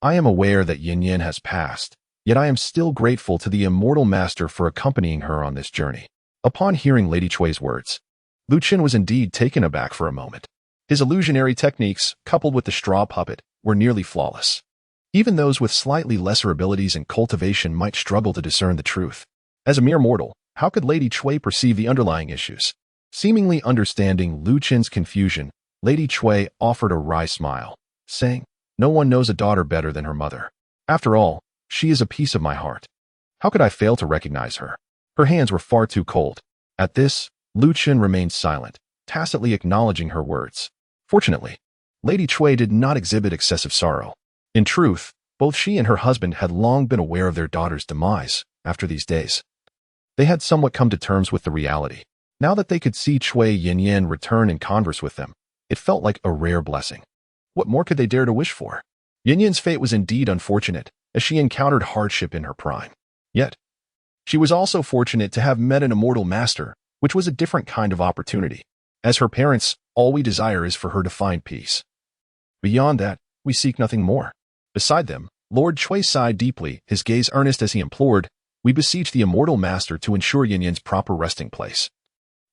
S1: "I am aware that Yinyin has passed, yet I am still grateful to the immortal master for accompanying her on this journey." Upon hearing Lady Cui's words, Lu Chen was indeed taken aback for a moment. His illusionary techniques, coupled with the straw puppet, were nearly flawless. Even those with slightly lesser abilities in cultivation might struggle to discern the truth. As a mere mortal, how could Lady Chui perceive the underlying issues? Seemingly understanding Lu Chen's confusion, Lady Chui offered a wry smile, saying, "No one knows a daughter better than her mother. After all, she is a piece of my heart. How could I fail to recognize her?" Her hands were far too cold. At this, Lu Chen remained silent, tacitly acknowledging her words. Fortunately, Lady Chui did not exhibit excessive sorrow. In truth, both she and her husband had long been aware of their daughter's demise after these days. They had somewhat come to terms with the reality. Now that they could see Chui Yinyan return and converse with them, it felt like a rare blessing. What more could they dare to wish for? Yinyan's fate was indeed unfortunate, as she encountered hardship in her prime. Yet, she was also fortunate to have met an immortal master, which was a different kind of opportunity. As her parents, all we desire is for her to find peace. Beyond that, we seek nothing more. Beside them, Lord Chui sighed deeply, his gaze earnest as he implored, "We beseech the immortal master to ensure Yinyan's proper resting place,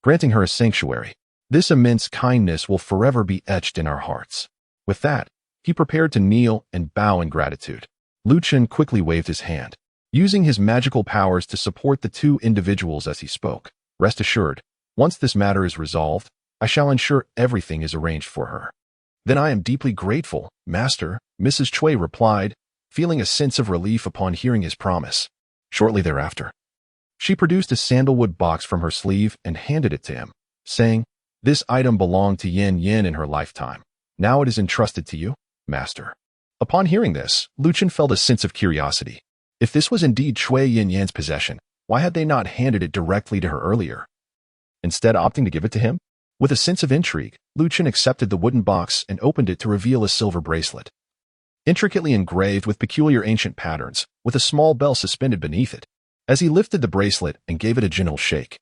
S1: granting her a sanctuary. This immense kindness will forever be etched in our hearts." With that, he prepared to kneel and bow in gratitude. Lu Chen quickly waved his hand, using his magical powers to support the two individuals as he spoke. "Rest assured, once this matter is resolved, I shall ensure everything is arranged for her." "Then I am deeply grateful, Master," Mrs. Chui replied, feeling a sense of relief upon hearing his promise. Shortly thereafter, she produced a sandalwood box from her sleeve and handed it to him, saying, "This item belonged to Yin Yin in her lifetime. Now it is entrusted to you, Master." Upon hearing this, Lu Chen felt a sense of curiosity. If this was indeed Chui Yin Yan's possession, why had they not handed it directly to her earlier, instead opting to give it to him? With a sense of intrigue, Lu Chen accepted the wooden box and opened it to reveal a silver bracelet, intricately engraved with peculiar ancient patterns, with a small bell suspended beneath it. As he lifted the bracelet and gave it a gentle shake,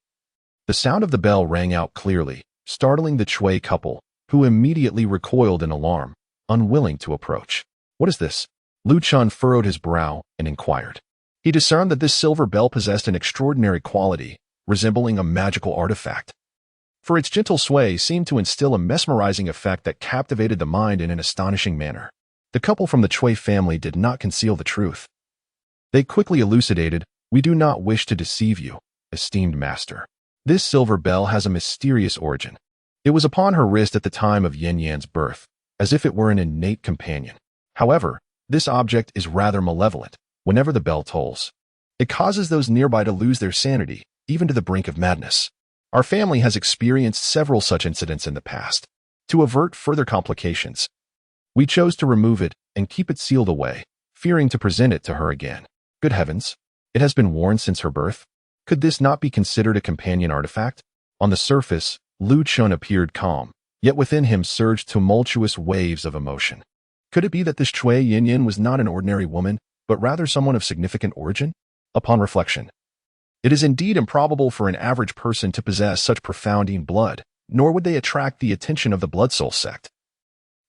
S1: the sound of the bell rang out clearly, startling the Chui couple, who immediately recoiled in alarm, unwilling to approach. "What is this?" Lu Chen furrowed his brow and inquired. He discerned that this silver bell possessed an extraordinary quality, resembling a magical artifact. For its gentle sway seemed to instill a mesmerizing effect that captivated the mind in an astonishing manner. The couple from the Chui family did not conceal the truth. They quickly elucidated, "We do not wish to deceive you, esteemed master. This silver bell has a mysterious origin. It was upon her wrist at the time of Yin Yan's birth, as if it were an innate companion. However, this object is rather malevolent. Whenever the bell tolls, it causes those nearby to lose their sanity, even to the brink of madness. Our family has experienced several such incidents in the past. To avert further complications, we chose to remove it and keep it sealed away, fearing to present it to her again. Good heavens, it has been worn since her birth. Could this not be considered a companion artifact?" On the surface, Lu Chen appeared calm, yet within him surged tumultuous waves of emotion. Could it be that this Chui Yinyan was not an ordinary woman, but rather someone of significant origin? Upon reflection, it is indeed improbable for an average person to possess such profound blood, nor would they attract the attention of the Blood Soul sect,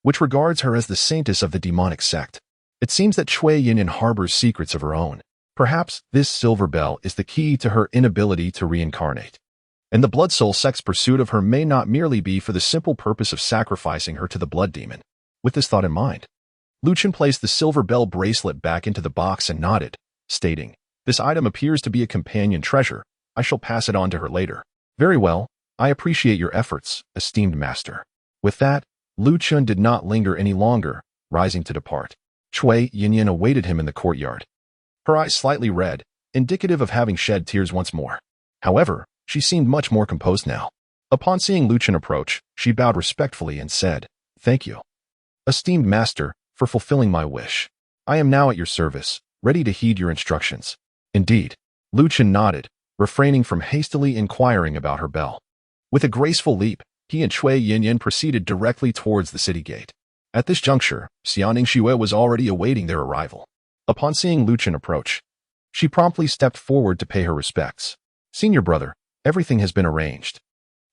S1: which regards her as the saintess of the demonic sect. It seems that Chui Yinyan harbors secrets of her own. Perhaps this silver bell is the key to her inability to reincarnate, and the Blood Soul sect's pursuit of her may not merely be for the simple purpose of sacrificing her to the blood demon. With this thought in mind, Lu Chen placed the silver bell bracelet back into the box and nodded, stating, "This item appears to be a companion treasure. I shall pass it on to her later." "Very well. I appreciate your efforts, esteemed master." With that, Lu Chen did not linger any longer, rising to depart. Chui Yinyan awaited him in the courtyard, her eyes slightly red, indicative of having shed tears once more. However, she seemed much more composed now. Upon seeing Lu Chen approach, she bowed respectfully and said, "Thank you, esteemed master, for fulfilling my wish. I am now at your service, ready to heed your instructions." "Indeed." Lu Chen nodded, refraining from hastily inquiring about her bell. With a graceful leap, he and Chui Yinyan proceeded directly towards the city gate. At this juncture, Xiaoning Xue was already awaiting their arrival. Upon seeing Lu Chen approach, she promptly stepped forward to pay her respects. "Senior brother, everything has been arranged.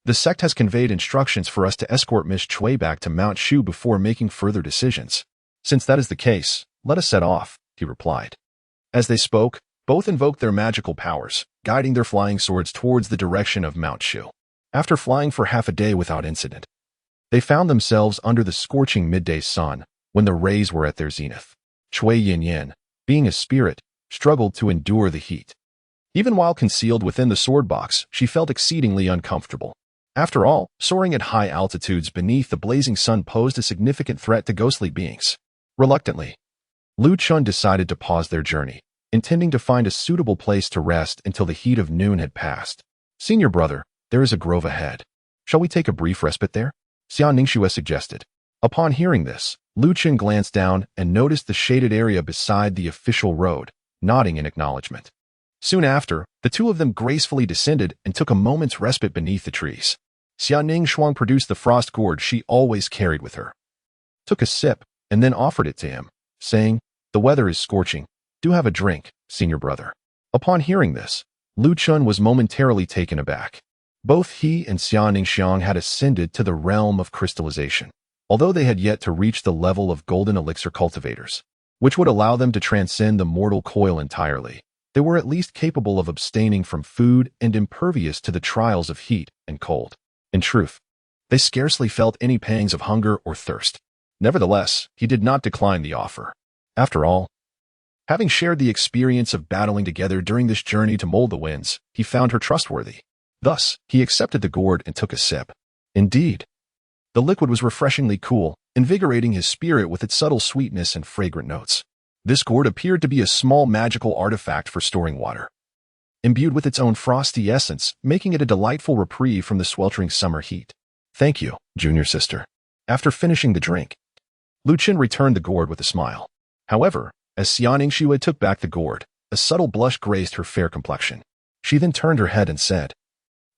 S1: The sect has conveyed instructions for us to escort Miss Chui back to Mount Shu before making further decisions." "Since that is the case, let us set off," he replied. As they spoke, both invoked their magical powers, guiding their flying swords towards the direction of Mount Shu. After flying for half a day without incident, they found themselves under the scorching midday sun when the rays were at their zenith. Chui Yinyan, being a spirit, struggled to endure the heat. Even while concealed within the sword box, she felt exceedingly uncomfortable. After all, soaring at high altitudes beneath the blazing sun posed a significant threat to ghostly beings. Reluctantly, Lu Chun decided to pause their journey, intending to find a suitable place to rest until the heat of noon had passed. Senior brother, there is a grove ahead. Shall we take a brief respite there? Xia Ningxue suggested. Upon hearing this, Lu Chun glanced down and noticed the shaded area beside the official road, nodding in acknowledgement. Soon after, the two of them gracefully descended and took a moment's respite beneath the trees. Xia Ningxuang produced the frost gourd she always carried with her, took a sip, and then offered it to him, saying, "The weather is scorching. Do have a drink, senior brother." Upon hearing this, Lu Chun was momentarily taken aback. Both he and Xia Ningxiang had ascended to the realm of crystallization, although they had yet to reach the level of golden elixir cultivators, which would allow them to transcend the mortal coil entirely. They were at least capable of abstaining from food and impervious to the trials of heat and cold. In truth, they scarcely felt any pangs of hunger or thirst. Nevertheless, he did not decline the offer. After all, having shared the experience of battling together during this journey to mold the winds, he found her trustworthy. Thus, he accepted the gourd and took a sip. Indeed, the liquid was refreshingly cool, invigorating his spirit with its subtle sweetness and fragrant notes. This gourd appeared to be a small magical artifact for storing water, imbued with its own frosty essence, making it a delightful reprieve from the sweltering summer heat. "Thank you, junior sister." After finishing the drink, Lu Chun returned the gourd with a smile. However, as Xia Ningxue took back the gourd, a subtle blush graced her fair complexion. She then turned her head and said,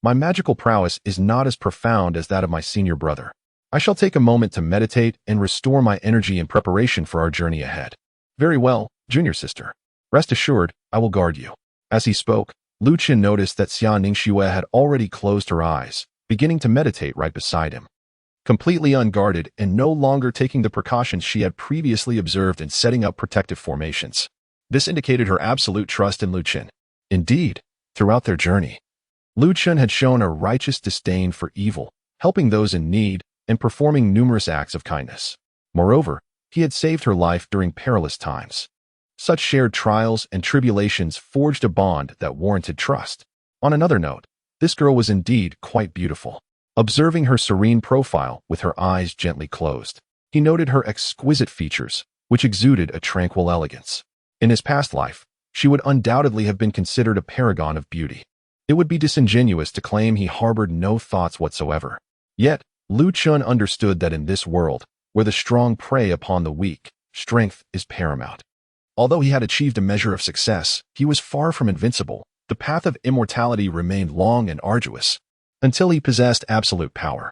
S1: "My magical prowess is not as profound as that of my senior brother. I shall take a moment to meditate and restore my energy in preparation for our journey ahead." "Very well, junior sister. Rest assured, I will guard you." As he spoke, Lu Chun noticed that Xia Ningxue had already closed her eyes, beginning to meditate right beside him. Completely unguarded and no longer taking the precautions she had previously observed in setting up protective formations. This indicated her absolute trust in Lu Chun. Indeed, throughout their journey, Lu Chun had shown a righteous disdain for evil, helping those in need and performing numerous acts of kindness. Moreover, he had saved her life during perilous times. Such shared trials and tribulations forged a bond that warranted trust. On another note, this girl was indeed quite beautiful. Observing her serene profile with her eyes gently closed, he noted her exquisite features, which exuded a tranquil elegance. In his past life, she would undoubtedly have been considered a paragon of beauty. It would be disingenuous to claim he harbored no thoughts whatsoever. Yet, Lu Chun understood that in this world, where the strong prey upon the weak, strength is paramount. Although he had achieved a measure of success, he was far from invincible. The path of immortality remained long and arduous, until he possessed absolute power.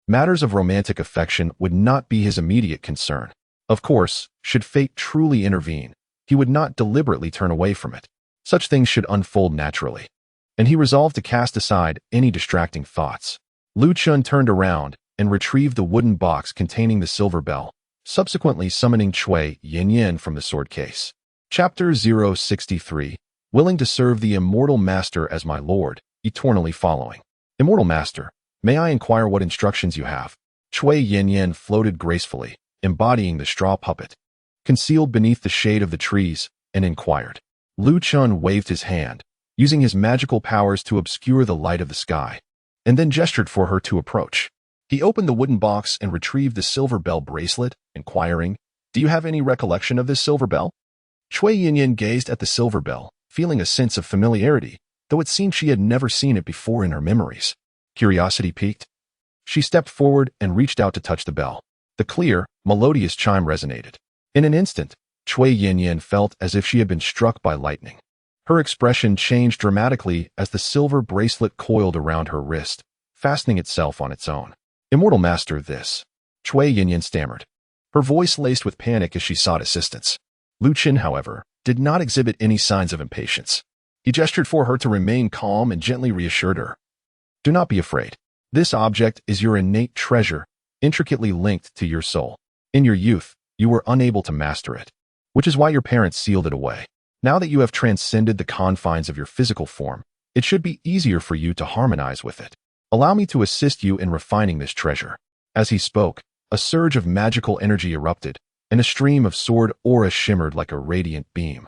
S1: Matters of romantic affection would not be his immediate concern. Of course, should fate truly intervene, he would not deliberately turn away from it. Such things should unfold naturally, and he resolved to cast aside any distracting thoughts. Lu Chun turned around and retrieved the wooden box containing the silver bell, subsequently summoning Chui Yinyan from the sword case. Chapter 063, Willing to serve the immortal master as my lord, eternally following. Immortal master, may I inquire what instructions you have? Chui Yinyan floated gracefully, embodying the straw puppet, concealed beneath the shade of the trees, and inquired. Lu Chun waved his hand, using his magical powers to obscure the light of the sky, and then gestured for her to approach. He opened the wooden box and retrieved the silver bell bracelet, inquiring, "Do you have any recollection of this silver bell?" Chui Yinyan gazed at the silver bell, feeling a sense of familiarity, though it seemed she had never seen it before in her memories. Curiosity piqued. She stepped forward and reached out to touch the bell. The clear, melodious chime resonated. In an instant, Chui Yinyan felt as if she had been struck by lightning. Her expression changed dramatically as the silver bracelet coiled around her wrist, fastening itself on its own. "Immortal master, this," Chui Yinyan stammered, her voice laced with panic as she sought assistance. Lu Chun, however, did not exhibit any signs of impatience. He gestured for her to remain calm and gently reassured her. "Do not be afraid. This object is your innate treasure, intricately linked to your soul. In your youth, you were unable to master it, which is why your parents sealed it away. Now that you have transcended the confines of your physical form, it should be easier for you to harmonize with it. Allow me to assist you in refining this treasure." As he spoke, a surge of magical energy erupted, and a stream of sword aura shimmered like a radiant beam,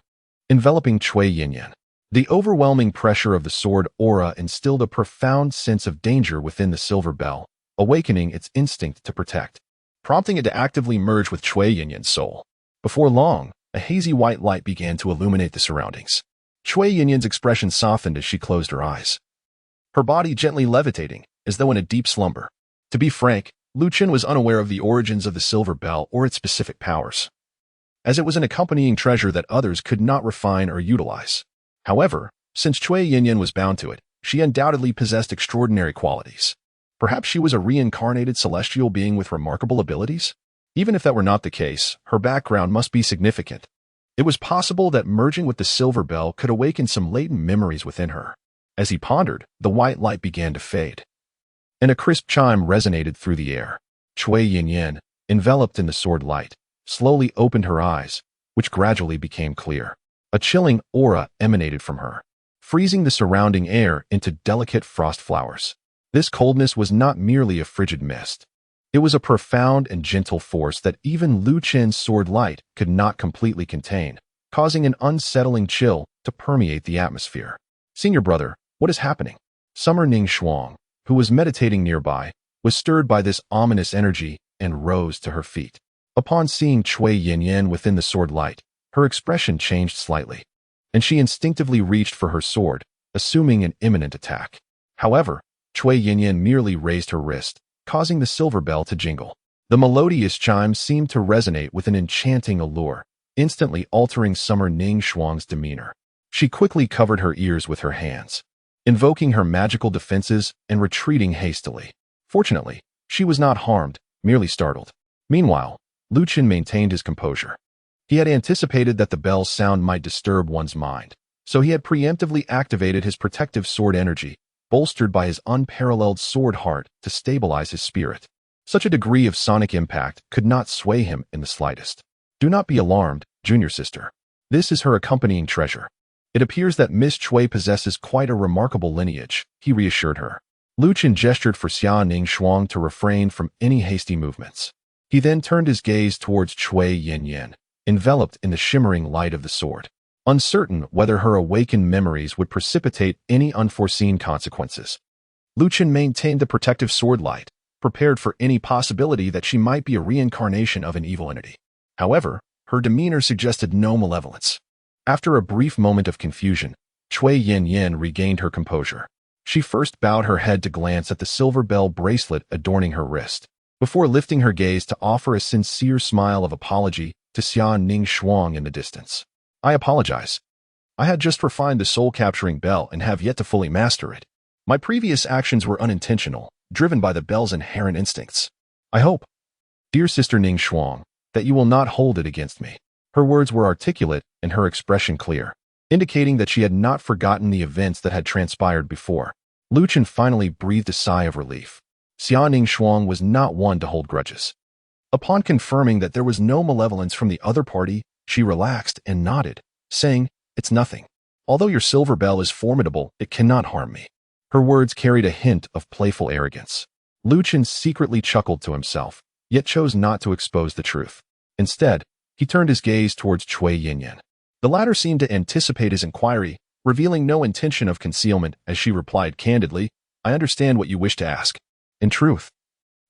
S1: enveloping Cui Yinyan. The overwhelming pressure of the sword aura instilled a profound sense of danger within the silver bell, awakening its instinct to protect, prompting it to actively merge with Cui Yinyan's soul. Before long, a hazy white light began to illuminate the surroundings. Cui Yinyan's expression softened as she closed her eyes, her body gently levitating, as though in a deep slumber. To be frank, Lu Chen was unaware of the origins of the silver bell or its specific powers, as it was an accompanying treasure that others could not refine or utilize. However, since Cui Yinyan was bound to it, she undoubtedly possessed extraordinary qualities. Perhaps she was a reincarnated celestial being with remarkable abilities? Even if that were not the case, her background must be significant. It was possible that merging with the silver bell could awaken some latent memories within her. As he pondered, the white light began to fade, and a crisp chime resonated through the air. Cui Yinyan, enveloped in the sword light, slowly opened her eyes, which gradually became clear. A chilling aura emanated from her, freezing the surrounding air into delicate frost flowers. This coldness was not merely a frigid mist. It was a profound and gentle force that even Lu Chen's sword light could not completely contain, causing an unsettling chill to permeate the atmosphere. "Senior brother, what is happening?" Summer Ning Shuang, who was meditating nearby, was stirred by this ominous energy and rose to her feet. Upon seeing Cui Yinyan within the sword light, her expression changed slightly, and she instinctively reached for her sword, assuming an imminent attack. However, Cui Yinyan merely raised her wrist, causing the silver bell to jingle. The melodious chime seemed to resonate with an enchanting allure, instantly altering Summer Ning Shuang's demeanor. She quickly covered her ears with her hands, invoking her magical defenses and retreating hastily. Fortunately, she was not harmed, merely startled. Meanwhile, Lu Chen maintained his composure. He had anticipated that the bell's sound might disturb one's mind, so he had preemptively activated his protective sword energy, bolstered by his unparalleled sword heart to stabilize his spirit. Such a degree of sonic impact could not sway him in the slightest. "Do not be alarmed, junior sister. This is her accompanying treasure. It appears that Miss Cui possesses quite a remarkable lineage," he reassured her. Lu Chen gestured for Xia Ning Shuang to refrain from any hasty movements. He then turned his gaze towards Cui Yinyan, enveloped in the shimmering light of the sword, uncertain whether her awakened memories would precipitate any unforeseen consequences. Lu Chen maintained the protective sword light, prepared for any possibility that she might be a reincarnation of an evil entity. However, her demeanor suggested no malevolence. After a brief moment of confusion, Cui Yinyan regained her composure. She first bowed her head to glance at the silver bell bracelet adorning her wrist, before lifting her gaze to offer a sincere smile of apology to Xia Ning Shuang in the distance. "I apologize. I had just refined the soul-capturing bell and have yet to fully master it. My previous actions were unintentional, driven by the bell's inherent instincts. I hope, dear Sister Ning Shuang, that you will not hold it against me." Her words were articulate and her expression clear, indicating that she had not forgotten the events that had transpired before. Lu Chen finally breathed a sigh of relief. Xia Ning Shuang was not one to hold grudges. Upon confirming that there was no malevolence from the other party, she relaxed and nodded, saying, "It's nothing. Although your silver bell is formidable, it cannot harm me." Her words carried a hint of playful arrogance. Lu Chen secretly chuckled to himself, yet chose not to expose the truth. Instead, he turned his gaze towards Cui Yinyan. The latter seemed to anticipate his inquiry, revealing no intention of concealment as she replied candidly, "I understand what you wish to ask. In truth,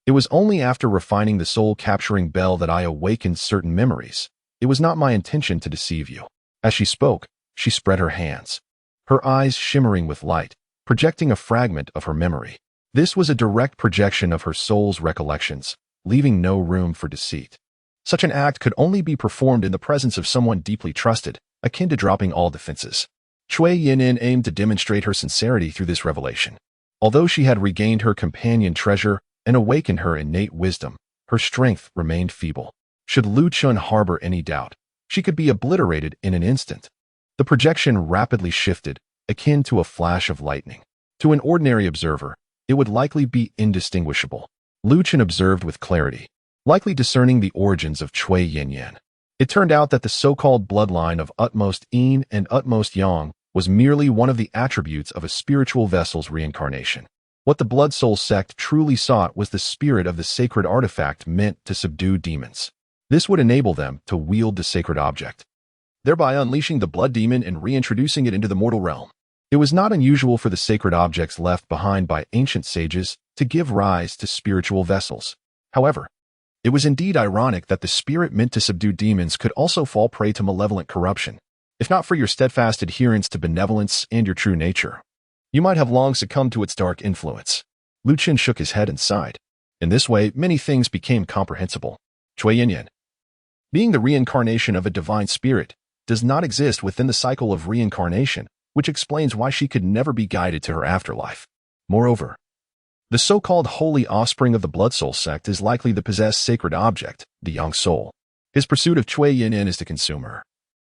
S1: it was only after refining the soul-capturing bell that I awakened certain memories. It was not my intention to deceive you." As she spoke, she spread her hands, her eyes shimmering with light, projecting a fragment of her memory. This was a direct projection of her soul's recollections, leaving no room for deceit. Such an act could only be performed in the presence of someone deeply trusted, akin to dropping all defenses. Cui Yinyan aimed to demonstrate her sincerity through this revelation. Although she had regained her companion treasure and awakened her innate wisdom, her strength remained feeble. Should Lu Chen harbor any doubt, she could be obliterated in an instant. The projection rapidly shifted, akin to a flash of lightning. To an ordinary observer, it would likely be indistinguishable. Lu Chen observed with clarity, likely discerning the origins of Cui Yinyan. It turned out that the so-called bloodline of utmost yin and utmost yang was merely one of the attributes of a spiritual vessel's reincarnation. What the Blood Soul sect truly sought was the spirit of the sacred artifact meant to subdue demons. This would enable them to wield the sacred object, thereby unleashing the blood demon and reintroducing it into the mortal realm. It was not unusual for the sacred objects left behind by ancient sages to give rise to spiritual vessels. However, it was indeed ironic that the spirit meant to subdue demons could also fall prey to malevolent corruption. If not for your steadfast adherence to benevolence and your true nature, you might have long succumbed to its dark influence. Lu Chen shook his head and sighed. In this way, many things became comprehensible. Cui Yanyan, being the reincarnation of a divine spirit, does not exist within the cycle of reincarnation, which explains why she could never be guided to her afterlife. Moreover, the so-called holy offspring of the Blood Soul sect is likely to possess sacred object, the Young Soul. His pursuit of Cui Yanyan is to consume her,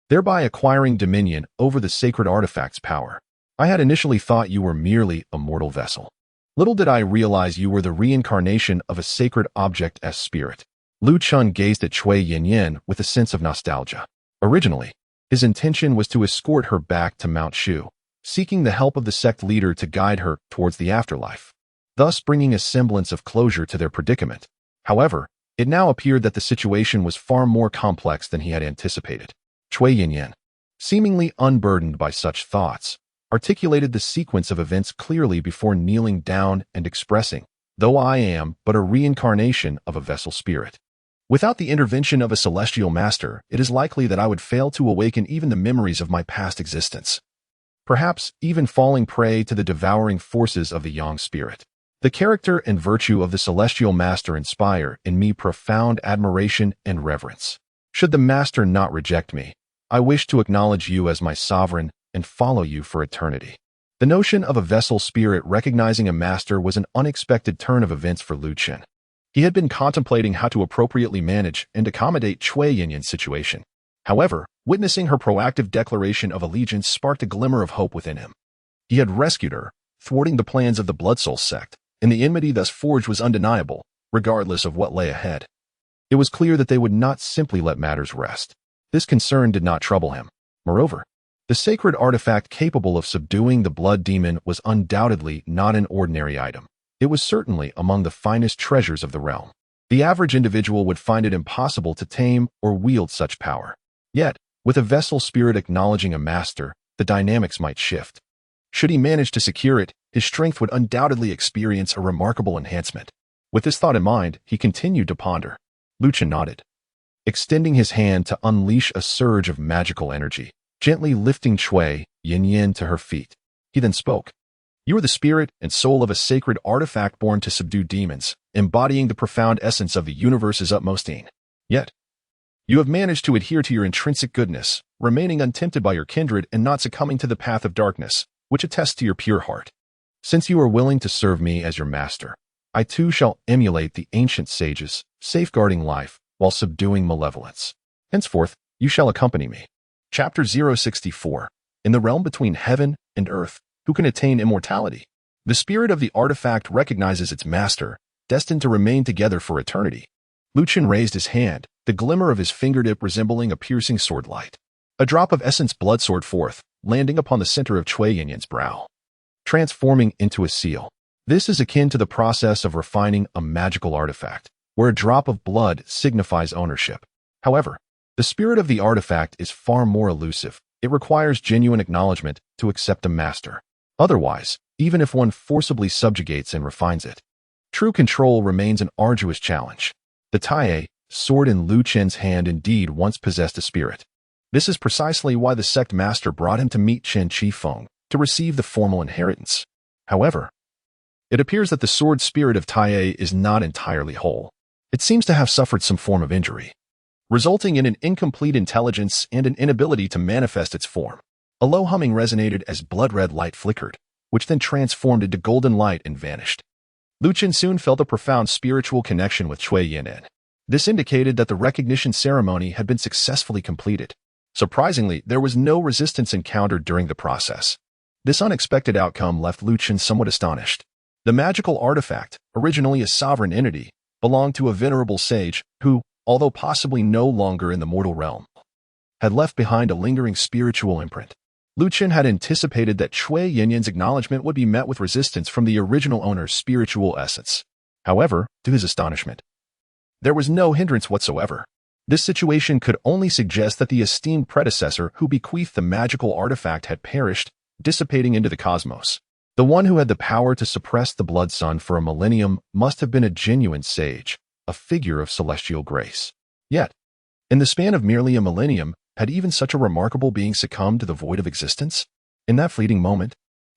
S1: thereby acquiring dominion over the sacred artifact's power. I had initially thought you were merely a mortal vessel. Little did I realize you were the reincarnation of a sacred object as spirit. Lu Chen gazed at Cui Yanyan with a sense of nostalgia. Originally, his intention was to escort her back to Mount Shu, seeking the help of the sect leader to guide her towards the afterlife, thus bringing a semblance of closure to their predicament. However, it now appeared that the situation was far more complex than he had anticipated. Cui Yanyan, seemingly unburdened by such thoughts, articulated the sequence of events clearly before kneeling down and expressing, "Though I am but a reincarnation of a vessel spirit, without the intervention of a celestial master, it is likely that I would fail to awaken even the memories of my past existence, perhaps even falling prey to the devouring forces of the Yang spirit. The character and virtue of the celestial master inspire in me profound admiration and reverence. Should the master not reject me, I wish to acknowledge you as my sovereign and follow you for eternity." The notion of a vessel spirit recognizing a master was an unexpected turn of events for Lu Chen. He had been contemplating how to appropriately manage and accommodate Cui Yanyan's situation. However, witnessing her proactive declaration of allegiance sparked a glimmer of hope within him. He had rescued her, thwarting the plans of the Blood Soul sect, and the enmity thus forged was undeniable, regardless of what lay ahead. It was clear that they would not simply let matters rest. This concern did not trouble him. Moreover, the sacred artifact capable of subduing the blood demon was undoubtedly not an ordinary item. It was certainly among the finest treasures of the realm. The average individual would find it impossible to tame or wield such power. Yet, with a vessel spirit acknowledging a master, the dynamics might shift. Should he manage to secure it, his strength would undoubtedly experience a remarkable enhancement. With this thought in mind, he continued to ponder. Lu Chen nodded, extending his hand to unleash a surge of magical energy, gently lifting Cui Yanyan to her feet. He then spoke. "You are the spirit and soul of a sacred artifact born to subdue demons, embodying the profound essence of the universe's utmost being. Yet, you have managed to adhere to your intrinsic goodness, remaining untempted by your kindred and not succumbing to the path of darkness, which attests to your pure heart. Since you are willing to serve me as your master, I too shall emulate the ancient sages, safeguarding life while subduing malevolence. Henceforth, you shall accompany me." Chapter 064. In the realm between heaven and earth, who can attain immortality? The spirit of the artifact recognizes its master, destined to remain together for eternity. Lu Chen raised his hand, the glimmer of his fingertip resembling a piercing sword light. A drop of essence blood soared forth, landing upon the center of Cui Yanyan's brow, transforming into a seal. This is akin to the process of refining a magical artifact, where a drop of blood signifies ownership. However, the spirit of the artifact is far more elusive. It requires genuine acknowledgement to accept a master. Otherwise, even if one forcibly subjugates and refines it, true control remains an arduous challenge. The Tai sword in Lu Chen's hand indeed once possessed a spirit. This is precisely why the sect master brought him to meet Chen Qifeng to receive the formal inheritance. However, it appears that the sword spirit of Tai is not entirely whole. It seems to have suffered some form of injury, resulting in an incomplete intelligence and an inability to manifest its form. A low humming resonated as blood-red light flickered, which then transformed into golden light and vanished. Lu Chen soon felt a profound spiritual connection with Cui Yanyan. This indicated that the recognition ceremony had been successfully completed. Surprisingly, there was no resistance encountered during the process. This unexpected outcome left Lu Chen somewhat astonished. The magical artifact, originally a sovereign entity, belonged to a venerable sage who, although possibly no longer in the mortal realm, had left behind a lingering spiritual imprint. Lu Chen had anticipated that Cui Yanyan's acknowledgement would be met with resistance from the original owner's spiritual essence. However, to his astonishment, there was no hindrance whatsoever. This situation could only suggest that the esteemed predecessor who bequeathed the magical artifact had perished, dissipating into the cosmos. The one who had the power to suppress the blood sun for a millennium must have been a genuine sage, a figure of celestial grace. Yet, in the span of merely a millennium, had even such a remarkable being succumbed to the void of existence? In that fleeting moment,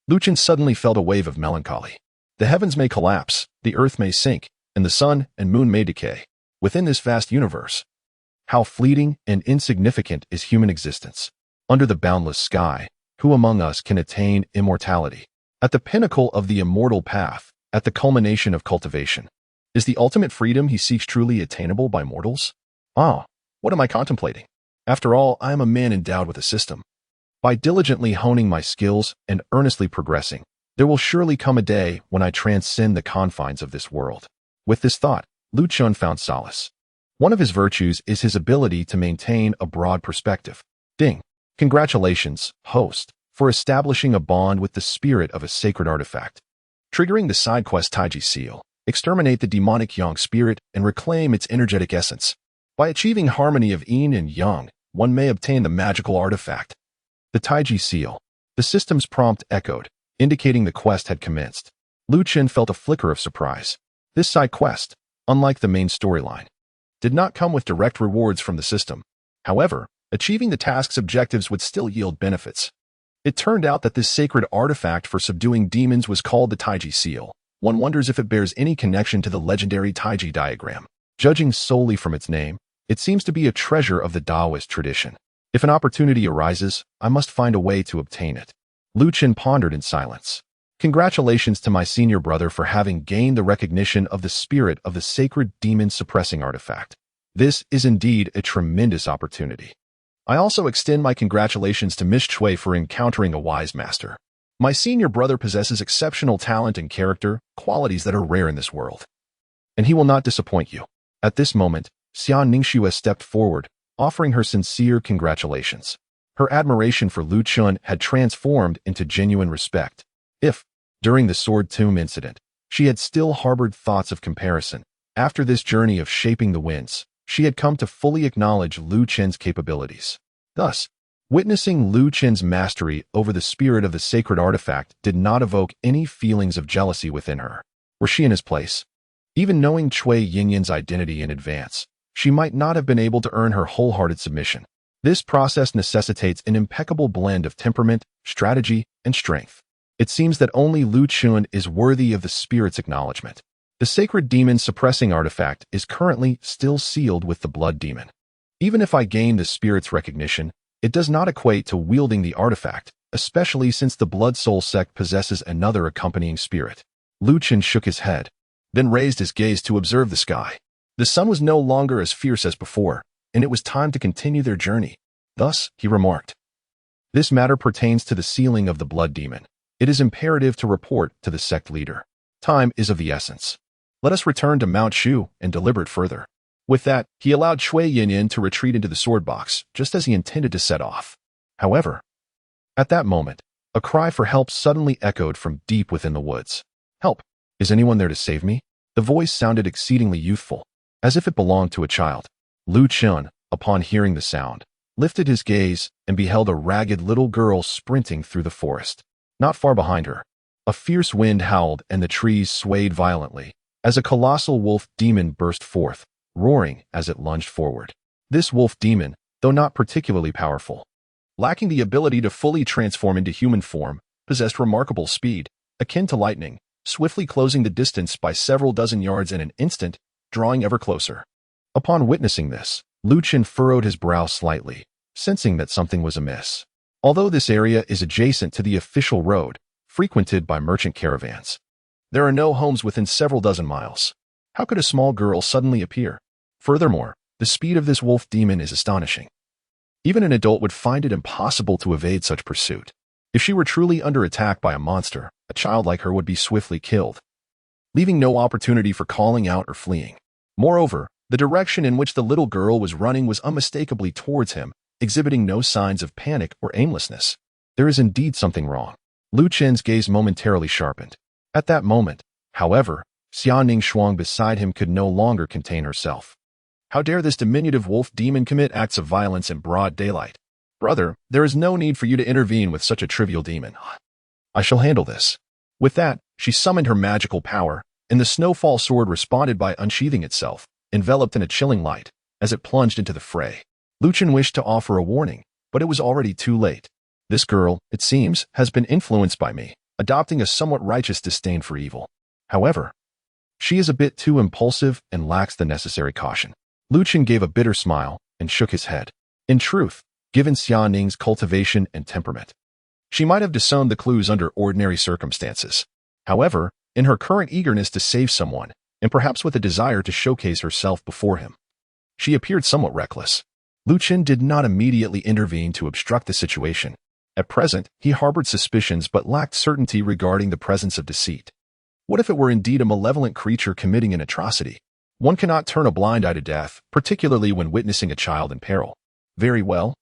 S1: Chen suddenly felt a wave of melancholy. The heavens may collapse, the earth may sink, and the sun and moon may decay. Within this vast universe, how fleeting and insignificant is human existence. Under the boundless sky, who among us can attain immortality? At the pinnacle of the immortal path, at the culmination of cultivation, is the ultimate freedom he seeks truly attainable by mortals? Ah, what am I contemplating? After all, I am a man endowed with a system. By diligently honing my skills and earnestly progressing, there will surely come a day when I transcend the confines of this world. With this thought, Chen found solace. One of his virtues is his ability to maintain a broad perspective. Ding! Congratulations, host, for establishing a bond with the spirit of a sacred artifact. Triggering the side quest Taiji Seal, exterminate the demonic yang spirit and reclaim its energetic essence. By achieving harmony of yin and yang, one may obtain the magical artifact. The Taiji Seal. The system's prompt echoed, indicating the quest had commenced. Chen felt a flicker of surprise. This side quest, unlike the main storyline, did not come with direct rewards from the system. However, achieving the task's objectives would still yield benefits. It turned out that this sacred artifact for subduing demons was called the Taiji Seal. One wonders if it bears any connection to the legendary Taiji diagram. Judging solely from its name, it seems to be a treasure of the Taoist tradition. If an opportunity arises, I must find a way to obtain it. Chen pondered in silence. Congratulations to my senior brother for having gained the recognition of the spirit of the sacred demon-suppressing artifact. This is indeed a tremendous opportunity. I also extend my congratulations to Miss Chui for encountering a wise master. My senior brother possesses exceptional talent and character, qualities that are rare in this world. And he will not disappoint you. At this moment, Xian Ningxue stepped forward, offering her sincere congratulations. Her admiration for Chen had transformed into genuine respect. If, during the Sword Tomb incident, she had still harbored thoughts of comparison, after this journey of shaping the winds, she had come to fully acknowledge Chen's capabilities. Thus, witnessing Chen's mastery over the spirit of the sacred artifact did not evoke any feelings of jealousy within her. Were she in his place? Even knowing Cui Yinyan's identity in advance, she might not have been able to earn her wholehearted submission. This process necessitates an impeccable blend of temperament, strategy, and strength. It seems that only Chen is worthy of the spirit's acknowledgement. The sacred demon-suppressing artifact is currently still sealed with the blood demon. Even if I gain the spirit's recognition, it does not equate to wielding the artifact, especially since the Blood Soul sect possesses another accompanying spirit. Chen shook his head, then raised his gaze to observe the sky. The sun was no longer as fierce as before, and it was time to continue their journey. Thus, he remarked, "This matter pertains to the sealing of the blood demon. It is imperative to report to the sect leader. Time is of the essence. Let us return to Mount Shu and deliberate further." With that, he allowed Cui Yinyan to retreat into the sword box, just as he intended to set off. However, at that moment, a cry for help suddenly echoed from deep within the woods. "Help! Is anyone there to save me?" The voice sounded exceedingly youthful, as if it belonged to a child. Chen, upon hearing the sound, lifted his gaze and beheld a ragged little girl sprinting through the forest. Not far behind her, a fierce wind howled and the trees swayed violently, as a colossal wolf demon burst forth, roaring as it lunged forward. This wolf demon, though not particularly powerful, lacking the ability to fully transform into human form, possessed remarkable speed, akin to lightning, swiftly closing the distance by several dozen yards in an instant, drawing ever closer. Upon witnessing this, Chen furrowed his brow slightly, sensing that something was amiss. Although this area is adjacent to the official road, frequented by merchant caravans, there are no homes within several dozen miles. How could a small girl suddenly appear? Furthermore, the speed of this wolf demon is astonishing. Even an adult would find it impossible to evade such pursuit. If she were truly under attack by a monster, a child like her would be swiftly killed, leaving no opportunity for calling out or fleeing. Moreover, the direction in which the little girl was running was unmistakably towards him, exhibiting no signs of panic or aimlessness. There is indeed something wrong. Chen's gaze momentarily sharpened. At that moment, however, Xian Ningxuang beside him could no longer contain herself. How dare this diminutive wolf demon commit acts of violence in broad daylight? Brother, there is no need for you to intervene with such a trivial demon. I shall handle this. With that, she summoned her magical power, and the snowfall sword responded by unsheathing itself, enveloped in a chilling light, as it plunged into the fray. Lu Chen wished to offer a warning, but it was already too late. This girl, it seems, has been influenced by me, adopting a somewhat righteous disdain for evil. However, she is a bit too impulsive and lacks the necessary caution. Lu Chen gave a bitter smile and shook his head. In truth, given Xia Ning's cultivation and temperament, she might have disowned the clues under ordinary circumstances. However, in her current eagerness to save someone, and perhaps with a desire to showcase herself before him, she appeared somewhat reckless. Lu Chen did not immediately intervene to obstruct the situation. At present, he harbored suspicions but lacked certainty regarding the presence of deceit. What if it were indeed a malevolent creature committing an atrocity? One cannot turn a blind eye to death, particularly when witnessing a child in peril. Very well.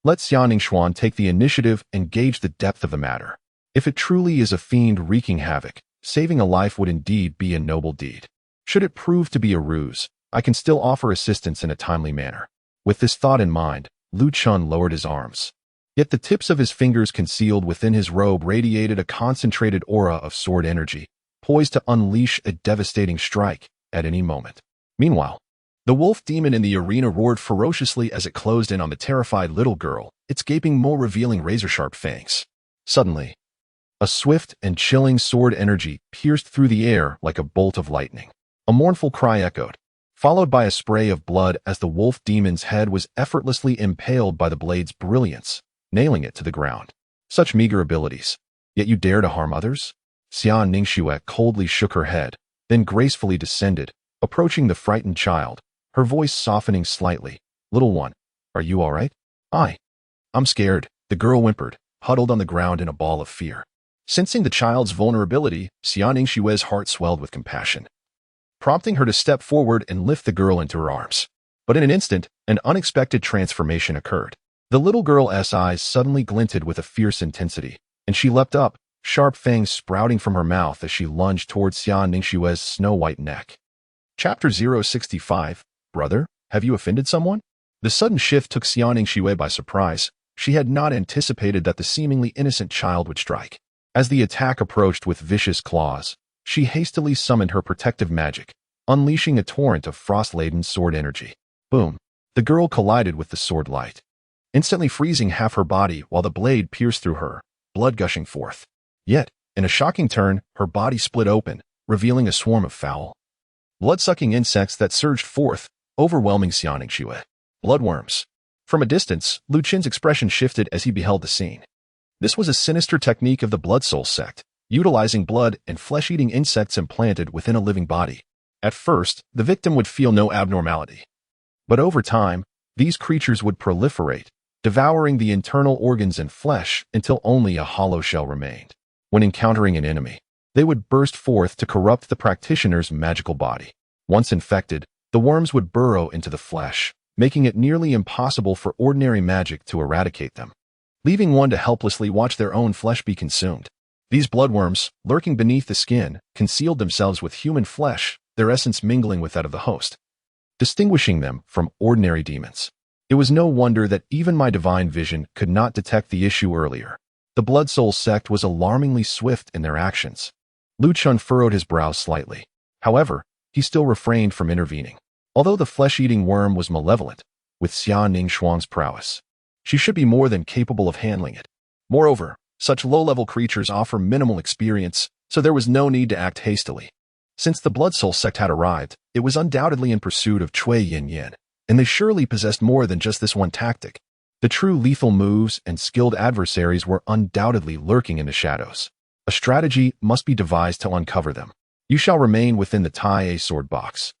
S1: Let Xia Ningxuan take the initiative and gauge the depth of the matter. If it truly is a fiend wreaking havoc, saving a life would indeed be a noble deed. Should it prove to be a ruse, I can still offer assistance in a timely manner. With this thought in mind, Lu Chen lowered his arms. Yet the tips of his fingers concealed within his robe radiated a concentrated aura of sword energy, poised to unleash a devastating strike at any moment. Meanwhile, the wolf demon in the arena roared ferociously as it closed in on the terrified little girl, its gaping maw revealing razor-sharp fangs. Suddenly, a swift and chilling sword energy pierced through the air like a bolt of lightning. A mournful cry echoed, followed by a spray of blood as the wolf demon's head was effortlessly impaled by the blade's brilliance, nailing it to the ground. Such meager abilities, yet you dare to harm others? Xia Ningxue coldly shook her head, then gracefully descended, approaching the frightened child, her voice softening slightly. Little one, are you all right? I'm scared, the girl whimpered, huddled on the ground in a ball of fear. Sensing the child's vulnerability, Xia Ningxue's heart swelled with compassion, prompting her to step forward and lift the girl into her arms. But in an instant, an unexpected transformation occurred. The little girl's eyes suddenly glinted with a fierce intensity, and she leapt up, sharp fangs sprouting from her mouth as she lunged towards Xia Ningxue's snow-white neck. Chapter 065, Brother, have you offended someone? The sudden shift took Xia Ningxue by surprise. She had not anticipated that the seemingly innocent child would strike. As the attack approached with vicious claws, she hastily summoned her protective magic, unleashing a torrent of frost-laden sword energy. Boom! The girl collided with the sword light, instantly freezing half her body while the blade pierced through her, blood gushing forth. Yet, in a shocking turn, her body split open, revealing a swarm of foul, blood-sucking insects that surged forth, overwhelming Xia Ningxue. Bloodworms. From a distance, Lu Chen's expression shifted as he beheld the scene. This was a sinister technique of the Blood Soul sect, utilizing blood and flesh-eating insects implanted within a living body. At first, the victim would feel no abnormality. But over time, these creatures would proliferate, devouring the internal organs and flesh until only a hollow shell remained. When encountering an enemy, they would burst forth to corrupt the practitioner's magical body. Once infected, the worms would burrow into the flesh, making it nearly impossible for ordinary magic to eradicate them, leaving one to helplessly watch their own flesh be consumed. These bloodworms, lurking beneath the skin, concealed themselves with human flesh, their essence mingling with that of the host, distinguishing them from ordinary demons. It was no wonder that even my divine vision could not detect the issue earlier. The Blood Soul sect was alarmingly swift in their actions. Lu Chen furrowed his brows slightly. However, he still refrained from intervening. Although the flesh-eating worm was malevolent, with Xia Ningxuan's prowess, she should be more than capable of handling it. Moreover, such low-level creatures offer minimal experience, so there was no need to act hastily. Since the Blood Soul sect had arrived, it was undoubtedly in pursuit of Cui Yin, and they surely possessed more than just this one tactic. The true lethal moves and skilled adversaries were undoubtedly lurking in the shadows. A strategy must be devised to uncover them. You shall remain within the Tai sword box.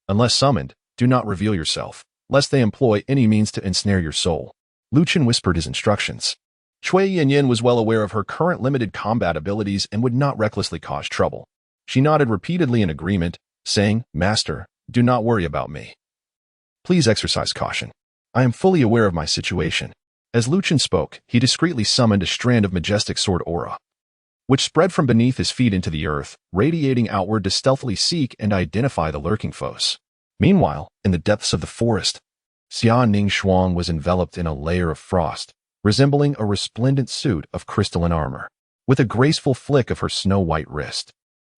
S1: Unless summoned, do not reveal yourself, lest they employ any means to ensnare your soul. Lu Chen whispered his instructions. Cui Yin was well aware of her current limited combat abilities and would not recklessly cause trouble. She nodded repeatedly in agreement, saying, Master, do not worry about me. Please exercise caution. I am fully aware of my situation. As Lu Chen spoke, he discreetly summoned a strand of majestic sword aura, which spread from beneath his feet into the earth, radiating outward to stealthily seek and identify the lurking foes. Meanwhile, in the depths of the forest, Xia Ning Shuang was enveloped in a layer of frost, resembling a resplendent suit of crystalline armor. With a graceful flick of her snow-white wrist,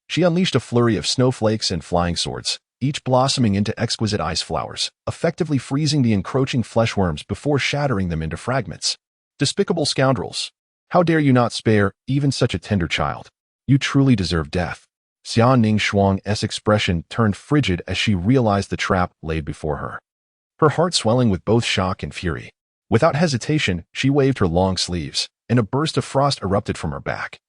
S1: she unleashed a flurry of snowflakes and flying swords, each blossoming into exquisite ice flowers, effectively freezing the encroaching fleshworms before shattering them into fragments. Despicable scoundrels! How dare you not spare even such a tender child? You truly deserve death. Xia Ning Shuang's expression turned frigid as she realized the trap laid before her, her heart swelling with both shock and fury. Without hesitation, she waved her long sleeves, and a burst of frost erupted from her back,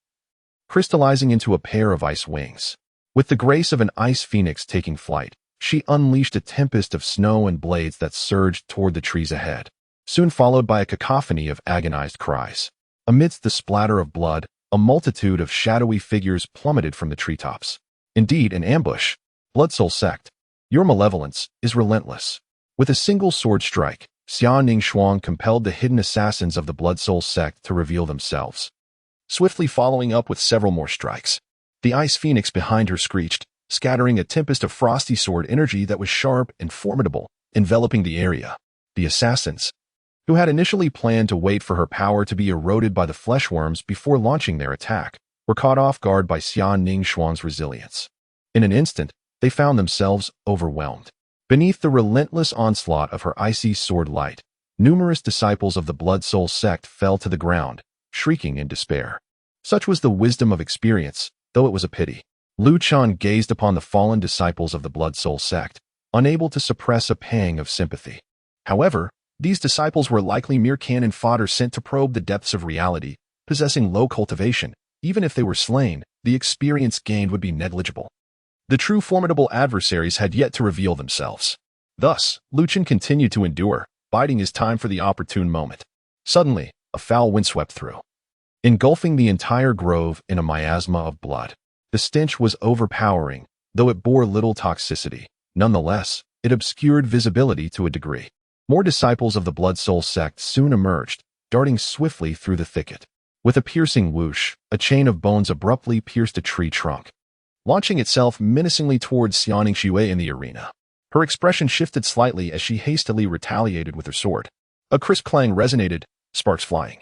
S1: crystallizing into a pair of ice wings. With the grace of an ice phoenix taking flight, she unleashed a tempest of snow and blades that surged toward the trees ahead, soon followed by a cacophony of agonized cries. Amidst the splatter of blood, a multitude of shadowy figures plummeted from the treetops. Indeed, an ambush. Blood Soul Sect, your malevolence is relentless. With a single sword strike, Xia Ning Shuang compelled the hidden assassins of the Blood Soul Sect to reveal themselves, swiftly following up with several more strikes. The ice phoenix behind her screeched, scattering a tempest of frosty sword energy that was sharp and formidable, enveloping the area. The assassins, who had initially planned to wait for her power to be eroded by the fleshworms before launching their attack, were caught off guard by Xia Ning Shuang's resilience. In an instant, they found themselves overwhelmed. Beneath the relentless onslaught of her icy sword light, numerous disciples of the Blood Soul Sect fell to the ground, shrieking in despair. Such was the wisdom of experience, though it was a pity. Lu Chen gazed upon the fallen disciples of the Blood Soul Sect, unable to suppress a pang of sympathy. However, these disciples were likely mere cannon fodder sent to probe the depths of reality, possessing low cultivation. Even if they were slain, the experience gained would be negligible. The true formidable adversaries had yet to reveal themselves. Thus, Lu Chen continued to endure, biding his time for the opportune moment. Suddenly, a foul wind swept through, engulfing the entire grove in a miasma of blood. The stench was overpowering, though it bore little toxicity. Nonetheless, it obscured visibility to a degree. More disciples of the Blood Soul Sect soon emerged, darting swiftly through the thicket. With a piercing whoosh, a chain of bones abruptly pierced a tree trunk, launching itself menacingly towards Xia Ning Shuang in the arena. Her expression shifted slightly as she hastily retaliated with her sword. A crisp clang resonated, sparks flying.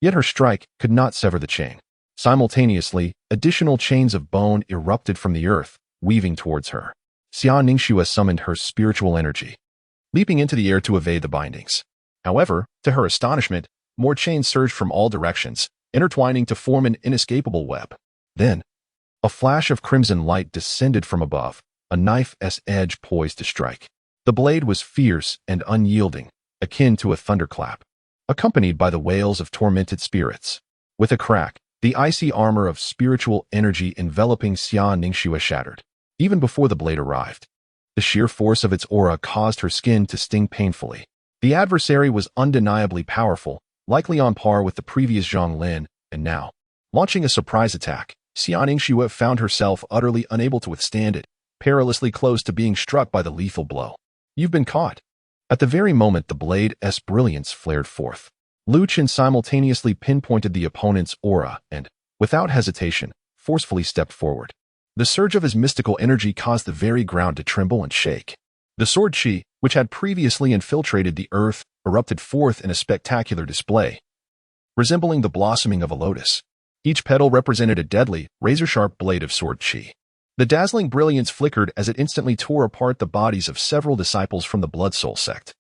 S1: Yet her strike could not sever the chain. Simultaneously, additional chains of bone erupted from the earth, weaving towards her. Xia Ning Shuang summoned her spiritual energy, leaping into the air to evade the bindings. However, to her astonishment, more chains surged from all directions, intertwining to form an inescapable web. Then, a flash of crimson light descended from above, a knife's edge poised to strike. The blade was fierce and unyielding, akin to a thunderclap, accompanied by the wails of tormented spirits. With a crack, the icy armor of spiritual energy enveloping Xia Ning Shuang shattered. Even before the blade arrived, the sheer force of its aura caused her skin to sting painfully. The adversary was undeniably powerful, likely on par with the previous Zhang Lin, and now, launching a surprise attack, Xia Ning Shuang found herself utterly unable to withstand it, perilously close to being struck by the lethal blow. You've been caught. At the very moment the blade's brilliance flared forth, Lu Chen simultaneously pinpointed the opponent's aura and, without hesitation, forcefully stepped forward. The surge of his mystical energy caused the very ground to tremble and shake. The sword chi, which had previously infiltrated the earth, erupted forth in a spectacular display, resembling the blossoming of a lotus. Each petal represented a deadly, razor-sharp blade of sword chi. The dazzling brilliance flickered as it instantly tore apart the bodies of several disciples from the Blood Soul Sect.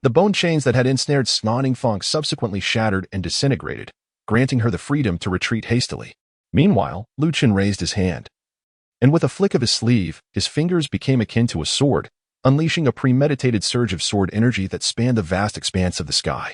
S1: The bone chains that had ensnared Xia Ning Fang subsequently shattered and disintegrated, granting her the freedom to retreat hastily. Meanwhile, Lu Chen raised his hand, and with a flick of his sleeve, his fingers became akin to a sword, unleashing a premeditated surge of sword energy that spanned the vast expanse of the sky.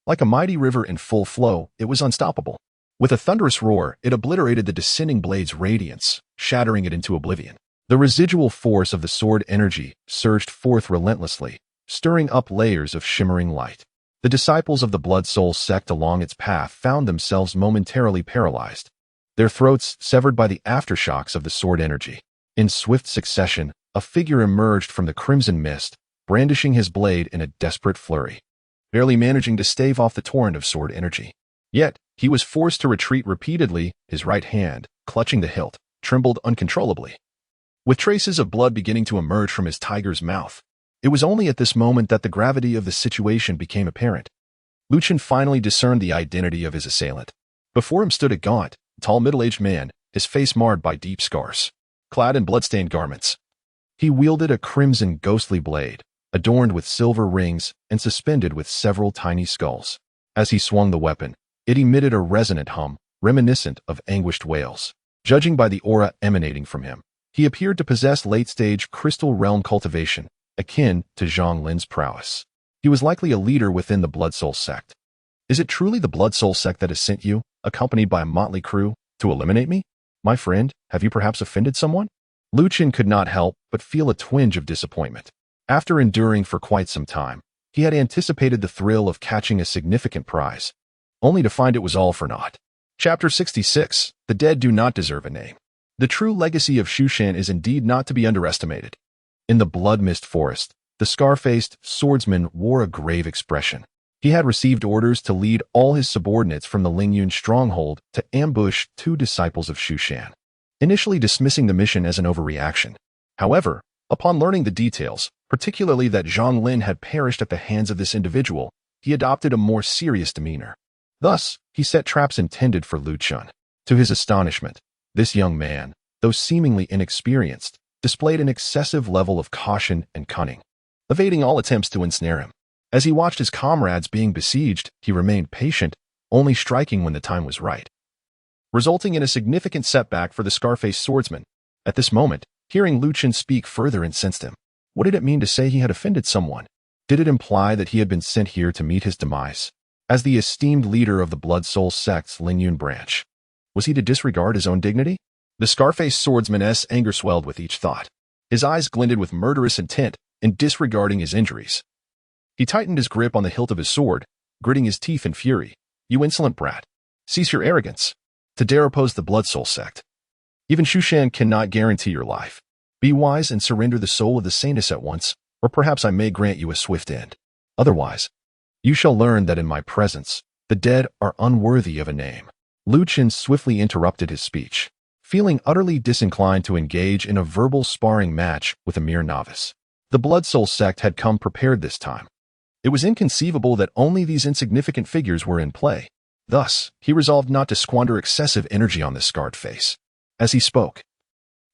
S1: Like a mighty river in full flow, it was unstoppable. With a thunderous roar, it obliterated the descending blade's radiance, shattering it into oblivion. The residual force of the sword energy surged forth relentlessly, stirring up layers of shimmering light. The disciples of the Blood Soul Sect along its path found themselves momentarily paralyzed, their throats severed by the aftershocks of the sword energy. In swift succession, a figure emerged from the crimson mist, brandishing his blade in a desperate flurry, barely managing to stave off the torrent of sword energy. Yet, he was forced to retreat repeatedly, his right hand, clutching the hilt, trembled uncontrollably. with traces of blood beginning to emerge from his tiger's mouth. It was only at this moment that the gravity of the situation became apparent. Chen finally discerned the identity of his assailant. Before him stood a gaunt, tall middle-aged man, his face marred by deep scars, clad in blood-stained garments. He wielded a crimson ghostly blade, adorned with silver rings and suspended with several tiny skulls. As he swung the weapon, it emitted a resonant hum, reminiscent of anguished wails. Judging by the aura emanating from him, he appeared to possess late-stage crystal realm cultivation, akin to Zhang Lin's prowess. He was likely a leader within the Blood Soul sect. Is it truly the Blood Soul sect that has sent you, accompanied by a motley crew, to eliminate me? My friend, have you perhaps offended someone? Chen could not help but feel a twinge of disappointment. After enduring for quite some time, he had anticipated the thrill of catching a significant prize, only to find it was all for naught. Chapter 66. The Dead Do Not Deserve a Name. The true legacy of Shushan is indeed not to be underestimated. In the blood mist forest, the scar-faced swordsman wore a grave expression. He had received orders to lead all his subordinates from the Lingyun stronghold to ambush 2 disciples of Shushan, initially dismissing the mission as an overreaction. However, upon learning the details, particularly that Zhang Lin had perished at the hands of this individual, he adopted a more serious demeanor. Thus, he set traps intended for Chen. To his astonishment, this young man, though seemingly inexperienced, displayed an excessive level of caution and cunning, evading all attempts to ensnare him. As he watched his comrades being besieged, he remained patient, only striking when the time was right, resulting in a significant setback for the scar-faced swordsman. At this moment, hearing Chen speak further incensed him. What did it mean to say he had offended someone? Did it imply that he had been sent here to meet his demise? As the esteemed leader of the Blood Soul sect's Lingyun branch, was he to disregard his own dignity? The scar-faced swordsman's anger swelled with each thought. His eyes glinted with murderous intent in disregarding his injuries. He tightened his grip on the hilt of his sword, gritting his teeth in fury. You insolent brat! Cease your arrogance. To dare oppose the Blood Soul sect. Even Shushan cannot guarantee your life. Be wise and surrender the soul of the saintess at once, or perhaps I may grant you a swift end. Otherwise, you shall learn that in my presence, the dead are unworthy of a name. Chen swiftly interrupted his speech, feeling utterly disinclined to engage in a verbal sparring match with a mere novice. The Blood Soul sect had come prepared this time. It was inconceivable that only these insignificant figures were in play. Thus, he resolved not to squander excessive energy on this scarred face. As he spoke,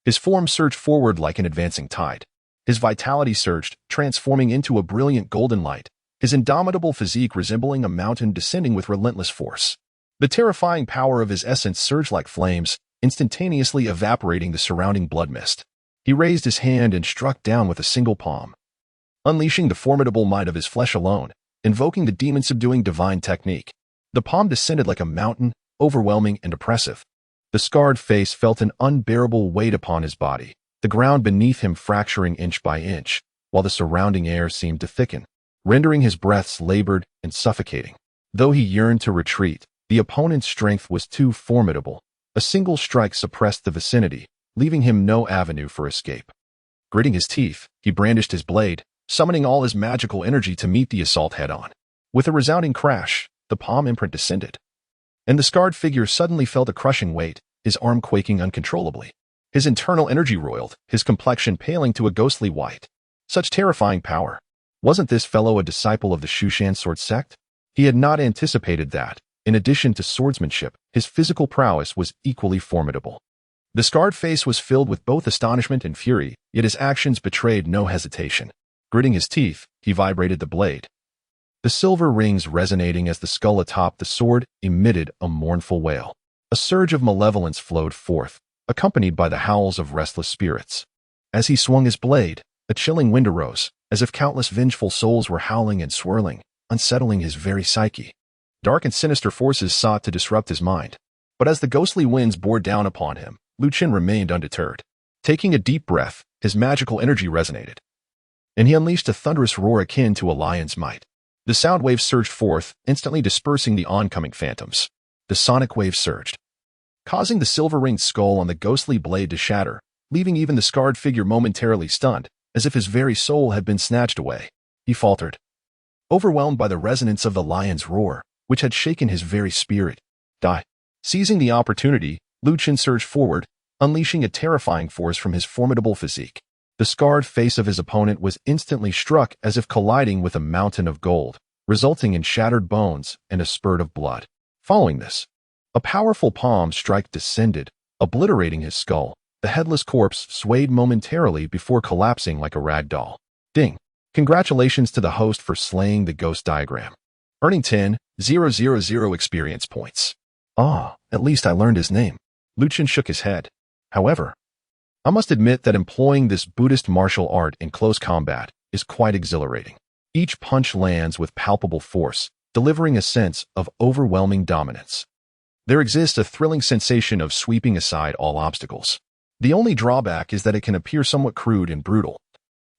S1: his form surged forward like an advancing tide. His vitality surged, transforming into a brilliant golden light, his indomitable physique resembling a mountain descending with relentless force. The terrifying power of his essence surged like flames, instantaneously evaporating the surrounding blood mist. He raised his hand and struck down with a single palm, unleashing the formidable might of his flesh alone, invoking the demon-subduing divine technique. The palm descended like a mountain, overwhelming and oppressive. The scarred face felt an unbearable weight upon his body, the ground beneath him fracturing inch by inch, while the surrounding air seemed to thicken, rendering his breaths labored and suffocating. Though he yearned to retreat, the opponent's strength was too formidable. A single strike suppressed the vicinity, leaving him no avenue for escape. Gritting his teeth, he brandished his blade, summoning all his magical energy to meet the assault head-on. With a resounding crash, the palm imprint descended, and the scarred figure suddenly felt a crushing weight, his arm quaking uncontrollably. His internal energy roiled, his complexion paling to a ghostly white. Such terrifying power. Wasn't this fellow a disciple of the Shushan sword sect? He had not anticipated that, in addition to swordsmanship, his physical prowess was equally formidable. The scarred face was filled with both astonishment and fury, yet his actions betrayed no hesitation. Gritting his teeth, he vibrated the blade, the silver rings resonating as the skull atop the sword emitted a mournful wail. A surge of malevolence flowed forth, accompanied by the howls of restless spirits. As he swung his blade, a chilling wind arose, as if countless vengeful souls were howling and swirling, unsettling his very psyche. Dark and sinister forces sought to disrupt his mind, but as the ghostly winds bore down upon him, Chen remained undeterred. Taking a deep breath, his magical energy resonated, and he unleashed a thunderous roar akin to a lion's might. The sound waves surged forth, instantly dispersing the oncoming phantoms. The sonic wave surged, causing the silver-ringed skull on the ghostly blade to shatter, leaving even the scarred figure momentarily stunned, as if his very soul had been snatched away. He faltered, overwhelmed by the resonance of the lion's roar, which had shaken his very spirit. Die. Seizing the opportunity, Chen surged forward, unleashing a terrifying force from his formidable physique. The scarred face of his opponent was instantly struck as if colliding with a mountain of gold, resulting in shattered bones and a spurt of blood. Following this, a powerful palm strike descended, obliterating his skull. The headless corpse swayed momentarily before collapsing like a rag doll. Ding! Congratulations to the host for slaying the ghost diagram. Earning 10,000 experience points. Ah, at least I learned his name. Chen shook his head. However, I must admit that employing this Buddhist martial art in close combat is quite exhilarating. Each punch lands with palpable force, delivering a sense of overwhelming dominance. There exists a thrilling sensation of sweeping aside all obstacles. The only drawback is that it can appear somewhat crude and brutal.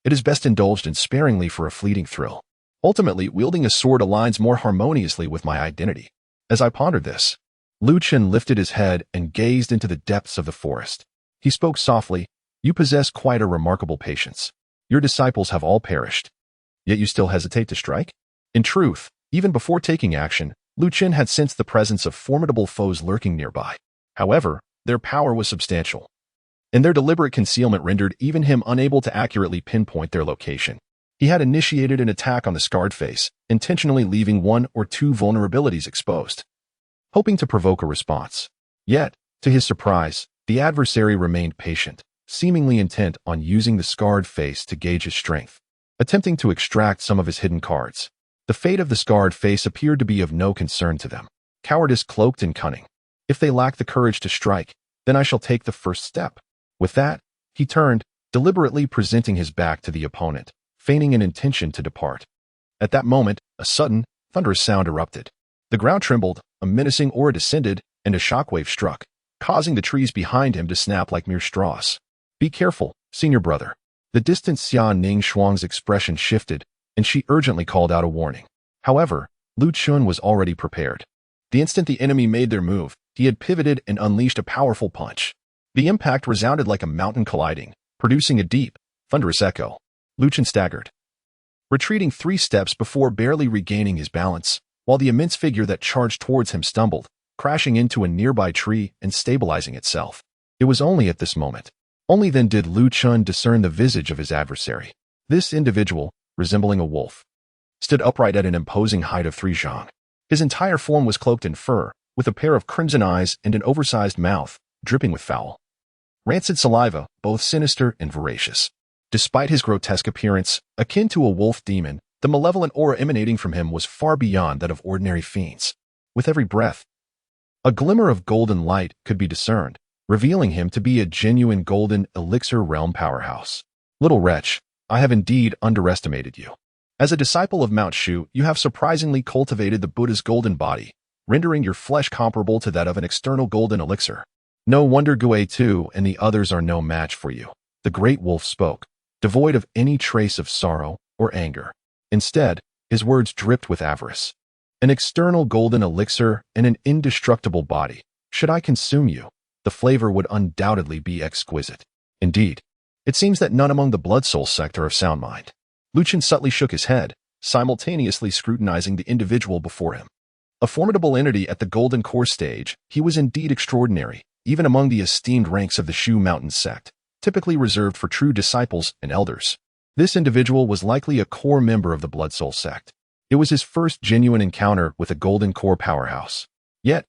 S1: It is best indulged in sparingly for a fleeting thrill. Ultimately, wielding a sword aligns more harmoniously with my identity. As I pondered this, Chen lifted his head and gazed into the depths of the forest. He spoke softly, "You possess quite a remarkable patience. Your disciples have all perished. Yet you still hesitate to strike?" In truth, even before taking action, Chen had sensed the presence of formidable foes lurking nearby. However, their power was substantial, and their deliberate concealment rendered even him unable to accurately pinpoint their location. He had initiated an attack on the scarred face, intentionally leaving one or two vulnerabilities exposed, hoping to provoke a response. Yet, to his surprise, the adversary remained patient, seemingly intent on using the scarred face to gauge his strength, attempting to extract some of his hidden cards. The fate of the scarred face appeared to be of no concern to them. Cowardice cloaked in cunning. If they lack the courage to strike, then I shall take the first step. With that, he turned, deliberately presenting his back to the opponent, feigning an intention to depart. At that moment, a sudden, thunderous sound erupted. The ground trembled, a menacing aura descended, and a shockwave struck, causing the trees behind him to snap like mere straws. "Be careful, senior brother." The distant Xia Ning Shuang's expression shifted, and she urgently called out a warning. However, Chen was already prepared. The instant the enemy made their move, he had pivoted and unleashed a powerful punch. The impact resounded like a mountain colliding, producing a deep, thunderous echo. Chen staggered, retreating 3 steps before barely regaining his balance, while the immense figure that charged towards him stumbled, crashing into a nearby tree and stabilizing itself. It was only at this moment. Only then did Chen discern the visage of his adversary. This individual, resembling a wolf, stood upright at an imposing height of 3 zhang. His entire form was cloaked in fur, with a pair of crimson eyes and an oversized mouth, dripping with foul, rancid saliva, both sinister and voracious. Despite his grotesque appearance, akin to a wolf demon, the malevolent aura emanating from him was far beyond that of ordinary fiends. With every breath, a glimmer of golden light could be discerned, revealing him to be a genuine golden elixir realm powerhouse. Little wretch, I have indeed underestimated you. As a disciple of Mount Shu, you have surprisingly cultivated the Buddha's golden body, rendering your flesh comparable to that of an external golden elixir. No wonder Gue Tu and the others are no match for you. The great wolf spoke, devoid of any trace of sorrow or anger. Instead, his words dripped with avarice. An external golden elixir and an indestructible body. Should I consume you, the flavor would undoubtedly be exquisite. Indeed, it seems that none among the Blood Soul sect are of sound mind. Chen subtly shook his head, simultaneously scrutinizing the individual before him. A formidable entity at the Golden Core stage, he was indeed extraordinary, even among the esteemed ranks of the Shu Mountain sect, typically reserved for true disciples and elders. This individual was likely a core member of the Blood Soul sect. It was his first genuine encounter with a Golden Core powerhouse. Yet,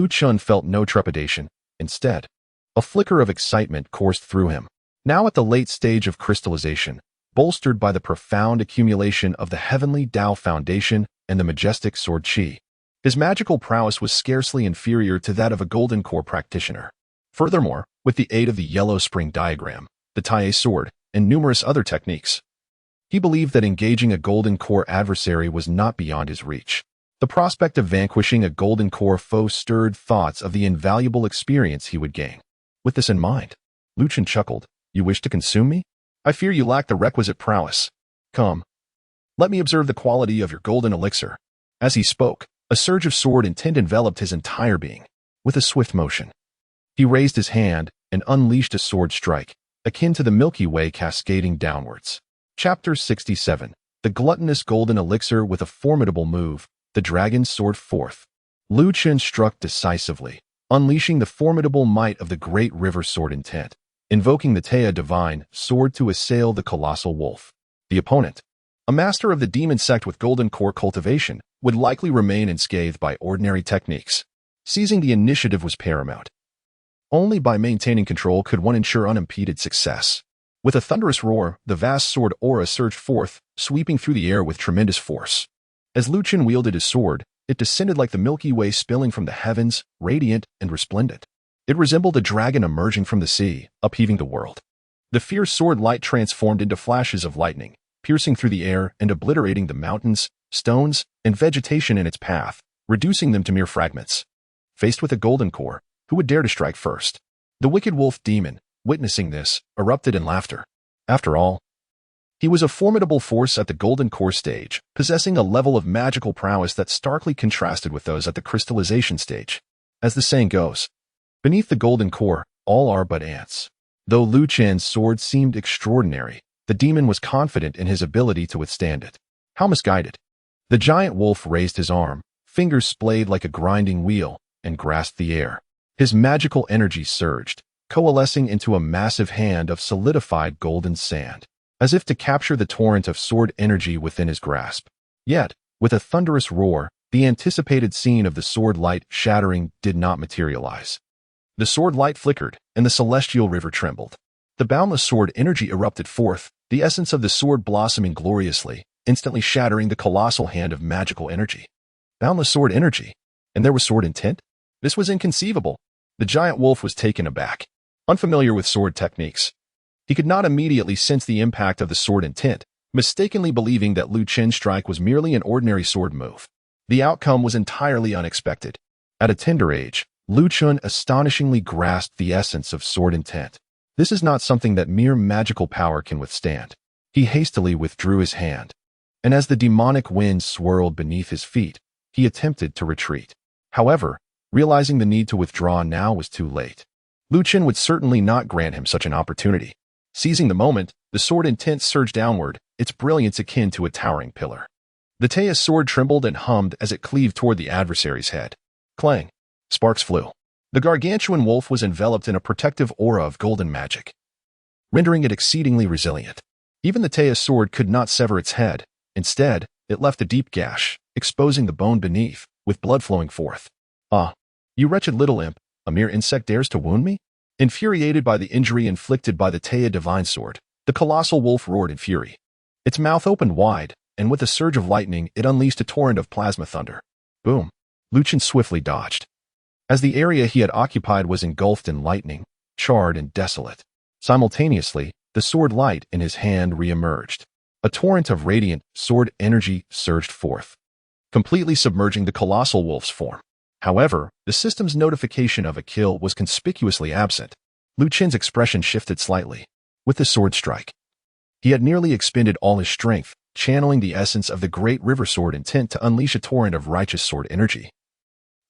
S1: Chen felt no trepidation. Instead, a flicker of excitement coursed through him. Now at the late stage of crystallization, bolstered by the profound accumulation of the heavenly Tao foundation and the majestic sword qi, his magical prowess was scarcely inferior to that of a Golden Core practitioner. Furthermore, with the aid of the Yellow Spring diagram, the Tai sword, and numerous other techniques, he believed that engaging a Golden Core adversary was not beyond his reach. The prospect of vanquishing a Golden Core foe stirred thoughts of the invaluable experience he would gain. With this in mind, Chen chuckled. "You wish to consume me? I fear you lack the requisite prowess. Come, let me observe the quality of your golden elixir." As he spoke, a surge of sword intent enveloped his entire being. With a swift motion, he raised his hand and unleashed a sword strike, akin to the Milky Way cascading downwards. Chapter 67. The gluttonous golden elixir. With a formidable move, the dragon's sword forth, Chen struck decisively, unleashing the formidable might of the great river sword intent, invoking the Teia divine sword to assail the colossal wolf. The opponent, a master of the demon sect with golden core cultivation, would likely remain unscathed by ordinary techniques. Seizing the initiative was paramount. Only by maintaining control could one ensure unimpeded success. With a thunderous roar, the vast sword aura surged forth, sweeping through the air with tremendous force. As Chen wielded his sword, it descended like the Milky Way spilling from the heavens, radiant and resplendent. It resembled a dragon emerging from the sea, upheaving the world. The fierce sword light transformed into flashes of lightning, piercing through the air and obliterating the mountains, stones, and vegetation in its path, reducing them to mere fragments. Faced with a golden core, who would dare to strike first? The wicked wolf demon, witnessing this, erupted in laughter. After all, he was a formidable force at the golden core stage, possessing a level of magical prowess that starkly contrasted with those at the crystallization stage. As the saying goes, beneath the golden core, all are but ants. Though Chen's sword seemed extraordinary, the demon was confident in his ability to withstand it. How misguided. The giant wolf raised his arm, fingers splayed like a grinding wheel, and grasped the air. His magical energy surged, coalescing into a massive hand of solidified golden sand, as if to capture the torrent of sword energy within his grasp. Yet, with a thunderous roar, the anticipated scene of the sword light shattering did not materialize. The sword light flickered, and the celestial river trembled. The boundless sword energy erupted forth, the essence of the sword blossoming gloriously, instantly shattering the colossal hand of magical energy. Boundless sword energy? And there was sword intent? This was inconceivable. The giant wolf was taken aback. Unfamiliar with sword techniques, he could not immediately sense the impact of the sword intent, mistakenly believing that Chen's strike was merely an ordinary sword move. The outcome was entirely unexpected. At a tender age, Chen astonishingly grasped the essence of sword intent. This is not something that mere magical power can withstand. He hastily withdrew his hand, and as the demonic wind swirled beneath his feet, he attempted to retreat. However, realizing the need to withdraw now was too late. Chen would certainly not grant him such an opportunity. Seizing the moment, the sword intent surged downward, its brilliance akin to a towering pillar. The Teia's sword trembled and hummed as it cleaved toward the adversary's head. Clang! Sparks flew. The gargantuan wolf was enveloped in a protective aura of golden magic, rendering it exceedingly resilient. Even the Teia's sword could not sever its head. Instead, it left a deep gash, exposing the bone beneath, with blood flowing forth. Ah, you wretched little imp, a mere insect dares to wound me? Infuriated by the injury inflicted by the Teia divine sword, the colossal wolf roared in fury. Its mouth opened wide, and with a surge of lightning, it unleashed a torrent of plasma thunder. Boom! Chen swiftly dodged. As the area he had occupied was engulfed in lightning, charred and desolate. Simultaneously, the sword light in his hand re-emerged. A torrent of radiant sword energy surged forth, completely submerging the colossal wolf's form. However, the system's notification of a kill was conspicuously absent. Chen's expression shifted slightly. With the sword strike, he had nearly expended all his strength, channeling the essence of the great river sword intent to unleash a torrent of righteous sword energy,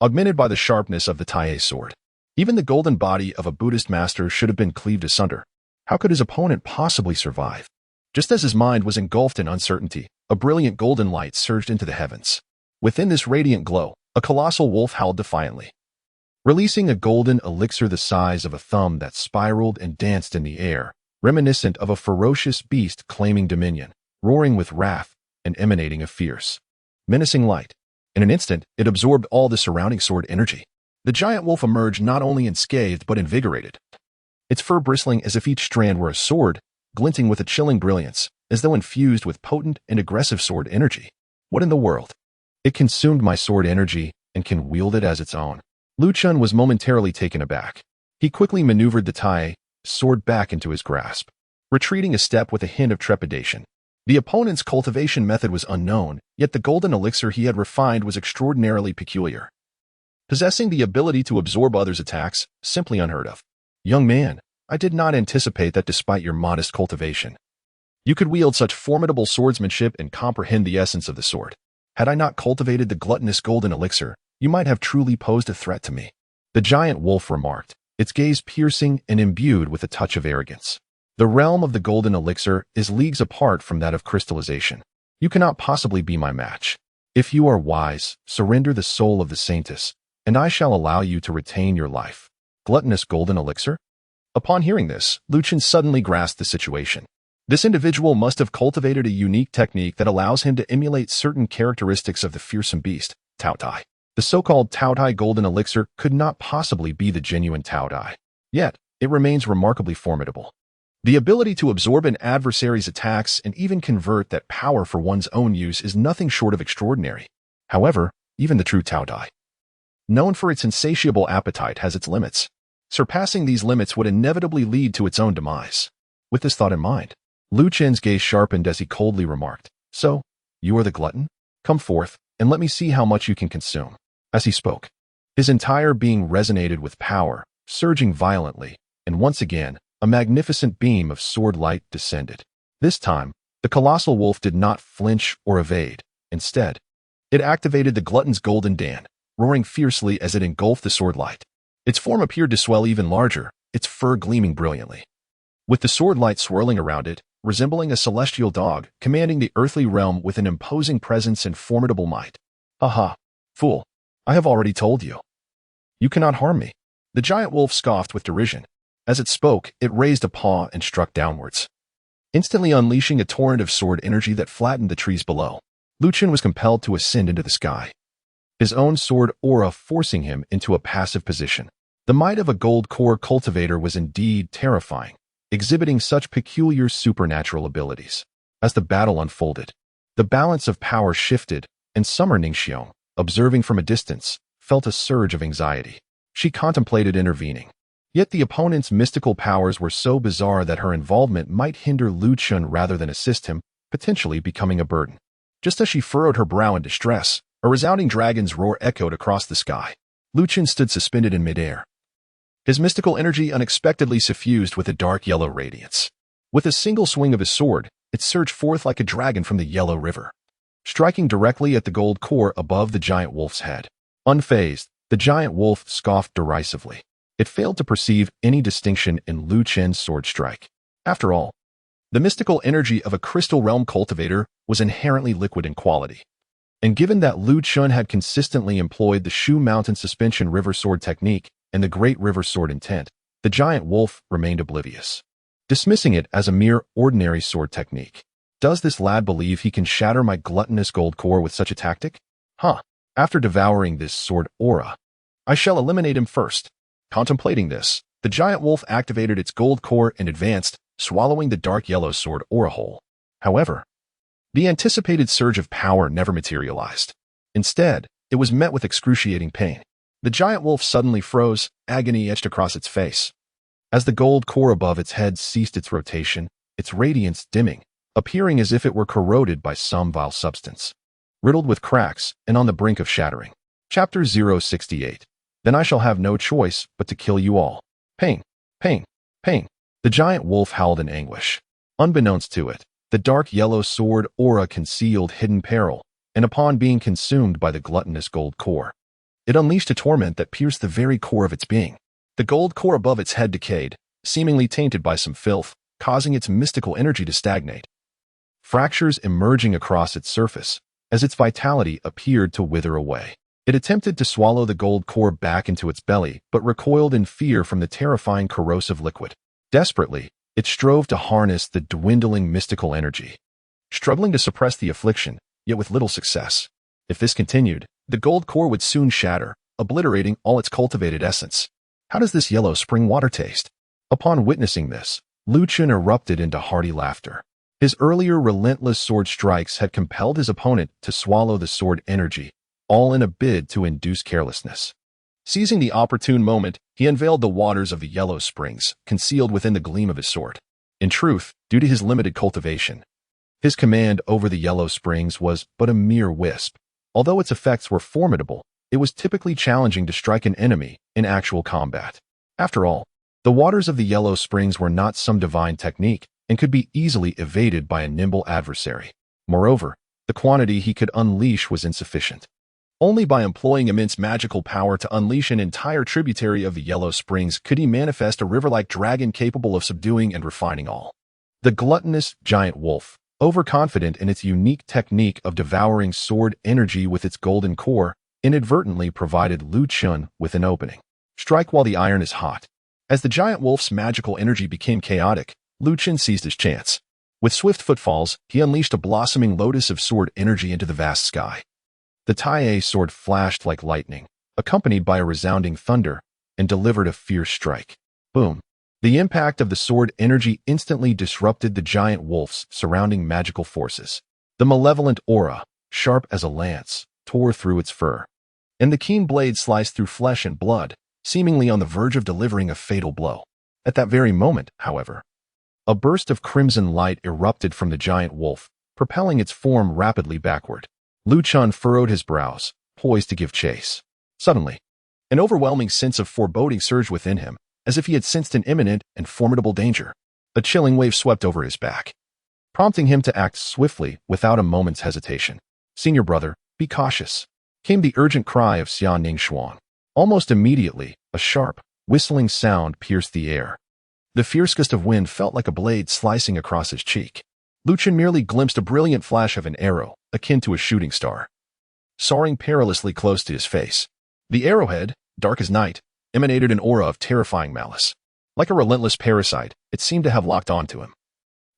S1: augmented by the sharpness of the Tai's sword. Even the golden body of a Buddhist master should have been cleaved asunder. How could his opponent possibly survive? Just as his mind was engulfed in uncertainty, a brilliant golden light surged into the heavens. Within this radiant glow, a colossal wolf howled defiantly, releasing a golden elixir the size of a thumb that spiraled and danced in the air, reminiscent of a ferocious beast claiming dominion, roaring with wrath and emanating a fierce, menacing light. In an instant, it absorbed all the surrounding sword energy. The giant wolf emerged not only unscathed but invigorated, its fur bristling as if each strand were a sword, glinting with a chilling brilliance, as though infused with potent and aggressive sword energy. What in the world? It consumed my sword energy and can wield it as its own. Chen was momentarily taken aback. He quickly maneuvered the Tai sword back into his grasp, retreating a step with a hint of trepidation. The opponent's cultivation method was unknown, yet the golden elixir he had refined was extraordinarily peculiar, possessing the ability to absorb others' attacks, simply unheard of. Young man, I did not anticipate that despite your modest cultivation, you could wield such formidable swordsmanship and comprehend the essence of the sword. Had I not cultivated the gluttonous golden elixir, you might have truly posed a threat to me. The giant wolf remarked, its gaze piercing and imbued with a touch of arrogance. The realm of the golden elixir is leagues apart from that of crystallization. You cannot possibly be my match. If you are wise, surrender the soul of the saintess, and I shall allow you to retain your life. Gluttonous golden elixir? Upon hearing this, Chen suddenly grasped the situation. This individual must have cultivated a unique technique that allows him to emulate certain characteristics of the fearsome beast, Tao Tai. The so-called Tao Tai golden elixir could not possibly be the genuine Tao Tai. Yet, it remains remarkably formidable. The ability to absorb an adversary's attacks and even convert that power for one's own use is nothing short of extraordinary. However, even the true Tao Tai, known for its insatiable appetite, has its limits. Surpassing these limits would inevitably lead to its own demise. With this thought in mind, Chen's gaze sharpened as he coldly remarked, "So, you are the glutton? Come forth, and let me see how much you can consume." As he spoke, his entire being resonated with power, surging violently, and once again, a magnificent beam of sword light descended. This time, the colossal wolf did not flinch or evade. Instead, it activated the glutton's golden dand, roaring fiercely as it engulfed the sword light. Its form appeared to swell even larger, its fur gleaming brilliantly. With the sword light swirling around it, resembling a celestial dog, commanding the earthly realm with an imposing presence and formidable might. "Aha, fool, I have already told you. You cannot harm me." The giant wolf scoffed with derision. As it spoke, it raised a paw and struck downwards, instantly unleashing a torrent of sword energy that flattened the trees below. Chen was compelled to ascend into the sky, his own sword aura forcing him into a passive position. The might of a gold core cultivator was indeed terrifying, exhibiting such peculiar supernatural abilities. As the battle unfolded, the balance of power shifted, and Summer Ningxiong, observing from a distance, felt a surge of anxiety. She contemplated intervening. Yet the opponent's mystical powers were so bizarre that her involvement might hinder Chen rather than assist him, potentially becoming a burden. Just as she furrowed her brow in distress, a resounding dragon's roar echoed across the sky. Chen stood suspended in midair, his mystical energy unexpectedly suffused with a dark yellow radiance. With a single swing of his sword, it surged forth like a dragon from the yellow river, striking directly at the gold core above the giant wolf's head. Unfazed, the giant wolf scoffed derisively. It failed to perceive any distinction in Chen's sword strike. After all, the mystical energy of a crystal realm cultivator was inherently liquid in quality. And given that Chen had consistently employed the Shu Mountain Suspension River Sword technique and the Great River Sword intent, the giant wolf remained oblivious, dismissing it as a mere ordinary sword technique. Does this lad believe he can shatter my gluttonous gold core with such a tactic? After devouring this sword aura, I shall eliminate him first. Contemplating this, the giant wolf activated its gold core and advanced, swallowing the dark yellow sword aura whole. However, the anticipated surge of power never materialized. Instead, it was met with excruciating pain. The giant wolf suddenly froze, agony etched across its face. As the gold core above its head ceased its rotation, its radiance dimming, appearing as if it were corroded by some vile substance, riddled with cracks and on the brink of shattering. Chapter 068. Then I shall have no choice but to kill you all. Pain, pain, pain. The giant wolf howled in anguish. Unbeknownst to it, the dark yellow sword aura concealed hidden peril, and upon being consumed by the gluttonous gold core, it unleashed a torment that pierced the very core of its being. The gold core above its head decayed, seemingly tainted by some filth, causing its mystical energy to stagnate, fractures emerging across its surface, as its vitality appeared to wither away. It attempted to swallow the gold core back into its belly, but recoiled in fear from the terrifying corrosive liquid. Desperately, it strove to harness the dwindling mystical energy, struggling to suppress the affliction, yet with little success. If this continued, the gold core would soon shatter, obliterating all its cultivated essence. How does this yellow spring water taste? Upon witnessing this, Chen erupted into hearty laughter. His earlier relentless sword strikes had compelled his opponent to swallow the sword energy, all in a bid to induce carelessness. Seizing the opportune moment, he unveiled the waters of the yellow springs, concealed within the gleam of his sword. In truth, due to his limited cultivation, his command over the yellow springs was but a mere wisp. Although its effects were formidable, it was typically challenging to strike an enemy in actual combat. After all, the waters of the yellow springs were not some divine technique and could be easily evaded by a nimble adversary. Moreover, the quantity he could unleash was insufficient. Only by employing immense magical power to unleash an entire tributary of the yellow springs could he manifest a river-like dragon capable of subduing and refining all. The gluttonous giant wolf, overconfident in its unique technique of devouring sword energy with its golden core, inadvertently provided Lu Chen with an opening. Strike while the iron is hot. As the giant wolf's magical energy became chaotic, Lu Chen seized his chance. With swift footfalls, he unleashed a blossoming lotus of sword energy into the vast sky. The Tai sword flashed like lightning, accompanied by a resounding thunder, and delivered a fierce strike. Boom! The impact of the sword energy instantly disrupted the giant wolf's surrounding magical forces. The malevolent aura, sharp as a lance, tore through its fur, and the keen blade sliced through flesh and blood, seemingly on the verge of delivering a fatal blow. At that very moment, however, a burst of crimson light erupted from the giant wolf, propelling its form rapidly backward. Lu Chen furrowed his brows, poised to give chase. Suddenly, an overwhelming sense of foreboding surged within him, as if he had sensed an imminent and formidable danger. A chilling wave swept over his back, prompting him to act swiftly without a moment's hesitation. "Senior brother, be cautious," came the urgent cry of Xian Ningxuang. Almost immediately, a sharp, whistling sound pierced the air. The fierce gust of wind felt like a blade slicing across his cheek. Lu Chen merely glimpsed a brilliant flash of an arrow, akin to a shooting star, soaring perilously close to his face. The arrowhead, dark as night, emanated an aura of terrifying malice. Like a relentless parasite, it seemed to have locked onto him,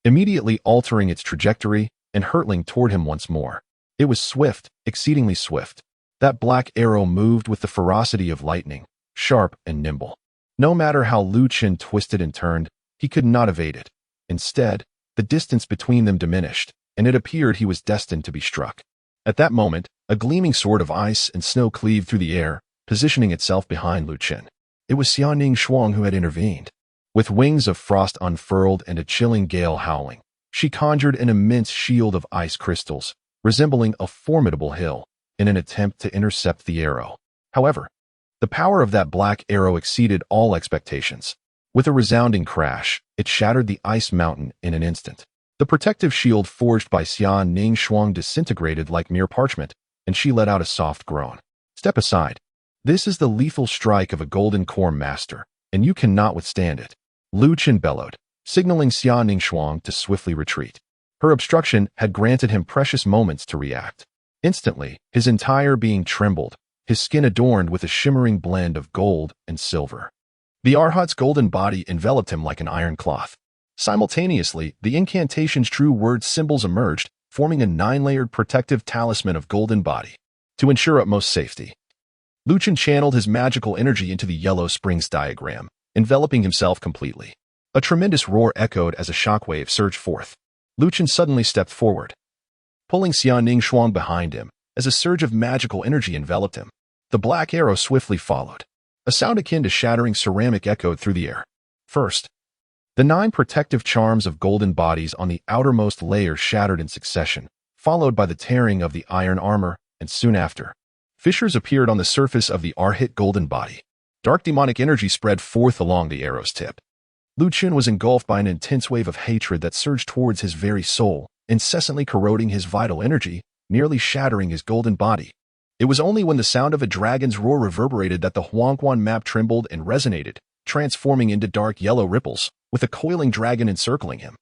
S1: immediately altering its trajectory and hurtling toward him once more. It was swift, exceedingly swift. That black arrow moved with the ferocity of lightning, sharp and nimble. No matter how Lu Chen twisted and turned, he could not evade it. Instead, the distance between them diminished, and it appeared he was destined to be struck. At that moment, a gleaming sword of ice and snow cleaved through the air, positioning itself behind Lu Chen. It was Xian Ningxuang who had intervened. With wings of frost unfurled and a chilling gale howling, she conjured an immense shield of ice crystals, resembling a formidable hill, in an attempt to intercept the arrow. However, the power of that black arrow exceeded all expectations. With a resounding crash, it shattered the ice mountain in an instant. The protective shield forged by Xian Ningxuang disintegrated like mere parchment, and she let out a soft groan. "Step aside. This is the lethal strike of a golden core master, and you cannot withstand it," Lu Chen bellowed, signaling Xian Ningxuang to swiftly retreat. Her obstruction had granted him precious moments to react. Instantly, his entire being trembled, his skin adorned with a shimmering blend of gold and silver. The Arhat's golden body enveloped him like an iron cloth. Simultaneously, the incantation's true word symbols emerged, forming a 9-layered protective talisman of golden body. To ensure utmost safety, Lu Chen channeled his magical energy into the Yellow Springs diagram, enveloping himself completely. A tremendous roar echoed as a shockwave surged forth. Lu Chen suddenly stepped forward, pulling Xian Ningxuang behind him, as a surge of magical energy enveloped him. The black arrow swiftly followed. A sound akin to shattering ceramic echoed through the air. First, the 9 protective charms of golden bodies on the outermost layer shattered in succession, followed by the tearing of the iron armor, and soon after, fissures appeared on the surface of the Arhat golden body. Dark demonic energy spread forth along the arrow's tip. Lu Chen was engulfed by an intense wave of hatred that surged towards his very soul, incessantly corroding his vital energy, nearly shattering his golden body. It was only when the sound of a dragon's roar reverberated that the Huangquan map trembled and resonated, transforming into dark yellow ripples, with a coiling dragon encircling him.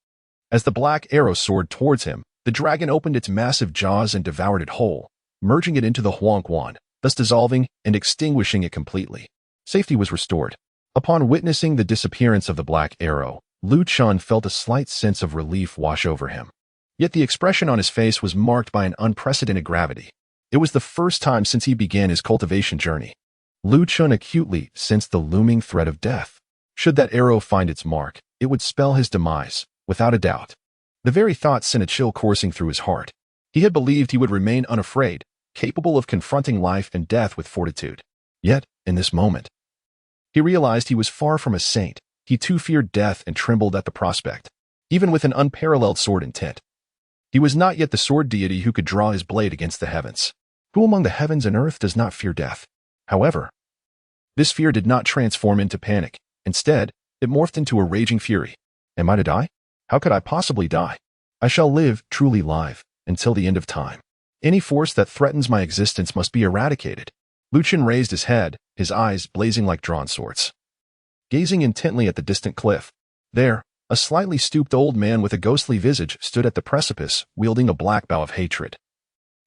S1: As the black arrow soared towards him, the dragon opened its massive jaws and devoured it whole, merging it into the Huangquan, thus dissolving and extinguishing it completely. Safety was restored. Upon witnessing the disappearance of the black arrow, Lu Chen felt a slight sense of relief wash over him. Yet the expression on his face was marked by an unprecedented gravity. It was the first time since he began his cultivation journey. Lu Chen acutely sensed the looming threat of death. Should that arrow find its mark, it would spell his demise, without a doubt. The very thought sent a chill coursing through his heart. He had believed he would remain unafraid, capable of confronting life and death with fortitude. Yet, in this moment, he realized he was far from a saint. He too feared death and trembled at the prospect. Even with an unparalleled sword intent, he was not yet the sword deity who could draw his blade against the heavens. Who among the heavens and earth does not fear death? However, this fear did not transform into panic. Instead, it morphed into a raging fury. Am I to die? How could I possibly die? I shall live, truly live, until the end of time. Any force that threatens my existence must be eradicated. Lu Chen raised his head, his eyes blazing like drawn swords. Gazing intently at the distant cliff, there, a slightly stooped old man with a ghostly visage stood at the precipice, wielding a black bow of hatred.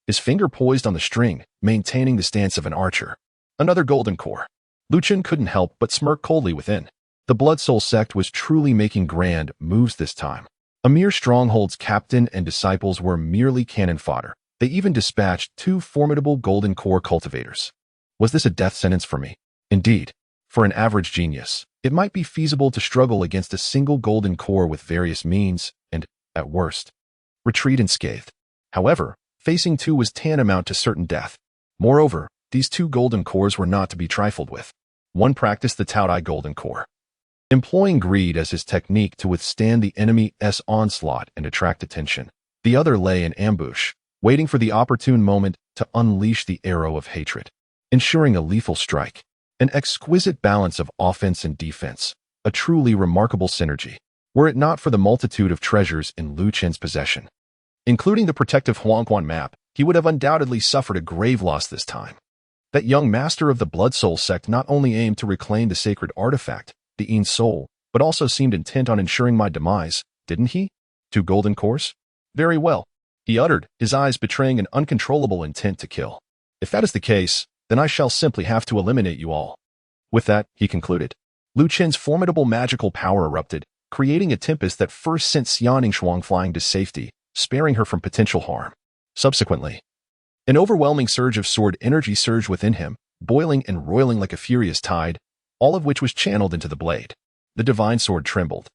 S1: his finger poised on the string, maintaining the stance of an archer. Another golden core. Lu Chen couldn't help but smirk coldly within. The Blood Soul sect was truly making grand moves this time. A mere stronghold's captain and disciples were merely cannon fodder. They even dispatched 2 formidable golden core cultivators. Was this a death sentence for me? Indeed. For an average genius, it might be feasible to struggle against a single golden core with various means and, at worst, retreat unscathed. However, facing 2 was tantamount to certain death. Moreover, these 2 golden cores were not to be trifled with. One practiced the Taotai golden core, employing greed as his technique to withstand the enemy's onslaught and attract attention. The other lay in ambush, waiting for the opportune moment to unleash the arrow of hatred, ensuring a lethal strike. An exquisite balance of offense and defense, a truly remarkable synergy, were it not for the multitude of treasures in Lu Chen's possession. Including the protective Huangquan map, he would have undoubtedly suffered a grave loss this time. That young master of the Blood Soul sect not only aimed to reclaim the sacred artifact, the Yin Soul, but also seemed intent on ensuring my demise, didn't he? 2 golden cores? Very well, he uttered, his eyes betraying an uncontrollable intent to kill. If that is the case, then I shall simply have to eliminate you all. With that, he concluded. Lu Chen's formidable magical power erupted, creating a tempest that first sent Xianing Shuang flying to safety, sparing her from potential harm. Subsequently, an overwhelming surge of sword energy surged within him, boiling and roiling like a furious tide, all of which was channeled into the blade. The divine sword trembled,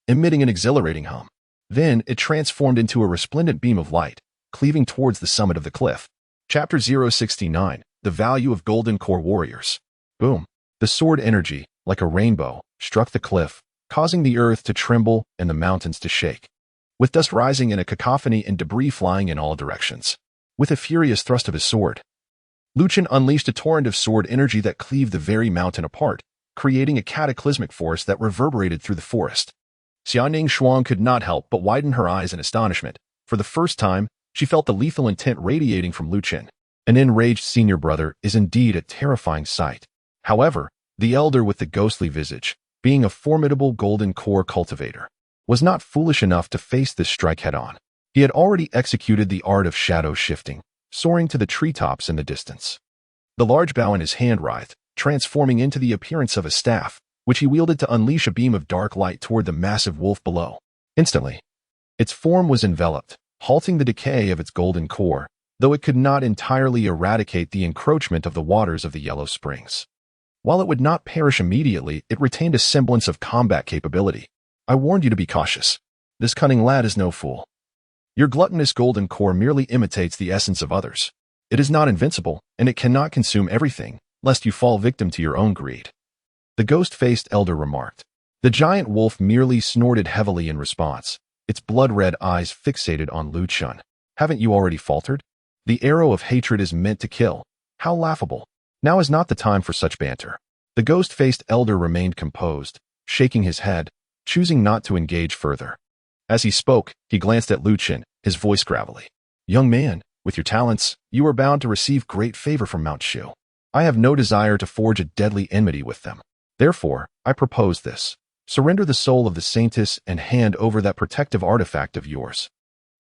S1: emitting an exhilarating hum. Then it transformed into a resplendent beam of light, cleaving towards the summit of the cliff. Chapter 069. The Value of Golden Core Warriors. Boom. The sword energy, like a rainbow, struck the cliff, causing the earth to tremble and the mountains to shake. With dust rising in a cacophony and debris flying in all directions. With a furious thrust of his sword, Lu Chen unleashed a torrent of sword energy that cleaved the very mountain apart, creating a cataclysmic force that reverberated through the forest. Xianing Shuang could not help but widen her eyes in astonishment. For the first time, she felt the lethal intent radiating from Lu Chen. An enraged senior brother is indeed a terrifying sight. However, the elder with the ghostly visage, being a formidable golden core cultivator, was not foolish enough to face this strike head-on. He had already executed the art of shadow shifting, soaring to the treetops in the distance. The large bough in his hand writhed, transforming into the appearance of a staff, which he wielded to unleash a beam of dark light toward the massive wolf below. Instantly, its form was enveloped, halting the decay of its golden core, though it could not entirely eradicate the encroachment of the waters of the Yellow Springs. While it would not perish immediately, it retained a semblance of combat capability. I warned you to be cautious. This cunning lad is no fool. Your gluttonous golden core merely imitates the essence of others. It is not invincible, and it cannot consume everything, lest you fall victim to your own greed. The ghost-faced elder remarked. The giant wolf merely snorted heavily in response, its blood-red eyes fixated on Lu Chen. Haven't you already faltered? The arrow of hatred is meant to kill. How laughable. Now is not the time for such banter. The ghost-faced elder remained composed, shaking his head, choosing not to engage further. As he spoke, he glanced at Lu Chen, his voice gravelly. Young man, with your talents, you are bound to receive great favor from Mount Shu. I have no desire to forge a deadly enmity with them. Therefore, I propose this. Surrender the soul of the saintess and hand over that protective artifact of yours.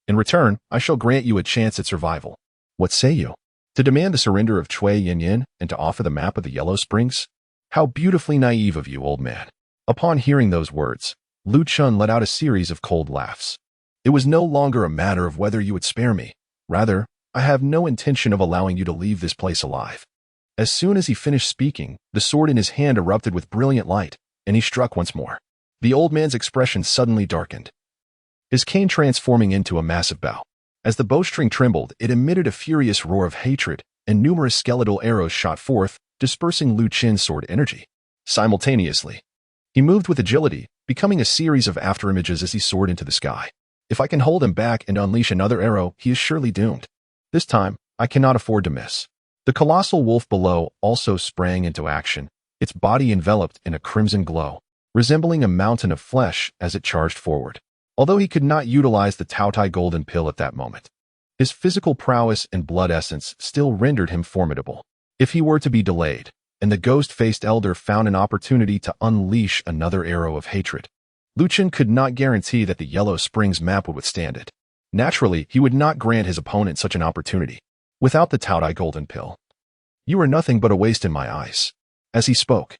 S1: In return, I shall grant you a chance at survival. What say you? To demand the surrender of Cui Yin Yin and to offer the map of the Yellow Springs? How beautifully naive of you, old man. Upon hearing those words, Lu Chen let out a series of cold laughs. It was no longer a matter of whether you would spare me. Rather, I have no intention of allowing you to leave this place alive. As soon as he finished speaking, the sword in his hand erupted with brilliant light, and he struck once more. The old man's expression suddenly darkened, his cane transforming into a massive bow. As the bowstring trembled, it emitted a furious roar of hatred, and numerous skeletal arrows shot forth, dispersing Lu Chen's sword energy. Simultaneously, he moved with agility, becoming a series of afterimages as he soared into the sky. If I can hold him back and unleash another arrow, he is surely doomed. This time, I cannot afford to miss. The colossal wolf below also sprang into action, its body enveloped in a crimson glow, resembling a mountain of flesh as it charged forward. Although he could not utilize the Taotai golden pill at that moment, his physical prowess and blood essence still rendered him formidable. If he were to be delayed, and the ghost-faced elder found an opportunity to unleash another arrow of hatred, Lu Chen could not guarantee that the Yellow Springs map would withstand it. Naturally, he would not grant his opponent such an opportunity. Without the Taodai golden pill, you are nothing but a waste in my eyes. As he spoke,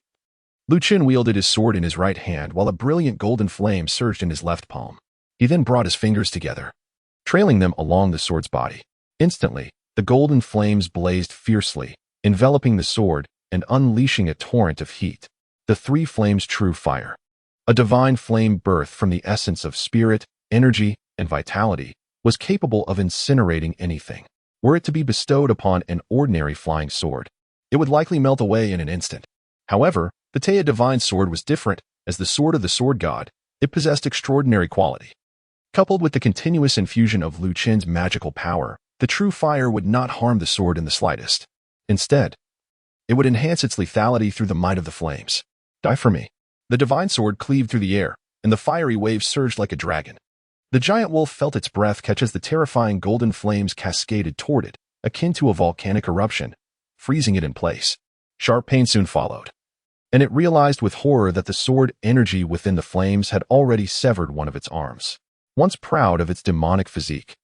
S1: Lu Chen wielded his sword in his right hand while a brilliant golden flame surged in his left palm. He then brought his fingers together, trailing them along the sword's body. Instantly, the golden flames blazed fiercely, enveloping the sword and unleashing a torrent of heat. The three flames' true fire. A divine flame birthed from the essence of spirit, energy, and vitality, was capable of incinerating anything. Were it to be bestowed upon an ordinary flying sword, it would likely melt away in an instant. However, the Taya divine sword was different. As the sword of the sword god, it possessed extraordinary quality. Coupled with the continuous infusion of Lu Chen's magical power, the true fire would not harm the sword in the slightest. Instead, it would enhance its lethality through the might of the flames. Die for me. The divine sword cleaved through the air, and the fiery waves surged like a dragon. The giant wolf felt its breath catch as the terrifying golden flames cascaded toward it, akin to a volcanic eruption, freezing it in place. Sharp pain soon followed, and it realized with horror that the sword energy within the flames had already severed one of its arms. Once proud of its demonic physique,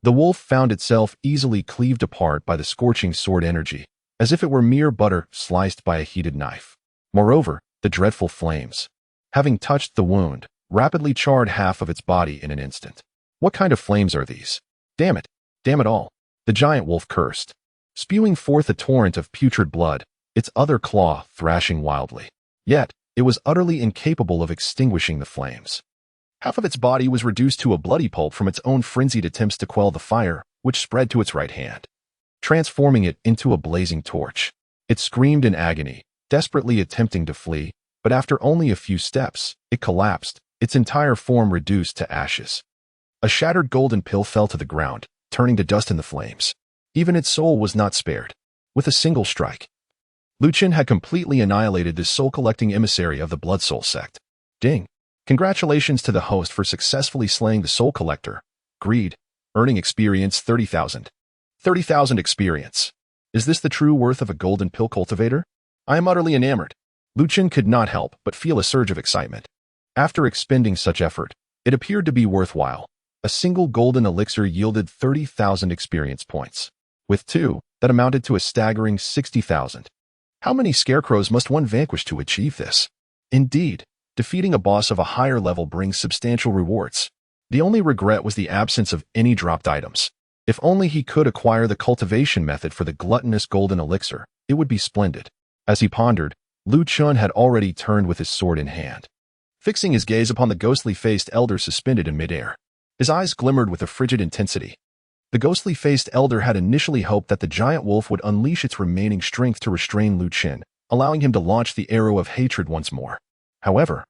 S1: the wolf found itself easily cleaved apart by the scorching sword energy, as if it were mere butter sliced by a heated knife. Moreover, the dreadful flames, having touched the wound, rapidly charred half of its body in an instant. What kind of flames are these? Damn it! Damn it all! The giant wolf cursed, spewing forth a torrent of putrid blood, its other claw thrashing wildly. Yet, it was utterly incapable of extinguishing the flames. Half of its body was reduced to a bloody pulp from its own frenzied attempts to quell the fire, which spread to its right hand, transforming it into a blazing torch. It screamed in agony, desperately attempting to flee, but after only a few steps, it collapsed, its entire form reduced to ashes. A shattered golden pill fell to the ground, turning to dust in the flames. Even its soul was not spared. With a single strike, Lu Chen had completely annihilated this soul-collecting emissary of the Blood Soul sect. Ding! Congratulations to the host for successfully slaying the Soul Collector. Greed. Earning experience 30,000. 30,000 experience. Is this the true worth of a golden pill cultivator? I am utterly enamored. Lu Chen could not help but feel a surge of excitement. After expending such effort, it appeared to be worthwhile. A single golden elixir yielded 30,000 experience points. With two, that amounted to a staggering 60,000. How many scarecrows must one vanquish to achieve this? Indeed, defeating a boss of a higher level brings substantial rewards. The only regret was the absence of any dropped items. If only he could acquire the cultivation method for the gluttonous golden elixir, it would be splendid. As he pondered, Lu Chen had already turned with his sword in hand, fixing his gaze upon the ghostly-faced elder suspended in midair. His eyes glimmered with a frigid intensity. The ghostly-faced elder had initially hoped that the giant wolf would unleash its remaining strength to restrain Lu Chen, allowing him to launch the arrow of hatred once more. However,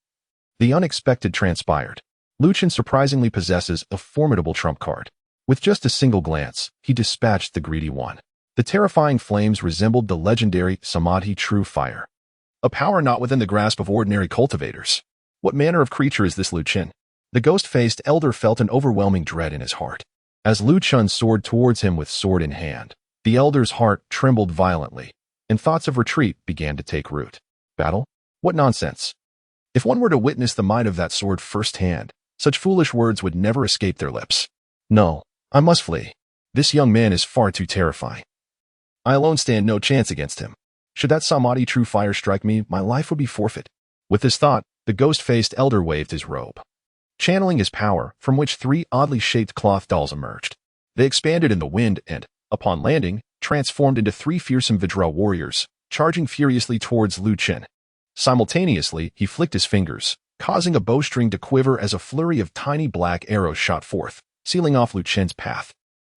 S1: the unexpected transpired. Lu Chen surprisingly possesses a formidable trump card. With just a single glance, he dispatched the greedy one. The terrifying flames resembled the legendary Samadhi True Fire, a power not within the grasp of ordinary cultivators. What manner of creature is this Lu Chen? The ghost-faced elder felt an overwhelming dread in his heart. As Lu Chen soared towards him with sword in hand, the elder's heart trembled violently, and thoughts of retreat began to take root. Battle? What nonsense! If one were to witness the might of that sword firsthand, such foolish words would never escape their lips. No, I must flee. This young man is far too terrifying. I alone stand no chance against him. Should that Samadhi True Fire strike me, my life would be forfeit. With this thought, the ghost-faced elder waved his robe, channeling his power, from which three oddly shaped cloth dolls emerged. They expanded in the wind and, upon landing, transformed into three fearsome Vidra warriors, charging furiously towards Lu Chen. Simultaneously, he flicked his fingers, causing a bowstring to quiver as a flurry of tiny black arrows shot forth, sealing off Lu Chen's path.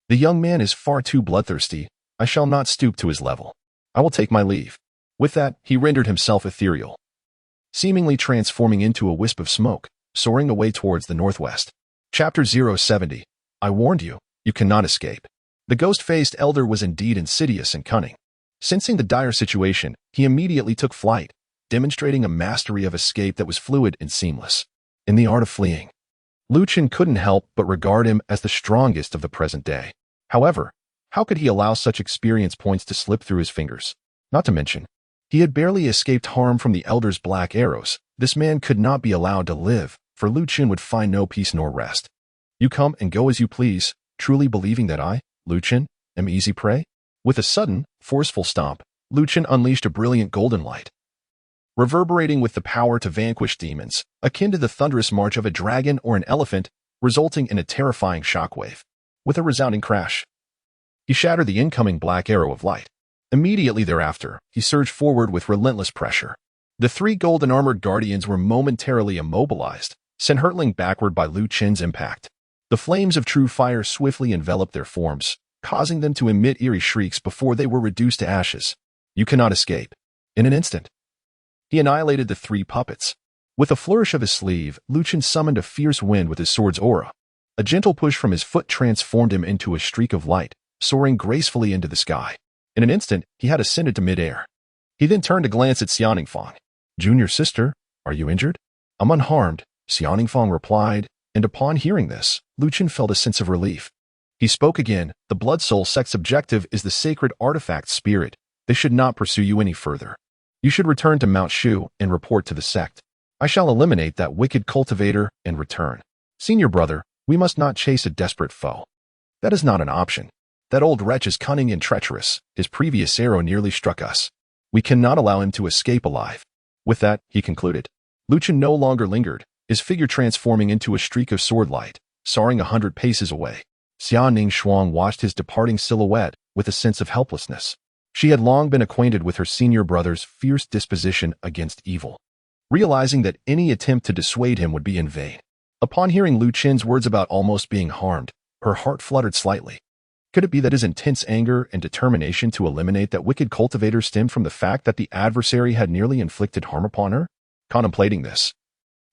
S1: The young man is far too bloodthirsty. I shall not stoop to his level. I will take my leave. With that, he rendered himself ethereal, seemingly transforming into a wisp of smoke, soaring away towards the northwest. Chapter 070. I warned you, you cannot escape. The ghost-faced elder was indeed insidious and cunning. Sensing the dire situation, he immediately took flight, demonstrating a mastery of escape that was fluid and seamless. In the art of fleeing, Lu Chen couldn't help but regard him as the strongest of the present day. However, how could he allow such experience points to slip through his fingers? Not to mention, he had barely escaped harm from the elder's black arrows. This man could not be allowed to live, for Lu Chen would find no peace nor rest. You come and go as you please, truly believing that I, Lu Chen, am easy prey? With a sudden, forceful stomp, Lu Chen unleashed a brilliant golden light, reverberating with the power to vanquish demons, akin to the thunderous march of a dragon or an elephant, resulting in a terrifying shockwave. With a resounding crash, he shattered the incoming black arrow of light. Immediately thereafter, he surged forward with relentless pressure. The three golden-armored guardians were momentarily immobilized, sent hurtling backward by Lu Chen's impact. The flames of true fire swiftly enveloped their forms, causing them to emit eerie shrieks before they were reduced to ashes. You cannot escape. In an instant, he annihilated the three puppets. With a flourish of his sleeve, Lu Chen summoned a fierce wind with his sword's aura. A gentle push from his foot transformed him into a streak of light, soaring gracefully into the sky. In an instant, he had ascended to midair. He then turned to glance at Xianingfang. Junior sister, are you injured? I'm unharmed, Xianingfang replied, and upon hearing this, Lu Chen felt a sense of relief. He spoke again. The Blood Soul sect's objective is the sacred artifact spirit. They should not pursue you any further. You should return to Mount Shu and report to the sect. I shall eliminate that wicked cultivator and return. Senior brother, we must not chase a desperate foe. That is not an option. That old wretch is cunning and treacherous. His previous arrow nearly struck us. We cannot allow him to escape alive. With that, he concluded. Lu Chen no longer lingered, his figure transforming into a streak of sword light, soaring 100 paces away. Xiaoning Shuang watched his departing silhouette with a sense of helplessness. She had long been acquainted with her senior brother's fierce disposition against evil, realizing that any attempt to dissuade him would be in vain. Upon hearing Lu Chen's words about almost being harmed, her heart fluttered slightly. Could it be that his intense anger and determination to eliminate that wicked cultivator stemmed from the fact that the adversary had nearly inflicted harm upon her? Contemplating this,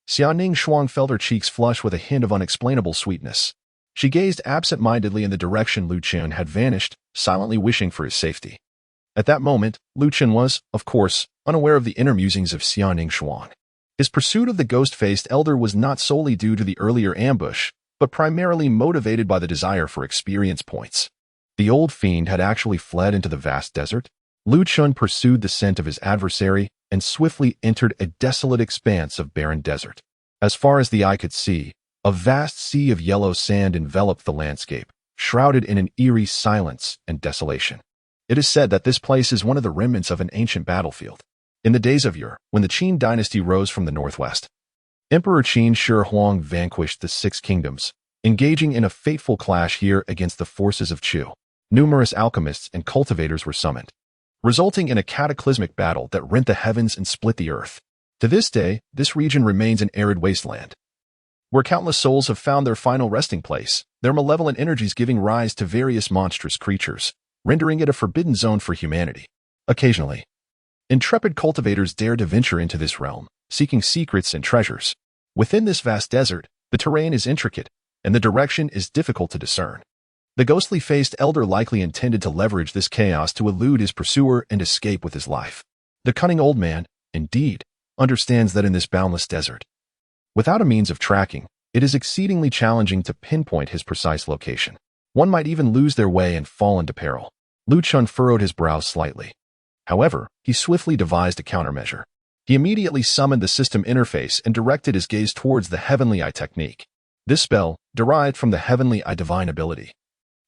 S1: Xiaoning Shuang felt her cheeks flush with a hint of unexplainable sweetness. She gazed absent-mindedly in the direction Lu Chen had vanished, silently wishing for his safety. At that moment, Lu Chen was, of course, unaware of the inner musings of Xiaoning Shuang. His pursuit of the ghost-faced elder was not solely due to the earlier ambush, but primarily motivated by the desire for experience points. The old fiend had actually fled into the vast desert. Lu Chen pursued the scent of his adversary and swiftly entered a desolate expanse of barren desert. As far as the eye could see, a vast sea of yellow sand enveloped the landscape, shrouded in an eerie silence and desolation. It is said that this place is one of the remnants of an ancient battlefield. In the days of yore, when the Qin dynasty rose from the northwest, Emperor Qin Shi Huang vanquished the Six Kingdoms, engaging in a fateful clash here against the forces of Chu. Numerous alchemists and cultivators were summoned, resulting in a cataclysmic battle that rent the heavens and split the earth. To this day, this region remains an arid wasteland, where countless souls have found their final resting place, their malevolent energies giving rise to various monstrous creatures, rendering it a forbidden zone for humanity. Occasionally, intrepid cultivators dare to venture into this realm, seeking secrets and treasures. Within this vast desert, the terrain is intricate, and the direction is difficult to discern. The ghostly-faced elder likely intended to leverage this chaos to elude his pursuer and escape with his life. The cunning old man, indeed, understands that in this boundless desert, without a means of tracking, it is exceedingly challenging to pinpoint his precise location. One might even lose their way and fall into peril. Lu Chen furrowed his brows slightly. However, he swiftly devised a countermeasure. He immediately summoned the system interface and directed his gaze towards the Heavenly Eye technique. This spell, derived from the Heavenly Eye divine ability,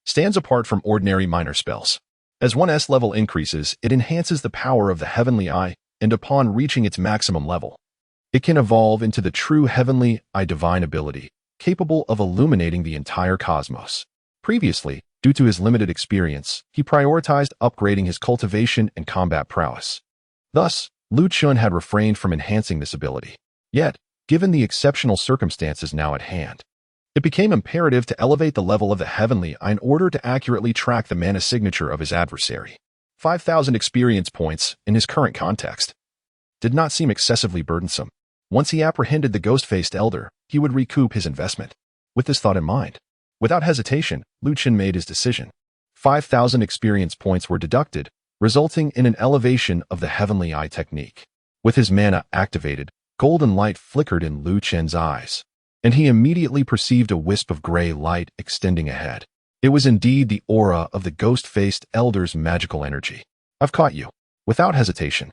S1: stands apart from ordinary minor spells. As one's level increases, it enhances the power of the Heavenly Eye, and upon reaching its maximum level, it can evolve into the true Heavenly Eye divine ability, capable of illuminating the entire cosmos. Previously, due to his limited experience, he prioritized upgrading his cultivation and combat prowess. Thus, Lu Chen had refrained from enhancing this ability. Yet, given the exceptional circumstances now at hand, it became imperative to elevate the level of the Heavenly Eye in order to accurately track the mana signature of his adversary. 5,000 experience points, in his current context, did not seem excessively burdensome. Once he apprehended the ghost-faced elder, he would recoup his investment. With this thought in mind, without hesitation, Lu Chen made his decision. 5,000 experience points were deducted, resulting in an elevation of the Heavenly Eye technique. With his mana activated, golden light flickered in Lu Chen's eyes, and he immediately perceived a wisp of gray light extending ahead. It was indeed the aura of the ghost-faced elder's magical energy. I've caught you. Without hesitation,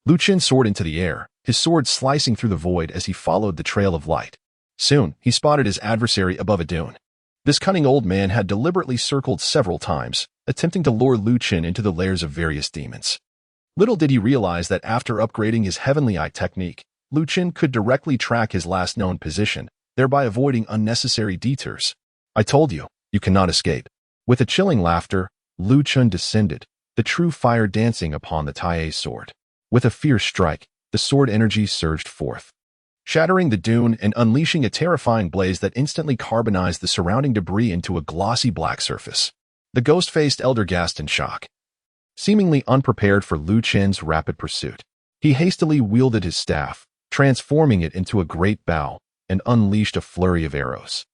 S1: Lu Chen soared into the air, his sword slicing through the void as he followed the trail of light. Soon, he spotted his adversary above a dune. This cunning old man had deliberately circled several times, attempting to lure Chen into the lairs of various demons. Little did he realize that after upgrading his Heavenly Eye technique, Chen could directly track his last known position, thereby avoiding unnecessary detours. I told you, you cannot escape. With a chilling laughter, Chen descended, the true fire dancing upon the Tai's sword. With a fierce strike, the sword energy surged forth, shattering the dune and unleashing a terrifying blaze that instantly carbonized the surrounding debris into a glossy black surface. The ghost-faced elder gasped in shock. Seemingly unprepared for Chen's rapid pursuit, he hastily wielded his staff, transforming it into a great bow, and unleashed a flurry of arrows.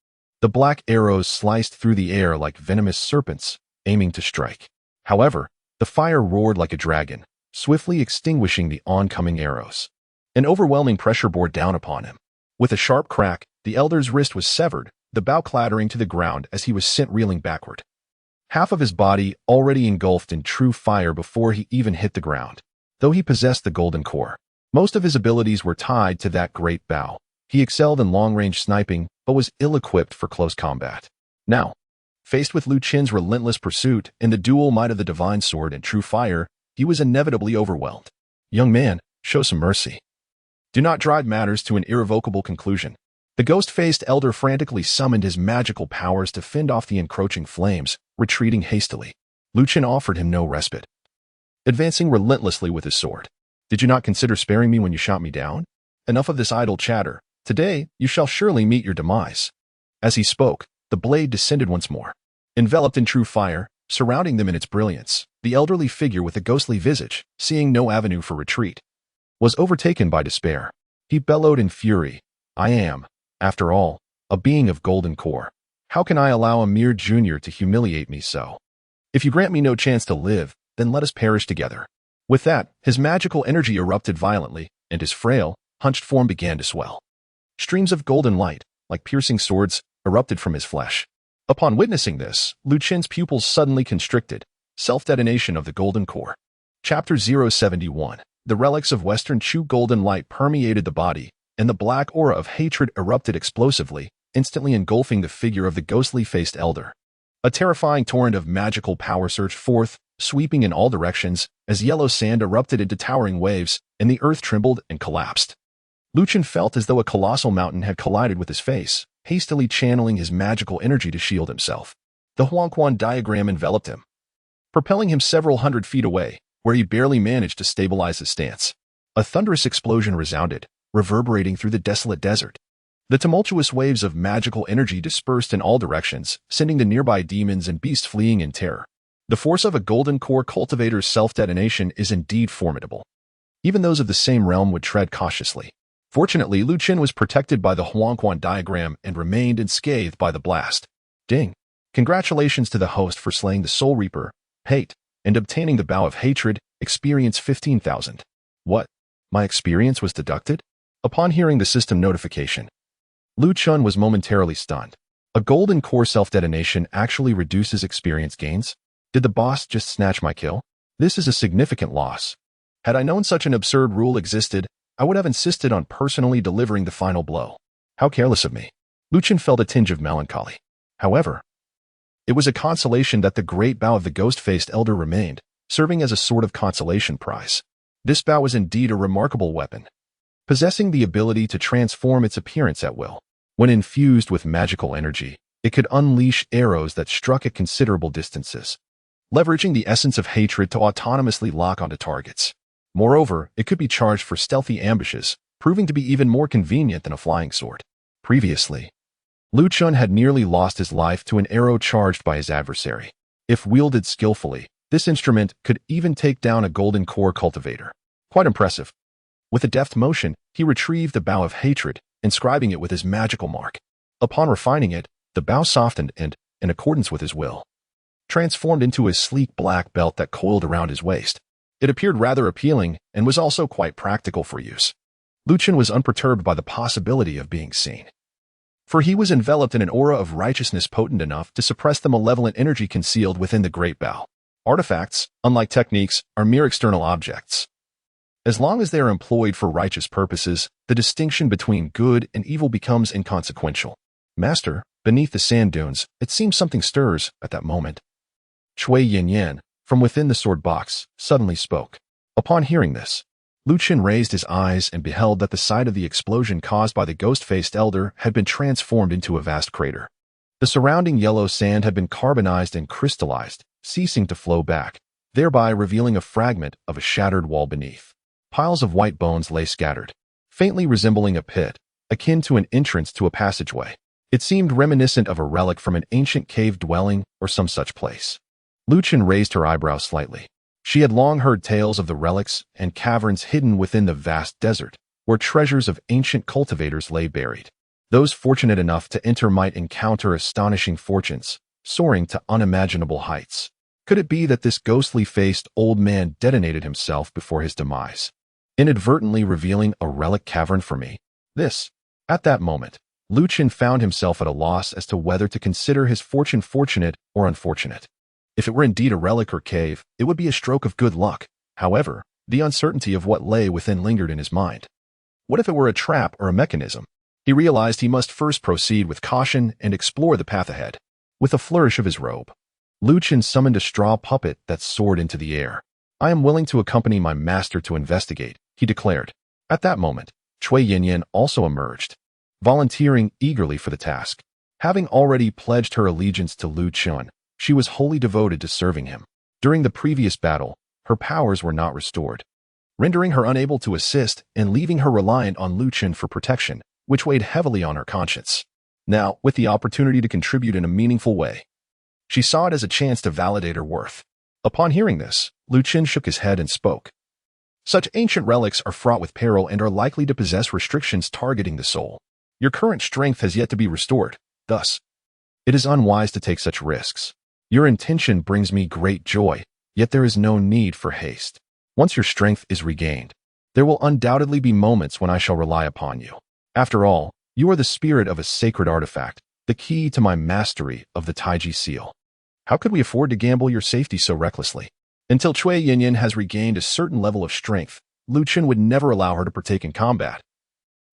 S1: The black arrows sliced through the air like venomous serpents, aiming to strike. However, the fire roared like a dragon, swiftly extinguishing the oncoming arrows. An overwhelming pressure bore down upon him. With a sharp crack, the elder's wrist was severed, the bow clattering to the ground as he was sent reeling backward. Half of his body already engulfed in true fire before he even hit the ground. Though he possessed the golden core, most of his abilities were tied to that great bow. He excelled in long-range sniping, but was ill-equipped for close combat. Now, faced with Chen's relentless pursuit and the dual might of the divine sword and true fire, he was inevitably overwhelmed. Young man, show some mercy. Do not drive matters to an irrevocable conclusion. The ghost-faced elder frantically summoned his magical powers to fend off the encroaching flames, retreating hastily. Chen offered him no respite, advancing relentlessly with his sword. Did you not consider sparing me when you shot me down? Enough of this idle chatter. Today, you shall surely meet your demise. As he spoke, the blade descended once more. Enveloped in true fire, surrounding them in its brilliance, the elderly figure with a ghostly visage, seeing no avenue for retreat, was overtaken by despair. He bellowed in fury, I am, after all, a being of golden core. How can I allow a mere junior to humiliate me so? If you grant me no chance to live, then let us perish together. With that, his magical energy erupted violently, and his frail, hunched form began to swell. Streams of golden light, like piercing swords, erupted from his flesh. Upon witnessing this, Chen's pupils suddenly constricted. Self-detonation of the golden core. Chapter 071. The relics of Western Chu golden light permeated the body, and the black aura of hatred erupted explosively, instantly engulfing the figure of the ghostly-faced elder. A terrifying torrent of magical power surged forth, sweeping in all directions, as yellow sand erupted into towering waves, and the earth trembled and collapsed. Chen felt as though a colossal mountain had collided with his face, hastily channeling his magical energy to shield himself. The Huangquan diagram enveloped him, propelling him several hundred feet away, where he barely managed to stabilize his stance. A thunderous explosion resounded, reverberating through the desolate desert. The tumultuous waves of magical energy dispersed in all directions, sending the nearby demons and beasts fleeing in terror. The force of a golden core cultivator's self-detonation is indeed formidable. Even those of the same realm would tread cautiously. Fortunately, Chen was protected by the Huangquan diagram and remained unscathed by the blast. Ding! Congratulations to the host for slaying the Soul Reaper, hate, and obtaining the Bow of Hatred, experience 15,000. What? My experience was deducted? Upon hearing the system notification, Chen was momentarily stunned. A golden core self-detonation actually reduces experience gains? Did the boss just snatch my kill? This is a significant loss. Had I known such an absurd rule existed, I would have insisted on personally delivering the final blow. How careless of me. Chen felt a tinge of melancholy. However, it was a consolation that the great bow of the ghost-faced elder remained, serving as a sort of consolation prize. This bow was indeed a remarkable weapon, possessing the ability to transform its appearance at will. When infused with magical energy, it could unleash arrows that struck at considerable distances, leveraging the essence of hatred to autonomously lock onto targets. Moreover, it could be charged for stealthy ambushes, proving to be even more convenient than a flying sword. Previously, Chen had nearly lost his life to an arrow charged by his adversary. If wielded skillfully, this instrument could even take down a golden core cultivator. Quite impressive. With a deft motion, he retrieved the Bow of Hatred, inscribing it with his magical mark. Upon refining it, the bow softened and, in accordance with his will, transformed into a sleek black belt that coiled around his waist. It appeared rather appealing and was also quite practical for use. Chen was unperturbed by the possibility of being seen, for he was enveloped in an aura of righteousness potent enough to suppress the malevolent energy concealed within the great bow. Artifacts, unlike techniques, are mere external objects. As long as they are employed for righteous purposes, the distinction between good and evil becomes inconsequential. Master, beneath the sand dunes, it seems something stirs at that moment. Chui Yin, from within the sword box, suddenly spoke. Upon hearing this, Lu Chen raised his eyes and beheld that the site of the explosion caused by the ghost-faced elder had been transformed into a vast crater. The surrounding yellow sand had been carbonized and crystallized, ceasing to flow back, thereby revealing a fragment of a shattered wall beneath. Piles of white bones lay scattered, faintly resembling a pit, akin to an entrance to a passageway. It seemed reminiscent of a relic from an ancient cave dwelling or some such place. Lu Chen raised her eyebrows slightly. She had long heard tales of the relics and caverns hidden within the vast desert, where treasures of ancient cultivators lay buried. Those fortunate enough to enter might encounter astonishing fortunes, soaring to unimaginable heights. Could it be that this ghostly-faced old man detonated himself before his demise, inadvertently revealing a relic cavern for me? At that moment, Lu Chen found himself at a loss as to whether to consider his fortune fortunate or unfortunate. If it were indeed a relic or cave, it would be a stroke of good luck. However, the uncertainty of what lay within lingered in his mind. What if it were a trap or a mechanism? He realized he must first proceed with caution and explore the path ahead. With a flourish of his robe, Lu Chen summoned a straw puppet that soared into the air. I am willing to accompany my master to investigate, he declared. At that moment, Chui Yin also emerged, volunteering eagerly for the task. Having already pledged her allegiance to Lu Chen, she was wholly devoted to serving him. During the previous battle, her powers were not restored, rendering her unable to assist and leaving her reliant on Lu Chen for protection, which weighed heavily on her conscience. Now, with the opportunity to contribute in a meaningful way, she saw it as a chance to validate her worth. Upon hearing this, Lu Chen shook his head and spoke. Such ancient relics are fraught with peril and are likely to possess restrictions targeting the soul. Your current strength has yet to be restored, thus, it is unwise to take such risks. Your intention brings me great joy, yet there is no need for haste. Once your strength is regained, there will undoubtedly be moments when I shall rely upon you. After all, you are the spirit of a sacred artifact, the key to my mastery of the Taiji seal. How could we afford to gamble your safety so recklessly? Until Chui Yin has regained a certain level of strength, Lu Chen would never allow her to partake in combat,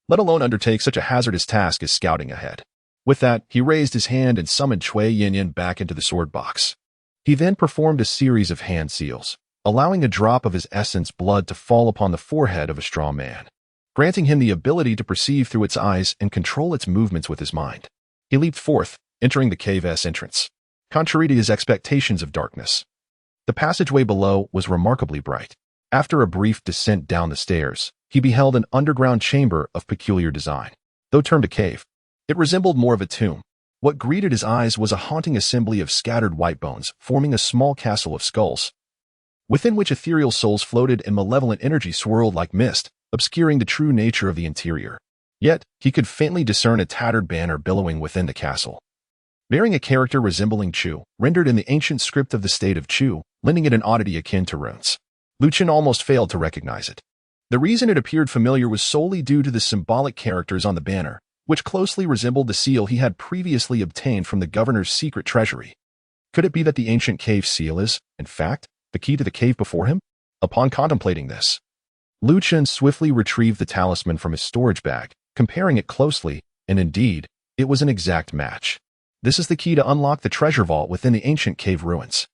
S1: let alone undertake such a hazardous task as scouting ahead. With that, he raised his hand and summoned Chui Yin back into the sword box. He then performed a series of hand seals, allowing a drop of his essence blood to fall upon the forehead of a straw man, granting him the ability to perceive through its eyes and control its movements with his mind. He leaped forth, entering the cave's entrance. Contrary to his expectations of darkness, the passageway below was remarkably bright. After a brief descent down the stairs, he beheld an underground chamber of peculiar design. Though termed a cave, it resembled more of a tomb. What greeted his eyes was a haunting assembly of scattered white bones, forming a small castle of skulls, within which ethereal souls floated and malevolent energy swirled like mist, obscuring the true nature of the interior. Yet, he could faintly discern a tattered banner billowing within the castle, bearing a character resembling Chu, rendered in the ancient script of the state of Chu, lending it an oddity akin to runes. Lu Chen almost failed to recognize it. The reason it appeared familiar was solely due to the symbolic characters on the banner, which closely resembled the seal he had previously obtained from the governor's secret treasury. Could it be that the ancient cave seal is, in fact, the key to the cave before him? Upon contemplating this, Lu Chen swiftly retrieved the talisman from his storage bag, comparing it closely, and indeed, it was an exact match. This is the key to unlock the treasure vault within the ancient cave ruins.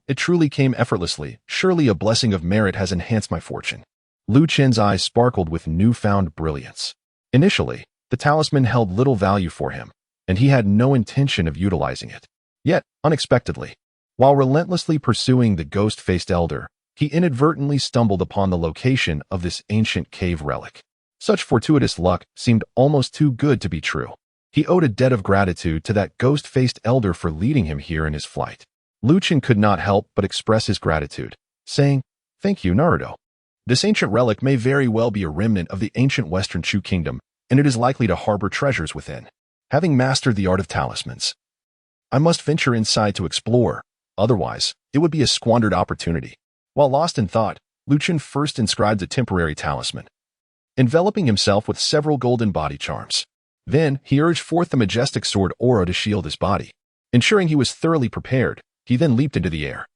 S1: It truly came effortlessly. Surely a blessing of merit has enhanced my fortune. Lu Chen's eyes sparkled with newfound brilliance. Initially, the talisman held little value for him, and he had no intention of utilizing it. Yet, unexpectedly, while relentlessly pursuing the ghost-faced elder, he inadvertently stumbled upon the location of this ancient cave relic. Such fortuitous luck seemed almost too good to be true. He owed a debt of gratitude to that ghost-faced elder for leading him here in his flight. Lu Chen could not help but express his gratitude, saying, "Thank you, Naruto. This ancient relic may very well be a remnant of the ancient Western Chu kingdom, and it is likely to harbor treasures within. Having mastered the art of talismans, I must venture inside to explore, otherwise, it would be a squandered opportunity." While lost in thought, Lu Chen first inscribed a temporary talisman, enveloping himself with several golden body charms. Then, he urged forth the majestic sword aura to shield his body. Ensuring he was thoroughly prepared, he then leaped into the air.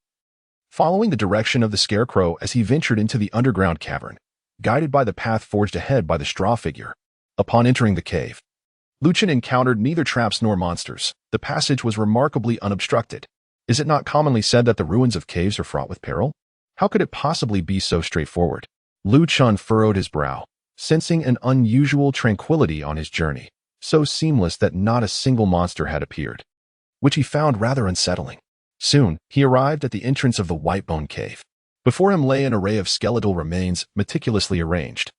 S1: Following the direction of the scarecrow as he ventured into the underground cavern, guided by the path forged ahead by the straw figure. Upon entering the cave, Chen encountered neither traps nor monsters. The passage was remarkably unobstructed. Is it not commonly said that the ruins of caves are fraught with peril? How could it possibly be so straightforward? Chen furrowed his brow, sensing an unusual tranquility on his journey, so seamless that not a single monster had appeared, which he found rather unsettling. Soon, he arrived at the entrance of the Whitebone Cave. Before him lay an array of skeletal remains meticulously arranged,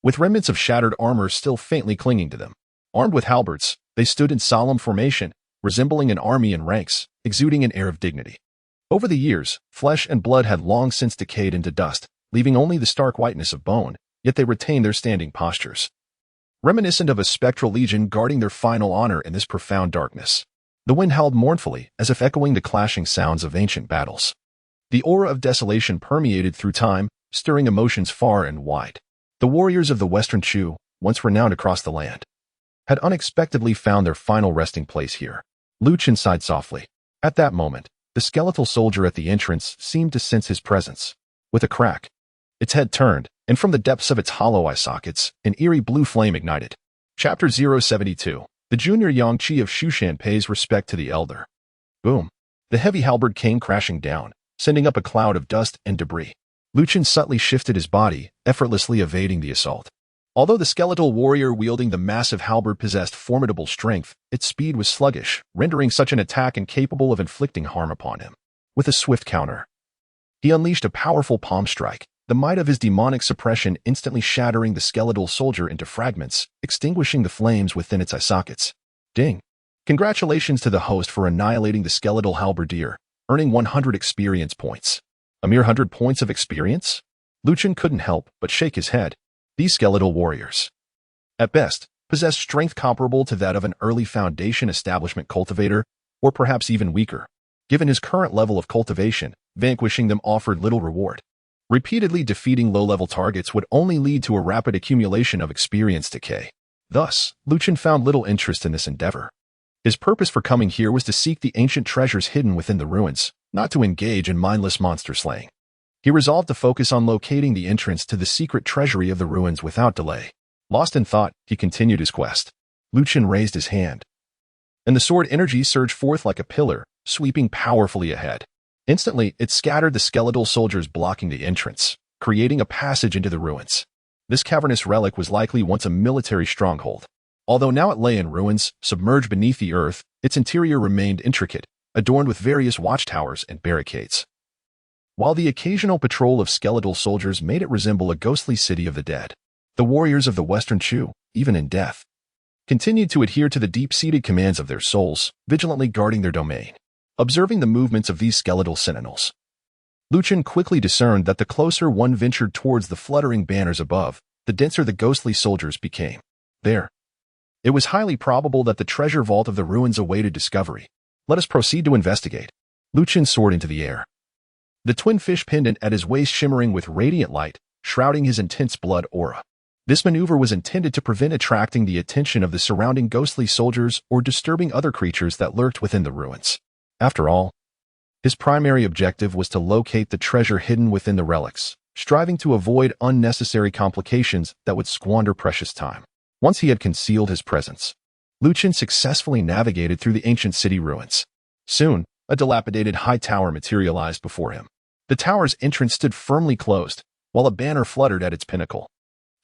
S1: with remnants of shattered armor still faintly clinging to them. Armed with halberds, they stood in solemn formation, resembling an army in ranks, exuding an air of dignity. Over the years, flesh and blood had long since decayed into dust, leaving only the stark whiteness of bone, yet they retained their standing postures, reminiscent of a spectral legion guarding their final honor in this profound darkness. The wind howled mournfully, as if echoing the clashing sounds of ancient battles. The aura of desolation permeated through time, stirring emotions far and wide. The warriors of the Western Shu, once renowned across the land, had unexpectedly found their final resting place here. Chen sighed softly. At that moment, the skeletal soldier at the entrance seemed to sense his presence. With a crack, its head turned, and from the depths of its hollow eye sockets, an eerie blue flame ignited. Chapter 072. The junior Yangqi of Shushan pays respect to the elder. Boom. The heavy halberd came crashing down, sending up a cloud of dust and debris. Chen subtly shifted his body, effortlessly evading the assault. Although the skeletal warrior wielding the massive halberd possessed formidable strength, its speed was sluggish, rendering such an attack incapable of inflicting harm upon him. With a swift counter, he unleashed a powerful palm strike, the might of his demonic suppression instantly shattering the skeletal soldier into fragments, extinguishing the flames within its eye sockets. Ding! Congratulations to the host for annihilating the skeletal halberdier, earning 100 experience points. A mere 100 points of experience? Chen couldn't help but shake his head. These skeletal warriors, at best, possessed strength comparable to that of an early Foundation establishment cultivator, or perhaps even weaker. Given his current level of cultivation, vanquishing them offered little reward. Repeatedly defeating low-level targets would only lead to a rapid accumulation of experience decay. Thus, Chen found little interest in this endeavor. His purpose for coming here was to seek the ancient treasures hidden within the ruins, not to engage in mindless monster slaying. He resolved to focus on locating the entrance to the secret treasury of the ruins without delay. Lost in thought, he continued his quest. Chen raised his hand, and the sword energy surged forth like a pillar, sweeping powerfully ahead. Instantly, it scattered the skeletal soldiers blocking the entrance, creating a passage into the ruins. This cavernous relic was likely once a military stronghold. Although now it lay in ruins, submerged beneath the earth, its interior remained intricate, adorned with various watchtowers and barricades. While the occasional patrol of skeletal soldiers made it resemble a ghostly city of the dead, the warriors of the Western Shu, even in death, continued to adhere to the deep-seated commands of their souls, vigilantly guarding their domain. Observing the movements of these skeletal sentinels, Chen quickly discerned that the closer one ventured towards the fluttering banners above, the denser the ghostly soldiers became. There. It was highly probable that the treasure vault of the ruins awaited discovery. Let us proceed to investigate. Chen soared into the air, the twin fish pendant at his waist shimmering with radiant light, shrouding his intense blood aura. This maneuver was intended to prevent attracting the attention of the surrounding ghostly soldiers or disturbing other creatures that lurked within the ruins. After all, his primary objective was to locate the treasure hidden within the relics, striving to avoid unnecessary complications that would squander precious time. Once he had concealed his presence, Chen successfully navigated through the ancient city ruins. Soon, a dilapidated high tower materialized before him. The tower's entrance stood firmly closed, while a banner fluttered at its pinnacle.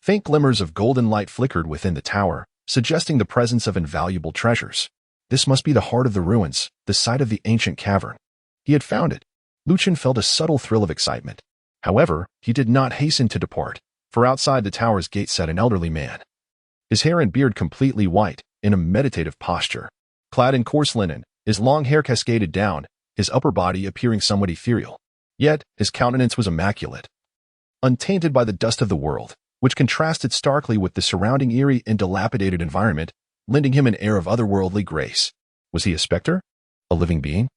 S1: Faint glimmers of golden light flickered within the tower, suggesting the presence of invaluable treasures. This must be the heart of the ruins, the site of the ancient cavern. He had found it. Chen felt a subtle thrill of excitement. However, he did not hasten to depart, for outside the tower's gate sat an elderly man. His hair and beard completely white, in a meditative posture. Clad in coarse linen, his long hair cascaded down, his upper body appearing somewhat ethereal. Yet, his countenance was immaculate, untainted by the dust of the world, which contrasted starkly with the surrounding eerie and dilapidated environment, lending him an air of otherworldly grace. Was he a specter? A living being?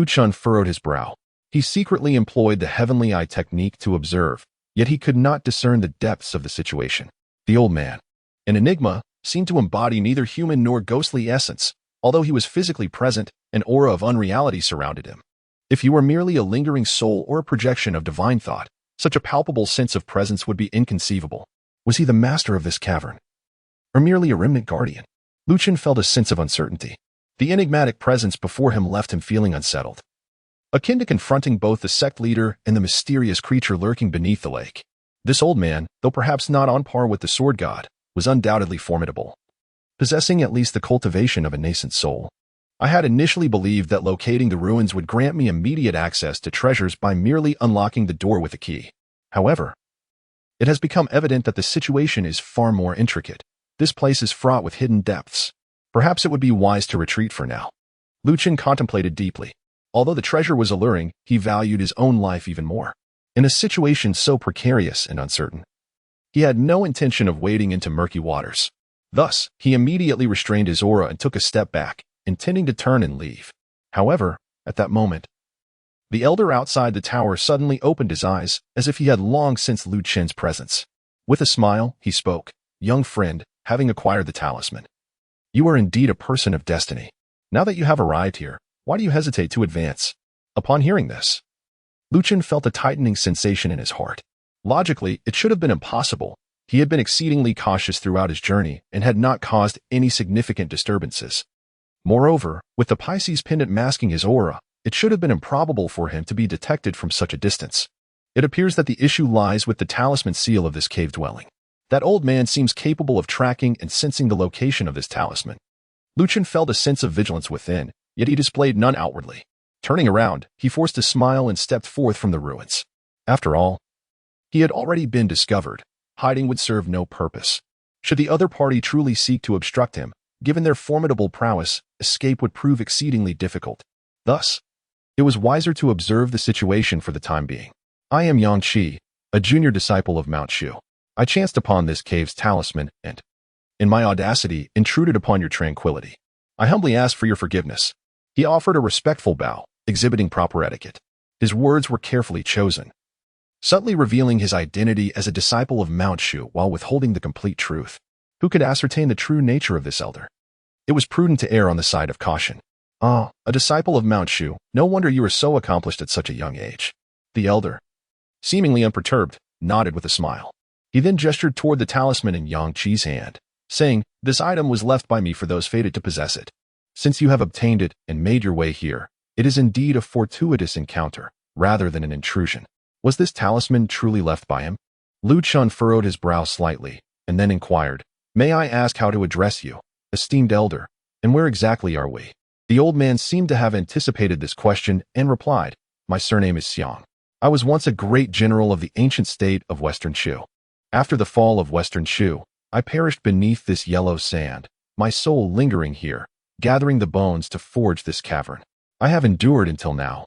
S1: Chen furrowed his brow. He secretly employed the heavenly eye technique to observe, yet he could not discern the depths of the situation. The old man, an enigma, seemed to embody neither human nor ghostly essence. Although he was physically present, an aura of unreality surrounded him. If he were merely a lingering soul or a projection of divine thought, Such a palpable sense of presence would be inconceivable. Was he the master of this cavern? Or merely a remnant guardian? Chen felt a sense of uncertainty. The enigmatic presence before him left him feeling unsettled, akin to confronting both the sect leader and the mysterious creature lurking beneath the lake. This old man, though perhaps not on par with the sword god, was undoubtedly formidable, possessing at least the cultivation of a nascent soul. I had initially believed that locating the ruins would grant me immediate access to treasures by merely unlocking the door with a key. However, it has become evident that the situation is far more intricate. This place is fraught with hidden depths. Perhaps it would be wise to retreat for now. Chen contemplated deeply. Although the treasure was alluring, he valued his own life even more. In a situation so precarious and uncertain, he had no intention of wading into murky waters. Thus, he immediately restrained his aura and took a step back, intending to turn and leave. However, at that moment, the elder outside the tower suddenly opened his eyes, as if he had long sensed Chen's presence. With a smile, he spoke. "Young friend, having acquired the talisman, you are indeed a person of destiny. Now that you have arrived here, why do you hesitate to advance?" Upon hearing this, Chen felt a tightening sensation in his heart. Logically, it should have been impossible. He had been exceedingly cautious throughout his journey and had not caused any significant disturbances. Moreover, with the Pisces pendant masking his aura, it should have been improbable for him to be detected from such a distance. It appears that the issue lies with the talisman seal of this cave dwelling. That old man seems capable of tracking and sensing the location of this talisman. Chen felt a sense of vigilance within, yet he displayed none outwardly. Turning around, he forced a smile and stepped forth from the ruins. After all, he had already been discovered. Hiding would serve no purpose. Should the other party truly seek to obstruct him, given their formidable prowess, escape would prove exceedingly difficult. Thus, it was wiser to observe the situation for the time being. "I am Yang Qi, a junior disciple of Mount Shu. I chanced upon this cave's talisman and, in my audacity, intruded upon your tranquility. I humbly ask for your forgiveness." He offered a respectful bow, exhibiting proper etiquette. His words were carefully chosen, subtly revealing his identity as a disciple of Mount Shu while withholding the complete truth. Who could ascertain the true nature of this elder? It was prudent to err on the side of caution. "Ah, a disciple of Mount Shu, no wonder you are so accomplished at such a young age." The elder, seemingly unperturbed, nodded with a smile. He then gestured toward the talisman in Yang Qi's hand, saying, "This item was left by me for those fated to possess it. Since you have obtained it and made your way here, it is indeed a fortuitous encounter, rather than an intrusion." Was this talisman truly left by him? Chen furrowed his brow slightly, and then inquired, "May I ask how to address you, esteemed elder, and where exactly are we?" The old man seemed to have anticipated this question and replied, "My surname is Xiang. I was once a great general of the ancient state of Western Shu. After the fall of Western Shu, I perished beneath this yellow sand, my soul lingering here, gathering the bones to forge this cavern. I have endured until now,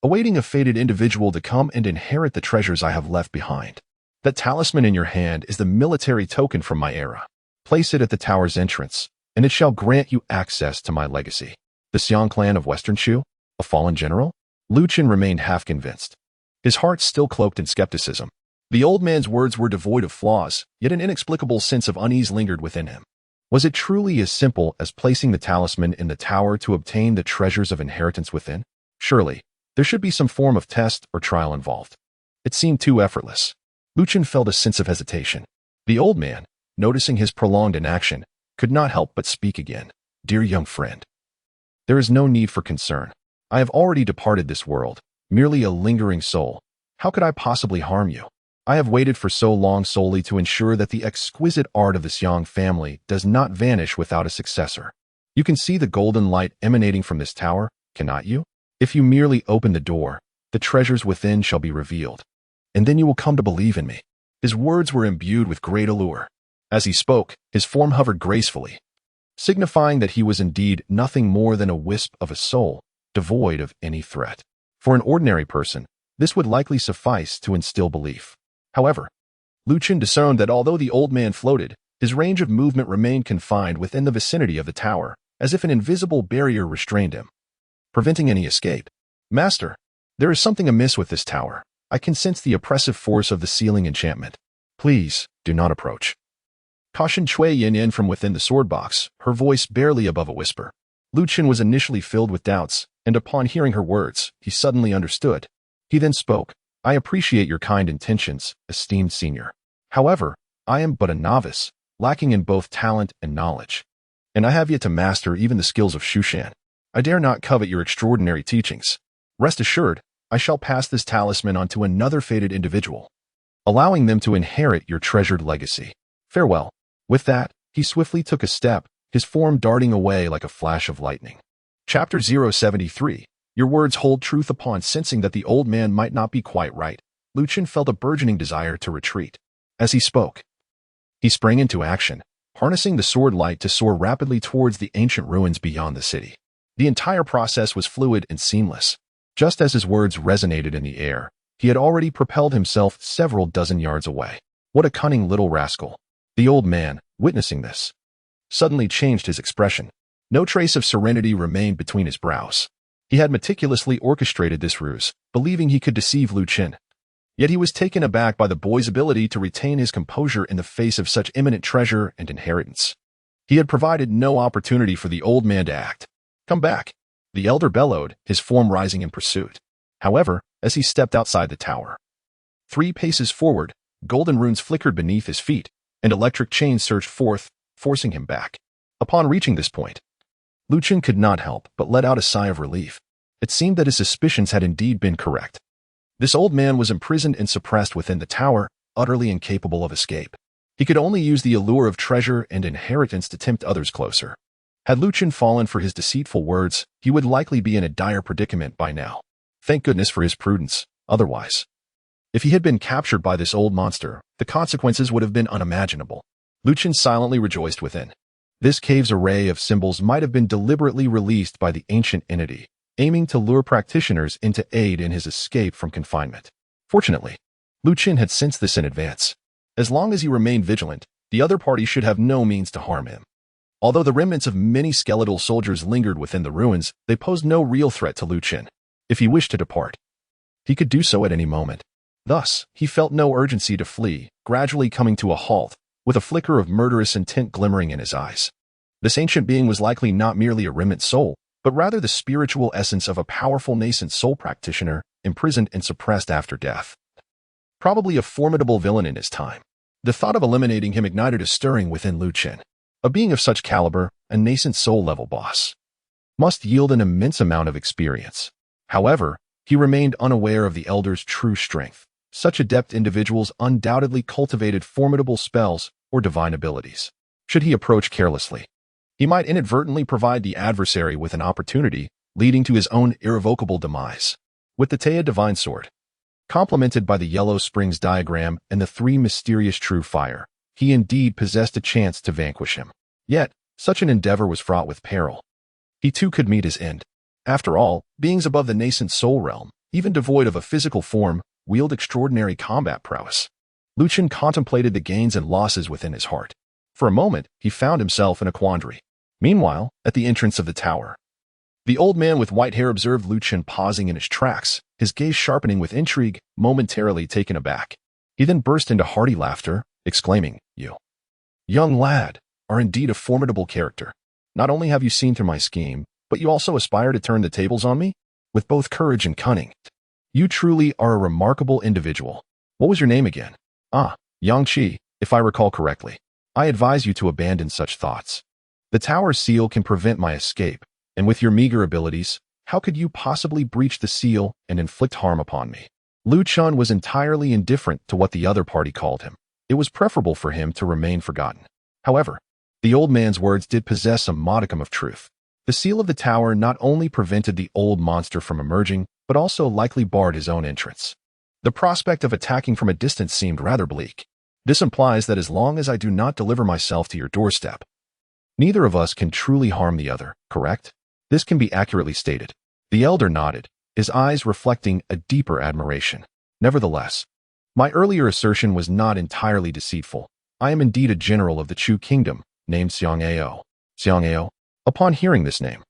S1: awaiting a fated individual to come and inherit the treasures I have left behind. That talisman in your hand is the military token from my era. Place it at the tower's entrance, and it shall grant you access to my legacy." The Xiang clan of Western Shu? A fallen general? Chen remained half convinced, his heart still cloaked in skepticism. The old man's words were devoid of flaws, yet an inexplicable sense of unease lingered within him. Was it truly as simple as placing the talisman in the tower to obtain the treasures of inheritance within? Surely, there should be some form of test or trial involved. It seemed too effortless. Chen felt a sense of hesitation. The old man, noticing his prolonged inaction, could not help but speak again. "Dear young friend, there is no need for concern. I have already departed this world, merely a lingering soul. How could I possibly harm you? I have waited for so long solely to ensure that the exquisite art of the Xiang family does not vanish without a successor. You can see the golden light emanating from this tower, cannot you? If you merely open the door, the treasures within shall be revealed, and then you will come to believe in me." His words were imbued with great allure. As he spoke, his form hovered gracefully, signifying that he was indeed nothing more than a wisp of a soul, devoid of any threat. For an ordinary person, this would likely suffice to instill belief. However, Chen discerned that although the old man floated, his range of movement remained confined within the vicinity of the tower, as if an invisible barrier restrained him, preventing any escape. "Master, there is something amiss with this tower. I can sense the oppressive force of the sealing enchantment. Please, do not approach," cautioned Chui Yin from within the sword box, her voice barely above a whisper. Chen was initially filled with doubts, and upon hearing her words, he suddenly understood. He then spoke, I appreciate your kind intentions, esteemed senior. However, I am but a novice, lacking in both talent and knowledge. And I have yet to master even the skills of Shushan. I dare not covet your extraordinary teachings. Rest assured, I shall pass this talisman on to another fated individual, allowing them to inherit your treasured legacy. Farewell. With that, he swiftly took a step, his form darting away like a flash of lightning. Chapter 073. Your words hold truth. Upon sensing that the old man might not be quite right, Chen felt a burgeoning desire to retreat. As he spoke, he sprang into action, harnessing the sword light to soar rapidly towards the ancient ruins beyond the city. The entire process was fluid and seamless. Just as his words resonated in the air, he had already propelled himself several dozen yards away. What a cunning little rascal. The old man, witnessing this, suddenly changed his expression. No trace of serenity remained between his brows. He had meticulously orchestrated this ruse, believing he could deceive Chen. Yet he was taken aback by the boy's ability to retain his composure in the face of such imminent treasure and inheritance. He had provided no opportunity for the old man to act. Come back, the elder bellowed, his form rising in pursuit. However, as he stepped outside the tower, 3 paces forward, golden runes flickered beneath his feet, and electric chains surged forth, forcing him back. Upon reaching this point, Chen could not help but let out a sigh of relief. It seemed that his suspicions had indeed been correct. This old man was imprisoned and suppressed within the tower, utterly incapable of escape. He could only use the allure of treasure and inheritance to tempt others closer. Had Chen fallen for his deceitful words, he would likely be in a dire predicament by now. Thank goodness for his prudence, otherwise, if he had been captured by this old monster, the consequences would have been unimaginable. Chen silently rejoiced within. This cave's array of symbols might have been deliberately released by the ancient entity, aiming to lure practitioners into aid in his escape from confinement. Fortunately, Chen had sensed this in advance. As long as he remained vigilant, the other party should have no means to harm him. Although the remnants of many skeletal soldiers lingered within the ruins, they posed no real threat to Chen. If he wished to depart, he could do so at any moment. Thus, he felt no urgency to flee, gradually coming to a halt, with a flicker of murderous intent glimmering in his eyes. This ancient being was likely not merely a remnant soul, but rather the spiritual essence of a powerful nascent soul practitioner, imprisoned and suppressed after death. Probably a formidable villain in his time. The thought of eliminating him ignited a stirring within Chen. A being of such caliber, a nascent soul-level boss, must yield an immense amount of experience. However, he remained unaware of the elder's true strength. Such adept individuals undoubtedly cultivated formidable spells or divine abilities. Should he approach carelessly, he might inadvertently provide the adversary with an opportunity, leading to his own irrevocable demise. With the Taya Divine Sword, complemented by the Yellow Springs diagram and the 3 mysterious true fire, he indeed possessed a chance to vanquish him. Yet, such an endeavor was fraught with peril. He too could meet his end. After all, beings above the nascent soul realm, even devoid of a physical form, wield extraordinary combat prowess. Chen contemplated the gains and losses within his heart. For a moment, he found himself in a quandary. Meanwhile, at the entrance of the tower, the old man with white hair observed Chen pausing in his tracks, his gaze sharpening with intrigue, momentarily taken aback. He then burst into hearty laughter, exclaiming, "You, young lad, are indeed a formidable character. Not only have you seen through my scheme, but you also aspire to turn the tables on me? With both courage and cunning. You truly are a remarkable individual. What was your name again?" "Ah, Yang Qi, if I recall correctly. I advise you to abandon such thoughts. The tower seal can prevent my escape, and with your meager abilities, how could you possibly breach the seal and inflict harm upon me?" Chen was entirely indifferent to what the other party called him. It was preferable for him to remain forgotten. However, the old man's words did possess a modicum of truth. The seal of the tower not only prevented the old monster from emerging, but also likely barred his own entrance. The prospect of attacking from a distance seemed rather bleak. This implies that as long as I do not deliver myself to your doorstep, neither of us can truly harm the other, correct? This can be accurately stated. The elder nodded, his eyes reflecting a deeper admiration. Nevertheless, my earlier assertion was not entirely deceitful. I am indeed a general of the Chu kingdom, named Xiangao. Xiangao? Upon hearing this name,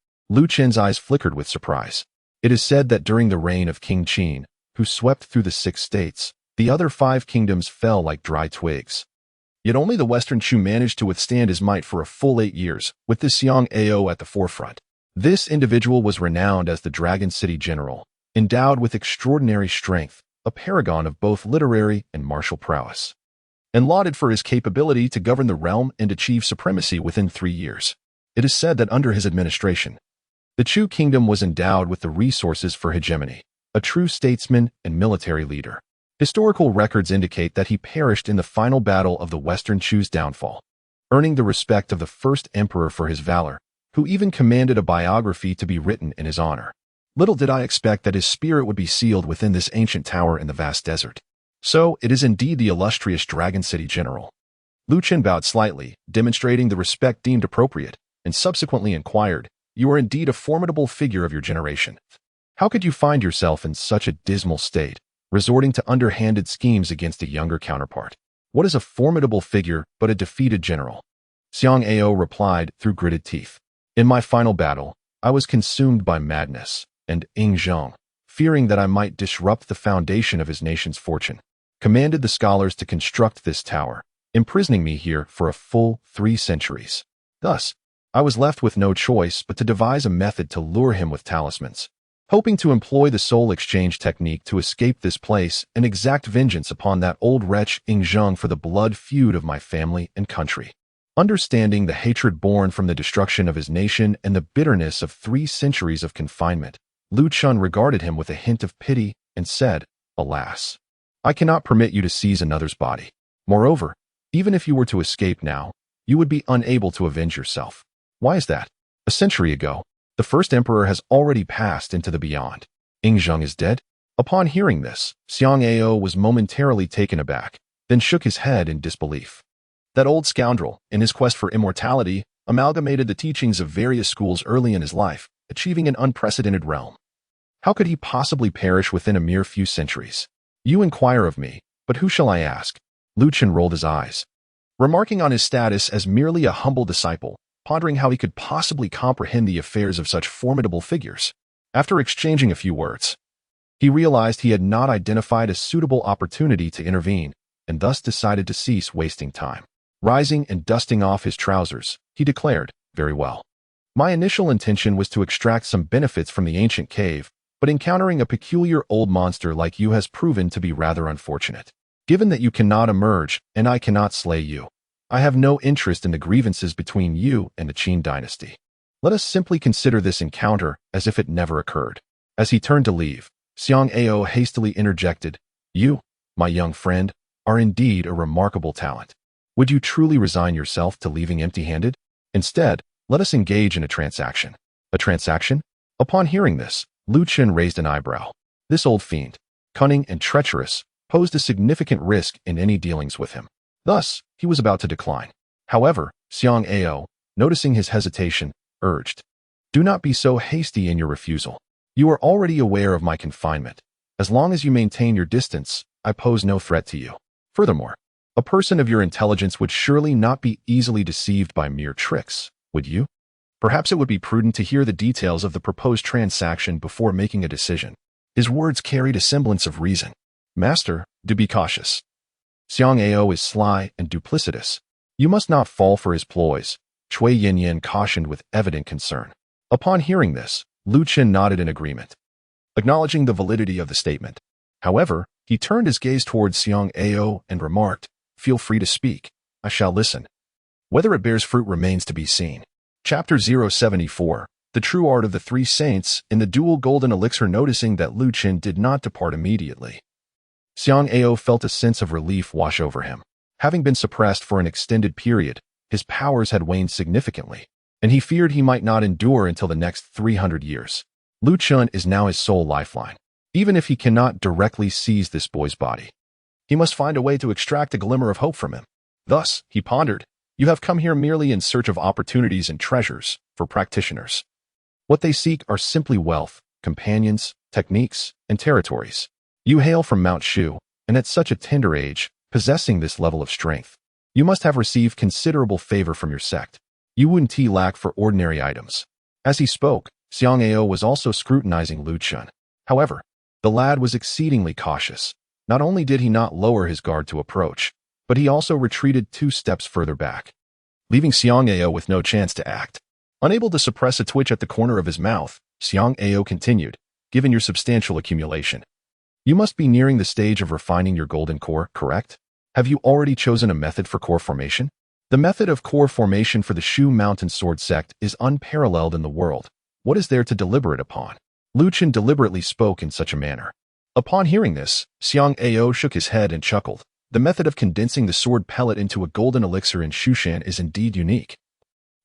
S1: Chen's eyes flickered with surprise. It is said that during the reign of King Qin, who swept through the 6 states, the other 5 kingdoms fell like dry twigs. Yet only the Western Chu managed to withstand his might for a full 8 years, with this Xiangao at the forefront. This individual was renowned as the Dragon City General, endowed with extraordinary strength, a paragon of both literary and martial prowess, and lauded for his capability to govern the realm and achieve supremacy within 3 years. It is said that under his administration, the Chu kingdom was endowed with the resources for hegemony, a true statesman and military leader. Historical records indicate that he perished in the final battle of the Western Chu's downfall, earning the respect of the first emperor for his valor, who even commanded a biography to be written in his honor. Little did I expect that his spirit would be sealed within this ancient tower in the vast desert. So, it is indeed the illustrious Dragon City General. Lu Chen bowed slightly, demonstrating the respect deemed appropriate, and subsequently inquired, "You are indeed a formidable figure of your generation. How could you find yourself in such a dismal state, resorting to underhanded schemes against a younger counterpart? What is a formidable figure but a defeated general?" Xiang Ao replied through gritted teeth. "In my final battle, I was consumed by madness, and Ying Zheng, fearing that I might disrupt the foundation of his nation's fortune, commanded the scholars to construct this tower, imprisoning me here for a full 3 centuries. Thus, I was left with no choice but to devise a method to lure him with talismans, hoping to employ the soul exchange technique to escape this place and exact vengeance upon that old wretch Ying Zheng for the blood feud of my family and country." Understanding the hatred born from the destruction of his nation and the bitterness of 3 centuries of confinement, Lu Chen regarded him with a hint of pity and said, "Alas, I cannot permit you to seize another's body. Moreover, even if you were to escape now, you would be unable to avenge yourself. Why is that? A century ago, the first emperor has already passed into the beyond. Ying Zheng is dead?" Upon hearing this, Xiang Ao was momentarily taken aback, then shook his head in disbelief. That old scoundrel, in his quest for immortality, amalgamated the teachings of various schools early in his life, achieving an unprecedented realm. How could he possibly perish within a mere few centuries? You inquire of me, but who shall I ask? Lu Chen rolled his eyes, remarking on his status as merely a humble disciple, pondering how he could possibly comprehend the affairs of such formidable figures. After exchanging a few words, he realized he had not identified a suitable opportunity to intervene, and thus decided to cease wasting time. Rising and dusting off his trousers, he declared, "Very well. My initial intention was to extract some benefits from the ancient cave, but encountering a peculiar old monster like you has proven to be rather unfortunate. Given that you cannot emerge and I cannot slay you, I have no interest in the grievances between you and the Qin dynasty. Let us simply consider this encounter as if it never occurred." As he turned to leave, Xiang Ao hastily interjected, "You, my young friend, are indeed a remarkable talent. Would you truly resign yourself to leaving empty-handed? Instead, let us engage in a transaction." "A transaction?" Upon hearing this, Lu Chen raised an eyebrow. This old fiend, cunning and treacherous, posed a significant risk in any dealings with him. Thus, he was about to decline. However, Xiang Ao, noticing his hesitation, urged, "Do not be so hasty in your refusal. You are already aware of my confinement. As long as you maintain your distance, I pose no threat to you. Furthermore, a person of your intelligence would surely not be easily deceived by mere tricks, would you? Perhaps it would be prudent to hear the details of the proposed transaction before making a decision." His words carried a semblance of reason. "Master, do be cautious. Xiang Ao is sly and duplicitous. You must not fall for his ploys," Cui Yanyan cautioned with evident concern. Upon hearing this, Lu Chen nodded in agreement, acknowledging the validity of the statement. However, he turned his gaze towards Xiang Ao and remarked, "Feel free to speak. I shall listen. Whether it bears fruit remains to be seen." Chapter 074, The True Art of the 3 Saints in the Dual Golden Elixir. Noticing that Lu Chen did not depart immediately, Xiang Ao felt a sense of relief wash over him. Having been suppressed for an extended period, his powers had waned significantly, and he feared he might not endure until the next 300 years. Lu Chen is now his sole lifeline. Even if he cannot directly seize this boy's body, he must find a way to extract a glimmer of hope from him. Thus, he pondered, "You have come here merely in search of opportunities and treasures for practitioners. What they seek are simply wealth, companions, techniques, and territories. You hail from Mount Shu, and at such a tender age, possessing this level of strength, you must have received considerable favor from your sect. You wouldn't lack for ordinary items." As he spoke, Xiang Ao was also scrutinizing Lu Chen. However, the lad was exceedingly cautious. Not only did he not lower his guard to approach, but he also retreated 2 steps further back, leaving Xiang Ao with no chance to act. Unable to suppress a twitch at the corner of his mouth, Xiang Ao continued, "Given your substantial accumulation, You must be nearing the stage of refining your golden core, correct? Have you already chosen a method for core formation? The method of core formation for the Shu Mountain Sword sect is unparalleled in the world. What is there to deliberate upon? Chen deliberately spoke in such a manner. Upon hearing this, Xiang Ao shook his head and chuckled. The method of condensing the sword pellet into a golden elixir in Shushan is indeed unique.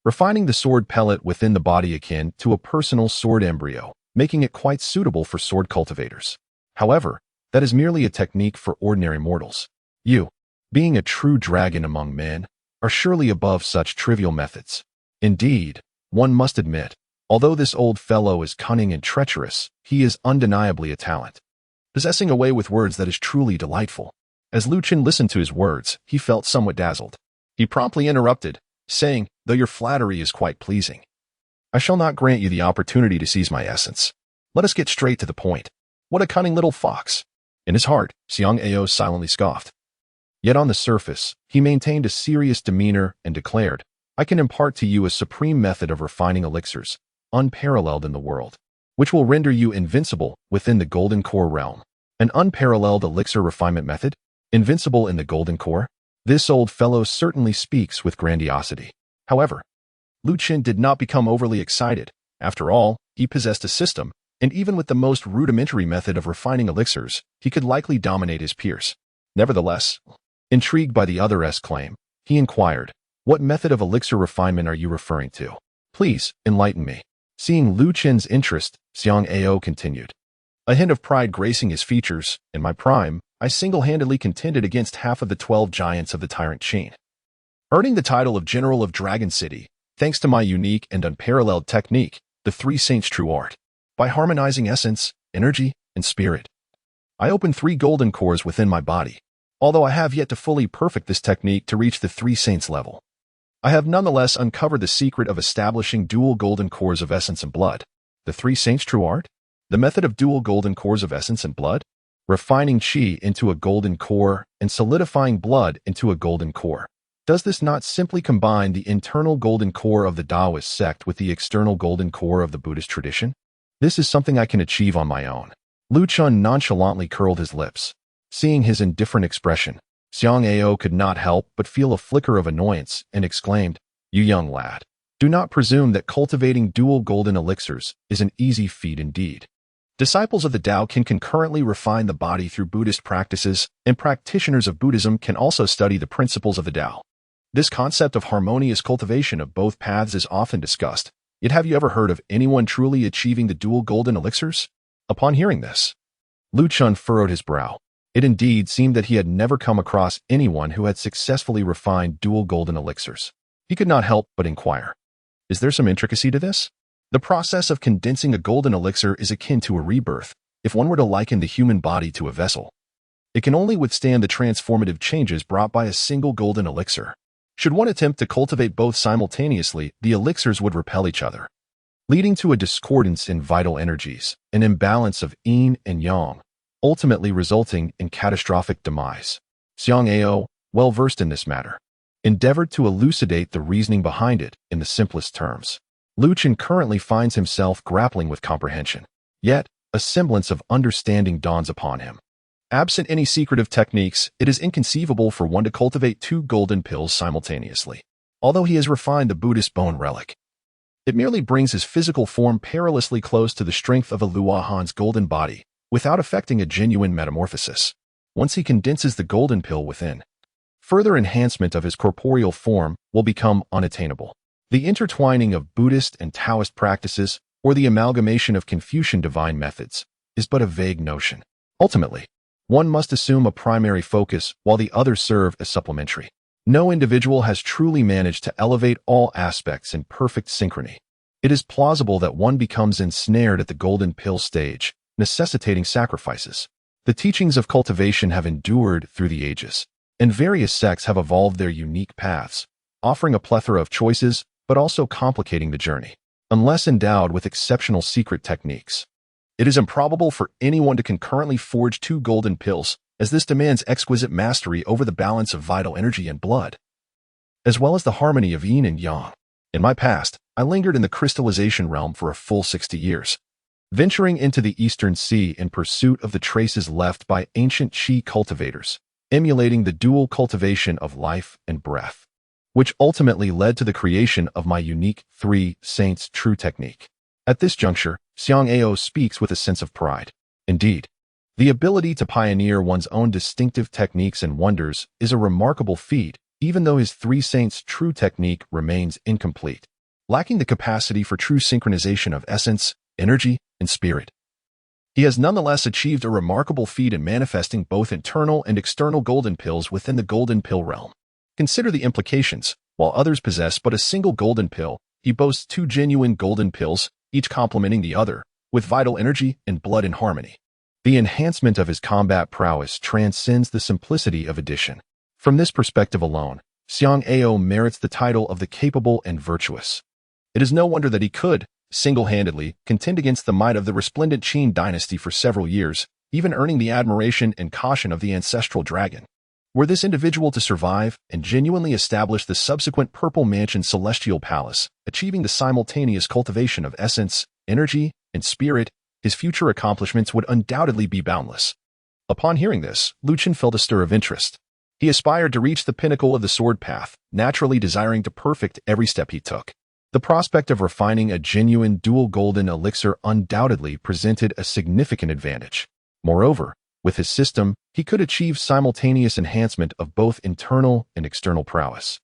S1: Refining the sword pellet within the body akin to a personal sword embryo, making it quite suitable for sword cultivators. However, that is merely a technique for ordinary mortals. You, being a true dragon among men, are surely above such trivial methods. Indeed, one must admit, although this old fellow is cunning and treacherous, he is undeniably a talent, possessing a way with words that is truly delightful. As Chen listened to his words, he felt somewhat dazzled. He promptly interrupted, saying, "Though your flattery is quite pleasing, I shall not grant you the opportunity to seize my essence. Let us get straight to the point. What a cunning little fox." In his heart, Xiang Ao silently scoffed. Yet on the surface, he maintained a serious demeanor and declared, "I can impart to you a supreme method of refining elixirs, unparalleled in the world, which will render you invincible within the golden core realm." An unparalleled elixir refinement method? Invincible in the golden core? This old fellow certainly speaks with grandiosity. However, Chen did not become overly excited. After all, he possessed a system, and even with the most rudimentary method of refining elixirs, he could likely dominate his peers. Nevertheless, intrigued by the other's claim, he inquired, "What method of elixir refinement are you referring to? Please, enlighten me." Seeing Chen's interest, Xiang Ao continued. A hint of pride gracing his features, in my prime, I single-handedly contended against half of the 12 giants of the Tyrant chain, earning the title of General of Dragon City, thanks to my unique and unparalleled technique, the Three Saints' True Art. By harmonizing essence, energy, and spirit, I opened 3 golden cores within my body. Although I have yet to fully perfect this technique to reach the Three Saints level, I have nonetheless uncovered the secret of establishing dual golden cores of essence and blood. The Three Saints' True Art? The method of dual golden cores of essence and blood? Refining chi into a golden core and solidifying blood into a golden core. Does this not simply combine the internal golden core of the Taoist sect with the external golden core of the Buddhist tradition? This is something I can achieve on my own. Chen nonchalantly curled his lips. Seeing his indifferent expression, Xiang Ao could not help but feel a flicker of annoyance and exclaimed, "You young lad, do not presume that cultivating dual golden elixirs is an easy feat indeed. Disciples of the Tao can concurrently refine the body through Buddhist practices, and practitioners of Buddhism can also study the principles of the Tao. This concept of harmonious cultivation of both paths is often discussed. Yet have you ever heard of anyone truly achieving the dual golden elixirs?" Upon hearing this, Chen furrowed his brow. It indeed seemed that he had never come across anyone who had successfully refined dual golden elixirs. He could not help but inquire, "Is there some intricacy to this?" The process of condensing a golden elixir is akin to a rebirth. If one were to liken the human body to a vessel, it can only withstand the transformative changes brought by a single golden elixir. Should one attempt to cultivate both simultaneously, the elixirs would repel each other, leading to a discordance in vital energies, an imbalance of yin and yang, ultimately resulting in catastrophic demise. Xiang Ao, well versed in this matter, endeavored to elucidate the reasoning behind it in the simplest terms. Chen currently finds himself grappling with comprehension. Yet, a semblance of understanding dawns upon him. Absent any secretive techniques, it is inconceivable for one to cultivate 2 golden pills simultaneously. Although he has refined the Buddhist bone relic, it merely brings his physical form perilously close to the strength of a Luohan's golden body, without affecting a genuine metamorphosis. Once he condenses the golden pill within, further enhancement of his corporeal form will become unattainable. The intertwining of Buddhist and Taoist practices, or the amalgamation of Confucian divine methods, is but a vague notion. Ultimately, one must assume a primary focus while the others serve as supplementary. No individual has truly managed to elevate all aspects in perfect synchrony. It is plausible that one becomes ensnared at the golden pill stage, necessitating sacrifices. The teachings of cultivation have endured through the ages, and various sects have evolved their unique paths, offering a plethora of choices, but also complicating the journey. Unless endowed with exceptional secret techniques, it is improbable for anyone to concurrently forge 2 golden pills, as this demands exquisite mastery over the balance of vital energy and blood, as well as the harmony of yin and yang. In my past, I lingered in the crystallization realm for a full 60 years, venturing into the Eastern Sea in pursuit of the traces left by ancient Qi cultivators, emulating the dual cultivation of life and breath, which ultimately led to the creation of my unique 3 Saints True technique. At this juncture, Xiang Ao speaks with a sense of pride. Indeed, the ability to pioneer one's own distinctive techniques and wonders is a remarkable feat, even though his 3 Saints True technique remains incomplete, lacking the capacity for true synchronization of essence, energy, and spirit. He has nonetheless achieved a remarkable feat in manifesting both internal and external golden pills within the golden pill realm. Consider the implications. While others possess but a single golden pill, he boasts 2 genuine golden pills, each complementing the other, with vital energy and blood in harmony. The enhancement of his combat prowess transcends the simplicity of addition. From this perspective alone, Xiang Ao merits the title of the capable and virtuous. It is no wonder that he could, single-handedly, contend against the might of the resplendent Qin dynasty for several years, even earning the admiration and caution of the ancestral dragon. Were this individual to survive and genuinely establish the subsequent Purple Mansion Celestial Palace, achieving the simultaneous cultivation of essence, energy, and spirit, his future accomplishments would undoubtedly be boundless. Upon hearing this, Chen felt a stir of interest. He aspired to reach the pinnacle of the sword path, naturally desiring to perfect every step he took. The prospect of refining a genuine dual golden elixir undoubtedly presented a significant advantage. Moreover, with his system, he could achieve simultaneous enhancement of both internal and external prowess,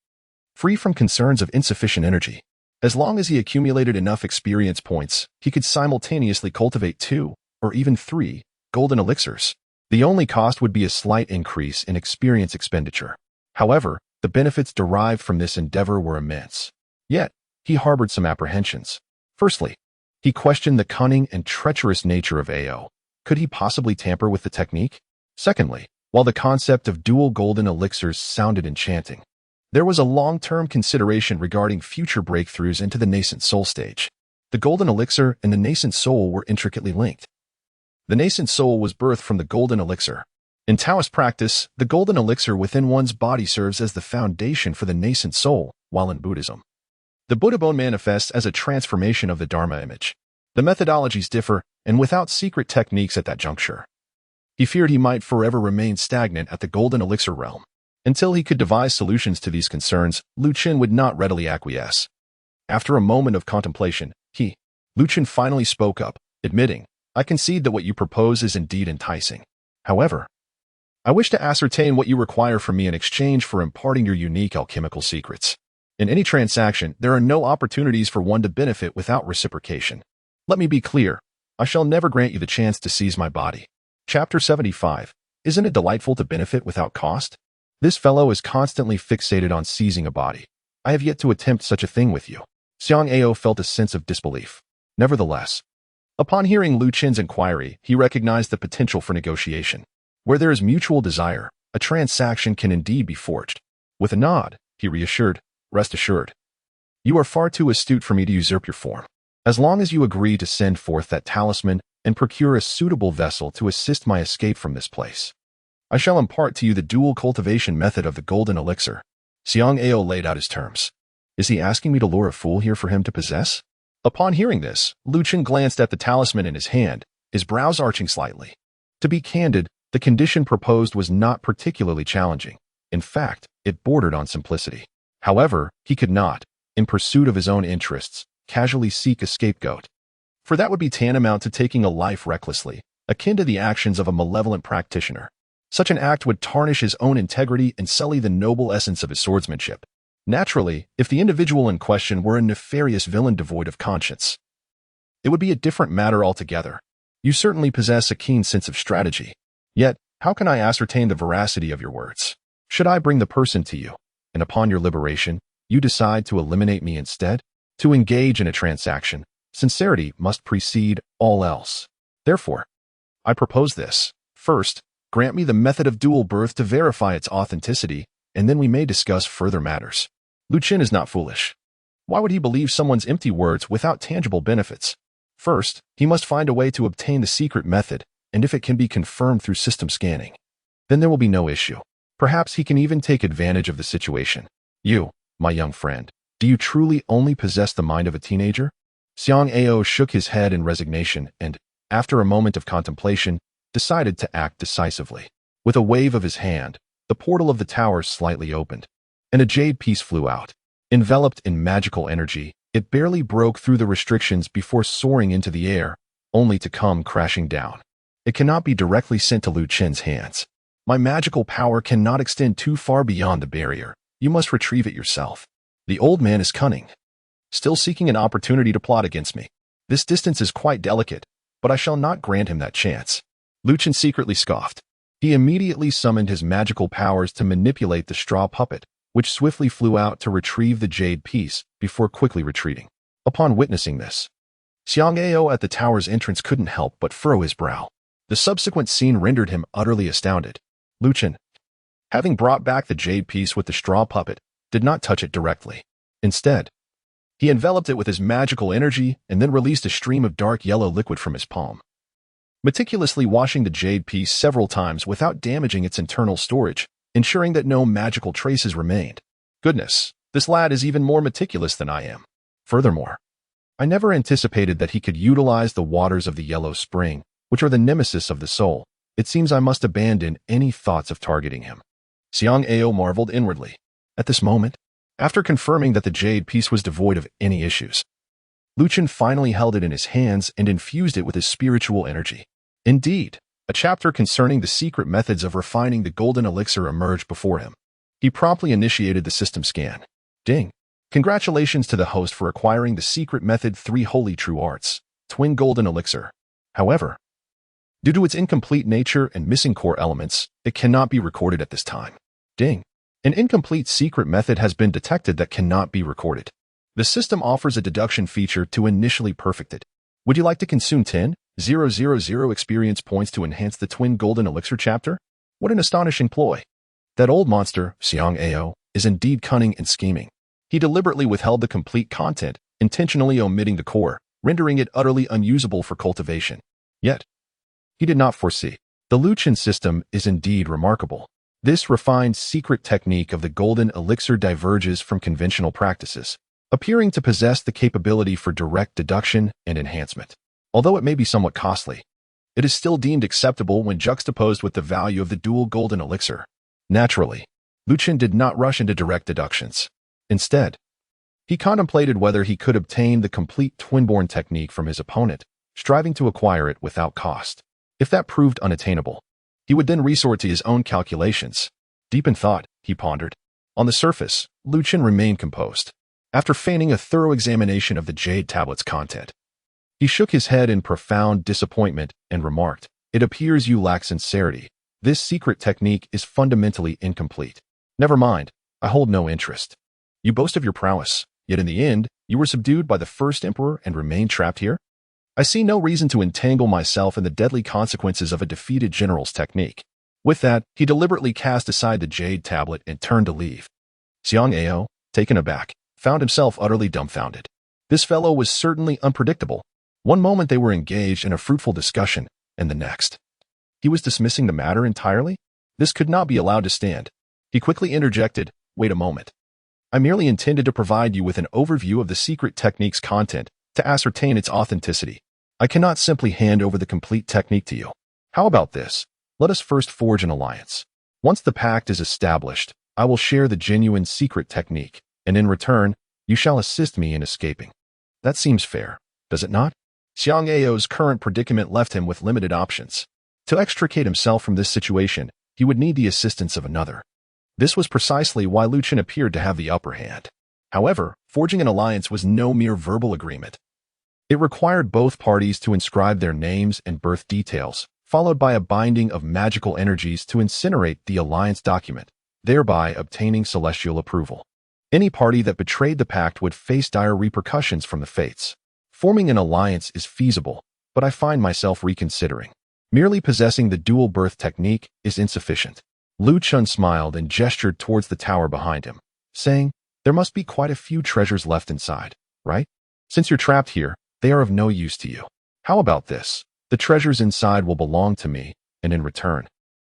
S1: free from concerns of insufficient energy. As long as he accumulated enough experience points, he could simultaneously cultivate 2, or even 3, golden elixirs. The only cost would be a slight increase in experience expenditure. However, the benefits derived from this endeavor were immense. Yet, he harbored some apprehensions. Firstly, he questioned the cunning and treacherous nature of Ao. Could he possibly tamper with the technique? Secondly, while the concept of dual golden elixirs sounded enchanting, there was a long-term consideration regarding future breakthroughs into the nascent soul stage. The golden elixir and the nascent soul were intricately linked. The nascent soul was birthed from the golden elixir. In Taoist practice, the golden elixir within one's body serves as the foundation for the nascent soul, while in Buddhism, the Buddha bone manifests as a transformation of the Dharma image. The methodologies differ, and without secret techniques at that juncture, he feared he might forever remain stagnant at the golden elixir realm. Until he could devise solutions to these concerns, Chen would not readily acquiesce. After a moment of contemplation, Chen finally spoke up, admitting, "I concede that what you propose is indeed enticing. However, I wish to ascertain what you require from me in exchange for imparting your unique alchemical secrets. In any transaction, there are no opportunities for one to benefit without reciprocation. Let me be clear, I shall never grant you the chance to seize my body." Chapter 75. Isn't it delightful to benefit without cost? This fellow is constantly fixated on seizing a body. I have yet to attempt such a thing with you. Xiang Ao felt a sense of disbelief. Nevertheless, upon hearing Chen's inquiry, he recognized the potential for negotiation. Where there is mutual desire, a transaction can indeed be forged. With a nod, he reassured, "Rest assured. You are far too astute for me to usurp your form. As long as you agree to send forth that talisman and procure a suitable vessel to assist my escape from this place, I shall impart to you the dual cultivation method of the golden elixir." Xiang Ao laid out his terms. Is he asking me to lure a fool here for him to possess? Upon hearing this, Chen glanced at the talisman in his hand, his brows arching slightly. To be candid, the condition proposed was not particularly challenging. In fact, it bordered on simplicity. However, he could not, in pursuit of his own interests, casually seek a scapegoat. For that would be tantamount to taking a life recklessly, akin to the actions of a malevolent practitioner. Such an act would tarnish his own integrity and sully the noble essence of his swordsmanship. Naturally, if the individual in question were a nefarious villain devoid of conscience, it would be a different matter altogether. You certainly possess a keen sense of strategy. Yet, how can I ascertain the veracity of your words? Should I bring the person to you, and upon your liberation, you decide to eliminate me instead? To engage in a transaction, sincerity must precede all else. Therefore, I propose this. First, grant me the method of dual birth to verify its authenticity, and then we may discuss further matters. Chen is not foolish. Why would he believe someone's empty words without tangible benefits? First, he must find a way to obtain the secret method, and if it can be confirmed through system scanning, then there will be no issue. Perhaps he can even take advantage of the situation. You, my young friend, do you truly only possess the mind of a teenager? Xiang Ao shook his head in resignation and, after a moment of contemplation, decided to act decisively. With a wave of his hand, the portal of the tower slightly opened, and a jade piece flew out. Enveloped in magical energy, it barely broke through the restrictions before soaring into the air, only to come crashing down. It cannot be directly sent to Lu Chen's hands. My magical power cannot extend too far beyond the barrier. You must retrieve it yourself. The old man is cunning, still seeking an opportunity to plot against me. This distance is quite delicate, but I shall not grant him that chance. Lu Chen secretly scoffed. He immediately summoned his magical powers to manipulate the straw puppet, which swiftly flew out to retrieve the jade piece before quickly retreating. Upon witnessing this, Xiang Ao at the tower's entrance couldn't help but furrow his brow. The subsequent scene rendered him utterly astounded. Lu Chen, having brought back the jade piece with the straw puppet, did not touch it directly. Instead, he enveloped it with his magical energy and then released a stream of dark yellow liquid from his palm, meticulously washing the jade piece several times without damaging its internal storage, ensuring that no magical traces remained. Goodness, this lad is even more meticulous than I am. Furthermore, I never anticipated that he could utilize the waters of the Yellow Spring, which are the nemesis of the soul. It seems I must abandon any thoughts of targeting him. Xiang Ao marveled inwardly. At this moment, after confirming that the jade piece was devoid of any issues, Lu Chen finally held it in his hands and infused it with his spiritual energy. Indeed, a chapter concerning the secret methods of refining the golden elixir emerged before him. He promptly initiated the system scan. Ding! Congratulations to the host for acquiring the secret method 3 Holy True Arts, Twin Golden Elixir. However, due to its incomplete nature and missing core elements, it cannot be recorded at this time. Ding! An incomplete secret method has been detected that cannot be recorded. The system offers a deduction feature to initially perfect it. Would you like to consume 10,000 experience points to enhance the Twin Golden Elixir chapter? What an astonishing ploy. That old monster, Xiang Ao, is indeed cunning and scheming. He deliberately withheld the complete content, intentionally omitting the core, rendering it utterly unusable for cultivation. Yet, he did not foresee. The Lu Chen system is indeed remarkable. This refined secret technique of the golden elixir diverges from conventional practices, appearing to possess the capability for direct deduction and enhancement. Although it may be somewhat costly, it is still deemed acceptable when juxtaposed with the value of the dual golden elixir. Naturally, Lu Chen did not rush into direct deductions. Instead, he contemplated whether he could obtain the complete twinborn technique from his opponent, striving to acquire it without cost. If that proved unattainable, he would then resort to his own calculations. Deep in thought, he pondered. On the surface, Lu Chen remained composed. After feigning a thorough examination of the jade tablet's content, he shook his head in profound disappointment and remarked, "It appears you lack sincerity. This secret technique is fundamentally incomplete. Never mind, I hold no interest. You boast of your prowess, yet in the end, you were subdued by the first emperor and remain trapped here? I see no reason to entangle myself in the deadly consequences of a defeated general's technique." With that, he deliberately cast aside the jade tablet and turned to leave. Xiang Ao, taken aback, found himself utterly dumbfounded. This fellow was certainly unpredictable. One moment they were engaged in a fruitful discussion, and the next, he was dismissing the matter entirely? This could not be allowed to stand. He quickly interjected, "Wait a moment. I merely intended to provide you with an overview of the secret technique's content to ascertain its authenticity. I cannot simply hand over the complete technique to you. How about this? Let us first forge an alliance. Once the pact is established, I will share the genuine secret technique, and in return, you shall assist me in escaping. That seems fair, does it not?" Xiang Ao's current predicament left him with limited options. To extricate himself from this situation, he would need the assistance of another. This was precisely why Lu Chen appeared to have the upper hand. However, forging an alliance was no mere verbal agreement. It required both parties to inscribe their names and birth details, followed by a binding of magical energies to incinerate the alliance document, thereby obtaining celestial approval. Any party that betrayed the pact would face dire repercussions from the fates. Forming an alliance is feasible, but I find myself reconsidering. Merely possessing the dual birth technique is insufficient. Lu Chen smiled and gestured towards the tower behind him, saying, "There must be quite a few treasures left inside, right? Since you're trapped here, they are of no use to you. How about this? The treasures inside will belong to me, and in return,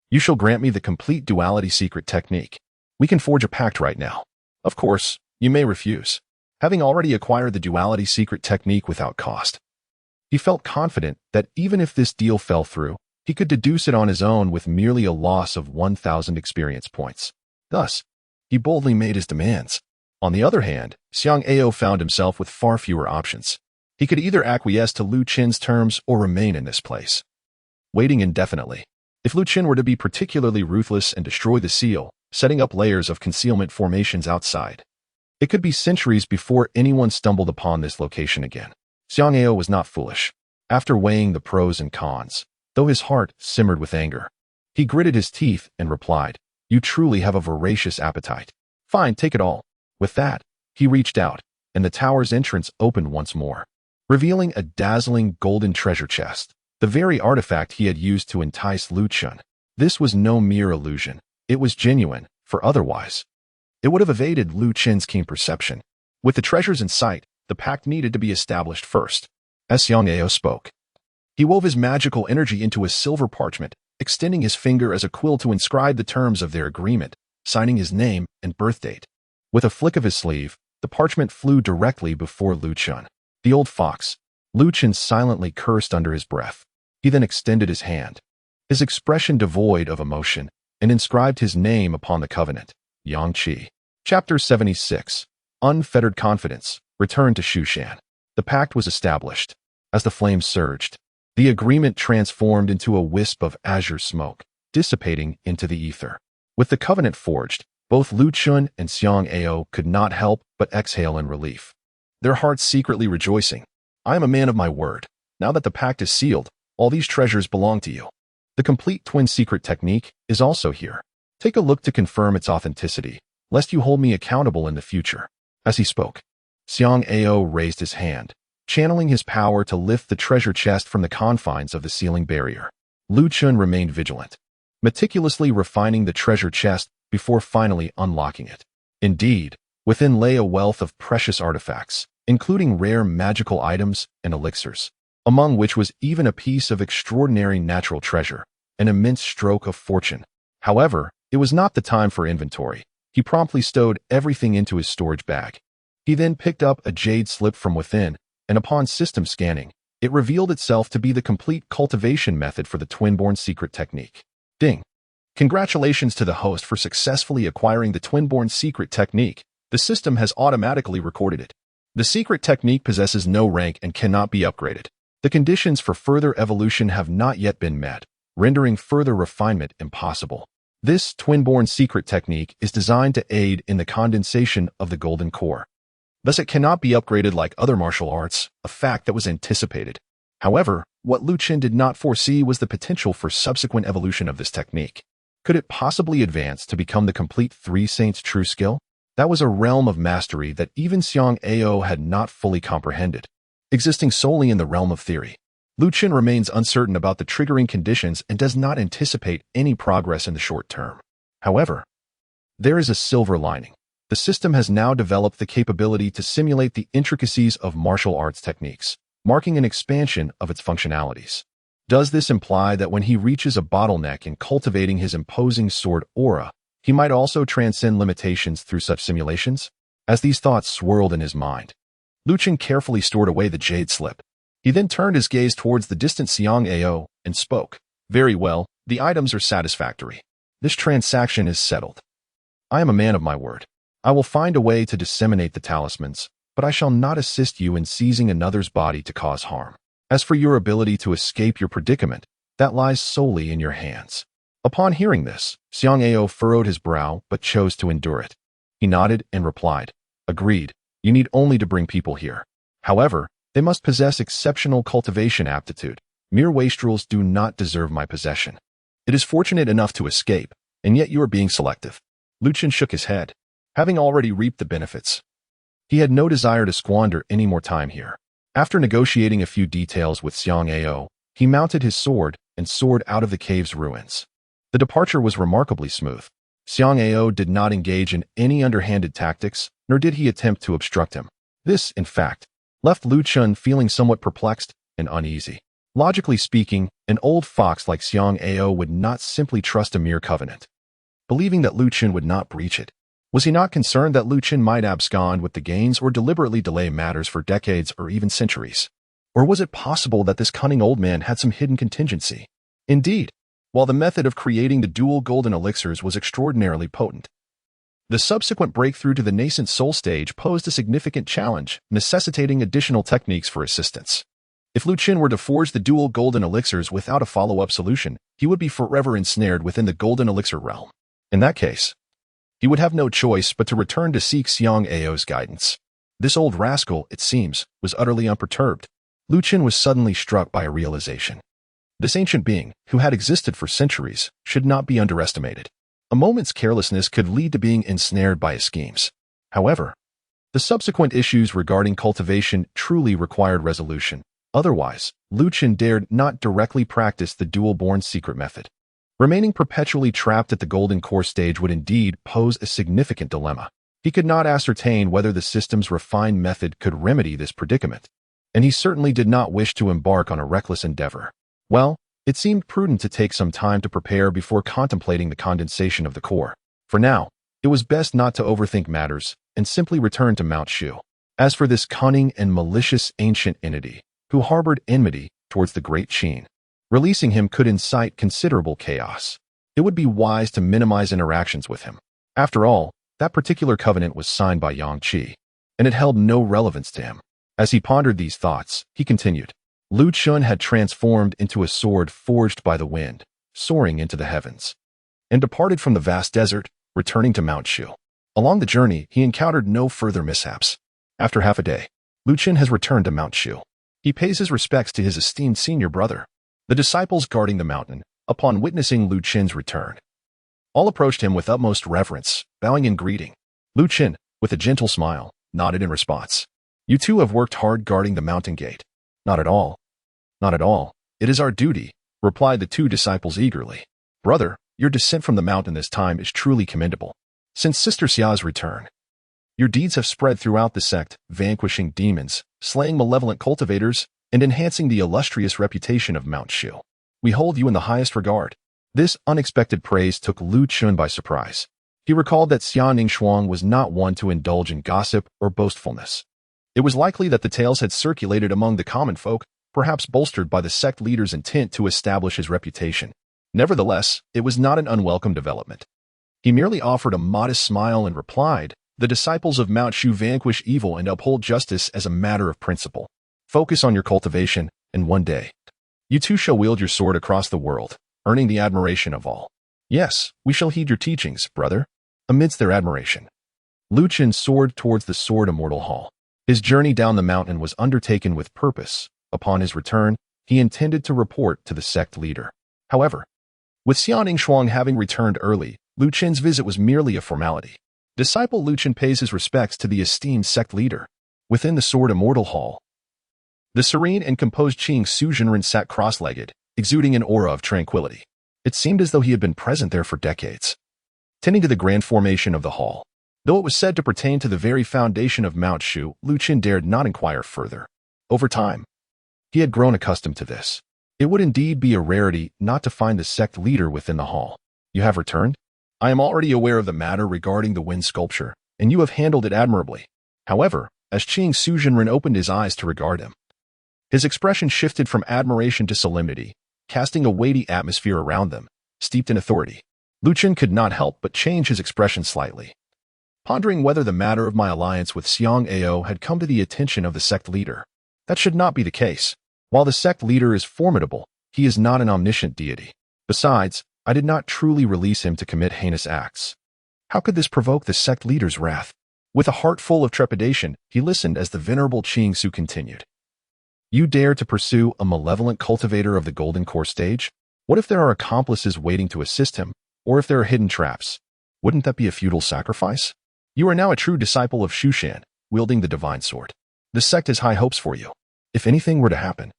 S1: you shall grant me the complete duality secret technique. We can forge a pact right now. Of course, you may refuse. having already acquired the duality secret technique without cost. He felt confident that even if this deal fell through, he could deduce it on his own with merely a loss of 1,000 experience points. Thus, he boldly made his demands. On the other hand, Xiang Ao found himself with far fewer options. He could either acquiesce to Lu Qin's terms or remain in this place, waiting indefinitely. If Lu Qin were to be particularly ruthless and destroy the seal, setting up layers of concealment formations outside, it could be centuries before anyone stumbled upon this location again. Xiang Ao was not foolish. After weighing the pros and cons, though his heart simmered with anger, he gritted his teeth and replied, "You truly have a voracious appetite. Fine, take it all." With that, he reached out, and the tower's entrance opened once more, revealing a dazzling golden treasure chest, the very artifact he had used to entice Lu Qin. This was no mere illusion. It was genuine, for otherwise it would have evaded Lu Qin's keen perception. With the treasures in sight, the pact needed to be established first. As Xiang Ao spoke, he wove his magical energy into a silver parchment, extending his finger as a quill to inscribe the terms of their agreement, signing his name and birth date. With a flick of his sleeve, the parchment flew directly before Lu Qin. The old fox. Lu Qin silently cursed under his breath. He then extended his hand, his expression devoid of emotion, and inscribed his name upon the covenant. Yang Qi. Chapter 76. Unfettered Confidence. Return to Shushan. The pact was established. As the flames surged, the agreement transformed into a wisp of azure smoke, dissipating into the ether. With the covenant forged, both Lu Qin and Xiang Ao could not help but exhale in relief, their hearts secretly rejoicing. "I am a man of my word. Now that the pact is sealed, all these treasures belong to you. The complete twin secret technique is also here. Take a look to confirm its authenticity, lest you hold me accountable in the future." As he spoke, Xiang Ao raised his hand, channeling his power to lift the treasure chest from the confines of the sealing barrier. Lu Qin remained vigilant, meticulously refining the treasure chest before finally unlocking it. Indeed, within lay a wealth of precious artifacts, including rare magical items and elixirs, among which was even a piece of extraordinary natural treasure, an immense stroke of fortune. However, it was not the time for inventory. He promptly stowed everything into his storage bag. He then picked up a jade slip from within, and upon system scanning, it revealed itself to be the complete cultivation method for the twin-born secret technique. Ding! Congratulations to the host for successfully acquiring the twin-born secret technique. The system has automatically recorded it. The secret technique possesses no rank and cannot be upgraded. The conditions for further evolution have not yet been met, rendering further refinement impossible. This twin-born secret technique is designed to aid in the condensation of the golden core. Thus it cannot be upgraded like other martial arts, a fact that was anticipated. However, what Lu Qin did not foresee was the potential for subsequent evolution of this technique. Could it possibly advance to become the complete Three Saints true skill? That was a realm of mastery that even Xiang Ao had not fully comprehended. Existing solely in the realm of theory, Lu Qin remains uncertain about the triggering conditions and does not anticipate any progress in the short term. However, there is a silver lining. The system has now developed the capability to simulate the intricacies of martial arts techniques, marking an expansion of its functionalities. Does this imply that when he reaches a bottleneck in cultivating his imposing sword aura, he might also transcend limitations through such simulations? As these thoughts swirled in his mind, Lu Qin carefully stored away the jade slip. He then turned his gaze towards the distant Xiang Ao and spoke. "Very well, the items are satisfactory. This transaction is settled. I am a man of my word. I will find a way to disseminate the talismans, but I shall not assist you in seizing another's body to cause harm. As for your ability to escape your predicament, that lies solely in your hands." Upon hearing this, Xiang Ao furrowed his brow but chose to endure it. He nodded and replied, "Agreed, you need only to bring people here. However, they must possess exceptional cultivation aptitude. Mere wastrels do not deserve my possession. It is fortunate enough to escape, and yet you are being selective." Lu Qin shook his head. Having already reaped the benefits, he had no desire to squander any more time here. After negotiating a few details with Xiang Ao, he mounted his sword and soared out of the cave's ruins. The departure was remarkably smooth. Xiang Ao did not engage in any underhanded tactics, nor did he attempt to obstruct him. This, in fact, left Lu Qin feeling somewhat perplexed and uneasy. Logically speaking, an old fox like Xiang Ao would not simply trust a mere covenant. Believing that Lu Qin would not breach it, Was he not concerned that Lu Chen might abscond with the gains or deliberately delay matters for decades or even centuries? Or was it possible that this cunning old man had some hidden contingency? Indeed, while the method of creating the dual golden elixirs was extraordinarily potent, the subsequent breakthrough to the nascent soul stage posed a significant challenge, necessitating additional techniques for assistance. If Lu Chen were to forge the dual golden elixirs without a follow-up solution, he would be forever ensnared within the golden elixir realm. In that case, he would have no choice but to return to seek Xiang Ao's guidance. This old rascal, it seems, was utterly unperturbed. Lu Chen was suddenly struck by a realization. This ancient being, who had existed for centuries, should not be underestimated. A moment's carelessness could lead to being ensnared by his schemes. However, the subsequent issues regarding cultivation truly required resolution. Otherwise, Lu Chen dared not directly practice the dual-born secret method. Remaining perpetually trapped at the golden core stage would indeed pose a significant dilemma. He could not ascertain whether the system's refined method could remedy this predicament, and he certainly did not wish to embark on a reckless endeavor. Well, it seemed prudent to take some time to prepare before contemplating the condensation of the core. For now, it was best not to overthink matters and simply return to Mount Shu. As for this cunning and malicious ancient entity, who harbored enmity towards the great Chen, releasing him could incite considerable chaos. It would be wise to minimize interactions with him. After all, that particular covenant was signed by Yang Qi, and it held no relevance to him. As he pondered these thoughts, he continued. Lu Chen had transformed into a sword forged by the wind, soaring into the heavens, and departed from the vast desert, returning to Mount Shu. Along the journey, he encountered no further mishaps. After half a day, Lu Chen has returned to Mount Shu. He pays his respects to his esteemed senior brother. The disciples guarding the mountain, upon witnessing Lu Chen's return, all approached him with utmost reverence, bowing in greeting. Lu Chen, with a gentle smile, nodded in response. You two have worked hard guarding the mountain gate. Not at all. Not at all. It is our duty, replied the two disciples eagerly. Brother, your descent from the mountain this time is truly commendable. Since Sister Xia's return, your deeds have spread throughout the sect, vanquishing demons, slaying malevolent cultivators, and enhancing the illustrious reputation of Mount Shu. We hold you in the highest regard. This unexpected praise took Lu Chen by surprise. He recalled that Xia Ningxuang was not one to indulge in gossip or boastfulness. It was likely that the tales had circulated among the common folk, perhaps bolstered by the sect leader's intent to establish his reputation. Nevertheless, it was not an unwelcome development. He merely offered a modest smile and replied, the disciples of Mount Shu vanquish evil and uphold justice as a matter of principle. Focus on your cultivation, and one day, you too shall wield your sword across the world, earning the admiration of all. Yes, we shall heed your teachings, brother. Amidst their admiration, Lu Chen soared towards the Sword Immortal Hall. His journey down the mountain was undertaken with purpose. Upon his return, he intended to report to the sect leader. However, with Xia Ningxuang having returned early, Lu Chen's visit was merely a formality. Disciple Lu Chen pays his respects to the esteemed sect leader. Within the Sword Immortal Hall, the serene and composed Qing Suzhenren sat cross-legged, exuding an aura of tranquility. It seemed as though he had been present there for decades. Tending to the grand formation of the hall, though it was said to pertain to the very foundation of Mount Shu, Lu Chen dared not inquire further. Over time, he had grown accustomed to this. It would indeed be a rarity not to find the sect leader within the hall. You have returned? I am already aware of the matter regarding the wind sculpture, and you have handled it admirably. However, as Qing Suzhenren opened his eyes to regard him, his expression shifted from admiration to solemnity, casting a weighty atmosphere around them, steeped in authority. Lu Chen could not help but change his expression slightly, pondering whether the matter of my alliance with Xiang Ao had come to the attention of the sect leader. That should not be the case. While the sect leader is formidable, he is not an omniscient deity. Besides, I did not truly release him to commit heinous acts. How could this provoke the sect leader's wrath? With a heart full of trepidation, he listened as the venerable Qing Su continued. You dare to pursue a malevolent cultivator of the golden core stage? What if there are accomplices waiting to assist him, or if there are hidden traps? Wouldn't that be a futile sacrifice? You are now a true disciple of Shushan, wielding the divine sword. The sect has high hopes for you. If anything were to happen,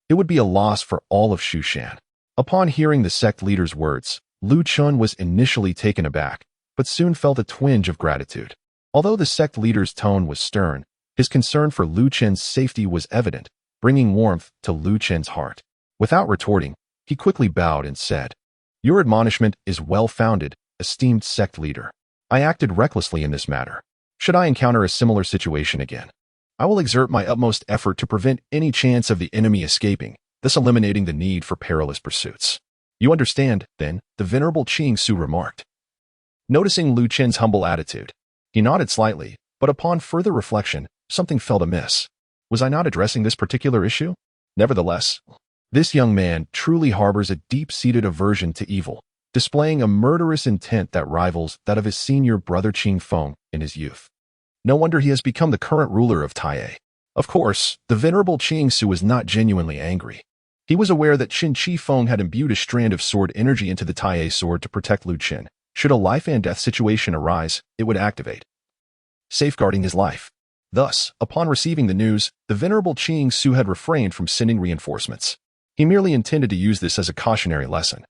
S1: it would be a loss for all of Shushan. Upon hearing the sect leader's words, Lu Chen was initially taken aback, but soon felt a twinge of gratitude. Although the sect leader's tone was stern, his concern for Lu Chen's safety was evident, bringing warmth to Lu Chen's heart. Without retorting, he quickly bowed and said, Your admonishment is well-founded, esteemed sect leader. I acted recklessly in this matter. Should I encounter a similar situation again, I will exert my utmost effort to prevent any chance of the enemy escaping, thus eliminating the need for perilous pursuits. You understand, then, the venerable Qing Su remarked. Noticing Lu Chen's humble attitude, he nodded slightly, but upon further reflection, something felt amiss. Was I not addressing this particular issue? Nevertheless, this young man truly harbors a deep-seated aversion to evil, displaying a murderous intent that rivals that of his senior brother Qing Feng in his youth. No wonder he has become the current ruler of Taiyue. Of course, the venerable Qing Su was not genuinely angry. He was aware that Qin Shi Feng had imbued a strand of sword energy into the Taiyue sword to protect Lu Chen. Should a life-and-death situation arise, it would activate, safeguarding his life. Thus, upon receiving the news, the venerable Qing Su had refrained from sending reinforcements. He merely intended to use this as a cautionary lesson,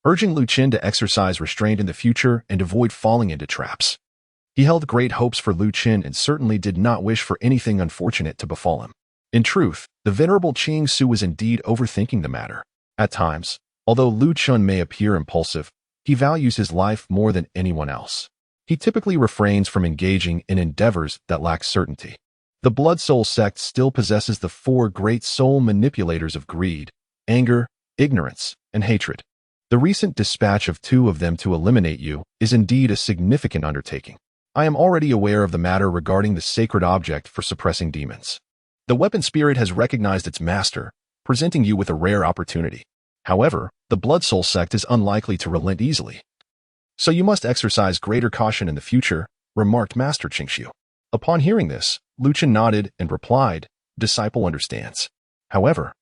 S1: urging Lu Chen to exercise restraint in the future and avoid falling into traps. He held great hopes for Lu Chen and certainly did not wish for anything unfortunate to befall him. In truth, the venerable Qing Su was indeed overthinking the matter. At times, although Lu Chen may appear impulsive, he values his life more than anyone else. He typically refrains from engaging in endeavors that lack certainty. The Blood Soul sect still possesses the four great soul manipulators of greed, anger, ignorance, and hatred. The recent dispatch of two of them to eliminate you is indeed a significant undertaking. I am already aware of the matter regarding the sacred object for suppressing demons. The weapon spirit has recognized its master, presenting you with a rare opportunity. However, the Blood Soul sect is unlikely to relent easily. So you must exercise greater caution in the future, remarked Master Qingshu. Upon hearing this, Lu Chen nodded and replied, "Disciple understands." However,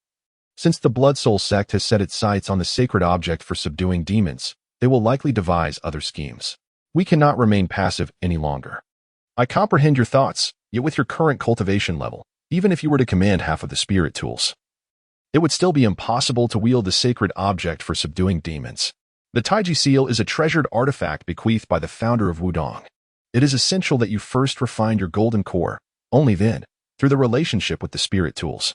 S1: since the Blood Soul sect has set its sights on the sacred object for subduing demons, they will likely devise other schemes. We cannot remain passive any longer. I comprehend your thoughts, yet with your current cultivation level, even if you were to command half of the spirit tools, it would still be impossible to wield the sacred object for subduing demons. The Taiji seal is a treasured artifact bequeathed by the founder of Wudong. It is essential that you first refine your golden core, only then, through the relationship with the spirit tools.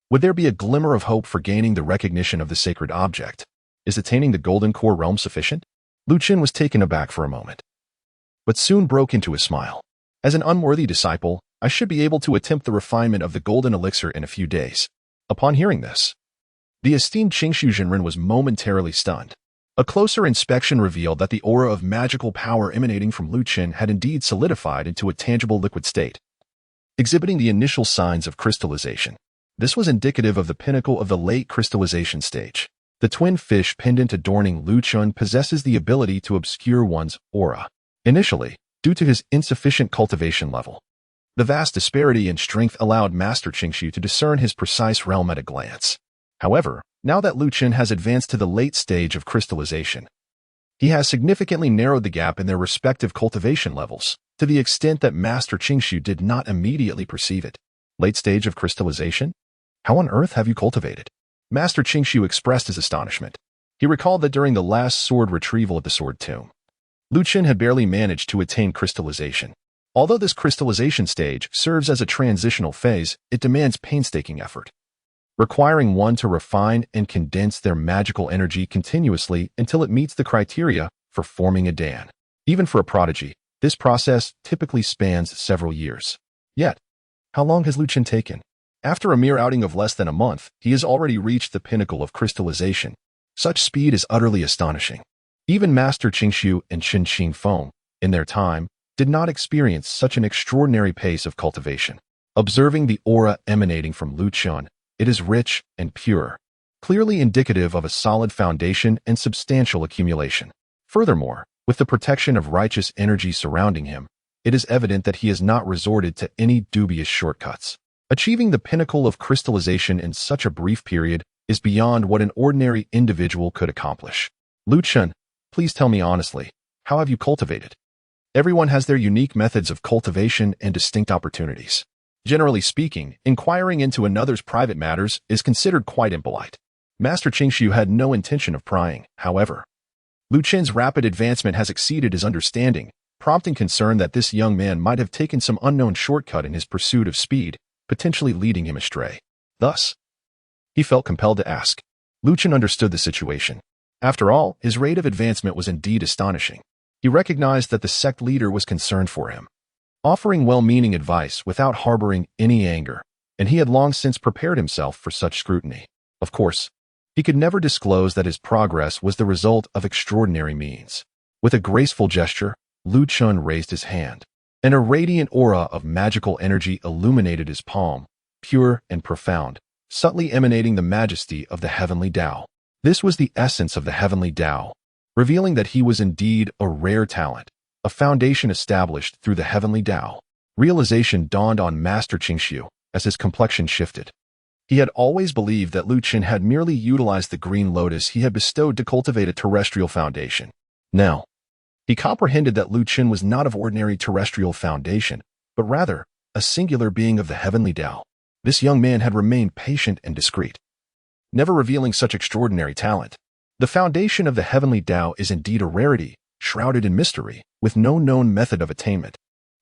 S1: Would there be a glimmer of hope for gaining the recognition of the sacred object? Is attaining the golden core realm sufficient? Lu Chen was taken aback for a moment, but soon broke into a smile. As an unworthy disciple, I should be able to attempt the refinement of the golden elixir in a few days. Upon hearing this, the esteemed Qingshu Jinren was momentarily stunned. A closer inspection revealed that the aura of magical power emanating from Lu Chen had indeed solidified into a tangible liquid state, exhibiting the initial signs of crystallization. This was indicative of the pinnacle of the late crystallization stage. The twin fish pendant adorning Lu Chen possesses the ability to obscure one's aura. Initially, due to his insufficient cultivation level, the vast disparity in strength allowed Master Qingshu to discern his precise realm at a glance. However, now that Lu Chen has advanced to the late stage of crystallization, he has significantly narrowed the gap in their respective cultivation levels, to the extent that Master Qingshu did not immediately perceive it. Late stage of crystallization? How on earth have you cultivated? Master Qingshu expressed his astonishment. He recalled that during the last sword retrieval at the Sword Tomb, Lu Chen had barely managed to attain crystallization. Although this crystallization stage serves as a transitional phase, it demands painstaking effort, requiring one to refine and condense their magical energy continuously until it meets the criteria for forming a Dan. Even for a prodigy, this process typically spans several years. Yet, how long has Lu Chen taken? After a mere outing of less than a month, he has already reached the pinnacle of crystallization. Such speed is utterly astonishing. Even Master Qingshu and Qin Feng, in their time, did not experience such an extraordinary pace of cultivation. Observing the aura emanating from Lu Chen, it is rich and pure, clearly indicative of a solid foundation and substantial accumulation. Furthermore, with the protection of righteous energy surrounding him, it is evident that he has not resorted to any dubious shortcuts. Achieving the pinnacle of crystallization in such a brief period is beyond what an ordinary individual could accomplish. Lu Chen, please tell me honestly, how have you cultivated? Everyone has their unique methods of cultivation and distinct opportunities. Generally speaking, inquiring into another's private matters is considered quite impolite. Master Qingshu had no intention of prying, however. Lu Chen's rapid advancement has exceeded his understanding, prompting concern that this young man might have taken some unknown shortcut in his pursuit of speed, potentially leading him astray. Thus, he felt compelled to ask. Lu Chen understood the situation. After all, his rate of advancement was indeed astonishing. He recognized that the sect leader was concerned for him, offering well-meaning advice without harboring any anger, and he had long since prepared himself for such scrutiny. Of course, he could never disclose that his progress was the result of extraordinary means. With a graceful gesture, Lu Chen raised his hand, and a radiant aura of magical energy illuminated his palm, pure and profound, subtly emanating the majesty of the heavenly Tao. This was the essence of the heavenly Tao, revealing that he was indeed a rare talent, a foundation established through the heavenly Tao. Realization dawned on Master Qingshu as his complexion shifted. He had always believed that Lu Chen had merely utilized the green lotus he had bestowed to cultivate a terrestrial foundation. Now, he comprehended that Lu Chen was not of ordinary terrestrial foundation, but rather a singular being of the heavenly Tao. This young man had remained patient and discreet, never revealing such extraordinary talent. The foundation of the heavenly Tao is indeed a rarity, shrouded in mystery, with no known method of attainment.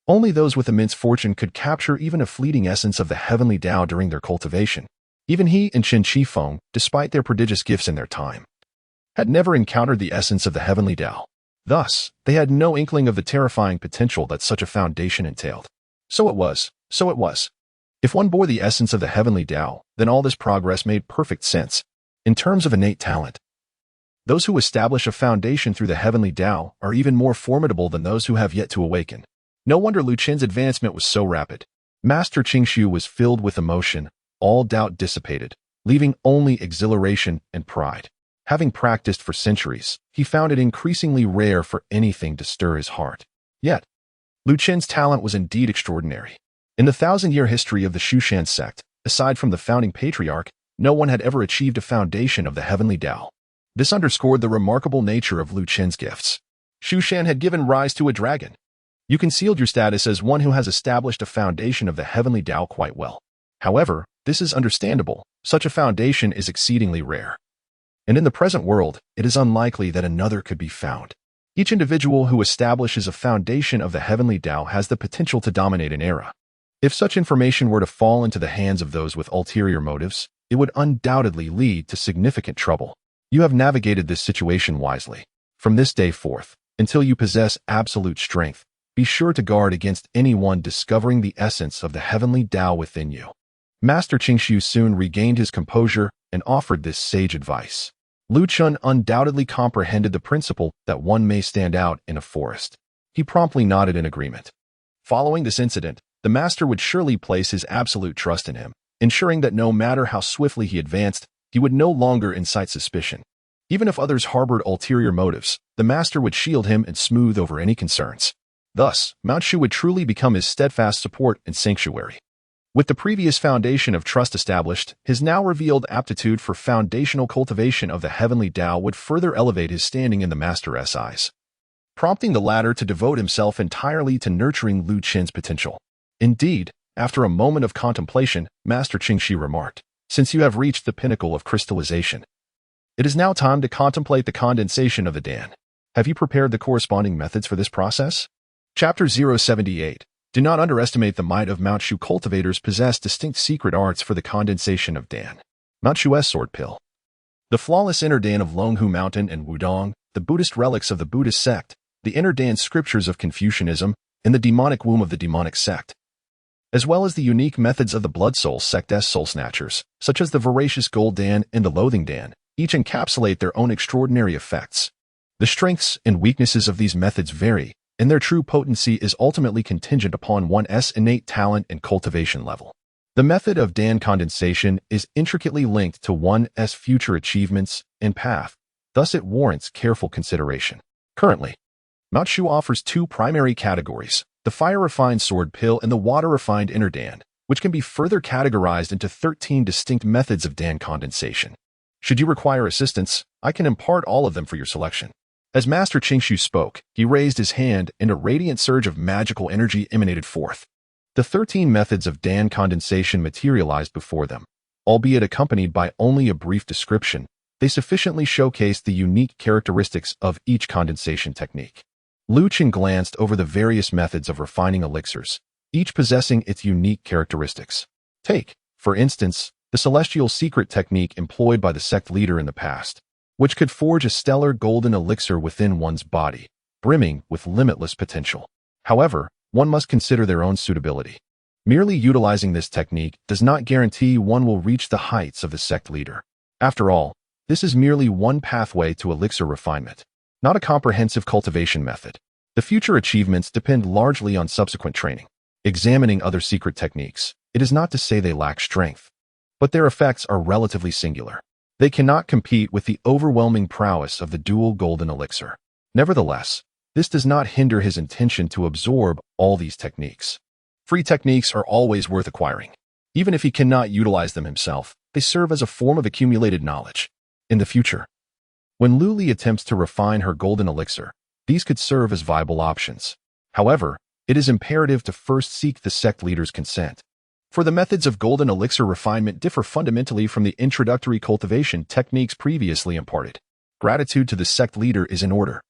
S1: Only those with immense fortune could capture even a fleeting essence of the heavenly Tao during their cultivation. Even he and Chen Qifeng, despite their prodigious gifts in their time, had never encountered the essence of the heavenly Tao. Thus, they had no inkling of the terrifying potential that such a foundation entailed. So it was. If one bore the essence of the heavenly Tao, then all this progress made perfect sense. In terms of innate talent, those who establish a foundation through the heavenly Tao are even more formidable than those who have yet to awaken. No wonder Lu Chen's advancement was so rapid. Master Qingshu was filled with emotion, all doubt dissipated, leaving only exhilaration and pride. Having practiced for centuries, he found it increasingly rare for anything to stir his heart. Yet, Lu Chen's talent was indeed extraordinary. In the 1,000-year history of the Shushan sect, aside from the founding patriarch, no one had ever achieved a foundation of the heavenly Tao. This underscored the remarkable nature of Lu Chen's gifts. Shushan had given rise to a dragon. You concealed your status as one who has established a foundation of the heavenly Tao quite well. However, this is understandable. Such a foundation is exceedingly rare. And in the present world, it is unlikely that another could be found. Each individual who establishes a foundation of the heavenly Tao has the potential to dominate an era. If such information were to fall into the hands of those with ulterior motives, it would undoubtedly lead to significant trouble. You have navigated this situation wisely. From this day forth, until you possess absolute strength, be sure to guard against anyone discovering the essence of the heavenly Tao within you. Master Qingshu soon regained his composure and offered this sage advice. Lu Chen undoubtedly comprehended the principle that one may stand out in a forest. He promptly nodded in agreement. Following this incident, the master would surely place his absolute trust in him, ensuring that no matter how swiftly he advanced, he would no longer incite suspicion. Even if others harbored ulterior motives, the master would shield him and smooth over any concerns. Thus, Mount Shu would truly become his steadfast support and sanctuary. With the previous foundation of trust established, his now revealed aptitude for foundational cultivation of the heavenly Tao would further elevate his standing in the master's eyes, prompting the latter to devote himself entirely to nurturing Lu Chen's potential. Indeed, after a moment of contemplation, Master Qingshu remarked, "Since you have reached the pinnacle of crystallization, it is now time to contemplate the condensation of the Dan. Have you prepared the corresponding methods for this process?" Chapter 078. Do not underestimate the might of Mount Shu. Cultivators possess distinct secret arts for the condensation of Dan. Mount Shu's sword pill. The flawless inner Dan of Longhu Mountain and Wudong, the Buddhist relics of the Buddhist sect, the inner Dan scriptures of Confucianism, and the demonic womb of the demonic sect, as well as the unique methods of the Blood Soul sect's soul snatchers, such as the voracious Gold Dan and the Loathing Dan, each encapsulate their own extraordinary effects. The strengths and weaknesses of these methods vary, and their true potency is ultimately contingent upon one's innate talent and cultivation level. The method of Dan condensation is intricately linked to one's future achievements and path, thus it warrants careful consideration. Currently, Mount Shu offers two primary categories, the fire-refined sword pill and the water-refined inner Dan, which can be further categorized into 13 distinct methods of Dan condensation. Should you require assistance, I can impart all of them for your selection. As Master Qingshu spoke, he raised his hand and a radiant surge of magical energy emanated forth. The 13 methods of Dan condensation materialized before them. Albeit accompanied by only a brief description, they sufficiently showcased the unique characteristics of each condensation technique. Lu Chen glanced over the various methods of refining elixirs, each possessing its unique characteristics. Take, for instance, the celestial secret technique employed by the sect leader in the past, which could forge a stellar golden elixir within one's body. brimming with limitless potential. However, one must consider their own suitability. Merely utilizing this technique does not guarantee one will reach the heights of the sect leader. After all, this is merely one pathway to elixir refinement, not a comprehensive cultivation method. The future achievements depend largely on subsequent training. Examining other secret techniques, it is not to say they lack strength, but their effects are relatively singular. They cannot compete with the overwhelming prowess of the dual golden elixir. Nevertheless, this does not hinder his intention to absorb all these techniques. Free techniques are always worth acquiring. Even if he cannot utilize them himself, they serve as a form of accumulated knowledge. In the future, when Luli attempts to refine her golden elixir, these could serve as viable options. However, it is imperative to first seek the sect leader's consent. For the methods of golden elixir refinement differ fundamentally from the introductory cultivation techniques previously imparted. Gratitude to the sect leader is in order.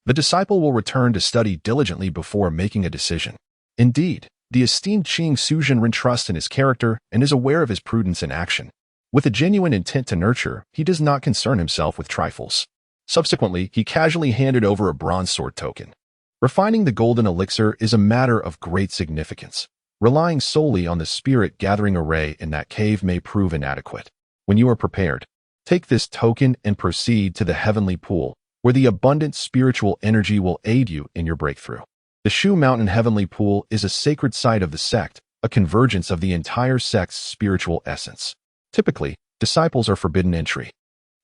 S1: The disciple will return to study diligently before making a decision. Indeed, the esteemed Qing Suzhen trusts in his character and is aware of his prudence in action. With a genuine intent to nurture, he does not concern himself with trifles. Subsequently, he casually handed over a bronze sword token. Refining the golden elixir is a matter of great significance. Relying solely on the spirit-gathering array in that cave may prove inadequate. When you are prepared, take this token and proceed to the heavenly pool, where the abundant spiritual energy will aid you in your breakthrough. The Shu Mountain Heavenly Pool is a sacred site of the sect, a convergence of the entire sect's spiritual essence. Typically, disciples are forbidden entry.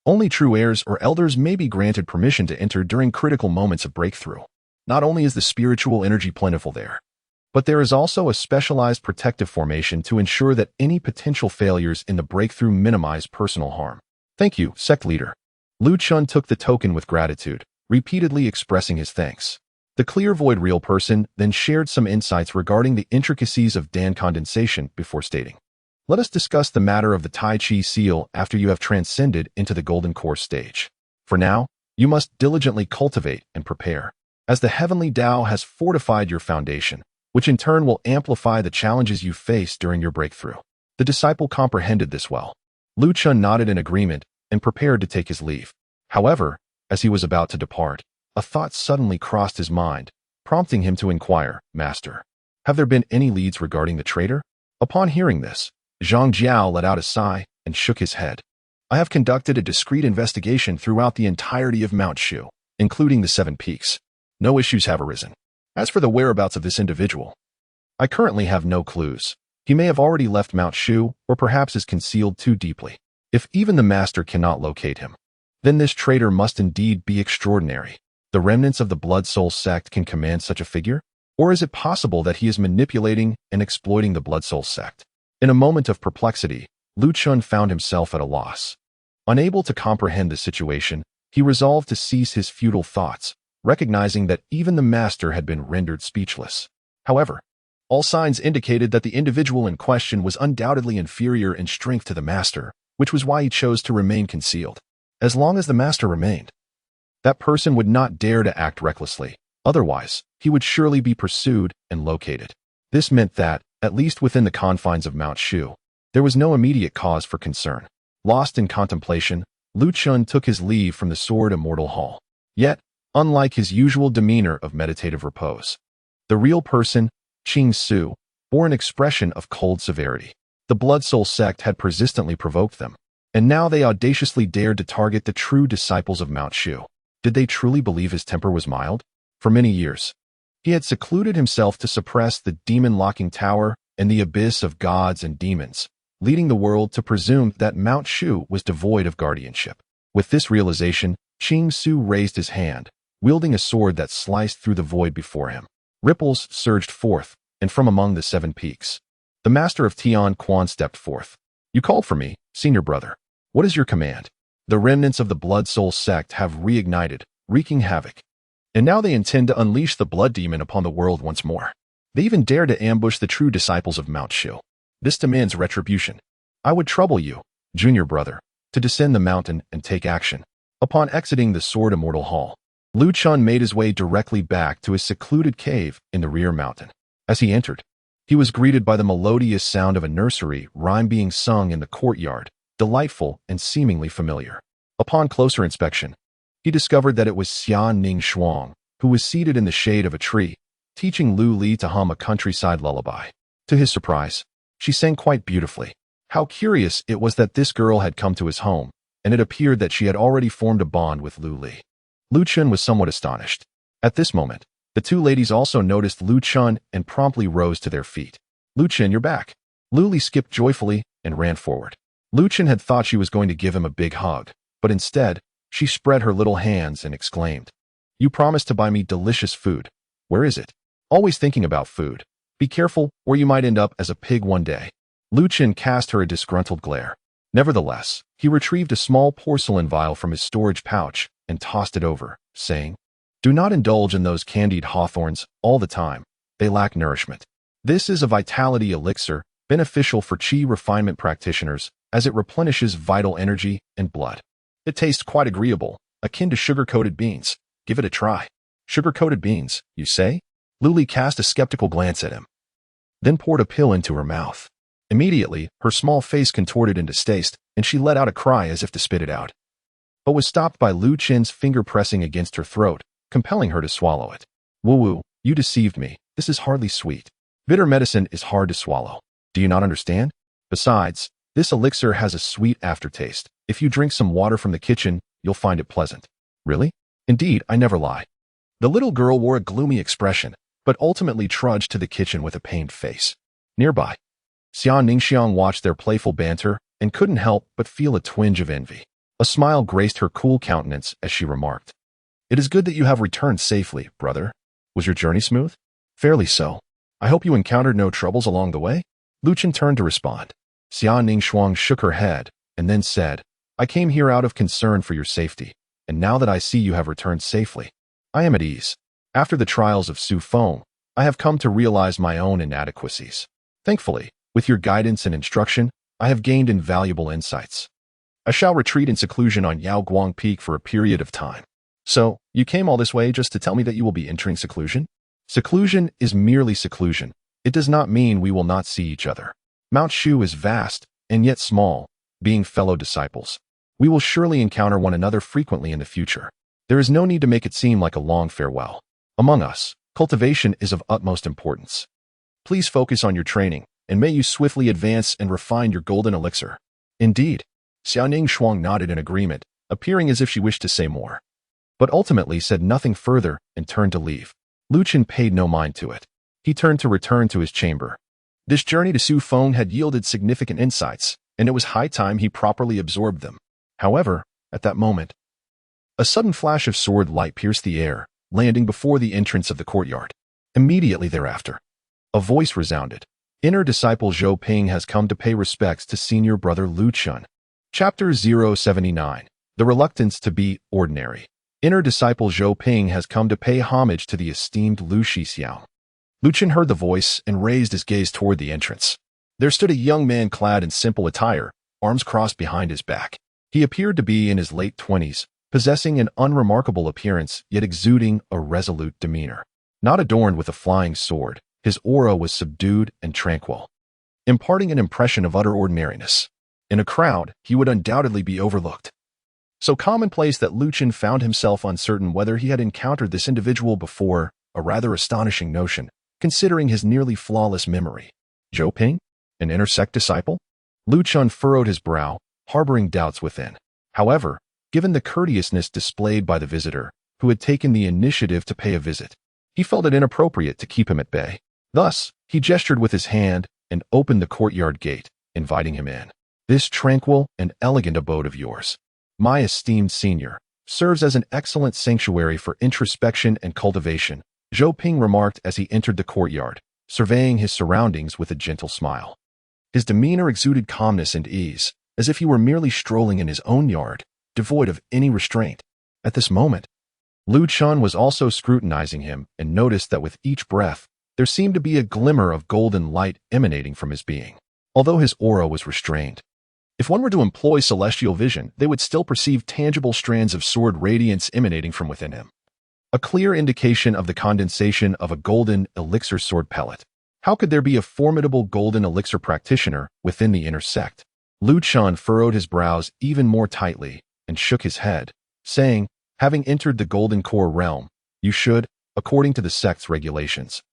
S1: Only true heirs or elders may be granted permission to enter during critical moments of breakthrough. Not only is the spiritual energy plentiful there, but there is also a specialized protective formation to ensure that any potential failures in the breakthrough minimize personal harm. Thank you, sect leader. Lu Chun took the token with gratitude, repeatedly expressing his thanks. The clear-void real person then shared some insights regarding the intricacies of Dan condensation before stating, "Let us discuss the matter of the Tai Chi seal after you have transcended into the golden core stage. For now, you must diligently cultivate and prepare, as the heavenly Tao has fortified your foundation, which in turn will amplify the challenges you face during your breakthrough." The disciple comprehended this well. Lu Chun nodded in agreement and prepared to take his leave. However, as he was about to depart, a thought suddenly crossed his mind, prompting him to inquire, "Master, have there been any leads regarding the traitor?" Upon hearing this, Zhang Jiao let out a sigh and shook his head. "I have conducted a discreet investigation throughout the entirety of Mount Shu, including the 7 peaks. No issues have arisen. As for the whereabouts of this individual, I currently have no clues. He may have already left Mount Shu, or perhaps is concealed too deeply. If even the master cannot locate him, then this traitor must indeed be extraordinary. The remnants of the Blood Soul sect can command such a figure? Or is it possible that he is manipulating and exploiting the Blood Soul sect?" In a moment of perplexity, Lu Chun found himself at a loss. Unable to comprehend the situation, he resolved to cease his futile thoughts, recognizing that even the master had been rendered speechless. However, all signs indicated that the individual in question was undoubtedly inferior in strength to the master, which was why he chose to remain concealed. As long as the master remained, that person would not dare to act recklessly. Otherwise, he would surely be pursued and located. This meant that, at least within the confines of Mount Shu, there was no immediate cause for concern. Lost in contemplation, Lu Chun took his leave from the Sword Immortal Hall. Yet, unlike his usual demeanor of meditative repose, the real person, Qing Su, bore an expression of cold severity. The Blood Soul sect had persistently provoked them, and now they audaciously dared to target the true disciples of Mount Shu. Did they truly believe his temper was mild? For many years, he had secluded himself to suppress the demon-locking tower and the abyss of gods and demons, leading the world to presume that Mount Shu was devoid of guardianship. With this realization, Qing Su raised his hand, wielding a sword that sliced through the void before him. Ripples surged forth, and from among the 7 peaks, the master of Tian Quan stepped forth. "You called for me, senior brother. What is your command?" The remnants of the Blood Soul sect have reignited, wreaking havoc. And now they intend to unleash the blood demon upon the world once more. They even dare to ambush the true disciples of Mount Shu. This demands retribution. I would trouble you, junior brother, to descend the mountain and take action. Upon exiting the Sword Immortal Hall, Lu Chun made his way directly back to his secluded cave in the rear mountain. As he entered, he was greeted by the melodious sound of a nursery rhyme being sung in the courtyard, delightful and seemingly familiar. Upon closer inspection, he discovered that it was Xian Ning Shuang, who was seated in the shade of a tree, teaching Lu Li to hum a countryside lullaby. To his surprise, she sang quite beautifully. How curious it was that this girl had come to his home, and it appeared that she had already formed a bond with Lu Li. Lu Chen was somewhat astonished. At this moment, the two ladies also noticed Lu Chen and promptly rose to their feet. Lu Chen, you're back. Lu Li skipped joyfully and ran forward. Lu Chen had thought she was going to give him a big hug, but instead, she spread her little hands and exclaimed, "You promised to buy me delicious food. Where is it?" Always thinking about food. Be careful, or you might end up as a pig one day. Lu Chen cast her a disgruntled glare. Nevertheless, he retrieved a small porcelain vial from his storage pouch and tossed it over, saying, "Do not indulge in those candied hawthorns all the time. They lack nourishment. This is a vitality elixir, beneficial for qi refinement practitioners, as it replenishes vital energy and blood. It tastes quite agreeable, akin to sugar-coated beans. Give it a try." "Sugar-coated beans, you say?" Lu Li cast a skeptical glance at him, then poured a pill into her mouth. Immediately, her small face contorted in distaste, and she let out a cry as if to spit it out, but was stopped by Lu Chen's finger pressing against her throat, compelling her to swallow it. "Woo-woo, you deceived me. This is hardly sweet. Bitter medicine is hard to swallow. Do you not understand? Besides, this elixir has a sweet aftertaste. If you drink some water from the kitchen, you'll find it pleasant." "Really? Indeed, I never lie." The little girl wore a gloomy expression, but ultimately trudged to the kitchen with a pained face. Nearby, Xian Ningxiang watched their playful banter and couldn't help but feel a twinge of envy. A smile graced her cool countenance as she remarked, "It is good that you have returned safely, brother. Was your journey smooth?" "Fairly so. I hope you encountered no troubles along the way?" Lu Chen turned to respond. Xian Ningxiang shook her head and then said, "I came here out of concern for your safety, and now that I see you have returned safely, I am at ease. After the trials of Su Feng, I have come to realize my own inadequacies. Thankfully, with your guidance and instruction, I have gained invaluable insights. I shall retreat in seclusion on Yao Guang Peak for a period of time." "So, you came all this way just to tell me that you will be entering seclusion?" "Seclusion is merely seclusion. It does not mean we will not see each other. Mount Shu is vast, and yet small, being fellow disciples. We will surely encounter one another frequently in the future. There is no need to make it seem like a long farewell. Among us, cultivation is of utmost importance. Please focus on your training, and may you swiftly advance and refine your golden elixir." "Indeed." Xiaoning Shuang nodded in agreement, appearing as if she wished to say more, but ultimately said nothing further and turned to leave. Lu Chen paid no mind to it. He turned to return to his chamber. This journey to Su Feng had yielded significant insights, and it was high time he properly absorbed them. However, at that moment, a sudden flash of sword light pierced the air, landing before the entrance of the courtyard. Immediately thereafter, a voice resounded. "Inner disciple Zhou Ping has come to pay respects to senior brother Lu Chen." Chapter 079. The Reluctance to be Ordinary. Inner disciple Zhou Ping has come to pay homage to the esteemed Lu Shixiao. Lu Chen heard the voice and raised his gaze toward the entrance. There stood a young man clad in simple attire, arms crossed behind his back. He appeared to be in his late 20s, possessing an unremarkable appearance yet exuding a resolute demeanor. Not adorned with a flying sword, his aura was subdued and tranquil, imparting an impression of utter ordinariness. In a crowd, he would undoubtedly be overlooked. So commonplace that Lu Chen found himself uncertain whether he had encountered this individual before, a rather astonishing notion, considering his nearly flawless memory. Zhou Ping? An inner sect disciple? Lu Chen furrowed his brow, harboring doubts within. However, given the courteousness displayed by the visitor, who had taken the initiative to pay a visit, he felt it inappropriate to keep him at bay. Thus, he gestured with his hand and opened the courtyard gate, inviting him in. "This tranquil and elegant abode of yours, my esteemed senior, serves as an excellent sanctuary for introspection and cultivation," Zhou Ping remarked as he entered the courtyard, surveying his surroundings with a gentle smile. His demeanor exuded calmness and ease, as if he were merely strolling in his own yard, devoid of any restraint. At this moment, Lu Chen was also scrutinizing him and noticed that with each breath, there seemed to be a glimmer of golden light emanating from his being, although his aura was restrained. If one were to employ celestial vision, they would still perceive tangible strands of sword radiance emanating from within him. A clear indication of the condensation of a golden elixir sword pellet. How could there be a formidable golden elixir practitioner within the inner sect? Lu Chen furrowed his brows even more tightly and shook his head, saying, "Having entered the golden core realm, You should, according to the sect's regulations,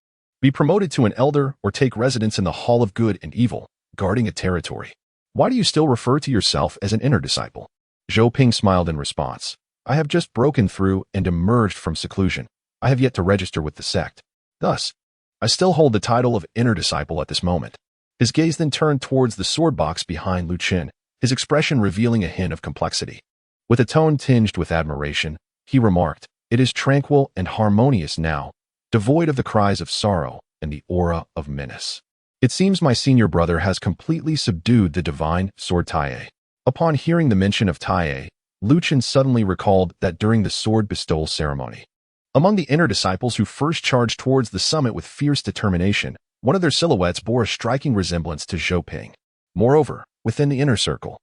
S1: be promoted to an elder or take residence in the Hall of Good and Evil, guarding a territory. Why do you still refer to yourself as an inner disciple? Zhou Ping smiled in response. I have just broken through and emerged from seclusion. I have yet to register with the sect. Thus, I still hold the title of inner disciple at this moment. His gaze then turned towards the sword box behind Lu Chen, his expression revealing a hint of complexity. With a tone tinged with admiration, he remarked, "It is tranquil and harmonious now, devoid of the cries of sorrow and the aura of menace. It seems my senior brother has completely subdued the divine sword Taiye." Upon hearing the mention of Taiye, Lu Chen suddenly recalled that during the sword bestowal ceremony, among the inner disciples who first charged towards the summit with fierce determination, one of their silhouettes bore a striking resemblance to Zhou Ping. Moreover, within the inner circle,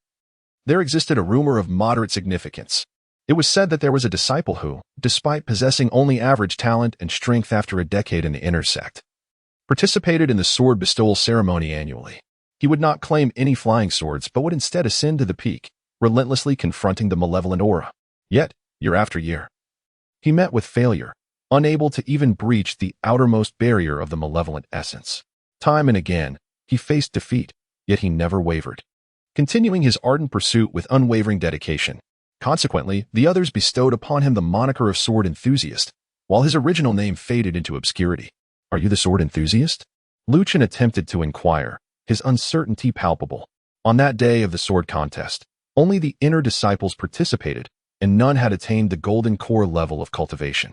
S1: there existed a rumor of moderate significance. It was said that there was a disciple who, despite possessing only average talent and strength after a decade in the inner sect, participated in the sword bestowal ceremony annually. He would not claim any flying swords, but would instead ascend to the peak, relentlessly confronting the malevolent aura. Yet, year after year, he met with failure, unable to even breach the outermost barrier of the malevolent essence. Time and again, he faced defeat, yet he never wavered, continuing his ardent pursuit with unwavering dedication. Consequently, the others bestowed upon him the moniker of sword enthusiast, while his original name faded into obscurity. Are you the sword enthusiast? Lu Chen attempted to inquire, his uncertainty palpable. On that day of the sword contest, only the inner disciples participated, and none had attained the golden core level of cultivation.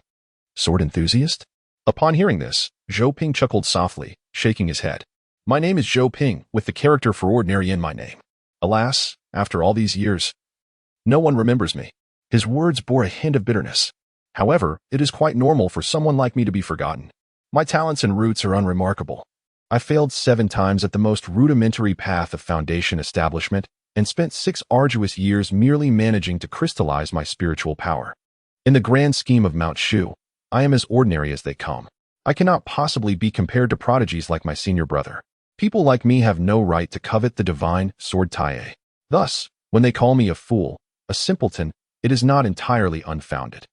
S1: Sword enthusiast? Upon hearing this, Zhou Ping chuckled softly, shaking his head. My name is Zhou Ping, with the character for ordinary in my name. Alas, after all these years, no one remembers me. His words bore a hint of bitterness. However, it is quite normal for someone like me to be forgotten. My talents and roots are unremarkable. I failed 7 times at the most rudimentary path of foundation establishment and spent 6 arduous years merely managing to crystallize my spiritual power. In the grand scheme of Mount Shu, I am as ordinary as they come. I cannot possibly be compared to prodigies like my senior brother. People like me have no right to covet the divine sword Taiye. Thus, when they call me a fool, a simpleton, it is not entirely unfounded.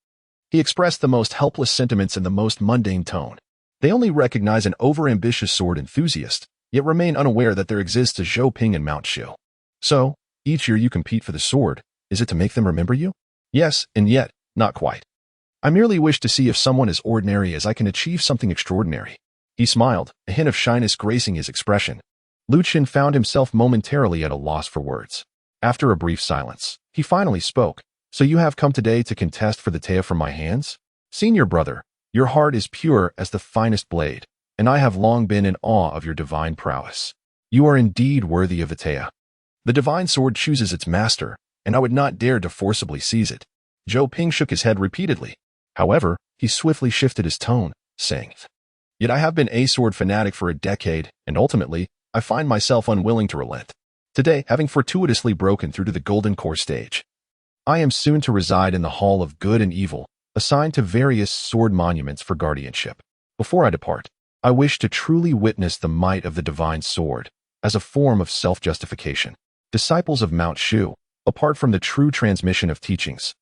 S1: He expressed the most helpless sentiments in the most mundane tone. They only recognize an overambitious sword enthusiast, yet remain unaware that there exists a Zhou Ping in Mount Shu. So, each year you compete for the sword, is it to make them remember you? Yes, and yet, not quite. I merely wish to see if someone as ordinary as I can achieve something extraordinary. He smiled, a hint of shyness gracing his expression. Lu Chen found himself momentarily at a loss for words. After a brief silence, he finally spoke. So you have come today to contest for the Teia from my hands? Senior brother, your heart is pure as the finest blade, and I have long been in awe of your divine prowess. You are indeed worthy of the Teia. The divine sword chooses its master, and I would not dare to forcibly seize it. Zhou Ping shook his head repeatedly. However, he swiftly shifted his tone, saying, Yet I have been a sword fanatic for a decade, and ultimately, I find myself unwilling to relent. Today, having fortuitously broken through to the golden core stage, I am soon to reside in the Hall of Good and Evil, assigned to various sword monuments for guardianship. Before I depart, I wish to truly witness the might of the divine sword, as a form of self-justification. Disciples of Mount Shu, apart from the true transmission of teachings,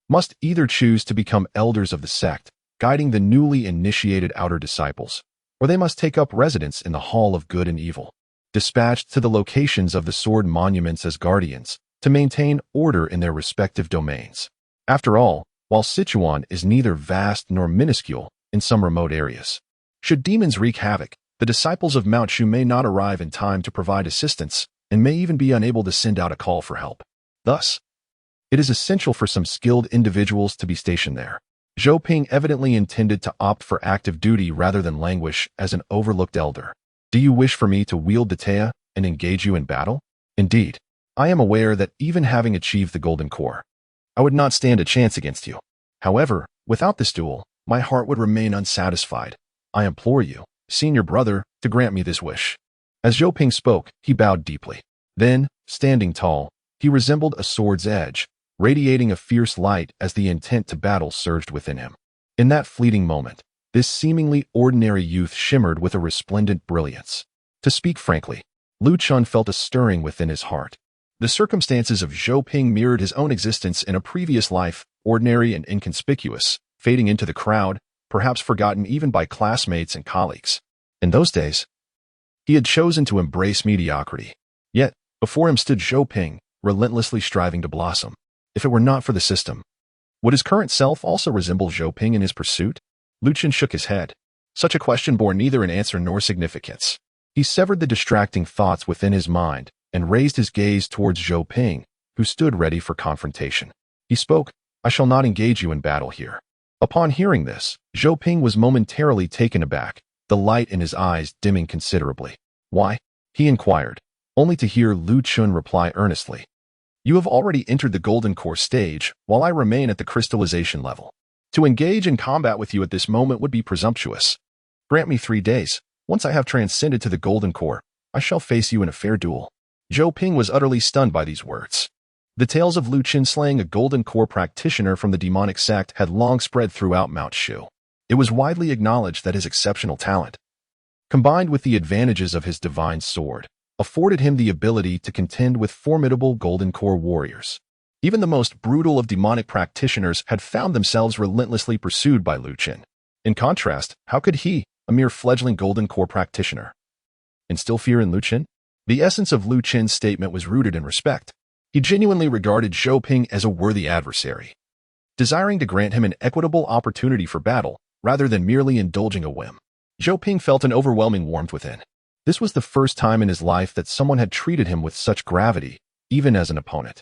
S1: must either choose to become elders of the sect, guiding the newly initiated outer disciples, or they must take up residence in the Hall of Good and Evil, dispatched to the locations of the sword monuments as guardians, to maintain order in their respective domains. After all, while Sichuan is neither vast nor minuscule in some remote areas, should demons wreak havoc, the disciples of Mount Shu may not arrive in time to provide assistance and may even be unable to send out a call for help. Thus, it is essential for some skilled individuals to be stationed there. Zhou Ping evidently intended to opt for active duty rather than languish as an overlooked elder. Do you wish for me to wield the Teia and engage you in battle? Indeed, I am aware that even having achieved the golden core, I would not stand a chance against you. However, without this duel, my heart would remain unsatisfied. I implore you, senior brother, to grant me this wish. As Zhou Ping spoke, he bowed deeply. Then, standing tall, he resembled a sword's edge, radiating a fierce light as the intent to battle surged within him. In that fleeting moment, this seemingly ordinary youth shimmered with a resplendent brilliance. To speak frankly, Lu Chen felt a stirring within his heart. The circumstances of Zhou Ping mirrored his own existence in a previous life, ordinary and inconspicuous, fading into the crowd, perhaps forgotten even by classmates and colleagues. In those days, he had chosen to embrace mediocrity. Yet, before him stood Zhou Ping, relentlessly striving to blossom. If it were not for the system, would his current self also resemble Zhou Ping in his pursuit? Lu Chen shook his head. Such a question bore neither an answer nor significance. He severed the distracting thoughts within his mind and raised his gaze towards Zhou Ping, who stood ready for confrontation. He spoke, "I shall not engage you in battle here." Upon hearing this, Zhou Ping was momentarily taken aback, the light in his eyes dimming considerably. "Why?" he inquired, only to hear Lu Chen reply earnestly. "You have already entered the Golden Core stage, while I remain at the crystallization level. To engage in combat with you at this moment would be presumptuous. Grant me 3 days. Once I have transcended to the Golden Core, I shall face you in a fair duel." Zhou Ping was utterly stunned by these words. The tales of Lu Chen slaying a Golden Core practitioner from the demonic sect had long spread throughout Mount Shu. It was widely acknowledged that his exceptional talent, combined with the advantages of his divine sword, afforded him the ability to contend with formidable Golden Core warriors. Even the most brutal of demonic practitioners had found themselves relentlessly pursued by Lu Chen. In contrast, how could he, a mere fledgling Golden Core practitioner, instill fear in Lu Chen? The essence of Lu Chen's statement was rooted in respect. He genuinely regarded Zhou Ping as a worthy adversary, desiring to grant him an equitable opportunity for battle rather than merely indulging a whim. Zhou Ping felt an overwhelming warmth within. This was the first time in his life that someone had treated him with such gravity, even as an opponent.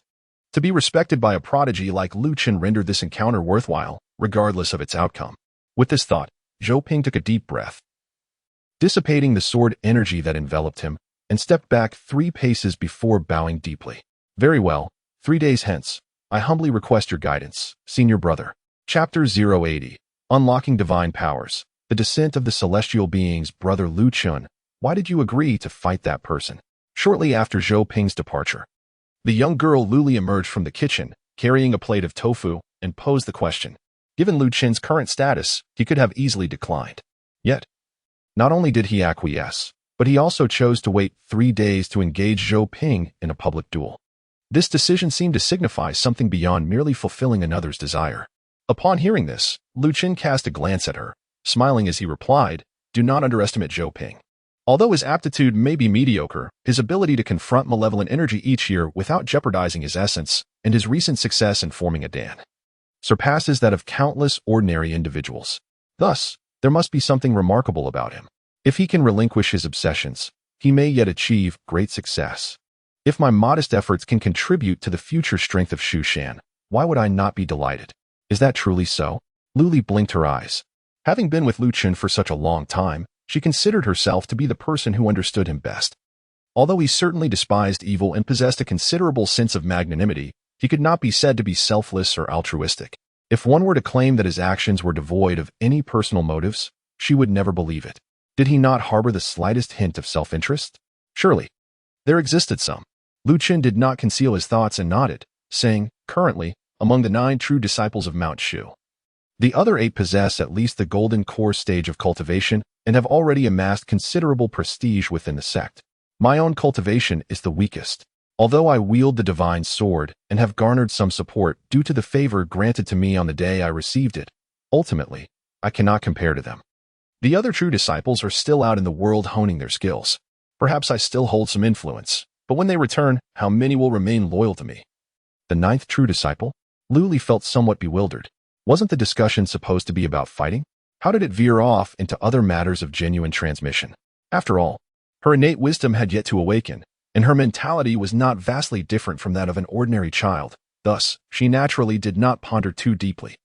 S1: To be respected by a prodigy like Lu Chen rendered this encounter worthwhile, regardless of its outcome. With this thought, Zhou Ping took a deep breath, dissipating the sword energy that enveloped him, and stepped back 3 paces before bowing deeply. "Very well, 3 days hence, I humbly request your guidance, senior brother." Chapter 080. Unlocking Divine Powers. The Descent of the Celestial Beings. Brother Lu Chen, why did you agree to fight that person? Shortly after Zhou Ping's departure, the young girl Luli emerged from the kitchen, carrying a plate of tofu, and posed the question. Given Lu Chen's current status, he could have easily declined. Yet, not only did he acquiesce, but he also chose to wait 3 days to engage Zhou Ping in a public duel. This decision seemed to signify something beyond merely fulfilling another's desire. Upon hearing this, Lu Chen cast a glance at her, smiling as he replied, "Do not underestimate Zhou Ping. Although his aptitude may be mediocre, his ability to confront malevolent energy each year without jeopardizing his essence, and his recent success in forming a dan, surpasses that of countless ordinary individuals. Thus, there must be something remarkable about him. If he can relinquish his obsessions, he may yet achieve great success. If my modest efforts can contribute to the future strength of Shushan, why would I not be delighted? Is that truly so?" Luli blinked her eyes. Having been with Lu Chen for such a long time, she considered herself to be the person who understood him best. Although he certainly despised evil and possessed a considerable sense of magnanimity, he could not be said to be selfless or altruistic. If one were to claim that his actions were devoid of any personal motives, she would never believe it. Did he not harbor the slightest hint of self-interest? Surely, there existed some. Lu Chen did not conceal his thoughts and nodded, saying, "Currently, among the 9 true disciples of Mount Shu, the other 8 possess at least the Golden Core stage of cultivation and have already amassed considerable prestige within the sect. My own cultivation is the weakest. Although I wield the divine sword and have garnered some support due to the favor granted to me on the day I received it, ultimately, I cannot compare to them. The other true disciples are still out in the world honing their skills. Perhaps I still hold some influence, but when they return, how many will remain loyal to me?" The 9th true disciple? Luli felt somewhat bewildered. Wasn't the discussion supposed to be about fighting? How did it veer off into other matters of genuine transmission? After all, her innate wisdom had yet to awaken, and her mentality was not vastly different from that of an ordinary child. Thus, she naturally did not ponder too deeply.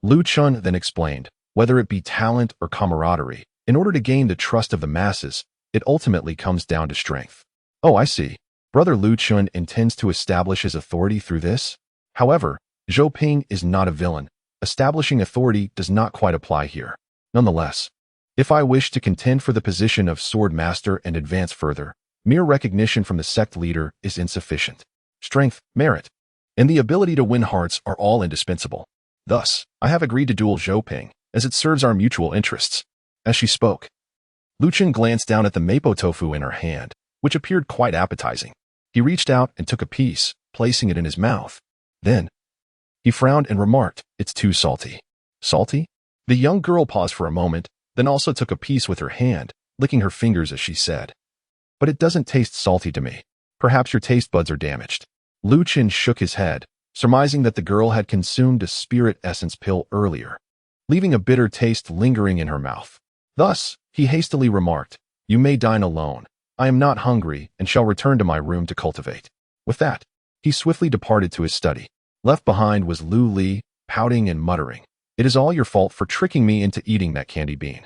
S1: Lu Chen then explained, whether it be talent or camaraderie, in order to gain the trust of the masses, it ultimately comes down to strength. Oh, I see. Brother Lu Chen intends to establish his authority through this? However, Zhou Ping is not a villain. Establishing authority does not quite apply here. Nonetheless, if I wish to contend for the position of sword master and advance further, mere recognition from the sect leader is insufficient. Strength, merit, and the ability to win hearts are all indispensable. Thus, I have agreed to duel Zhou Ping, as it serves our mutual interests." As she spoke, Lu Chen glanced down at the mapo tofu in her hand, which appeared quite appetizing. He reached out and took a piece, placing it in his mouth. Then, he frowned and remarked, "It's too salty." "Salty?" The young girl paused for a moment, then also took a piece with her hand, licking her fingers as she said, "But it doesn't taste salty to me. Perhaps your taste buds are damaged." Lu Chen shook his head, surmising that the girl had consumed a spirit essence pill earlier, leaving a bitter taste lingering in her mouth. Thus, he hastily remarked, "You may dine alone. I am not hungry and shall return to my room to cultivate." With that, he swiftly departed to his study. Left behind was Lu Li, pouting and muttering, "It is all your fault for tricking me into eating that candy bean.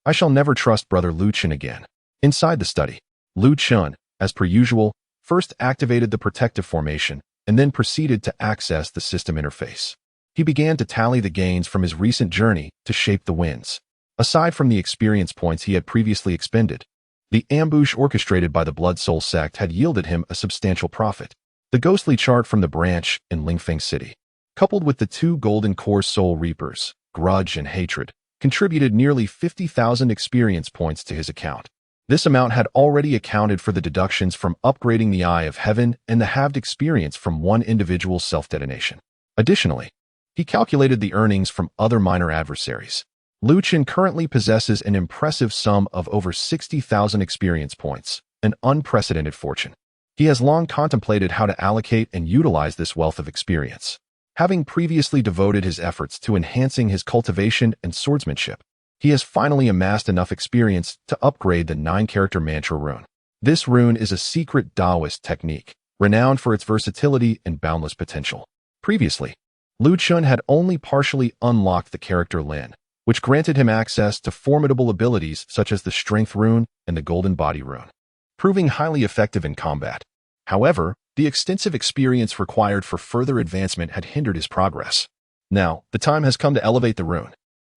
S1: I shall never trust brother Lu Chen again." Inside the study, Lu Chen, as per usual, first activated the protective formation and then proceeded to access the system interface. He began to tally the gains from his recent journey to shape the winds. Aside from the experience points he had previously expended, the ambush orchestrated by the Blood Soul sect had yielded him a substantial profit. The ghostly chart from the branch in Lingfeng City, coupled with the 2 golden core soul reapers, grudge and hatred, contributed nearly 50,000 experience points to his account. This amount had already accounted for the deductions from upgrading the Eye of Heaven and the halved experience from one individual self-detonation. Additionally, he calculated the earnings from other minor adversaries. Lu Chen currently possesses an impressive sum of over 60,000 experience points, an unprecedented fortune. He has long contemplated how to allocate and utilize this wealth of experience. Having previously devoted his efforts to enhancing his cultivation and swordsmanship, he has finally amassed enough experience to upgrade the 9-character mantra rune. This rune is a secret Taoist technique, renowned for its versatility and boundless potential. Previously, Lu Chen had only partially unlocked the character Lin, which granted him access to formidable abilities such as the Strength rune and the Golden Body rune, proving highly effective in combat. However, the extensive experience required for further advancement had hindered his progress. Now, the time has come to elevate the rune.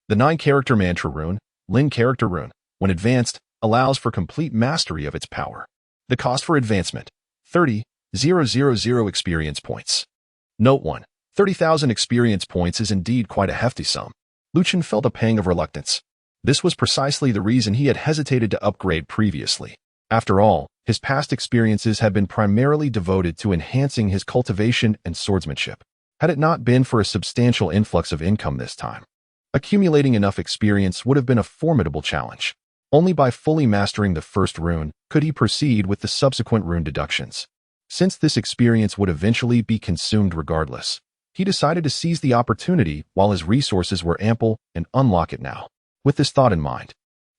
S1: The 9-character mantra rune, Lin character rune, when advanced, allows for complete mastery of its power. The cost for advancement, 30,000 experience points. Note 1. 30,000 experience points is indeed quite a hefty sum. Lu Chen felt a pang of reluctance. This was precisely the reason he had hesitated to upgrade previously. After all, his past experiences had been primarily devoted to enhancing his cultivation and swordsmanship. Had it not been for a substantial influx of income this time, accumulating enough experience would have been a formidable challenge. Only by fully mastering the first rune could he proceed with the subsequent rune deductions. Since this experience would eventually be consumed regardless, he decided to seize the opportunity while his resources were ample and unlock it now. With this thought in mind,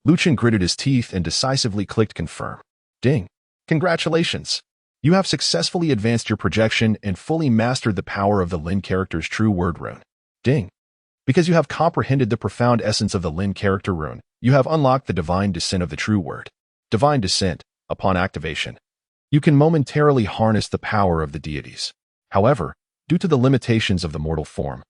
S1: Lu Chen gritted his teeth and decisively clicked confirm. Ding! Congratulations! You have successfully advanced your projection and fully mastered the power of the Lin character's true word rune. Ding! Because you have comprehended the profound essence of the Lin character rune, you have unlocked the divine descent of the true word. Divine descent, upon activation, you can momentarily harness the power of the deities. However, due to the limitations of the mortal form,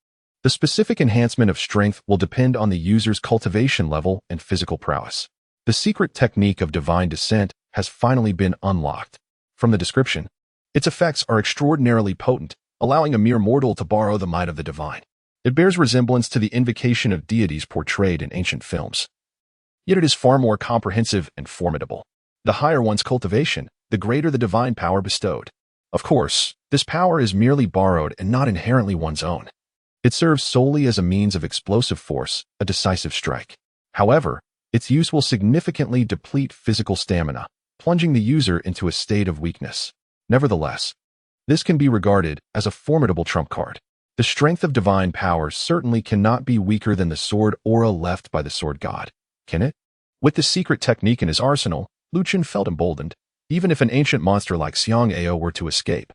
S1: the specific enhancement of strength will depend on the user's cultivation level and physical prowess. The secret technique of divine descent has finally been unlocked. From the description, its effects are extraordinarily potent, allowing a mere mortal to borrow the might of the divine. It bears resemblance to the invocation of deities portrayed in ancient films. Yet it is far more comprehensive and formidable. The higher one's cultivation, the greater the divine power bestowed. Of course, this power is merely borrowed and not inherently one's own. It serves solely as a means of explosive force, a decisive strike. However, its use will significantly deplete physical stamina, plunging the user into a state of weakness. Nevertheless, this can be regarded as a formidable trump card. The strength of divine power certainly cannot be weaker than the sword aura left by the sword god, can it? With this secret technique in his arsenal, Lu Chen felt emboldened. Even if an ancient monster like Xiang Ao were to escape,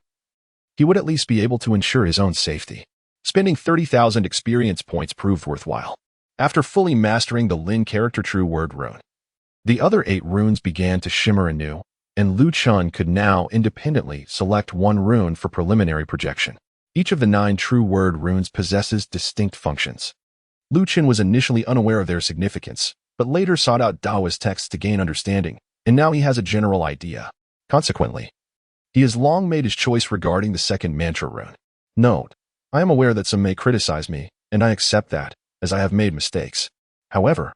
S1: he would at least be able to ensure his own safety. Spending 30,000 experience points proved worthwhile. After fully mastering the Lin character true word rune, the other 8 runes began to shimmer anew, and Lu Chen could now independently select one rune for preliminary projection. Each of the 9 true word runes possesses distinct functions. Lu Chen was initially unaware of their significance, but later sought out Taoist texts to gain understanding, and now he has a general idea. Consequently, he has long made his choice regarding the second mantra rune. Note, I am aware that some may criticize me, and I accept that, as I have made mistakes. However,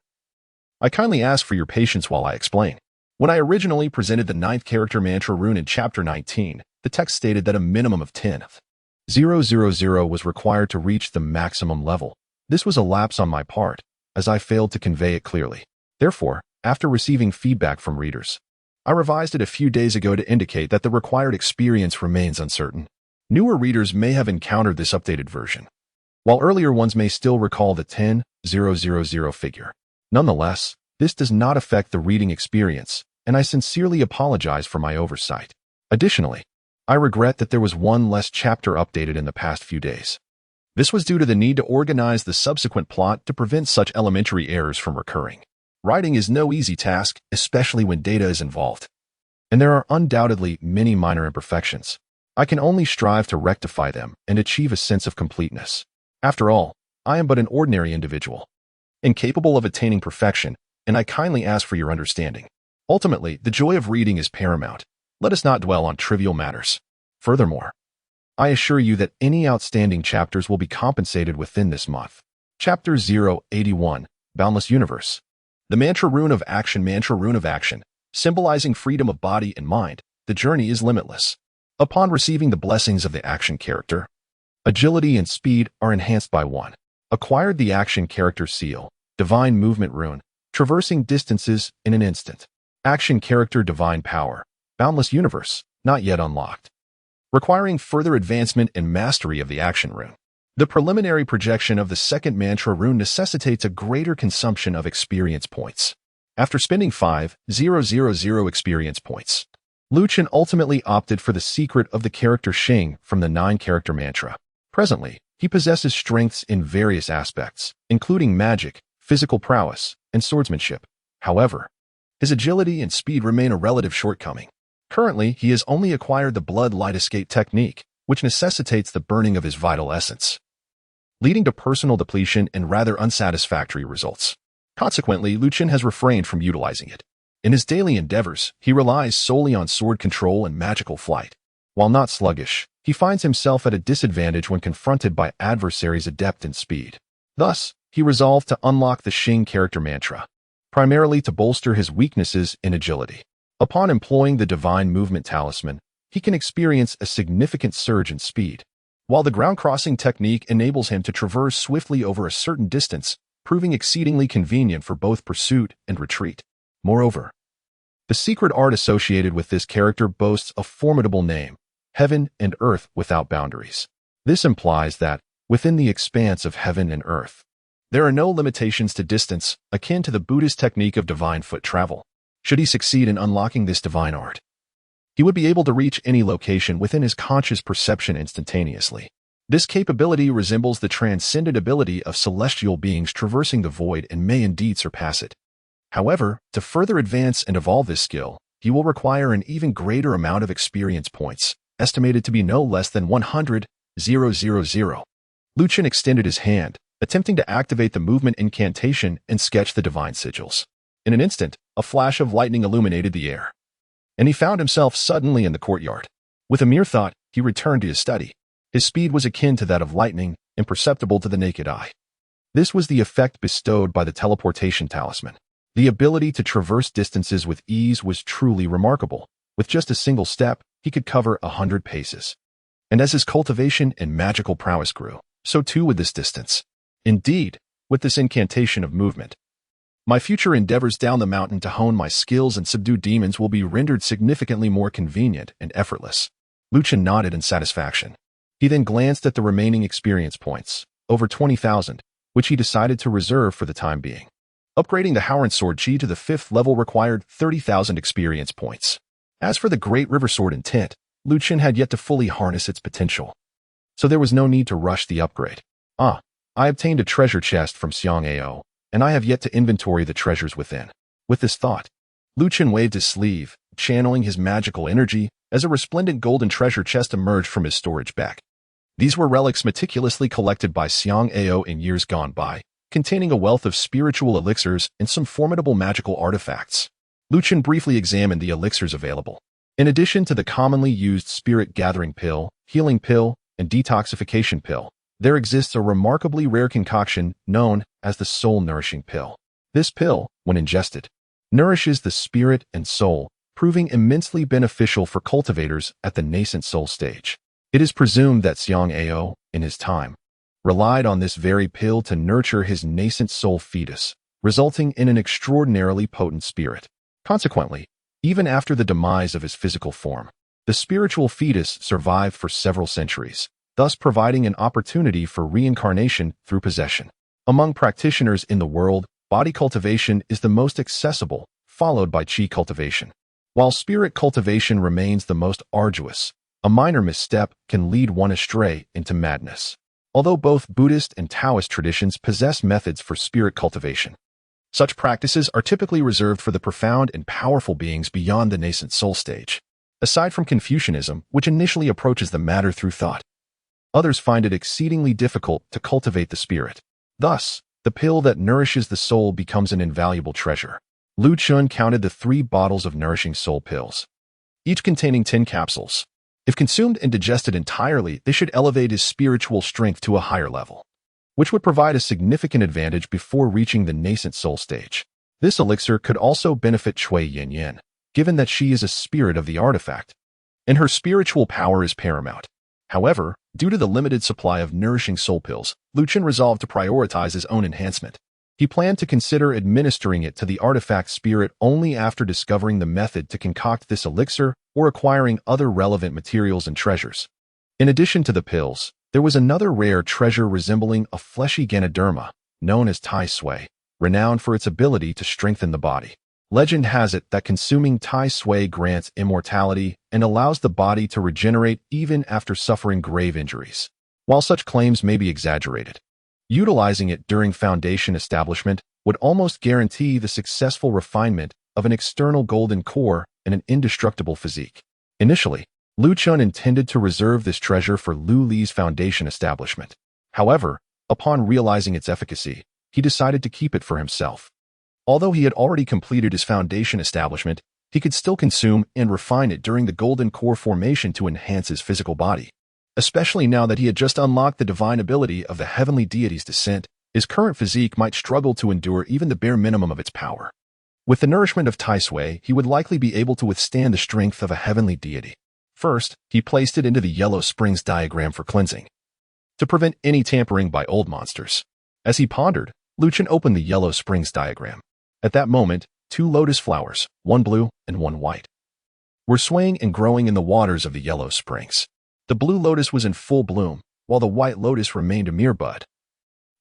S1: I kindly ask for your patience while I explain. When I originally presented the 9th character mantra rune in Chapter 19, the text stated that a minimum of 10,000 was required to reach the maximum level. This was a lapse on my part, as I failed to convey it clearly. Therefore, after receiving feedback from readers, I revised it a few days ago to indicate that the required experience remains uncertain. Newer readers may have encountered this updated version, while earlier ones may still recall the 10,000 figure. Nonetheless, this does not affect the reading experience, and I sincerely apologize for my oversight. Additionally, I regret that there was one less chapter updated in the past few days. This was due to the need to organize the subsequent plot to prevent such elementary errors from recurring. Writing is no easy task, especially when data is involved. And there are undoubtedly many minor imperfections. I can only strive to rectify them and achieve a sense of completeness. After all, I am but an ordinary individual, incapable of attaining perfection, and I kindly ask for your understanding. Ultimately, the joy of reading is paramount. Let us not dwell on trivial matters. Furthermore, I assure you that any outstanding chapters will be compensated within this month. Chapter 081, Boundless Universe. The Mantra Rune of Action, symbolizing freedom of body and mind. The journey is limitless. Upon receiving the blessings of the action character, agility and speed are enhanced by 1. Acquired the action character seal, Divine Movement Rune, traversing distances in an instant. Action character Divine Power, Boundless Universe, not yet unlocked, requiring further advancement and mastery of the action rune. The preliminary projection of the second mantra rune necessitates a greater consumption of experience points. After spending 5,000 experience points, Chen ultimately opted for the secret of the character Xing from the 9-character mantra. Presently, he possesses strengths in various aspects, including magic, physical prowess, and swordsmanship. However, his agility and speed remain a relative shortcoming. Currently, he has only acquired the blood light escape technique, which necessitates the burning of his vital essence, leading to personal depletion and rather unsatisfactory results. Consequently, Chen has refrained from utilizing it. In his daily endeavors, he relies solely on sword control and magical flight. While not sluggish, he finds himself at a disadvantage when confronted by adversaries adept in speed. Thus, he resolved to unlock the Xing character mantra, primarily to bolster his weaknesses in agility. Upon employing the Divine Movement Talisman, he can experience a significant surge in speed, while the ground crossing technique enables him to traverse swiftly over a certain distance, proving exceedingly convenient for both pursuit and retreat. Moreover, the secret art associated with this character boasts a formidable name, Heaven and Earth Without Boundaries. This implies that, within the expanse of heaven and earth, there are no limitations to distance, akin to the Buddhist technique of divine foot travel. Should he succeed in unlocking this divine art, he would be able to reach any location within his conscious perception instantaneously. This capability resembles the transcendent ability of celestial beings traversing the void and may indeed surpass it. However, to further advance and evolve this skill, he will require an even greater amount of experience points, estimated to be no less than 100,000. Chen extended his hand, attempting to activate the movement incantation and sketch the divine sigils. In an instant, a flash of lightning illuminated the air, and he found himself suddenly in the courtyard. With a mere thought, he returned to his study. His speed was akin to that of lightning, imperceptible to the naked eye. This was the effect bestowed by the teleportation talisman. The ability to traverse distances with ease was truly remarkable. With just a single step, he could cover 100 paces. And as his cultivation and magical prowess grew, so too would this distance. Indeed, with this incantation of movement, my future endeavors down the mountain to hone my skills and subdue demons will be rendered significantly more convenient and effortless. Chen nodded in satisfaction. He then glanced at the remaining experience points, over 20,000, which he decided to reserve for the time being. Upgrading the Howrend Sword Chi to the 5th level required 30,000 experience points. As for the Great River Sword Intent, Chen had yet to fully harness its potential, so there was no need to rush the upgrade. I obtained a treasure chest from Xiang Ao, and I have yet to inventory the treasures within. With this thought, Chen waved his sleeve, channeling his magical energy, as a resplendent golden treasure chest emerged from his storage bag. These were relics meticulously collected by Xiang Ao in years gone by, containing a wealth of spiritual elixirs and some formidable magical artifacts. Chen briefly examined the elixirs available. In addition to the commonly used spirit gathering pill, healing pill, and detoxification pill, there exists a remarkably rare concoction known as the soul-nourishing pill. This pill, when ingested, nourishes the spirit and soul, proving immensely beneficial for cultivators at the nascent soul stage. It is presumed that Xiang Ao, in his time, relied on this very pill to nurture his nascent soul fetus, resulting in an extraordinarily potent spirit. Consequently, even after the demise of his physical form, the spiritual fetus survived for several centuries, thus providing an opportunity for reincarnation through possession. Among practitioners in the world, body cultivation is the most accessible, followed by chi cultivation. While spirit cultivation remains the most arduous, a minor misstep can lead one astray into madness. Although both Buddhist and Taoist traditions possess methods for spirit cultivation, such practices are typically reserved for the profound and powerful beings beyond the nascent soul stage. Aside from Confucianism, which initially approaches the matter through thought, others find it exceedingly difficult to cultivate the spirit. Thus, the pill that nourishes the soul becomes an invaluable treasure. Lu Chun counted the 3 bottles of nourishing soul pills, each containing 10 capsules. If consumed and digested entirely, they should elevate his spiritual strength to a higher level, which would provide a significant advantage before reaching the nascent soul stage. This elixir could also benefit Cui Yin, given that she is a spirit of the artifact, and her spiritual power is paramount. However, due to the limited supply of nourishing soul pills, Lu Chun resolved to prioritize his own enhancement. He planned to consider administering it to the artifact spirit only after discovering the method to concoct this elixir or acquiring other relevant materials and treasures. In addition to the pills, there was another rare treasure resembling a fleshy Ganoderma, known as Tai Sui, renowned for its ability to strengthen the body. Legend has it that consuming Tai Sui grants immortality and allows the body to regenerate even after suffering grave injuries. While such claims may be exaggerated, utilizing it during foundation establishment would almost guarantee the successful refinement of an external golden core and an indestructible physique. Initially, Lu Chun intended to reserve this treasure for Lu Li's foundation establishment. However, upon realizing its efficacy, he decided to keep it for himself. Although he had already completed his foundation establishment, he could still consume and refine it during the golden core formation to enhance his physical body. Especially now that he had just unlocked the divine ability of the heavenly deity's descent, his current physique might struggle to endure even the bare minimum of its power. With the nourishment of Tai Sui, he would likely be able to withstand the strength of a heavenly deity. First, he placed it into the Yellow Springs diagram for cleansing, to prevent any tampering by old monsters. As he pondered, Lu Chun opened the Yellow Springs diagram. At that moment, 2 lotus flowers, one blue and one white, were swaying and growing in the waters of the Yellow Springs. The blue lotus was in full bloom, while the white lotus remained a mere bud,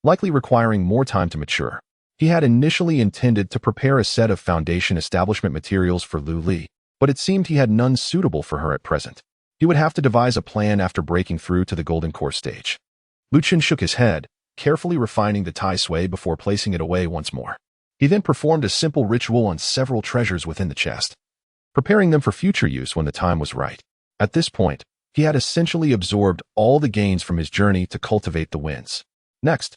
S1: likely requiring more time to mature. He had initially intended to prepare a set of foundation establishment materials for Lu Li, but it seemed he had none suitable for her at present. He would have to devise a plan after breaking through to the golden core stage. Lu Chun shook his head, carefully refining the Tai Sui before placing it away once more. He then performed a simple ritual on several treasures within the chest, preparing them for future use when the time was right. At this point, he had essentially absorbed all the gains from his journey to cultivate the winds. Next,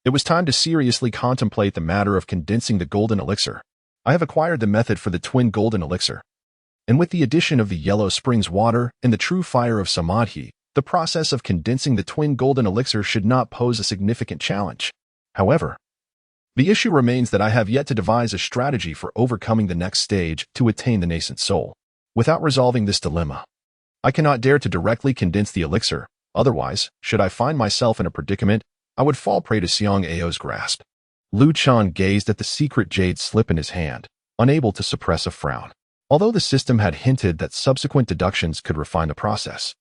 S1: it was time to seriously contemplate the matter of condensing the golden elixir. I have acquired the method for the twin golden elixir, and with the addition of the Yellow Springs water and the true fire of Samadhi, the process of condensing the twin golden elixir should not pose a significant challenge. However, the issue remains that I have yet to devise a strategy for overcoming the next stage to attain the nascent soul. Without resolving this dilemma, I cannot dare to directly condense the elixir. Otherwise, should I find myself in a predicament, I would fall prey to Xiang Ao's grasp. Lu Chun gazed at the secret jade slip in his hand, unable to suppress a frown. Although the system had hinted that subsequent deductions could refine the process,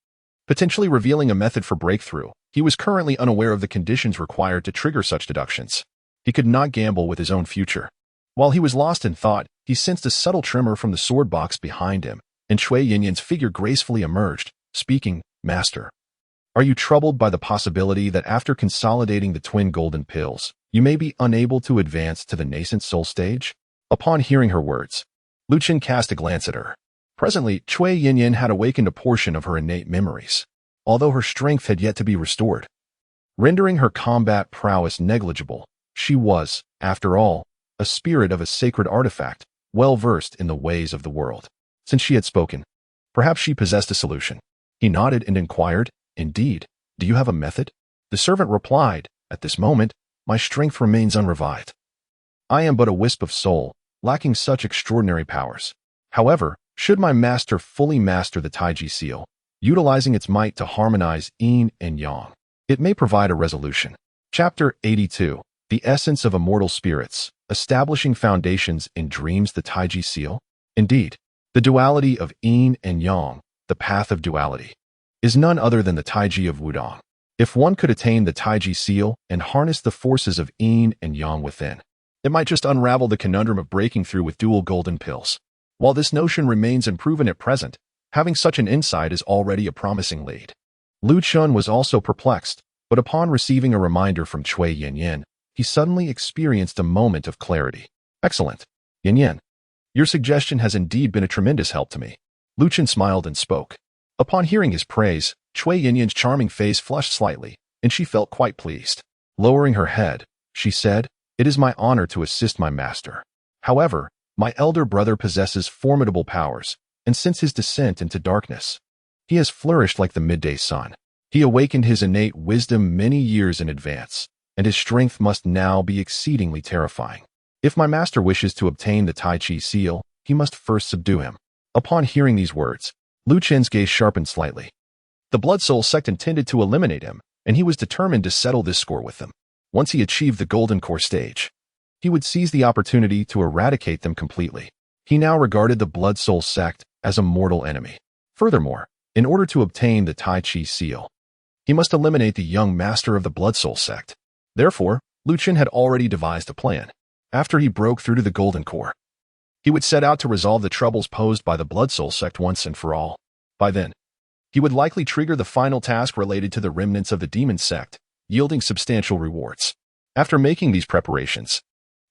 S1: potentially revealing a method for breakthrough, he was currently unaware of the conditions required to trigger such deductions. He could not gamble with his own future. While he was lost in thought, he sensed a subtle tremor from the sword box behind him, and Cui Yin's figure gracefully emerged, speaking, "Master, are you troubled by the possibility that after consolidating the twin golden pills, you may be unable to advance to the nascent soul stage?" Upon hearing her words, Lu Chun cast a glance at her. Presently, Cui Yin had awakened a portion of her innate memories, although her strength had yet to be restored, rendering her combat prowess negligible. She was, after all, a spirit of a sacred artifact, well versed in the ways of the world. Since she had spoken, perhaps she possessed a solution. He nodded and inquired, "Indeed, do you have a method?" The servant replied, "At this moment, my strength remains unrevived. I am but a wisp of soul, lacking such extraordinary powers. However, should my master fully master the Taiji seal, utilizing its might to harmonize yin and yang, it may provide a resolution. Chapter 82. The Essence of Immortal Spirits, Establishing Foundations in Dreams, the Taiji Seal. Indeed, the duality of yin and yang, the path of duality, is none other than the Taiji of Wudong. If one could attain the Taiji Seal and harness the forces of yin and yang within, it might just unravel the conundrum of breaking through with dual golden pills. While this notion remains unproven at present, having such an insight is already a promising lead. Lu Chen was also perplexed, but upon receiving a reminder from Cui Yanyan, he suddenly experienced a moment of clarity. Excellent. Yanyan, your suggestion has indeed been a tremendous help to me. Lu Chen smiled and spoke. Upon hearing his praise, Cui Yanyan's charming face flushed slightly, and she felt quite pleased. Lowering her head, she said, "It is my honor to assist my master. However, my elder brother possesses formidable powers, and since his descent into darkness, he has flourished like the midday sun. He awakened his innate wisdom many years in advance, and his strength must now be exceedingly terrifying. If my master wishes to obtain the Taiji Seal, he must first subdue him." Upon hearing these words, Lu Chen's gaze sharpened slightly. The Blood Soul sect intended to eliminate him, and he was determined to settle this score with them. Once he achieved the Golden Core stage, he would seize the opportunity to eradicate them completely. He now regarded the Blood Soul sect as a mortal enemy. Furthermore, in order to obtain the Taiji Seal, he must eliminate the young master of the Blood Soul sect. Therefore, Lu Chen had already devised a plan. After he broke through to the Golden Core, he would set out to resolve the troubles posed by the Blood Soul sect once and for all. By then, he would likely trigger the final task related to the remnants of the demon sect, yielding substantial rewards. After making these preparations,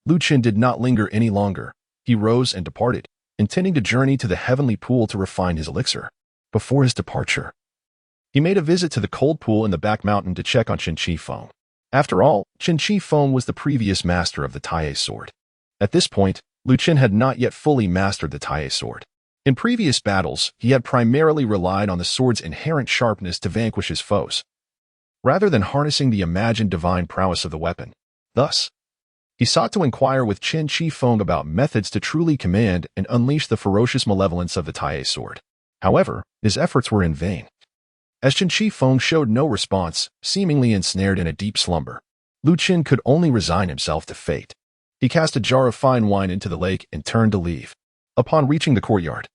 S1: Lu Chen did not linger any longer. He rose and departed, intending to journey to the heavenly pool to refine his elixir. Before his departure, he made a visit to the cold pool in the back mountain to check on Chen Qifeng. After all, Chen Qifeng was the previous master of the Tai sword. At this point, Lu Chen had not yet fully mastered the Tai sword. In previous battles, he had primarily relied on the sword's inherent sharpness to vanquish his foes, rather than harnessing the imagined divine prowess of the weapon. Thus, he sought to inquire with Chen Qifeng about methods to truly command and unleash the ferocious malevolence of the Tai sword. However, his efforts were in vain. As Chen Qifeng showed no response, seemingly ensnared in a deep slumber, Lu Chen could only resign himself to fate. He cast a jar of fine wine into the lake and turned to leave. Upon reaching the courtyard,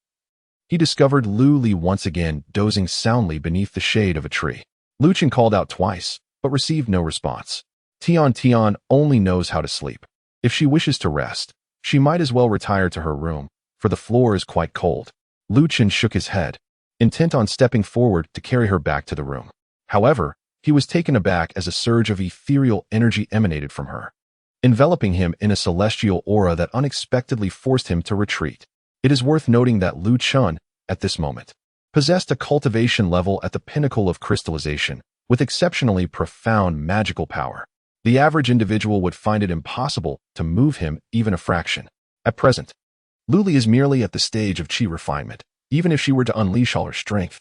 S1: he discovered Lu Li once again dozing soundly beneath the shade of a tree. Lu Chen called out twice, but received no response. Tian only knows how to sleep. If she wishes to rest, she might as well retire to her room, for the floor is quite cold. Lu Chen shook his head, intent on stepping forward to carry her back to the room. However, he was taken aback as a surge of ethereal energy emanated from her, enveloping him in a celestial aura that unexpectedly forced him to retreat. It is worth noting that Lu Chen, at this moment, possessed a cultivation level at the pinnacle of crystallization, with exceptionally profound magical power. The average individual would find it impossible to move him even a fraction. At present, Lu Li is merely at the stage of chi refinement. Even if she were to unleash all her strength,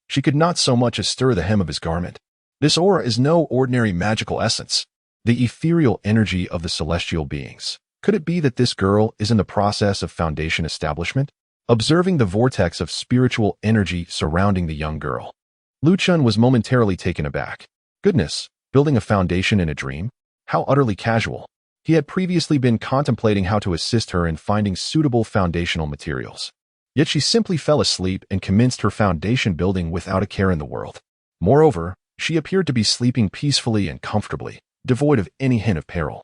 S1: she could not so much as stir the hem of his garment. This aura is no ordinary magical essence, the ethereal energy of the celestial beings. Could it be that this girl is in the process of foundation establishment? Observing the vortex of spiritual energy surrounding the young girl, Lu Chen was momentarily taken aback. Goodness, building a foundation in a dream? How utterly casual. He had previously been contemplating how to assist her in finding suitable foundational materials. Yet she simply fell asleep and commenced her foundation building without a care in the world. Moreover, she appeared to be sleeping peacefully and comfortably, devoid of any hint of peril.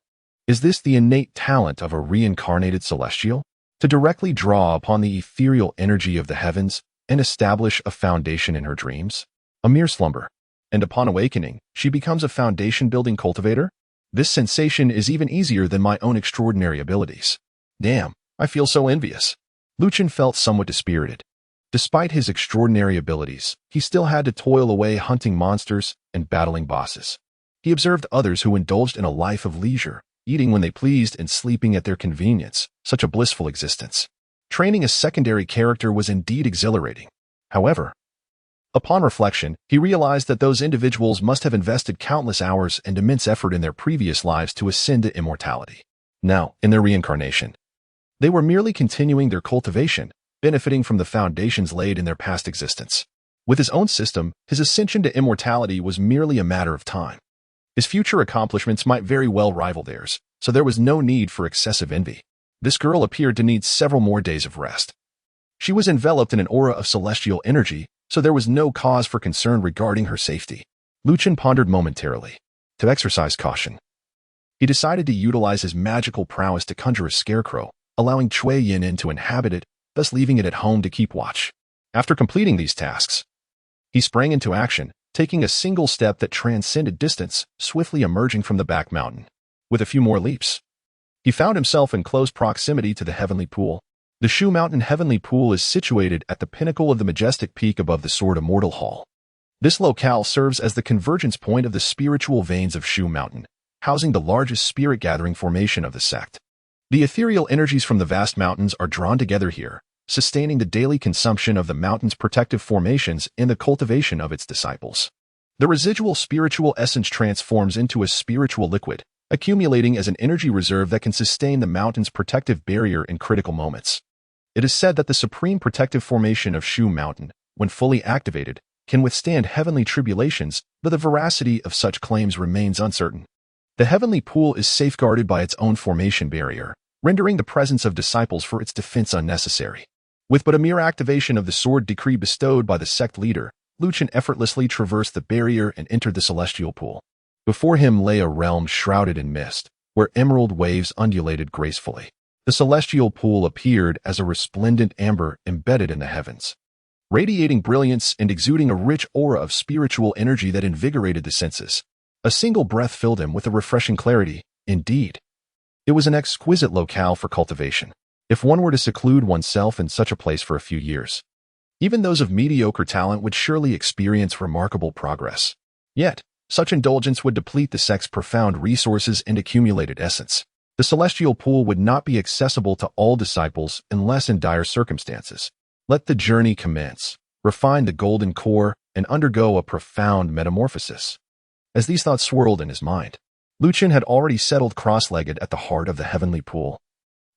S1: Is this the innate talent of a reincarnated celestial? To directly draw upon the ethereal energy of the heavens and establish a foundation in her dreams? A mere slumber. And upon awakening, she becomes a foundation-building cultivator? This sensation is even easier than my own extraordinary abilities. Damn, I feel so envious. Lu Chen felt somewhat dispirited. Despite his extraordinary abilities, he still had to toil away hunting monsters and battling bosses. He observed others who indulged in a life of leisure, eating when they pleased and sleeping at their convenience, such a blissful existence. Training a secondary character was indeed exhilarating. However, upon reflection, he realized that those individuals must have invested countless hours and immense effort in their previous lives to ascend to immortality. Now, in their reincarnation, they were merely continuing their cultivation, benefiting from the foundations laid in their past existence. With his own system, his ascension to immortality was merely a matter of time. His future accomplishments might very well rival theirs, so there was no need for excessive envy. This girl appeared to need several more days of rest. She was enveloped in an aura of celestial energy, so there was no cause for concern regarding her safety. Lu Chen pondered momentarily. To exercise caution, he decided to utilize his magical prowess to conjure a scarecrow, allowing Cui Yin to inhabit it, thus leaving it at home to keep watch. After completing these tasks, he sprang into action, taking a single step that transcended distance, swiftly emerging from the back mountain. With a few more leaps, he found himself in close proximity to the Heavenly Pool. The Shu Mountain Heavenly Pool is situated at the pinnacle of the majestic peak above the Sword Immortal Hall. This locale serves as the convergence point of the spiritual veins of Shu Mountain, housing the largest spirit-gathering formation of the sect. The ethereal energies from the vast mountains are drawn together here, sustaining the daily consumption of the mountain's protective formations and the cultivation of its disciples. The residual spiritual essence transforms into a spiritual liquid, accumulating as an energy reserve that can sustain the mountain's protective barrier in critical moments. It is said that the supreme protective formation of Shu Mountain, when fully activated, can withstand heavenly tribulations, but the veracity of such claims remains uncertain. The Heavenly Pool is safeguarded by its own formation barrier, rendering the presence of disciples for its defense unnecessary. With but a mere activation of the sword decree bestowed by the sect leader, Lu Chen effortlessly traversed the barrier and entered the celestial pool. Before him lay a realm shrouded in mist, where emerald waves undulated gracefully. The celestial pool appeared as a resplendent amber embedded in the heavens, radiating brilliance and exuding a rich aura of spiritual energy that invigorated the senses. A single breath filled him with a refreshing clarity. Indeed, it was an exquisite locale for cultivation. If one were to seclude oneself in such a place for a few years, even those of mediocre talent would surely experience remarkable progress. Yet, such indulgence would deplete the sect's profound resources and accumulated essence. The celestial pool would not be accessible to all disciples unless in dire circumstances. Let the journey commence, refine the golden core, and undergo a profound metamorphosis. As these thoughts swirled in his mind, Lu Chen had already settled cross-legged at the heart of the heavenly pool.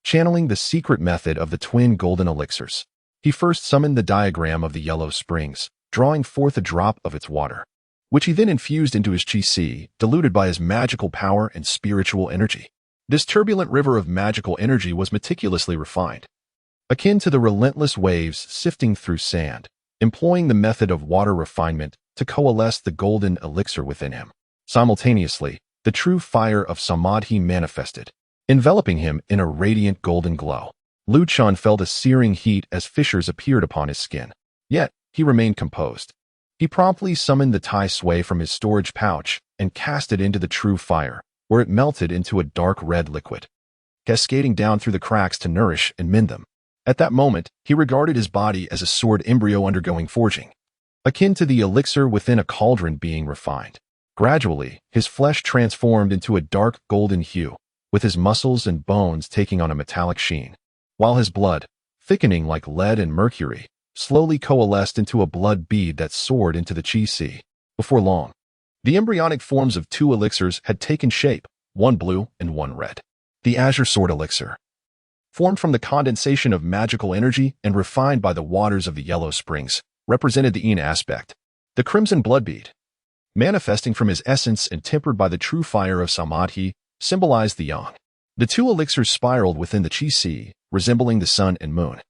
S1: Channeling the secret method of the twin golden elixirs, he first summoned the diagram of the yellow springs, drawing forth a drop of its water, which he then infused into his qi, diluted by his magical power and spiritual energy. This turbulent river of magical energy was meticulously refined, akin to the relentless waves sifting through sand, employing the method of water refinement to coalesce the golden elixir within him. Simultaneously, the true fire of samadhi manifested, enveloping him in a radiant golden glow. Lu Chen felt a searing heat as fissures appeared upon his skin. Yet, he remained composed. He promptly summoned the Tai Sui from his storage pouch and cast it into the true fire, where it melted into a dark red liquid, cascading down through the cracks to nourish and mend them. At that moment, he regarded his body as a sword embryo undergoing forging, akin to the elixir within a cauldron being refined. Gradually, his flesh transformed into a dark golden hue, with his muscles and bones taking on a metallic sheen, while his blood, thickening like lead and mercury, slowly coalesced into a blood bead that soared into the qi. Before long, the embryonic forms of two elixirs had taken shape, one blue and one red. The azure sword elixir, formed from the condensation of magical energy and refined by the waters of the yellow springs, represented the yin aspect. The crimson blood bead, manifesting from his essence and tempered by the true fire of samadhi, symbolized the yang. The two elixirs spiraled within the qi, resembling the sun and moon,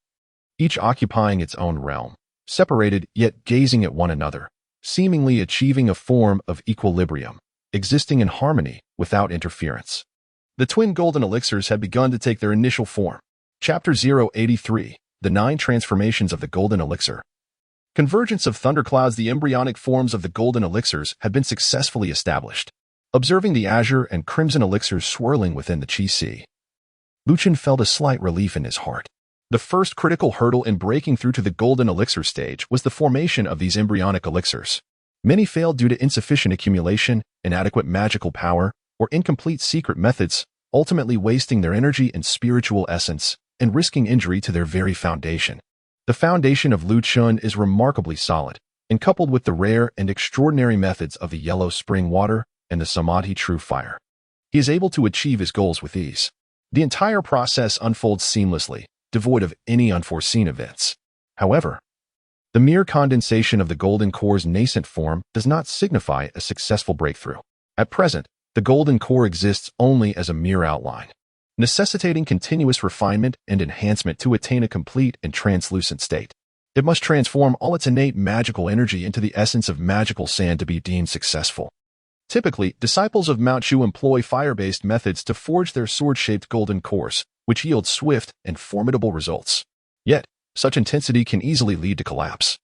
S1: each occupying its own realm, separated yet gazing at one another, seemingly achieving a form of equilibrium, existing in harmony without interference. The twin golden elixirs had begun to take their initial form. Chapter 083, The 9 Transformations of the Golden Elixir. Convergence of thunderclouds. The embryonic forms of the golden elixirs had been successfully established. Observing the azure and crimson elixirs swirling within the qi, Lu Chen felt a slight relief in his heart. The first critical hurdle in breaking through to the golden elixir stage was the formation of these embryonic elixirs. Many failed due to insufficient accumulation, inadequate magical power, or incomplete secret methods, ultimately wasting their energy and spiritual essence and risking injury to their very foundation. The foundation of Lu Chen is remarkably solid, and coupled with the rare and extraordinary methods of the yellow spring water and the samadhi true fire, he is able to achieve his goals with ease. The entire process unfolds seamlessly, devoid of any unforeseen events. However, The mere condensation of the golden core's nascent form does not signify a successful breakthrough. At present, the golden core exists only as a mere outline, necessitating continuous refinement and enhancement to attain a complete and translucent state. It must transform all its innate magical energy into the essence of magical sand to be deemed successful. Typically, disciples of Mount Shu employ fire-based methods to forge their sword-shaped golden cores, which yield swift and formidable results. Yet, such intensity can easily lead to collapse,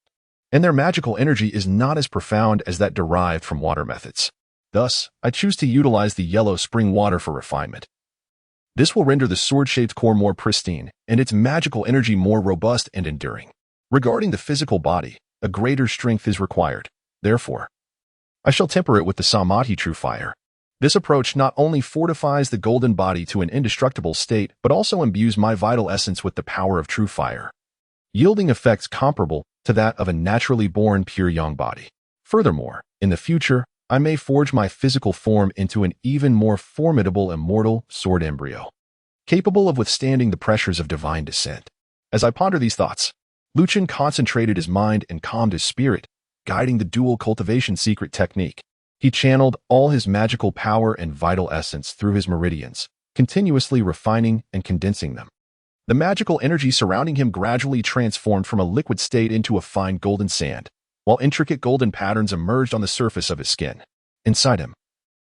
S1: and their magical energy is not as profound as that derived from water methods. Thus, I choose to utilize the yellow spring water for refinement. This will render the sword-shaped core more pristine and its magical energy more robust and enduring. Regarding the physical body, a greater strength is required. Therefore, I shall temper it with the Samadhi true fire. This approach not only fortifies the golden body to an indestructible state, but also imbues my vital essence with the power of true fire, yielding effects comparable to that of a naturally born pure yang body. Furthermore, in the future, I may forge my physical form into an even more formidable immortal sword embryo, capable of withstanding the pressures of divine descent. As I ponder these thoughts, Chen concentrated his mind and calmed his spirit, guiding the dual cultivation secret technique. He channeled all his magical power and vital essence through his meridians, continuously refining and condensing them. The magical energy surrounding him gradually transformed from a liquid state into a fine golden sand, while intricate golden patterns emerged on the surface of his skin. Inside him,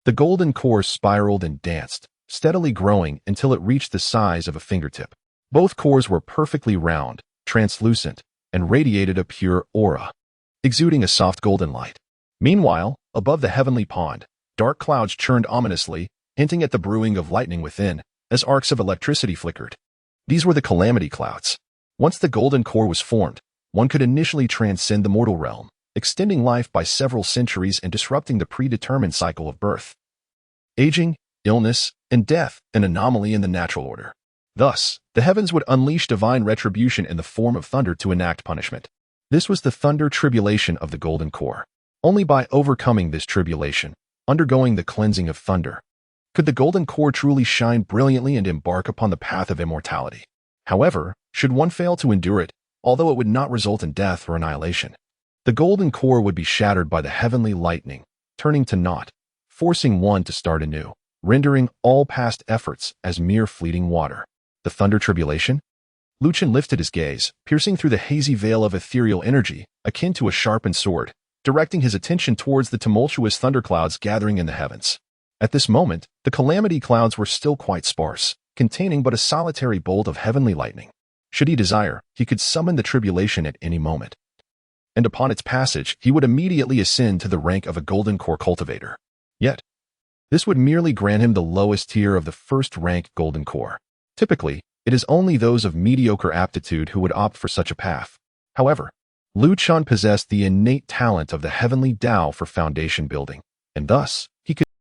S1: the golden core spiraled and danced, steadily growing until it reached the size of a fingertip. Both cores were perfectly round, translucent, and radiated a pure aura, exuding a soft golden light. Meanwhile, above the heavenly pond, dark clouds churned ominously, hinting at the brewing of lightning within, as arcs of electricity flickered. These were the calamity clouds. Once the golden core was formed, one could initially transcend the mortal realm, extending life by several centuries and disrupting the predetermined cycle of birth, aging, illness, and death, an anomaly in the natural order. Thus, the heavens would unleash divine retribution in the form of thunder to enact punishment. This was the thunder tribulation of the golden core. Only by overcoming this tribulation, undergoing the cleansing of thunder, could the golden core truly shine brilliantly and embark upon the path of immortality. However, should one fail to endure it, although it would not result in death or annihilation, the golden core would be shattered by the heavenly lightning, turning to naught, forcing one to start anew, rendering all past efforts as mere fleeting water. The thunder tribulation? Chen lifted his gaze, piercing through the hazy veil of ethereal energy, akin to a sharpened sword, directing his attention towards the tumultuous thunderclouds gathering in the heavens. At this moment, the calamity clouds were still quite sparse, containing but a solitary bolt of heavenly lightning. Should he desire, he could summon the tribulation at any moment, and upon its passage, he would immediately ascend to the rank of a golden core cultivator. Yet, this would merely grant him the lowest tier of the first-rank golden core. Typically, it is only those of mediocre aptitude who would opt for such a path. However, Chen possessed the innate talent of the heavenly Tao for foundation building, and thus,